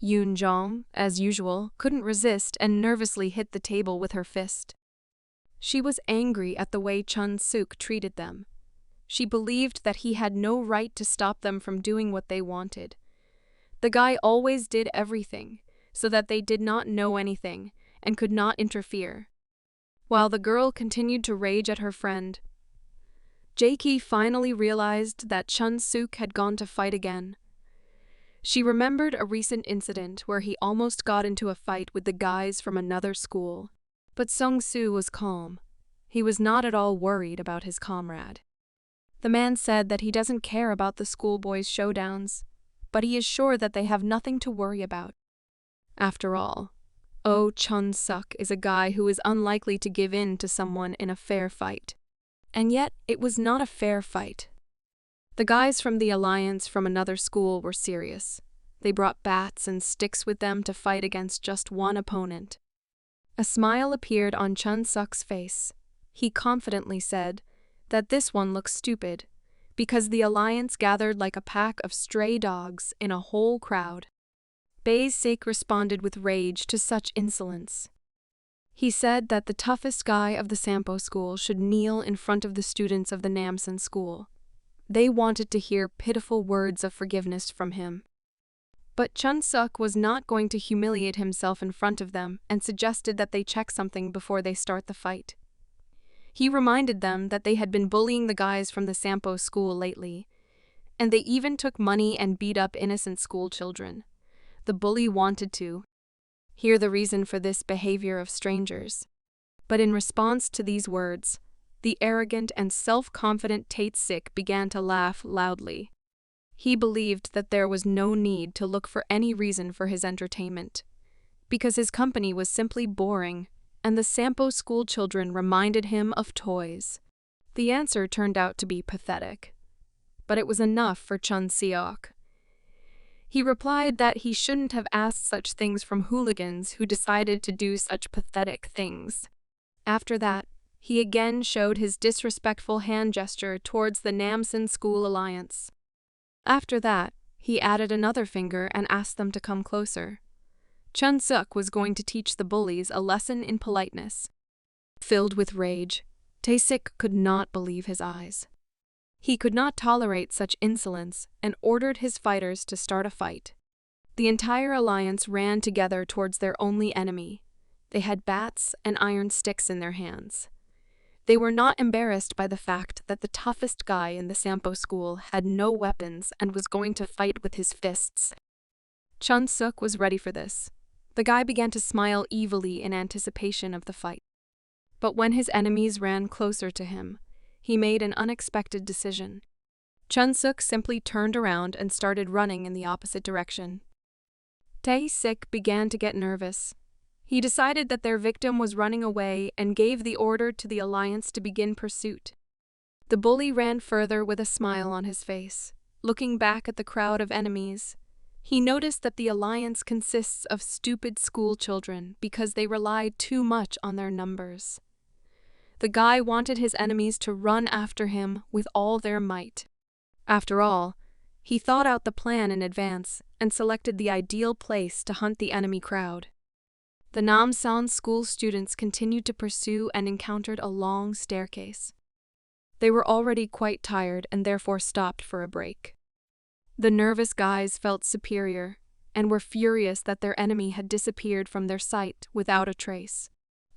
Yoon-jong, as usual, couldn't resist and nervously hit the table with her fist. She was angry at the way Chun-suk treated them. She believed that he had no right to stop them from doing what they wanted. The guy always did everything, so that they did not know anything and could not interfere. While the girl continued to rage at her friend, Jae-ki finally realized that Chun-suk had gone to fight again. She remembered a recent incident where he almost got into a fight with the guys from another school. But Sung-soo was calm. He was not at all worried about his comrade. The man said that he doesn't care about the schoolboys' showdowns, but he is sure that they have nothing to worry about. After all, Oh Chun-suk is a guy who is unlikely to give in to someone in a fair fight. And yet, it was not a fair fight. The guys from the alliance from another school were serious. They brought bats and sticks with them to fight against just one opponent. A smile appeared on Chun-suk's face. He confidently said that this one looks stupid, because the alliance gathered like a pack of stray dogs in a whole crowd. Bae-sik responded with rage to such insolence. He said that the toughest guy of the Sampo school should kneel in front of the students of the Namsan school. They wanted to hear pitiful words of forgiveness from him. But Chun-suk was not going to humiliate himself in front of them and suggested that they check something before they start the fight. He reminded them that they had been bullying the guys from the Sampo school lately, and they even took money and beat up innocent school children. The bully wanted to hear the reason for this behavior of strangers. But in response to these words, the arrogant and self-confident Tae-sik began to laugh loudly. He believed that there was no need to look for any reason for his entertainment, because his company was simply boring, and the Sampo school children reminded him of toys. The answer turned out to be pathetic, but it was enough for Chun-seok. He replied that he shouldn't have asked such things from hooligans who decided to do such pathetic things. After that, he again showed his disrespectful hand gesture towards the Namsan School Alliance. After that, he added another finger and asked them to come closer. Chun-suk was going to teach the bullies a lesson in politeness. Filled with rage, Tae-sik could not believe his eyes. He could not tolerate such insolence and ordered his fighters to start a fight. The entire alliance ran together towards their only enemy. They had bats and iron sticks in their hands. They were not embarrassed by the fact that the toughest guy in the Sampo school had no weapons and was going to fight with his fists. Chun-suk was ready for this. The guy began to smile evilly in anticipation of the fight. But when his enemies ran closer to him, he made an unexpected decision. Chun-suk simply turned around and started running in the opposite direction. Tae-sik began to get nervous. He decided that their victim was running away and gave the order to the alliance to begin pursuit. The bully ran further with a smile on his face, looking back at the crowd of enemies. He noticed that the alliance consists of stupid school children because they relied too much on their numbers. The guy wanted his enemies to run after him with all their might. After all, he thought out the plan in advance and selected the ideal place to hunt the enemy crowd. The Namsan school students continued to pursue and encountered a long staircase. They were already quite tired and therefore stopped for a break. The nervous guys felt superior and were furious that their enemy had disappeared from their sight without a trace.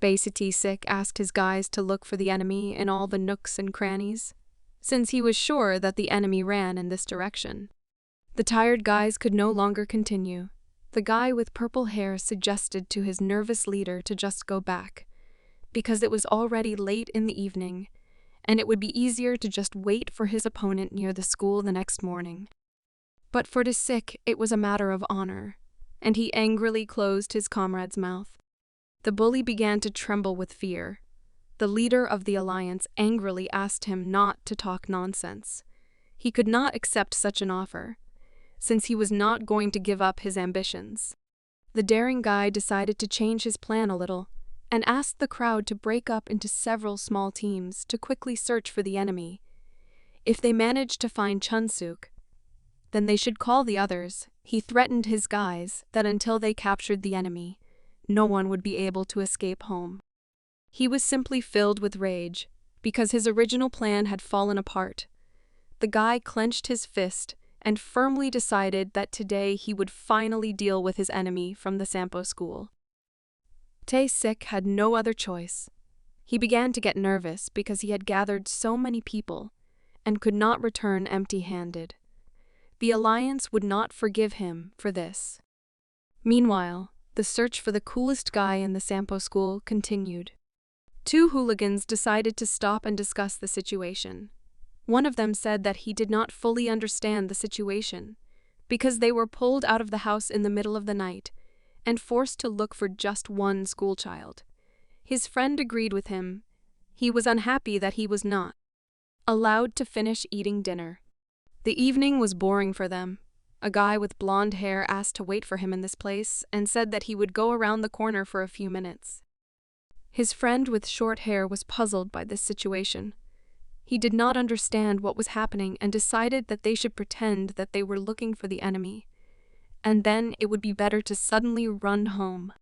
Tae-sik asked his guys to look for the enemy in all the nooks and crannies, since he was sure that the enemy ran in this direction. The tired guys could no longer continue. The guy with purple hair suggested to his nervous leader to just go back, because it was already late in the evening, and it would be easier to just wait for his opponent near the school the next morning. But for Tae-sik, it was a matter of honor, and he angrily closed his comrade's mouth. The bully began to tremble with fear. The leader of the alliance angrily asked him not to talk nonsense. He could not accept such an offer, since he was not going to give up his ambitions. The daring guy decided to change his plan a little and asked the crowd to break up into several small teams to quickly search for the enemy. If they managed to find Chun-suk, then they should call the others. He threatened his guys that until they captured the enemy, no one would be able to escape home. He was simply filled with rage, because his original plan had fallen apart. The guy clenched his fist and firmly decided that today he would finally deal with his enemy from the Sampo school. Tae-sik had no other choice. He began to get nervous because he had gathered so many people and could not return empty-handed. The Alliance would not forgive him for this. Meanwhile, the search for the coolest guy in the Sampo school continued. Two hooligans decided to stop and discuss the situation. One of them said that he did not fully understand the situation because they were pulled out of the house in the middle of the night and forced to look for just one schoolchild. His friend agreed with him. He was unhappy that he was not allowed to finish eating dinner. The evening was boring for them. A guy with blonde hair asked to wait for him in this place and said that he would go around the corner for a few minutes. His friend with short hair was puzzled by this situation. He did not understand what was happening and decided that they should pretend that they were looking for the enemy, and then it would be better to suddenly run home.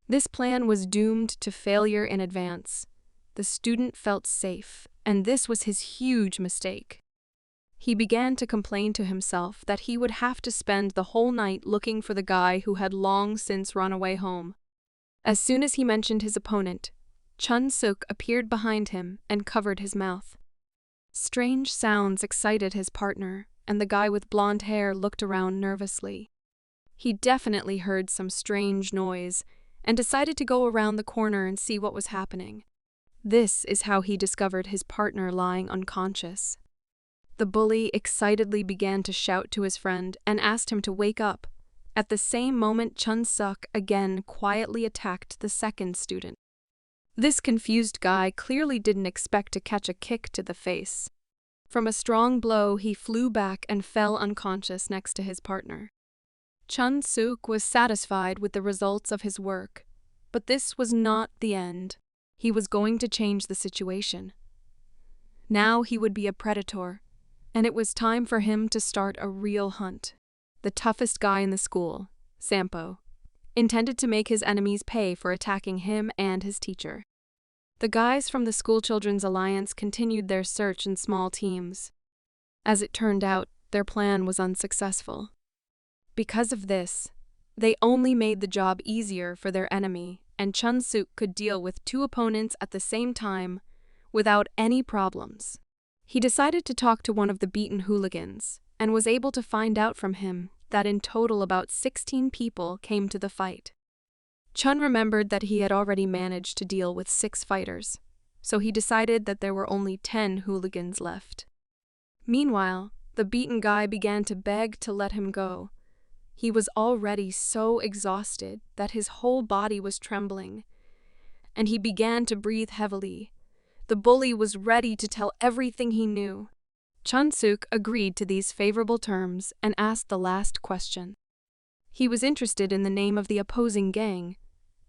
This plan was doomed to failure in advance. The student felt safe, and this was his huge mistake. He began to complain to himself that he would have to spend the whole night looking for the guy who had long since run away home. As soon as he mentioned his opponent, Chun-suk appeared behind him and covered his mouth. Strange sounds excited his partner, and the guy with blonde hair looked around nervously. He definitely heard some strange noise and decided to go around the corner and see what was happening. This is how he discovered his partner lying unconscious. The bully excitedly began to shout to his friend and asked him to wake up. At the same moment, Chun-suk again quietly attacked the second student. This confused guy clearly didn't expect to catch a kick to the face. From a strong blow, he flew back and fell unconscious next to his partner. Chun-suk was satisfied with the results of his work, but this was not the end. He was going to change the situation. Now he would be a predator, and it was time for him to start a real hunt. The toughest guy in the school, Sampo, intended to make his enemies pay for attacking him and his teacher. The guys from the School Children's Alliance continued their search in small teams. As it turned out, their plan was unsuccessful. Because of this, they only made the job easier for their enemy, and Chun-suk could deal with two opponents at the same time without any problems. He decided to talk to one of the beaten hooligans and was able to find out from him that in total about 16 people came to the fight. Chun remembered that he had already managed to deal with 6 fighters, so he decided that there were only 10 hooligans left. Meanwhile, the beaten guy began to beg to let him go. He was already so exhausted that his whole body was trembling, and he began to breathe heavily. The bully was ready to tell everything he knew. Chun-suk agreed to these favorable terms and asked the last question. He was interested in the name of the opposing gang.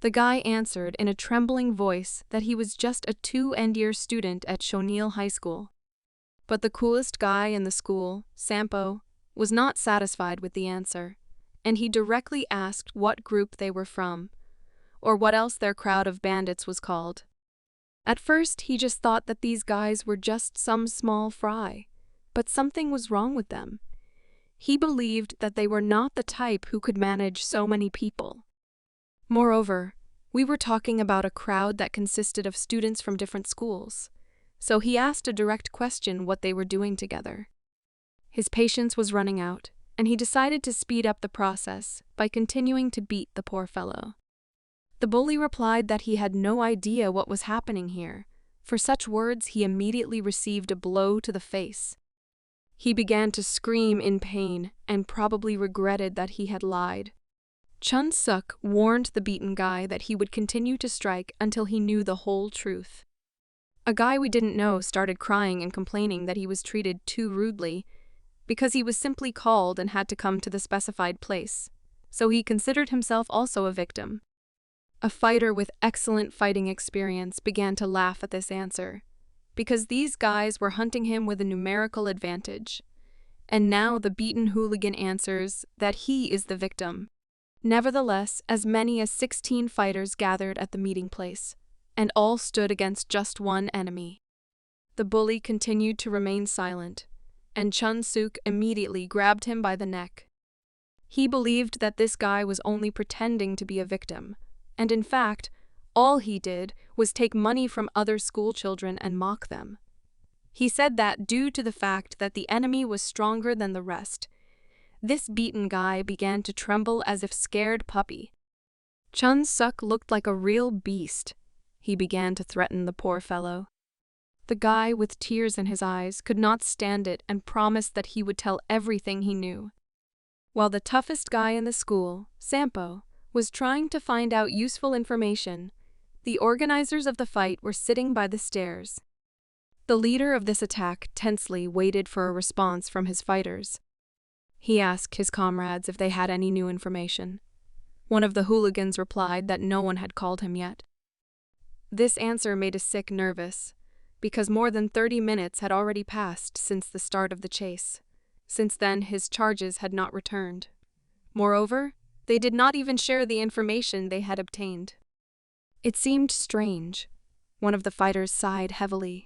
The guy answered in a trembling voice that he was just a 2-end-year student at Shonil High School. But the coolest guy in the school, Sampo, was not satisfied with the answer, and he directly asked what group they were from, or what else their crowd of bandits was called. At first, he just thought that these guys were just some small fry, but something was wrong with them. He believed that they were not the type who could manage so many people. Moreover, we were talking about a crowd that consisted of students from different schools, so he asked a direct question what they were doing together. His patience was running out, and he decided to speed up the process by continuing to beat the poor fellow. The bully replied that he had no idea what was happening here. For such words, he immediately received a blow to the face. He began to scream in pain and probably regretted that he had lied. Chun-suk warned the beaten guy that he would continue to strike until he knew the whole truth. A guy we didn't know started crying and complaining that he was treated too rudely because he was simply called and had to come to the specified place, so he considered himself also a victim. A fighter with excellent fighting experience began to laugh at this answer, because these guys were hunting him with a numerical advantage, and now the beaten hooligan answers that he is the victim. Nevertheless, as many as 16 fighters gathered at the meeting place, and all stood against just one enemy. The bully continued to remain silent, and Chun-suk immediately grabbed him by the neck. He believed that this guy was only pretending to be a victim, and in fact, all he did was take money from other school children and mock them. He said that due to the fact that the enemy was stronger than the rest, this beaten guy began to tremble as if scared puppy. Chun-suk looked like a real beast. He began to threaten the poor fellow. The guy, with tears in his eyes, could not stand it and promised that he would tell everything he knew. While the toughest guy in the school, Sampo, was trying to find out useful information, the organizers of the fight were sitting by the stairs. The leader of this attack tensely waited for a response from his fighters. He asked his comrades if they had any new information. One of the hooligans replied that no one had called him yet. This answer made Sik nervous, because more than 30 minutes had already passed since the start of the chase. Since then, his charges had not returned. Moreover, they did not even share the information they had obtained. It seemed strange. One of the fighters sighed heavily.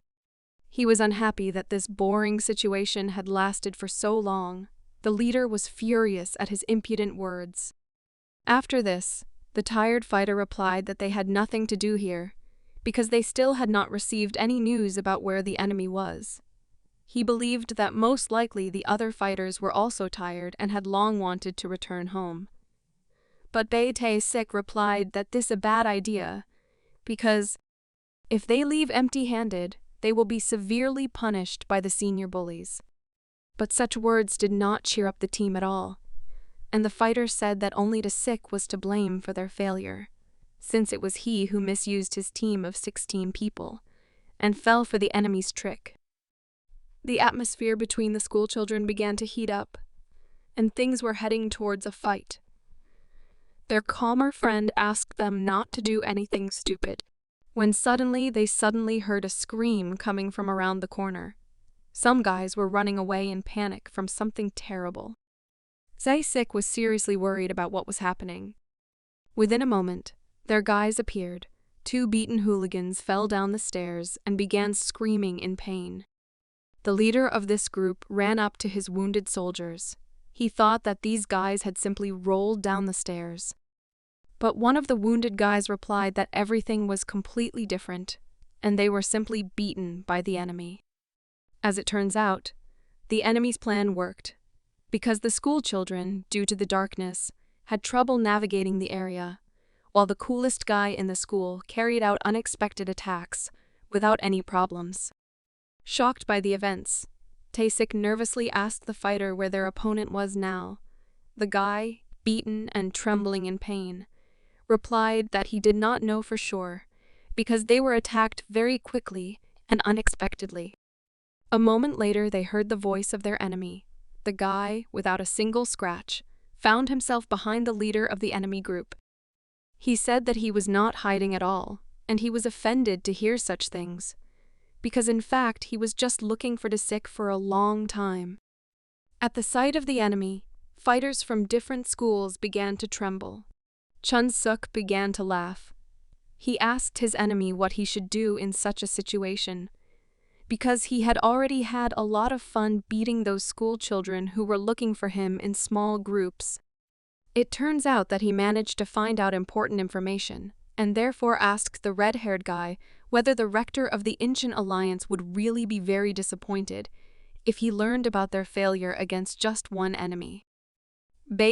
He was unhappy that this boring situation had lasted for so long. The leader was furious at his impudent words. After this, the tired fighter replied that they had nothing to do here, because they still had not received any news about where the enemy was. He believed that most likely the other fighters were also tired and had long wanted to return home. But Tae-sik replied that this is a bad idea, because if they leave empty-handed, they will be severely punished by the senior bullies. But such words did not cheer up the team at all, and the fighter said that only Sik was to blame for their failure, since it was he who misused his team of 16 people and fell for the enemy's trick. The atmosphere between the schoolchildren began to heat up, and things were heading towards a fight. Their calmer friend asked them not to do anything stupid, when they suddenly heard a scream coming from around the corner. Some guys were running away in panic from something terrible. Sik was seriously worried about what was happening. Within a moment, their guys appeared. 2 beaten hooligans fell down the stairs and began screaming in pain. The leader of this group ran up to his wounded soldiers. He thought that these guys had simply rolled down the stairs. But one of the wounded guys replied that everything was completely different, and they were simply beaten by the enemy. As it turns out, the enemy's plan worked, because the school children, due to the darkness, had trouble navigating the area, while the coolest guy in the school carried out unexpected attacks without any problems. Shocked by the events, Tae-sik nervously asked the fighter where their opponent was now. The guy, beaten and trembling in pain, replied that he did not know for sure, because they were attacked very quickly and unexpectedly. A moment later, they heard the voice of their enemy. The guy, without a single scratch, found himself behind the leader of the enemy group. He said that he was not hiding at all, and he was offended to hear such things, because in fact he was just looking for Sik for a long time. At the sight of the enemy, fighters from different schools began to tremble. Chun-suk began to laugh. He asked his enemy what he should do in such a situation, because he had already had a lot of fun beating those school children who were looking for him in small groups. It turns out that he managed to find out important information, and therefore asked the red-haired guy whether the rector of the Ancient Alliance would really be very disappointed if he learned about their failure against just one enemy.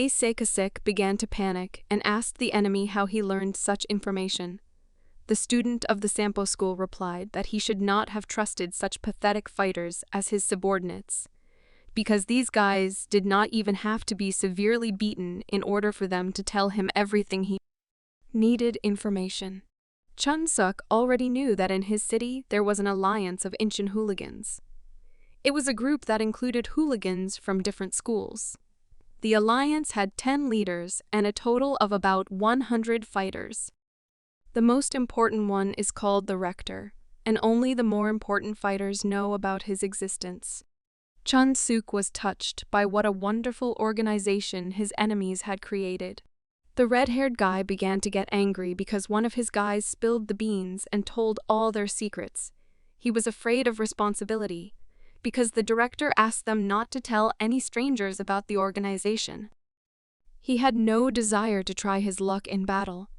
Sik began to panic and asked the enemy how he learned such information. The student of the Sampo school replied that he should not have trusted such pathetic fighters as his subordinates, because these guys did not even have to be severely beaten in order for them to tell him everything he needed information. Chun-suk already knew that in his city there was an alliance of ancient hooligans. It was a group that included hooligans from different schools. The alliance had 10 leaders and a total of about 100 fighters. The most important one is called the rector, and only the more important fighters know about his existence. Chun-suk was touched by what a wonderful organization his enemies had created. The red-haired guy began to get angry because one of his guys spilled the beans and told all their secrets. He was afraid of responsibility, because the director asked them not to tell any strangers about the organization. He had no desire to try his luck in battle,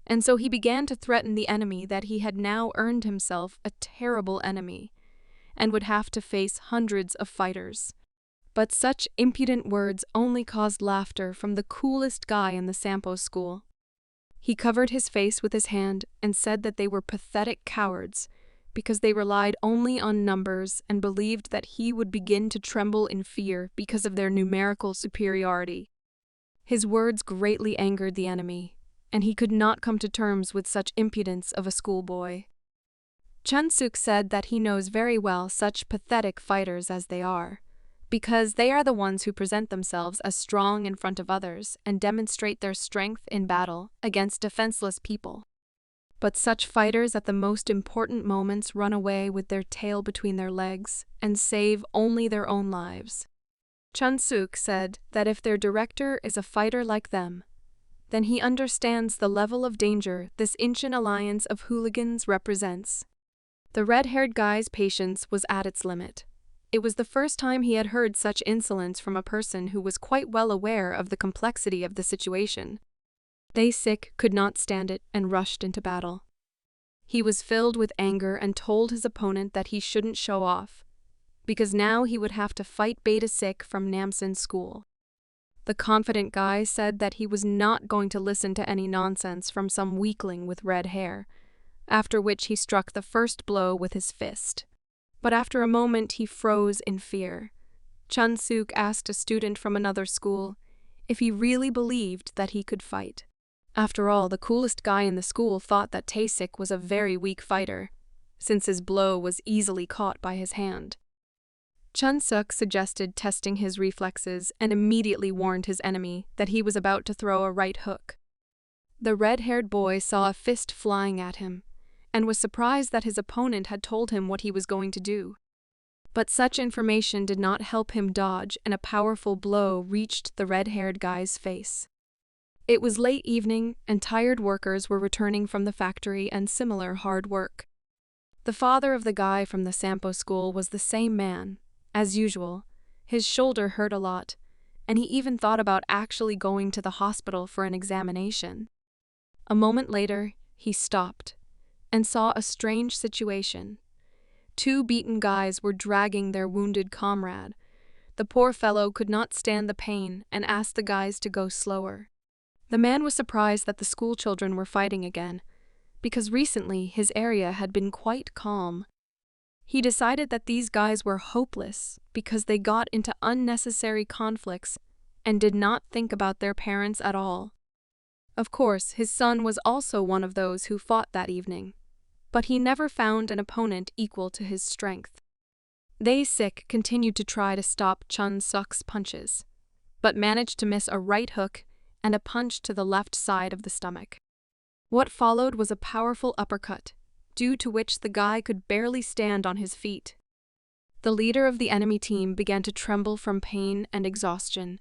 and so he began to threaten the enemy that he had now earned himself a terrible enemy, and would have to face hundreds of fighters. But such impudent words only caused laughter from the coolest guy in the Sampo school. He covered his face with his hand and said that they were pathetic cowards because they relied only on numbers and believed that he would begin to tremble in fear because of their numerical superiority. His words greatly angered the enemy, and he could not come to terms with such impudence of a schoolboy. Chun-suk said that he knows very well such pathetic fighters as they are, because they are the ones who present themselves as strong in front of others and demonstrate their strength in battle against defenseless people. But such fighters at the most important moments run away with their tail between their legs and save only their own lives. Chun-suk said that if their director is a fighter like them, then he understands the level of danger this ancient alliance of hooligans represents. The red-haired guy's patience was at its limit. It was the first time he had heard such insolence from a person who was quite well aware of the complexity of the situation. Tae-sik could not stand it and rushed into battle. He was filled with anger and told his opponent that he shouldn't show off, because now he would have to fight Tae-sik from Namsan school. The confident guy said that he was not going to listen to any nonsense from some weakling with red hair, after which he struck the first blow with his fist. But after a moment he froze in fear. Chun-suk asked a student from another school if he really believed that he could fight. After all, the coolest guy in the school thought that Tae-sik was a very weak fighter, since his blow was easily caught by his hand. Chun-suk suggested testing his reflexes and immediately warned his enemy that he was about to throw a right hook. The red-haired boy saw a fist flying at him, and was surprised that his opponent had told him what he was going to do. But such information did not help him dodge, and a powerful blow reached the red-haired guy's face. It was late evening, and tired workers were returning from the factory and similar hard work. The father of the guy from the Sampo school was the same man. As usual, his shoulder hurt a lot, and he even thought about actually going to the hospital for an examination. A moment later, he stopped and saw a strange situation. Two beaten guys were dragging their wounded comrade. The poor fellow could not stand the pain and asked the guys to go slower. The man was surprised that the school children were fighting again, because recently his area had been quite calm. He decided that these guys were hopeless because they got into unnecessary conflicts and did not think about their parents at all. Of course, his son was also one of those who fought that evening, but he never found an opponent equal to his strength. Tae-sik continued to try to stop Chun-suk's punches, but managed to miss a right hook and a punch to the left side of the stomach. What followed was a powerful uppercut, due to which the guy could barely stand on his feet. The leader of the enemy team began to tremble from pain and exhaustion.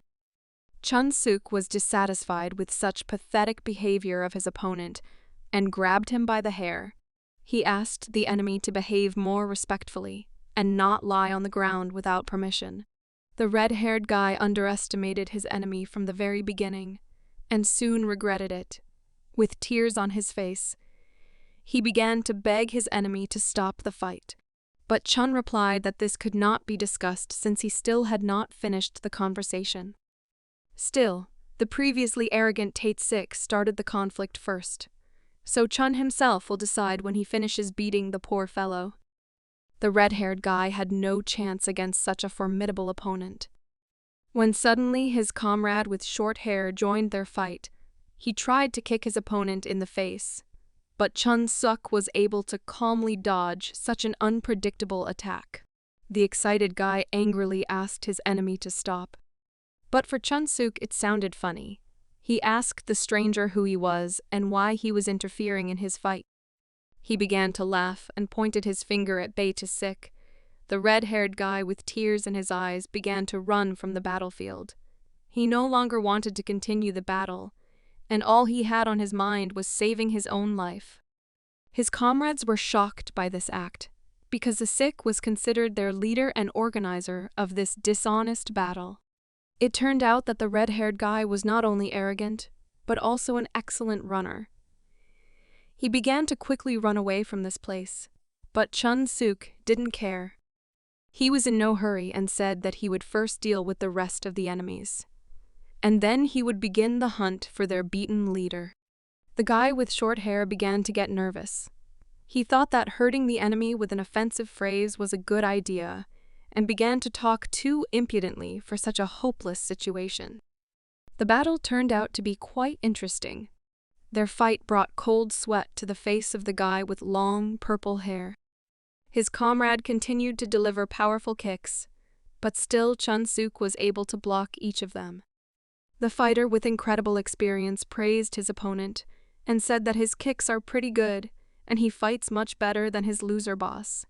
Chun-suk was dissatisfied with such pathetic behavior of his opponent and grabbed him by the hair. He asked the enemy to behave more respectfully and not lie on the ground without permission. The red-haired guy underestimated his enemy from the very beginning and soon regretted it. With tears on his face, he began to beg his enemy to stop the fight. But Chun replied that this could not be discussed since he still had not finished the conversation. Still, the previously arrogant Tae-sik started the conflict first, so Chun himself will decide when he finishes beating the poor fellow. The red-haired guy had no chance against such a formidable opponent. When suddenly his comrade with short hair joined their fight, he tried to kick his opponent in the face, but Chun-suk was able to calmly dodge such an unpredictable attack. The excited guy angrily asked his enemy to stop. But for Chun-suk it sounded funny. He asked the stranger who he was and why he was interfering in his fight. He began to laugh and pointed his finger at Tae-sik. The the red-haired guy with tears in his eyes began to run from the battlefield. He no longer wanted to continue the battle, and all he had on his mind was saving his own life. His comrades were shocked by this act, because the Sikh was considered their leader and organizer of this dishonest battle. It turned out that the red-haired guy was not only arrogant, but also an excellent runner. He began to quickly run away from this place, but Chun-suk didn't care. He was in no hurry and said that he would first deal with the rest of the enemies, and then he would begin the hunt for their beaten leader. The guy with short hair began to get nervous. He thought that hurting the enemy with an offensive phrase was a good idea, and began to talk too impudently for such a hopeless situation. The battle turned out to be quite interesting. Their fight brought cold sweat to the face of the guy with long, purple hair. His comrade continued to deliver powerful kicks, but still Chun-suk was able to block each of them. The fighter with incredible experience praised his opponent and said that his kicks are pretty good and he fights much better than his loser boss.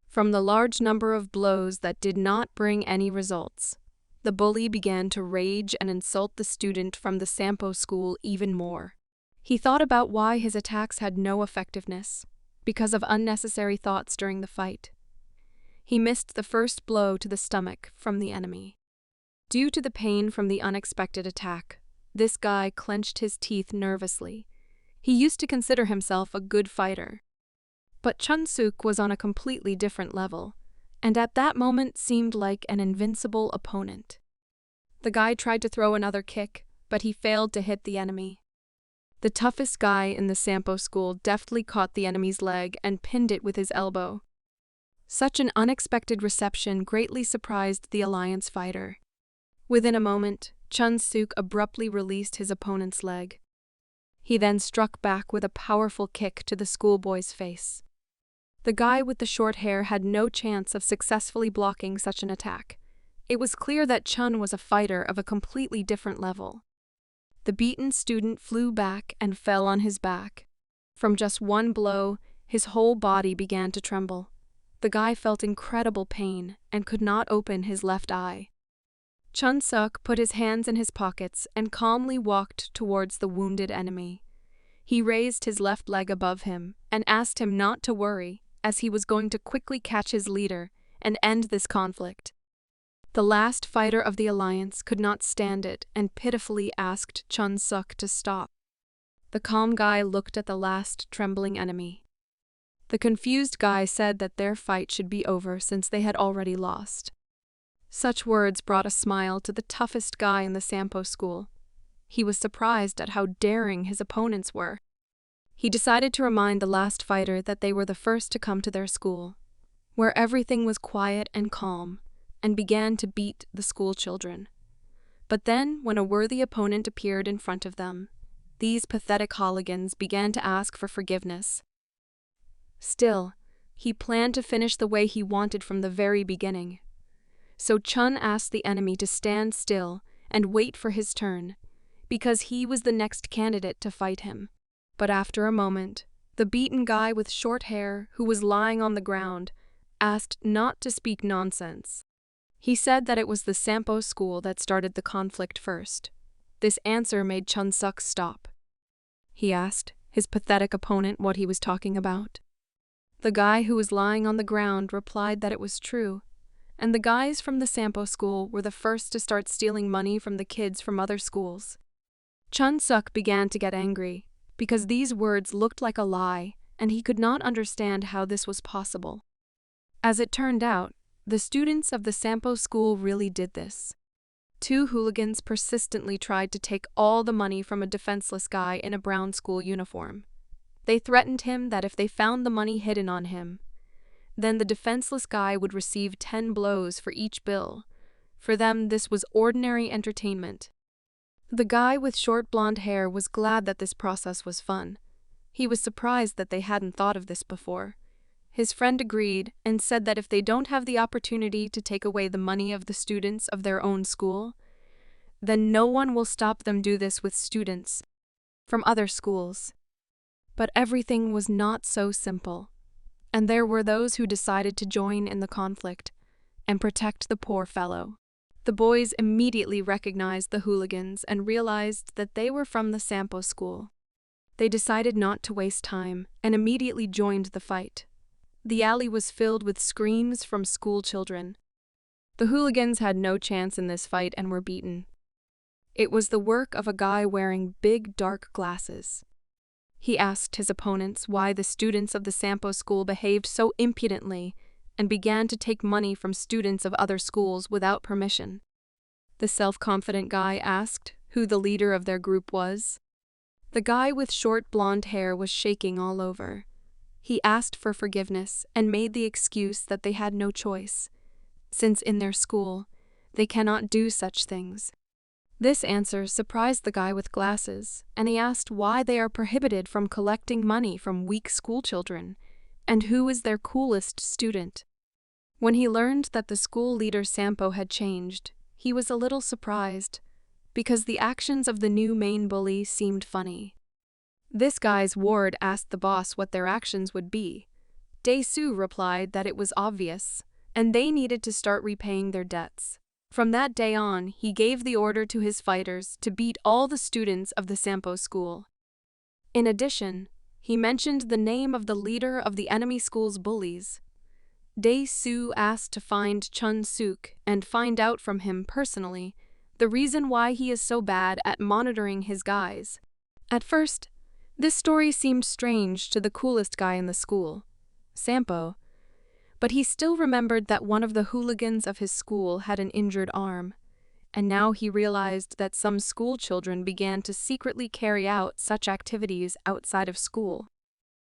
From the large number of blows that did not bring any results, the bully began to rage and insult the student from the Sampo school even more. He thought about why his attacks had no effectiveness, because of unnecessary thoughts during the fight. He missed the first blow to the stomach from the enemy. Due to the pain from the unexpected attack, this guy clenched his teeth nervously. He used to consider himself a good fighter. But Chun-suk was on a completely different level, and at that moment seemed like an invincible opponent. The guy tried to throw another kick, but he failed to hit the enemy. The toughest guy in the Sampo school deftly caught the enemy's leg and pinned it with his elbow. Such an unexpected reception greatly surprised the alliance fighter. Within a moment, Chun-suk abruptly released his opponent's leg. He then struck back with a powerful kick to the schoolboy's face. The guy with the short hair had no chance of successfully blocking such an attack. It was clear that Chun was a fighter of a completely different level. The beaten student flew back and fell on his back. From just one blow, his whole body began to tremble. The guy felt incredible pain and could not open his left eye. Chun-suk put his hands in his pockets and calmly walked towards the wounded enemy. He raised his left leg above him and asked him not to worry, as he was going to quickly catch his leader and end this conflict. The last fighter of the alliance could not stand it and pitifully asked Chun-suk to stop. The calm guy looked at the last trembling enemy. The confused guy said that their fight should be over since they had already lost. Such words brought a smile to the toughest guy in the Sampo school. He was surprised at how daring his opponents were. He decided to remind the last fighter that they were the first to come to their school, where everything was quiet and calm, and began to beat the school children. But then, when a worthy opponent appeared in front of them, these pathetic hooligans began to ask for forgiveness. Still, he planned to finish the way he wanted from the very beginning. So Chun asked the enemy to stand still and wait for his turn, because he was the next candidate to fight him. But after a moment, the beaten guy with short hair, who was lying on the ground, asked not to speak nonsense. He said that it was the Sampo school that started the conflict first. This answer made Chun-suk stop. He asked his pathetic opponent what he was talking about. The guy who was lying on the ground replied that it was true, and the guys from the Sampo school were the first to start stealing money from the kids from other schools. Chun-suk began to get angry, because these words looked like a lie, and he could not understand how this was possible. As it turned out, the students of the Sampo school really did this. Two hooligans persistently tried to take all the money from a defenseless guy in a brown school uniform. They threatened him that if they found the money hidden on him, then the defenseless guy would receive 10 blows for each bill. For them, this was ordinary entertainment. The guy with short blonde hair was glad that this process was fun. He was surprised that they hadn't thought of this before. His friend agreed and said that if they don't have the opportunity to take away the money of the students of their own school, then no one will stop them do this with students from other schools. But everything was not so simple. and there were those who decided to join in the conflict and protect the poor fellow. The boys immediately recognized the hooligans and realized that they were from the Sampo school. They decided not to waste time and immediately joined the fight. The alley was filled with screams from school children. The hooligans had no chance in this fight and were beaten. It was the work of a guy wearing big dark glasses. He asked his opponents why the students of the Sampo school behaved so impudently and began to take money from students of other schools without permission. The self-confident guy asked who the leader of their group was. The guy with short blonde hair was shaking all over. He asked for forgiveness and made the excuse that they had no choice, since in their school, they cannot do such things. This answer surprised the guy with glasses, and he asked why they are prohibited from collecting money from weak school children, and who is their coolest student. When he learned that the school leader Sampo had changed, he was a little surprised, because the actions of the new main bully seemed funny. This guy's ward asked the boss what their actions would be. Dae-soo replied that it was obvious, and they needed to start repaying their debts. From that day on, he gave the order to his fighters to beat all the students of the Sampo school. In addition, he mentioned the name of the leader of the enemy school's bullies. Dae-soo asked to find Chun-suk and find out from him personally the reason why he is so bad at monitoring his guys. At first, this story seemed strange to the coolest guy in the school, Sampo, but he still remembered that one of the hooligans of his school had an injured arm, and now he realized that some school children began to secretly carry out such activities outside of school.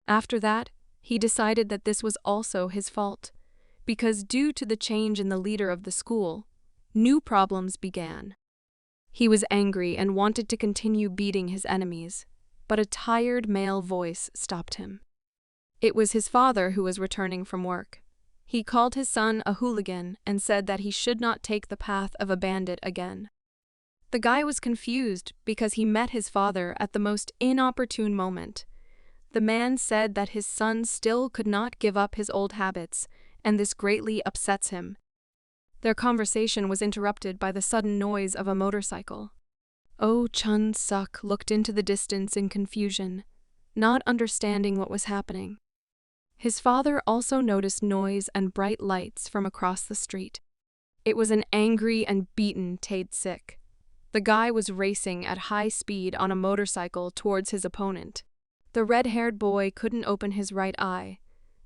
After that, he decided that this was also his fault, because due to the change in the leader of the school, new problems began. He was angry and wanted to continue beating his enemies, but a tired male voice stopped him. It was his father who was returning from work. He called his son a hooligan and said that he should not take the path of a bandit again. The guy was confused because he met his father at the most inopportune moment. The man said that his son still could not give up his old habits, and this greatly upsets him. Their conversation was interrupted by the sudden noise of a motorcycle. Oh Chun-suk looked into the distance in confusion, not understanding what was happening. His father also noticed noise and bright lights from across the street. It was an angry and beaten Tae-sik. The guy was racing at high speed on a motorcycle towards his opponent. The red-haired boy couldn't open his right eye,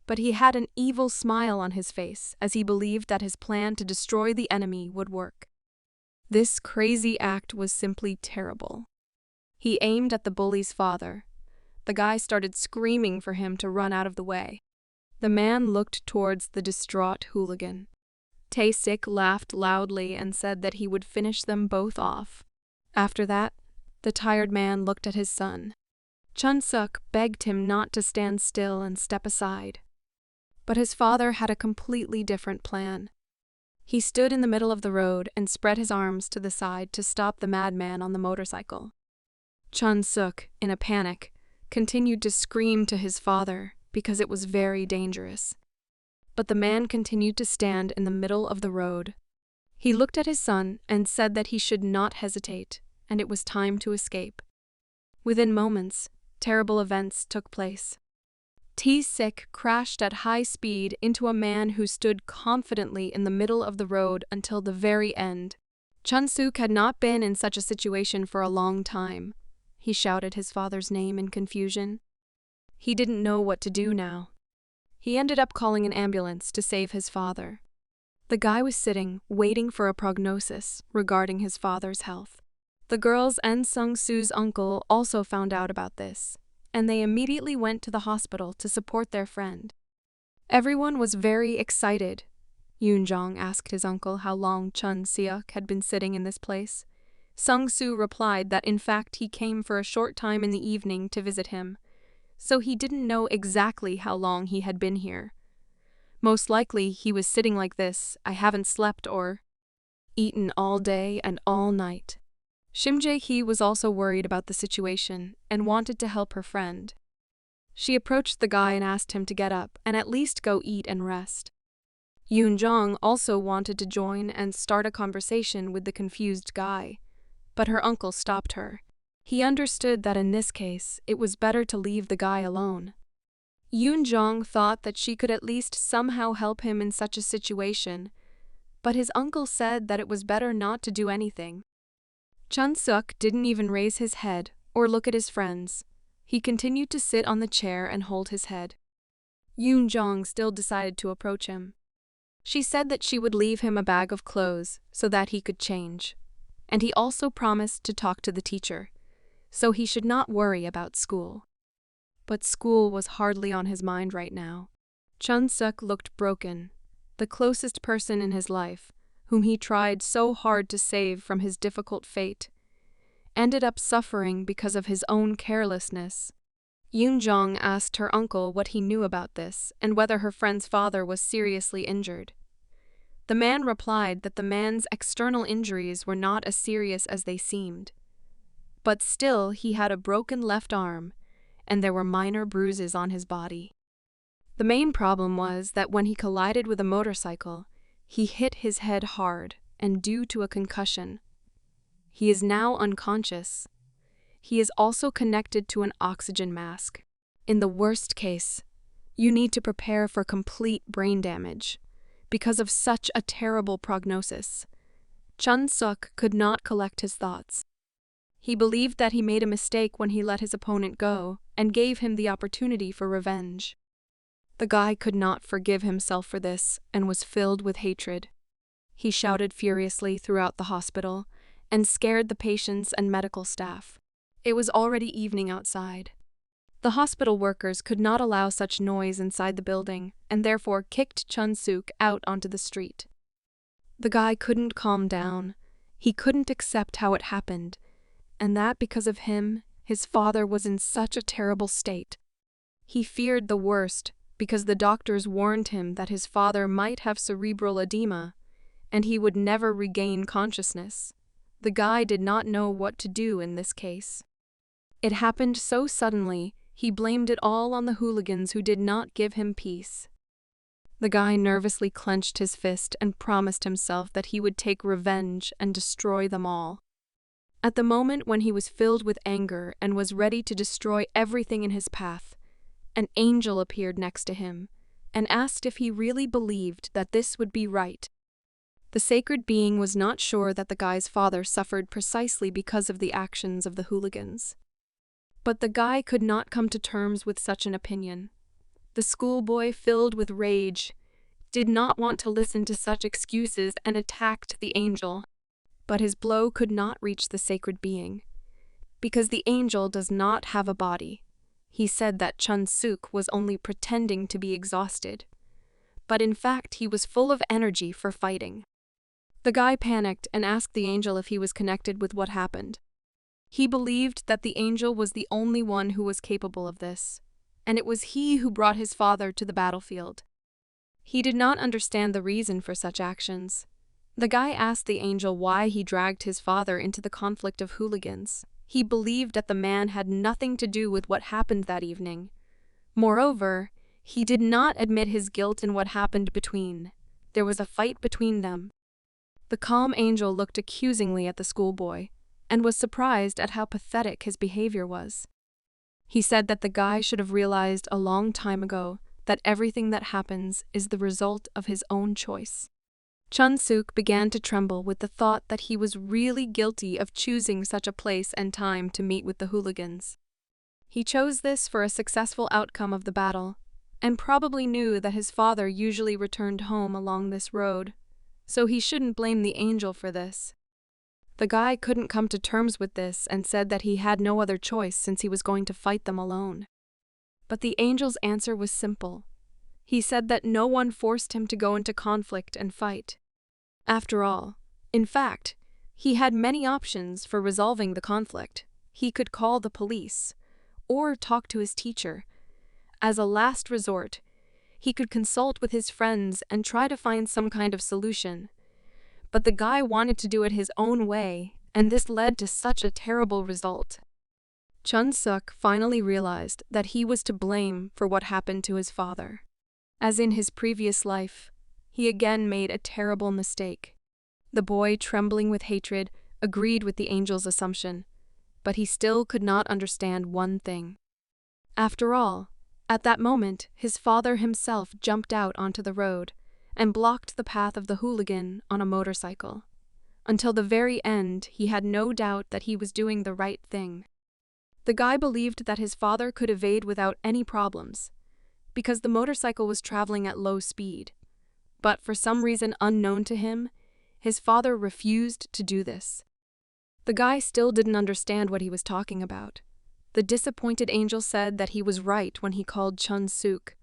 but he had an evil smile on his face as he believed that his plan to destroy the enemy would work. This crazy act was simply terrible. He aimed at the bully's father. The guy started screaming for him to run out of the way. The man looked towards the distraught hooligan. Tae-sik laughed loudly and said that he would finish them both off. After that, the tired man looked at his son. Chun-suk begged him not to stand still and step aside. But his father had a completely different plan. He stood in the middle of the road and spread his arms to the side to stop the madman on the motorcycle. Chun-suk, in a panic, continued to scream to his father because it was very dangerous. But the man continued to stand in the middle of the road. He looked at his son and said that he should not hesitate, and it was time to escape. Within moments, terrible events took place. Tae-sik crashed at high speed into a man who stood confidently in the middle of the road until the very end. Chun-suk had not been in such a situation for a long time. He shouted his father's name in confusion. He didn't know what to do now. He ended up calling an ambulance to save his father. The guy was sitting, waiting for a prognosis regarding his father's health. The girls and Sung-soo's uncle also found out about this, and they immediately went to the hospital to support their friend. Everyone was very excited. Yoon-jong asked his uncle how long Chun-seok had been sitting in this place. Sung-soo replied that in fact he came for a short time in the evening to visit him, so he didn't know exactly how long he had been here. Most likely he was sitting like this, I haven't slept or eaten all day and all night. Shim Ji-hye was also worried about the situation and wanted to help her friend. She approached the guy and asked him to get up and at least go eat and rest. Yoon-jong also wanted to join and start a conversation with the confused guy, but her uncle stopped her. He understood that in this case, it was better to leave the guy alone. Yoon-jong thought that she could at least somehow help him in such a situation, but his uncle said that it was better not to do anything. Chun-suk didn't even raise his head or look at his friends. He continued to sit on the chair and hold his head. Yoon-jong still decided to approach him. She said that she would leave him a bag of clothes so that he could change, and he also promised to talk to the teacher, so he should not worry about school. But school was hardly on his mind right now. Chun-suk looked broken. The closest person in his life, whom he tried so hard to save from his difficult fate, ended up suffering because of his own carelessness. Yoon-jong asked her uncle what he knew about this and whether her friend's father was seriously injured. The man replied that the man's external injuries were not as serious as they seemed. But still, he had a broken left arm, and there were minor bruises on his body. The main problem was that when he collided with a motorcycle, he hit his head hard, and due to a concussion, he is now unconscious. He is also connected to an oxygen mask. In the worst case, you need to prepare for complete brain damage. Because of such a terrible prognosis, Chun-suk could not collect his thoughts. He believed that he made a mistake when he let his opponent go and gave him the opportunity for revenge. The guy could not forgive himself for this and was filled with hatred. He shouted furiously throughout the hospital and scared the patients and medical staff. It was already evening outside. The hospital workers could not allow such noise inside the building and therefore kicked Chun-suk out onto the street. The guy couldn't calm down. He couldn't accept how it happened, and that because of him, his father was in such a terrible state. He feared the worst because the doctors warned him that his father might have cerebral edema and he would never regain consciousness. The guy did not know what to do in this case. It happened so suddenly, he blamed it all on the hooligans who did not give him peace. The guy nervously clenched his fist and promised himself that he would take revenge and destroy them all. At the moment when he was filled with anger and was ready to destroy everything in his path, an angel appeared next to him and asked if he really believed that this would be right. The sacred being was not sure that the guy's father suffered precisely because of the actions of the hooligans. But the guy could not come to terms with such an opinion. The schoolboy, filled with rage, did not want to listen to such excuses and attacked the angel. But his blow could not reach the sacred being, because the angel does not have a body. He said that Chun-suk was only pretending to be exhausted, but in fact he was full of energy for fighting. The guy panicked and asked the angel if he was connected with what happened. He believed that the angel was the only one who was capable of this, and it was he who brought his father to the battlefield. He did not understand the reason for such actions. The guy asked the angel why he dragged his father into the conflict of hooligans. He believed that the man had nothing to do with what happened that evening. Moreover, he did not admit his guilt in what happened between. There was a fight between them. The calm angel looked accusingly at the schoolboy and was surprised at how pathetic his behavior was. He said that the guy should have realized a long time ago that everything that happens is the result of his own choice. Chun-suk began to tremble with the thought that he was really guilty of choosing such a place and time to meet with the hooligans. He chose this for a successful outcome of the battle, and probably knew that his father usually returned home along this road, so he shouldn't blame the angel for this. The guy couldn't come to terms with this and said that he had no other choice since he was going to fight them alone. But the angel's answer was simple. He said that no one forced him to go into conflict and fight. After all, in fact, he had many options for resolving the conflict. He could call the police, or talk to his teacher. As a last resort, he could consult with his friends and try to find some kind of solution. But the guy wanted to do it his own way, and this led to such a terrible result. Chun-suk finally realized that he was to blame for what happened to his father. As in his previous life, he again made a terrible mistake. The boy, trembling with hatred, agreed with the angel's assumption, but he still could not understand one thing. After all, at that moment, his father himself jumped out onto the road and blocked the path of the hooligan on a motorcycle. Until the very end, he had no doubt that he was doing the right thing. The guy believed that his father could evade without any problems, because the motorcycle was traveling at low speed. But for some reason unknown to him, his father refused to do this. The guy still didn't understand what he was talking about. The disappointed angel said that he was right when he called Chun-suk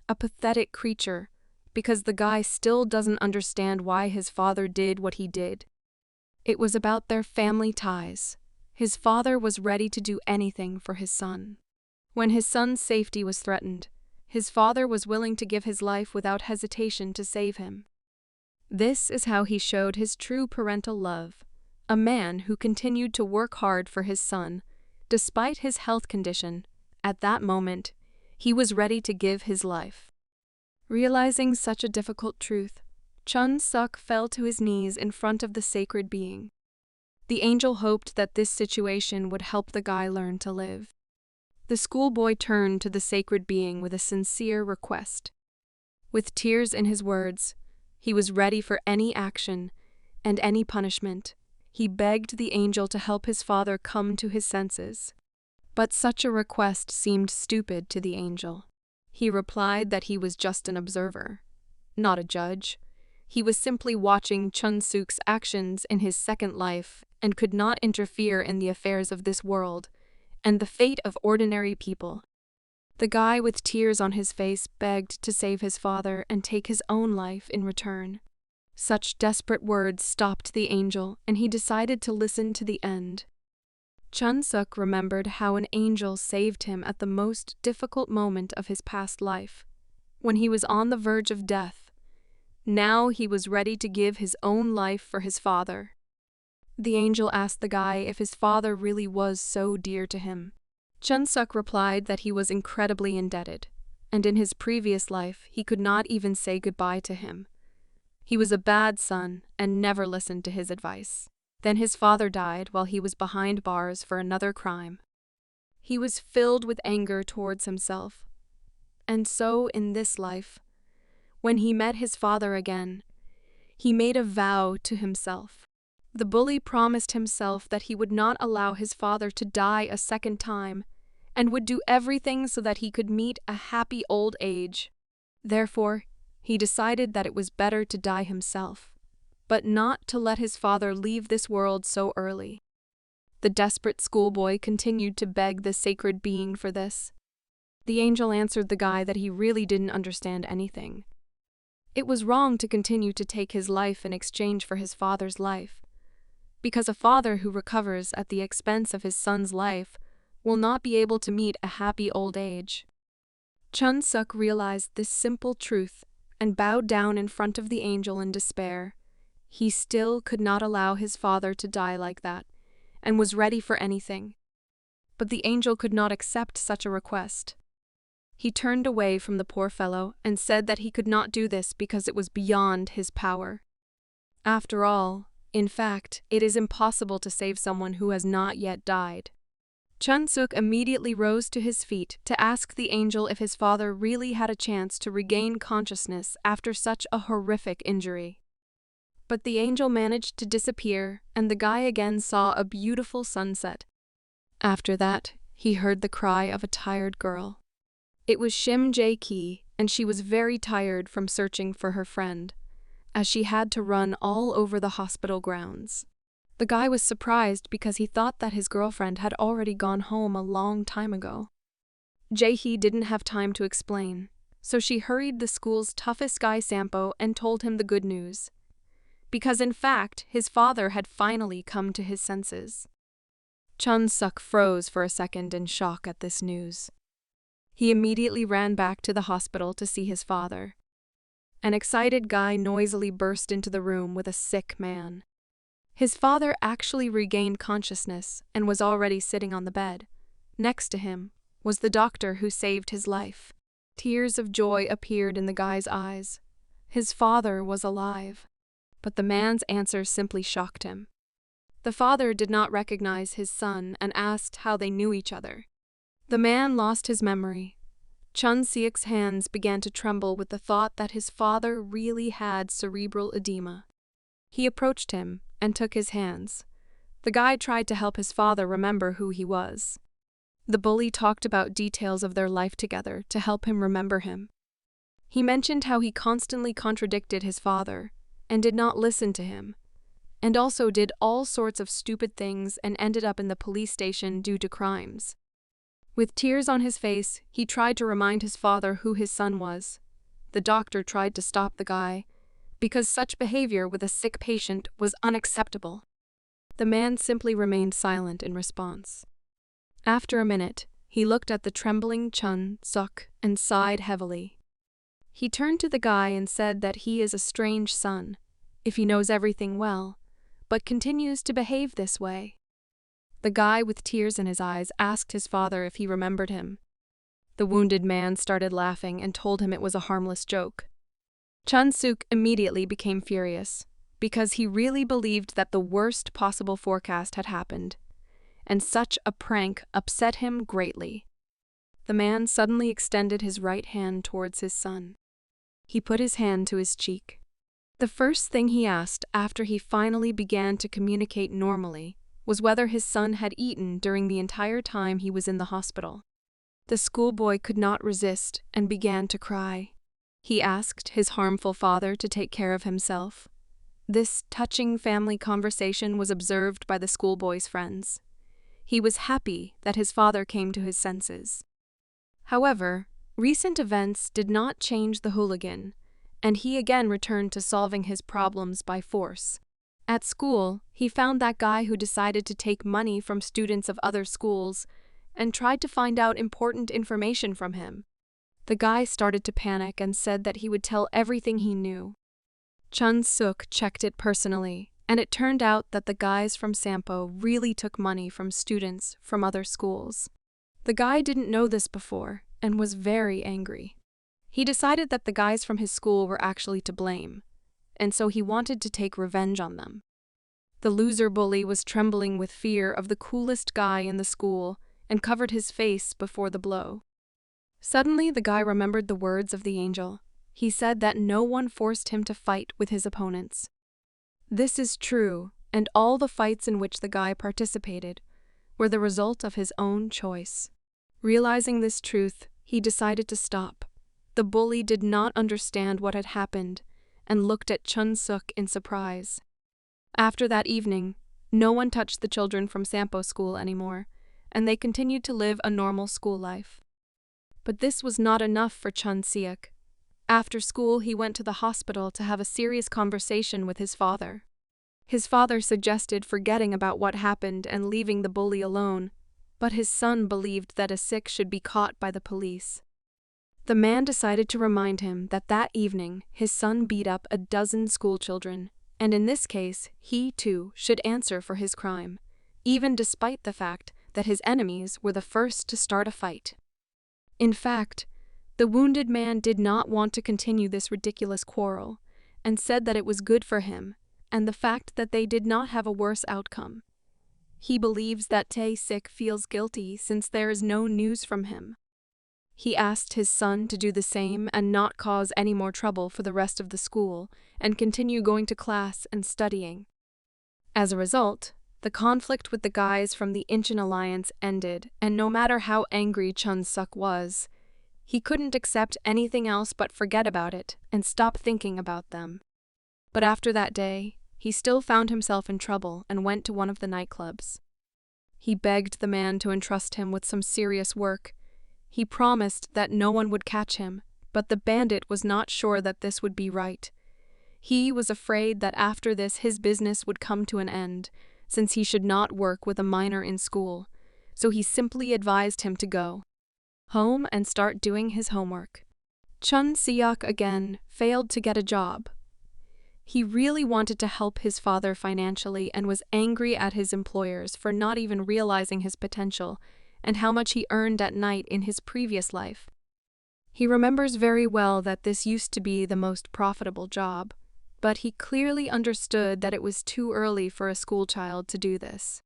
a pathetic creature, because the guy still doesn't understand why his father did what he did. It was about their family ties. His father was ready to do anything for his son. When his son's safety was threatened, his father was willing to give his life without hesitation to save him. This is how he showed his true parental love, a man who continued to work hard for his son, despite his health condition. At that moment, he was ready to give his life. Realizing such a difficult truth, Chun-suk fell to his knees in front of the sacred being. The angel hoped that this situation would help the guy learn to live. The schoolboy turned to the sacred being with a sincere request. With tears in his words, he was ready for any action and any punishment. He begged the angel to help his father come to his senses. But such a request seemed stupid to the angel. He replied that he was just an observer, not a judge. He was simply watching Chun-suk's actions in his second life and could not interfere in the affairs of this world and the fate of ordinary people. The guy with tears on his face begged to save his father and take his own life in return. Such desperate words stopped the angel, and he decided to listen to the end. Chun-suk remembered how an angel saved him at the most difficult moment of his past life, when he was on the verge of death. Now he was ready to give his own life for his father. The angel asked the guy if his father really was so dear to him. Chun-suk replied that he was incredibly indebted, and in his previous life he could not even say goodbye to him. He was a bad son and never listened to his advice. Then his father died while he was behind bars for another crime. He was filled with anger towards himself. And so in this life, when he met his father again, he made a vow to himself. The bully promised himself that he would not allow his father to die a second time and would do everything so that he could meet a happy old age. Therefore, he decided that it was better to die himself, but not to let his father leave this world so early. The desperate schoolboy continued to beg the sacred being for this. The angel answered the guy that he really didn't understand anything. It was wrong to continue to take his life in exchange for his father's life, because a father who recovers at the expense of his son's life will not be able to meet a happy old age. Chun-suk realized this simple truth and bowed down in front of the angel in despair. He still could not allow his father to die like that, and was ready for anything. But the angel could not accept such a request. He turned away from the poor fellow and said that he could not do this because it was beyond his power. After all, in fact, it is impossible to save someone who has not yet died. Chun-suk immediately rose to his feet to ask the angel if his father really had a chance to regain consciousness after such a horrific injury. But the angel managed to disappear, and the guy again saw a beautiful sunset. After that, he heard the cry of a tired girl. It was Shim Ji-hye, and she was very tired from searching for her friend, as she had to run all over the hospital grounds. The guy was surprised because he thought that his girlfriend had already gone home a long time ago. Ji-hye didn't have time to explain, so she hurried the school's toughest guy Sampo and told him the good news. Because in fact, his father had finally come to his senses. Chun-suk froze for a second in shock at this news. He immediately ran back to the hospital to see his father. An excited guy noisily burst into the room with a sick man. His father actually regained consciousness and was already sitting on the bed, Next to him was the doctor who saved his life. Tears of joy appeared in the guy's eyes. His father was alive. But the man's answer simply shocked him. The father did not recognize his son and asked how they knew each other. The man lost his memory. Chun Seok's hands began to tremble with the thought that his father really had cerebral edema. He approached him and took his hands. The guy tried to help his father remember who he was. The bully talked about details of their life together to help him remember him. He mentioned how he constantly contradicted his father and did not listen to him, and also did all sorts of stupid things and ended up in the police station due to crimes. With tears on his face, he tried to remind his father who his son was. The doctor tried to stop the guy, because such behavior with a sick patient was unacceptable. The man simply remained silent in response. After a minute, he looked at the trembling Chun Seok and sighed heavily. He turned to the guy and said that he is a strange son, if he knows everything well, but continues to behave this way. The guy with tears in his eyes asked his father if he remembered him. The wounded man started laughing and told him it was a harmless joke. Chun Seok immediately became furious, because he really believed that the worst possible forecast had happened, and such a prank upset him greatly. The man suddenly extended his right hand towards his son. He put his hand to his cheek. The first thing he asked after he finally began to communicate normally was whether his son had eaten during the entire time he was in the hospital. The schoolboy could not resist and began to cry. He asked his harmful father to take care of himself. This touching family conversation was observed by the schoolboy's friends. He was happy that his father came to his senses. However, recent events did not change the hooligan, and he again returned to solving his problems by force. At school, he found that guy who decided to take money from students of other schools and tried to find out important information from him. The guy started to panic and said that he would tell everything he knew. Chun Seok checked it personally, and it turned out that the guys from Sampo really took money from students from other schools. The guy didn't know this before and was very angry. He decided that the guys from his school were actually to blame, and so he wanted to take revenge on them. The loser bully was trembling with fear of the coolest guy in the school and covered his face before the blow. Suddenly, the guy remembered the words of the angel. He said that no one forced him to fight with his opponents. This is true, and all the fights in which the guy participated were the result of his own choice. Realizing this truth, he decided to stop. The bully did not understand what had happened and looked at Chun Seok in surprise. After that evening, no one touched the children from Sampo school anymore, and they continued to live a normal school life. But this was not enough for Chun Seok. After school, he went to the hospital to have a serious conversation with his father. His father suggested forgetting about what happened and leaving the bully alone, but his son believed that a sick should be caught by the police. The man decided to remind him that that evening his son beat up a dozen schoolchildren, and in this case, he too should answer for his crime, even despite the fact that his enemies were the first to start a fight. In fact, the wounded man did not want to continue this ridiculous quarrel, and said that it was good for him, and the fact that they did not have a worse outcome. He believes that Tae-sik feels guilty since there is no news from him. He asked his son to do the same and not cause any more trouble for the rest of the school, and continue going to class and studying. As a result, the conflict with the guys from the Incheon Alliance ended, and no matter how angry Chun Seok was, he couldn't accept anything else but forget about it and stop thinking about them. But after that day, he still found himself in trouble and went to one of the nightclubs. He begged the man to entrust him with some serious work. He promised that no one would catch him, but the bandit was not sure that this would be right. He was afraid that after this his business would come to an end, since he should not work with a minor in school, so he simply advised him to go home and start doing his homework. Chun Seok again failed to get a job. He really wanted to help his father financially and was angry at his employers for not even realizing his potential and how much he earned at night in his previous life. He remembers very well that this used to be the most profitable job, but he clearly understood that it was too early for a schoolchild to do this.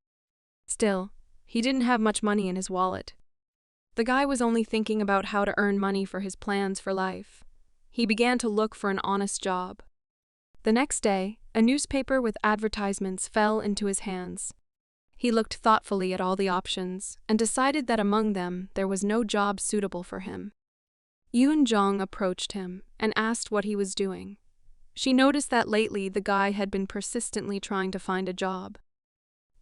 Still, he didn't have much money in his wallet. The guy was only thinking about how to earn money for his plans for life. He began to look for an honest job. The next day, a newspaper with advertisements fell into his hands. He looked thoughtfully at all the options and decided that among them there was no job suitable for him. Yoon-jong approached him and asked what he was doing. She noticed that lately the guy had been persistently trying to find a job.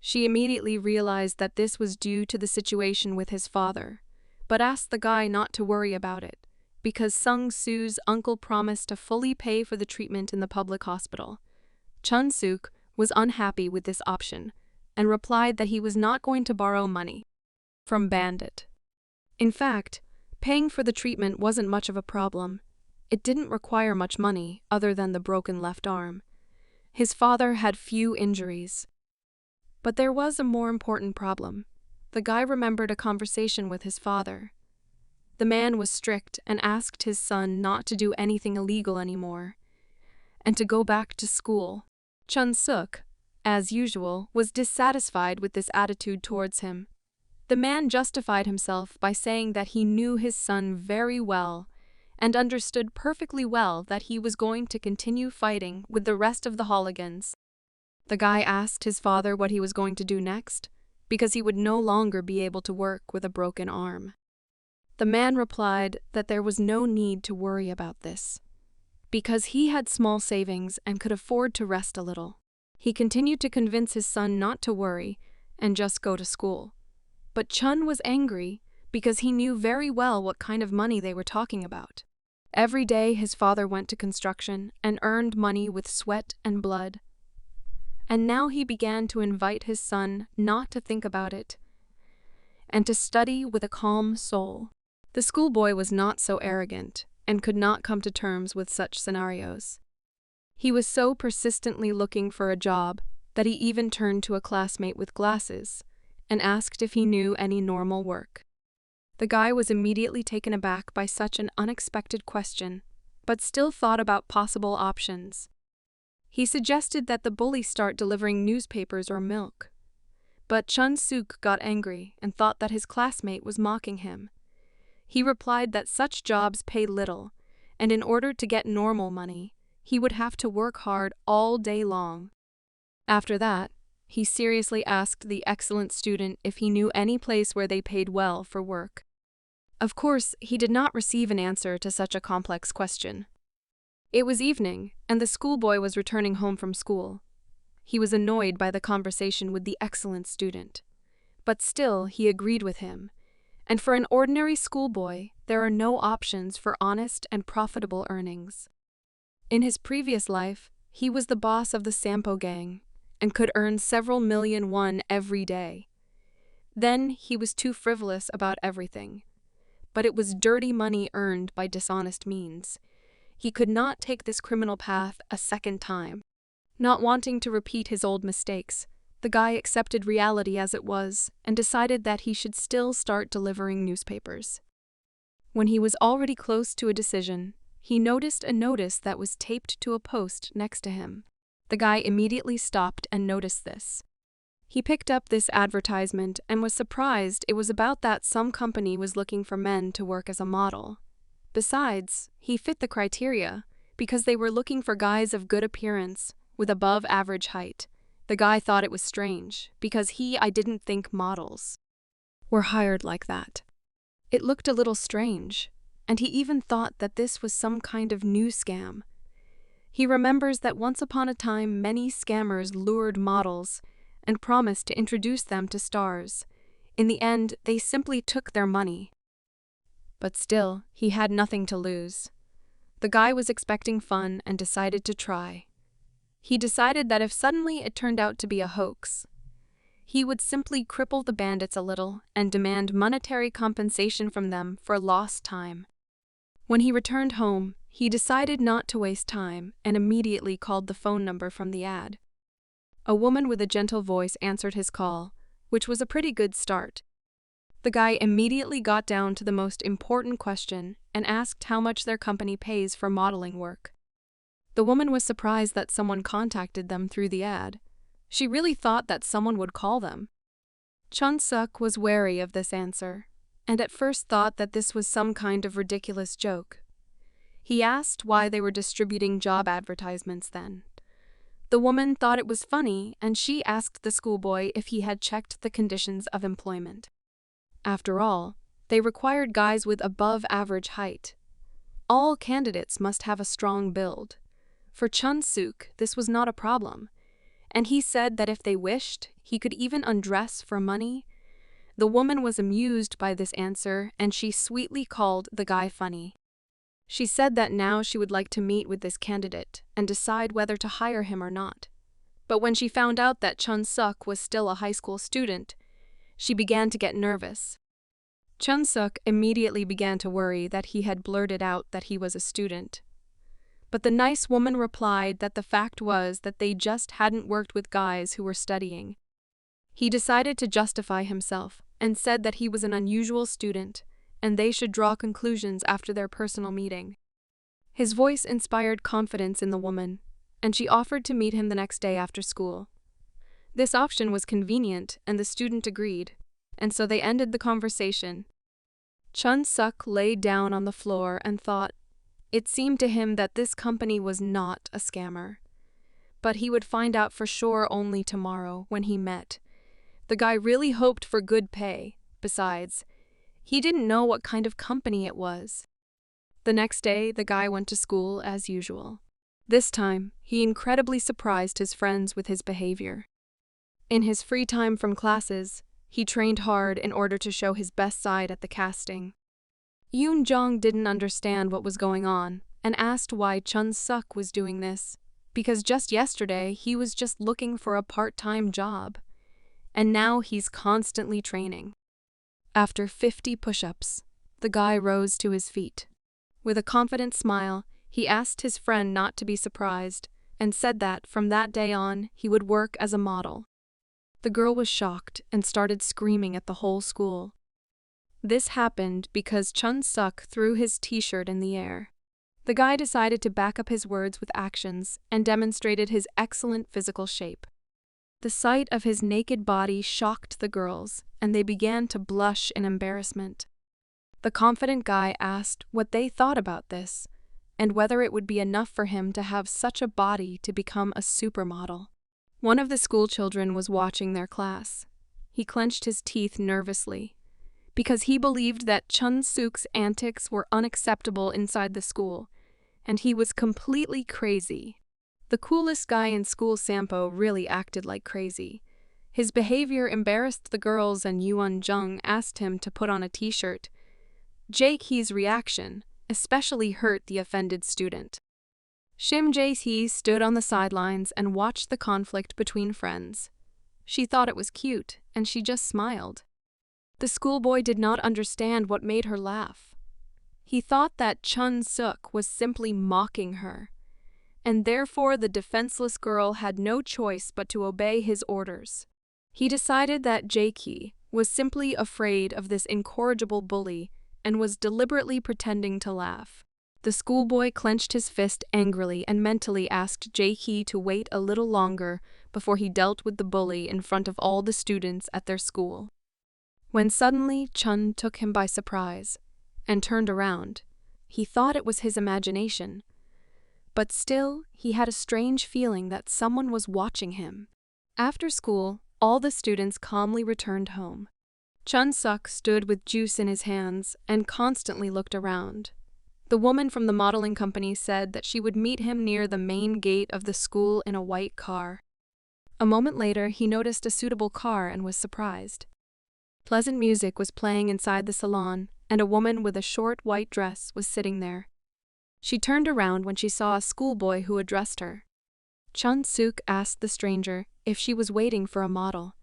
She immediately realized that this was due to the situation with his father, but asked the guy not to worry about it, because Sung-soo's uncle promised to fully pay for the treatment in the public hospital. Chun-suk was unhappy with this option and replied that he was not going to borrow money from Bandit. In fact, paying for the treatment wasn't much of a problem. It didn't require much money other than the broken left arm. His father had few injuries. But there was a more important problem. The guy remembered a conversation with his father. The man was strict and asked his son not to do anything illegal anymore, and to go back to school. Chun-suk, as usual, was dissatisfied with this attitude towards him. The man justified himself by saying that he knew his son very well and understood perfectly well that he was going to continue fighting with the rest of the hooligans. The guy asked his father what he was going to do next, because he would no longer be able to work with a broken arm. The man replied that there was no need to worry about this, because he had small savings and could afford to rest a little. He continued to convince his son not to worry and just go to school. But Chun was angry because he knew very well what kind of money they were talking about. Every day his father went to construction and earned money with sweat and blood. And now he began to invite his son not to think about it and to study with a calm soul. The schoolboy was not so arrogant and could not come to terms with such scenarios. He was so persistently looking for a job that he even turned to a classmate with glasses and asked if he knew any normal work. The guy was immediately taken aback by such an unexpected question, but still thought about possible options. He suggested that the bullies start delivering newspapers or milk. But Chun-suk got angry and thought that his classmate was mocking him. He replied that such jobs pay little, and in order to get normal money, he would have to work hard all day long. After that, he seriously asked the excellent student if he knew any place where they paid well for work. Of course, he did not receive an answer to such a complex question. It was evening, and the schoolboy was returning home from school. He was annoyed by the conversation with the excellent student. But still, he agreed with him. And for an ordinary schoolboy, there are no options for honest and profitable earnings. In his previous life, he was the boss of the Sampo gang and could earn several million won every day. Then he was too frivolous about everything. But it was dirty money earned by dishonest means. He could not take this criminal path a second time. Not wanting to repeat his old mistakes, the guy accepted reality as it was and decided that he should still start delivering newspapers. When he was already close to a decision, he noticed a notice that was taped to a post next to him. The guy immediately stopped and noticed this. He picked up this advertisement and was surprised it was about that some company was looking for men to work as a model. Besides, he fit the criteria because they were looking for guys of good appearance with above-average height. The guy thought it was strange because I didn't think models were hired like that. It looked a little strange, and he even thought that this was some kind of new scam. He remembers that once upon a time many scammers lured models and promised to introduce them to stars. In the end, they simply took their money. But still, he had nothing to lose. The guy was expecting fun and decided to try. He decided that if suddenly it turned out to be a hoax, he would simply cripple the bandits a little and demand monetary compensation from them for lost time. When he returned home, he decided not to waste time and immediately called the phone number from the ad. A woman with a gentle voice answered his call, which was a pretty good start. The guy immediately got down to the most important question and asked how much their company pays for modeling work. The woman was surprised that someone contacted them through the ad. She really thought that someone would call them. Chun-suk was wary of this answer, and at first thought that this was some kind of ridiculous joke. He asked why they were distributing job advertisements then. The woman thought it was funny, and she asked the schoolboy if he had checked the conditions of employment. After all, they required guys with above-average height. All candidates must have a strong build. For Chun-suk, this was not a problem, and he said that if they wished, he could even undress for money. The woman was amused by this answer, and she sweetly called the guy funny. She said that now she would like to meet with this candidate and decide whether to hire him or not. But when she found out that Chun-suk was still a high school student, she began to get nervous. Chun-suk immediately began to worry that he had blurted out that he was a student. But the nice woman replied that the fact was that they just hadn't worked with guys who were studying. He decided to justify himself and said that he was an unusual student and they should draw conclusions after their personal meeting. His voice inspired confidence in the woman, and she offered to meet him the next day after school. This option was convenient, and the student agreed, and so they ended the conversation. Chun-suk lay down on the floor and thought. It seemed to him that this company was not a scammer. But he would find out for sure only tomorrow when he met. The guy really hoped for good pay. Besides, he didn't know what kind of company it was. The next day, the guy went to school as usual. This time, he incredibly surprised his friends with his behavior. In his free time from classes, he trained hard in order to show his best side at the casting. Yoon-jong didn't understand what was going on and asked why Chun-suk was doing this, because just yesterday he was just looking for a part-time job, and now he's constantly training. After 50 push-ups, the guy rose to his feet. With a confident smile, he asked his friend not to be surprised and said that from that day on he would work as a model. The girl was shocked and started screaming at the whole school. This happened because Chun-suk threw his t-shirt in the air. The guy decided to back up his words with actions and demonstrated his excellent physical shape. The sight of his naked body shocked the girls, and they began to blush in embarrassment. The confident guy asked what they thought about this, and whether it would be enough for him to have such a body to become a supermodel. One of the school children was watching their class. He clenched his teeth nervously, because he believed that Chun-suk's antics were unacceptable inside the school, and he was completely crazy. The coolest guy in school, Sampo, really acted like crazy. His behavior embarrassed the girls, and Yoon-jung asked him to put on a t-shirt. Jae-hye's reaction especially hurt the offended student. Shim Ji-hye stood on the sidelines and watched the conflict between friends. She thought it was cute, and she just smiled. The schoolboy did not understand what made her laugh. He thought that Chun-suk was simply mocking her, and therefore the defenseless girl had no choice but to obey his orders. He decided that Jae-hye was simply afraid of this incorrigible bully and was deliberately pretending to laugh. The schoolboy clenched his fist angrily and mentally asked Jae-hye to wait a little longer before he dealt with the bully in front of all the students at their school. When suddenly Chun took him by surprise and turned around, he thought it was his imagination. But still, he had a strange feeling that someone was watching him. After school, all the students calmly returned home. Chun-suk stood with juice in his hands and constantly looked around. The woman from the modeling company said that she would meet him near the main gate of the school in a white car. A moment later, he noticed a suitable car and was surprised. Pleasant music was playing inside the salon, and a woman with a short white dress was sitting there. She turned around when she saw a schoolboy who addressed her. Chun-suk asked the stranger if she was waiting for a model.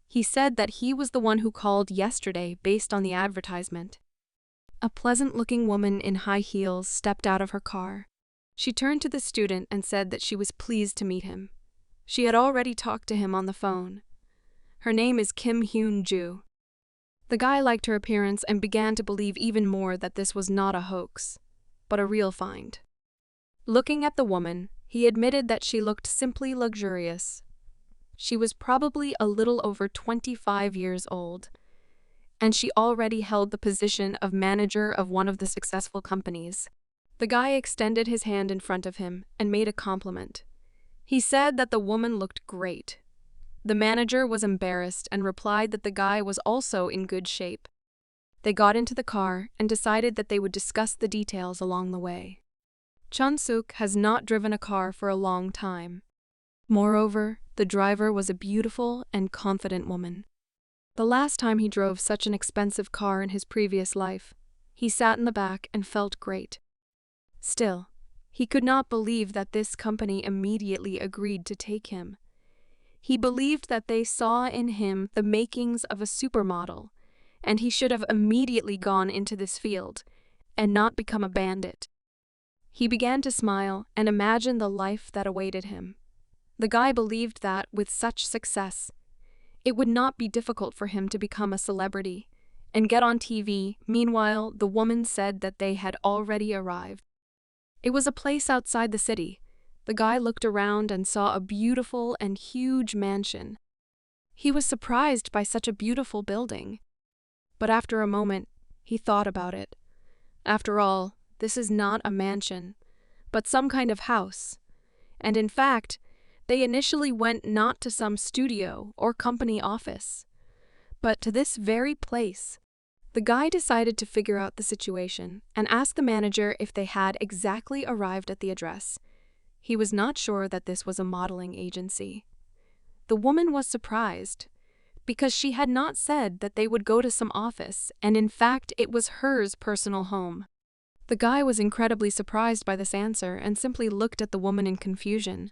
He said that he was the one who called yesterday based on the advertisement. A pleasant-looking woman in high heels stepped out of her car. She turned to the student and said that she was pleased to meet him. She had already talked to him on the phone. Her name is Kim Hyun-ju. The guy liked her appearance and began to believe even more that this was not a hoax, but a real find. Looking at the woman, he admitted that she looked simply luxurious. She was probably a little over 25 years old, and she already held the position of manager of one of the successful companies. The guy extended his hand in front of him and made a compliment. He said that the woman looked great. The manager was embarrassed and replied that the guy was also in good shape. They got into the car and decided that they would discuss the details along the way. Chun-suk has not driven a car for a long time. Moreover, the driver was a beautiful and confident woman. The last time he drove such an expensive car in his previous life, he sat in the back and felt great. Still, he could not believe that this company immediately agreed to take him. He believed that they saw in him the makings of a supermodel, and he should have immediately gone into this field and not become a bandit. He began to smile and imagine the life that awaited him. The guy believed that, with such success, it would not be difficult for him to become a celebrity and get on TV. Meanwhile, the woman said that they had already arrived. It was a place outside the city. The guy looked around and saw a beautiful and huge mansion. He was surprised by such a beautiful building. But after a moment, he thought about it. After all, this is not a mansion, but some kind of house. And in fact, they initially went not to some studio or company office, but to this very place. The guy decided to figure out the situation and asked the manager if they had exactly arrived at the address. He was not sure that this was a modeling agency. The woman was surprised, because she had not said that they would go to some office, and in fact it was hers personal home. The guy was incredibly surprised by this answer and simply looked at the woman in confusion.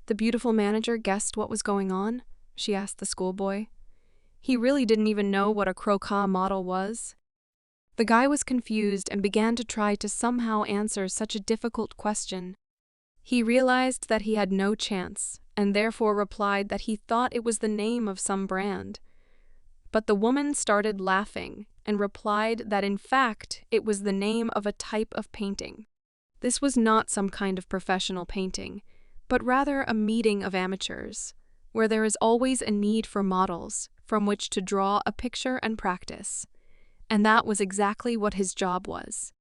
The beautiful manager guessed what was going on? She asked the schoolboy. He really didn't even know what a croquet model was. The guy was confused and began to try to somehow answer such a difficult question. He realized that he had no chance, and therefore replied that he thought it was the name of some brand. But the woman started laughing and replied that in fact it was the name of a type of painting. This was not some kind of professional painting, but rather a meeting of amateurs, where there is always a need for models from which to draw a picture and practice. And that was exactly what his job was.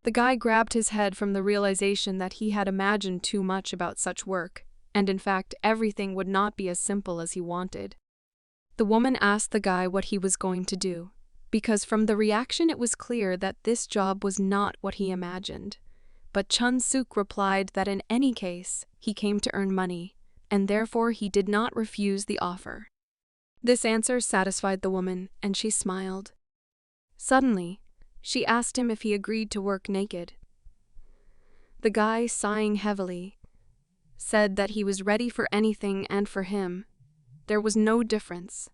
The guy grabbed his head from the realization that he had imagined too much about such work, and in fact everything would not be as simple as he wanted. The woman asked the guy what he was going to do, because from the reaction it was clear that this job was not what he imagined. But Chun-suk replied that in any case, he came to earn money, and therefore he did not refuse the offer. This answer satisfied the woman, and she smiled. Suddenly, she asked him if he agreed to work naked. The guy, sighing heavily, said that he was ready for anything, and for him, there was no difference.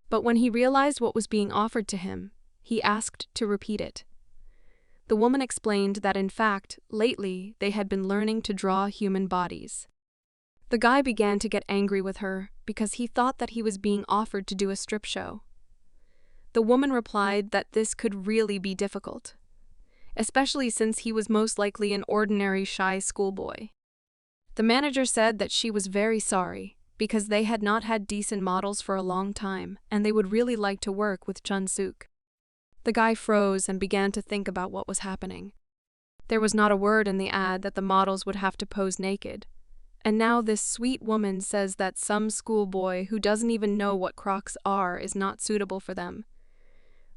But when he realized what was being offered to him, he asked to repeat it. The woman explained that in fact, lately, they had been learning to draw human bodies. The guy began to get angry with her because he thought that he was being offered to do a strip show. The woman replied that this could really be difficult, especially since he was most likely an ordinary shy schoolboy. The manager said that she was very sorry because they had not had decent models for a long time and they would really like to work with Chun-suk. The guy froze and began to think about what was happening. There was not a word in the ad that the models would have to pose naked. And now this sweet woman says that some schoolboy who doesn't even know what Crocs are is not suitable for them.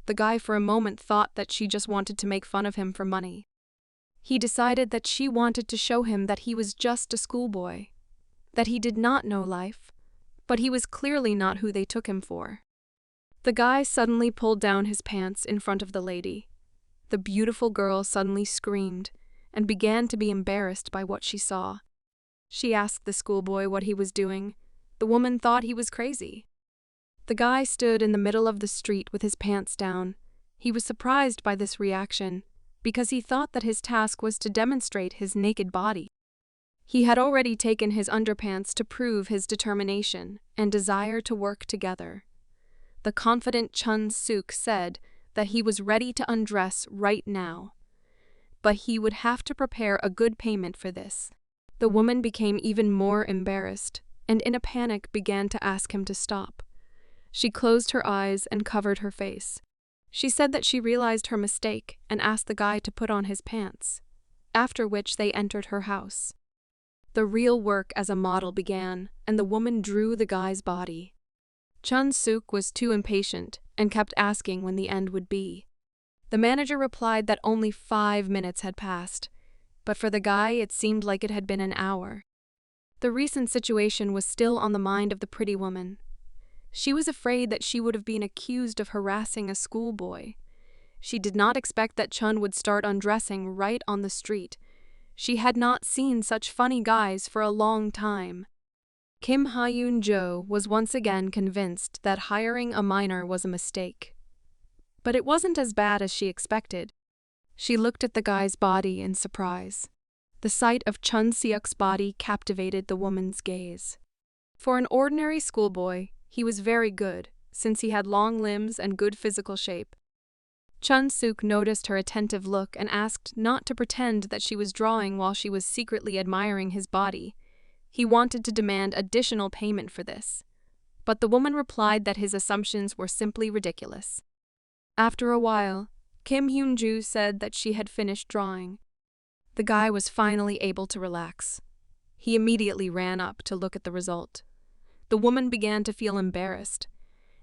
The guy for a moment thought that she just wanted to make fun of him for money. He decided that she wanted to show him that he was just a schoolboy, that he did not know life, but he was clearly not who they took him for. The guy suddenly pulled down his pants in front of the lady. The beautiful girl suddenly screamed and began to be embarrassed by what she saw. She asked the schoolboy what he was doing. The woman thought he was crazy. The guy stood in the middle of the street with his pants down. He was surprised by this reaction, because he thought that his task was to demonstrate his naked body. He had already taken his underpants to prove his determination and desire to work together. the confident Chun Suk said that he was ready to undress right now, but he would have to prepare a good payment for this. The woman became even more embarrassed and in a panic began to ask him to stop. She closed her eyes and covered her face. She said that she realized her mistake and asked the guy to put on his pants, after which they entered her house. The real work as a model began, and the woman drew the guy's body. Chun Suk was too impatient and kept asking when the end would be. The manager replied that only 5 minutes had passed, but for the guy it seemed like it had been an hour. The recent situation was still on the mind of the pretty woman. She was afraid that she would have been accused of harassing a schoolboy. She did not expect that Chun would start undressing right on the street. She had not seen such funny guys for a long time. Kim Ha-yoon-jo was once again convinced that hiring a minor was a mistake. But it wasn't as bad as she expected. She looked at the guy's body in surprise. The sight of Chun Seok's body captivated the woman's gaze. For an ordinary schoolboy, he was very good, since he had long limbs and good physical shape. Chun Suk noticed her attentive look and asked not to pretend that she was drawing while she was secretly admiring his body. He wanted to demand additional payment for this, but the woman replied that his assumptions were simply ridiculous. After a while, Kim Hyun-ju said that she had finished drawing. The guy was finally able to relax. He immediately ran up to look at the result. The woman began to feel embarrassed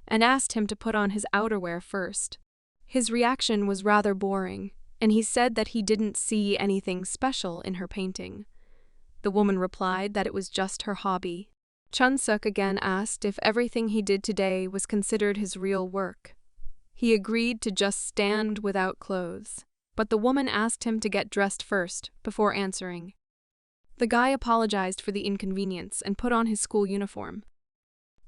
and asked him to put on his outerwear first. His reaction was rather boring, and he said that he didn't see anything special in her painting. The woman replied that it was just her hobby. Chun Suk again asked if everything he did today was considered his real work. He agreed to just stand without clothes, but the woman asked him to get dressed first before answering. The guy apologized for the inconvenience and put on his school uniform.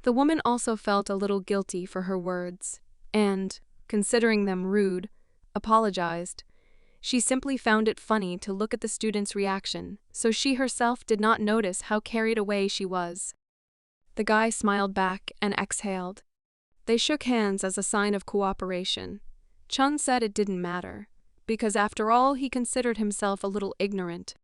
The woman also felt a little guilty for her words, and, considering them rude, apologized. She simply found it funny to look at the student's reaction, so she herself did not notice how carried away she was. The guy smiled back and exhaled. They shook hands as a sign of cooperation. Chun said it didn't matter, because after all he considered himself a little ignorant.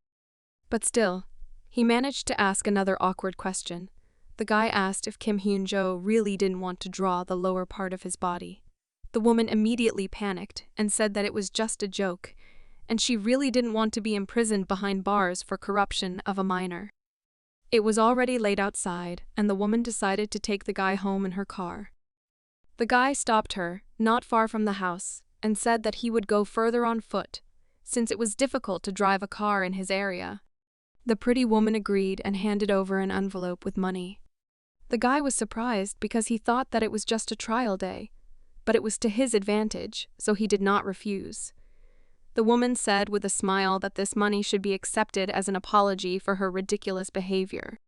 But still, he managed to ask another awkward question. The guy asked if Kim Hyun-jo really didn't want to draw the lower part of his body. The woman immediately panicked and said that it was just a joke, and she really didn't want to be imprisoned behind bars for corruption of a minor. It was already late outside, and the woman decided to take the guy home in her car. The guy stopped her, not far from the house, and said that he would go further on foot, since it was difficult to drive a car in his area. The pretty woman agreed and handed over an envelope with money. The guy was surprised because he thought that it was just a trial day, but it was to his advantage, so he did not refuse. The woman said with a smile that this money should be accepted as an apology for her ridiculous behavior.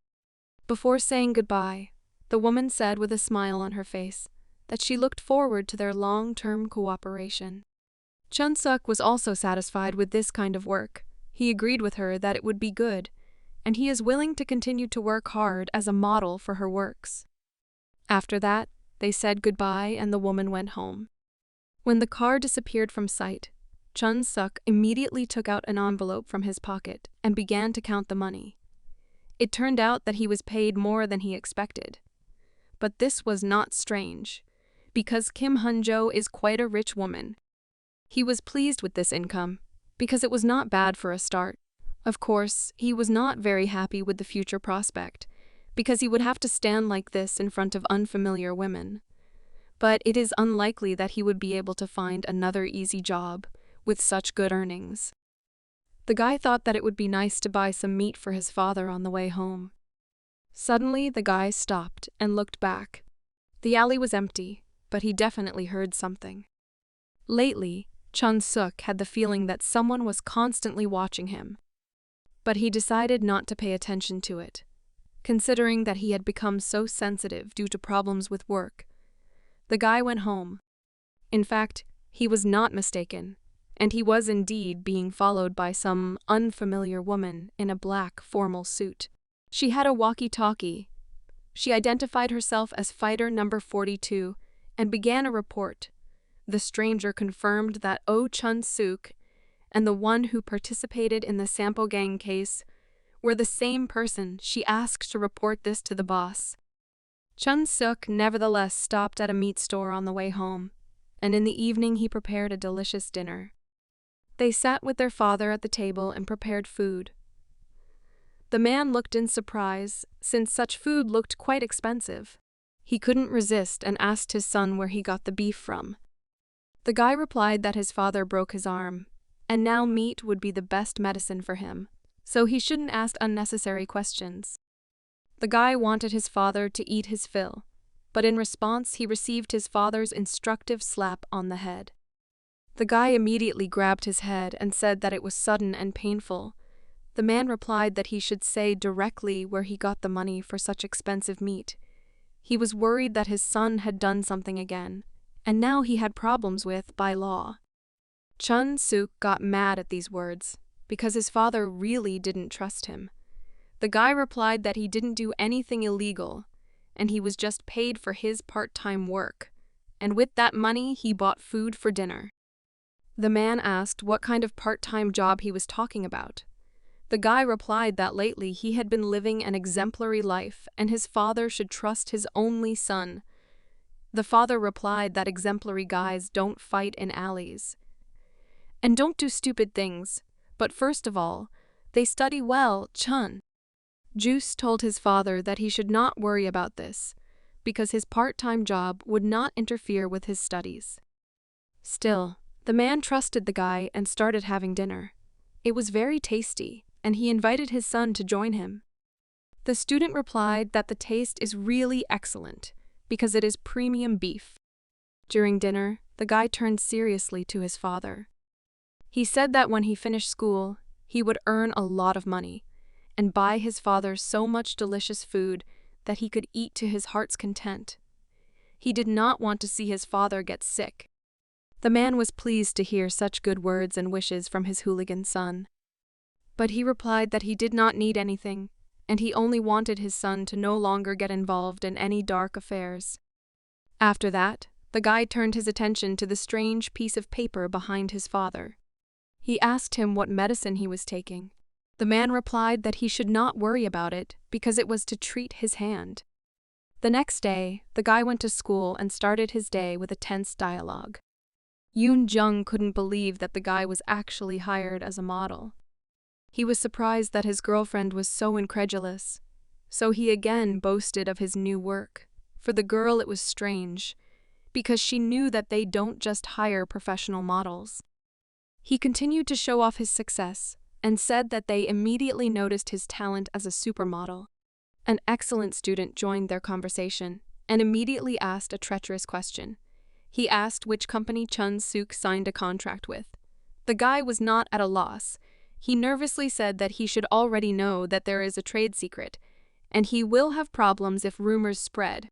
Before saying goodbye, the woman said with a smile on her face that she looked forward to their long-term cooperation. Chun Suk was also satisfied with this kind of work. He agreed with her that it would be good, and he is willing to continue to work hard as a model for her works. After that, they said goodbye and the woman went home. When the car disappeared from sight, Chun Suk immediately took out an envelope from his pocket and began to count the money. It turned out that he was paid more than he expected. But this was not strange, because Kim Hyun-jo is quite a rich woman. He was pleased with this income, because it was not bad for a start. Of course, he was not very happy with the future prospect, because he would have to stand like this in front of unfamiliar women. But it is unlikely that he would be able to find another easy job with such good earnings. The guy thought that it would be nice to buy some meat for his father on the way home. Suddenly, the guy stopped and looked back. The alley was empty, but he definitely heard something. Lately, Chun Suk had the feeling that someone was constantly watching him, but he decided not to pay attention to it, considering that he had become so sensitive due to problems with work. The guy went home. In fact, he was not mistaken, and he was indeed being followed by some unfamiliar woman in a black formal suit. She had a walkie-talkie. She identified herself as Fighter Number 42 and began a report. The stranger confirmed that Oh Chun-suk and the one who participated in the Sampo Gang case were the same person. She asked to report this to the boss. Chun-suk nevertheless stopped at a meat store on the way home, and in the evening he prepared a delicious dinner. They sat with their father at the table and prepared food. The man looked in surprise, since such food looked quite expensive. He couldn't resist and asked his son where he got the beef from. The guy replied that his father broke his arm, and now meat would be the best medicine for him, so he shouldn't ask unnecessary questions. The guy wanted his father to eat his fill, but in response he received his father's instructive slap on the head. The guy immediately grabbed his head and said that it was sudden and painful. The man replied that he should say directly where he got the money for such expensive meat. He was worried that his son had done something again, and now he had problems with by law. Chun-suk got mad at these words, because his father really didn't trust him. The guy replied that he didn't do anything illegal, and he was just paid for his part-time work, and with that money he bought food for dinner. The man asked what kind of part-time job he was talking about. The guy replied that lately he had been living an exemplary life and his father should trust his only son. The father replied that exemplary guys don't fight in alleys and don't do stupid things, but first of all, they study well. Juice told his father that he should not worry about this, because his part-time job would not interfere with his studies. Still, the man trusted the guy and started having dinner. It was very tasty, and he invited his son to join him. The student replied that the taste is really excellent, because it is premium beef. During dinner, the guy turned seriously to his father. He said that when he finished school, he would earn a lot of money, and buy his father so much delicious food that he could eat to his heart's content. He did not want to see his father get sick. The man was pleased to hear such good words and wishes from his hooligan son. But he replied that he did not need anything, and he only wanted his son to no longer get involved in any dark affairs. After that, the guy turned his attention to the strange piece of paper behind his father. He asked him what medicine he was taking. The man replied that he should not worry about it because it was to treat his hand. The next day, the guy went to school and started his day with a tense dialogue. Yoon-jung couldn't believe that the guy was actually hired as a model. He was surprised that his girlfriend was so incredulous, so he again boasted of his new work. For the girl it was strange, because she knew that they don't just hire professional models. He continued to show off his success, and said that they immediately noticed his talent as a supermodel. An excellent student joined their conversation, and immediately asked a treacherous question. He asked which company Chun-suk signed a contract with. The guy was not at a loss. He nervously said that he should already know that there is a trade secret, and he will have problems if rumors spread.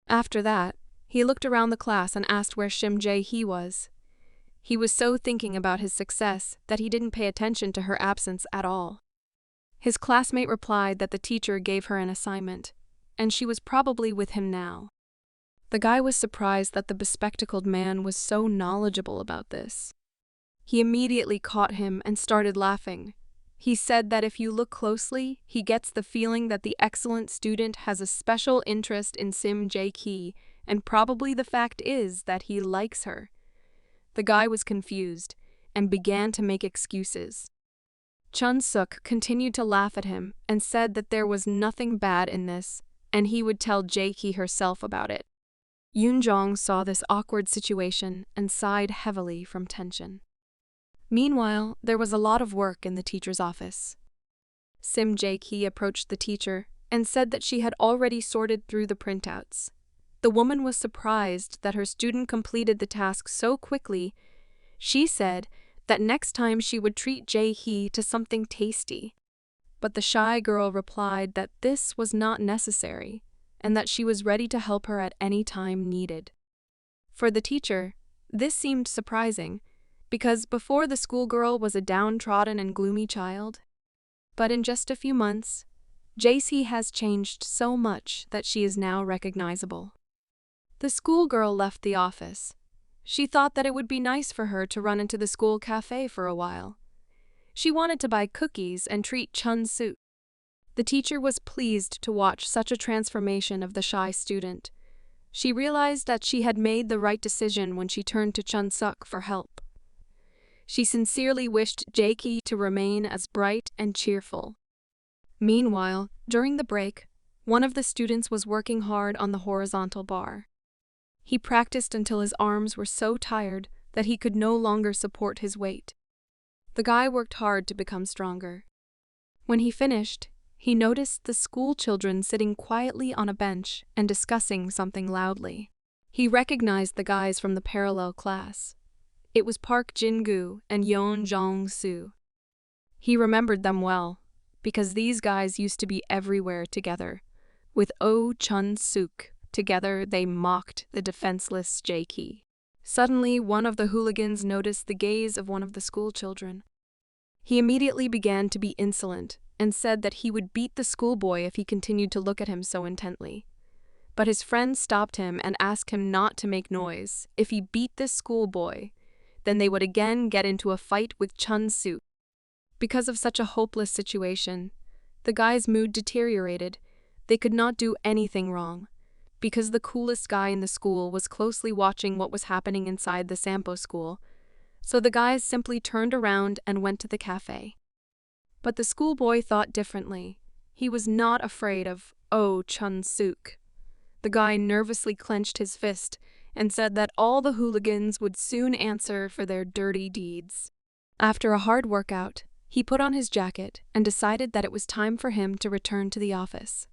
After that, he looked around the class and asked where Shim Ji-hye was. He was so thinking about his success that he didn't pay attention to her absence at all. His classmate replied that the teacher gave her an assignment, and she was probably with him now. The guy was surprised that the bespectacled man was so knowledgeable about this. He immediately caught him and started laughing. He said that if you look closely, he gets the feeling that the excellent student has a special interest in Shim Ji-hye, and probably the fact is that he likes her. The guy was confused and began to make excuses. Chun-suk continued to laugh at him and said that there was nothing bad in this, and he would tell Ji-hye herself about it. Yoon-jong saw this awkward situation and sighed heavily from tension. Meanwhile, there was a lot of work in the teacher's office. Shim Ji-hye approached the teacher and said that she had already sorted through the printouts. The woman was surprised that her student completed the task so quickly. She said that next time she would treat Ji-hye to something tasty. But the shy girl replied that this was not necessary, and that she was ready to help her at any time needed. For the teacher, this seemed surprising, because before the schoolgirl was a downtrodden and gloomy child. But in just a few months, Ji-hye has changed so much that she is now recognizable. The schoolgirl left the office. She thought that it would be nice for her to run into the school cafe for a while. She wanted to buy cookies and treat Chun-suk. The teacher was pleased to watch such a transformation of the shy student. She realized that she had made the right decision when she turned to Chun-suk for help. She sincerely wished Jae-ki to remain as bright and cheerful. Meanwhile, during the break, one of the students was working hard on the horizontal bar. He practiced until his arms were so tired that he could no longer support his weight. The guy worked hard to become stronger. When he finished, he noticed the school children sitting quietly on a bench and discussing something loudly. He recognized the guys from the parallel class. It was Park Jin-gu and Yeon Jong-soo. He remembered them well, because these guys used to be everywhere together. With Oh Chun-suk, together they mocked the defenseless Jae-ki. Suddenly, one of the hooligans noticed the gaze of one of the school children. He immediately began to be insolent and said that he would beat the schoolboy if he continued to look at him so intently. But his friend stopped him and asked him not to make noise. If he beat this schoolboy, then they would again get into a fight with Chun-suk. Because of such a hopeless situation, the guy's mood deteriorated. They could not do anything wrong, because the coolest guy in the school was closely watching what was happening inside the Sampo school, so the guys simply turned around and went to the cafe. But the schoolboy thought differently. He was not afraid of Oh Chun-suk. The guy nervously clenched his fist and said that all the hooligans would soon answer for their dirty deeds. After a hard workout, he put on his jacket and decided that it was time for him to return to the office.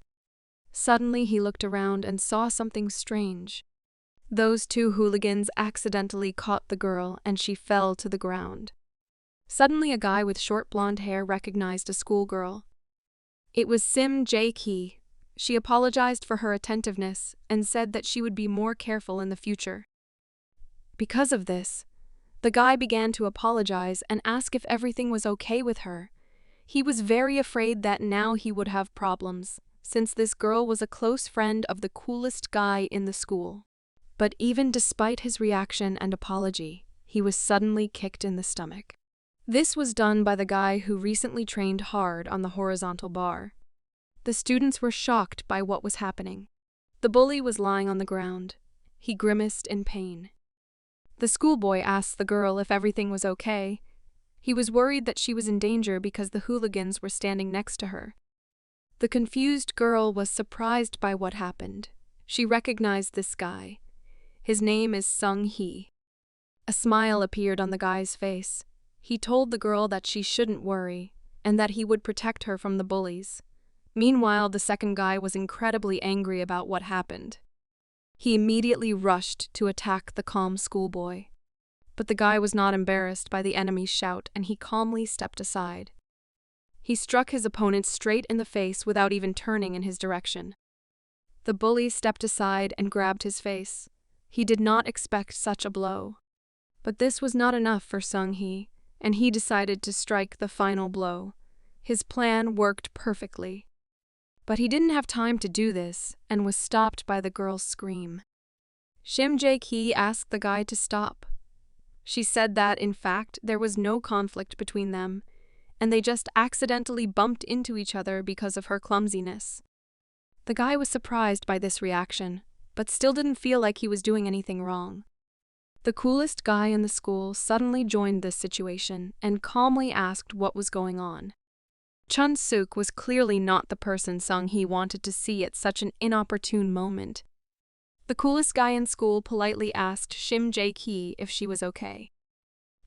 Suddenly he looked around and saw something strange. Those two hooligans accidentally caught the girl and she fell to the ground. Suddenly a guy with short blonde hair recognized a schoolgirl. It was Shim Ji-hye. She apologized for her attentiveness and said that she would be more careful in the future. Because of this, the guy began to apologize and ask if everything was okay with her. He was very afraid that now he would have problems, since this girl was a close friend of the coolest guy in the school. But even despite his reaction and apology, he was suddenly kicked in the stomach. This was done by the guy who recently trained hard on the horizontal bar. The students were shocked by what was happening. The bully was lying on the ground. He grimaced in pain. The schoolboy asked the girl if everything was okay. He was worried that she was in danger because the hooligans were standing next to her. The confused girl was surprised by what happened. She recognized this guy. His name is Sung-hee. A smile appeared on the guy's face. He told the girl that she shouldn't worry and that he would protect her from the bullies. Meanwhile, the second guy was incredibly angry about what happened. He immediately rushed to attack the calm schoolboy. But the guy was not embarrassed by the enemy's shout and he calmly stepped aside. He struck his opponent straight in the face without even turning in his direction. The bully stepped aside and grabbed his face. He did not expect such a blow. But this was not enough for Sung-hee, and he decided to strike the final blow. His plan worked perfectly. But he didn't have time to do this and was stopped by the girl's scream. Shim Ji-hye asked the guy to stop. She said that, in fact, there was no conflict between them, and they just accidentally bumped into each other because of her clumsiness. The guy was surprised by this reaction, but still didn't feel like he was doing anything wrong. The coolest guy in the school suddenly joined this situation and calmly asked what was going on. Chun-suk was clearly not the person Sung-hee wanted to see at such an inopportune moment. The coolest guy in school politely asked Shim Ji-hye if she was okay.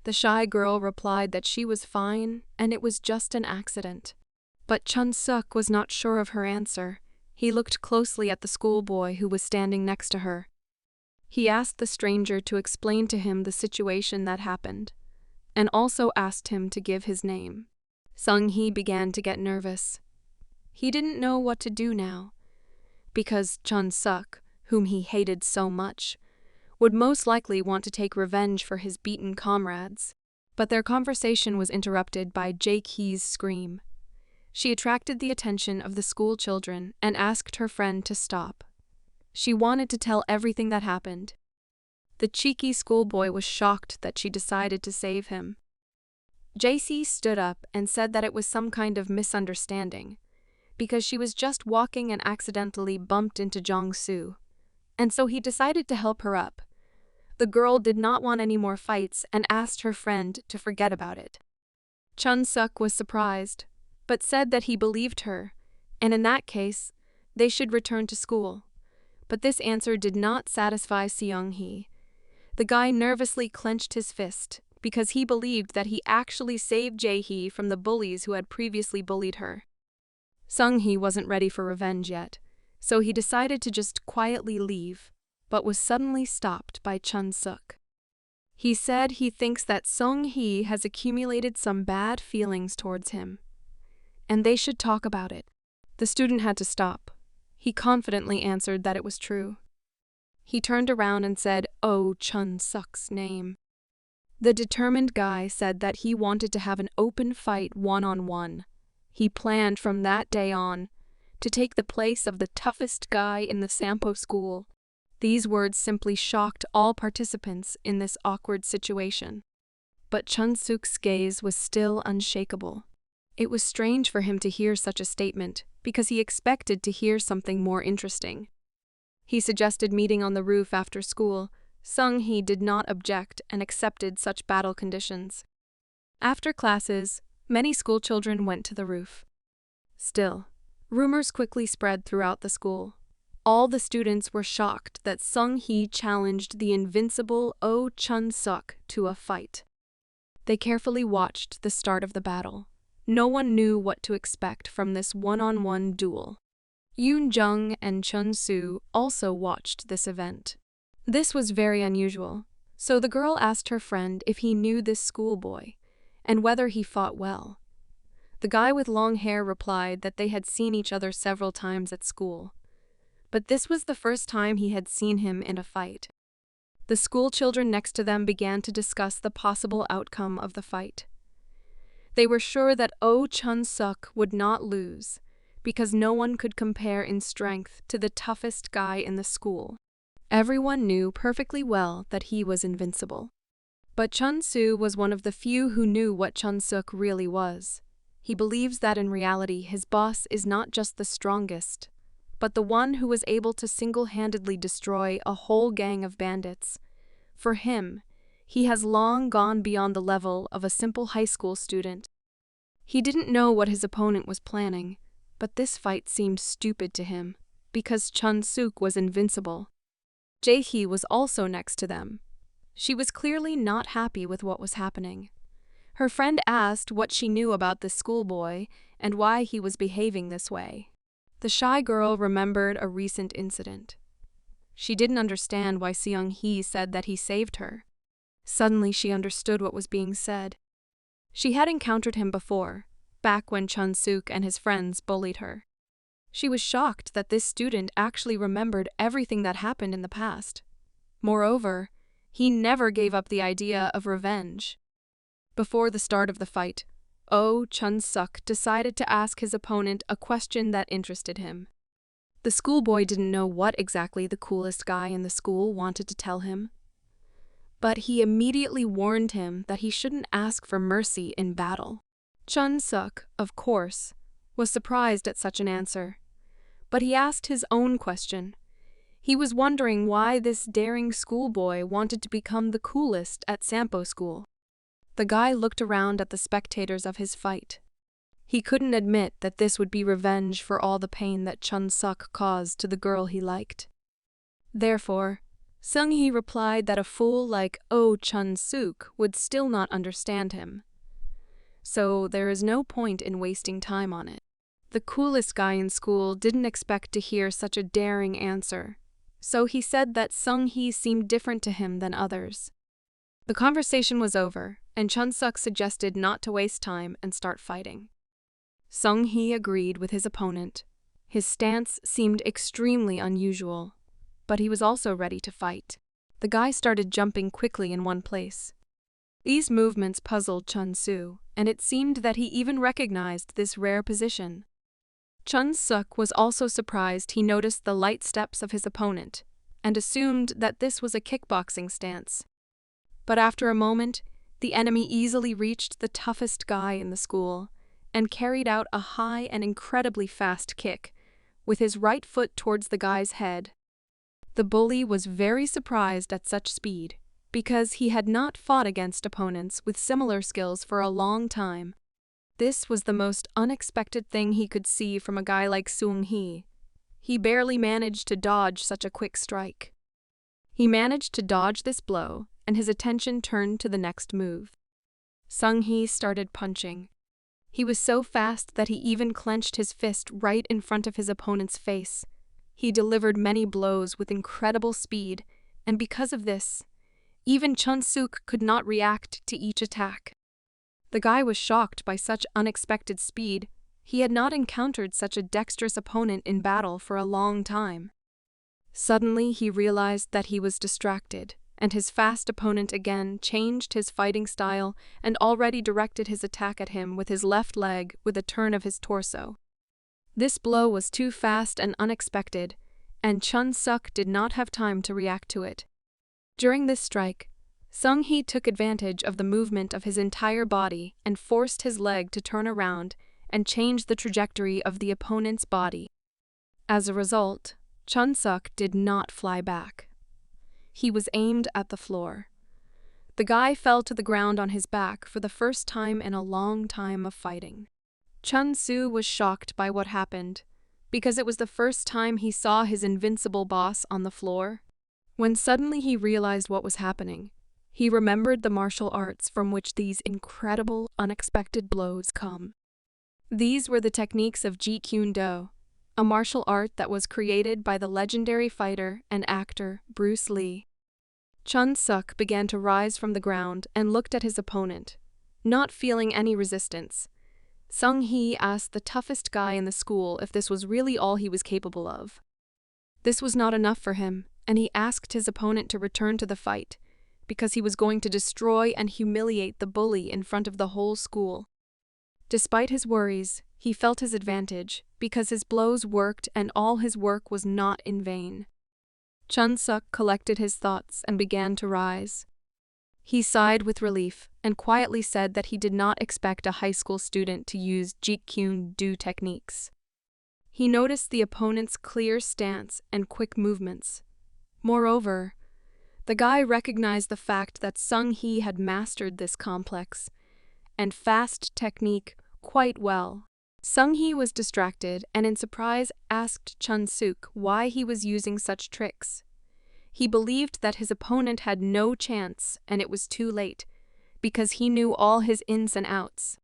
The shy girl replied that she was fine and it was just an accident. But Chun-suk was not sure of her answer. He looked closely at the schoolboy who was standing next to her. He asked the stranger to explain to him the situation that happened, and also asked him to give his name. Sung-hee began to get nervous. He didn't know what to do now, because Chun-suk, whom he hated so much, would most likely want to take revenge for his beaten comrades. But their conversation was interrupted by Jae-hye's scream. She attracted the attention of the school children and asked her friend to stop. She wanted to tell everything that happened. The cheeky schoolboy was shocked that she decided to save him. JC stood up and said that it was some kind of misunderstanding, because she was just walking and accidentally bumped into Jong-soo, and so he decided to help her up. The girl did not want any more fights and asked her friend to forget about it. Chun-suk was surprised, but said that he believed her, and in that case, they should return to school. But this answer did not satisfy Seung-hee. The guy nervously clenched his fist because he believed that he actually saved Jae-hee from the bullies who had previously bullied her. Seung-hee wasn't ready for revenge yet, so he decided to just quietly leave, but was suddenly stopped by Chun-suk. He said he thinks that Seung-hee has accumulated some bad feelings towards him, and they should talk about it. The student had to stop. He confidently answered that it was true. He turned around and said, "Oh, Chun-suk's name." The determined guy said that he wanted to have an open fight one-on-one. He planned from that day on to take the place of the toughest guy in the Sampo school. These words simply shocked all participants in this awkward situation. But Chun-suk's gaze was still unshakable. It was strange for him to hear such a statement because he expected to hear something more interesting. He suggested meeting on the roof after school. Seung-hee did not object and accepted such battle conditions. After classes, many schoolchildren went to the roof. Still, rumors quickly spread throughout the school. All the students were shocked that Seung-hee challenged the invincible Oh Chun-suk to a fight. They carefully watched the start of the battle. No one knew what to expect from this one-on-one duel. Yoon-jung and Chun-soo also watched this event. This was very unusual, so the girl asked her friend if he knew this schoolboy and whether he fought well. The guy with long hair replied that they had seen each other several times at school, but this was the first time he had seen him in a fight. The school children next to them began to discuss the possible outcome of the fight. They were sure that Oh Chun-suk would not lose, because no one could compare in strength to the toughest guy in the school. Everyone knew perfectly well that he was invincible. But Chun-soo was one of the few who knew what Chun-suk really was. He believes that in reality his boss is not just the strongest, but the one who was able to single-handedly destroy a whole gang of bandits. For him, he has long gone beyond the level of a simple high school student. He didn't know what his opponent was planning, but this fight seemed stupid to him, because Chun-suk was invincible. Jae-hee was also next to them. She was clearly not happy with what was happening. Her friend asked what she knew about the schoolboy and why he was behaving this way. The shy girl remembered a recent incident. She didn't understand why Seung-hee said that he saved her. Suddenly she understood what was being said. She had encountered him before, back when Chun-suk and his friends bullied her. She was shocked that this student actually remembered everything that happened in the past. Moreover, he never gave up the idea of revenge. Before the start of the fight, Oh Chun-suk decided to ask his opponent a question that interested him. The schoolboy didn't know what exactly the coolest guy in the school wanted to tell him, but he immediately warned him that he shouldn't ask for mercy in battle. Chun-suk, of course, was surprised at such an answer, but he asked his own question. He was wondering why this daring schoolboy wanted to become the coolest at Sampo school. The guy looked around at the spectators of his fight. He couldn't admit that this would be revenge for all the pain that Chun-suk caused to the girl he liked. Therefore, Seung-hee replied that a fool like Oh Chun-suk would still not understand him. So there is no point in wasting time on it. The coolest guy in school didn't expect to hear such a daring answer, so he said that Seung-hee seemed different to him than others. The conversation was over, and Chun-suk suggested not to waste time and start fighting. Seung-hee agreed with his opponent. His stance seemed extremely unusual, but he was also ready to fight. The guy started jumping quickly in one place. These movements puzzled Chun-soo, and it seemed that he even recognized this rare position. Chun-suk was also surprised he noticed the light steps of his opponent, and assumed that this was a kickboxing stance. But after a moment, the enemy easily reached the toughest guy in the school, and carried out a high and incredibly fast kick, with his right foot towards the guy's head. The bully was very surprised at such speed, because he had not fought against opponents with similar skills for a long time. This was the most unexpected thing he could see from a guy like Sung-hee. He barely managed to dodge such a quick strike. He managed to dodge this blow, and his attention turned to the next move. Sung-hee started punching. He was so fast that he even clenched his fist right in front of his opponent's face. He delivered many blows with incredible speed, and because of this, even Chun-suk could not react to each attack. The guy was shocked by such unexpected speed. He had not encountered such a dexterous opponent in battle for a long time. Suddenly, he realized that he was distracted, and his fast opponent again changed his fighting style and already directed his attack at him with his left leg with a turn of his torso. This blow was too fast and unexpected, and Chun-suk did not have time to react to it. During this strike, Sung-hee took advantage of the movement of his entire body and forced his leg to turn around and change the trajectory of the opponent's body. As a result, Chun-suk did not fly back. He was aimed at the floor. The guy fell to the ground on his back for the first time in a long time of fighting. Chun-soo was shocked by what happened, because it was the first time he saw his invincible boss on the floor. When suddenly he realized what was happening, he remembered the martial arts from which these incredible, unexpected blows come. These were the techniques of Jeet Kune Do, a martial art that was created by the legendary fighter and actor Bruce Lee. Chun-suk began to rise from the ground and looked at his opponent, not feeling any resistance. Sung-hee asked the toughest guy in the school if this was really all he was capable of. This was not enough for him, and he asked his opponent to return to the fight, because he was going to destroy and humiliate the bully in front of the whole school. Despite his worries, he felt his advantage, because his blows worked and all his work was not in vain. Chun-suk collected his thoughts and began to rise. He sighed with relief and quietly said that he did not expect a high school student to use Jeet Kune Do techniques. He noticed the opponent's clear stance and quick movements. Moreover, the guy recognized the fact that Sung-hee had mastered this complex and fast technique quite well. Sung-hee was distracted and in surprise asked Chun-suk why he was using such tricks. He believed that his opponent had no chance and it was too late, because he knew all his ins and outs.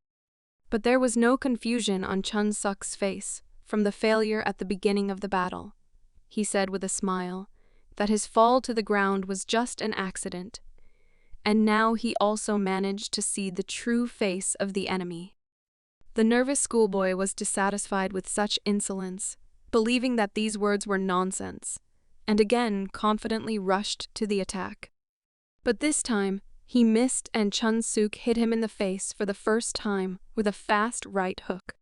But there was no confusion on Chun-suk's face from the failure at the beginning of the battle. He said with a smile that his fall to the ground was just an accident, and now he also managed to see the true face of the enemy. The nervous schoolboy was dissatisfied with such insolence, believing that these words were nonsense, and again confidently rushed to the attack. But this time, he missed and Chun-suk hit him in the face for the first time with a fast right hook.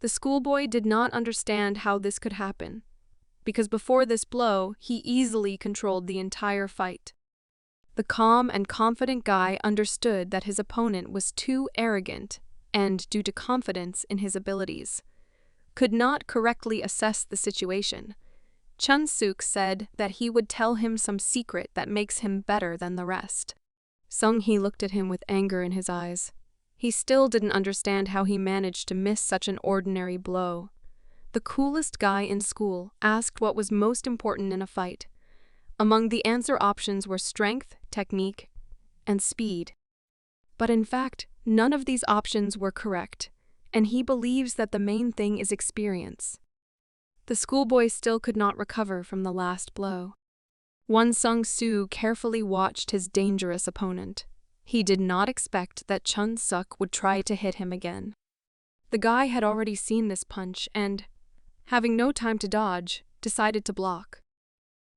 The schoolboy did not understand how this could happen, because before this blow, he easily controlled the entire fight. The calm and confident guy understood that his opponent was too arrogant and, due to confidence in his abilities, could not correctly assess the situation. Chun-suk said that he would tell him some secret that makes him better than the rest. Sung-hee looked at him with anger in his eyes. He still didn't understand how he managed to miss such an ordinary blow. The coolest guy in school asked what was most important in a fight. Among the answer options were strength, technique, and speed. But in fact, none of these options were correct, and he believes that the main thing is experience. The schoolboy still could not recover from the last blow. Won Sung-soo carefully watched his dangerous opponent. He did not expect that Chun-suk would try to hit him again. The guy had already seen this punch and, having no time to dodge, decided to block.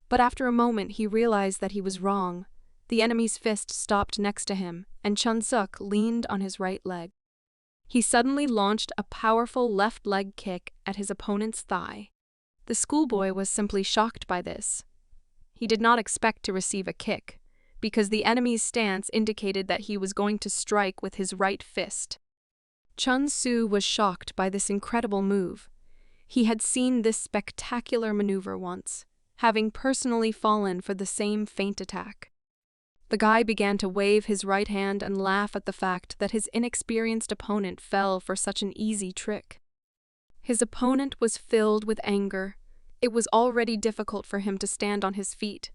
But after a moment he realized that he was wrong. The enemy's fist stopped next to him, and Chun-suk leaned on his right leg. He suddenly launched a powerful left leg kick at his opponent's thigh. The schoolboy was simply shocked by this. He did not expect to receive a kick, because the enemy's stance indicated that he was going to strike with his right fist. Chun-Soo was shocked by this incredible move. He had seen this spectacular maneuver once, having personally fallen for the same feint attack. The guy began to wave his right hand and laugh at the fact that his inexperienced opponent fell for such an easy trick. His opponent was filled with anger. It was already difficult for him to stand on his feet,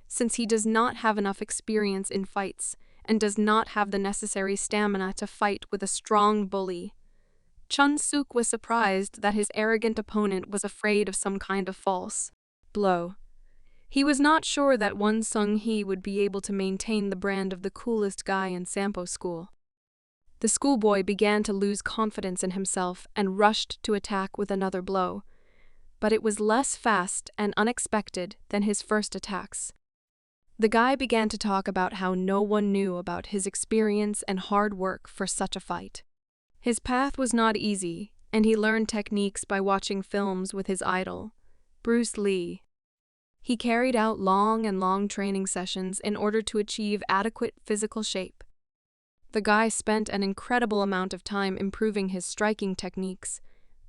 since he does not have enough experience in fights and does not have the necessary stamina to fight with a strong bully. Chun-Suk was surprised that his arrogant opponent was afraid of some kind of false blow. He was not sure that Sung-hee would be able to maintain the brand of the coolest guy in Sampo school. The schoolboy began to lose confidence in himself and rushed to attack with another blow, but it was less fast and unexpected than his first attacks. The guy began to talk about how no one knew about his experience and hard work for such a fight. His path was not easy, and he learned techniques by watching films with his idol, Bruce Lee. He carried out long training sessions in order to achieve adequate physical shape. The guy spent an incredible amount of time improving his striking techniques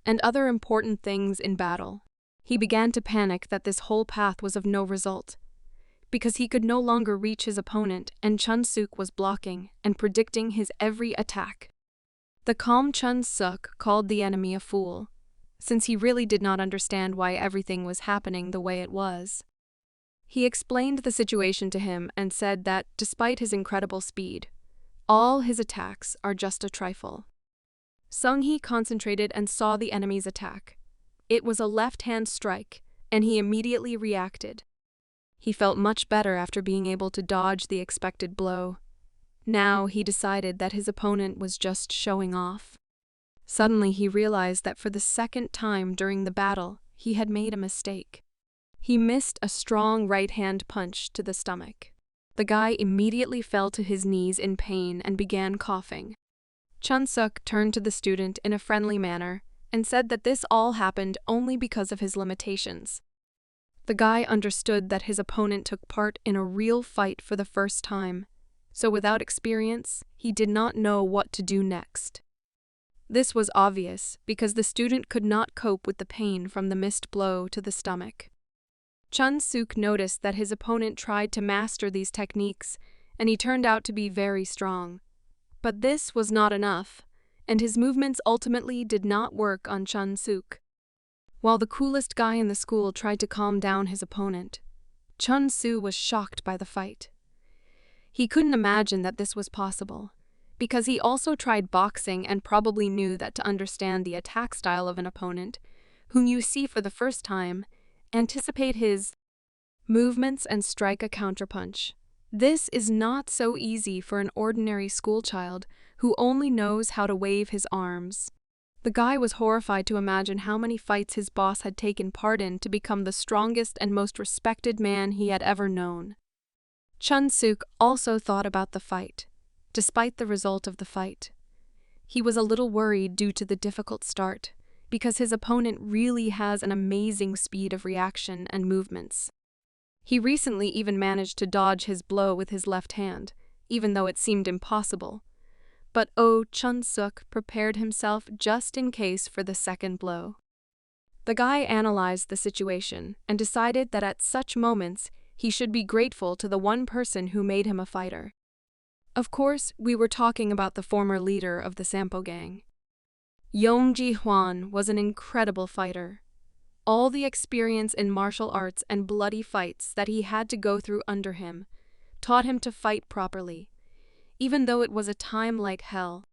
and other important things in battle. He began to panic that this whole path was of no result, because he could no longer reach his opponent and Chun-Suk was blocking and predicting his every attack. The calm Chun-Suk called the enemy a fool, since he really did not understand why everything was happening the way it was. He explained the situation to him and said that, despite his incredible speed, all his attacks are just a trifle. Sung-hee concentrated and saw the enemy's attack. It was a left-hand strike, and he immediately reacted. He felt much better after being able to dodge the expected blow. Now he decided that his opponent was just showing off. Suddenly he realized that for the second time during the battle, he had made a mistake. He missed a strong right-hand punch to the stomach. The guy immediately fell to his knees in pain and began coughing. Chun-Suk turned to the student in a friendly manner and said that this all happened only because of his limitations. The guy understood that his opponent took part in a real fight for the first time, so without experience, he did not know what to do next. This was obvious because the student could not cope with the pain from the missed blow to the stomach. Chun-Suk noticed that his opponent tried to master these techniques, and he turned out to be very strong. But this was not enough, and his movements ultimately did not work on Chun-Suk. While the coolest guy in the school tried to calm down his opponent, Chun-Soo was shocked by the fight. He couldn't imagine that this was possible, because he also tried boxing and probably knew that to understand the attack style of an opponent, whom you see for the first time, anticipate his movements and strike a counterpunch. This is not so easy for an ordinary schoolchild who only knows how to wave his arms. The guy was horrified to imagine how many fights his boss had taken part in to become the strongest and most respected man he had ever known. Chun-Suk also thought about the fight, despite the result of the fight. He was a little worried due to the difficult start, because his opponent really has an amazing speed of reaction and movements. He recently even managed to dodge his blow with his left hand, even though it seemed impossible. But Chun-Suk prepared himself just in case for the second blow. The guy analyzed the situation and decided that at such moments he should be grateful to the one person who made him a fighter. Of course, we were talking about the former leader of the Sampo gang. Shim Ji-hye was an incredible fighter. All the experience in martial arts and bloody fights that he had to go through under him taught him to fight properly, even though it was a time like hell.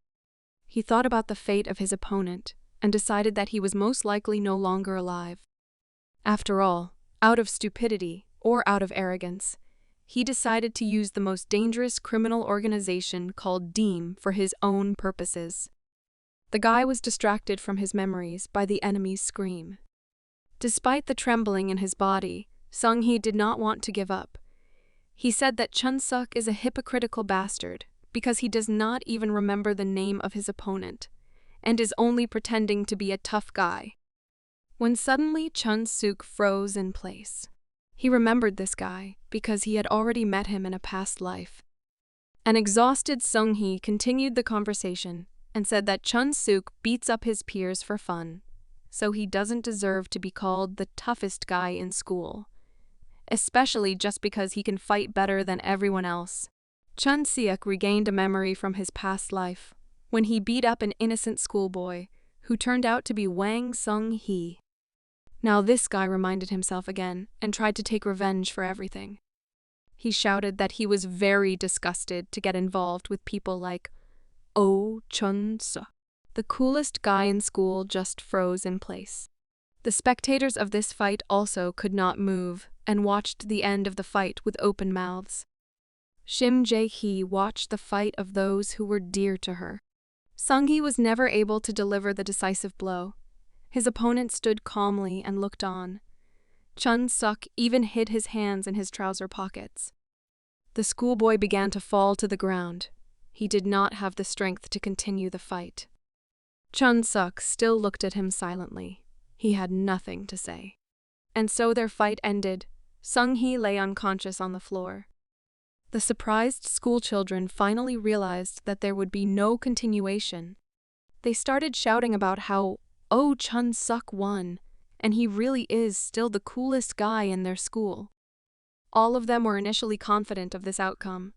He thought about the fate of his opponent and decided that he was most likely no longer alive. After all, out of stupidity or out of arrogance, he decided to use the most dangerous criminal organization called Deem for his own purposes. The guy was distracted from his memories by the enemy's scream. Despite the trembling in his body, Sung-hee did not want to give up. He said that Chun-Suk is a hypocritical bastard because he does not even remember the name of his opponent, and is only pretending to be a tough guy. When suddenly Chun-suk froze in place. He remembered this guy because he had already met him in a past life. An exhausted Sung-hee continued the conversation and said that Chun-suk beats up his peers for fun, so he doesn't deserve to be called the toughest guy in school, especially just because he can fight better than everyone else. Chun-seok regained a memory from his past life when he beat up an innocent schoolboy who turned out to be Wang Sung-hee. Now this guy reminded himself again and tried to take revenge for everything. He shouted that he was very disgusted to get involved with people like Oh Chun-suk. The coolest guy in school just froze in place. The spectators of this fight also could not move and watched the end of the fight with open mouths. Shim Ji-hye watched the fight of those who were dear to her. Sung-hee was never able to deliver the decisive blow. His opponent stood calmly and looked on. Chun-suk even hid his hands in his trouser pockets. The schoolboy began to fall to the ground. He did not have the strength to continue the fight. Chun-suk still looked at him silently. He had nothing to say. And so their fight ended. Sung-hee lay unconscious on the floor. The surprised schoolchildren finally realized that there would be no continuation. They started shouting about how Oh Chun-suk won, and he really is still the coolest guy in their school. All of them were initially confident of this outcome,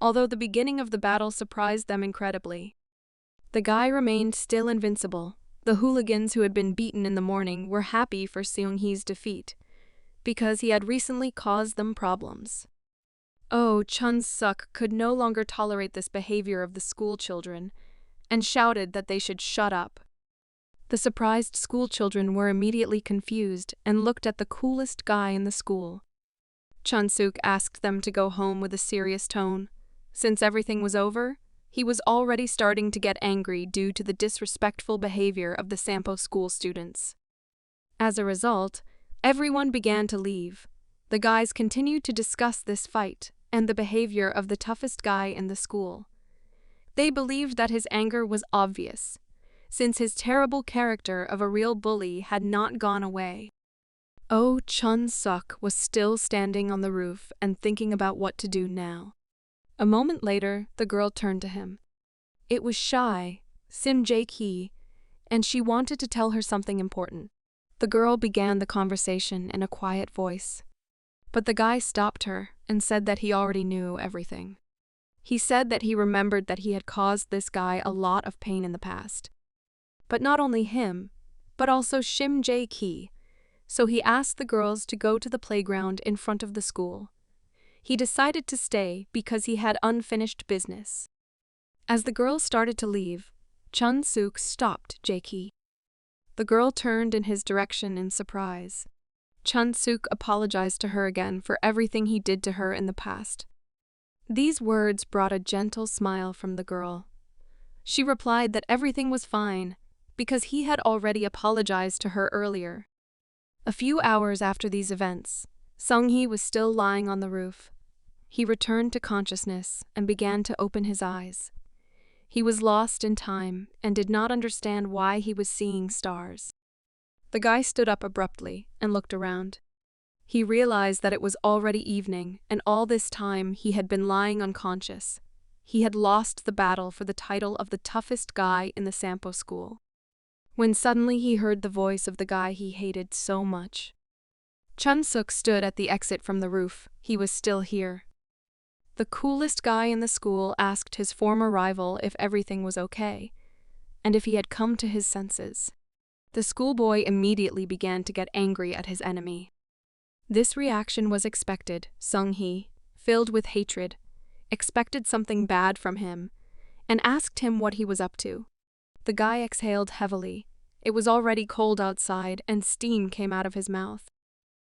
although the beginning of the battle surprised them incredibly. The guy remained still invincible. The hooligans who had been beaten in the morning were happy for Seung-hee's defeat, because he had recently caused them problems. Oh, Chun-suk could no longer tolerate this behavior of the school children, and shouted that they should shut up. The surprised school children were immediately confused and looked at the coolest guy in the school. Chun-suk asked them to go home with a serious tone. Since everything was over, he was already starting to get angry due to the disrespectful behavior of the Sampo school students. As a result, everyone began to leave. The guys continued to discuss this fight and the behavior of the toughest guy in the school. They believed that his anger was obvious, since his terrible character of a real bully had not gone away. Oh Chun-suk was still standing on the roof and thinking about what to do now. A moment later, the girl turned to him. It was shy, Shim Ji-hye, and she wanted to tell her something important. The girl began the conversation in a quiet voice. But the guy stopped her and said that he already knew everything. He said that he remembered that he had caused this guy a lot of pain in the past. But not only him, but also Shim Ji-hye, so he asked the girls to go to the playground in front of the school. He decided to stay because he had unfinished business. As the girls started to leave, Chun-suk stopped Ji-hye. The girl turned in his direction in surprise. Chun-suk apologized to her again for everything he did to her in the past. These words brought a gentle smile from the girl. She replied that everything was fine, because he had already apologized to her earlier. A few hours after these events, Sung-hee was still lying on the roof. He returned to consciousness and began to open his eyes. He was lost in time and did not understand why he was seeing stars. The guy stood up abruptly and looked around. He realized that it was already evening, and all this time he had been lying unconscious. He had lost the battle for the title of the toughest guy in the Sampo school. When suddenly he heard the voice of the guy he hated so much. Chun-suk stood at the exit from the roof. He was still here. The coolest guy in the school asked his former rival if everything was okay, and if he had come to his senses. The schoolboy immediately began to get angry at his enemy. This reaction was expected. Sung-hee, filled with hatred, expected something bad from him, and asked him what he was up to. The guy exhaled heavily. It was already cold outside, and steam came out of his mouth.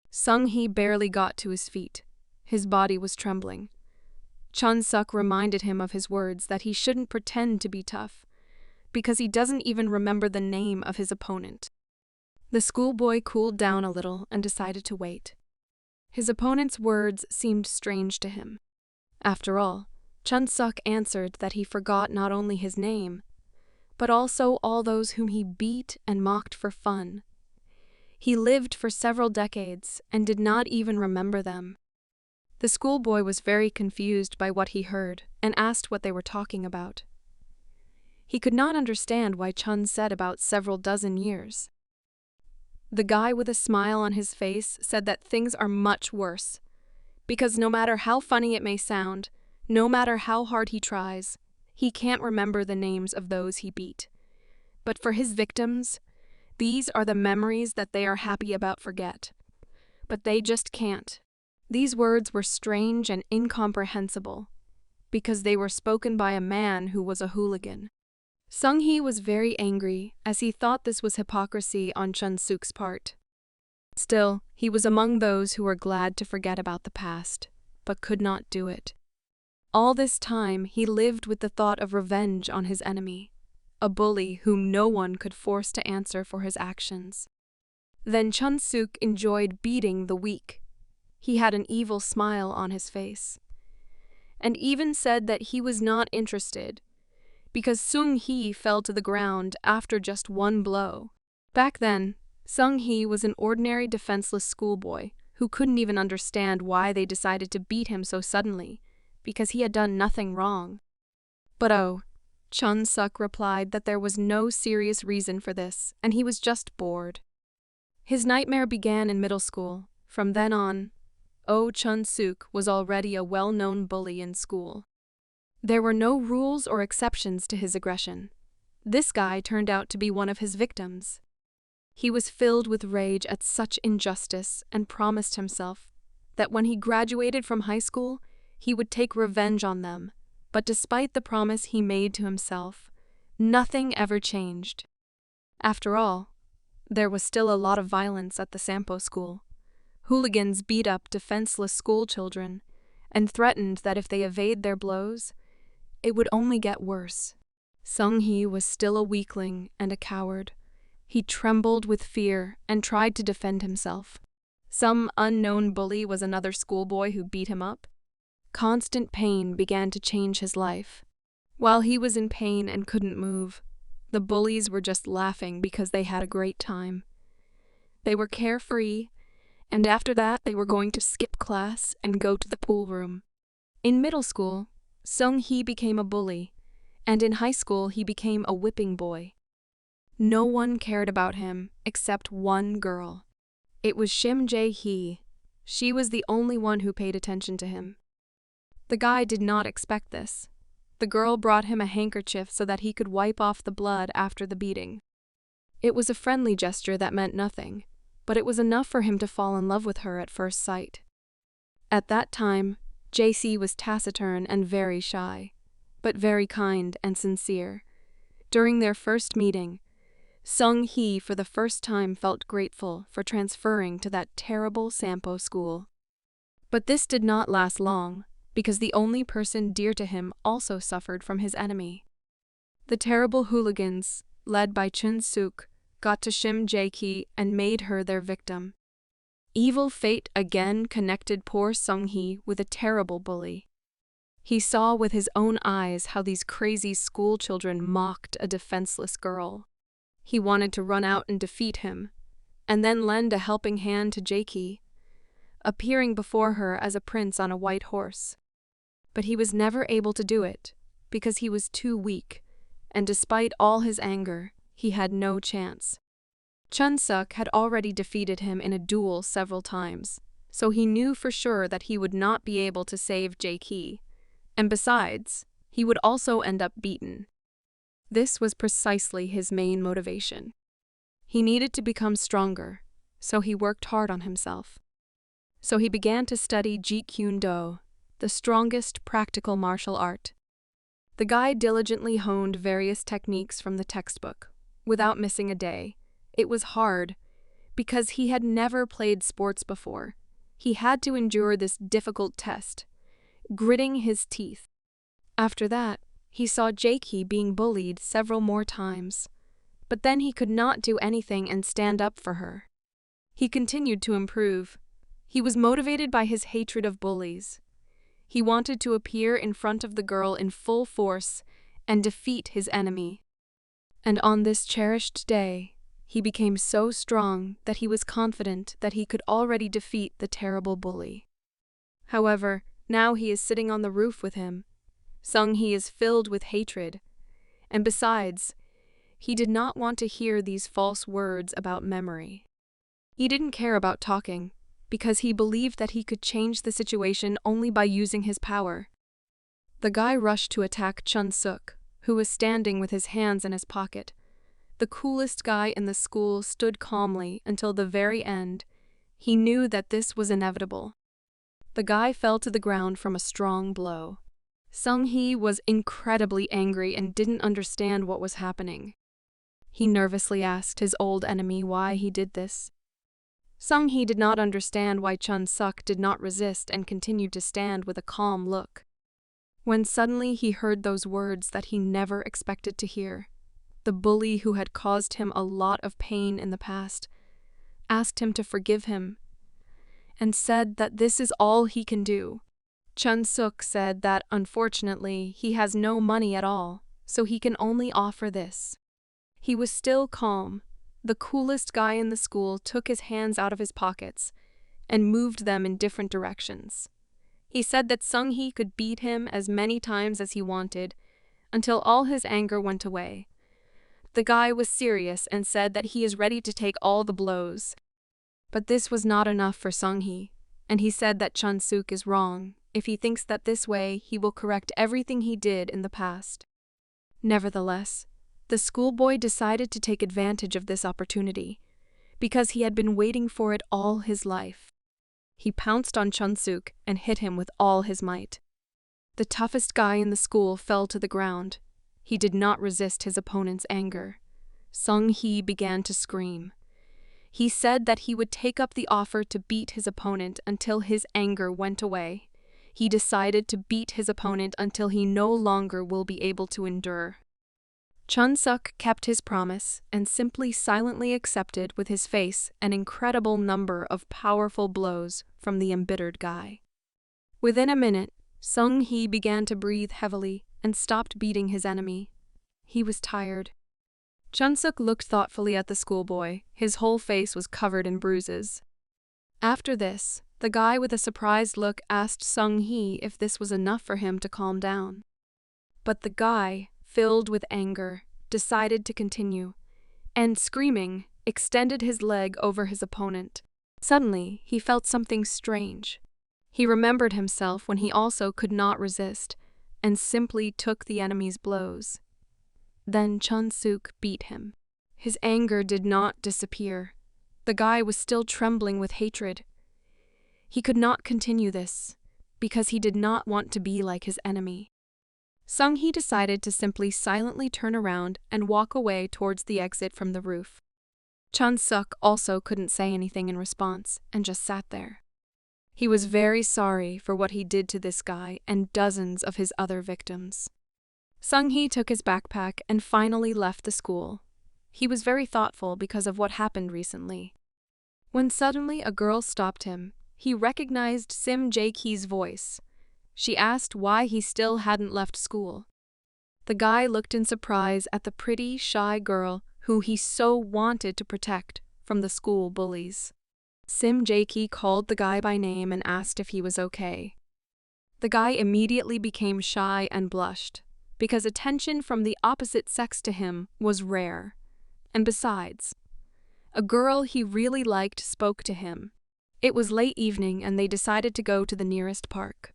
Sung-hee barely got to his feet. His body was trembling. Chun-suk reminded him of his words that he shouldn't pretend to be tough, because he doesn't even remember the name of his opponent. The schoolboy cooled down a little and decided to wait. His opponent's words seemed strange to him. After all, Chun-suk answered that he forgot not only his name, but also all those whom he beat and mocked for fun. He lived for several decades and did not even remember them. The schoolboy was very confused by what he heard and asked what they were talking about. He could not understand why Chun said about several dozen years. The guy with a smile on his face said that things are much worse, because no matter how funny it may sound, no matter how hard he tries, he can't remember the names of those he beat. But for his victims, these are the memories that they are happy about forget. But they just can't. These words were strange and incomprehensible, because they were spoken by a man who was a hooligan. Sung-hee was very angry, as he thought this was hypocrisy on Chun-suk's part. Still, he was among those who were glad to forget about the past, but could not do it. All this time, he lived with the thought of revenge on his enemy, a bully whom no one could force to answer for his actions. Then Chun-suk enjoyed beating the weak. He had an evil smile on his face, and even said that he was not interested, because Sung-hee fell to the ground after just one blow. Back then, Sung-hee was an ordinary defenseless schoolboy who couldn't even understand why they decided to beat him so suddenly, because he had done nothing wrong. But oh, Chun-suk replied that there was no serious reason for this, and he was just bored. His nightmare began in middle school. From then on, Chun-suk was already a well-known bully in school. There were no rules or exceptions to his aggression. This guy turned out to be one of his victims. He was filled with rage at such injustice and promised himself that when he graduated from high school, he would take revenge on them. But despite the promise he made to himself, nothing ever changed. After all, there was still a lot of violence at the Sampo school. Hooligans beat up defenseless schoolchildren and threatened that if they evade their blows, it would only get worse. Sung-hee was still a weakling and a coward. He trembled with fear and tried to defend himself. Some unknown bully was another schoolboy who beat him up. Constant pain began to change his life. While he was in pain and couldn't move, the bullies were just laughing because they had a great time. They were carefree, and after that they were going to skip class and go to the pool room. In middle school, Sung-hee became a bully, and in high school he became a whipping boy. No one cared about him except one girl. It was Shim Ji-hye. She was the only one who paid attention to him. The guy did not expect this. The girl brought him a handkerchief so that he could wipe off the blood after the beating. It was a friendly gesture that meant nothing, but it was enough for him to fall in love with her at first sight. At that time, JC was taciturn and very shy, but very kind and sincere. During their first meeting, Sung-hee for the first time felt grateful for transferring to that terrible Sampo school. But this did not last long, because the only person dear to him also suffered from his enemy. The terrible hooligans, led by Chun-suk, got to Shim Ji-hye and made her their victim. Evil fate again connected poor Sung-hee with a terrible bully. He saw with his own eyes how these crazy schoolchildren mocked a defenseless girl. He wanted to run out and defeat him, and then lend a helping hand to Ji-hye, appearing before her as a prince on a white horse. But he was never able to do it, because he was too weak, and despite all his anger, he had no chance. Chun-suk had already defeated him in a duel several times, so he knew for sure that he would not be able to save Ji-hye, and besides, he would also end up beaten. This was precisely his main motivation. He needed to become stronger, so he worked hard on himself. So he began to study Jeet Kune Do, the strongest practical martial art. The guy diligently honed various techniques from the textbook, without missing a day. It was hard, because he had never played sports before. He had to endure this difficult test, gritting his teeth. After that, he saw Ji-hye being bullied several more times, but then he could not do anything and stand up for her. He continued to improve. He was motivated by his hatred of bullies. He wanted to appear in front of the girl in full force and defeat his enemy. And on this cherished day, he became so strong that he was confident that he could already defeat the terrible bully. However, now he is sitting on the roof with him. Sung-hee is filled with hatred, and besides, he did not want to hear these false words about memory. He didn't care about talking, because he believed that he could change the situation only by using his power. The guy rushed to attack Chun-suk, who was standing with his hands in his pocket. The coolest guy in the school stood calmly until the very end. He knew that this was inevitable. The guy fell to the ground from a strong blow. Sung-hee was incredibly angry and didn't understand what was happening. He nervously asked his old enemy why he did this. Sung-hee did not understand why Chun-suk did not resist and continued to stand with a calm look. When suddenly he heard those words that he never expected to hear. The bully who had caused him a lot of pain in the past asked him to forgive him and said that this is all he can do. Chun-suk said that unfortunately he has no money at all, so he can only offer this. He was still calm. The coolest guy in the school took his hands out of his pockets and moved them in different directions. He said that Sung-hee could beat him as many times as he wanted until all his anger went away. The guy was serious and said that he is ready to take all the blows. But this was not enough for Sung-hee, and he said that Chun-suk is wrong if he thinks that this way he will correct everything he did in the past. Nevertheless, the schoolboy decided to take advantage of this opportunity, because he had been waiting for it all his life. He pounced on Chun-suk and hit him with all his might. The toughest guy in the school fell to the ground. He did not resist his opponent's anger. Sung-hee began to scream. He said that he would take up the offer to beat his opponent until his anger went away. He decided to beat his opponent until he no longer will be able to endure. Chun-suk kept his promise and simply silently accepted with his face an incredible number of powerful blows from the embittered guy. Within a minute, Sung-hee began to breathe heavily and stopped beating his enemy. He was tired. Chun-suk looked thoughtfully at the schoolboy. His whole face was covered in bruises. After this, the guy with a surprised look asked Sung-hee if this was enough for him to calm down. But the guy, filled with anger, decided to continue, and screaming, extended his leg over his opponent. Suddenly, he felt something strange. He remembered himself when he also could not resist, and simply took the enemy's blows. Then Chun-suk beat him. His anger did not disappear. The guy was still trembling with hatred. He could not continue this, because he did not want to be like his enemy. Sung-hee decided to simply silently turn around and walk away towards the exit from the roof. Chun-suk also couldn't say anything in response and just sat there. He was very sorry for what he did to this guy and dozens of his other victims. Sung-hee took his backpack and finally left the school. He was very thoughtful because of what happened recently. When suddenly a girl stopped him, he recognized Shim Ji-hye's voice. She asked why he still hadn't left school. The guy looked in surprise at the pretty, shy girl who he so wanted to protect from the school bullies. Shim Ji-hye called the guy by name and asked if he was okay. The guy immediately became shy and blushed, because attention from the opposite sex to him was rare. And besides, a girl he really liked spoke to him. It was late evening and they decided to go to the nearest park.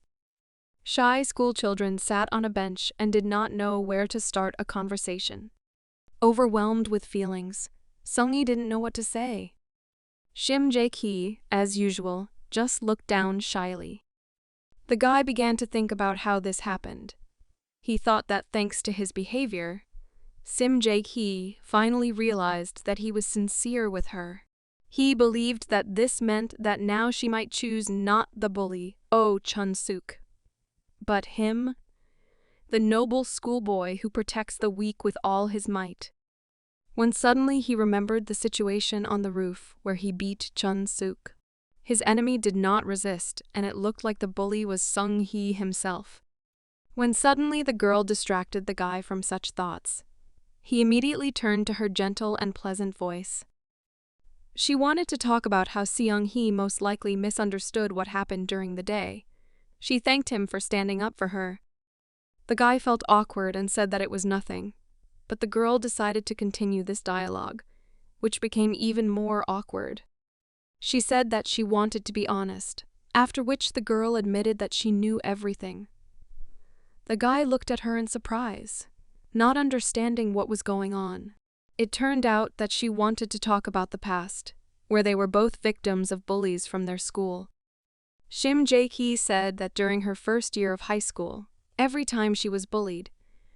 Shy schoolchildren sat on a bench and did not know where to start a conversation. Overwhelmed with feelings, Sung-hee didn't know what to say. Shim Ji-hye, as usual, just looked down shyly. The guy began to think about how this happened. He thought that thanks to his behavior, Shim Ji-hye finally realized that he was sincere with her. He believed that this meant that now she might choose not the bully, Chun-suk, but him, the noble schoolboy who protects the weak with all his might. When suddenly he remembered the situation on the roof where he beat Chun-suk. His enemy did not resist, and it looked like the bully was Sung-hee himself. When suddenly the girl distracted the guy from such thoughts, He immediately turned to her gentle and pleasant voice. She wanted to talk about how Seung-hee most likely misunderstood what happened during the day. She thanked him for standing up for her. The guy felt awkward and said that it was nothing, but the girl decided to continue this dialogue, which became even more awkward. She said that she wanted to be honest, after which the girl admitted that she knew everything. The guy looked at her in surprise, not understanding what was going on. It turned out that she wanted to talk about the past, where they were both victims of bullies from their school. Shim Ji-hye said that during her first year of high school, every time she was bullied,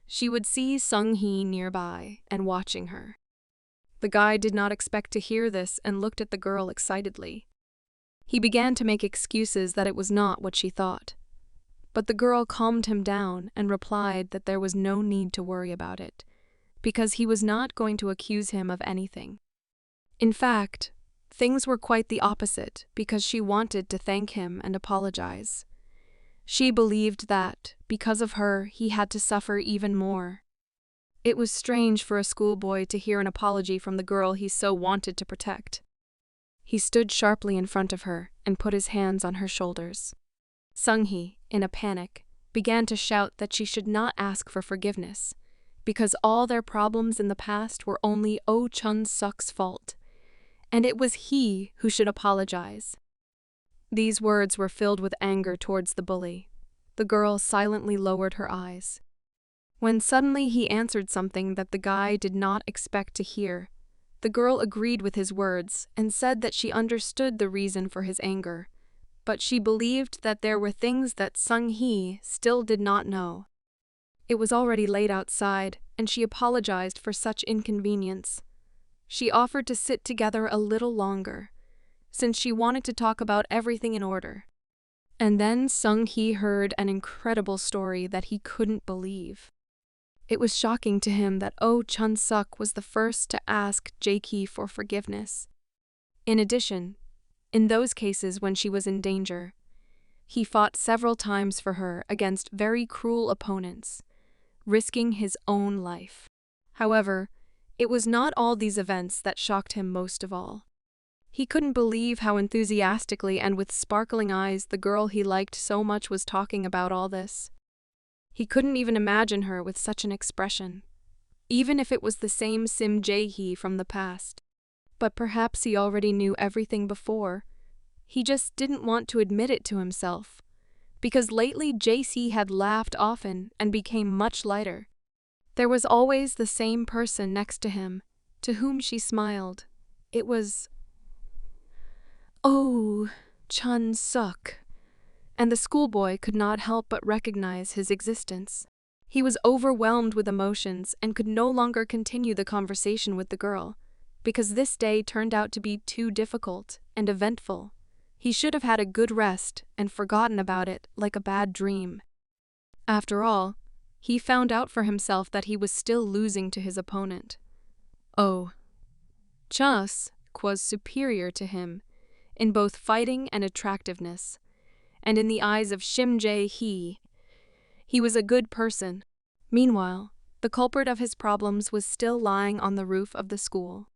she would see Seung-hee nearby and watching her. The guy did not expect to hear this and looked at the girl excitedly. He began to make excuses that it was not what she thought. But the girl calmed him down and replied that there was no need to worry about it, because he was not going to accuse him of anything. In fact, things were quite the opposite because she wanted to thank him and apologize. She believed that, because of her, he had to suffer even more. It was strange for a schoolboy to hear an apology from the girl he so wanted to protect. He stood sharply in front of her and put his hands on her shoulders. Seung-hee, in a panic, began to shout that she should not ask for forgiveness, because all their problems in the past were only Oh Chun-suk's fault, and it was he who should apologize. These words were filled with anger towards the bully. The girl silently lowered her eyes. When suddenly he answered something that the guy did not expect to hear, the girl agreed with his words and said that she understood the reason for his anger, but she believed that there were things that Seung-hee still did not know. It was already late outside, and she apologized for such inconvenience. She offered to sit together a little longer, since she wanted to talk about everything in order. And then Seung-hee heard an incredible story that he couldn't believe. It was shocking to him that Oh Chun-suk was the first to ask Ji-hye for forgiveness. In addition, in those cases when she was in danger, he fought several times for her against very cruel opponents, risking his own life. However, it was not all these events that shocked him most of all. He couldn't believe how enthusiastically and with sparkling eyes the girl he liked so much was talking about all this. He couldn't even imagine her with such an expression, even if it was the same Shim Ji-hye from the past. But perhaps he already knew everything before. He just didn't want to admit it to himself, because lately JC had laughed often and became much lighter. There was always the same person next to him, to whom she smiled. It was Oh Chun-suk, and the schoolboy could not help but recognize his existence. He was overwhelmed with emotions and could no longer continue the conversation with the girl, because this day turned out to be too difficult and eventful. He should have had a good rest and forgotten about it like a bad dream. After all, he found out for himself that he was still losing to his opponent. Oh Chun-suk was superior to him in both fighting and attractiveness, and in the eyes of Shim Ji-hye, he was a good person. Meanwhile, the culprit of his problems was still lying on the roof of the school.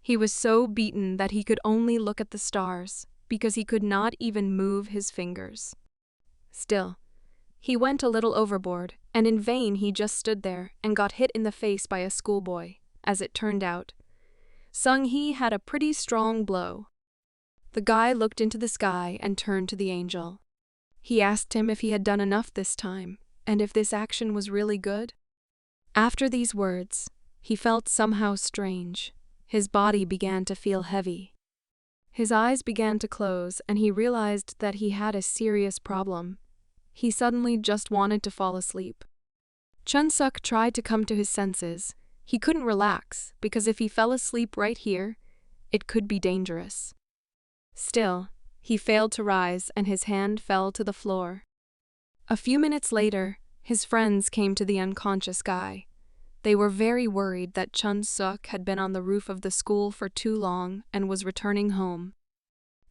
He was so beaten that he could only look at the stars, because he could not even move his fingers. Still, he went a little overboard, and in vain he just stood there and got hit in the face by a schoolboy. As it turned out, Seung-hee had a pretty strong blow. The guy looked into the sky and turned to the angel. He asked him if he had done enough this time, and if this action was really good. After these words, he felt somehow strange. His body began to feel heavy. His eyes began to close, and he realized that he had a serious problem. He suddenly just wanted to fall asleep. Chun-suk tried to come to his senses. He couldn't relax, because if he fell asleep right here, it could be dangerous. Still, he failed to rise, and his hand fell to the floor. A few minutes later, his friends came to the unconscious guy. They were very worried that Chun-suk had been on the roof of the school for too long and was returning home.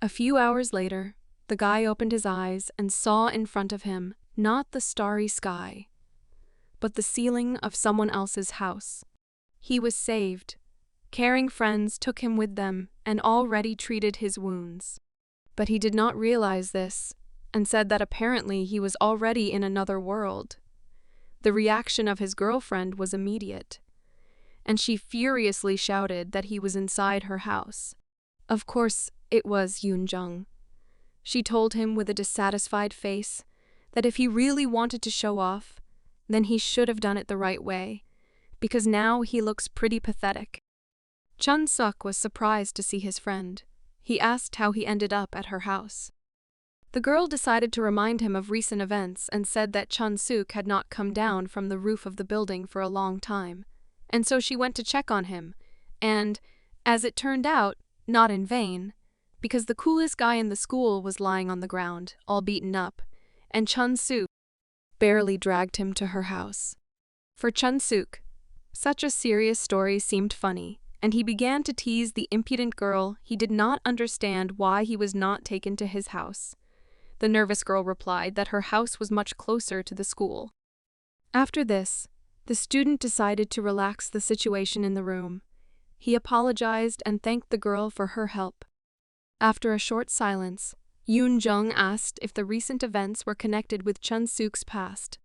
A few hours later, the guy opened his eyes and saw in front of him not the starry sky, but the ceiling of someone else's house. He was saved. Caring friends took him with them and already treated his wounds. But he did not realize this and said that apparently he was already in another world. The reaction of his girlfriend was immediate, and she furiously shouted that he was inside her house. Of course, it was Yoon-jung. She told him with a dissatisfied face that if he really wanted to show off, then he should have done it the right way, because now he looks pretty pathetic. Chun-suk was surprised to see his friend. He asked how he ended up at her house. The girl decided to remind him of recent events and said that Chun-suk had not come down from the roof of the building for a long time, and so she went to check on him, and, as it turned out, not in vain, because the coolest guy in the school was lying on the ground, all beaten up, and Chun-suk barely dragged him to her house. For Chun-suk, such a serious story seemed funny, and he began to tease the impudent girl. He did not understand why he was not taken to his house. The nervous girl replied that her house was much closer to the school. After this, the student decided to relax the situation in the room. He apologized and thanked the girl for her help. After a short silence, Yoon-jung asked if the recent events were connected with Chun-suk's past.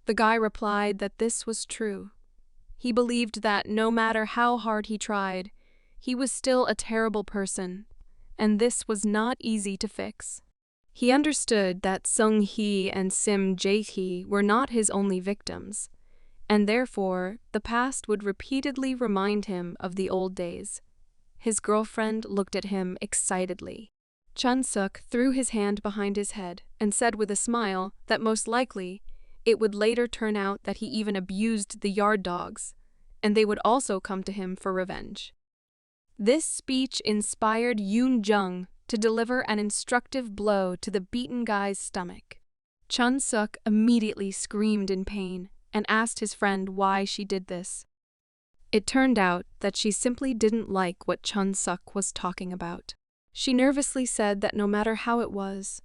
The guy replied that this was true. He believed that no matter how hard he tried, he was still a terrible person, and this was not easy to fix. He understood that Sung-hee and Shim Ji-hye were not his only victims, and therefore the past would repeatedly remind him of the old days. His girlfriend looked at him excitedly. Chun-suk threw his hand behind his head and said with a smile that most likely it would later turn out that he even abused the yard dogs, and they would also come to him for revenge. This speech inspired Yoon-jung to deliver an instructive blow to the beaten guy's stomach. Chun-suk immediately screamed in pain and asked his friend why she did this. It turned out that she simply didn't like what Chun-suk was talking about. She nervously said that no matter how it was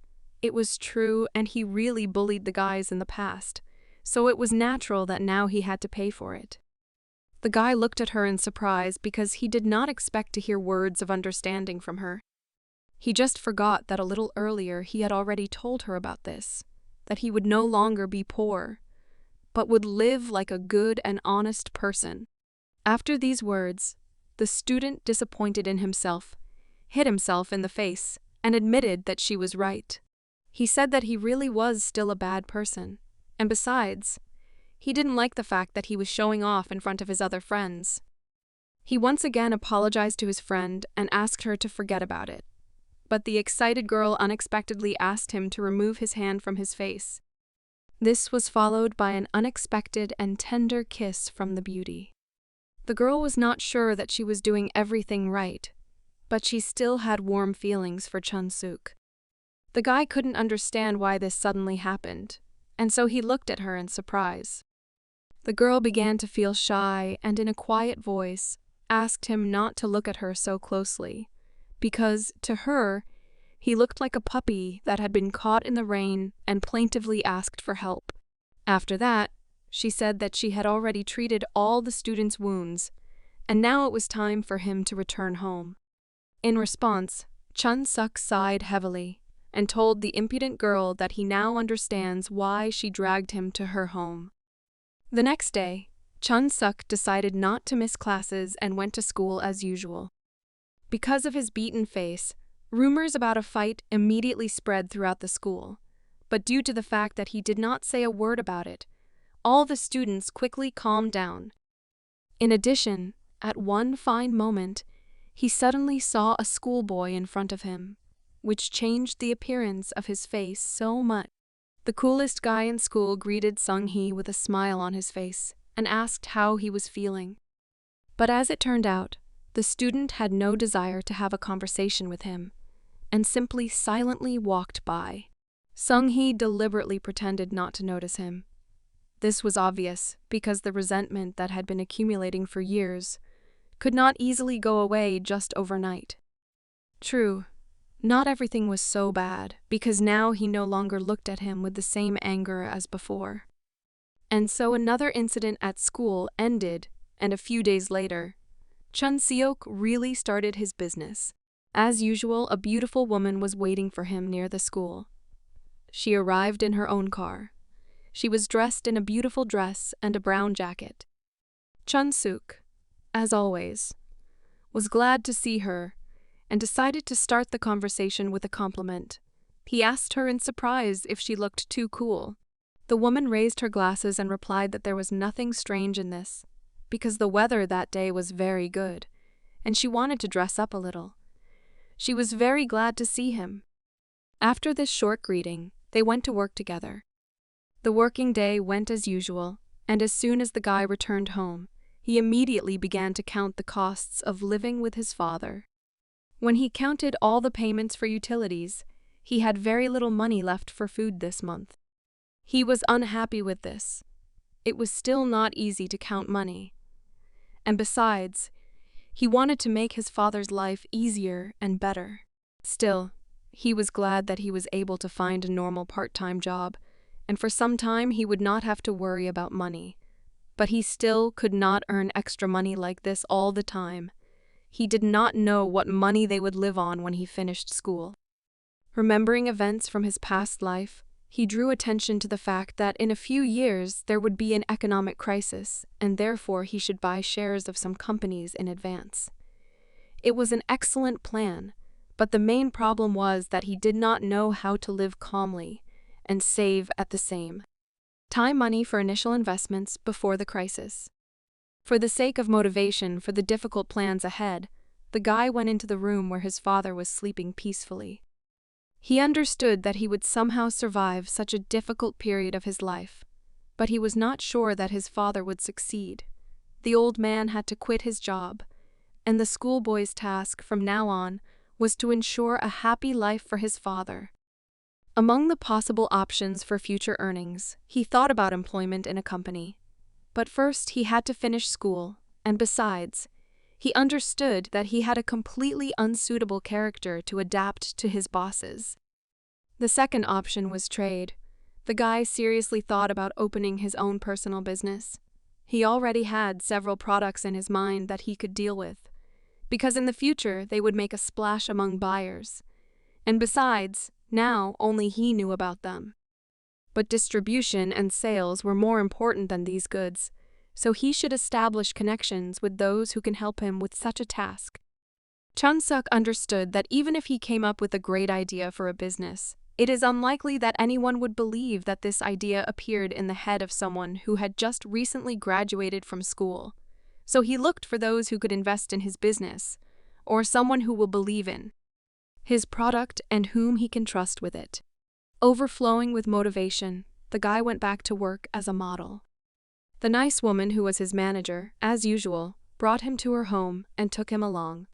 true and he really bullied the guys in the past, so it was natural that now he had to pay for it. The guy looked at her in surprise because he did not expect to hear words of understanding from her. He just forgot that a little earlier he had already told her about this, that he would no longer be poor, but would live like a good and honest person. After these words, the student, disappointed in himself, hit himself in the face and admitted that she was right. He said that he really was still a bad person, and besides, he didn't like the fact that he was showing off in front of his other friends. He once again apologized to his friend and asked her to forget about it. But the excited girl unexpectedly asked him to remove his hand from his face. This was followed by an unexpected and tender kiss from the beauty. The girl was not sure that she was doing everything right, but she still had warm feelings for Chun-suk. The guy couldn't understand why this suddenly happened, and so he looked at her in surprise. The girl began to feel shy and in a quiet voice asked him not to look at her so closely, because, to her, he looked like a puppy that had been caught in the rain and plaintively asked for help. After that, she said that she had already treated all the students' wounds, and now it was time for him to return home. In response, Chun-suk sighed heavily and told the impudent girl that he now understands why she dragged him to her home. The next day, Chun-suk decided not to miss classes and went to school as usual. Because of his beaten face, rumors about a fight immediately spread throughout the school, but due to the fact that he did not say a word about it, all the students quickly calmed down. In addition, at one fine moment, he suddenly saw a schoolboy in front of him, which changed the appearance of his face so much. The coolest guy in school greeted Sung-hee with a smile on his face and asked how he was feeling. But as it turned out, the student had no desire to have a conversation with him, and simply silently walked by. Sung-hee deliberately pretended not to notice him. This was obvious because the resentment that had been accumulating for years could not easily go away just overnight. True, not everything was so bad, because now he no longer looked at him with the same anger as before. And so another incident at school ended, and a few days later, Chun Seok really started his business. As usual, a beautiful woman was waiting for him near the school. She arrived in her own car. She was dressed in a beautiful dress and a brown jacket. Chun Seok, as always, was glad to see her and decided to start the conversation with a compliment. He asked her in surprise if she looked too cool. The woman raised her glasses and replied that there was nothing strange in this, because the weather that day was very good, and she wanted to dress up a little. She was very glad to see him. After this short greeting, they went to work together. The working day went as usual, and as soon as the guy returned home, he immediately began to count the costs of living with his father. When he counted all the payments for utilities, he had very little money left for food this month. He was unhappy with this. It was still not easy to count money. And besides, he wanted to make his father's life easier and better. Still, he was glad that he was able to find a normal part-time job, and for some time he would not have to worry about money. But he still could not earn extra money like this all the time. He did not know what money they would live on when he finished school. Remembering events from his past life, he drew attention to the fact that in a few years there would be an economic crisis, and therefore he should buy shares of some companies in advance. It was an excellent plan, but the main problem was that he did not know how to live calmly and save at the same time money for initial investments before the crisis. For the sake of motivation for the difficult plans ahead, the guy went into the room where his father was sleeping peacefully. He understood that he would somehow survive such a difficult period of his life, but he was not sure that his father would succeed. The old man had to quit his job, and the schoolboy's task from now on was to ensure a happy life for his father. Among the possible options for future earnings, he thought about employment in a company. But first he had to finish school, and besides, he understood that he had a completely unsuitable character to adapt to his bosses. The second option was trade. The guy seriously thought about opening his own personal business. He already had several products in his mind that he could deal with, because in the future they would make a splash among buyers. And besides, now only he knew about them. But distribution and sales were more important than these goods, so he should establish connections with those who can help him with such a task. Chun Seok understood that even if he came up with a great idea for a business, it is unlikely that anyone would believe that this idea appeared in the head of someone who had just recently graduated from school. So he looked for those who could invest in his business, or someone who will believe in his product and whom he can trust with it. Overflowing with motivation, the guy went back to work as a model. The nice woman who was his manager, as usual, brought him to her home and took him along.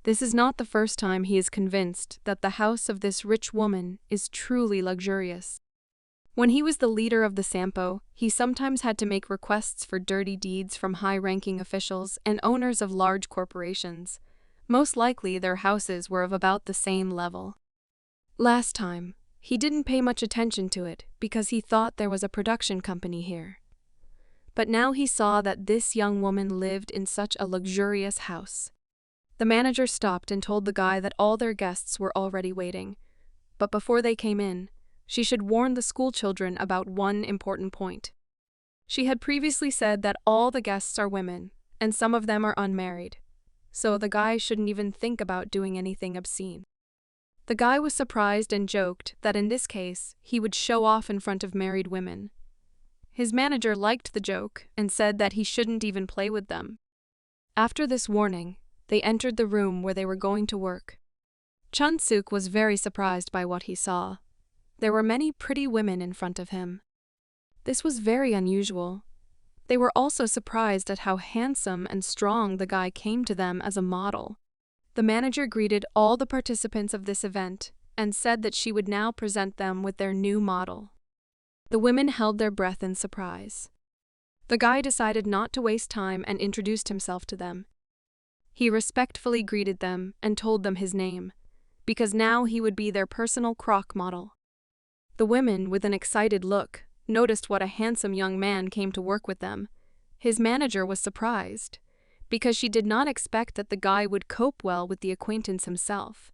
This is not the first time he is convinced that the house of this rich woman is truly luxurious. When he was the leader of the Sampo, he sometimes had to make requests for dirty deeds from high-ranking officials and owners of large corporations. Most likely their houses were of about the same level. Last time, he didn't pay much attention to it because he thought there was a production company here. But now he saw that this young woman lived in such a luxurious house. The manager stopped and told the guy that all their guests were already waiting, but before they came in, she should warn the school children about one important point. She had previously said that all the guests are women, and some of them are unmarried, so the guy shouldn't even think about doing anything obscene. The guy was surprised and joked that in this case, he would show off in front of married women. His manager liked the joke and said that he shouldn't even play with them. After this warning, they entered the room where they were going to work. Chun Seok was very surprised by what he saw. There were many pretty women in front of him. This was very unusual. They were also surprised at how handsome and strong the guy came to them as a model. The manager greeted all the participants of this event and said that she would now present them with their new model. The women held their breath in surprise. The guy decided not to waste time and introduced himself to them. He respectfully greeted them and told them his name, because now he would be their personal crock model. The women, with an excited look, noticed what a handsome young man came to work with them. His manager was surprised, because she did not expect that the guy would cope well with the acquaintance himself.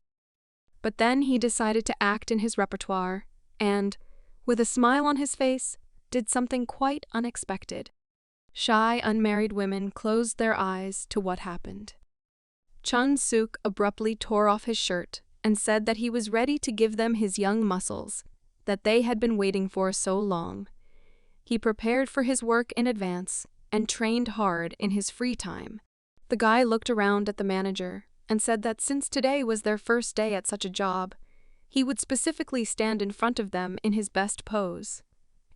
But then he decided to act in his repertoire, and, with a smile on his face, did something quite unexpected. Shy, unmarried women closed their eyes to what happened. Chun-suk abruptly tore off his shirt and said that he was ready to give them his young muscles that they had been waiting for so long. He prepared for his work in advance and trained hard in his free time. The guy looked around at the manager and said that since today was their first day at such a job, he would specifically stand in front of them in his best pose.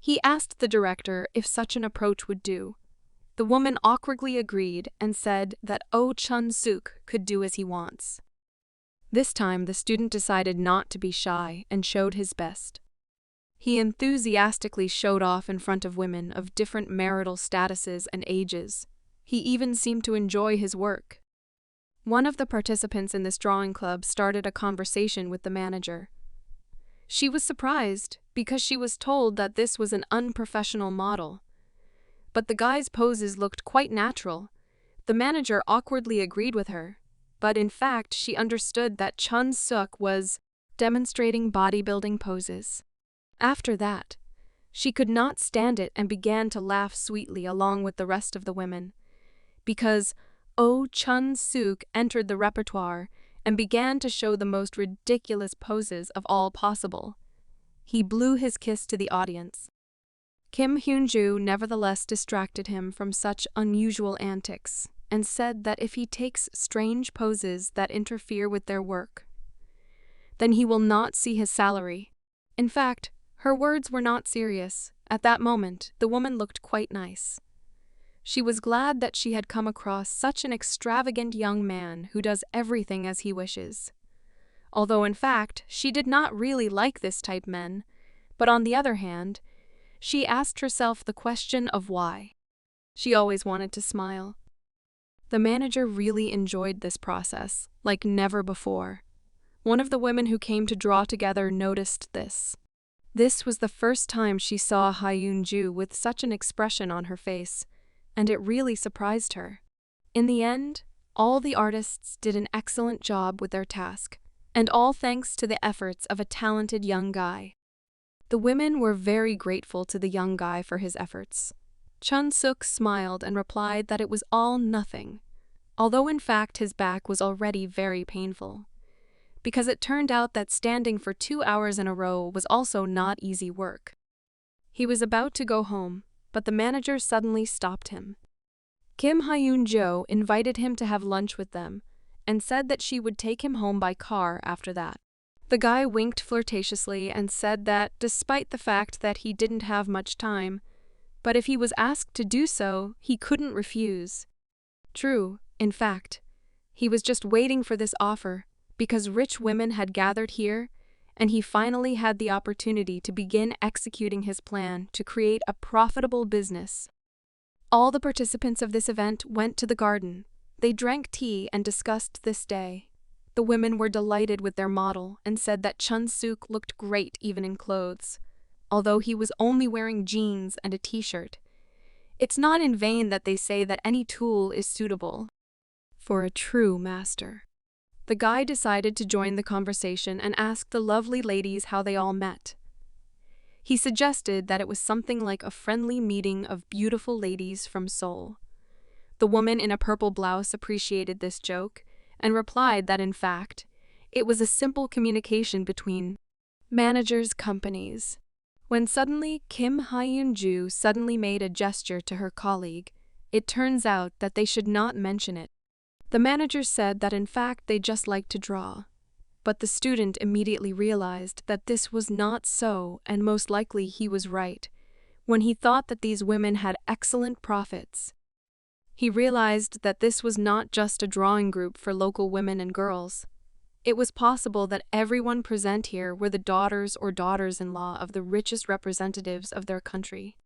He asked the director if such an approach would do. The woman awkwardly agreed and said that Chun-suk could do as he wants. This time the student decided not to be shy and showed his best. He enthusiastically showed off in front of women of different marital statuses and ages. He even seemed to enjoy his work. One of the participants in this drawing club started a conversation with the manager. She was surprised because she was told that this was an unprofessional model. But the guy's poses looked quite natural. The manager awkwardly agreed with her, but in fact she understood that Chun-suk was demonstrating bodybuilding poses. After that, she could not stand it and began to laugh sweetly along with the rest of the women, because Chun-suk entered the repertoire and began to show the most ridiculous poses of all possible. He blew his kiss to the audience. Kim Hyun-ju nevertheless distracted him from such unusual antics and said that if he takes strange poses that interfere with their work, then he will not see his salary. In fact, her words were not serious. At that moment, the woman looked quite nice. She was glad that she had come across such an extravagant young man who does everything as he wishes. Although in fact, she did not really like this type men, but on the other hand, she asked herself the question of why. She always wanted to smile. The manager really enjoyed this process, like never before. One of the women who came to draw together noticed this. This was the first time she saw Hyun-ju with such an expression on her face, and it really surprised her. In the end, all the artists did an excellent job with their task, and all thanks to the efforts of a talented young guy. The women were very grateful to the young guy for his efforts. Chun-suk smiled and replied that it was all nothing, although in fact his back was already very painful, because it turned out that standing for 2 hours in a row was also not easy work. He was about to go home, but the manager suddenly stopped him. Kim Hyun-jo invited him to have lunch with them and said that she would take him home by car after that. The guy winked flirtatiously and said that, despite the fact that he didn't have much time, but if he was asked to do so, he couldn't refuse. True, in fact, he was just waiting for this offer because rich women had gathered here, and he finally had the opportunity to begin executing his plan to create a profitable business. All the participants of this event went to the garden. They drank tea and discussed this day. The women were delighted with their model and said that Chun-suk looked great even in clothes, although he was only wearing jeans and a t-shirt. It's not in vain that they say that any tool is suitable for a true master. The guy decided to join the conversation and ask the lovely ladies how they all met. He suggested that it was something like a friendly meeting of beautiful ladies from Seoul. The woman in a purple blouse appreciated this joke and replied that in fact, it was a simple communication between managers' companies. When suddenly Kim Hyun-ju suddenly made a gesture to her colleague, it turns out that they should not mention it. The manager said that in fact they just liked to draw, but the student immediately realized that this was not so, and most likely he was right, when he thought that these women had excellent profits. He realized that this was not just a drawing group for local women and girls. It was possible that everyone present here were the daughters or daughters-in-law of the richest representatives of their country.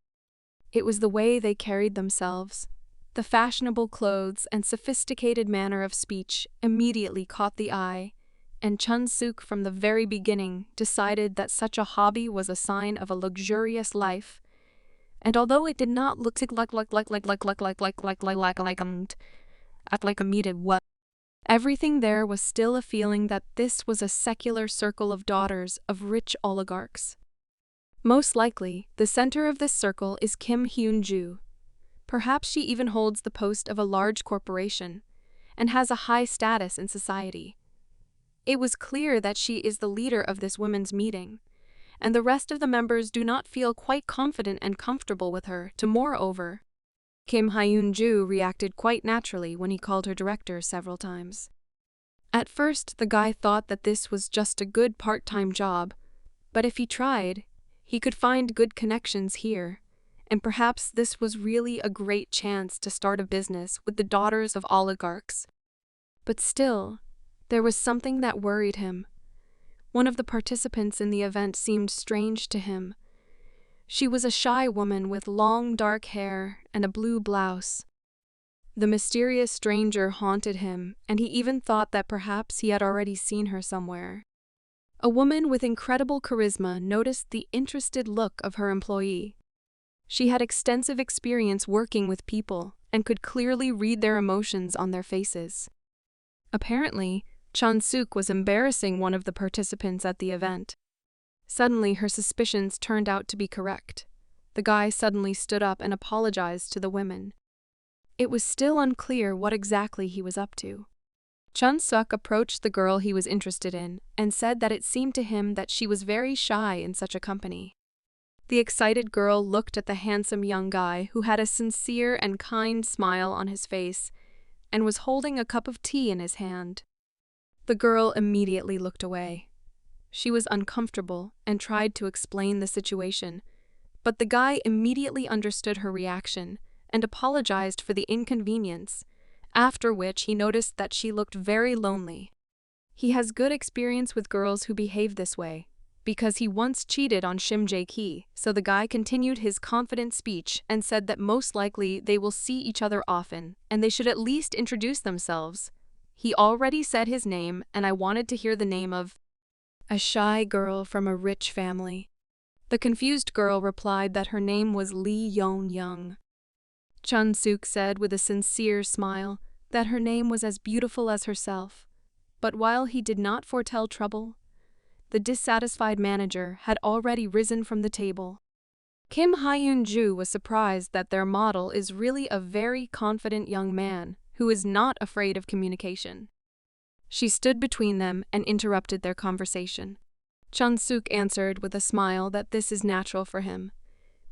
It was the way they carried themselves. The fashionable clothes and sophisticated manner of speech immediately caught the eye, and Chun-suk from the very beginning decided that such a hobby was a sign of a luxurious life, and although it did not look like a meted what, everything there was still a feeling that this was a secular circle of daughters of rich oligarchs. Most likely, the center of this circle is Kim Hyun-ju. Perhaps she even holds the post of a large corporation and has a high status in society. It was clear that she is the leader of this women's meeting, and the rest of the members do not feel quite confident and comfortable with her. Moreover, Kim Hyun-ju reacted quite naturally when he called her director several times. At first, the guy thought that this was just a good part-time job, but if he tried, he could find good connections here, and perhaps this was really a great chance to start a business with the daughters of oligarchs. But still, there was something that worried him. One of the participants in the event seemed strange to him. She was a shy woman with long dark hair and a blue blouse. The mysterious stranger haunted him, and he even thought that perhaps he had already seen her somewhere. A woman with incredible charisma noticed the interested look of her employee. She had extensive experience working with people and could clearly read their emotions on their faces. Apparently, Chun-suk was embarrassing one of the participants at the event. Suddenly, her suspicions turned out to be correct. The guy suddenly stood up and apologized to the women. It was still unclear what exactly he was up to. Chun-suk approached the girl he was interested in and said that it seemed to him that she was very shy in such a company. The excited girl looked at the handsome young guy who had a sincere and kind smile on his face and was holding a cup of tea in his hand. The girl immediately looked away. She was uncomfortable and tried to explain the situation, but the guy immediately understood her reaction and apologized for the inconvenience, after which he noticed that she looked very lonely. He has good experience with girls who behave this way, because he once cheated on Shim Ji-hye, so the guy continued his confident speech and said that most likely they will see each other often and they should at least introduce themselves. He already said his name, and I wanted to hear the name of a shy girl from a rich family. The confused girl replied that her name was Lee Yeon-young. Chun-suk said with a sincere smile that her name was as beautiful as herself, but while he did not foretell trouble, the dissatisfied manager had already risen from the table. Kim Hyun-ju was surprised that their model is really a very confident young man who is not afraid of communication. She stood between them and interrupted their conversation. Chun-suk answered with a smile that this is natural for him,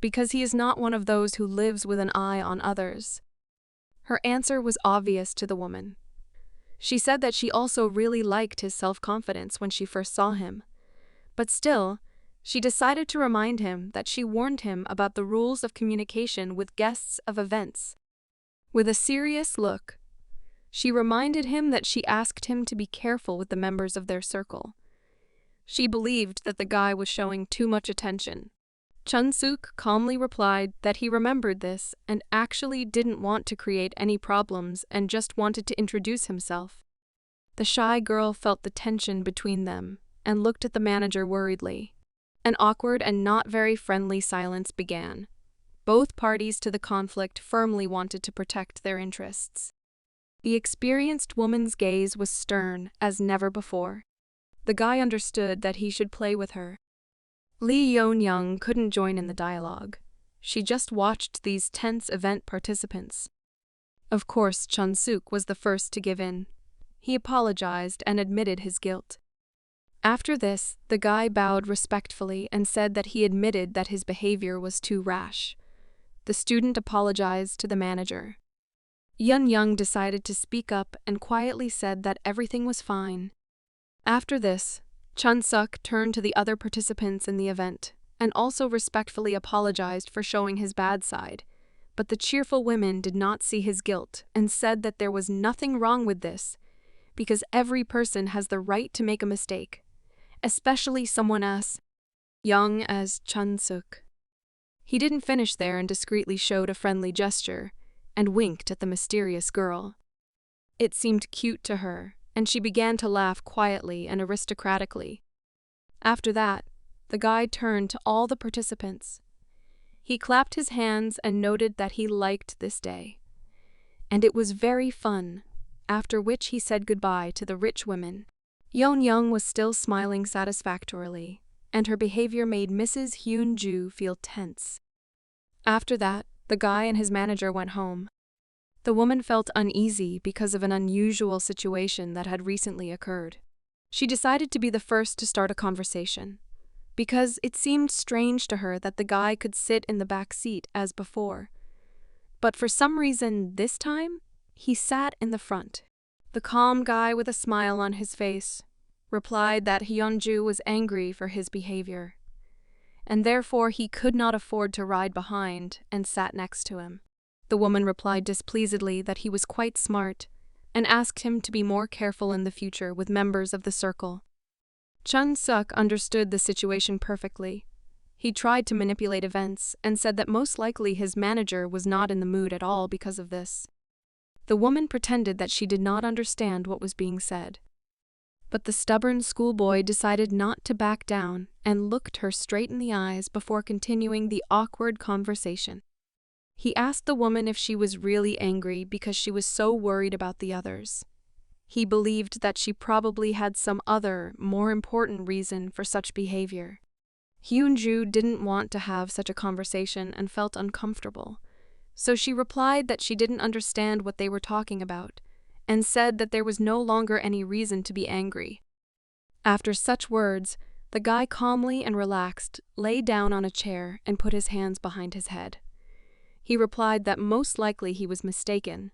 because he is not one of those who lives with an eye on others. Her answer was obvious to the woman. She said that she also really liked his self-confidence when she first saw him, but still, she decided to remind him that she warned him about the rules of communication with guests of events. With a serious look, she reminded him that she asked him to be careful with the members of their circle. She believed that the guy was showing too much attention. Chun-suk calmly replied that he remembered this and actually didn't want to create any problems and just wanted to introduce himself. The shy girl felt the tension between them and looked at the manager worriedly. An awkward and not very friendly silence began. Both parties to the conflict firmly wanted to protect their interests. The experienced woman's gaze was stern as never before. The guy understood that he should play with her. Lee Yeon-young couldn't join in the dialogue. She just watched these tense event participants. Of course, Chun-suk was the first to give in. He apologized and admitted his guilt. After this, the guy bowed respectfully and said that he admitted that his behavior was too rash. The student apologized to the manager. Yeon-young decided to speak up and quietly said that everything was fine. After this, Chun-suk turned to the other participants in the event and also respectfully apologized for showing his bad side, but the cheerful women did not see his guilt and said that there was nothing wrong with this because every person has the right to make a mistake, especially someone as young as Chun-suk. He didn't finish there and discreetly showed a friendly gesture and winked at the mysterious girl. It seemed cute to her, and she began to laugh quietly and aristocratically. After that, the guy turned to all the participants. He clapped his hands and noted that he liked this day. And it was very fun, after which he said goodbye to the rich women. Yeon-young was still smiling satisfactorily, and her behavior made Mrs. Hyun-ju feel tense. After that, the guy and his manager went home. The woman felt uneasy because of an unusual situation that had recently occurred. She decided to be the first to start a conversation, because it seemed strange to her that the guy could sit in the back seat as before. But for some reason this time, he sat in the front. The calm guy with a smile on his face replied that Hyun-ju was angry for his behavior, and therefore he could not afford to ride behind and sat next to him. The woman replied displeasedly that he was quite smart and asked him to be more careful in the future with members of the circle. Chun-suk understood the situation perfectly. He tried to manipulate events and said that most likely his manager was not in the mood at all because of this. The woman pretended that she did not understand what was being said. But the stubborn schoolboy decided not to back down and looked her straight in the eyes before continuing the awkward conversation. He asked the woman if she was really angry because she was so worried about the others. He believed that she probably had some other, more important reason for such behavior. Hyun-ju didn't want to have such a conversation and felt uncomfortable, so she replied that she didn't understand what they were talking about, and said that there was no longer any reason to be angry. After such words, the guy calmly and relaxed lay down on a chair and put his hands behind his head. He replied that most likely he was mistaken.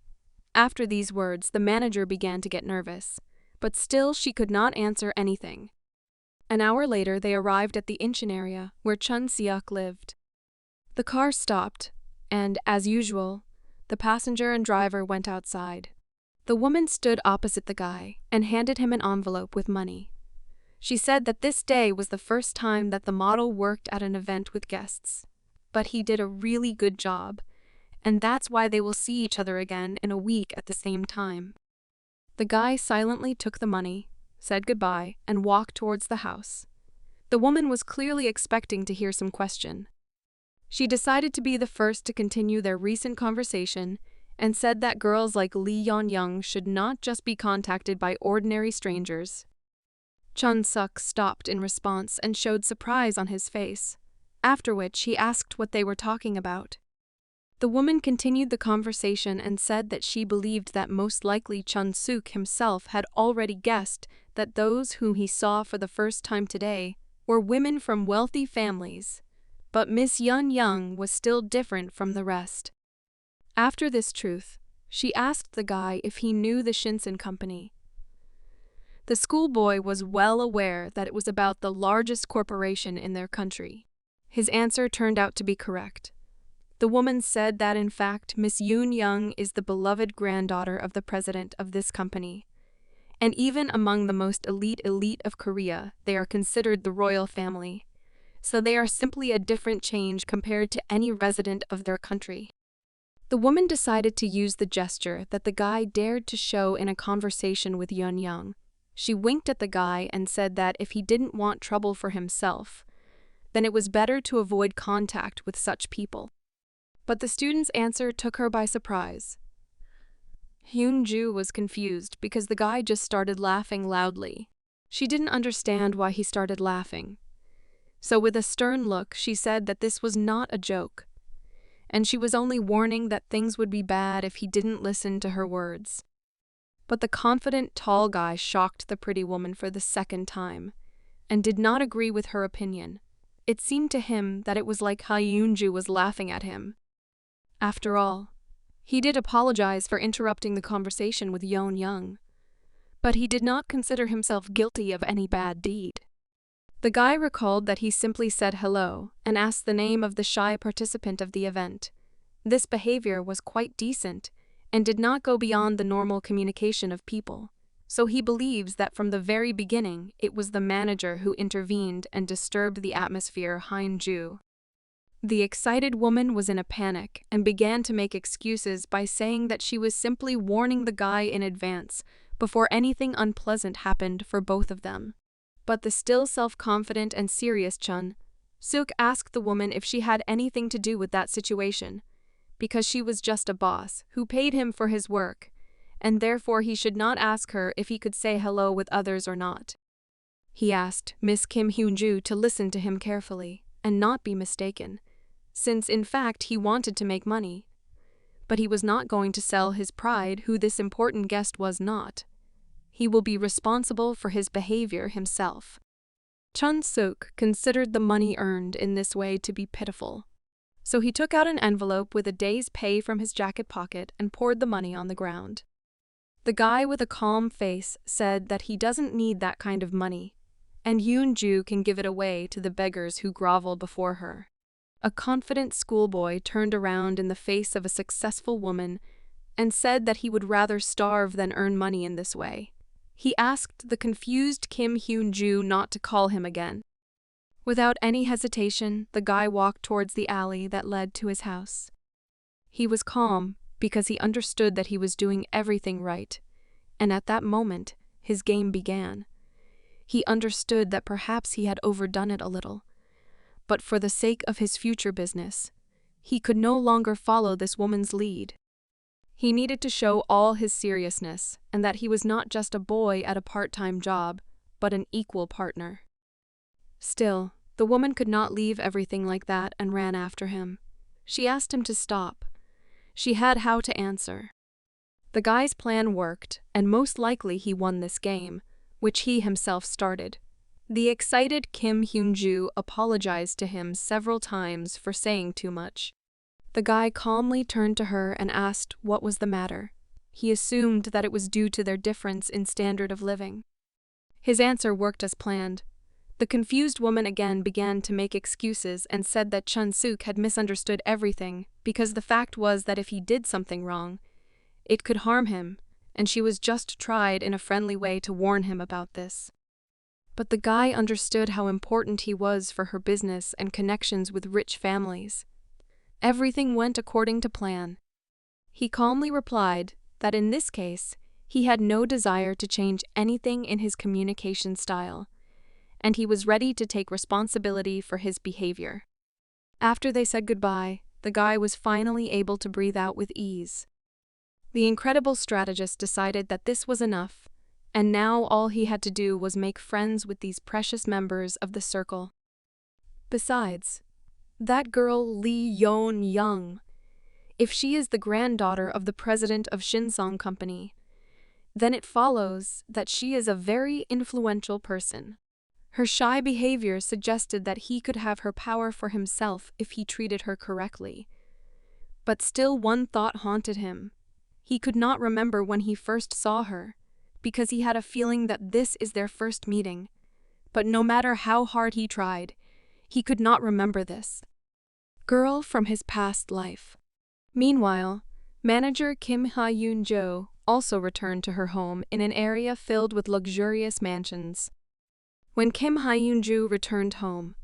After these words, the manager began to get nervous, but still she could not answer anything. An hour later, they arrived at the Incheon area where Chun-seok lived. The car stopped, and, as usual, the passenger and driver went outside. The woman stood opposite the guy and handed him an envelope with money. She said that this day was the first time that the model worked at an event with guests, but he did a really good job, and that's why they will see each other again in a week at the same time. The guy silently took the money, said goodbye, and walked towards the house. The woman was clearly expecting to hear some question. She decided to be the first to continue their recent conversation and said that girls like Lee Yeon-young should not just be contacted by ordinary strangers. Chun-suk stopped in response and showed surprise on his face, after which he asked what they were talking about. The woman continued the conversation and said that she believed that most likely Chun-suk himself had already guessed that those whom he saw for the first time today were women from wealthy families, but Miss Yeon-young was still different from the rest. After this truth, she asked the guy if he knew the Shinsen company. The schoolboy was well aware that it was about the largest corporation in their country. His answer turned out to be correct. The woman said that in fact Miss Yeon-young is the beloved granddaughter of the president of this company. And even among the most elite of Korea, they are considered the royal family. So they are simply a different change compared to any resident of their country. The woman decided to use the gesture that the guy dared to show in a conversation with Yeon-young. She winked at the guy and said that if he didn't want trouble for himself, then it was better to avoid contact with such people. But the student's answer took her by surprise. Hyun-ju was confused because the guy just started laughing loudly. She didn't understand why he started laughing. So with a stern look, she said that this was not a joke, and she was only warning that things would be bad if he didn't listen to her words. But the confident, tall guy shocked the pretty woman for the second time, and did not agree with her opinion. It seemed to him that it was like Hyun-ju was laughing at him. After all, he did apologize for interrupting the conversation with Yeon-young, but he did not consider himself guilty of any bad deed. The guy recalled that he simply said hello and asked the name of the shy participant of the event. This behavior was quite decent and did not go beyond the normal communication of people, so he believes that from the very beginning it was the manager who intervened and disturbed the atmosphere. Hyun-ju. The excited woman was in a panic and began to make excuses by saying that she was simply warning the guy in advance before anything unpleasant happened for both of them. But the still self-confident and serious Chun Suk asked the woman if she had anything to do with that situation, because she was just a boss who paid him for his work, and therefore he should not ask her if he could say hello with others or not. He asked Miss Kim Hyun-ju to listen to him carefully and not be mistaken, since in fact he wanted to make money. But he was not going to sell his pride who this important guest was not. He will be responsible for his behavior himself. Chun-suk considered the money earned in this way to be pitiful. So he took out an envelope with a day's pay from his jacket pocket and poured the money on the ground. The guy with a calm face said that he doesn't need that kind of money, and Yoon-ju can give it away to the beggars who grovel before her. A confident schoolboy turned around in the face of a successful woman and said that he would rather starve than earn money in this way. He asked the confused Kim Hyun-ju not to call him again. Without any hesitation, the guy walked towards the alley that led to his house. He was calm because he understood that he was doing everything right, and at that moment, his game began. He understood that perhaps he had overdone it a little, but for the sake of his future business, he could no longer follow this woman's lead. He needed to show all his seriousness and that he was not just a boy at a part-time job, but an equal partner. Still, the woman could not leave everything like that and ran after him. She asked him to stop. She had how to answer. The guy's plan worked, and most likely he won this game, which he himself started. The excited Kim Hyun-ju apologized to him several times for saying too much. The guy calmly turned to her and asked what was the matter. He assumed that it was due to their difference in standard of living. His answer worked as planned. The confused woman again began to make excuses and said that Chun-suk had misunderstood everything because the fact was that if he did something wrong, it could harm him, and she was just tried in a friendly way to warn him about this. But the guy understood how important he was for her business and connections with rich families. Everything went according to plan. He calmly replied that in this case, he had no desire to change anything in his communication style, and he was ready to take responsibility for his behavior. After they said goodbye, the guy was finally able to breathe out with ease. The incredible strategist decided that this was enough, and now all he had to do was make friends with these precious members of the circle. Besides, that girl Lee Yeon-young, if she is the granddaughter of the president of Shinsong Company, then it follows that she is a very influential person. Her shy behavior suggested that he could have her power for himself if he treated her correctly. But still one thought haunted him. He could not remember when he first saw her, because he had a feeling that this is their first meeting. But no matter how hard he tried, he could not remember this girl from his past life. Meanwhile, manager Kim Ha-yoon-jo also returned to her home in an area filled with luxurious mansions. When Kim Ha-yoon-ju returned home,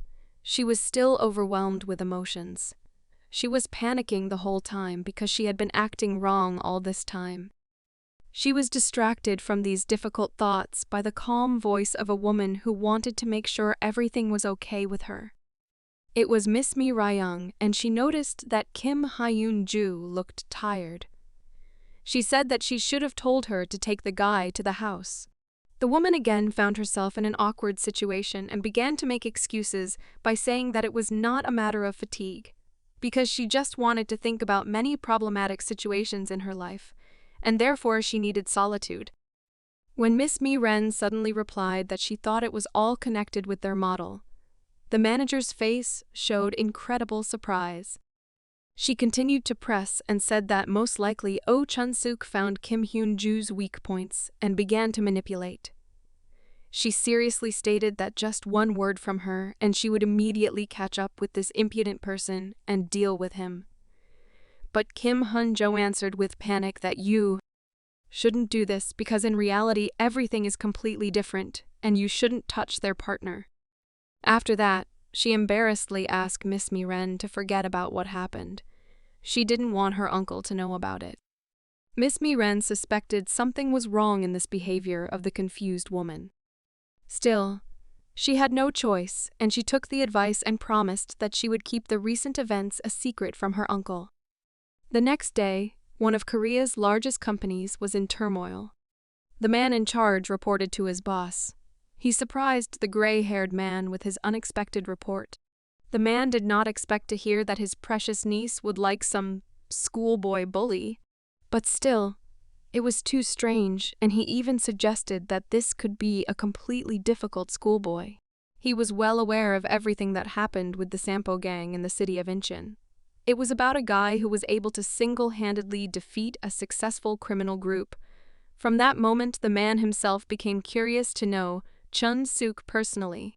she was still overwhelmed with emotions. She was panicking the whole time because she had been acting wrong all this time. She was distracted from these difficult thoughts by the calm voice of a woman who wanted to make sure everything was okay with her. It was Miss Mi Ryung, and she noticed that Kim Ha-yoon-ju looked tired. She said that she should have told her to take the guy to the house. The woman again found herself in an awkward situation and began to make excuses by saying that it was not a matter of fatigue, because she just wanted to think about many problematic situations in her life, and therefore she needed solitude. When Miss Mi Ren suddenly replied that she thought it was all connected with their model, the manager's face showed incredible surprise. She continued to press and said that most likely Oh Chun-suk found Kim Hyun-ju's weak points and began to manipulate. She seriously stated that just one word from her and she would immediately catch up with this impudent person and deal with him. But Kim Hun-jo answered with panic that you shouldn't do this because in reality everything is completely different and you shouldn't touch their partner. After that, she embarrassedly asked Miss Mi Ren to forget about what happened. She didn't want her uncle to know about it. Miss Mi Ren suspected something was wrong in this behavior of the confused woman. Still, She had no choice, and she took the advice and promised that she would keep the recent events a secret from her uncle. The next day, one of Korea's largest companies was in turmoil. The man in charge reported to his boss. He surprised the gray-haired man with his unexpected report. The man did not expect to hear that his precious niece would like some schoolboy bully. But still, it was too strange, and he even suggested that this could be a completely difficult schoolboy. He was well aware of everything that happened with the Sampo gang in the city of Incheon. It was about a guy who was able to single-handedly defeat a successful criminal group. From that moment, the man himself became curious to know Chun-suk personally.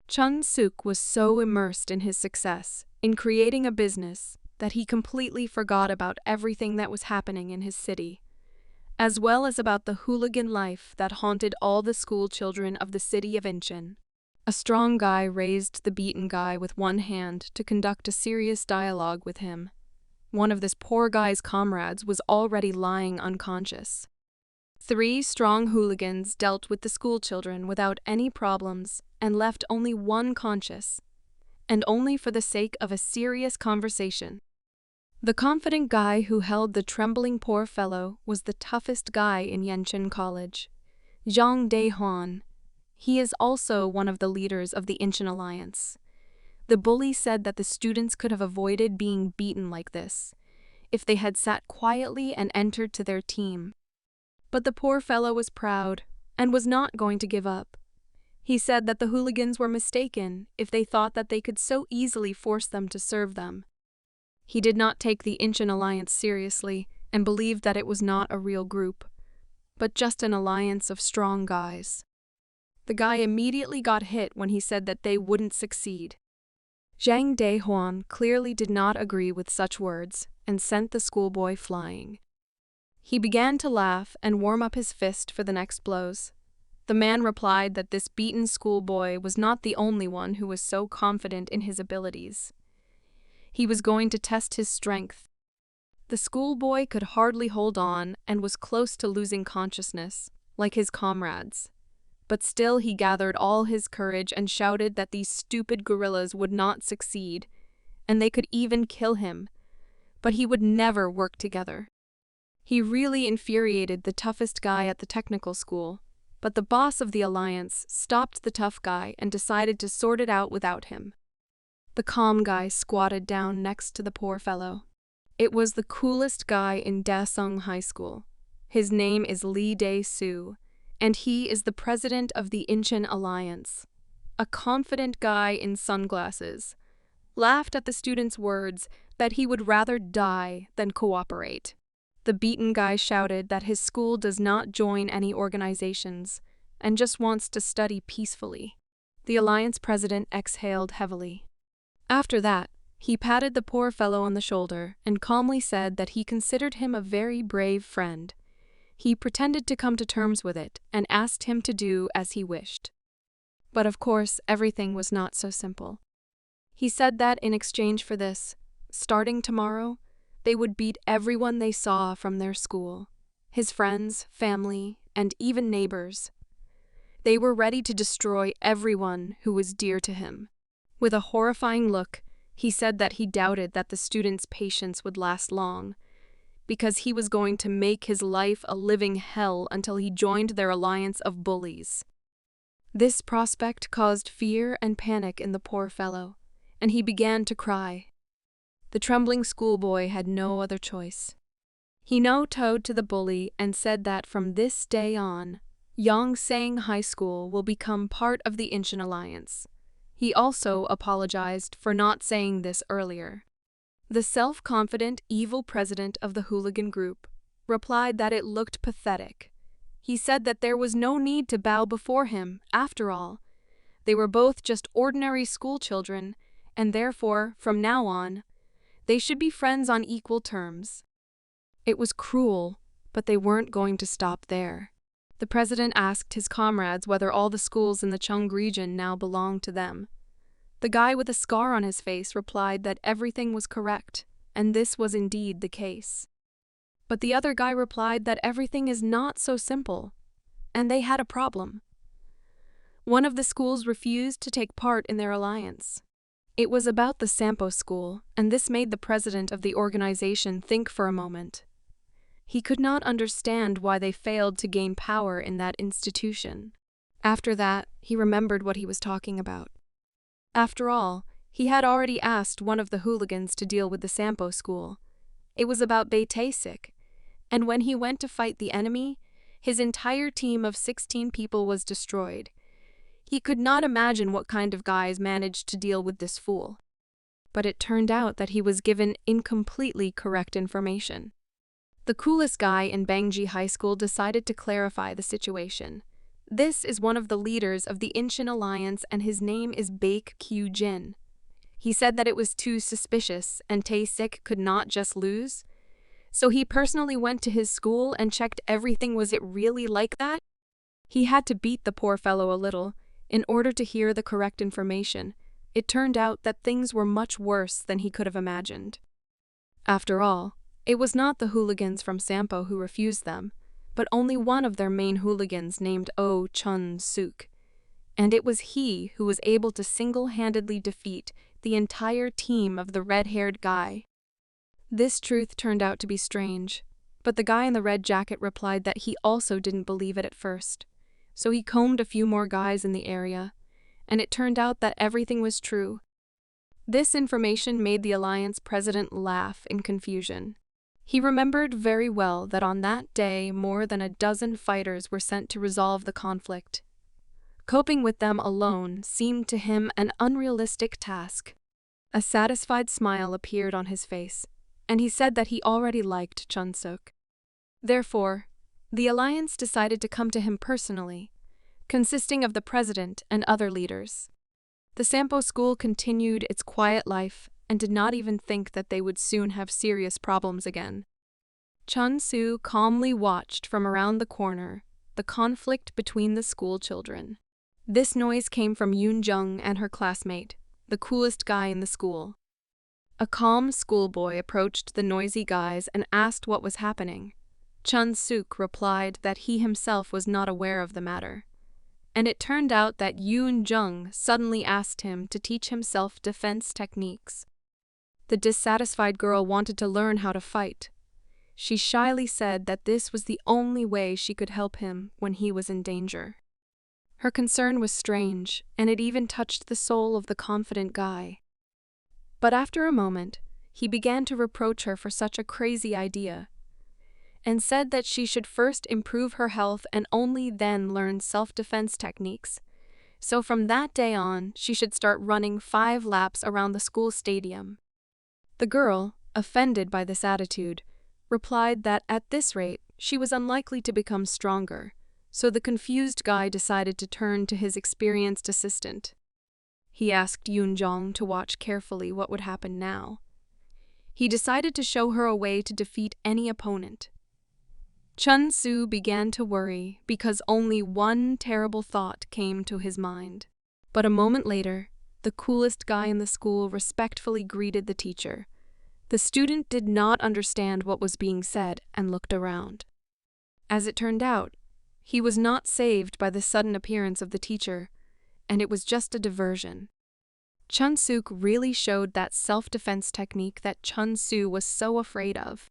Chun-suk was so immersed in his success, in creating a business, that he completely forgot about everything that was happening in his city, as well as about the hooligan life that haunted all the school children of the city of Incheon. A strong guy raised the beaten guy with one hand to conduct a serious dialogue with him. One of this poor guy's comrades was already lying unconscious. 3 strong hooligans dealt with the school children without any problems and left only one conscious, and only for the sake of a serious conversation. The confident guy who held the trembling poor fellow was the toughest guy in Yenchun College, Jang Dae-hwan. He is also one of the leaders of the Incheon Alliance. The bully said that the students could have avoided being beaten like this if they had sat quietly and entered to their team. But the poor fellow was proud and was not going to give up. He said that the hooligans were mistaken if they thought that they could so easily force them to serve them. He did not take the Incheon Alliance seriously and believed that it was not a real group, but just an alliance of strong guys. The guy immediately got hit when he said that they wouldn't succeed. Jang Dae-hwan clearly did not agree with such words and sent the schoolboy flying. He began to laugh and warm up his fist for the next blows. The man replied that this beaten schoolboy was not the only one who was so confident in his abilities. He was going to test his strength. The schoolboy could hardly hold on and was close to losing consciousness, like his comrades. But still he gathered all his courage and shouted that these stupid gorillas would not succeed, and they could even kill him, but he would never work together. He really infuriated the toughest guy at the technical school, but the boss of the alliance stopped the tough guy and decided to sort it out without him. The calm guy squatted down next to the poor fellow. It was the coolest guy in Daesung High School. His name is Lee Dae-soo, and he is the president of the Incheon Alliance. A confident guy in sunglasses laughed at the student's words that he would rather die than cooperate. The beaten guy shouted that his school does not join any organizations and just wants to study peacefully. The alliance president exhaled heavily. After that, he patted the poor fellow on the shoulder and calmly said that he considered him a very brave friend. He pretended to come to terms with it and asked him to do as he wished. But of course, everything was not so simple. He said that in exchange for this, starting tomorrow, they would beat everyone they saw from their school, his friends, family, and even neighbors. They were ready to destroy everyone who was dear to him. With a horrifying look, he said that he doubted that the students' patience would last long, because he was going to make his life a living hell until he joined their alliance of bullies. This prospect caused fear and panic in the poor fellow, and he began to cry. The trembling schoolboy had no other choice. He no-toed to the bully and said that from this day on, Yongsan High School will become part of the Incheon Alliance. He also apologized for not saying this earlier. The self-confident, evil president of the hooligan group replied that it looked pathetic. He said that there was no need to bow before him, after all. They were both just ordinary school children, and therefore, from now on, they should be friends on equal terms. It was cruel, but they weren't going to stop there. The president asked his comrades whether all the schools in the Cheong region now belonged to them. The guy with a scar on his face replied that everything was correct, and this was indeed the case. But the other guy replied that everything is not so simple, and they had a problem. One of the schools refused to take part in their alliance. It was about the Sampo school, and this made the president of the organization think for a moment. He could not understand why they failed to gain power in that institution. After that, he remembered what he was talking about. After all, he had already asked one of the hooligans to deal with the Sampo school. It was about Bae-tae-sik, and when he went to fight the enemy, his entire team of 16 people was destroyed. He could not imagine what kind of guys managed to deal with this fool. But it turned out that he was given incompletely correct information. The coolest guy in Bangji High School decided to clarify the situation. This is one of the leaders of the Inshin Alliance, and his name is Baek Kyu-jin. He said that it was too suspicious and Tae-sik could not just lose. So he personally went to his school and checked everything. Was it really like that? He had to beat the poor fellow a little in order to hear the correct information. It turned out that things were much worse than he could have imagined. After all, it was not the hooligans from Sampo who refused them, but only one of their main hooligans named Oh Chun-suk. And it was he who was able to single-handedly defeat the entire team of the red-haired guy. This truth turned out to be strange, but the guy in the red jacket replied that he also didn't believe it at first. So he combed a few more guys in the area, and it turned out that everything was true. This information made the Alliance president laugh in confusion. He remembered very well that on that day more than a dozen fighters were sent to resolve the conflict. Coping with them alone seemed to him an unrealistic task. A satisfied smile appeared on his face, and he said that he already liked Chun-suk. Therefore, the Alliance decided to come to him personally, consisting of the president and other leaders. The Sampo school continued its quiet life and did not even think that they would soon have serious problems again. Chun-soo calmly watched from around the corner the conflict between the school children. This noise came from Yoon-jung and her classmate, the coolest guy in the school. A calm schoolboy approached the noisy guys and asked what was happening. Chun-suk replied that he himself was not aware of the matter. And it turned out that Yoon-jung suddenly asked him to teach him self-defense techniques. The dissatisfied girl wanted to learn how to fight. She shyly said that this was the only way she could help him when he was in danger. Her concern was strange, and it even touched the soul of the confident guy. But after a moment, he began to reproach her for such a crazy idea, and said that she should first improve her health and only then learn self-defense techniques. So from that day on, she should start running 5 laps around the school stadium. The girl, offended by this attitude, replied that at this rate, she was unlikely to become stronger. So the confused guy decided to turn to his experienced assistant. He asked Yoon-jung to watch carefully what would happen now. He decided to show her a way to defeat any opponent. Chun-soo began to worry because only one terrible thought came to his mind. But a moment later, the coolest guy in the school respectfully greeted the teacher. The student did not understand what was being said and looked around. As it turned out, he was not saved by the sudden appearance of the teacher, and it was just a diversion. Chun-suk really showed that self-defense technique that Chun-soo was so afraid of.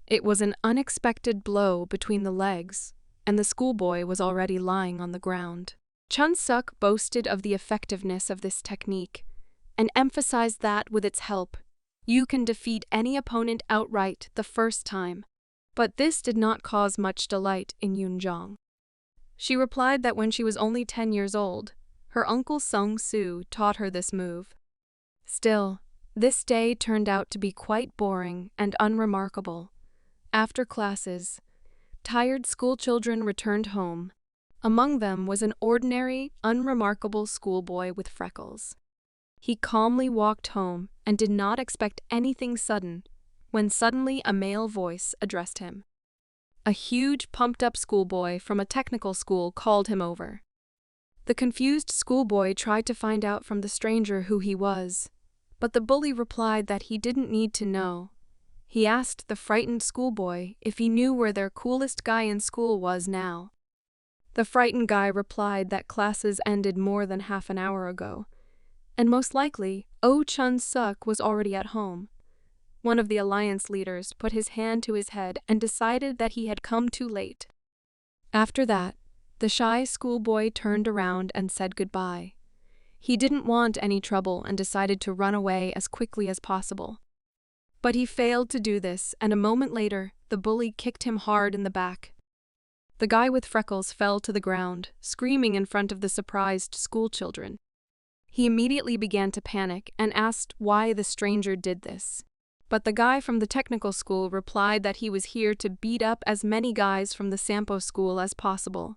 It was an unexpected blow between the legs, and the schoolboy was already lying on the ground. Chun-suk boasted of the effectiveness of this technique, and emphasized that with its help, you can defeat any opponent outright the first time. But this did not cause much delight in Yoon-jung. She replied that when she was only 10 years old, her uncle Sung-soo taught her this move. Still, this day turned out to be quite boring and unremarkable. After classes, tired schoolchildren returned home. Among them was an ordinary, unremarkable schoolboy with freckles. He calmly walked home and did not expect anything sudden, when suddenly a male voice addressed him. A huge, pumped-up schoolboy from a technical school called him over. The confused schoolboy tried to find out from the stranger who he was, but the bully replied that he didn't need to know. He asked the frightened schoolboy if he knew where their coolest guy in school was now. The frightened guy replied that classes ended more than half an hour ago, and most likely, Oh Chun-suk was already at home. One of the alliance leaders put his hand to his head and decided that he had come too late. After that, the shy schoolboy turned around and said goodbye. He didn't want any trouble and decided to run away as quickly as possible. But he failed to do this, and a moment later, the bully kicked him hard in the back. The guy with freckles fell to the ground, screaming in front of the surprised schoolchildren. He immediately began to panic and asked why the stranger did this. But the guy from the technical school replied that he was here to beat up as many guys from the Sampo school as possible,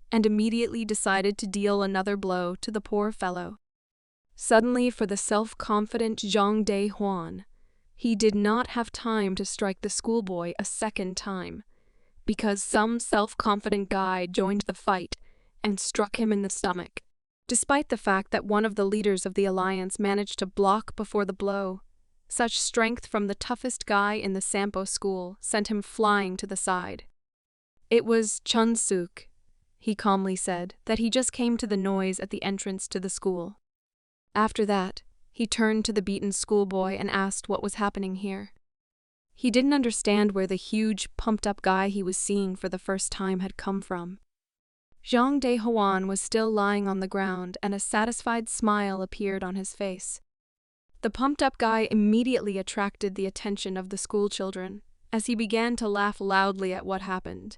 and immediately decided to deal another blow to the poor fellow. Suddenly, for the self-confident Zhang Dae-hwan, he did not have time to strike the schoolboy a second time, because some self-confident guy joined the fight and struck him in the stomach. Despite the fact that one of the leaders of the alliance managed to block before the blow, such strength from the toughest guy in the Sampo school sent him flying to the side. It was Chun-suk, he calmly said, that he just came to the noise at the entrance to the school. After that, he turned to the beaten schoolboy and asked what was happening here. He didn't understand where the huge, pumped-up guy he was seeing for the first time had come from. Zhang Dae-hwan was still lying on the ground, and a satisfied smile appeared on his face. The pumped-up guy immediately attracted the attention of the schoolchildren, as he began to laugh loudly at what happened.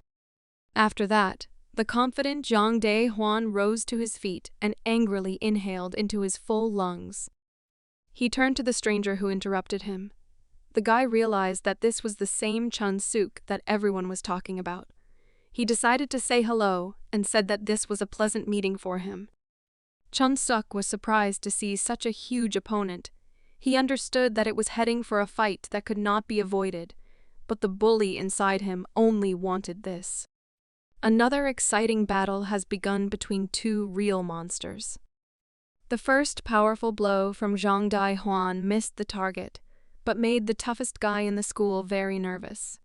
After that, the confident Zhang Dae-hwan rose to his feet and angrily inhaled into his full lungs. He turned to the stranger who interrupted him. The guy realized that this was the same Chun-suk that everyone was talking about. He decided to say hello and said that this was a pleasant meeting for him. Chun-suk was surprised to see such a huge opponent. He understood that it was heading for a fight that could not be avoided, but the bully inside him only wanted this. Another exciting battle has begun between two real monsters. The first powerful blow from Zhang Dae-hwan missed the target, but made the toughest guy in the school very nervous.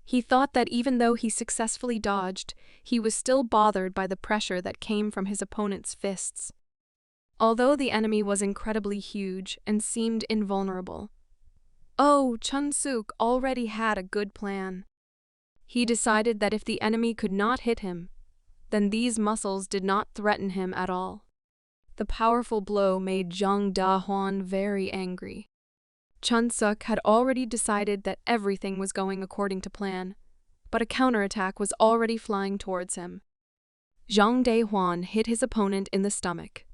He thought that even though he successfully dodged, he was still bothered by the pressure that came from his opponent's fists. Although the enemy was incredibly huge and seemed invulnerable, Oh Chun-suk already had a good plan. He decided that if the enemy could not hit him, then these muscles did not threaten him at all. The powerful blow made Zhang Dae-hwan very angry. Chun-suk had already decided that everything was going according to plan, but a counterattack was already flying towards him. Zhang Dae-hwan hit his opponent in the stomach.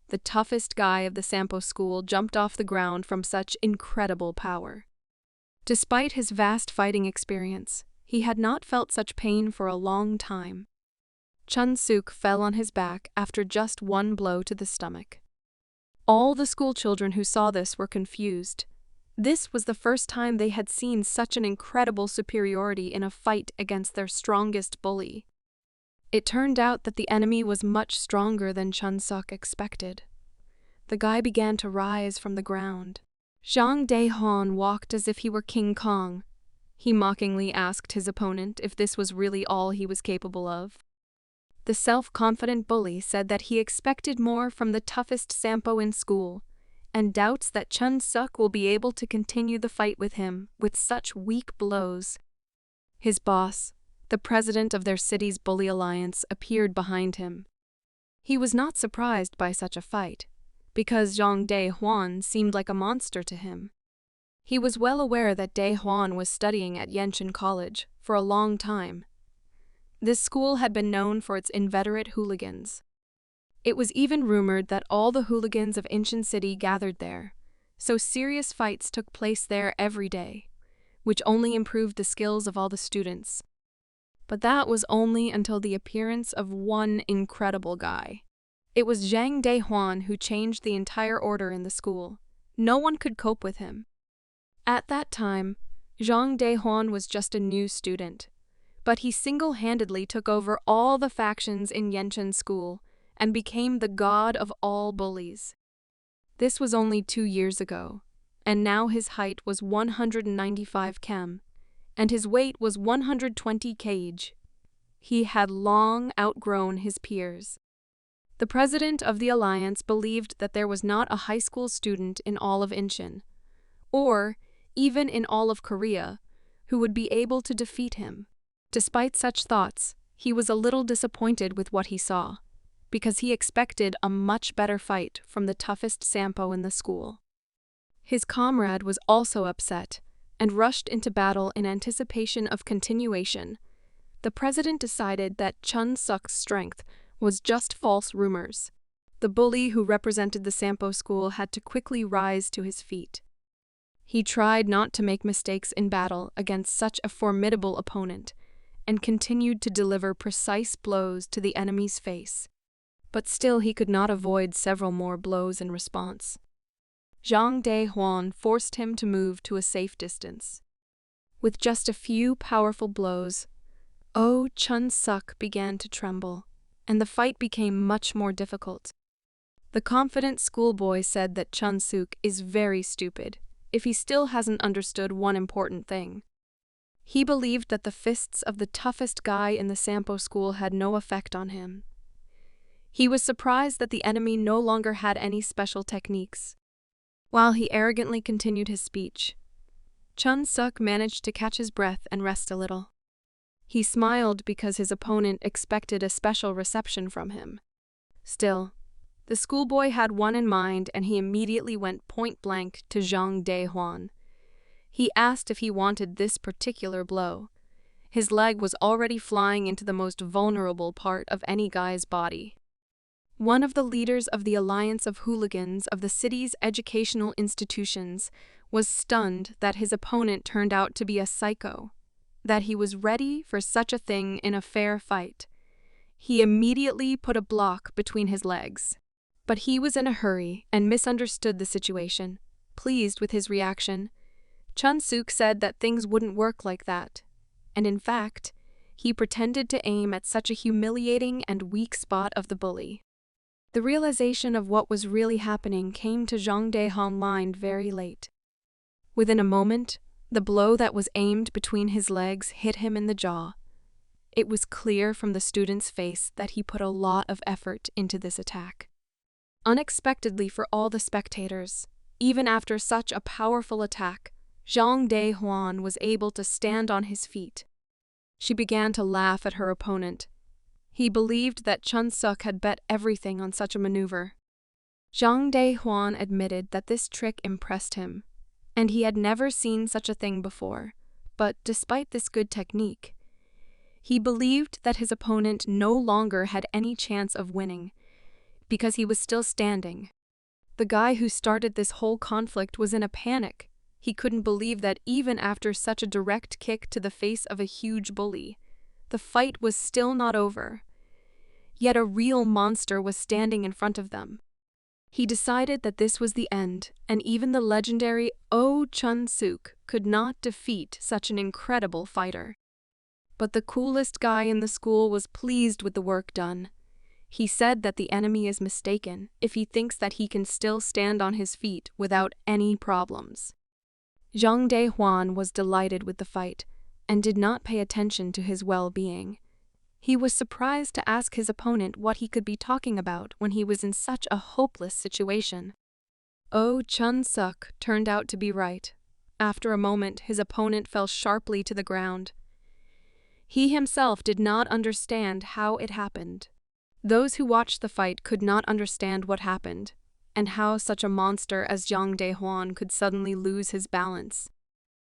The toughest guy of the Sampo school jumped off the ground from such incredible power. Despite his vast fighting experience, he had not felt such pain for a long time. Chun-suk fell on his back after just one blow to the stomach. All the schoolchildren who saw this were confused. This was the first time they had seen such an incredible superiority in a fight against their strongest bully. It turned out that the enemy was much stronger than Chun-suk expected. The guy began to rise from the ground. Zhang Dae-hwan walked as if he were King Kong. He mockingly asked his opponent if this was really all he was capable of. The self-confident bully said that he expected more from the toughest Sampo in school, and doubts that Chun-suk will be able to continue the fight with him with such weak blows. His boss, the president of their city's bully alliance, appeared behind him. He was not surprised by such a fight, because Zhang Dae-hwan seemed like a monster to him. He was well aware that Dae-hwan was studying at Yenshin College for a long time. This school had been known for its inveterate hooligans. It was even rumored that all the hooligans of Yenshin City gathered there, so serious fights took place there every day, which only improved the skills of all the students. But that was only until the appearance of one incredible guy. It was Zhang Dae-hwan who changed the entire order in the school. No one could cope with him. At that time, Zhang Dae-hwan was just a new student, but he single-handedly took over all the factions in Yenshin School and became the god of all bullies. This was only 2 years ago, and now his height was 195 km, and his weight was 120 kg. he had long outgrown his peers. The president of the alliance believed that there was not a high school student in all of Incheon, or even in all of Korea, who would be able to defeat him. Despite such thoughts, he was a little disappointed with what he saw, because he expected a much better fight from the toughest sampo in the school. His comrade was also upset and rushed into battle in anticipation of continuation. The president decided that Chun-suk's strength was just false rumors. The bully who represented the sampo school had to quickly rise to his feet. He tried not to make mistakes in battle against such a formidable opponent, and continued to deliver precise blows to the enemy's face. But still he could not avoid several more blows in response. Jang Dae-hwan forced him to move to a safe distance. With just a few powerful blows, Oh Chun-suk began to tremble, and the fight became much more difficult. The confident schoolboy said that Chun-suk is very stupid if he still hasn't understood one important thing. He believed that the fists of the toughest guy in the sampo school had no effect on him. He was surprised that the enemy no longer had any special techniques. While he arrogantly continued his speech, Chun-suk managed to catch his breath and rest a little. He smiled because his opponent expected a special reception from him. Still, the schoolboy had one in mind, and he immediately went point-blank to Jang Dae-hwan. He asked if he wanted this particular blow. His leg was already flying into the most vulnerable part of any guy's body. One of the leaders of the alliance of hooligans of the city's educational institutions was stunned that his opponent turned out to be a psycho, that he was ready for such a thing in a fair fight. He immediately put a block between his legs. But he was in a hurry and misunderstood the situation. Pleased with his reaction, Chun-suk said that things wouldn't work like that, and in fact, he pretended to aim at such a humiliating and weak spot of the bully. The realization of what was really happening came to Jang Dae-hwan's mind very late. Within a moment, the blow that was aimed between his legs hit him in the jaw. It was clear from the student's face that he put a lot of effort into this attack. Unexpectedly for all the spectators, even after such a powerful attack, Jang Dae-hwan was able to stand on his feet. She began to laugh at her opponent. He believed that Chun-suk had bet everything on such a maneuver. Jang Dae-hwan admitted that this trick impressed him, and he had never seen such a thing before, but despite this good technique, he believed that his opponent no longer had any chance of winning, because he was still standing. The guy who started this whole conflict was in a panic. He couldn't believe that even after such a direct kick to the face of a huge bully, the fight was still not over. Yet a real monster was standing in front of them. He decided that this was the end, and even the legendary Oh Chun-suk could not defeat such an incredible fighter. But the coolest guy in the school was pleased with the work done. He said that the enemy is mistaken if he thinks that he can still stand on his feet without any problems. Jang Dae-hwan was delighted with the fight and did not pay attention to his well-being. He was surprised to ask his opponent what he could be talking about when he was in such a hopeless situation. Oh Chun-suk turned out to be right. After a moment, his opponent fell sharply to the ground. He himself did not understand how it happened. Those who watched the fight could not understand what happened, and how such a monster as Jang Dae-hwan could suddenly lose his balance.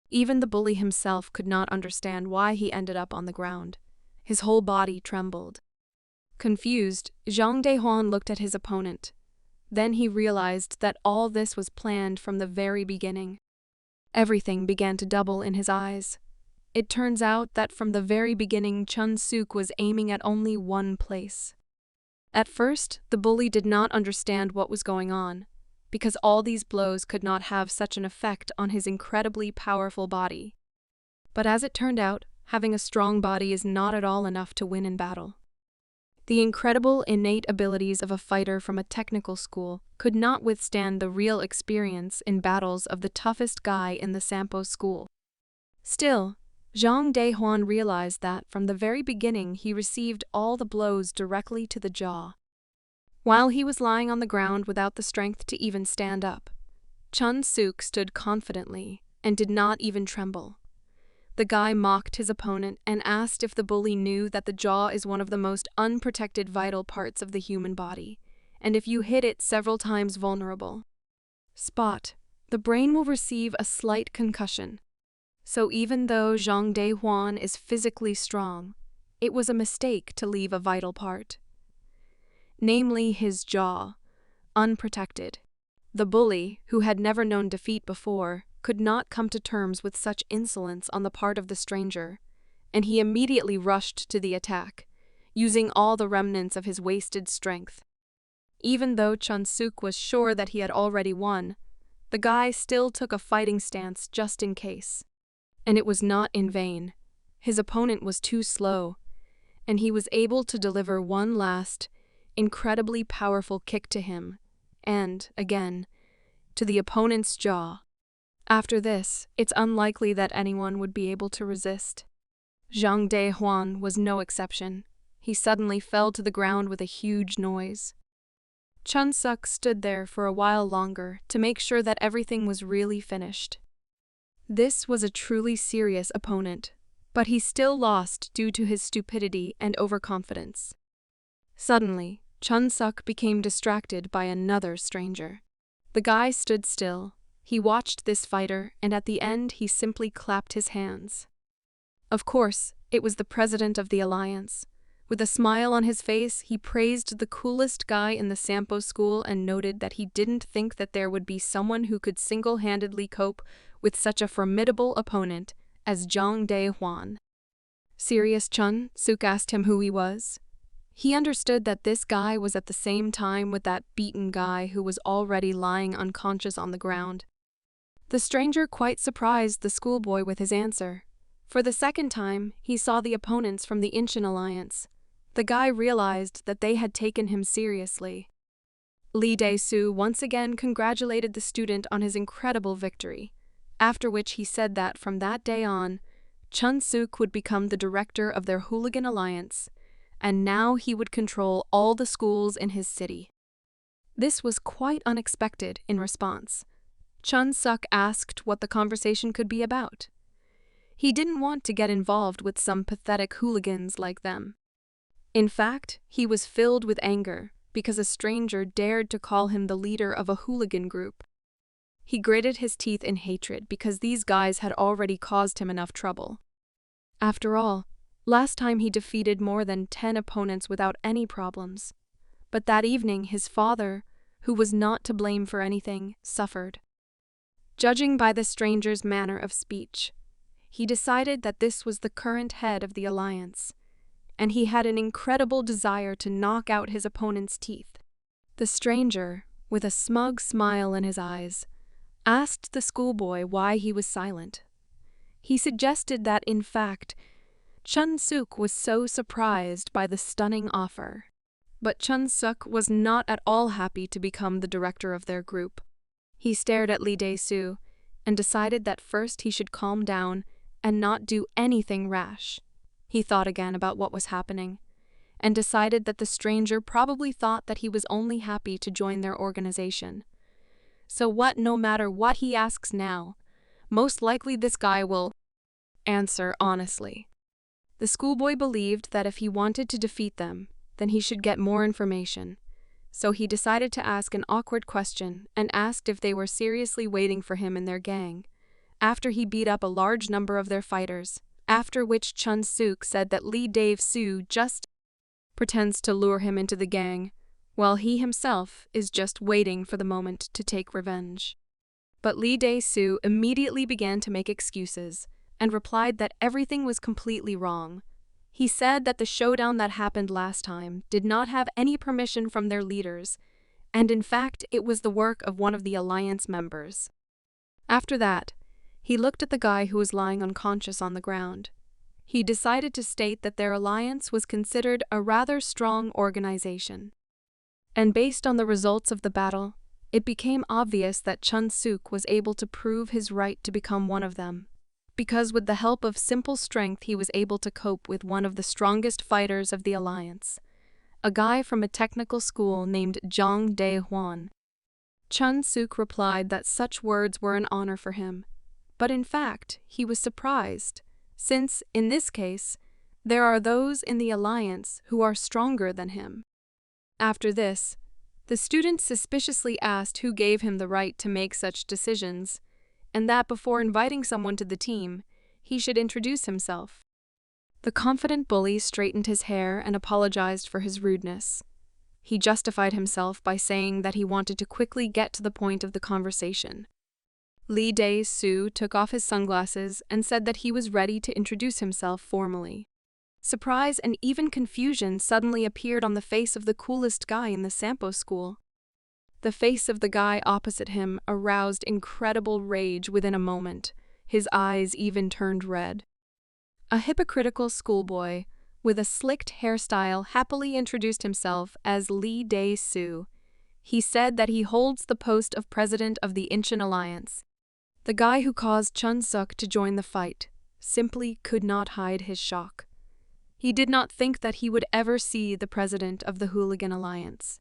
Even the bully himself could not understand why he ended up on the ground. His whole body trembled. Confused, Jang Dae-hwan looked at his opponent. Then he realized that all this was planned from the very beginning. Everything began to double in his eyes. It turns out that from the very beginning, Chun-suk was aiming at only one place. At first, the bully did not understand what was going on, because all these blows could not have such an effect on his incredibly powerful body. But as it turned out, having a strong body is not at all enough to win in battle. The incredible innate abilities of a fighter from a technical school could not withstand the real experience in battles of the toughest guy in the sampo school. Still, Zhang Daehuan realized that from the very beginning he received all the blows directly to the jaw. While he was lying on the ground without the strength to even stand up, Chun Suk stood confidently and did not even tremble. The guy mocked his opponent and asked if the bully knew that the jaw is one of the most unprotected vital parts of the human body, and if you hit it several times vulnerable spot, the brain will receive a slight concussion. So even though Zhang Daehuan is physically strong, it was a mistake to leave a vital part, namely his jaw, unprotected. The bully, who had never known defeat before, could not come to terms with such insolence on the part of the stranger, and he immediately rushed to the attack, using all the remnants of his wasted strength. Even though Chun Suk was sure that he had already won, the guy still took a fighting stance just in case. And it was not in vain. His opponent was too slow, and he was able to deliver one last, incredibly powerful kick to him, and, again, to the opponent's jaw. After this, it's unlikely that anyone would be able to resist. Zhang Daehuan was no exception. He suddenly fell to the ground with a huge noise. Chun Suk stood there for a while longer to make sure that everything was really finished. This was a truly serious opponent, but he still lost due to his stupidity and overconfidence. Suddenly, Chun Suk became distracted by another stranger. The guy stood still. He watched this fighter, and at the end he simply clapped his hands. Of course, it was the president of the alliance. With a smile on his face, he praised the coolest guy in the Sampo school and noted that he didn't think that there would be someone who could single-handedly cope with such a formidable opponent as Zhang Daehuan. Serious Chun Suk asked him who he was. He understood that this guy was at the same time with that beaten guy who was already lying unconscious on the ground. The stranger quite surprised the schoolboy with his answer. For the second time, he saw the opponents from the Inchin Alliance. The guy realized that they had taken him seriously. Lee Dae-soo once again congratulated the student on his incredible victory, after which he said that from that day on, Chun Suk would become the director of their hooligan alliance, and now he would control all the schools in his city. This was quite unexpected in response. Chun Suk asked what the conversation could be about. He didn't want to get involved with some pathetic hooligans like them. In fact, he was filled with anger because a stranger dared to call him the leader of a hooligan group. He gritted his teeth in hatred because these guys had already caused him enough trouble. After all, last time he defeated more than 10 opponents without any problems. But that evening his father, who was not to blame for anything, suffered. Judging by the stranger's manner of speech, he decided that this was the current head of the alliance, and he had an incredible desire to knock out his opponent's teeth. The stranger, with a smug smile in his eyes, asked the schoolboy why he was silent. He suggested that, in fact, Chun Suk was so surprised by the stunning offer. But Chun Suk was not at all happy to become the director of their group. He stared at Lee Dae-soo and decided that first he should calm down and not do anything rash. He thought again about what was happening, and decided that the stranger probably thought that he was only happy to join their organization. So no matter what he asks now, most likely this guy will answer honestly. The schoolboy believed that if he wanted to defeat them, then he should get more information. So he decided to ask an awkward question and asked if they were seriously waiting for him in their gang, after he beat up a large number of their fighters. After which Chun Suk said that Lee Dae-soo just pretends to lure him into the gang, while he himself is just waiting for the moment to take revenge. But Lee Dae-soo immediately began to make excuses and replied that everything was completely wrong. He said that the showdown that happened last time did not have any permission from their leaders, and in fact it was the work of one of the alliance members. After that, he looked at the guy who was lying unconscious on the ground. He decided to state that their alliance was considered a rather strong organization. And based on the results of the battle, it became obvious that Chun Suk was able to prove his right to become one of them. because with the help of simple strength he was able to cope with one of the strongest fighters of the alliance, a guy from a technical school named Jang Dae-hwan. Chun-suk replied that such words were an honor for him, but in fact he was surprised, since, in this case, there are those in the alliance who are stronger than him. After this, the student suspiciously asked who gave him the right to make such decisions, and that before inviting someone to the team, he should introduce himself. The confident bully straightened his hair and apologized for his rudeness. He justified himself by saying that he wanted to quickly get to the point of the conversation. Lee Dae-soo took off his sunglasses and said that he was ready to introduce himself formally. Surprise and even confusion suddenly appeared on the face of the coolest guy in the Sampo school. The face of the guy opposite him aroused incredible rage within a moment. His eyes even turned red. A hypocritical schoolboy with a slicked hairstyle happily introduced himself as Lee Dae-soo. He said that he holds the post of president of the Incheon Alliance. The guy who caused Chun-suk to join the fight simply could not hide his shock. He did not think that he would ever see the president of the Hooligan Alliance.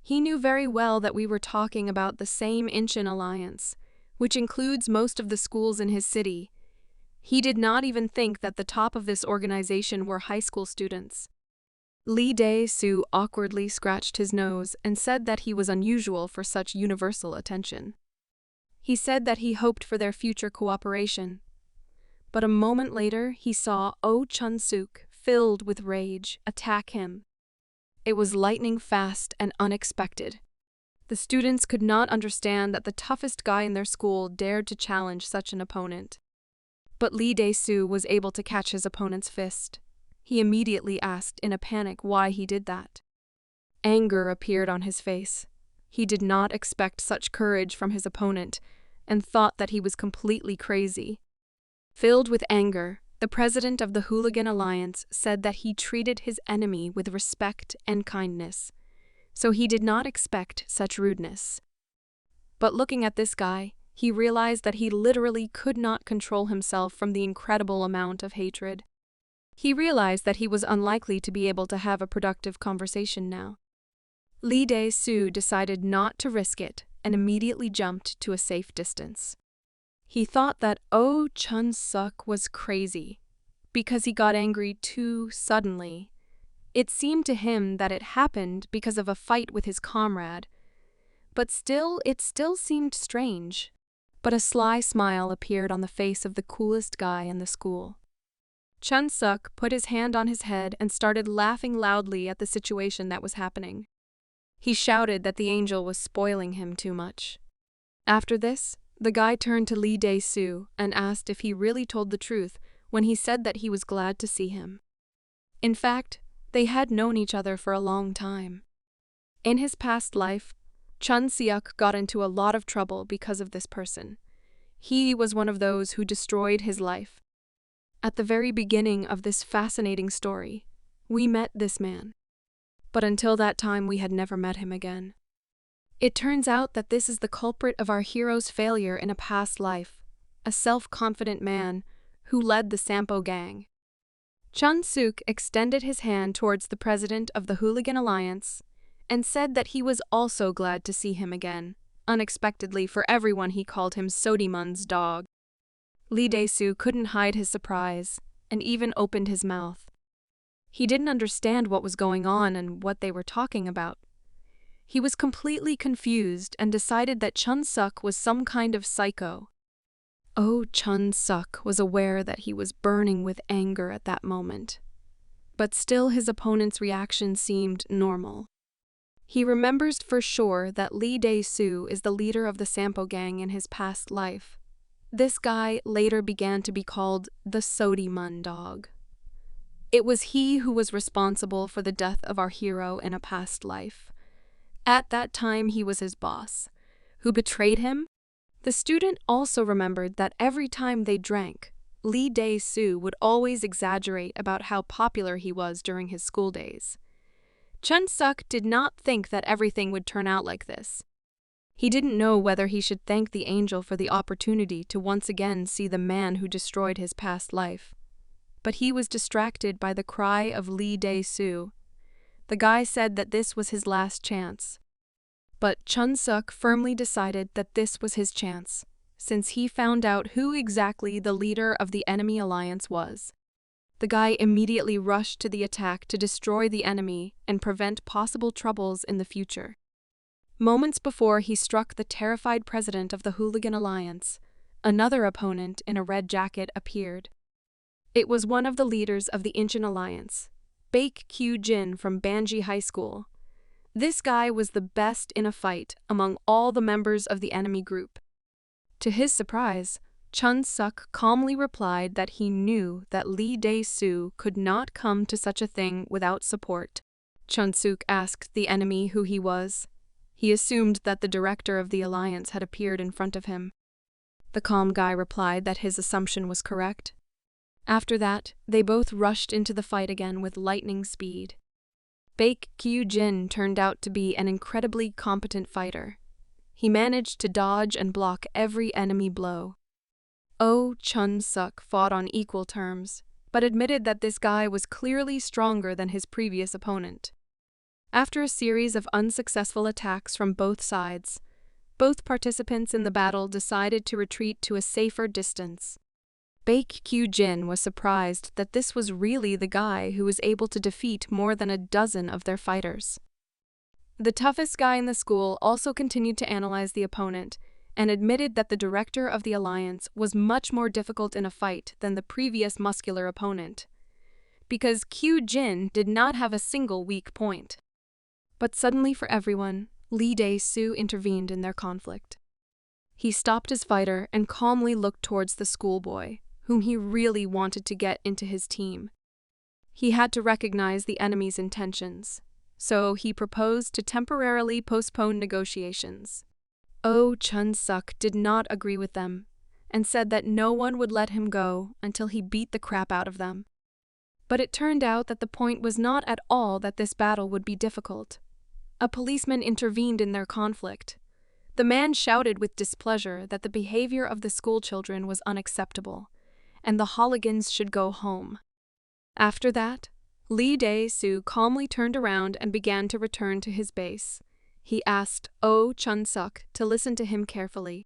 He knew very well that we were talking about the same Incheon Alliance, which includes most of the schools in his city. He did not even think that the top of this organization were high school students. Lee Dae-soo awkwardly scratched his nose and said that he was unusual for such universal attention. He said that he hoped for their future cooperation. But a moment later, he saw Oh Chun-suk, filled with rage, attack him. It was lightning fast and unexpected. The students could not understand that the toughest guy in their school dared to challenge such an opponent. But Lee Dae-soo was able to catch his opponent's fist. He immediately asked in a panic why he did that. Anger appeared on his face. He did not expect such courage from his opponent and thought that he was completely crazy. Filled with anger, the president of the Hooligan Alliance said that he treated his enemy with respect and kindness, so he did not expect such rudeness. But looking at this guy, he realized that he literally could not control himself from the incredible amount of hatred. He realized that he was unlikely to be able to have a productive conversation now. Lee Dae-soo decided not to risk it and immediately jumped to a safe distance. He thought that Oh Chun-suk was crazy because he got angry too suddenly. It seemed to him that it happened because of a fight with his comrade, but it still seemed strange. But a sly smile appeared on the face of the coolest guy in the school. Chun-suk put his hand on his head and started laughing loudly at the situation that was happening. He shouted that the angel was spoiling him too much. After this, the guy turned to Lee Dae-soo and asked if he really told the truth when he said that he was glad to see him. In fact, they had known each other for a long time. In his past life, Chun-seok got into a lot of trouble because of this person. He was one of those who destroyed his life. At the very beginning of this fascinating story, we met this man. But until that time, we had never met him again. It turns out that this is the culprit of our hero's failure in a past life, a self-confident man who led the Sampo gang. Chun-suk extended his hand towards the president of the Hooligan Alliance and said that he was also glad to see him again. Unexpectedly for everyone, he called him Sodimun's dog. Lee Dae-soo couldn't hide his surprise and even opened his mouth. He didn't understand what was going on and what they were talking about. He was completely confused and decided that Chun-suk was some kind of psycho. Oh, Chun-suk was aware that he was burning with anger at that moment. But still his opponent's reaction seemed normal. He remembers for sure that Lee Dae-soo is the leader of the Sampo gang in his past life. This guy later began to be called the Sodimun dog. It was he who was responsible for the death of our hero in a past life. At that time, he was his boss, who betrayed him. The student also remembered that every time they drank, Lee Dae-soo would always exaggerate about how popular he was during his school days. Chun-suk did not think that everything would turn out like this. He didn't know whether he should thank the angel for the opportunity to once again see the man who destroyed his past life. But he was distracted by the cry of Lee Dae-soo. The guy said that this was his last chance. But Chun-suk firmly decided that this was his chance, since he found out who exactly the leader of the enemy alliance was. The guy immediately rushed to the attack to destroy the enemy and prevent possible troubles in the future. Moments before he struck the terrified president of the Hooligan Alliance, another opponent in a red jacket appeared. It was one of the leaders of the Incheon Alliance, Baek Kyu-jin from Banji High School. This guy was the best in a fight among all the members of the enemy group. To his surprise, Chun-suk calmly replied that he knew that Lee Dae-soo could not come to such a thing without support. Chun-suk asked the enemy who he was. He assumed that the director of the alliance had appeared in front of him. The calm guy replied that his assumption was correct. After that, they both rushed into the fight again with lightning speed. Baek Kyu-jin turned out to be an incredibly competent fighter. He managed to dodge and block every enemy blow. Oh Chun-suk fought on equal terms, but admitted that this guy was clearly stronger than his previous opponent. After a series of unsuccessful attacks from both sides, both participants in the battle decided to retreat to a safer distance. Baek Kyu-jin was surprised that this was really the guy who was able to defeat more than a dozen of their fighters. The toughest guy in the school also continued to analyze the opponent and admitted that the director of the alliance was much more difficult in a fight than the previous muscular opponent, because Kyu-jin did not have a single weak point. But suddenly for everyone, Lee Dae-soo intervened in their conflict. He stopped his fighter and calmly looked towards the schoolboy, whom he really wanted to get into his team. He had to recognize the enemy's intentions, so he proposed to temporarily postpone negotiations. Oh Chun-suk did not agree with them, and said that no one would let him go until he beat the crap out of them. But it turned out that the point was not at all that this battle would be difficult. A policeman intervened in their conflict. The man shouted with displeasure that the behavior of the schoolchildren was unacceptable, and the hooligans should go home. After that, Lee Dae-soo calmly turned around and began to return to his base. He asked Oh Chun-suk to listen to him carefully.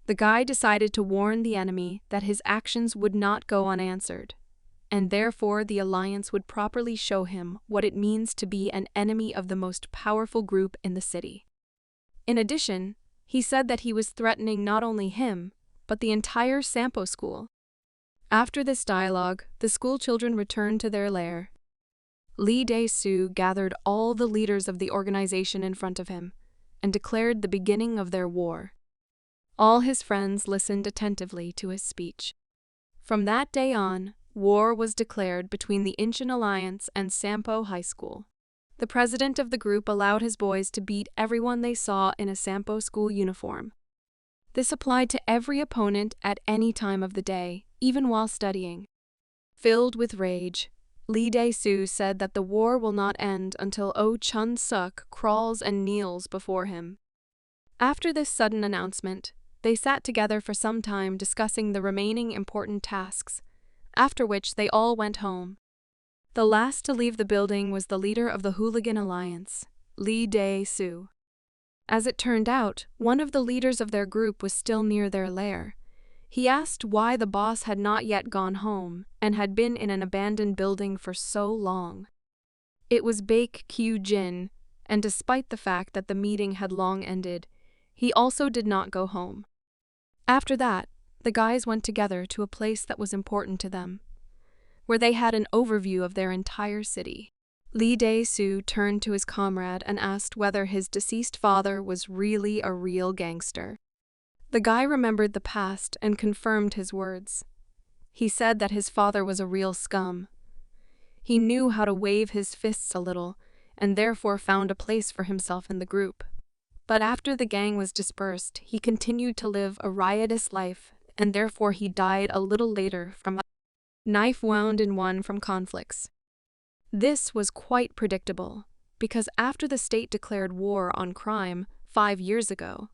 The guy decided to warn the enemy that his actions would not go unanswered, and therefore the alliance would properly show him what it means to be an enemy of the most powerful group in the city. In addition, he said that he was threatening not only him, but the entire Sampo school. After this dialogue, the schoolchildren returned to their lair. Lee Dae-soo gathered all the leaders of the organization in front of him and declared the beginning of their war. All his friends listened attentively to his speech. From that day on, war was declared between the Incheon Alliance and Sampo High School. The president of the group allowed his boys to beat everyone they saw in a Sampo school uniform. This applied to every opponent at any time of the day, even while studying. Filled with rage, Lee Dae-soo said that the war will not end until Oh Chun-suk crawls and kneels before him. After this sudden announcement, they sat together for some time discussing the remaining important tasks, after which they all went home. The last to leave the building was the leader of the Hooligan Alliance, Lee Dae-soo. As it turned out, one of the leaders of their group was still near their lair. He asked why the boss had not yet gone home and had been in an abandoned building for so long. It was Baek Kyu-jin, and despite the fact that the meeting had long ended, he also did not go home. After that, the guys went together to a place that was important to them, where they had an overview of their entire city. Lee Dae-soo turned to his comrade and asked whether his deceased father was really a real gangster. The guy remembered the past and confirmed his words. He said that his father was a real scum. He knew how to wave his fists a little, and therefore found a place for himself in the group. But after the gang was dispersed, he continued to live a riotous life, and therefore he died a little later from a knife wound in one from conflicts. This was quite predictable, because after the state declared war on crime 5 years ago,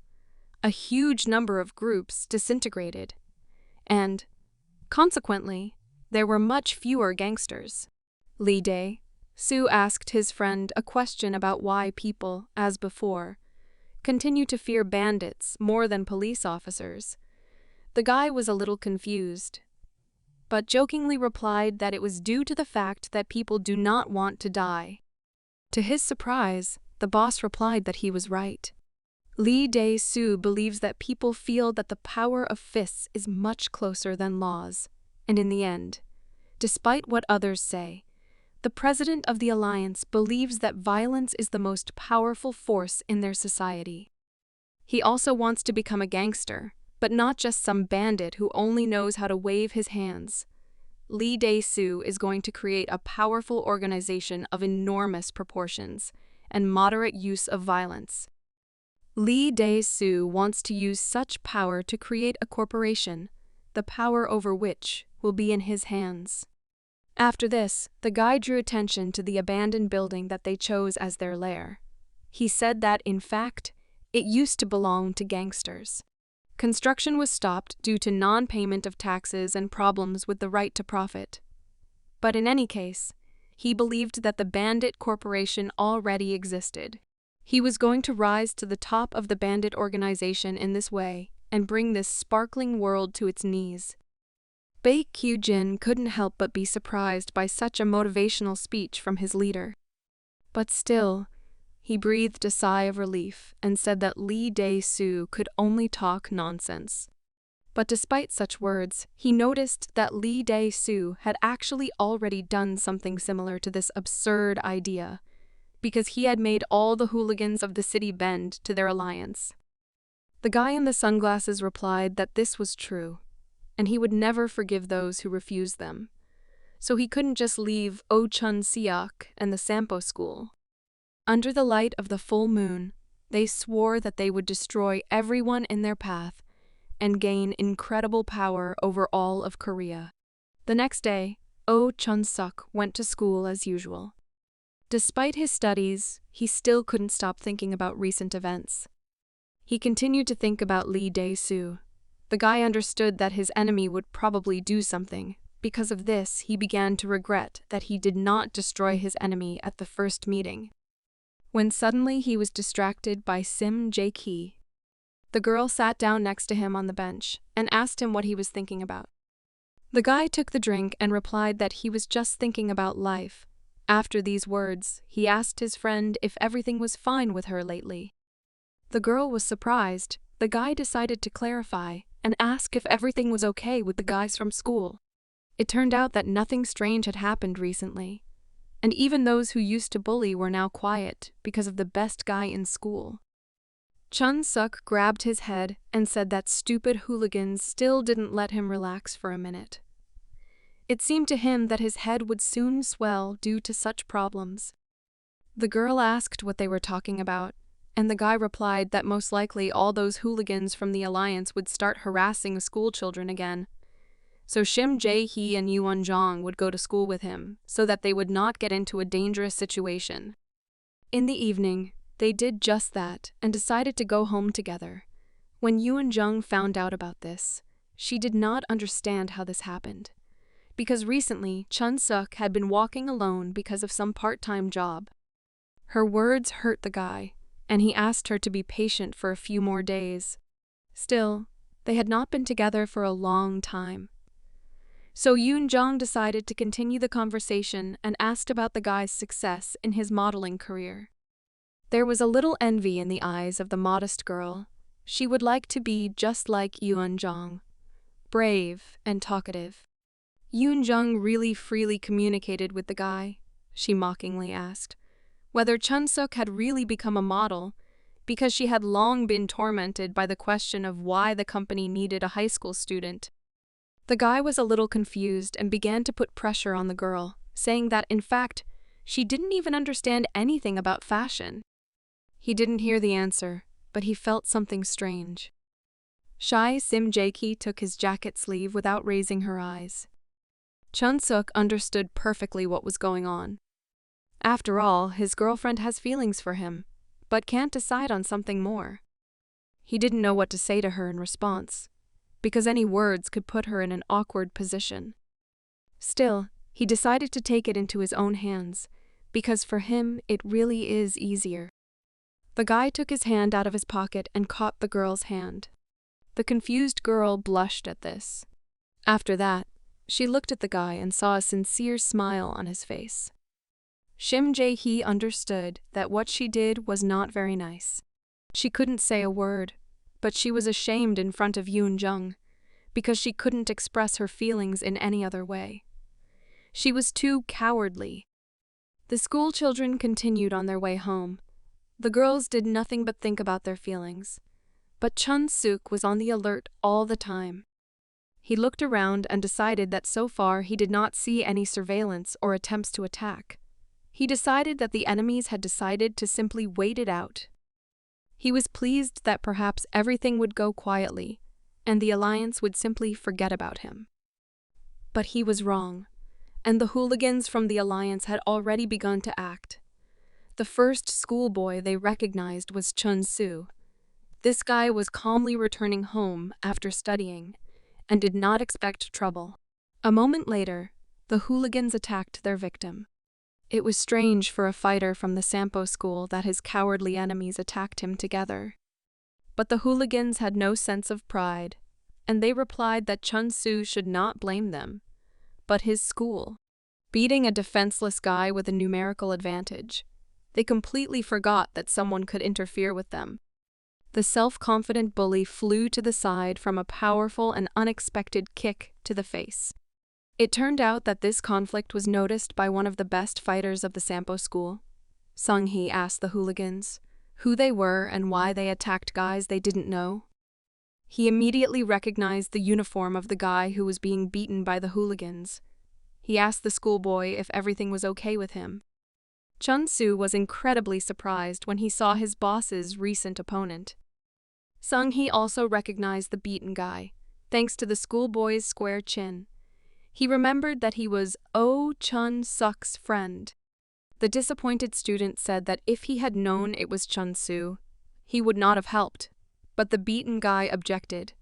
a huge number of groups disintegrated, and, consequently, there were much fewer gangsters. Lee Dae-soo asked his friend a question about why people, as before, continue to fear bandits more than police officers. The guy was a little confused, but jokingly replied that it was due to the fact that people do not want to die. To his surprise, the boss replied that he was right. Lee Dae-soo believes that people feel that the power of fists is much closer than laws, and in the end, despite what others say, the president of the alliance believes that violence is the most powerful force in their society. He also wants to become a gangster, but not just some bandit who only knows how to wave his hands. Lee Dae-soo is going to create a powerful organization of enormous proportions and moderate use of violence. Lee Dae-soo wants to use such power to create a corporation, the power over which will be in his hands. After this, the guy drew attention to the abandoned building that they chose as their lair. He said that, in fact, it used to belong to gangsters. Construction was stopped due to non-payment of taxes and problems with the right to profit. But in any case, he believed that the bandit corporation already existed. He was going to rise to the top of the bandit organization in this way and bring this sparkling world to its knees. Baek Kyu-jin couldn't help but be surprised by such a motivational speech from his leader. But still, he breathed a sigh of relief and said that Lee Dae-soo could only talk nonsense. But despite such words, he noticed that Lee Dae-soo had actually already done something similar to this absurd idea, because he had made all the hooligans of the city bend to their alliance. The guy in the sunglasses replied that this was true, and he would never forgive those who refused them. So he couldn't just leave Oh-chun-seok and the Sampo school. Under the light of the full moon, they swore that they would destroy everyone in their path and gain incredible power over all of Korea. The next day, Oh-chun-seok went to school as usual. Despite his studies, he still couldn't stop thinking about recent events. He continued to think about Lee Dae-soo. The guy understood that his enemy would probably do something. Because of this, he began to regret that he did not destroy his enemy at the first meeting. When suddenly he was distracted by Shim Ji-hye. The girl sat down next to him on the bench and asked him what he was thinking about. The guy took the drink and replied that he was just thinking about life. After these words, he asked his friend if everything was fine with her lately. The girl was surprised. The guy decided to clarify and ask if everything was okay with the guys from school. It turned out that nothing strange had happened recently, and even those who used to bully were now quiet because of the best guy in school. Chun-suk grabbed his head and said that stupid hooligans still didn't let him relax for a minute. It seemed to him that his head would soon swell due to such problems. The girl asked what they were talking about, and the guy replied that most likely all those hooligans from the alliance would start harassing school children again. So Shim Ji-hye and Yoon-jong would go to school with him so that they would not get into a dangerous situation. In the evening, they did just that and decided to go home together. When Yoon-jong found out about this, she did not understand how this happened. Because recently, Chun-suk had been walking alone because of some part-time job. Her words hurt the guy, and he asked her to be patient for a few more days. Still, they had not been together for a long time. So Yoon-jong decided to continue the conversation and asked about the guy's success in his modeling career. There was a little envy in the eyes of the modest girl. She would like to be just like Yoon-jong, brave and talkative. Yoon-jong really freely communicated with the guy, she mockingly asked, whether Chun-suk had really become a model, because she had long been tormented by the question of why the company needed a high school student. The guy was a little confused and began to put pressure on the girl, saying that, in fact, she didn't even understand anything about fashion. He didn't hear the answer, but he felt something strange. Shy Shim Ji-hye took his jacket sleeve without raising her eyes. Chun-suk understood perfectly what was going on. After all, his girlfriend has feelings for him, but can't decide on something more. He didn't know what to say to her in response, because any words could put her in an awkward position. Still, he decided to take it into his own hands, because for him it really is easier. The guy took his hand out of his pocket and caught the girl's hand. The confused girl blushed at this. After that, she looked at the guy and saw a sincere smile on his face. Shim Ji-hye understood that what she did was not very nice. She couldn't say a word, but she was ashamed in front of Yoon Jung, because she couldn't express her feelings in any other way. She was too cowardly. The school children continued on their way home. The girls did nothing but think about their feelings. But Chun-suk was on the alert all the time. He looked around and decided that so far he did not see any surveillance or attempts to attack. He decided that the enemies had decided to simply wait it out. He was pleased that perhaps everything would go quietly, and the alliance would simply forget about him. But he was wrong, and the hooligans from the alliance had already begun to act. The first schoolboy they recognized was Chun-soo. This guy was calmly returning home after studying, and did not expect trouble. A moment later, the hooligans attacked their victim. It was strange for a fighter from the Sampo school that his cowardly enemies attacked him together. But the hooligans had no sense of pride, and they replied that Chun-soo should not blame them, but his school. Beating a defenseless guy with a numerical advantage, they completely forgot that someone could interfere with them. The self-confident bully flew to the side from a powerful and unexpected kick to the face. It turned out that this conflict was noticed by one of the best fighters of the Sampo school. Sung-hee asked the hooligans who they were and why they attacked guys they didn't know. He immediately recognized the uniform of the guy who was being beaten by the hooligans. He asked the schoolboy if everything was okay with him. Chun-soo was incredibly surprised when he saw his boss's recent opponent. Sung-hee also recognized the beaten guy, thanks to the schoolboy's square chin. He remembered that he was Oh Chun-suk's friend. The disappointed student said that if he had known it was Chun-soo, he would not have helped, but the beaten guy objected,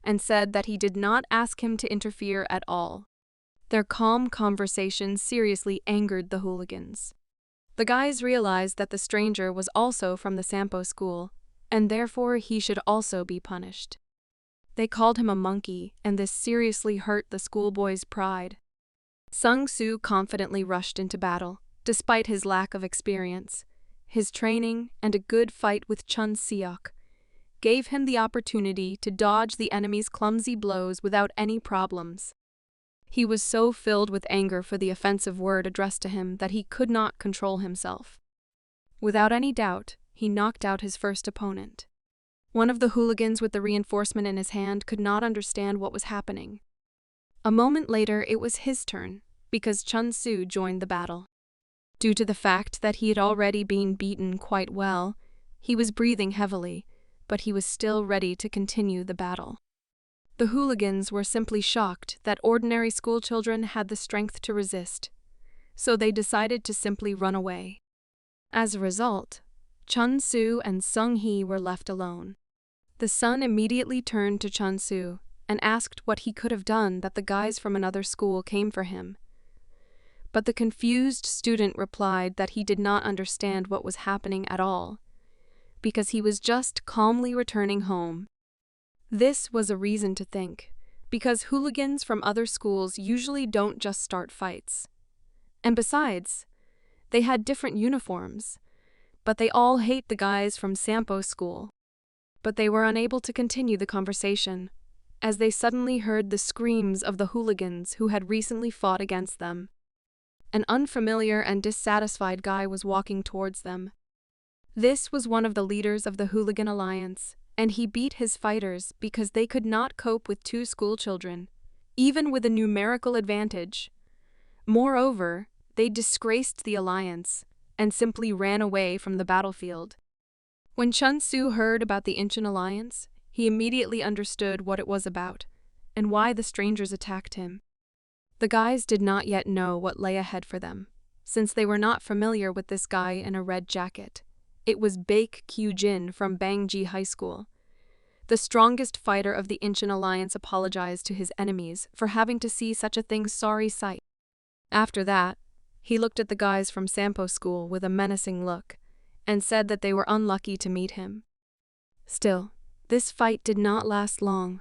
and said that he did not ask him to interfere at all. Their calm conversation seriously angered the hooligans. The guys realized that the stranger was also from the Sampo school, and therefore he should also be punished. They called him a monkey, and this seriously hurt the schoolboy's pride. Sung-soo confidently rushed into battle, despite his lack of experience. His training and a good fight with Chun-seok gave him the opportunity to dodge the enemy's clumsy blows without any problems. He was so filled with anger for the offensive word addressed to him that he could not control himself. Without any doubt, he knocked out his first opponent. One of the hooligans with the reinforcement in his hand could not understand what was happening. A moment later, it was his turn, because Chun-soo joined the battle. Due to the fact that he had already been beaten quite well, he was breathing heavily, but he was still ready to continue the battle. The hooligans were simply shocked that ordinary schoolchildren had the strength to resist, so they decided to simply run away. As a result, Chun-soo and Sung-hee were left alone. The son immediately turned to Chun-soo and asked what he could have done that the guys from another school came for him. But the confused student replied that he did not understand what was happening at all, because he was just calmly returning home. This was a reason to think, because hooligans from other schools usually don't just start fights. And besides, they had different uniforms, but they all hate the guys from Sampo school. But they were unable to continue the conversation, as they suddenly heard the screams of the hooligans who had recently fought against them. An unfamiliar and dissatisfied guy was walking towards them. This was one of the leaders of the hooligan alliance, and he beat his fighters because they could not cope with two schoolchildren, even with a numerical advantage. Moreover, they disgraced the alliance and simply ran away from the battlefield. When Chun-soo heard about the Incheon alliance, he immediately understood what it was about and why the strangers attacked him. The guys did not yet know what lay ahead for them, since they were not familiar with this guy in a red jacket. It was Baek Kyu-jin from Bangji High School, The strongest fighter of the Incheon alliance apologized to his enemies for having to see such a thing's sorry sight. After that, he looked at the guys from Sampo school with a menacing look and said that they were unlucky to meet him. Still, this fight did not last long.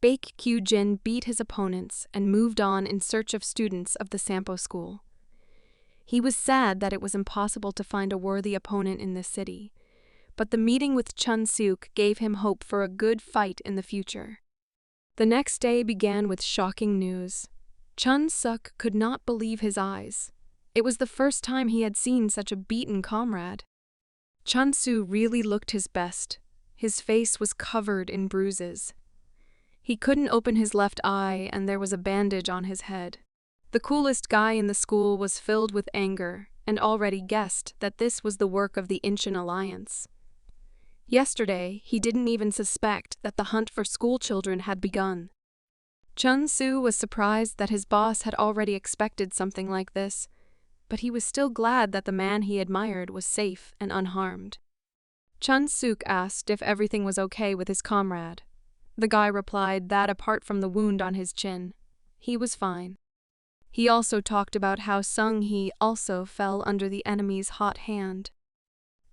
Baek Kyu-jin beat his opponents and moved on in search of students of the Sampo school. He was sad that it was impossible to find a worthy opponent in this city, but the meeting with Chun-seok gave him hope for a good fight in the future. The next day began with shocking news. Chun-seok could not believe his eyes. It was the first time he had seen such a beaten comrade. Chun-soo really looked his best. His face was covered in bruises. He couldn't open his left eye, and there was a bandage on his head. The coolest guy in the school was filled with anger and already guessed that this was the work of the Incheon alliance. Yesterday, he didn't even suspect that the hunt for school children had begun. Chun-soo was surprised that his boss had already expected something like this, but he was still glad that the man he admired was safe and unharmed. Chun-seok asked if everything was okay with his comrade. The guy replied that apart from the wound on his chin, he was fine. He also talked about how Sung-hee also fell under the enemy's hot hand.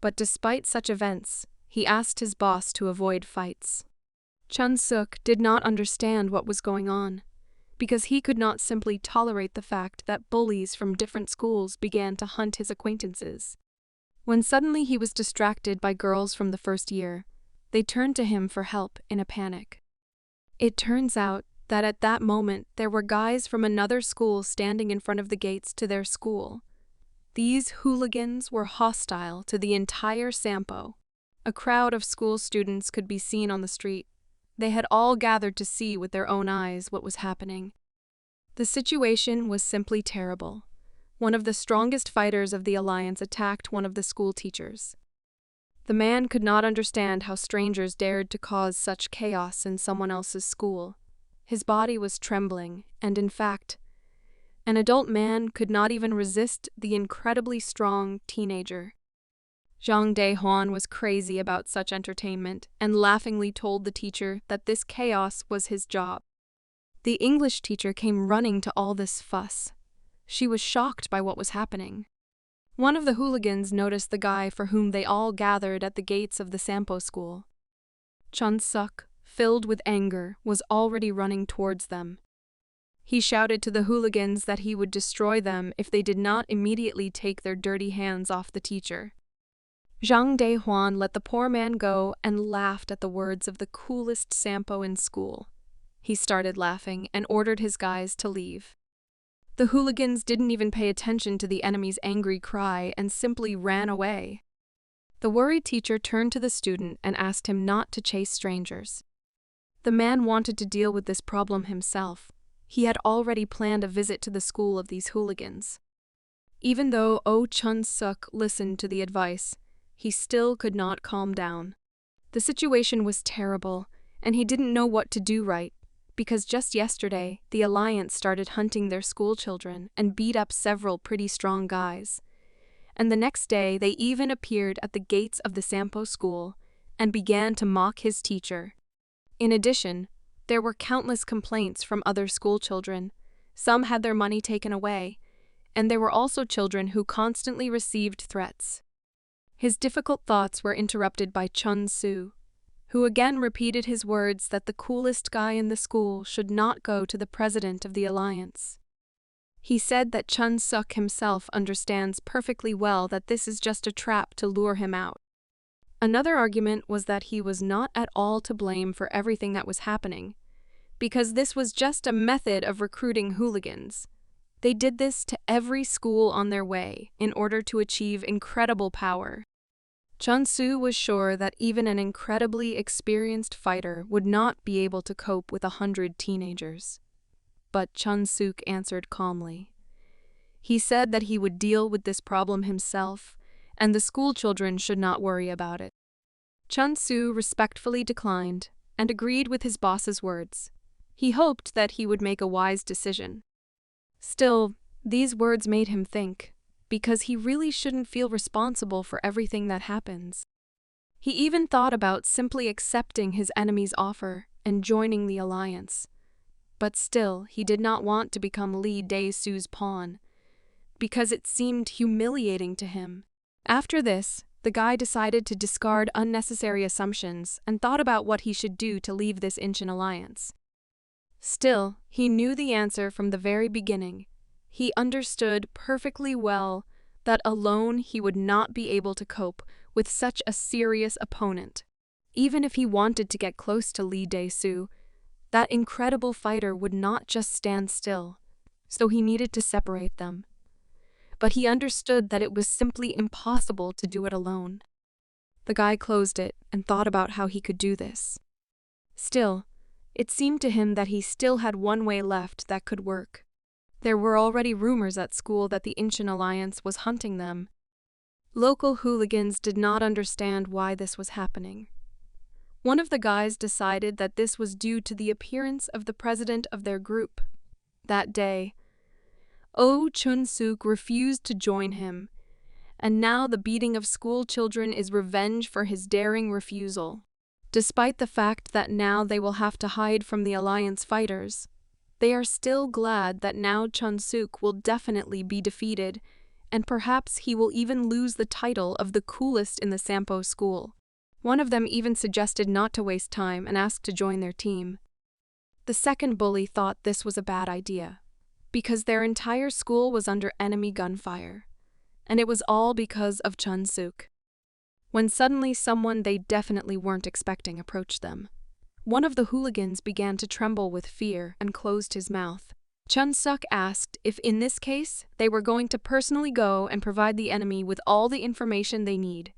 But despite such events, he asked his boss to avoid fights. Chun-seok did not understand what was going on, because he could not simply tolerate the fact that bullies from different schools began to hunt his acquaintances. When suddenly he was distracted by girls from the first year, they turned to him for help in a panic. It turns out that at that moment there were guys from another school standing in front of the gates to their school. These hooligans were hostile to the entire Sampo. A crowd of school students could be seen on the street. They had all gathered to see with their own eyes what was happening. The situation was simply terrible. One of the strongest fighters of the alliance attacked one of the school teachers. The man could not understand how strangers dared to cause such chaos in someone else's school. His body was trembling, and in fact, an adult man could not even resist the incredibly strong teenager. Jang Dae-hwan was crazy about such entertainment and laughingly told the teacher that this chaos was his job. The English teacher came running to all this fuss. She was shocked by what was happening. One of the hooligans noticed the guy for whom they all gathered at the gates of the Sampo school. Chun-seok, filled with anger, was already running towards them. He shouted to the hooligans that he would destroy them if they did not immediately take their dirty hands off the teacher. Jang Dae-hwan let the poor man go and laughed at the words of the coolest Sampo in school. He started laughing and ordered his guys to leave. The hooligans didn't even pay attention to the enemy's angry cry and simply ran away. The worried teacher turned to the student and asked him not to chase strangers. The man wanted to deal with this problem himself. He had already planned a visit to the school of these hooligans. Even though Oh Chun-seok listened to the advice, he still could not calm down. The situation was terrible, and he didn't know what to do right, because just yesterday, the Alliance started hunting their school children and beat up several pretty strong guys. And the next day, they even appeared at the gates of the Sampo school and began to mock his teacher. In addition, there were countless complaints from other school children. Some had their money taken away, and there were also children who constantly received threats. His difficult thoughts were interrupted by Chun-soo, who again repeated his words that the coolest guy in the school should not go to the president of the alliance. He said that Chun-seok himself understands perfectly well that this is just a trap to lure him out. Another argument was that he was not at all to blame for everything that was happening, because this was just a method of recruiting hooligans. They did this to every school on their way in order to achieve incredible power. Chun-soo was sure that even an incredibly experienced fighter would not be able to cope with 100 teenagers. But Chun-seok answered calmly. He said that he would deal with this problem himself, and the school children should not worry about it. Chun-soo respectfully declined and agreed with his boss's words. He hoped that he would make a wise decision. Still, these words made him think, because he really shouldn't feel responsible for everything that happens. He even thought about simply accepting his enemy's offer and joining the alliance. But still, he did not want to become Lee Dae-soo's pawn, because it seemed humiliating to him. After this, the guy decided to discard unnecessary assumptions and thought about what he should do to leave this Inchin alliance. Still, he knew the answer from the very beginning. He understood perfectly well that alone he would not be able to cope with such a serious opponent. Even if he wanted to get close to Lee Dae-soo, that incredible fighter would not just stand still, so he needed to separate them. But he understood that it was simply impossible to do it alone. The guy closed it and thought about how he could do this. Still, it seemed to him that he still had one way left that could work. There were already rumors at school that the Inchin Alliance was hunting them. Local hooligans did not understand why this was happening. One of the guys decided that this was due to the appearance of the president of their group. That day, Oh Chun-suk refused to join him, and now the beating of school children is revenge for his daring refusal. Despite the fact that now they will have to hide from the alliance fighters, they are still glad that now Chun-suk will definitely be defeated, and perhaps he will even lose the title of the coolest in the Sampo school. One of them even suggested not to waste time and asked to join their team. The second bully thought this was a bad idea, because their entire school was under enemy gunfire, and it was all because of Chun-suk. When suddenly someone they definitely weren't expecting approached them. One of the hooligans began to tremble with fear and closed his mouth. Chun-suk asked if in this case they were going to personally go and provide the enemy with all the information they need.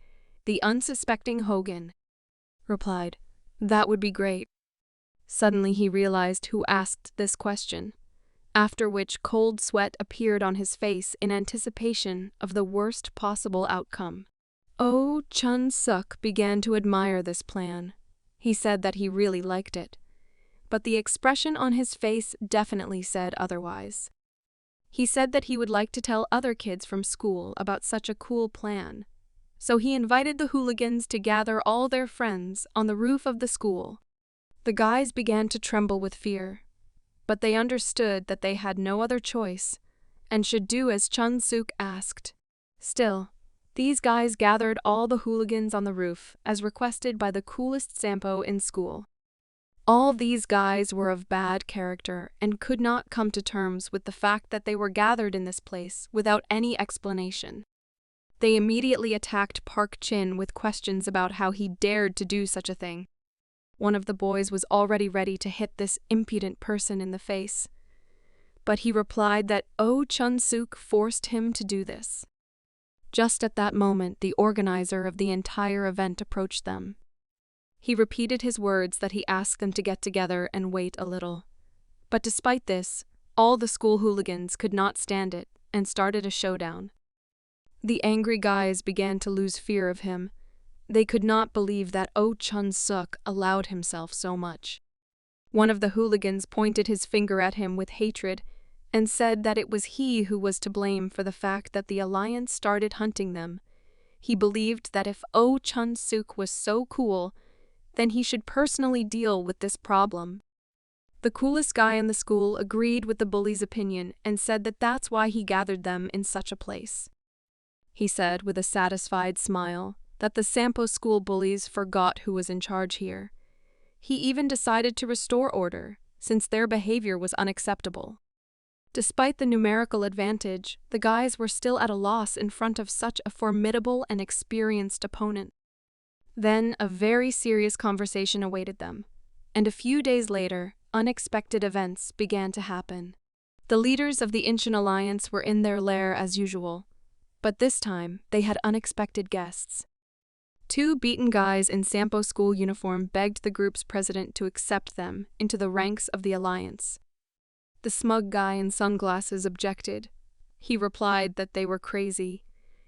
The unsuspecting Hogan replied, "That would be great." Suddenly he realized who asked this question, after which cold sweat appeared on his face in anticipation of the worst possible outcome. Oh Chun-suk began to admire this plan. He said that he really liked it, but the expression on his face definitely said otherwise. He said that he would like to tell other kids from school about such a cool plan. So he invited the hooligans to gather all their friends on the roof of the school. The guys began to tremble with fear, but they understood that they had no other choice and should do as Chun-suk asked. Still, these guys gathered all the hooligans on the roof as requested by the coolest Sampo in school. All these guys were of bad character and could not come to terms with the fact that they were gathered in this place without any explanation. They immediately attacked Park Chin with questions about how he dared to do such a thing. One of the boys was already ready to hit this impudent person in the face, but he replied that Oh Chun-suk forced him to do this. Just at that moment, the organizer of the entire event approached them. He repeated his words that he asked them to get together and wait a little. But despite this, all the school hooligans could not stand it and started a showdown. The angry guys began to lose fear of him. They could not believe that Oh Chun-suk allowed himself so much. One of the hooligans pointed his finger at him with hatred and said that it was he who was to blame for the fact that the alliance started hunting them. He believed that if Oh Chun-suk was so cool, then he should personally deal with this problem. The coolest guy in the school agreed with the bully's opinion and said that that's why he gathered them in such a place. He said with a satisfied smile that the Sampo school bullies forgot who was in charge here. He even decided to restore order, since their behavior was unacceptable. Despite the numerical advantage, the guys were still at a loss in front of such a formidable and experienced opponent. Then a very serious conversation awaited them, and a few days later, unexpected events began to happen. The leaders of the Inchin Alliance were in their lair as usual, but this time they had unexpected guests. Two beaten guys in Sampo school uniform begged the group's president to accept them into the ranks of the alliance. The smug guy in sunglasses objected. He replied that they were crazy.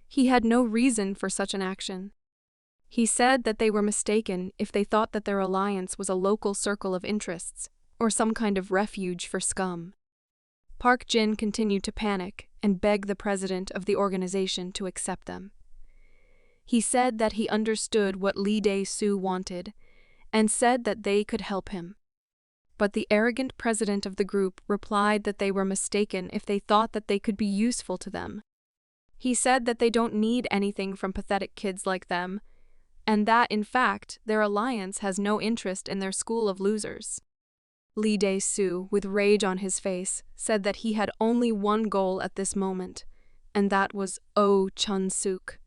He had no reason for such an action. He said that they were mistaken if they thought that their alliance was a local circle of interests or some kind of refuge for scum. Park Jin continued to panic and beg the president of the organization to accept them. He said that he understood what Lee Dae-soo wanted, and said that they could help him. But the arrogant president of the group replied that they were mistaken if they thought that they could be useful to them. He said that they don't need anything from pathetic kids like them, and that, in fact, their alliance has no interest in their school of losers. Lee Dae-soo, with rage on his face, said that he had only one goal at this moment, and that was Oh Chun-suk.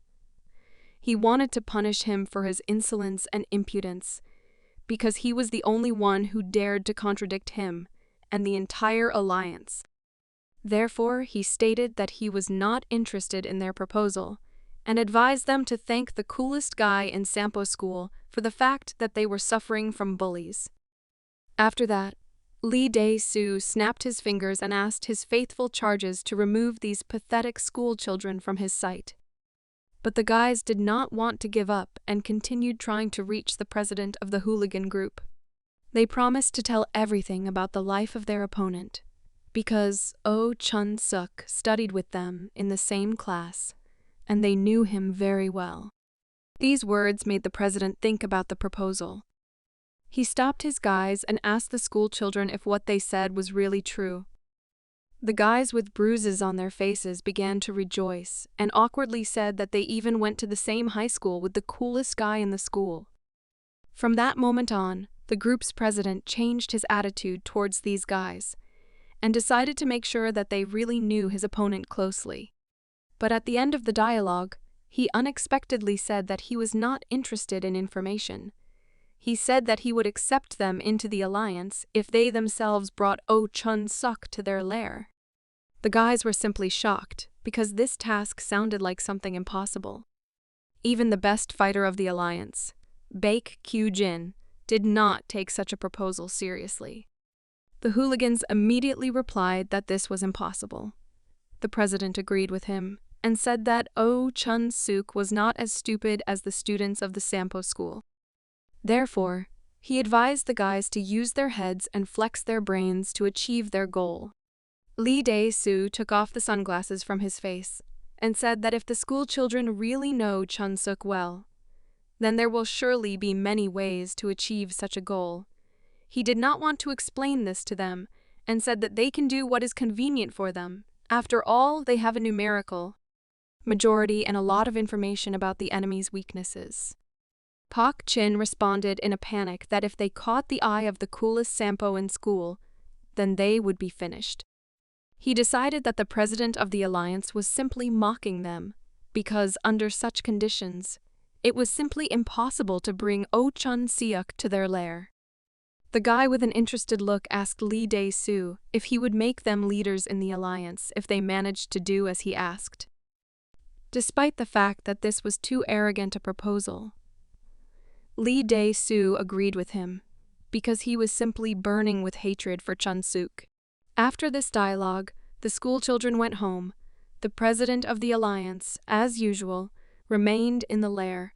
He wanted to punish him for his insolence and impudence, because he was the only one who dared to contradict him and the entire alliance. Therefore, he stated that he was not interested in their proposal, and advised them to thank the coolest guy in Sampo School for the fact that they were suffering from bullies. After that, Lee Dae-soo snapped his fingers and asked his faithful charges to remove these pathetic school children from his sight. But the guys did not want to give up and continued trying to reach the president of the hooligan group. They promised to tell everything about the life of their opponent, because Oh Chun-suk studied with them in the same class, and they knew him very well. These words made the president think about the proposal. He stopped his guys and asked the school children if what they said was really true. The guys with bruises on their faces began to rejoice and awkwardly said that they even went to the same high school with the coolest guy in the school. From that moment on, the group's president changed his attitude towards these guys and decided to make sure that they really knew his opponent closely. But at the end of the dialogue, he unexpectedly said that he was not interested in information. He said that he would accept them into the alliance if they themselves brought Oh Chun-suk to their lair. The guys were simply shocked, because this task sounded like something impossible. Even the best fighter of the alliance, Baek Kyu-jin, did not take such a proposal seriously. The hooligans immediately replied that this was impossible. The president agreed with him and said that Oh Chun-suk was not as stupid as the students of the Sampo school. Therefore, he advised the guys to use their heads and flex their brains to achieve their goal. Lee Dae-soo took off the sunglasses from his face and said that if the school children really know Chun-suk well, then there will surely be many ways to achieve such a goal. He did not want to explain this to them and said that they can do what is convenient for them. After all, they have a numerical majority and a lot of information about the enemy's weaknesses. Pak Chin responded in a panic that if they caught the eye of the coolest Sampo in school, then they would be finished. He decided that the president of the alliance was simply mocking them, because under such conditions, it was simply impossible to bring Oh Chun-suk to their lair. The guy with an interested look asked Lee Dae-soo if he would make them leaders in the alliance if they managed to do as he asked. Despite the fact that this was too arrogant a proposal, Lee Dae-soo agreed with him, because he was simply burning with hatred for Chun-suk. After this dialogue, the school children went home. The president of the alliance, as usual, remained in the lair.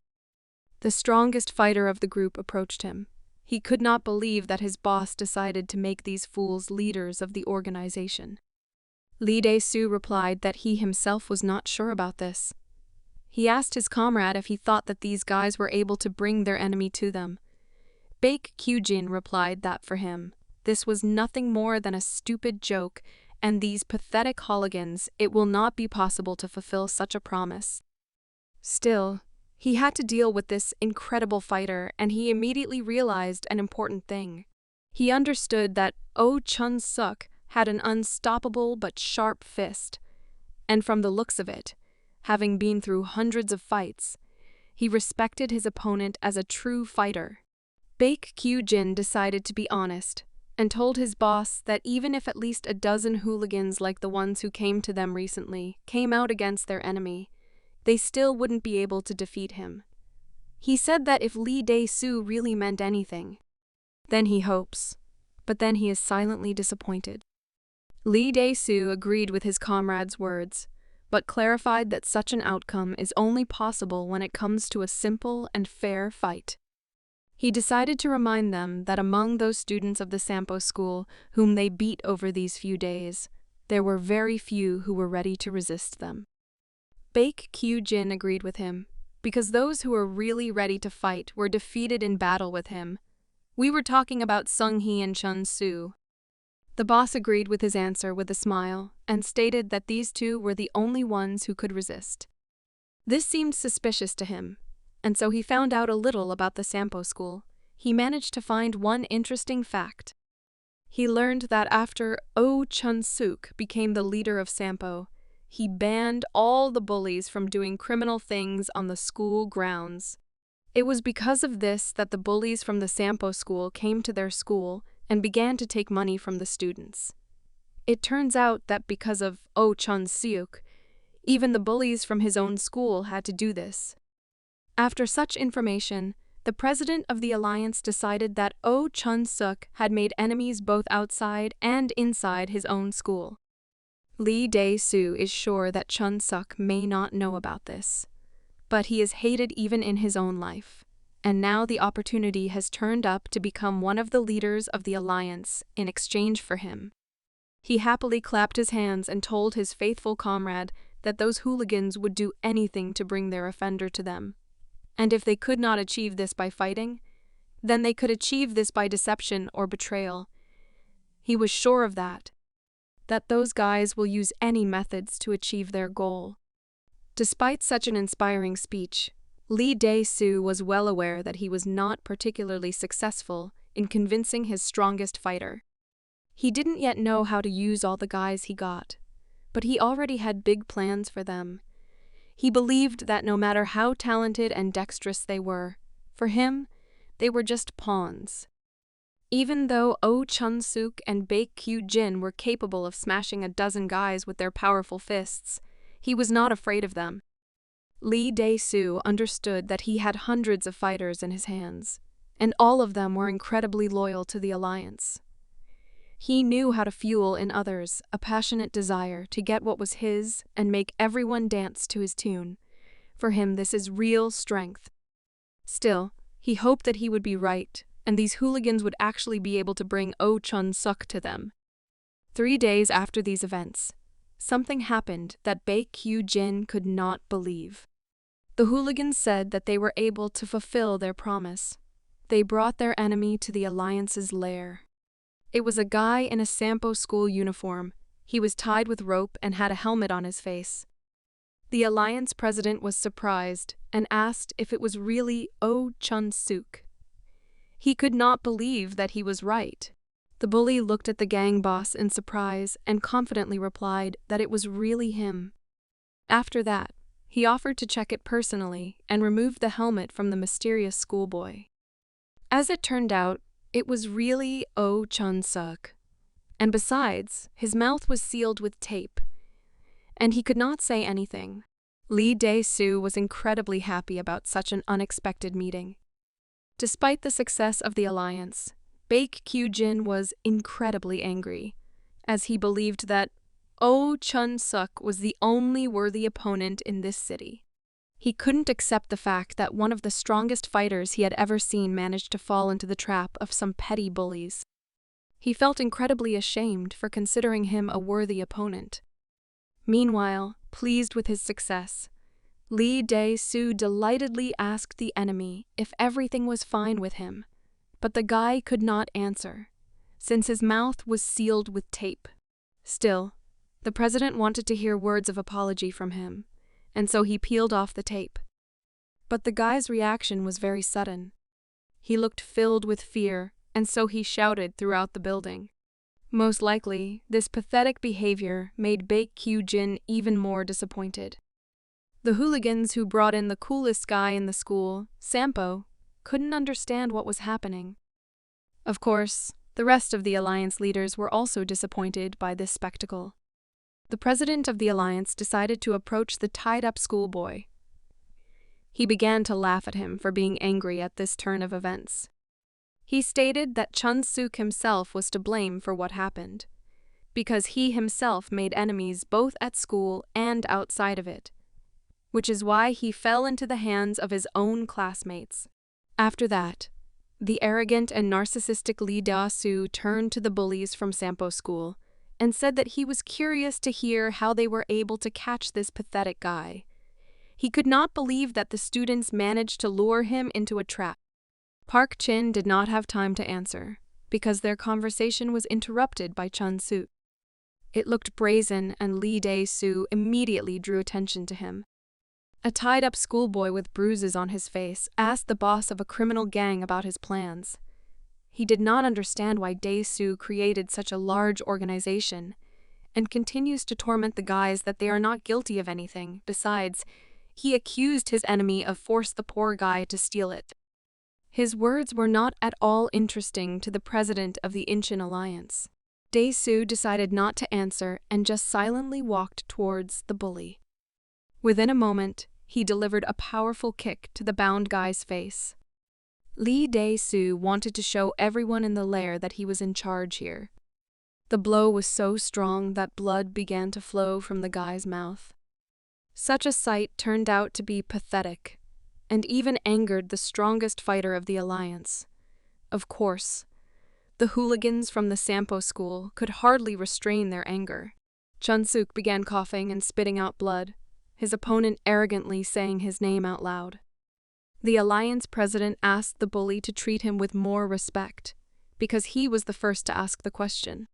The strongest fighter of the group approached him. He could not believe that his boss decided to make these fools leaders of the organization. Lee Dae-soo replied that he himself was not sure about this. He asked his comrade if he thought that these guys were able to bring their enemy to them. Baek Kyu-jin replied that for him, this was nothing more than a stupid joke, and these pathetic hooligans, it will not be possible to fulfill such a promise. Still, he had to deal with this incredible fighter, and he immediately realized an important thing. He understood that Oh Chun-suk had an unstoppable but sharp fist, and from the looks of it, having been through hundreds of fights, he respected his opponent as a true fighter. Baek Kyu-jin decided to be honest, and told his boss that even if at least a dozen hooligans like the ones who came to them recently came out against their enemy, they still wouldn't be able to defeat him. He said that if Lee Dae-soo really meant anything, then he hopes, but then he is silently disappointed. Lee Dae-soo agreed with his comrade's words, but clarified that such an outcome is only possible when it comes to a simple and fair fight. He decided to remind them that among those students of the Sampo school whom they beat over these few days, there were very few who were ready to resist them. Baek Kyu-jin agreed with him, because those who were really ready to fight were defeated in battle with him. We were talking about Sung-hee and Chun-soo. The boss agreed with his answer with a smile and stated that these two were the only ones who could resist. This seemed suspicious to him, and so he found out a little about the Sampo school. He managed to find one interesting fact. He learned that after Oh Chun-suk became the leader of Sampo, he banned all the bullies from doing criminal things on the school grounds. It was because of this that the bullies from the Sampo school came to their school and began to take money from the students. It turns out that because of Oh Chun-suk, even the bullies from his own school had to do this. After such information, the president of the alliance decided that Oh Chun-suk had made enemies both outside and inside his own school. Lee Dae-soo is sure that Chun-suk may not know about this, but he is hated even in his own life, and now the opportunity has turned up to become one of the leaders of the alliance in exchange for him. He happily clapped his hands and told his faithful comrade that those hooligans would do anything to bring their offender to them. And if they could not achieve this by fighting, then they could achieve this by deception or betrayal. He was sure of that those guys will use any methods to achieve their goal. Despite such an inspiring speech, Lee Dae-soo was well aware that he was not particularly successful in convincing his strongest fighter. He didn't yet know how to use all the guys he got, but he already had big plans for them. He believed that no matter how talented and dexterous they were, for him, they were just pawns. Even though Oh Chun-suk and Baek Kyu-jin were capable of smashing a dozen guys with their powerful fists, he was not afraid of them. Lee Dae-soo understood that he had hundreds of fighters in his hands, and all of them were incredibly loyal to the alliance. He knew how to fuel in others a passionate desire to get what was his and make everyone dance to his tune. For him, this is real strength. Still, he hoped that he would be right, and these hooligans would actually be able to bring Oh Chun-suk to them. 3 days after these events, something happened that Baek Kyu-jin could not believe. The hooligans said that they were able to fulfill their promise. They brought their enemy to the alliance's lair. It was a guy in a Sampo school uniform. He was tied with rope and had a helmet on his face. The alliance president was surprised and asked if it was really Oh Chun-suk. He could not believe that he was right. The bully looked at the gang boss in surprise and confidently replied that it was really him. After that, he offered to check it personally and removed the helmet from the mysterious schoolboy. As it turned out, it was really Oh Chun-suk. And besides, his mouth was sealed with tape, and he could not say anything. Lee Dae-soo was incredibly happy about such an unexpected meeting. Despite the success of the alliance, Baek Kyu-jin was incredibly angry, as he believed that Oh Chun-suk was the only worthy opponent in this city. He couldn't accept the fact that one of the strongest fighters he had ever seen managed to fall into the trap of some petty bullies. He felt incredibly ashamed for considering him a worthy opponent. Meanwhile, pleased with his success, Lee Dae-soo delightedly asked the enemy if everything was fine with him, but the guy could not answer, since his mouth was sealed with tape. Still, the president wanted to hear words of apology from him, and so he peeled off the tape. But the guy's reaction was very sudden. He looked filled with fear, and so he shouted throughout the building. Most likely, this pathetic behavior made Baek Kyu-jin even more disappointed. The hooligans who brought in the coolest guy in the school, Sampo, couldn't understand what was happening. Of course, the rest of the alliance leaders were also disappointed by this spectacle. The president of the alliance decided to approach the tied-up schoolboy. He began to laugh at him for being angry at this turn of events. He stated that Chun-suk himself was to blame for what happened, because he himself made enemies both at school and outside of it, which is why he fell into the hands of his own classmates. After that, the arrogant and narcissistic Lee Dae-soo turned to the bullies from Sampo School and said that he was curious to hear how they were able to catch this pathetic guy. He could not believe that the students managed to lure him into a trap. Park Chin did not have time to answer, because their conversation was interrupted by Chun Suk. It looked brazen, and Lee Dae-soo immediately drew attention to him. A tied-up schoolboy with bruises on his face asked the boss of a criminal gang about his plans. He did not understand why Dae-soo created such a large organization, and continues to torment the guys that they are not guilty of anything. Besides, he accused his enemy of forcing the poor guy to steal it. His words were not at all interesting to the president of the Incheon Alliance. Dae-soo decided not to answer and just silently walked towards the bully. Within a moment, he delivered a powerful kick to the bound guy's face. Lee Dae-soo wanted to show everyone in the lair that he was in charge here. The blow was so strong that blood began to flow from the guy's mouth. Such a sight turned out to be pathetic, and even angered the strongest fighter of the alliance. Of course, the hooligans from the Sampo school could hardly restrain their anger. Chun Suk began coughing and spitting out blood, his opponent arrogantly saying his name out loud. The alliance president asked the bully to treat him with more respect, because he was the first to ask the question.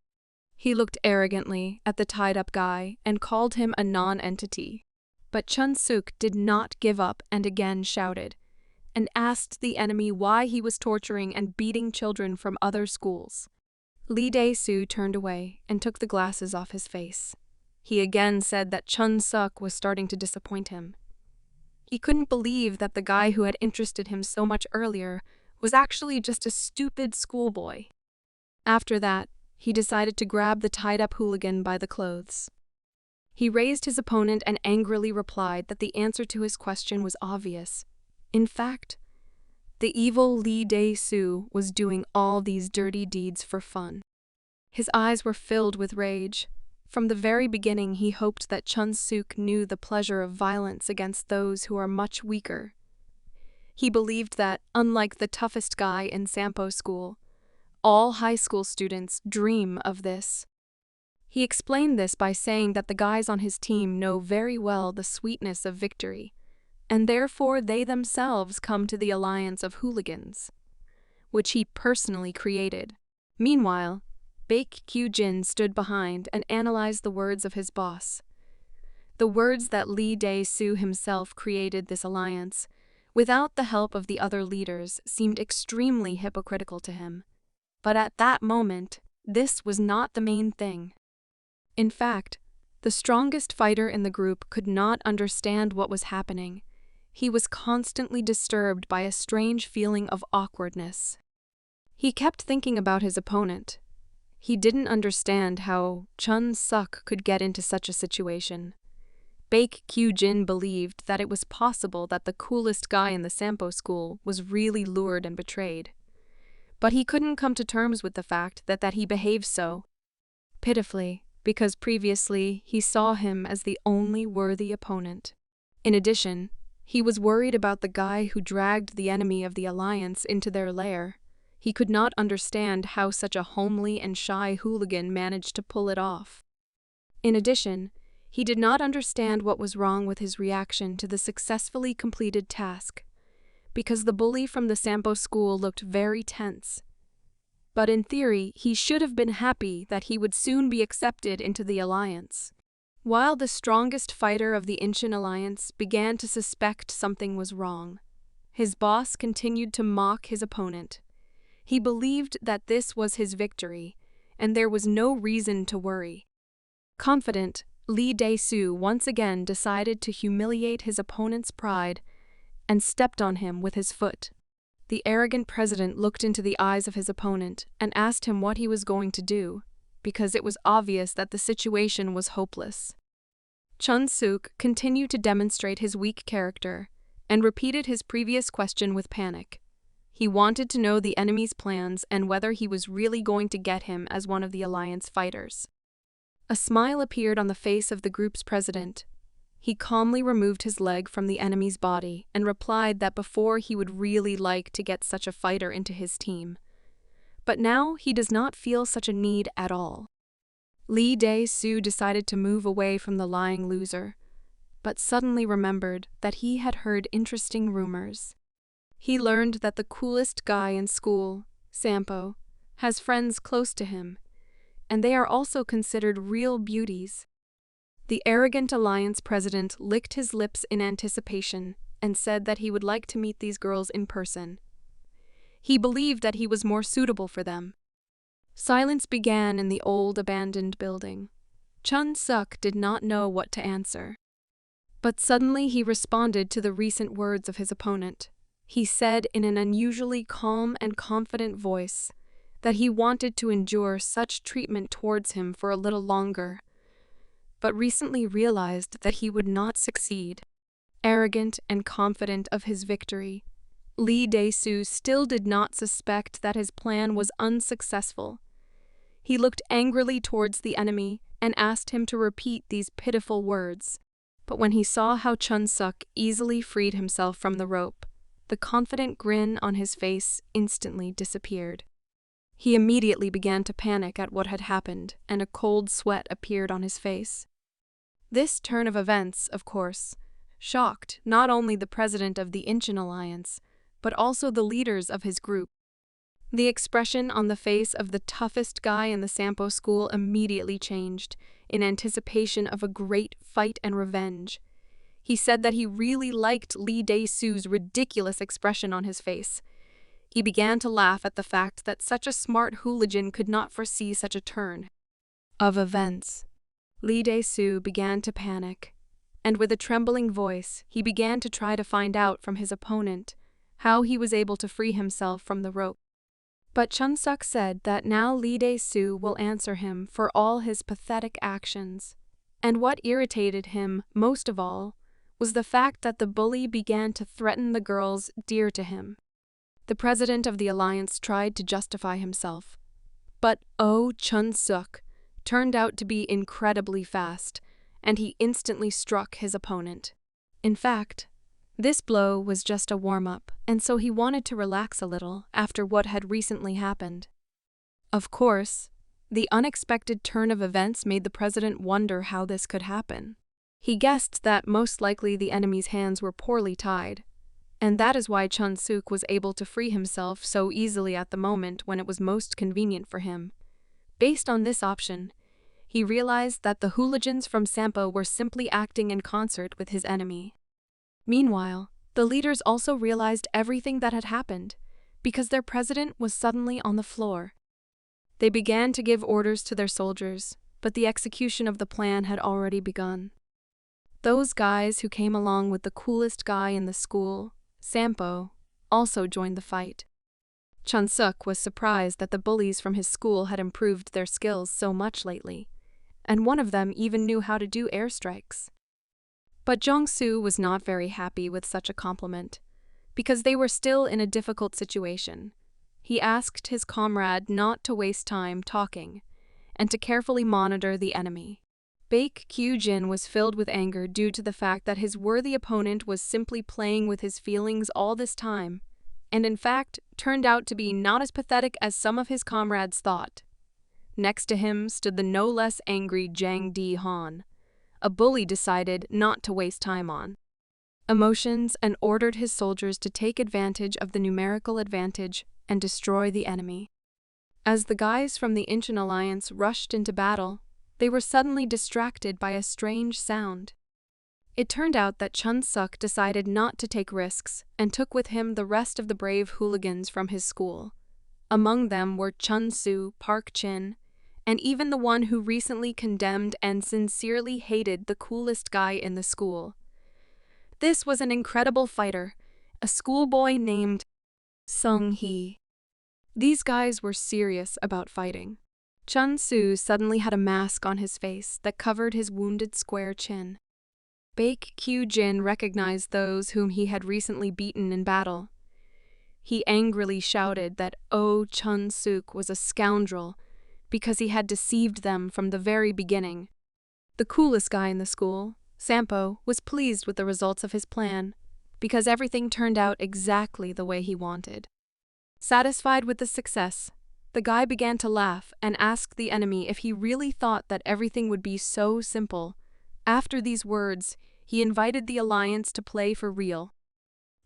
He looked arrogantly at the tied-up guy and called him a non-entity. But Chun Suk did not give up and again shouted, and asked the enemy why he was torturing and beating children from other schools. Lee Dae-soo turned away and took the glasses off his face. He again said that Chun Suk was starting to disappoint him. He couldn't believe that the guy who had interested him so much earlier was actually just a stupid schoolboy. After that, he decided to grab the tied-up hooligan by the clothes. He raised his opponent and angrily replied that the answer to his question was obvious. In fact, the evil Lee Dae-soo was doing all these dirty deeds for fun. His eyes were filled with rage. From the very beginning, he hoped that Chun Suk knew the pleasure of violence against those who are much weaker. He believed that, unlike the toughest guy in Sampo school, all high school students dream of this. He explained this by saying that the guys on his team know very well the sweetness of victory, and therefore they themselves come to the alliance of hooligans, which he personally created. Meanwhile, Baek Kyu-jin stood behind and analyzed the words of his boss. The words that Lee Dae-soo himself created this alliance, without the help of the other leaders, seemed extremely hypocritical to him. But at that moment, this was not the main thing. In fact, the strongest fighter in the group could not understand what was happening. He was constantly disturbed by a strange feeling of awkwardness. He kept thinking about his opponent. He didn't understand how Chun Suk could get into such a situation. Baek Kyu-jin believed that it was possible that the coolest guy in the Sampo school was really lured and betrayed. But he couldn't come to terms with the fact that he behaved so pitifully, because previously he saw him as the only worthy opponent. In addition, he was worried about the guy who dragged the enemy of the alliance into their lair. He could not understand how such a homely and shy hooligan managed to pull it off. In addition, he did not understand what was wrong with his reaction to the successfully completed task, because the bully from the Sampo school looked very tense. But in theory, he should have been happy that he would soon be accepted into the alliance. While the strongest fighter of the Incheon Alliance began to suspect something was wrong, his boss continued to mock his opponent. He believed that this was his victory, and there was no reason to worry. Confident, Lee Dae-soo once again decided to humiliate his opponent's pride and stepped on him with his foot. The arrogant president looked into the eyes of his opponent and asked him what he was going to do, because it was obvious that the situation was hopeless. Chun Suk continued to demonstrate his weak character and repeated his previous question with panic. He wanted to know the enemy's plans and whether he was really going to get him as one of the alliance fighters. A smile appeared on the face of the group's president. He calmly removed his leg from the enemy's body and replied that before he would really like to get such a fighter into his team. But now he does not feel such a need at all. Lee Dae-soo decided to move away from the lying loser, but suddenly remembered that he had heard interesting rumors. He learned that the coolest guy in school, Sampo, has friends close to him, and they are also considered real beauties. The arrogant alliance president licked his lips in anticipation and said that he would like to meet these girls in person. He believed that he was more suitable for them. Silence began in the old abandoned building. Chun-suk did not know what to answer. But suddenly he responded to the recent words of his opponent. He said in an unusually calm and confident voice that he wanted to endure such treatment towards him for a little longer, but recently realized that he would not succeed. Arrogant and confident of his victory, Lee Dae-soo still did not suspect that his plan was unsuccessful. He looked angrily towards the enemy and asked him to repeat these pitiful words. But when he saw how Chun-suk easily freed himself from the rope, the confident grin on his face instantly disappeared. He immediately began to panic at what had happened, and a cold sweat appeared on his face. This turn of events, of course, shocked not only the president of the Incheon Alliance, but also the leaders of his group. The expression on the face of the toughest guy in the Sampo school immediately changed, in anticipation of a great fight and revenge. He said that he really liked Lee Dae-soo's ridiculous expression on his face. He began to laugh at the fact that such a smart hooligan could not foresee such a turn of events. Lee Dae-soo began to panic, and with a trembling voice, he began to try to find out from his opponent how he was able to free himself from the rope. But Chun-suk said that now Lee Dae-soo will answer him for all his pathetic actions. And what irritated him most of all was the fact that the bully began to threaten the girls dear to him. The president of the alliance tried to justify himself, but Chun-suk turned out to be incredibly fast, and he instantly struck his opponent. In fact, this blow was just a warm-up, and so he wanted to relax a little after what had recently happened. Of course, the unexpected turn of events made the president wonder how this could happen. He guessed that most likely the enemy's hands were poorly tied, and that is why Chun-suk was able to free himself so easily at the moment when it was most convenient for him. Based on this option, he realized that the hooligans from Sampo were simply acting in concert with his enemy. Meanwhile, the leaders also realized everything that had happened, because their president was suddenly on the floor. They began to give orders to their soldiers, but the execution of the plan had already begun. Those guys who came along with the coolest guy in the school, Sampo, also joined the fight. Chun-suk was surprised that the bullies from his school had improved their skills so much lately, and one of them even knew how to do airstrikes. But Jong-soo was not very happy with such a compliment, because they were still in a difficult situation. He asked his comrade not to waste time talking, and to carefully monitor the enemy. Baek Kyu-jin was filled with anger due to the fact that his worthy opponent was simply playing with his feelings all this time, and in fact turned out to be not as pathetic as some of his comrades thought. Next to him stood the no less angry Jang Di-han, a bully decided not to waste time on emotions and ordered his soldiers to take advantage of the numerical advantage and destroy the enemy. As the guys from the Incheon Alliance rushed into battle, they were suddenly distracted by a strange sound. It turned out that Chun-suk decided not to take risks and took with him the rest of the brave hooligans from his school. Among them were Chun-soo, Park Chin, and even the one who recently condemned and sincerely hated the coolest guy in the school. This was an incredible fighter, a schoolboy named Sung-hee. These guys were serious about fighting. Chun-soo suddenly had a mask on his face that covered his wounded square chin. Baek Kyu-jin recognized those whom he had recently beaten in battle. He angrily shouted that Chun-suk was a scoundrel because he had deceived them from the very beginning. The coolest guy in the school, Sampo, was pleased with the results of his plan because everything turned out exactly the way he wanted. Satisfied with the success, the guy began to laugh and asked the enemy if he really thought that everything would be so simple. After these words, He invited the alliance to play for real.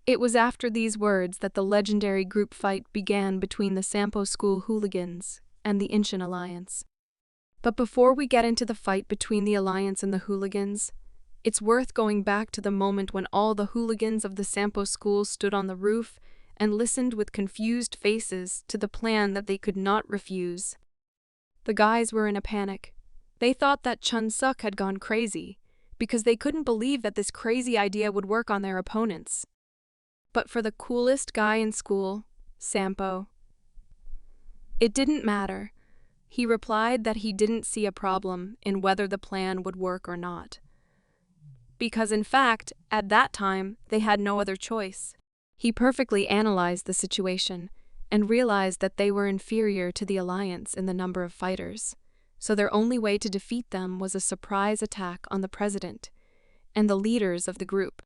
It was after these words that the legendary group fight began between the Sampo School hooligans and the Inshin Alliance. But before we get into the fight between the alliance and the hooligans, it's worth going back to the moment when all the hooligans of the Sampo School stood on the roof and listened with confused faces to the plan that they could not refuse. The guys were in a panic. They thought that Chun-suk had gone crazy, because they couldn't believe that this crazy idea would work on their opponents. But for the coolest guy in school, Sampo, it didn't matter. He replied that he didn't see a problem in whether the plan would work or not. Because in fact, at that time, they had no other choice. He perfectly analyzed the situation and realized that they were inferior to the alliance in the number of fighters, so their only way to defeat them was a surprise attack on the president and the leaders of the group.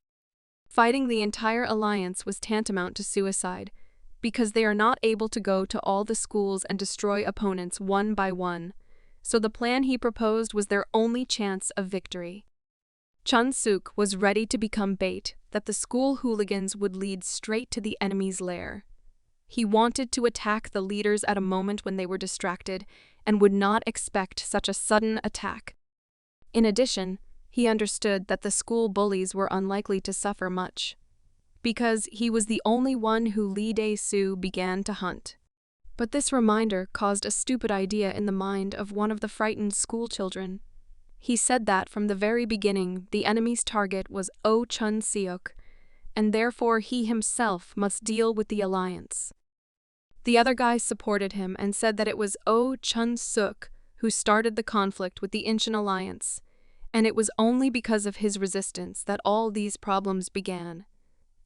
Fighting the entire alliance was tantamount to suicide, because they are not able to go to all the schools and destroy opponents one by one, so the plan he proposed was their only chance of victory. Chun-suk was ready to become bait that the school hooligans would lead straight to the enemy's lair. He wanted to attack the leaders at a moment when they were distracted and would not expect such a sudden attack. In addition, he understood that the school bullies were unlikely to suffer much, because he was the only one who Lee Dae-soo began to hunt. But this reminder caused a stupid idea in the mind of one of the frightened schoolchildren. He said that from the very beginning the enemy's target was Oh Chun-seok, and therefore he himself must deal with the alliance. The other guys supported him and said that it was Oh Chun-suk who started the conflict with the Inshin Alliance, and it was only because of his resistance that all these problems began.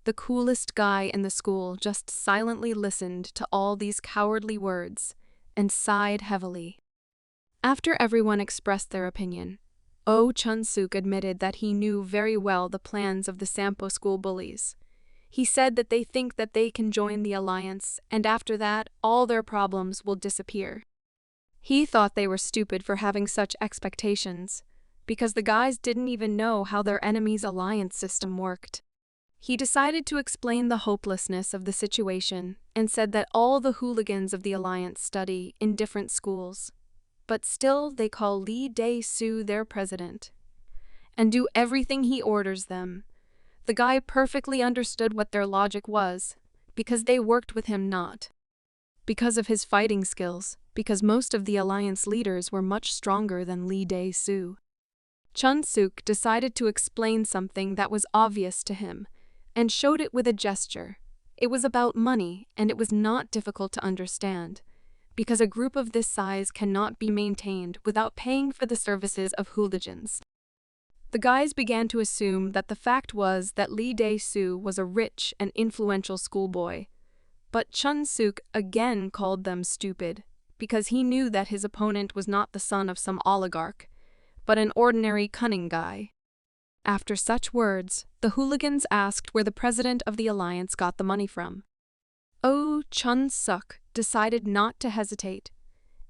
The coolest guy in the school just silently listened to all these cowardly words and sighed heavily. After everyone expressed their opinion, Oh Chun-suk admitted that he knew very well the plans of the Sampo School bullies. He said that they think that they can join the alliance, and after that, all their problems will disappear. He thought they were stupid for having such expectations, because the guys didn't even know how their enemy's alliance system worked. He decided to explain the hopelessness of the situation and said that all the hooligans of the alliance study in different schools, but still they call Lee Dae-soo their president and do everything he orders them. The guy perfectly understood what their logic was, because they worked with him not because of his fighting skills, because most of the alliance leaders were much stronger than Lee Dae-soo. Chun-suk decided to explain something that was obvious to him, and showed it with a gesture. It was about money, and it was not difficult to understand, because a group of this size cannot be maintained without paying for the services of hooligans. The guys began to assume that the fact was that Lee Dae-soo was a rich and influential schoolboy, but Chun-suk again called them stupid, because he knew that his opponent was not the son of some oligarch, but an ordinary cunning guy. After such words, the hooligans asked where the president of the alliance got the money from. Oh Chun-suk decided not to hesitate,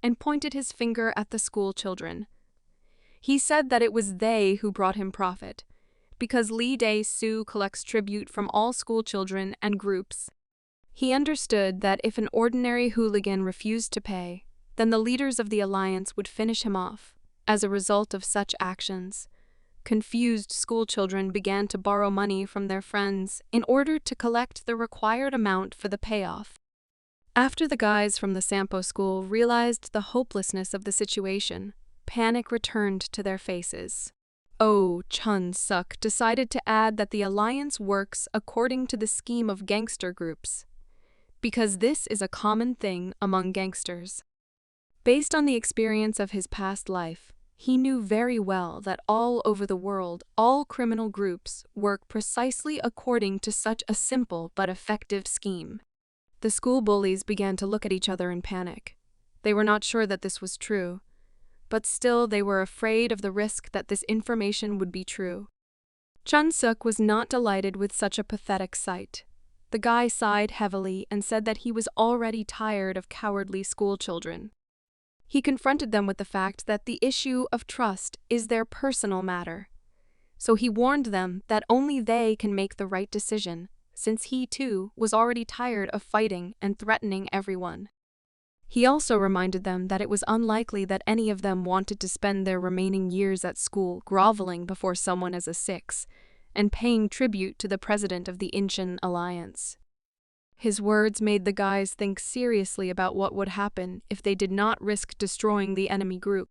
and pointed his finger at the school children. He said that it was they who brought him profit, because Lee Dae-soo collects tribute from all school children and groups. He understood that if an ordinary hooligan refused to pay, then the leaders of the alliance would finish him off. As a result of such actions, confused schoolchildren began to borrow money from their friends in order to collect the required amount for the payoff. After the guys from the Sampo School realized the hopelessness of the situation, panic returned to their faces. Oh Chun-suk decided to add that the alliance works according to the scheme of gangster groups, because this is a common thing among gangsters. Based on the experience of his past life, he knew very well that all over the world, all criminal groups work precisely according to such a simple but effective scheme. The school bullies began to look at each other in panic. They were not sure that this was true, but still they were afraid of the risk that this information would be true. Chun-suk was not delighted with such a pathetic sight. The guy sighed heavily and said that he was already tired of cowardly schoolchildren. He confronted them with the fact that the issue of trust is their personal matter. So he warned them that only they can make the right decision, since he too was already tired of fighting and threatening everyone. He also reminded them that it was unlikely that any of them wanted to spend their remaining years at school groveling before someone as a six and paying tribute to the president of the Incheon Alliance. His words made the guys think seriously about what would happen if they did not risk destroying the enemy group.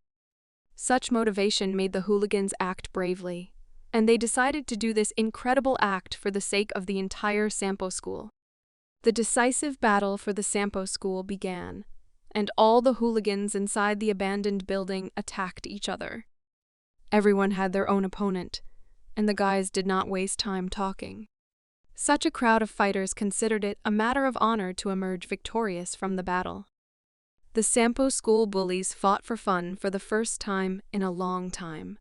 Such motivation made the hooligans act bravely, and they decided to do this incredible act for the sake of the entire Sampo school. The decisive battle for the Sampo school began, and all the hooligans inside the abandoned building attacked each other. Everyone had their own opponent, and the guys did not waste time talking. Such a crowd of fighters considered it a matter of honor to emerge victorious from the battle. The Sampo school bullies fought for fun for the first time in a long time.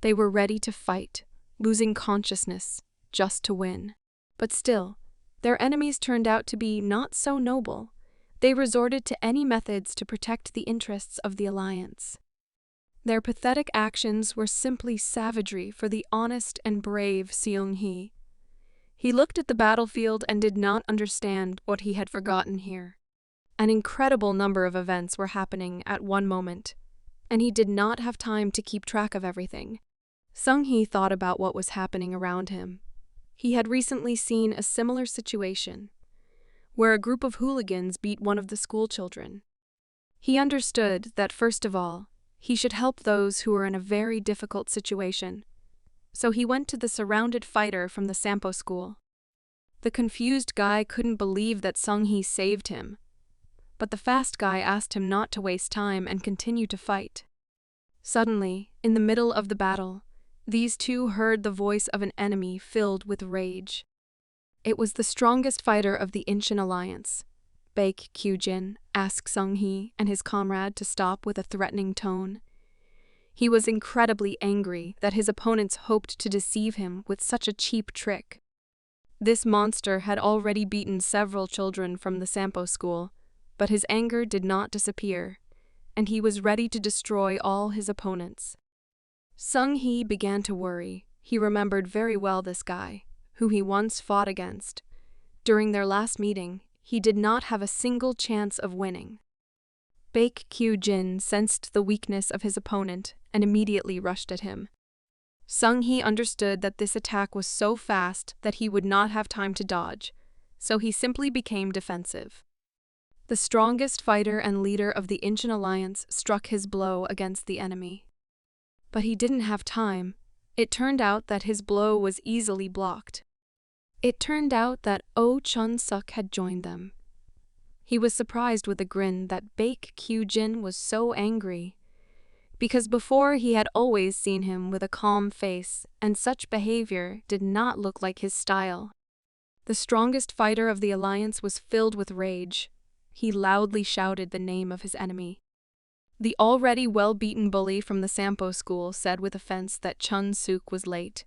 They were ready to fight, losing consciousness, just to win. But still, their enemies turned out to be not so noble. They resorted to any methods to protect the interests of the Alliance. Their pathetic actions were simply savagery for the honest and brave Seung-hee. He looked at the battlefield and did not understand what he had forgotten here. An incredible number of events were happening at one moment, and he did not have time to keep track of everything. Seung-hee thought about what was happening around him. He had recently seen a similar situation, where a group of hooligans beat one of the school children. He understood that, first of all, he should help those who were in a very difficult situation. So he went to the surrounded fighter from the Sampo school. The confused guy couldn't believe that Seung-hee saved him, but the fast guy asked him not to waste time and continue to fight. Suddenly, in the middle of the battle, these two heard the voice of an enemy filled with rage. It was the strongest fighter of the Incheon Alliance. Baek Kyujin asked Seung-hee and his comrade to stop with a threatening tone. He was incredibly angry that his opponents hoped to deceive him with such a cheap trick. This monster had already beaten several children from the Sampo school, but his anger did not disappear, and he was ready to destroy all his opponents. Seung-hee began to worry. He remembered very well this guy, who he once fought against. During their last meeting, he did not have a single chance of winning. Baek Kyujin sensed the weakness of his opponent and immediately rushed at him. Seung-hee understood that this attack was so fast that he would not have time to dodge, so he simply became defensive. The strongest fighter and leader of the Incheon Alliance struck his blow against the enemy. But he didn't have time. It turned out that his blow was easily blocked. It turned out that Oh Chun-suk had joined them. He was surprised with a grin that Baek Kyujin was so angry, because before he had always seen him with a calm face, and such behavior did not look like his style. The strongest fighter of the Alliance was filled with rage. He loudly shouted the name of his enemy. The already well-beaten bully from the Sampo school said with offense that Chun-suk was late.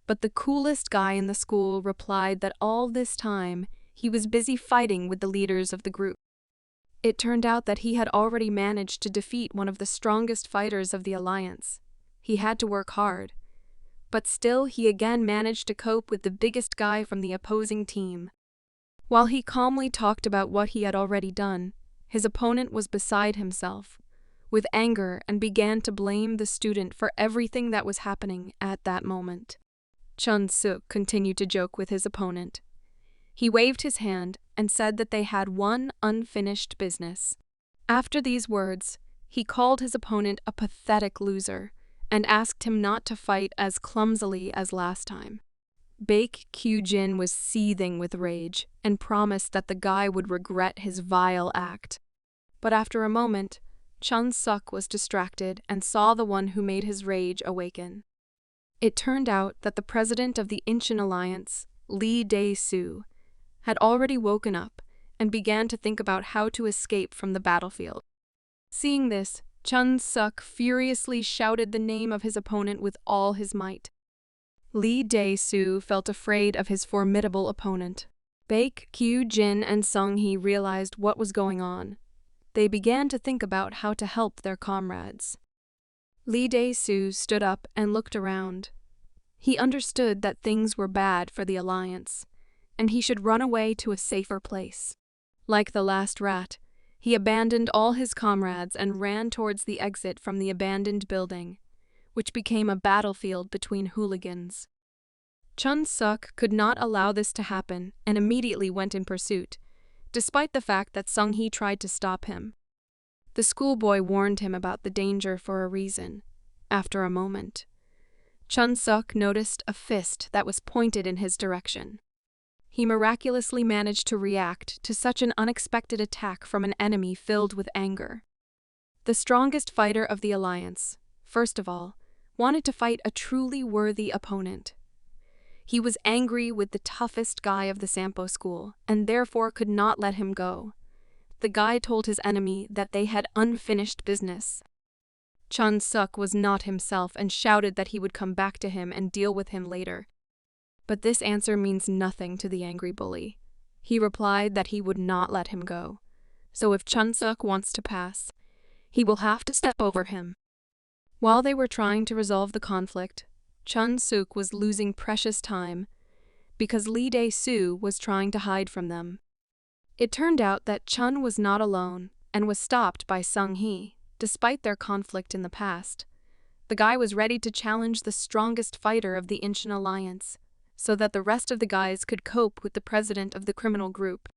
But the coolest guy in the school replied that all this time he was busy fighting with the leaders of the group. It turned out that he had already managed to defeat one of the strongest fighters of the Alliance. He had to work hard, but still he again managed to cope with the biggest guy from the opposing team. While he calmly talked about what he had already done, his opponent was beside himself with anger and began to blame the student for everything that was happening at that moment. Chun-suk continued to joke with his opponent. He waved his hand and said that they had one unfinished business. After these words, he called his opponent a pathetic loser and asked him not to fight as clumsily as last time. Baek Kyujin was seething with rage and promised that the guy would regret his vile act. But after a moment, Chun-suk was distracted and saw the one who made his rage awaken. It turned out that the president of the Incheon Alliance, Lee Dae-soo, had already woken up and began to think about how to escape from the battlefield. Seeing this, Chun-suk furiously shouted the name of his opponent with all his might. Lee Dae-soo felt afraid of his formidable opponent. Baek Kyujin and Seung-hee realized what was going on. They began to think about how to help their comrades. Lee Dae-soo stood up and looked around. He understood that things were bad for the Alliance, and he should run away to a safer place. Like the last rat, he abandoned all his comrades and ran towards the exit from the abandoned building, which became a battlefield between hooligans. Chun-suk could not allow this to happen and immediately went in pursuit, despite the fact that Sung-hee tried to stop him. The schoolboy warned him about the danger for a reason. After a moment, Chun-suk noticed a fist that was pointed in his direction. He miraculously managed to react to such an unexpected attack from an enemy filled with anger. The strongest fighter of the Alliance, first of all, wanted to fight a truly worthy opponent. He was angry with the toughest guy of the Sampo school and therefore could not let him go. The guy told his enemy that they had unfinished business. Chun-suk was not himself and shouted that he would come back to him and deal with him later. But this answer means nothing to the angry bully. He replied that he would not let him go. So if Chun-suk wants to pass, he will have to step over him. While they were trying to resolve the conflict, Chun-suk was losing precious time because Lee Dae-soo was trying to hide from them. It turned out that Chun was not alone and was stopped by Sung-hee. Despite their conflict in the past, the guy was ready to challenge the strongest fighter of the Incheon Alliance, so that the rest of the guys could cope with the president of the criminal group.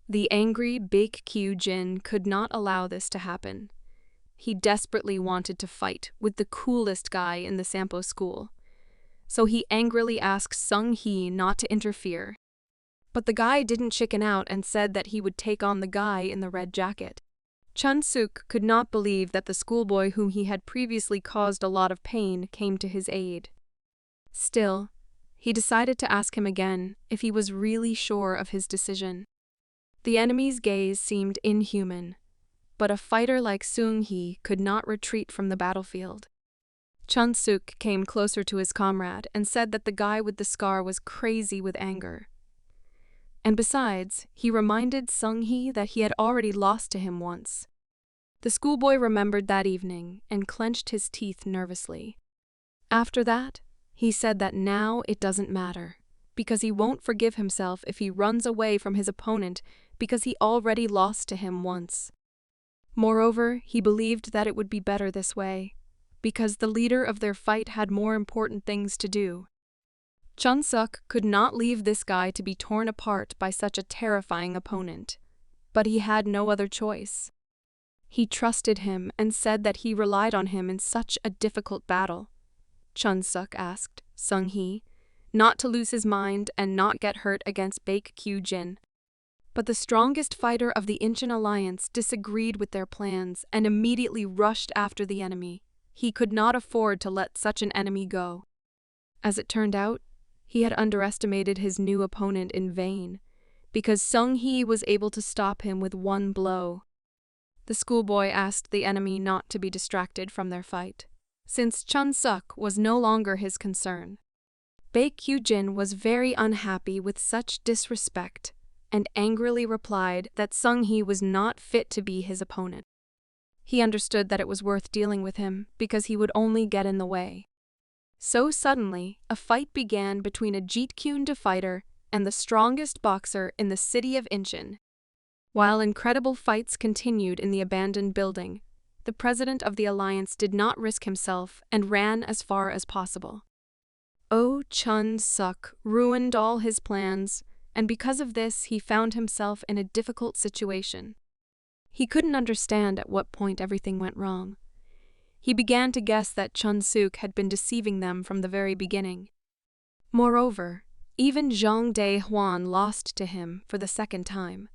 The angry Baek-kyu-jin could not allow this to happen. He desperately wanted to fight with the coolest guy in the Sampo school, so he angrily asked Sung-hee not to interfere. But the guy didn't chicken out and said that he would take on the guy in the red jacket. Chun-suk could not believe that the schoolboy whom he had previously caused a lot of pain came to his aid. Still, he decided to ask him again if he was really sure of his decision. The enemy's gaze seemed inhuman, but a fighter like Sung-hee could not retreat from the battlefield. Chun-suk came closer to his comrade and said that the guy with the scar was crazy with anger. And besides, he reminded Sung-hee that he had already lost to him once. The schoolboy remembered that evening and clenched his teeth nervously. After that, he said that now it doesn't matter, because he won't forgive himself if he runs away from his opponent because he already lost to him once. Moreover, he believed that it would be better this way, because the leader of their fight had more important things to do. Chun-suk could not leave this guy to be torn apart by such a terrifying opponent, but he had no other choice. He trusted him and said that he relied on him in such a difficult battle. Chun-suk asked Sung-hee not to lose his mind and not get hurt against Baek-kyu-jin. But the strongest fighter of the Incheon Alliance disagreed with their plans and immediately rushed after the enemy. He could not afford to let such an enemy go. As it turned out, he had underestimated his new opponent in vain, because Sung-hee was able to stop him with one blow. The schoolboy asked the enemy not to be distracted from their fight, since Chun-suk was no longer his concern. Baek-kyu-jin was very unhappy with such disrespect and angrily replied that Sung-hee was not fit to be his opponent. He understood that it was worth dealing with him because he would only get in the way. So suddenly, a fight began between a Jeet-kune-do fighter and the strongest boxer in the city of Incheon. While incredible fights continued in the abandoned building, the president of the alliance did not risk himself and ran as far as possible. Chun-suk ruined all his plans, and because of this he found himself in a difficult situation. He couldn't understand at what point everything went wrong. He began to guess that Chun-suk had been deceiving them from the very beginning. Moreover, even Jang Dae-hwan lost to him for the second time,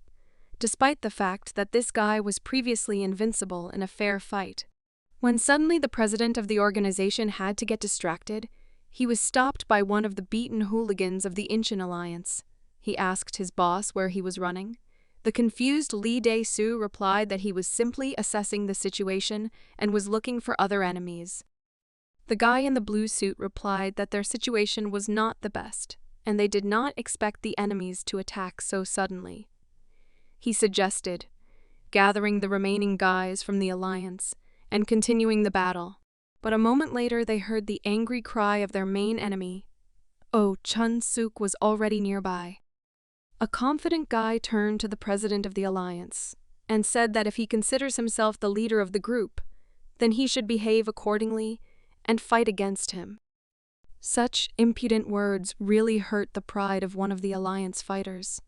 despite the fact that this guy was previously invincible in a fair fight. When suddenly the president of the organization had to get distracted, he was stopped by one of the beaten hooligans of the Incheon Alliance. He asked his boss where he was running. The confused Lee Dae-soo replied that he was simply assessing the situation and was looking for other enemies. The guy in the blue suit replied that their situation was not the best, and they did not expect the enemies to attack so suddenly. He suggested gathering the remaining guys from the alliance and continuing the battle. But a moment later they heard the angry cry of their main enemy. Oh Chun-suk was already nearby. A confident guy turned to the president of the alliance and said that if he considers himself the leader of the group, then he should behave accordingly and fight against him. Such impudent words really hurt the pride of one of the alliance fighters,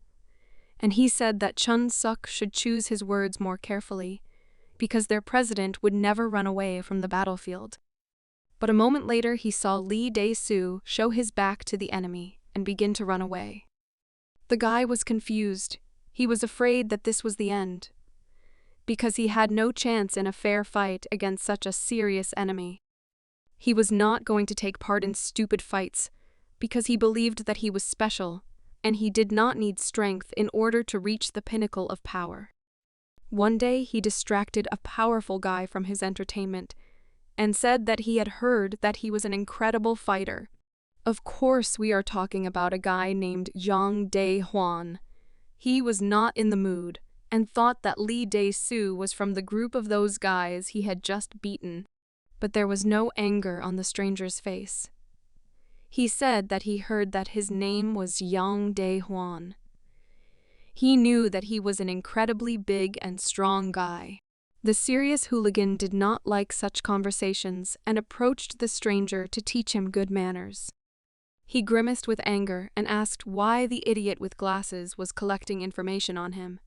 and he said that Chun-suk should choose his words more carefully because their president would never run away from the battlefield. But a moment later he saw Lee Dae-soo show his back to the enemy and begin to run away. The guy was confused. He was afraid that this was the end, because he had no chance in a fair fight against such a serious enemy. He was not going to take part in stupid fights because he believed that he was special and he did not need strength in order to reach the pinnacle of power. One day he distracted a powerful guy from his entertainment and said that he had heard that he was an incredible fighter. Of course we are talking about a guy named Yang Dae-hwan. He was not in the mood and thought that Lee Dae-soo was from the group of those guys he had just beaten. But there was no anger on the stranger's face. He said that he heard that his name was Yang Dae-hwan. He knew that he was an incredibly big and strong guy. The serious hooligan did not like such conversations and approached the stranger to teach him good manners. He grimaced with anger and asked why the idiot with glasses was collecting information on him,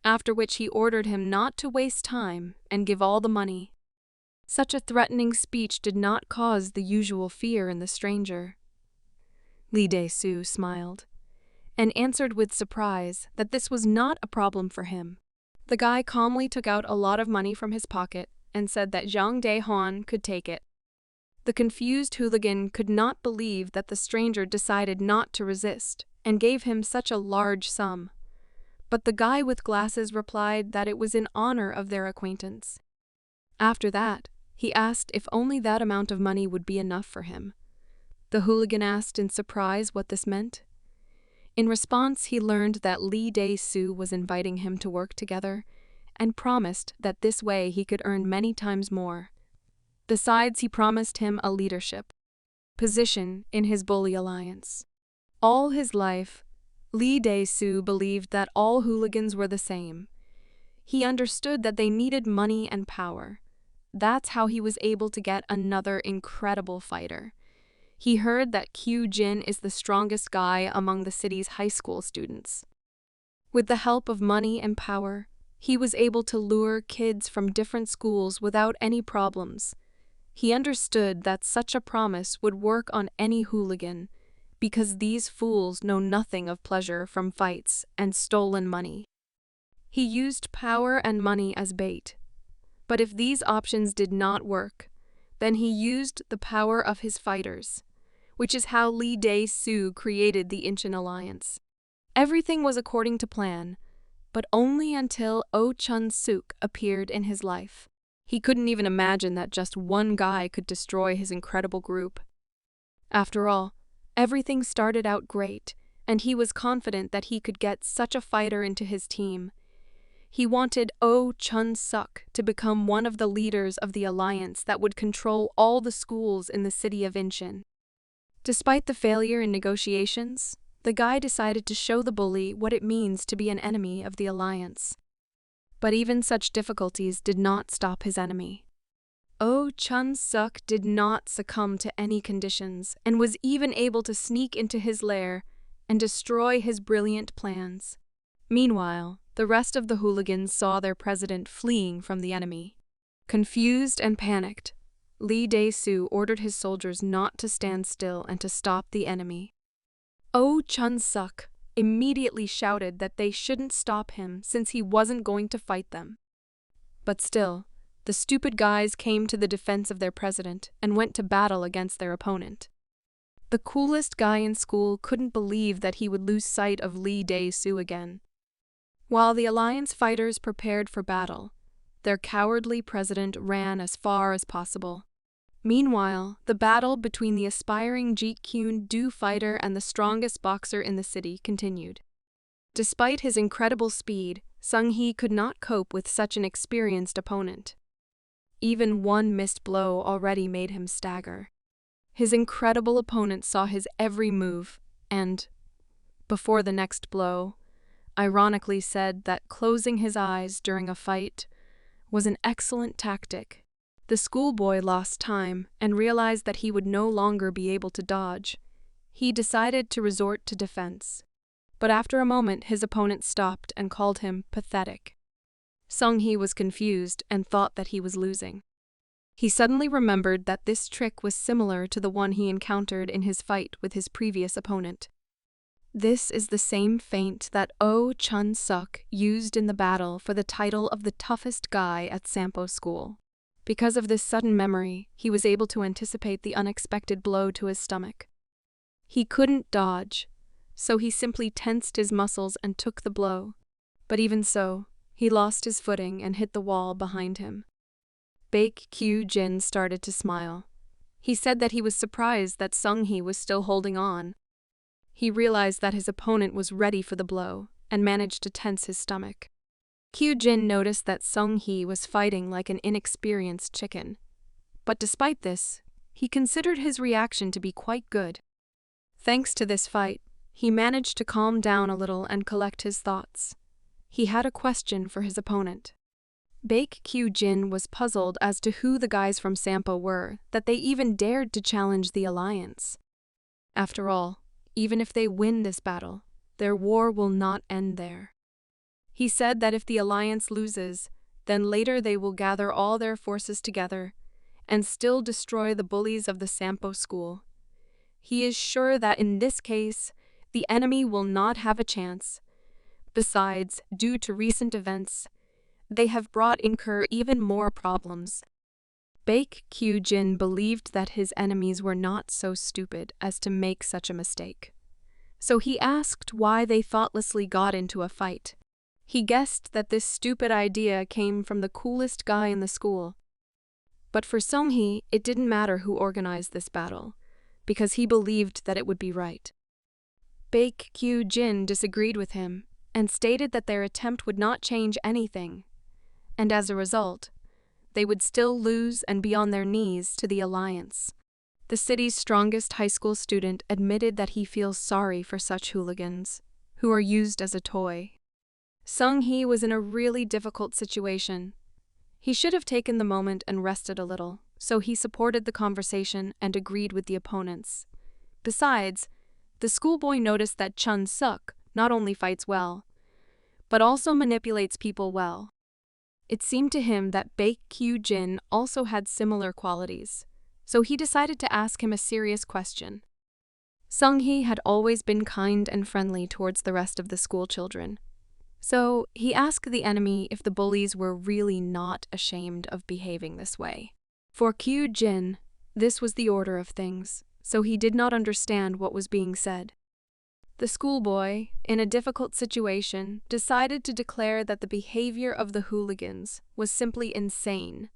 after which he ordered him not to waste time and give all the money. Such a threatening speech did not cause the usual fear in the stranger. Lee Dae-soo smiled and answered with surprise that this was not a problem for him. The guy calmly took out a lot of money from his pocket and said that Yang Dae-hwan could take it. The confused hooligan could not believe that the stranger decided not to resist and gave him such a large sum. But the guy with glasses replied that it was in honor of their acquaintance. After that, he asked if only that amount of money would be enough for him. The hooligan asked in surprise what this meant. In response, he learned that Lee Dae-soo was inviting him to work together and promised that this way he could earn many times more. Besides, he promised him a leadership position in his bully alliance. All his life, Lee Dae-soo believed that all hooligans were the same. He understood that they needed money and power. That's how he was able to get another incredible fighter. He heard that Kyu-jin is the strongest guy among the city's high school students. With the help of money and power, he was able to lure kids from different schools without any problems. He understood that such a promise would work on any hooligan, because these fools know nothing of pleasure from fights and stolen money. He used power and money as bait. But if these options did not work, then he used the power of his fighters, which is how Lee Dae-soo created the Incheon Alliance. Everything was according to plan, but only until Oh Chun-suk appeared in his life. He couldn't even imagine that just one guy could destroy his incredible group. After all, everything started out great, and he was confident that he could get such a fighter into his team. He wanted Oh Chun-suk to become one of the leaders of the alliance that would control all the schools in the city of Incheon. Despite the failure in negotiations, the guy decided to show the bully what it means to be an enemy of the alliance. But even such difficulties did not stop his enemy. Oh Chun-suk did not succumb to any conditions and was even able to sneak into his lair and destroy his brilliant plans. Meanwhile, the rest of the hooligans saw their president fleeing from the enemy. Confused and panicked, Lee Dae-soo ordered his soldiers not to stand still and to stop the enemy. Oh Chun-suk immediately shouted that they shouldn't stop him since he wasn't going to fight them. But still, the stupid guys came to the defense of their president and went to battle against their opponent. The coolest guy in school couldn't believe that he would lose sight of Lee Dae-soo again. While the alliance fighters prepared for battle, their cowardly president ran as far as possible. Meanwhile, the battle between the aspiring Jeet Kune-do fighter and the strongest boxer in the city continued. Despite his incredible speed, Sung-hee could not cope with such an experienced opponent. Even one missed blow already made him stagger. His incredible opponent saw his every move and, before the next blow, ironically said that closing his eyes during a fight was an excellent tactic. The schoolboy lost time and realized that he would no longer be able to dodge. He decided to resort to defense. But after a moment, his opponent stopped and called him pathetic. Sung-hee was confused and thought that he was losing. He suddenly remembered that this trick was similar to the one he encountered in his fight with his previous opponent. This is the same feint that Oh Chun-suk used in the battle for the title of the toughest guy at Sampo School. Because of this sudden memory, he was able to anticipate the unexpected blow to his stomach. He couldn't dodge, so he simply tensed his muscles and took the blow. But even so, he lost his footing and hit the wall behind him. Baek Kyu-jin started to smile. He said that he was surprised that Sung-hee was still holding on. He realized that his opponent was ready for the blow and managed to tense his stomach. Kyu-jin noticed that Sung-hee was fighting like an inexperienced chicken. But despite this, he considered his reaction to be quite good. Thanks to this fight, he managed to calm down a little and collect his thoughts. He had a question for his opponent. Baek Kyu-jin was puzzled as to who the guys from Sampo were, that they even dared to challenge the alliance. After all, even if they win this battle, their war will not end there. He said that if the alliance loses, then later they will gather all their forces together and still destroy the bullies of the Sampo school. He is sure that in this case, the enemy will not have a chance. Besides, due to recent events, they have brought incur even more problems. Baek Kyu-jin believed that his enemies were not so stupid as to make such a mistake. So he asked why they thoughtlessly got into a fight. He guessed that this stupid idea came from the coolest guy in the school. But for Sung-hee, it didn't matter who organized this battle, because he believed that it would be right. Baek Kyu-jin disagreed with him and stated that their attempt would not change anything, and as a result, they would still lose and be on their knees to the alliance. The city's strongest high school student admitted that he feels sorry for such hooligans, who are used as a toy. Sung-hee was in a really difficult situation. He should have taken the moment and rested a little, so he supported the conversation and agreed with the opponents. Besides, the schoolboy noticed that Chun-suk not only fights well, but also manipulates people well. It seemed to him that Baek Kyu-jin also had similar qualities, so he decided to ask him a serious question. Sung-hee had always been kind and friendly towards the rest of the school children, so he asked the enemy if the bullies were really not ashamed of behaving this way. For Kyu-jin, this was the order of things, so he did not understand what was being said. The schoolboy, in a difficult situation, decided to declare that the behavior of the hooligans was simply insane,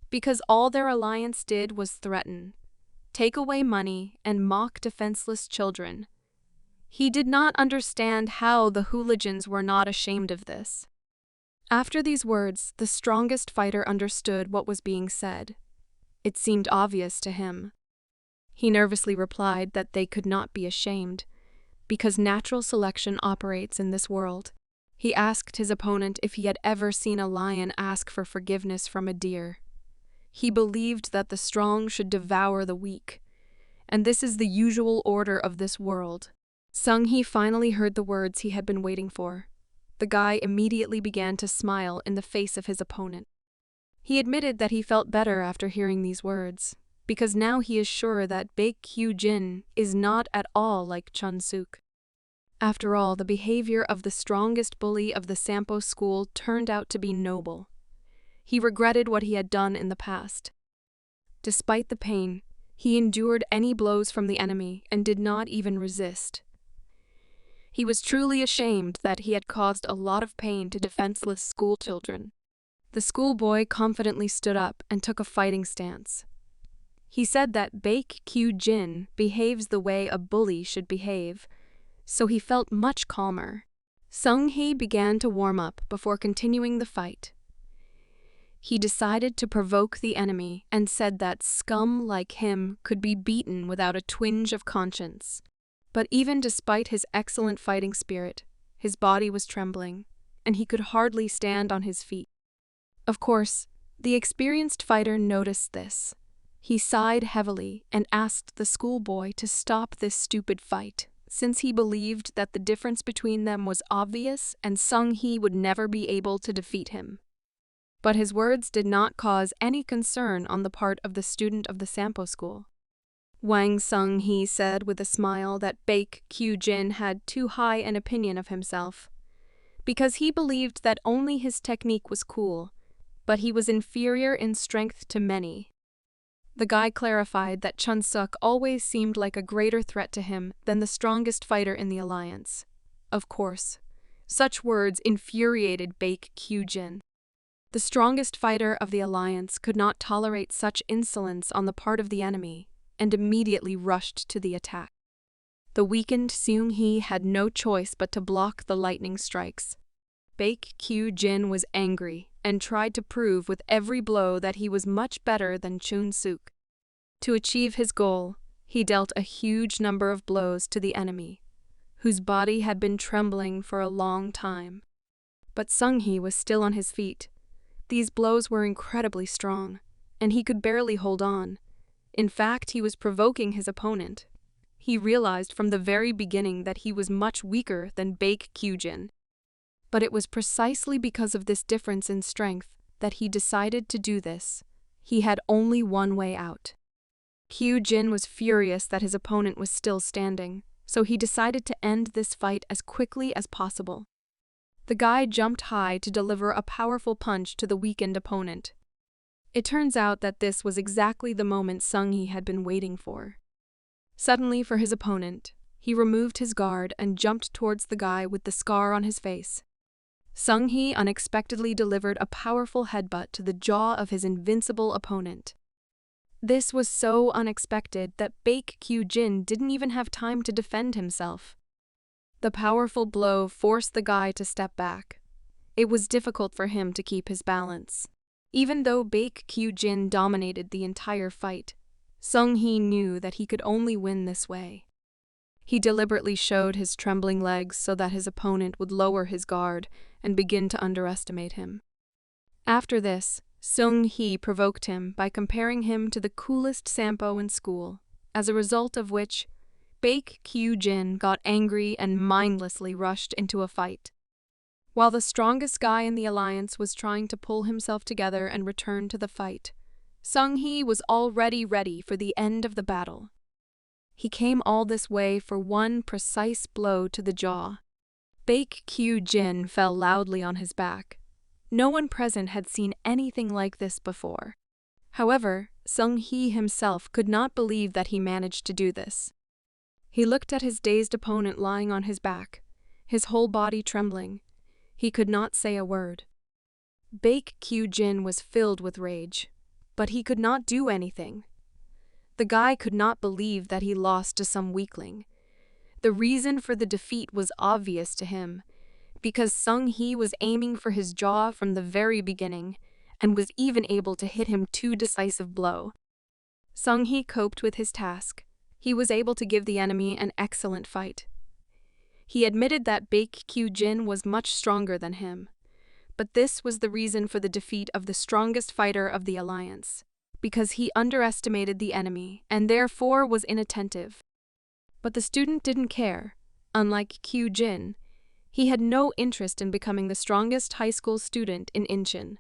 because all their alliance did was threaten, take away money, and mock defenseless children. He did not understand how the hooligans were not ashamed of this. After these words, the strongest fighter understood what was being said. It seemed obvious to him. He nervously replied that they could not be ashamed, because natural selection operates in this world. He asked his opponent if he had ever seen a lion ask for forgiveness from a deer. He believed that the strong should devour the weak, and this is the usual order of this world. Sung-hee finally heard the words he had been waiting for. The guy immediately began to smile in the face of his opponent. He admitted that he felt better after hearing these words, because now he is sure that Baek Kyu-jin is not at all like Chun-suk. After all, the behavior of the strongest bully of the Sampo school turned out to be noble. He regretted what he had done in the past. Despite the pain, he endured any blows from the enemy and did not even resist. He was truly ashamed that he had caused a lot of pain to defenseless school children. The schoolboy confidently stood up and took a fighting stance. He said that Baek Kyu-jin behaves the way a bully should behave, so he felt much calmer. Sung-hee began to warm up before continuing the fight. He decided to provoke the enemy and said that scum like him could be beaten without a twinge of conscience. But even despite his excellent fighting spirit, his body was trembling, and he could hardly stand on his feet. Of course, the experienced fighter noticed this. He sighed heavily and asked the schoolboy to stop this stupid fight, since he believed that the difference between them was obvious and Sung-hee would never be able to defeat him. But his words did not cause any concern on the part of the student of the Sampo school. Wang Sung-hee said with a smile that Baek Kyu-jin had too high an opinion of himself, because he believed that only his technique was cool, but he was inferior in strength to many. The guy clarified that Chun-suk always seemed like a greater threat to him than the strongest fighter in the alliance. Of course, such words infuriated Baek Kyu-jin. The strongest fighter of the alliance could not tolerate such insolence on the part of the enemy, and immediately rushed to the attack. The weakened Seung-hee had no choice but to block the lightning strikes. Baek Kyu-jin was angry and tried to prove with every blow that he was much better than Chun-suk. To achieve his goal, he dealt a huge number of blows to the enemy, whose body had been trembling for a long time. But Sung-hee was still on his feet. These blows were incredibly strong, and he could barely hold on. In fact, he was provoking his opponent. He realized from the very beginning that he was much weaker than Baek Kyu-jin. But it was precisely because of this difference in strength that he decided to do this. He had only one way out. Kyu-jin was furious that his opponent was still standing, so he decided to end this fight as quickly as possible. The guy jumped high to deliver a powerful punch to the weakened opponent. It turns out that this was exactly the moment Sung-hee had been waiting for. Suddenly, for his opponent, he removed his guard and jumped towards the guy with the scar on his face. Sung-hee unexpectedly delivered a powerful headbutt to the jaw of his invincible opponent. This was so unexpected that Baek Kyu-jin didn't even have time to defend himself. The powerful blow forced the guy to step back. It was difficult for him to keep his balance. Even though Baek Kyu-jin dominated the entire fight, Sung-hee knew that he could only win this way. He deliberately showed his trembling legs so that his opponent would lower his guard and begin to underestimate him. After this, Sung-hee provoked him by comparing him to the coolest Sampo in school, as a result of which Baek Kyu-jin got angry and mindlessly rushed into a fight. While the strongest guy in the alliance was trying to pull himself together and return to the fight, Sung-hee was already ready for the end of the battle. He came all this way for one precise blow to the jaw. Baek Kyu-jin fell loudly on his back. No one present had seen anything like this before. However, Sung-hee himself could not believe that he managed to do this. He looked at his dazed opponent lying on his back, his whole body trembling. He could not say a word. Baek Kyu-jin was filled with rage, but he could not do anything. The guy could not believe that he lost to some weakling. The reason for the defeat was obvious to him, because Sung-hee was aiming for his jaw from the very beginning and was even able to hit him 2 decisive blows. Sung-hee coped with his task. He was able to give the enemy an excellent fight. He admitted that Baek Kyu-jin was much stronger than him, but this was the reason for the defeat of the strongest fighter of the alliance, because he underestimated the enemy and therefore was inattentive. But the student didn't care. Unlike Kyu-jin, he had no interest in becoming the strongest high school student in Incheon.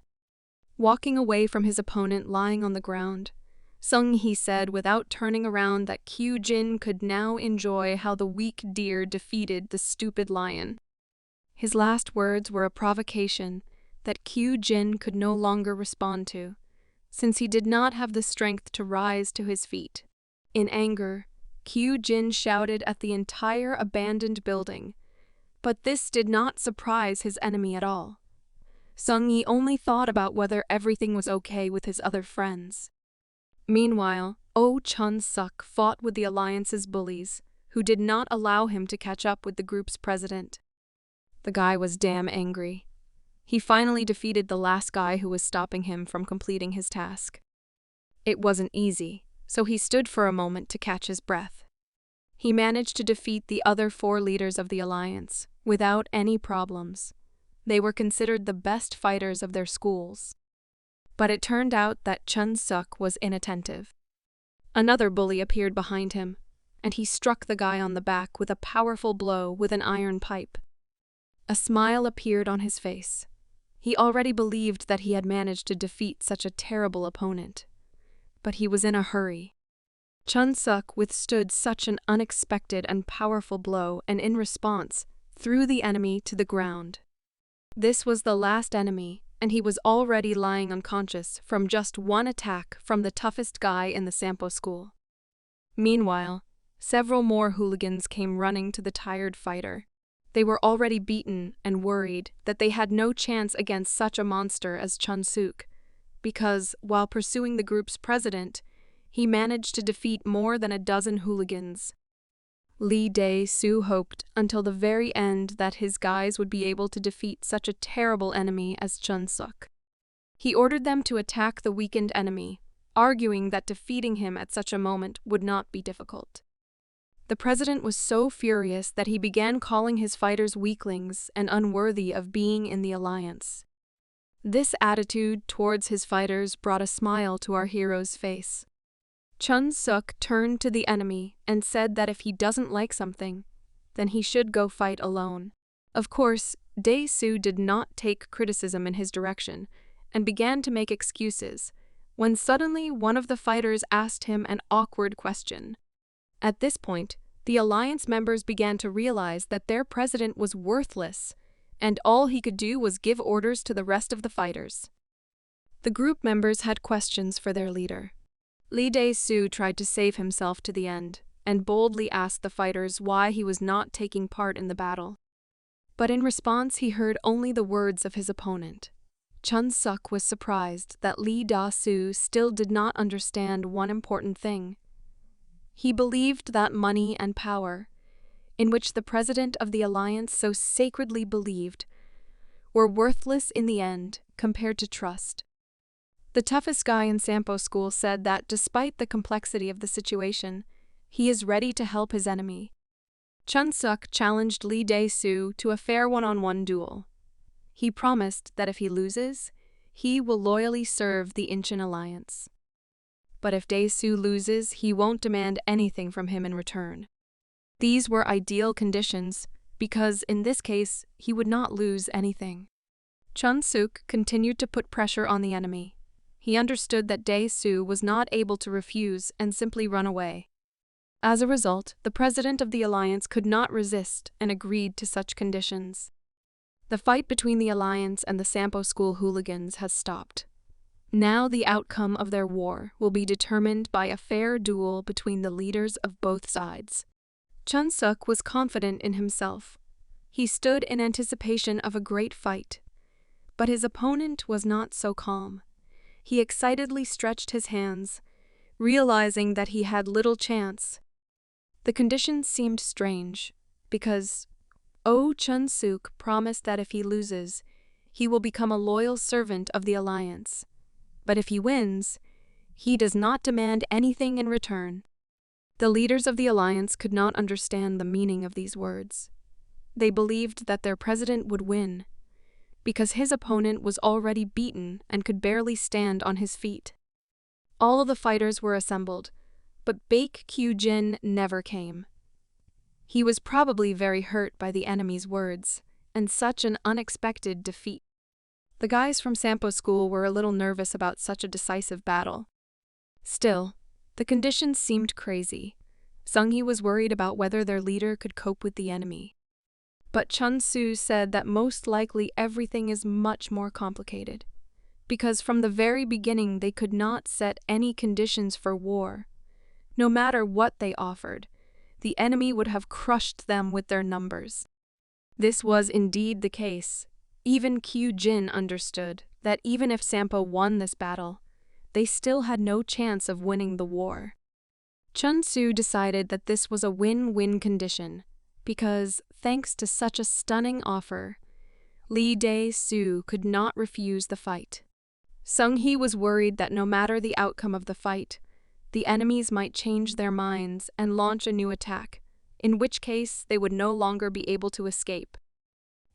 Walking away from his opponent lying on the ground, Sung-hee said without turning around that Kyu-jin could now enjoy how the weak deer defeated the stupid lion. His last words were a provocation that Kyu-jin could no longer respond to, since he did not have the strength to rise to his feet. In anger, Kyu-jin shouted at the entire abandoned building, but this did not surprise his enemy at all. Sung-hee only thought about whether everything was okay with his other friends. Meanwhile, Oh Chun-suk fought with the alliance's bullies, who did not allow him to catch up with the group's president. The guy was damn angry. He finally defeated the last guy who was stopping him from completing his task. It wasn't easy, so he stood for a moment to catch his breath. He managed to defeat the other 4 leaders of the alliance, without any problems. They were considered the best fighters of their schools. But it turned out that Chun-suk was inattentive. Another bully appeared behind him, and he struck the guy on the back with a powerful blow with an iron pipe. A smile appeared on his face. He already believed that he had managed to defeat such a terrible opponent. But he was in a hurry. Chun-suk withstood such an unexpected and powerful blow and in response, threw the enemy to the ground. This was the last enemy, and he was already lying unconscious from just one attack from the toughest guy in the Sampo school. Meanwhile, several more hooligans came running to the tired fighter. They were already beaten and worried that they had no chance against such a monster as Chun-suk, because, while pursuing the group's president, he managed to defeat more than a dozen hooligans. Lee Dae-soo hoped until the very end that his guys would be able to defeat such a terrible enemy as Chun-suk. He ordered them to attack the weakened enemy, arguing that defeating him at such a moment would not be difficult. The president was so furious that he began calling his fighters weaklings and unworthy of being in the alliance. This attitude towards his fighters brought a smile to our hero's face. Chun-suk turned to the enemy and said that if he doesn't like something, then he should go fight alone. Of course, Dae-soo did not take criticism in his direction and began to make excuses, when suddenly one of the fighters asked him an awkward question. At this point, the alliance members began to realize that their president was worthless, and all he could do was give orders to the rest of the fighters. The group members had questions for their leader. Lee Dae-soo tried to save himself to the end, and boldly asked the fighters why he was not taking part in the battle. But in response, he heard only the words of his opponent. Chun-suk was surprised that Lee Dae-soo still did not understand one important thing. He believed that money and power, in which the president of the alliance so sacredly believed, were worthless in the end compared to trust. The toughest guy in Sampo school said that despite the complexity of the situation, he is ready to help his enemy. Chun-suk challenged Lee Dae-soo to a fair one-on-one duel. He promised that if he loses, he will loyally serve the Incheon alliance. But if Dae-soo loses, he won't demand anything from him in return. These were ideal conditions, because in this case, he would not lose anything. Chun-suk continued to put pressure on the enemy. He understood that Dae-soo was not able to refuse and simply run away. As a result, the president of the alliance could not resist and agreed to such conditions. The fight between the alliance and the Sampo school hooligans has stopped. Now the outcome of their war will be determined by a fair duel between the leaders of both sides. Chun-suk was confident in himself. He stood in anticipation of a great fight. But his opponent was not so calm. He excitedly stretched his hands, realizing that he had little chance. The conditions seemed strange, because Chun-suk promised that if he loses, he will become a loyal servant of the alliance. But if he wins, he does not demand anything in return. The leaders of the alliance could not understand the meaning of these words. They believed that their president would win, because his opponent was already beaten and could barely stand on his feet. All of the fighters were assembled, but Baek Kyu-jin never came. He was probably very hurt by the enemy's words, and such an unexpected defeat. The guys from Sampo school were a little nervous about such a decisive battle. Still, the conditions seemed crazy. Sung-hee was worried about whether their leader could cope with the enemy. But Chun-soo said that most likely everything is much more complicated, because from the very beginning they could not set any conditions for war. No matter what they offered, the enemy would have crushed them with their numbers. This was indeed the case. Even Kyu-jin understood that even if Sampo won this battle, they still had no chance of winning the war. Chun-soo decided that this was a win-win condition, because, thanks to such a stunning offer, Lee Dae-soo could not refuse the fight. Sung-hee was worried that no matter the outcome of the fight, the enemies might change their minds and launch a new attack, in which case they would no longer be able to escape.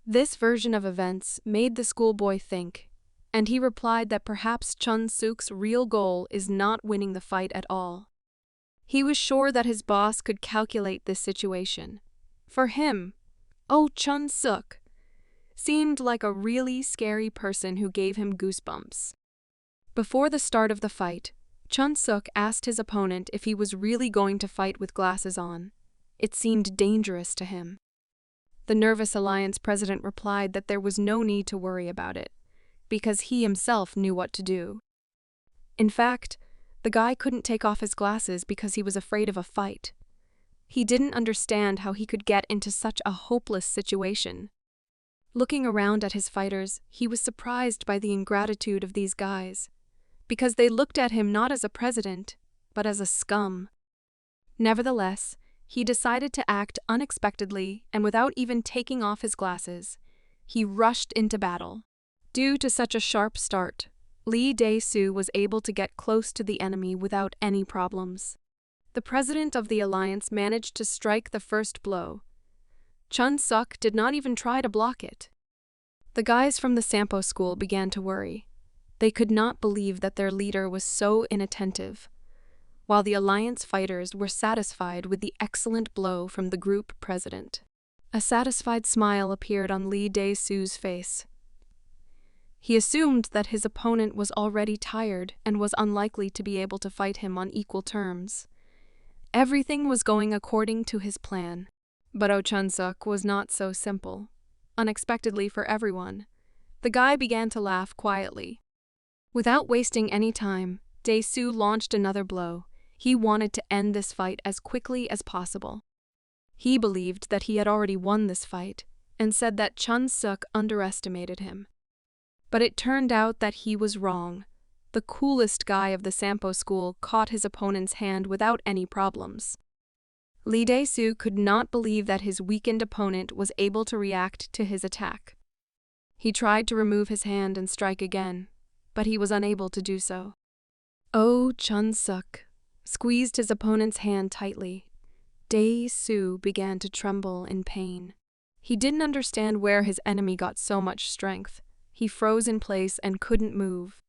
This version of events made the schoolboy think, and he replied that perhaps Chun-suk's real goal is not winning the fight at all. He was sure that his boss could calculate this situation. For him, Chun-suk seemed like a really scary person who gave him goosebumps. Before the start of the fight, Chun-suk asked his opponent if he was really going to fight with glasses on. It seemed dangerous to him. The nervous alliance president replied that there was no need to worry about it, because he himself knew what to do. In fact, the guy couldn't take off his glasses because he was afraid of a fight. He didn't understand how he could get into such a hopeless situation. Looking around at his fighters, he was surprised by the ingratitude of these guys, because they looked at him not as a president, but as a scum. Nevertheless, he decided to act unexpectedly and without even taking off his glasses. He rushed into battle. Due to such a sharp start, Lee Dae-soo was able to get close to the enemy without any problems. The president of the alliance managed to strike the first blow. Chun-suk did not even try to block it. The guys from the Sampo school began to worry. They could not believe that their leader was so inattentive, while the alliance fighters were satisfied with the excellent blow from the group president. A satisfied smile appeared on Lee Dae-soo's face. He assumed that his opponent was already tired and was unlikely to be able to fight him on equal terms. Everything was going according to his plan. But Chun-suk was not so simple. Unexpectedly for everyone, the guy began to laugh quietly. Without wasting any time, Dae-soo launched another blow. He wanted to end this fight as quickly as possible. He believed that he had already won this fight, and said that Chun-suk underestimated him. But it turned out that he was wrong. The coolest guy of the Sampo school caught his opponent's hand without any problems. Lee Dae-soo could not believe that his weakened opponent was able to react to his attack. He tried to remove his hand and strike again, but he was unable to do so. Chun-suk squeezed his opponent's hand tightly. Dae-soo began to tremble in pain. He didn't understand where his enemy got so much strength. He froze in place and couldn't move.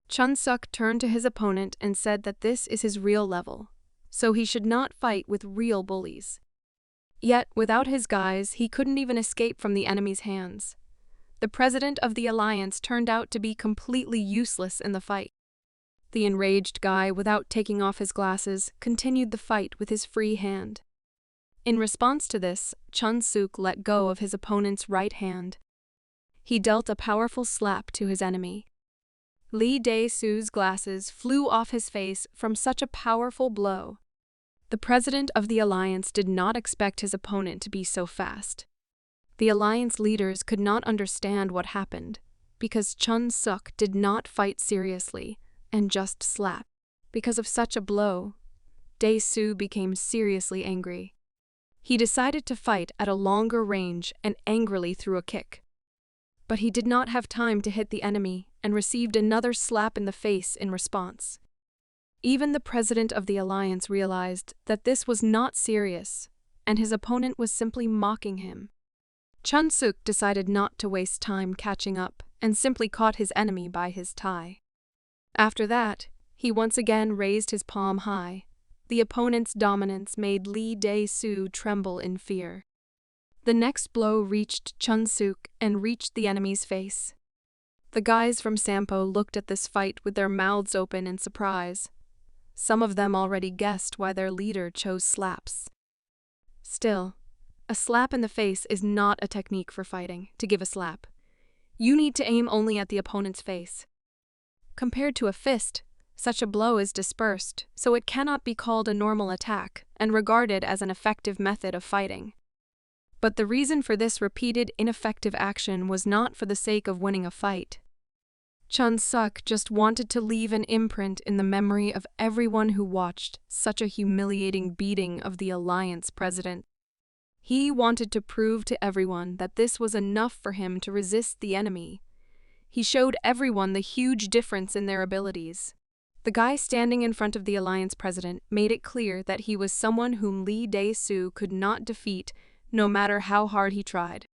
Chun-suk turned to his opponent and said that this is his real level, so he should not fight with real bullies. Yet, without his guys, he couldn't even escape from the enemy's hands. The president of the alliance turned out to be completely useless in the fight. The enraged guy, without taking off his glasses, continued the fight with his free hand. In response to this, Chun-suk let go of his opponent's right hand. He dealt a powerful slap to his enemy. Lee Dae-soo's glasses flew off his face from such a powerful blow. The president of the alliance did not expect his opponent to be so fast. The alliance leaders could not understand what happened, because Chun-suk did not fight seriously and just slap. Because of such a blow, Dae-soo became seriously angry. He decided to fight at a longer range and angrily threw a kick. But he did not have time to hit the enemy and received another slap in the face in response. Even the president of the alliance realized that this was not serious, and his opponent was simply mocking him. Chun-suk decided not to waste time catching up and simply caught his enemy by his tie. After that, he once again raised his palm high. The opponent's dominance made Lee Dae-soo tremble in fear. The next blow reached Chun-suk and reached the enemy's face. The guys from Sampo looked at this fight with their mouths open in surprise. Some of them already guessed why their leader chose slaps. Still, a slap in the face is not a technique for fighting, to give a slap. You need to aim only at the opponent's face. Compared to a fist, such a blow is dispersed, so it cannot be called a normal attack and regarded as an effective method of fighting. But the reason for this repeated ineffective action was not for the sake of winning a fight. Chun-suk just wanted to leave an imprint in the memory of everyone who watched such a humiliating beating of the alliance president. He wanted to prove to everyone that this was enough for him to resist the enemy. He showed everyone the huge difference in their abilities. The guy standing in front of the Alliance president made it clear that he was someone whom Lee Dae-soo could not defeat, no matter how hard he tried.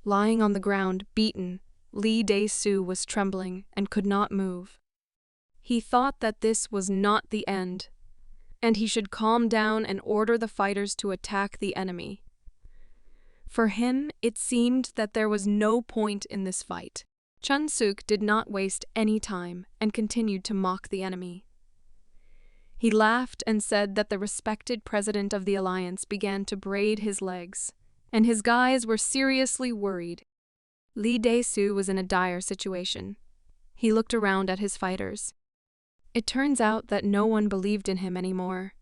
Lying on the ground, beaten, Lee Dae-soo was trembling and could not move. He thought that this was not the end, and he should calm down and order the fighters to attack the enemy. For him, it seemed that there was no point in this fight. Chun-suk did not waste any time and continued to mock the enemy. He laughed and said that the respected president of the alliance began to braid his legs, and his guys were seriously worried. Lee Dae-soo was in a dire situation. He looked around at his fighters. It turns out that no one believed in him anymore.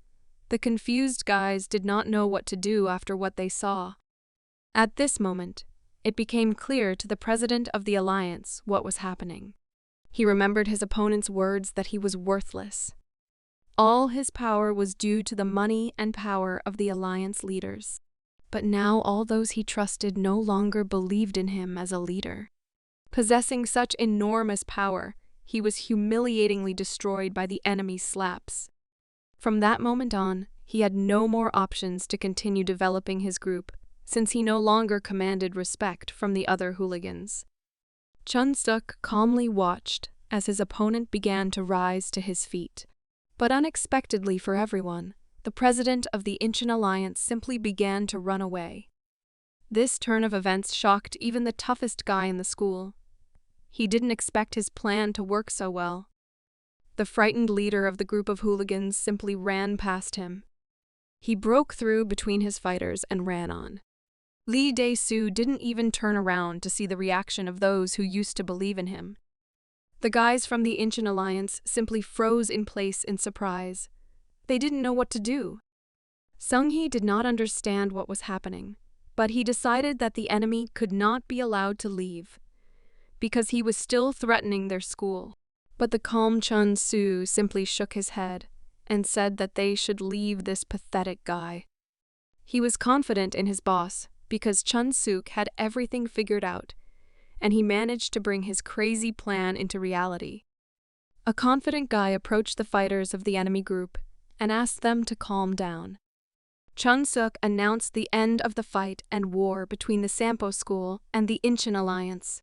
The confused guys did not know what to do after what they saw. At this moment, it became clear to the president of the alliance what was happening. He remembered his opponent's words that he was worthless. All his power was due to the money and power of the alliance leaders. But now all those he trusted no longer believed in him as a leader. Possessing such enormous power, he was humiliatingly destroyed by the enemy's slaps. From that moment on, he had no more options to continue developing his group, since he no longer commanded respect from the other hooligans. Chun-suk calmly watched as his opponent began to rise to his feet. But unexpectedly for everyone, the president of the Incheon Alliance simply began to run away. This turn of events shocked even the toughest guy in the school. He didn't expect his plan to work so well. The frightened leader of the group of hooligans simply ran past him. He broke through between his fighters and ran on. Lee Dae-soo didn't even turn around to see the reaction of those who used to believe in him. The guys from the Incheon Alliance simply froze in place in surprise. They didn't know what to do. Sung-hee did not understand what was happening, but he decided that the enemy could not be allowed to leave, because he was still threatening their school. But the calm Chun-soo simply shook his head and said that they should leave this pathetic guy. He was confident in his boss because Chun-suk had everything figured out, and he managed to bring his crazy plan into reality. A confident guy approached the fighters of the enemy group and asked them to calm down. Chun-suk announced the end of the fight and war between the Sampo School and the Incheon Alliance.